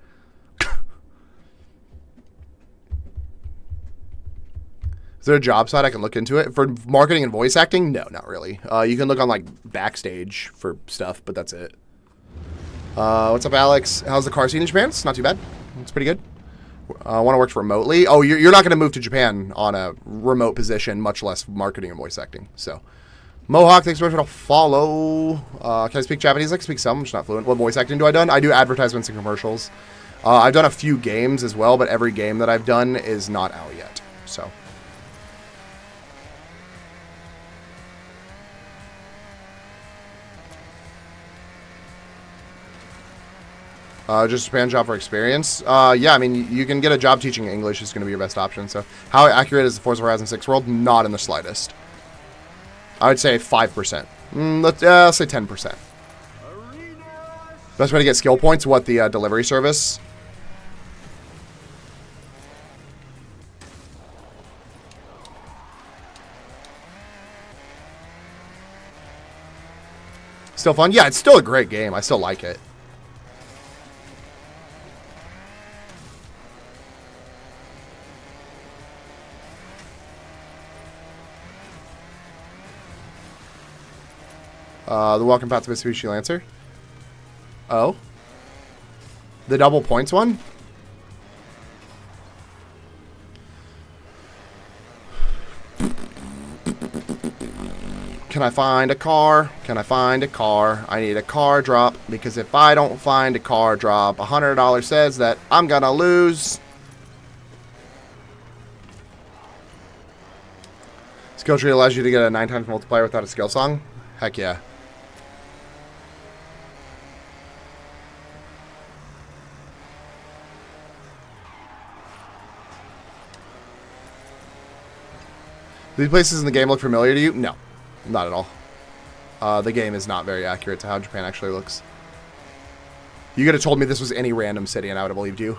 Is there a job site I can look into it? For marketing and voice acting? No, not really. You can look on, like, Backstage for stuff, but that's it. What's up, Alex? How's the car scene in Japan? It's not too bad. It's pretty good. I want to work remotely. Oh, you're not going to move to Japan on a remote position, much less marketing and voice acting. So, Mohawk, thanks so much for the follow. Can I speak Japanese? I can speak some. I'm just not fluent. What voice acting do I done? I do advertisements and commercials. I've done a few games as well, but every game that I've done is not out yet. So... just a Japan job for experience. Yeah, I mean, you can get a job teaching English is going to be your best option. So, how accurate is the Forza Horizon 6 world? Not in the slightest. I would say 5%. Let's say 10%. Best way to get skill points? What, the delivery service? Still fun? Yeah, it's still a great game. I still like it. The welcome path to Mitsubishi Lancer. Oh. The double points one? Can I find a car? Can I find a car? I need a car drop, because if I don't find a car drop, $100 says that I'm gonna lose. Skill tree allows you to get a 9 times multiplier without a skill song? Heck yeah. These places in the game look familiar to you? No, not at all. The game is not very accurate to how Japan actually looks. You could have told me this was any random city and I would have believed you.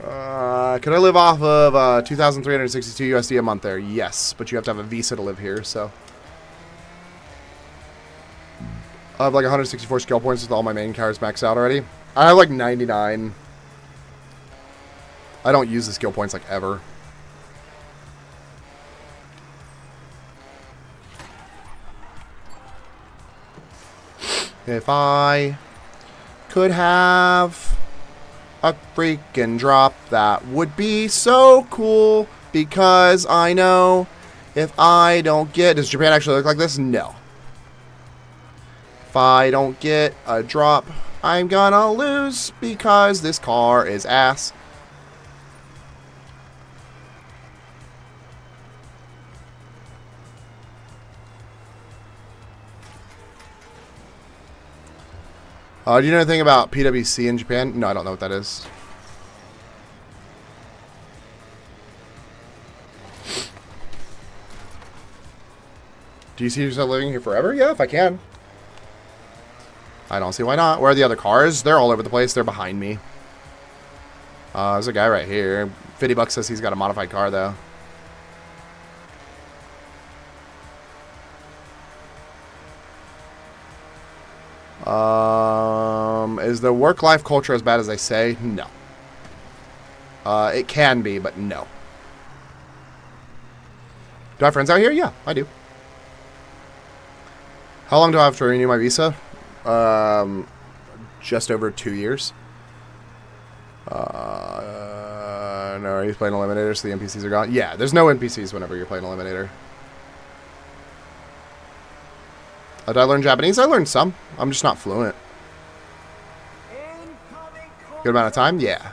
Could I live off of 2,362 USD a month there? Yes, but you have to have a visa to live here, so. I have like 164 skill points with all my main cars maxed out already. I have like 99. I don't use the skill points like ever. If I could have a freaking drop, that would be so cool, because I know if I don't get... Does Japan actually look like this? No. If I don't get a drop, I'm gonna lose, because this car is ass. Do you know anything about PwC in Japan? No, I don't know what that is. Do you see yourself living here forever? Yeah, if I can. I don't see why not. Where are the other cars? They're all over the place. They're behind me. There's a guy right here. 50 bucks says he's got a modified car, though. Is the work-life culture as bad as they say? No. It can be, but no. Do I have friends out here? Yeah, I do. How long do I have to renew my visa? Just over 2 years. No, he's playing Eliminator, so the NPCs are gone. Yeah, there's no NPCs whenever you're playing Eliminator. Did I learn Japanese? I learned some. I'm just not fluent. Good amount of time? Yeah.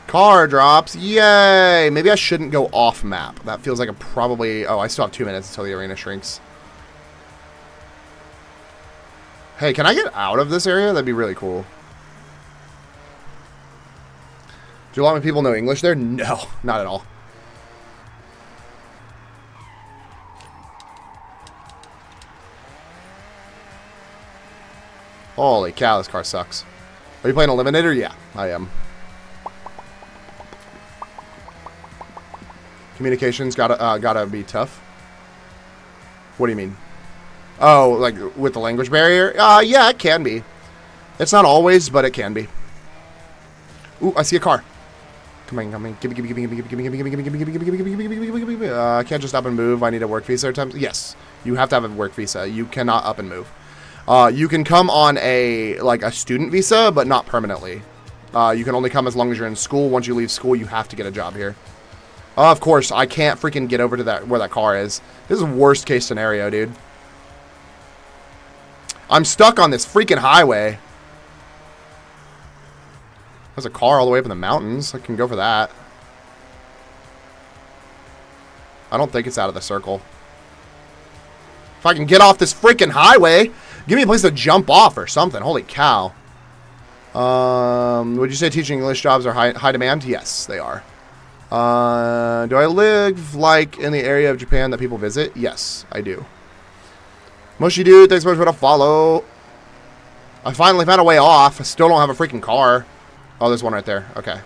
Car drops. Yay! Maybe I shouldn't go off map. That feels like a probably... Oh, I still have 2 minutes until the arena shrinks. Hey, can I get out of this area? That'd be really cool. Do a lot of people know English there? No, not at all. Holy cow, this car sucks. Are you playing Eliminator? Yeah, I am. Communications gotta be tough. What do you mean? Oh, like with the language barrier? Yeah, it can be. It's not always, but it can be. Ooh, I see a car. Come on, come on. Give me. I can't just up and move. I need a work visa at times. Yes, you have to have a work visa. You cannot up and move. You can come on a student visa, but not permanently. You can only come as long as you're in school. Once you leave school, you have to get a job here. Of course, I can't freaking get over to where that car is. This is a worst case scenario, dude. I'm stuck on this freaking highway. There's a car all the way up in the mountains. I can go for that. I don't think it's out of the circle. If I can get off this freaking highway, give me a place to jump off or something. Holy cow. Would you say teaching English jobs are high demand? Yes, they are. Do I live in the area of Japan that people visit? Yes, I do. Mushy dude, thanks so much for the follow. I finally found a way off. I still don't have a freaking car. Oh, there's one right there. Okay.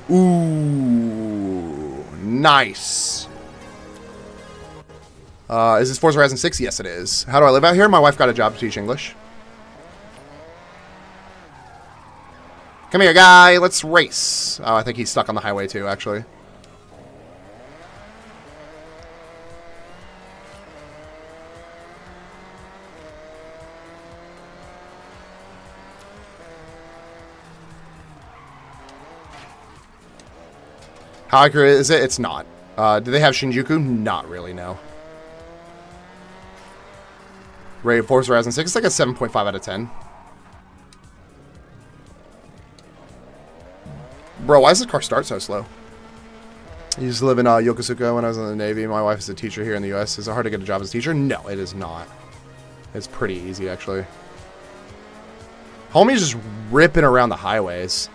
Ooh, nice. Is this Forza Horizon 6? Yes, it is. How do I live out here? My wife got a job to teach English. Come here, guy. Let's race. Oh, I think he's stuck on the highway, too, actually. How accurate is it? It's not. Do they have Shinjuku? Not really, no. Rated Forza Horizon 6. It's like a 7.5 out of 10. Bro, why does this car start so slow? I used to live in Yokosuka when I was in the Navy. My wife is a teacher here in the U.S. Is it hard to get a job as a teacher? No, it is not. It's pretty easy, actually. Homie's just ripping around the highways.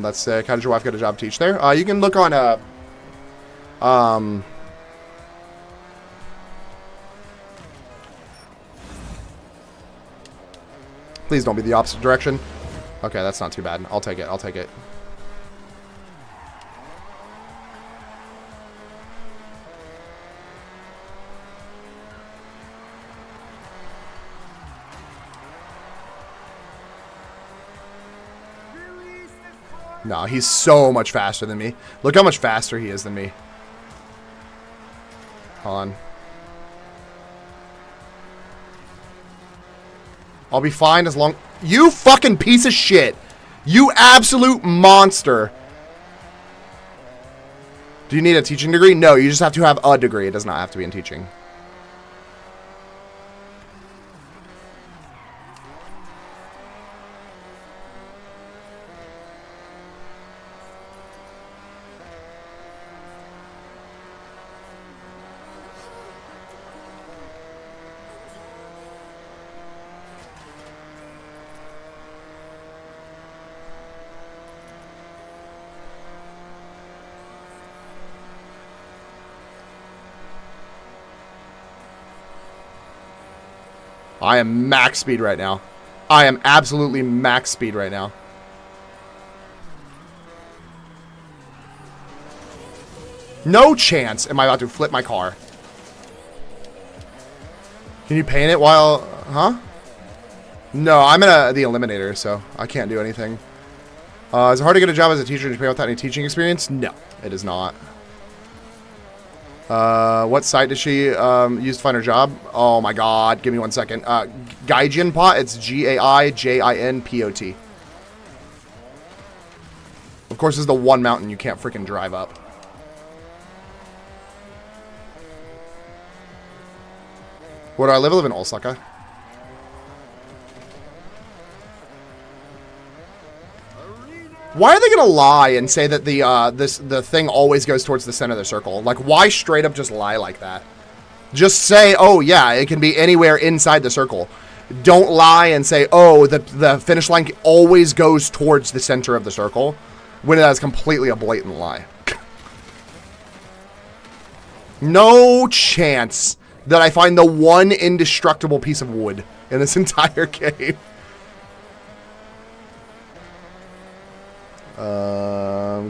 That's sick. How did your wife get a job to teach there? You can look on please don't be the opposite direction. Okay, that's not too bad. I'll take it. I'll take it. No, he's so much faster than me. Look how much faster he is than me. Hold on. I'll be fine as long... You fucking piece of shit. You absolute monster. Do you need a teaching degree? No, you just have to have a degree. It does not have to be in teaching. I am max speed right now. I am absolutely max speed right now. No chance am I about to flip my car. Can you paint it while... Huh? No, I'm in the Eliminator, so I can't do anything. Is it hard to get a job as a teacher in Japan without any teaching experience? No, it is not. What site does she use to find her job? Oh my god, give me 1 second. Gaijinpot, it's Gaijinpot. Of course, this is the one mountain you can't freaking drive up. Where do I live? I live in Osaka. Why are they gonna lie and say that the thing always goes towards the center of the circle? Like, why straight up just lie like that? Just say, oh yeah, it can be anywhere inside the circle. Don't lie and say, oh, the finish line always goes towards the center of the circle, when that is completely a blatant lie. No chance that I find the one indestructible piece of wood in this entire game.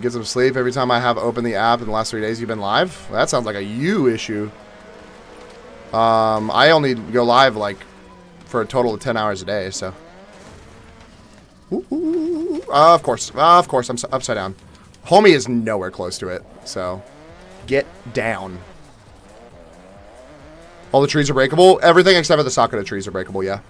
Get some sleep. Every time I have opened the app in the last 3 days, you've been live? That sounds like a you issue. I only go live like for a total of 10 hours a day, so. Of course, I'm upside down. Homie is nowhere close to it, so get down. All the trees are breakable? Everything except for the Sakura trees are breakable, yeah.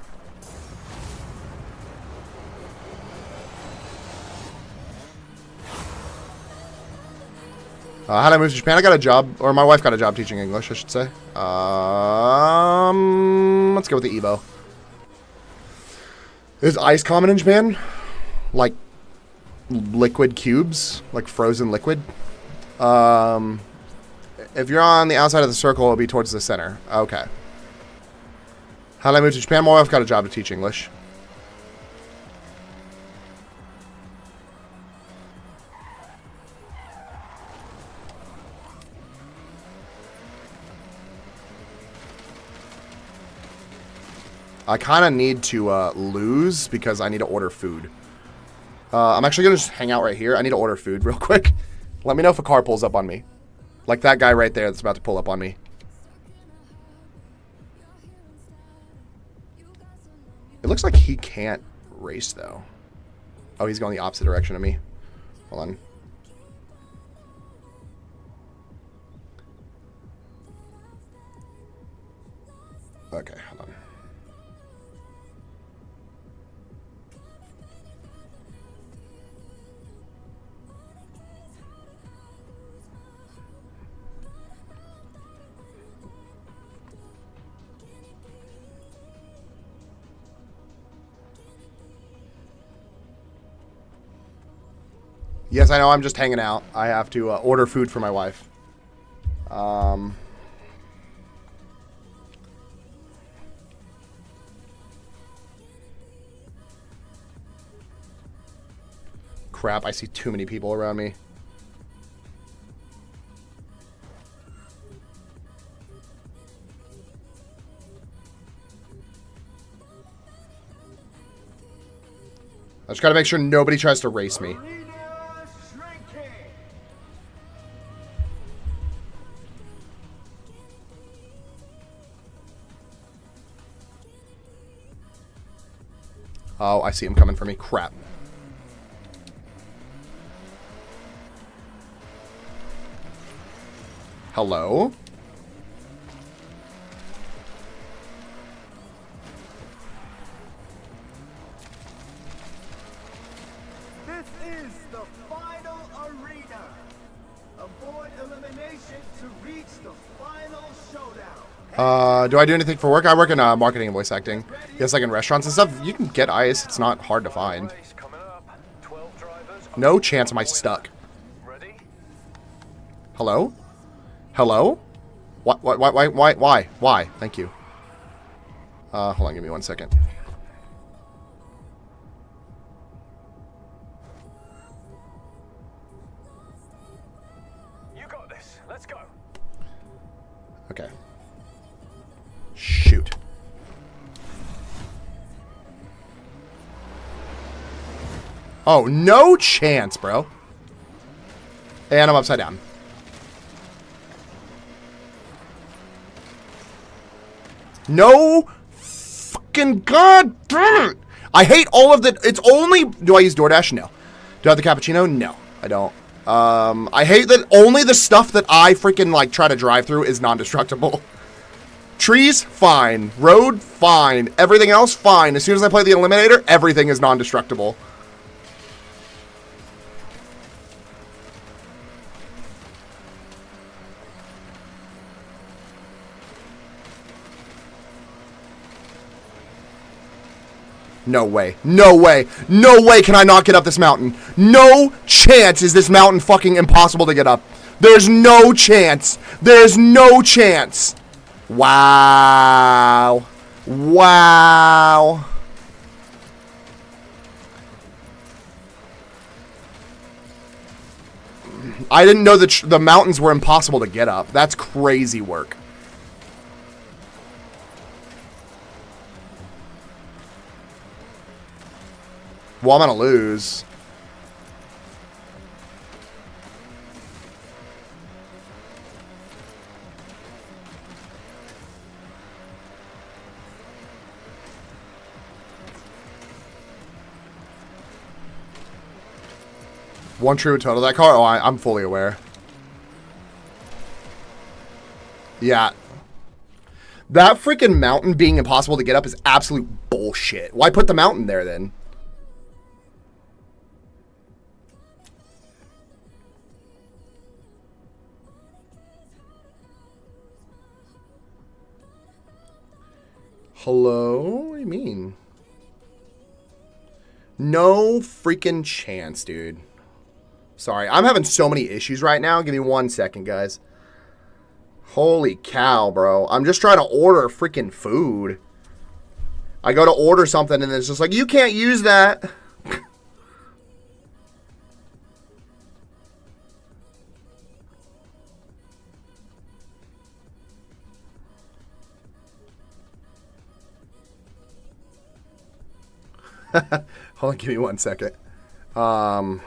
How did I move to Japan? I got a job, or my wife got a job teaching English, I should say. Let's go with the Evo. Is ice common in Japan? Like liquid cubes, like frozen liquid. If you're on the outside of the circle, it'll be towards the center. Okay. How did I move to Japan? My wife got a job to teach English. I kind of need to lose because I need to order food. I'm actually going to just hang out right here. I need to order food real quick. Let me know if a car pulls up on me. Like that guy right there that's about to pull up on me. It looks like he can't race, though. Oh, he's going the opposite direction of me. Hold on. Okay, hold on. Yes, I know, I'm just hanging out. I have to order food for my wife. Crap, I see too many people around me. I just gotta make sure nobody tries to race me. Oh, I see him coming for me. Crap. Hello? This is the final arena. Avoid elimination to reach the final showdown. Do I do anything for work? I work in marketing and voice acting. Yes, like in restaurants and stuff. You can get ice. It's not hard to find. No chance am I stuck. Hello? Hello? What? Why? Thank you. Hold on, give me 1 second. You got this. Let's go. Okay. Shoot. Oh, no chance, bro. And I'm upside down. No fucking god damn it. I hate all of the... It's only... Do I use DoorDash? No. Do I have the cappuccino? No, I don't. I hate that only the stuff that I freaking, like, try to drive through is non-destructible. Trees, fine. Road, fine. Everything else, fine. As soon as I play the Eliminator, everything is non-destructible. No way. No way. No way can I not get up this mountain. No chance is this mountain fucking impossible to get up. There's no chance. There's no chance. Wow. Wow. I didn't know that the mountains were impossible to get up. That's crazy work. Well, I'm gonna lose. One true total of that car? Oh, I'm fully aware. Yeah. That freaking mountain being impossible to get up is absolute bullshit. Why put the mountain there then? Hello? What do you mean? No freaking chance, dude. Sorry, I'm having so many issues right now. Give me 1 second, guys. Holy cow, bro. I'm just trying to order freaking food. I go to order something and it's just like, you can't use that. Hold on, give me 1 second. Um,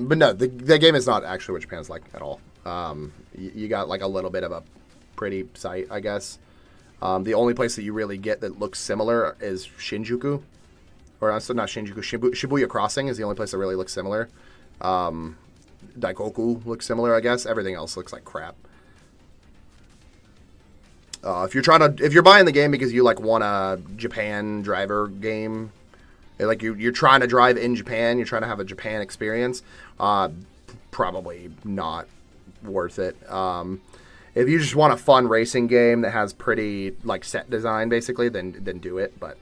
but no, the game is not actually what Japan's like at all. You got like a little bit of a pretty sight, I guess. The only place that you really get that looks similar is Shinjuku. Or not Shinjuku, Shibuya Crossing is the only place that really looks similar. Daikoku looks similar, I guess. Everything else looks like crap. If you're buying the game because you like want a Japan driver game, like you're trying to drive in Japan, you're trying to have a Japan experience, probably not worth it. If you just want a fun racing game that has pretty like set design, basically, then do it. But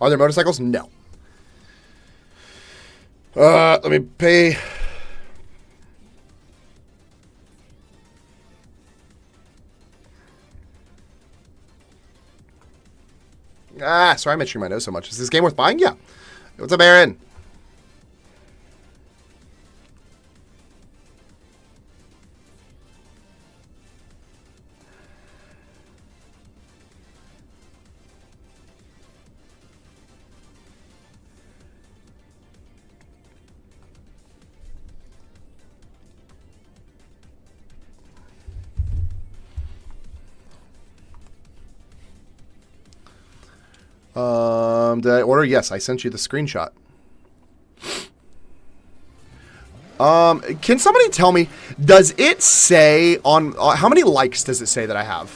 are there motorcycles? No. Let me pay. Sorry I'm itching my nose so much. Is this game worth buying? Yeah. What's up, Aaron? Did I order? Yes, I sent you the screenshot. Can somebody tell me, does it say on, how many likes does it say that I have?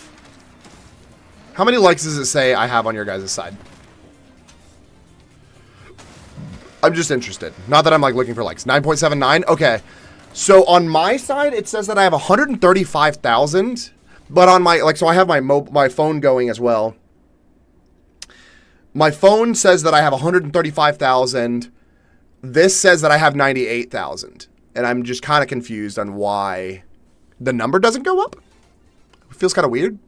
How many likes does it say I have on your guys' side? I'm just interested. Not that I'm like looking for likes. 9.79? Okay. So on my side, it says that I have 135,000, but on my, like, so I have my phone going as well. My phone says that I have 135,000. This says that I have 98,000. And I'm just kind of confused on why the number doesn't go up. It feels kind of weird.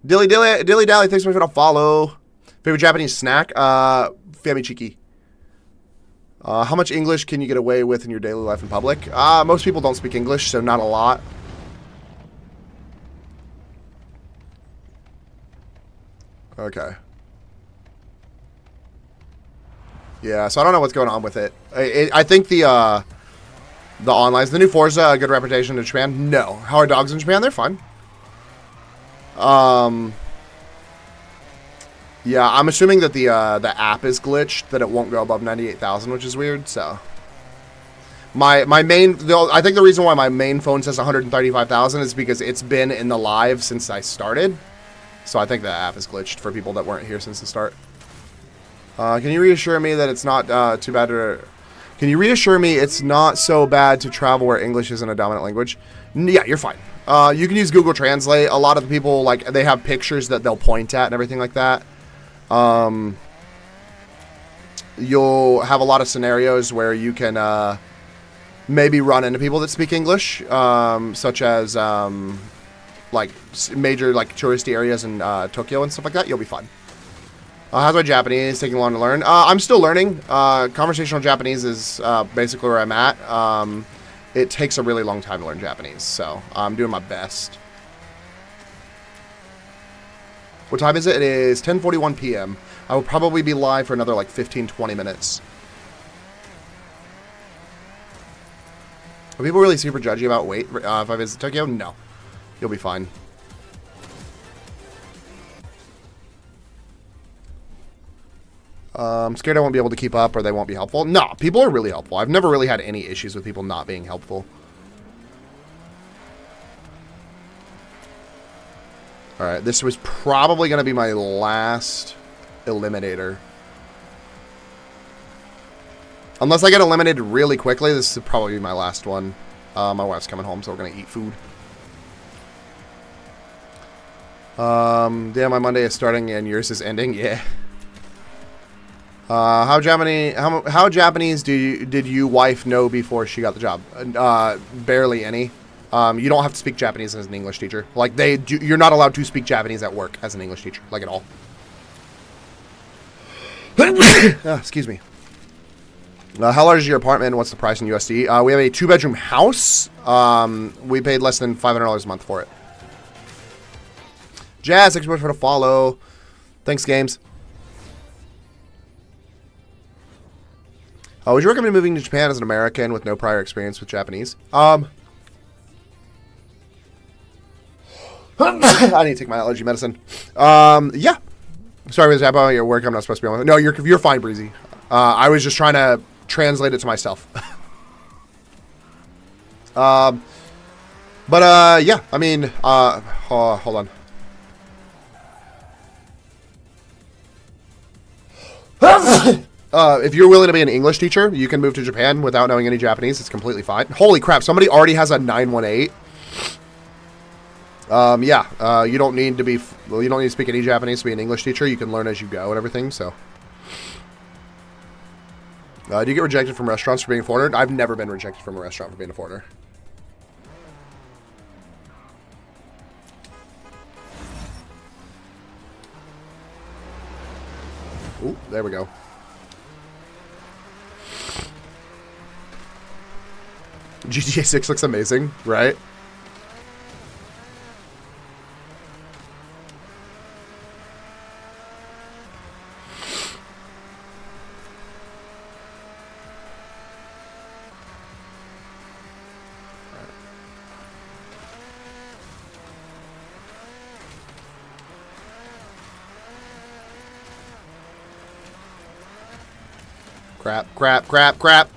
Dilly Dally, thanks so much for the follow. Favorite Japanese snack? Famichiki. How much English can you get away with in your daily life in public? Most people don't speak English, so not a lot. Okay. Yeah, so I don't know what's going on with it. I think the online, is the new Forza a good reputation in Japan? No. How are dogs in Japan? They're fine. Yeah, I'm assuming that the app is glitched, that it won't go above 98,000, which is weird. So I think the reason why my main phone says 135,000 is because it's been in the live since I started. So I think the app is glitched for people that weren't here since the start. Can you reassure me that it's not too bad to... Can you reassure me it's not so bad to travel where English isn't a dominant language? Yeah, you're fine. You can use Google Translate. A lot of the people, like, they have pictures that they'll point at and everything like that. You'll have a lot of scenarios where you can maybe run into people that speak English, such as... like major like touristy areas in Tokyo and stuff like that. You'll be fine. How's my Japanese? Taking long to learn? I'm still learning. Conversational Japanese is basically where I'm at. It takes a really long time to learn Japanese, so I'm doing my best. What time is it? It is 10:41 p.m. I will probably be live for another like 15-20 minutes. Are people really super judgy about weight if I visit Tokyo? No. You'll be fine. Scared I won't be able to keep up or they won't be helpful. No, people are really helpful. I've never really had any issues with people not being helpful. Alright, this was probably going to be my last eliminator. Unless I get eliminated really quickly, this is probably my last one. My wife's coming home, so we're going to eat food. Damn, my Monday is starting and yours is ending. Yeah. How Japanese did you wife know before she got the job? Barely any. You don't have to speak Japanese as an English teacher. Like you're not allowed to speak Japanese at work as an English teacher, like at all. Excuse me. How large is your apartment? What's the price in USD? We have a 2-bedroom house. We paid less than $500 a month for it. Jazz, thanks so much for the follow. Thanks, games. Would you recommend moving to Japan as an American with no prior experience with Japanese? I need to take my allergy medicine. Yeah. Sorry for the tap on your work. I'm not supposed to be on. No, you're fine, Breezy. I was just trying to translate it to myself. Yeah. I mean, hold on. If you're willing to be an English teacher, you can move to Japan without knowing any Japanese. It's completely fine. Holy crap! Somebody already has a 918. Yeah. You don't need to speak any Japanese to be an English teacher. You can learn as you go and everything. So, do you get rejected from restaurants for being a foreigner? I've never been rejected from a restaurant for being a foreigner. Ooh, there we go. GTA 6 looks amazing, right? Crap.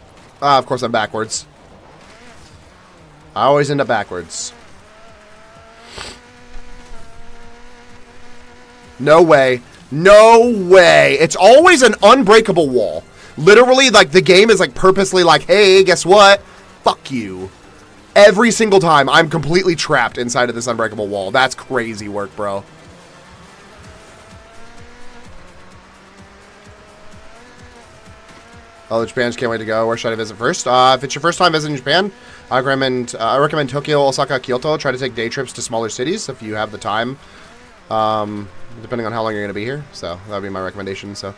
Of course I'm backwards. I always end up backwards. No way. No way. It's always an unbreakable wall. Literally, like, the game is, like, purposely like, hey, guess what? Fuck you. Every single time, I'm completely trapped inside of this unbreakable wall. That's crazy work, bro. Oh, the Japan, can't wait to go. Where should I visit first? If it's your first time visiting Japan, I recommend Tokyo, Osaka, Kyoto. Try to take day trips to smaller cities if you have the time, depending on how long you're going to be here. So that would be my recommendation. So,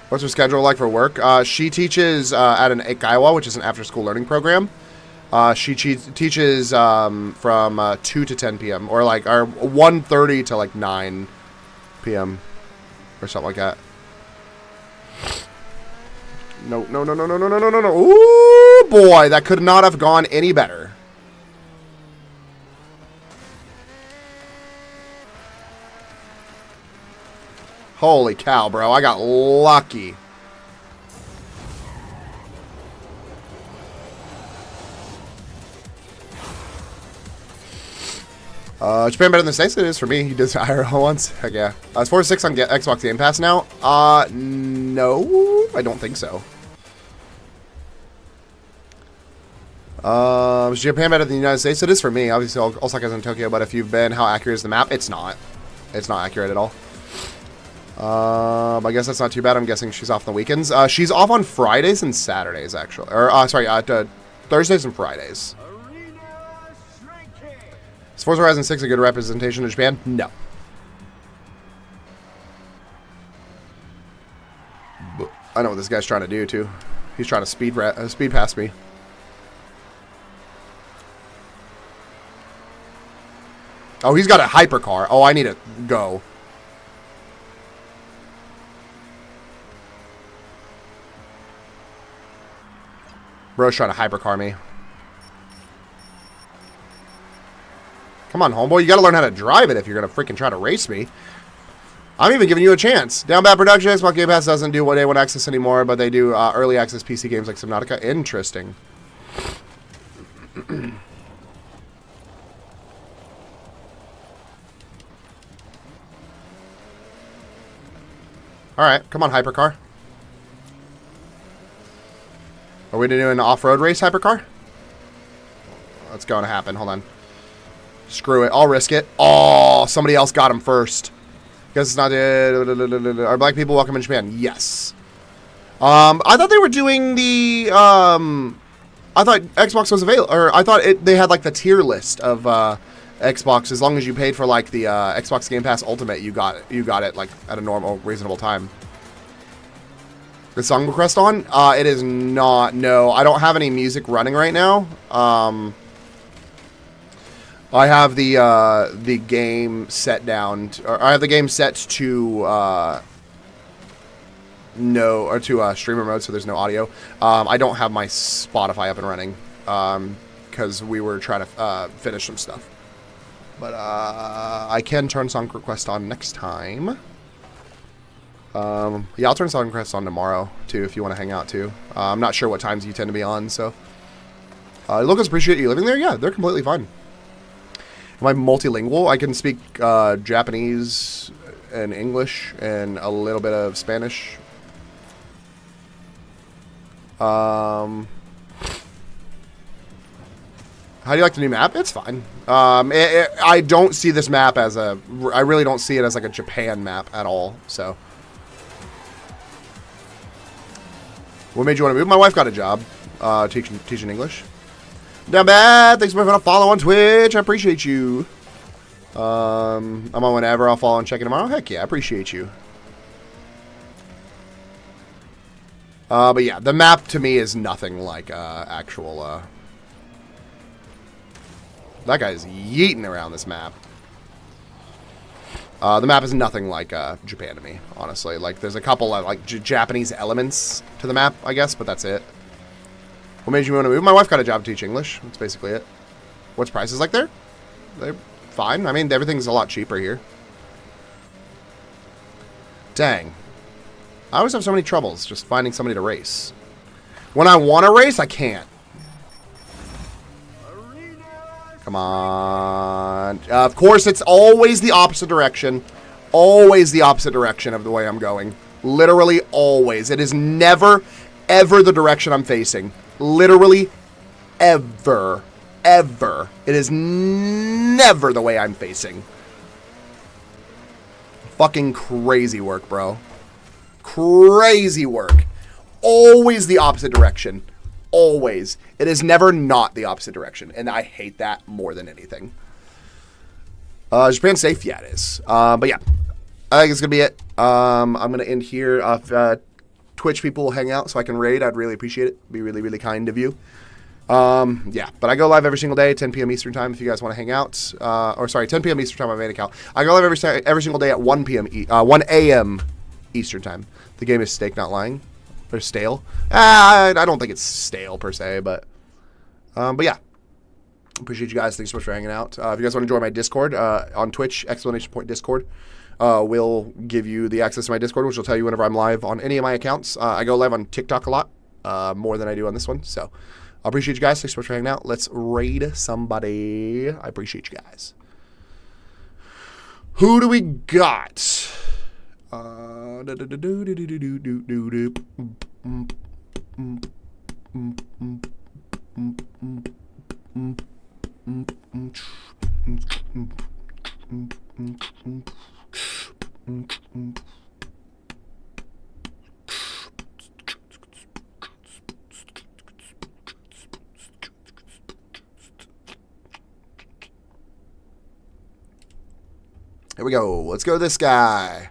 what's her schedule like for work? She teaches at an Eikaiwa, which is an after-school learning program. She teaches from 2 to 10 p.m. or 1:30 to 9 p.m. or something like that. No. Ooh, boy, that could not have gone any better. Holy cow, bro. I got lucky. Japan better than the States? It is for me. He does IRL once. Heck yeah. It's 4 to 6 on Xbox Game Pass now. No, I don't think so. Is Japan better than the United States? It is for me. Obviously, Osaka's in Tokyo, but if you've been, how accurate is the map? It's not. It's not accurate at all. I guess that's not too bad. I'm guessing she's off on the weekends. She's off on Fridays and Saturdays, actually. Or, sorry, Thursdays and Fridays. Is Forza Horizon 6 a good representation of Japan? No. But I know what this guy's trying to do, too. He's trying to speed past me. Oh, he's got a hypercar. Oh, I need to go. Bro's trying to hypercar me. Come on, homeboy. You got to learn how to drive it if you're going to freaking try to race me. I'm even giving you a chance. Down Bad Productions. Xbox Game Pass doesn't do Day 1 access anymore, but they do early access PC games like Subnautica. Interesting. Alright, come on, hypercar. Are we doing an off-road race, hypercar? That's going to happen. Hold on. Screw it. I'll risk it. Oh, somebody else got him first. Guess it's not it. Are black people welcome in Japan? Yes. I thought they were doing the, I thought Xbox was available, or I thought they had like the tier list of, Xbox. As long as you paid for like the, Xbox Game Pass Ultimate, you got it like at a normal, reasonable time. The song request on? It is not, no. I don't have any music running right now. I have the game set down, or I have the game set to, streamer mode, so there's no audio. I don't have my Spotify up and running, because we were trying to finish some stuff. But I can turn song request on next time. Yeah, I'll turn song request on tomorrow too if you want to hang out too. I'm not sure what times you tend to be on, so. Locals appreciate you living there. Yeah, they're completely fine. Am I multilingual? I can speak Japanese and English and a little bit of Spanish. How do you like the new map? It's fine. I don't see this map as I really don't see it as like a Japan map at all, so. What made you want to move? My wife got a job teaching English. Not bad. Thanks for a follow on Twitch. I appreciate you. I'm on whenever. I'll follow and check in tomorrow. Heck yeah, I appreciate you. But yeah, the map to me is nothing like actual. That guy's yeeting around this map. The map is nothing like Japan to me, honestly. Like, there's a couple of like Japanese elements to the map, I guess, but that's it. What made you want to move? My wife got a job to teach English. That's basically it. What's prices like there? They're fine. I mean, everything's a lot cheaper here. Dang. I always have so many troubles just finding somebody to race. When I want to race, I can't. Come on. Of course, it's always the opposite direction. Always the opposite direction of the way I'm going. Literally always. It is never, ever the direction I'm facing. Literally ever. Ever. It is never the way I'm facing. Fucking crazy work, bro. Crazy work. Always the opposite direction. Always. It is never not the opposite direction. And I hate that more than anything. Japan safe? Yeah, it is. But yeah. I think it's going to be it. I'm going to end here. Twitch people will hang out so I can raid. I'd really appreciate it. Be really, really kind of you. Yeah. But I go live every single day, 10 p.m. Eastern time if you guys want to hang out. 10 p.m. Eastern time on my main account. I go live every single day at 1 a.m. Eastern time. The game is Steak Not Lying. Or stale. I don't think it's stale per se, but yeah. Appreciate you guys. Thanks so much for hanging out. If you guys want to join my Discord on Twitch, !Discord, will give you the access to my Discord, which will tell you whenever I'm live on any of my accounts. I go live on TikTok a lot, more than I do on this one. So I appreciate you guys. Thanks so much for hanging out. Let's raid somebody. I appreciate you guys. Who do we got? Here we go. Let's go this guy.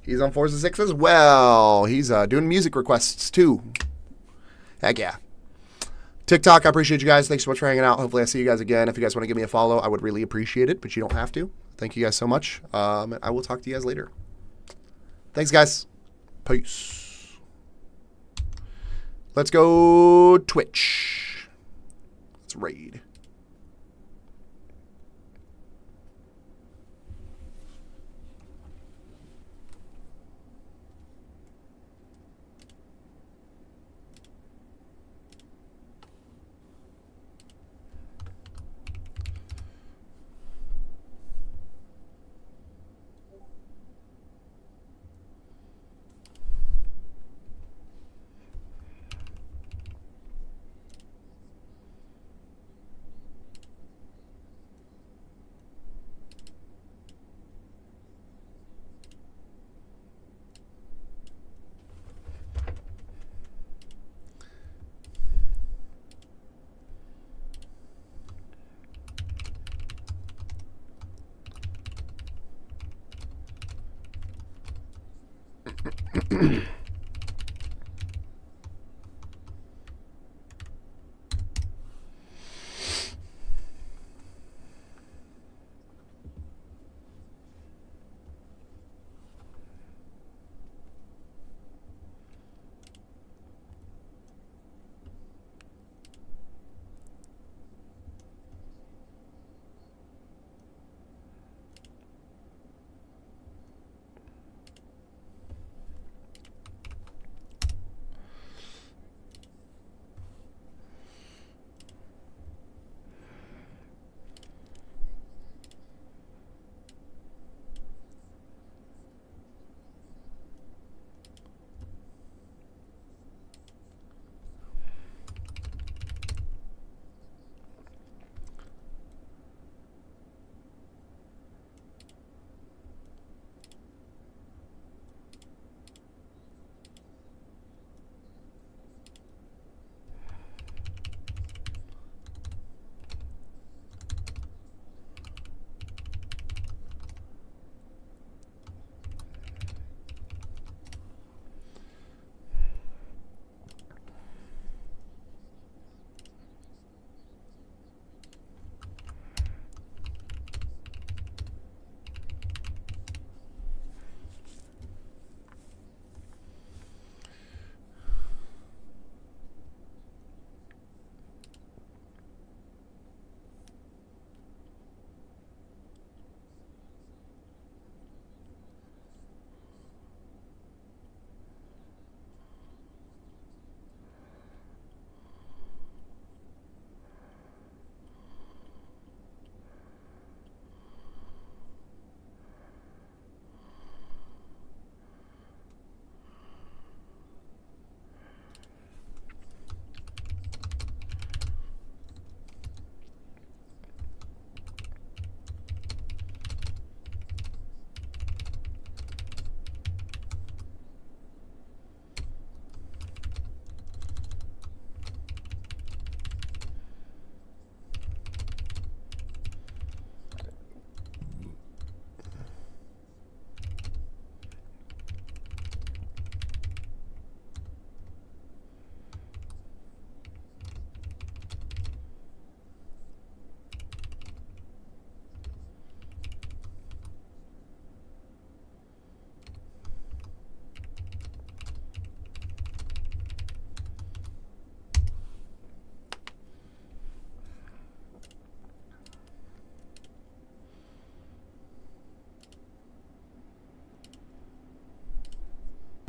He's on Forza 6 as well. He's doing music requests too. Heck yeah. TikTok, I appreciate you guys. Thanks so much for hanging out. Hopefully I see you guys again. If you guys want to give me a follow, I would really appreciate it, but you don't have to. Thank you guys so much. I will talk to you guys later. Thanks, guys. Peace. Let's go Twitch. Let's raid.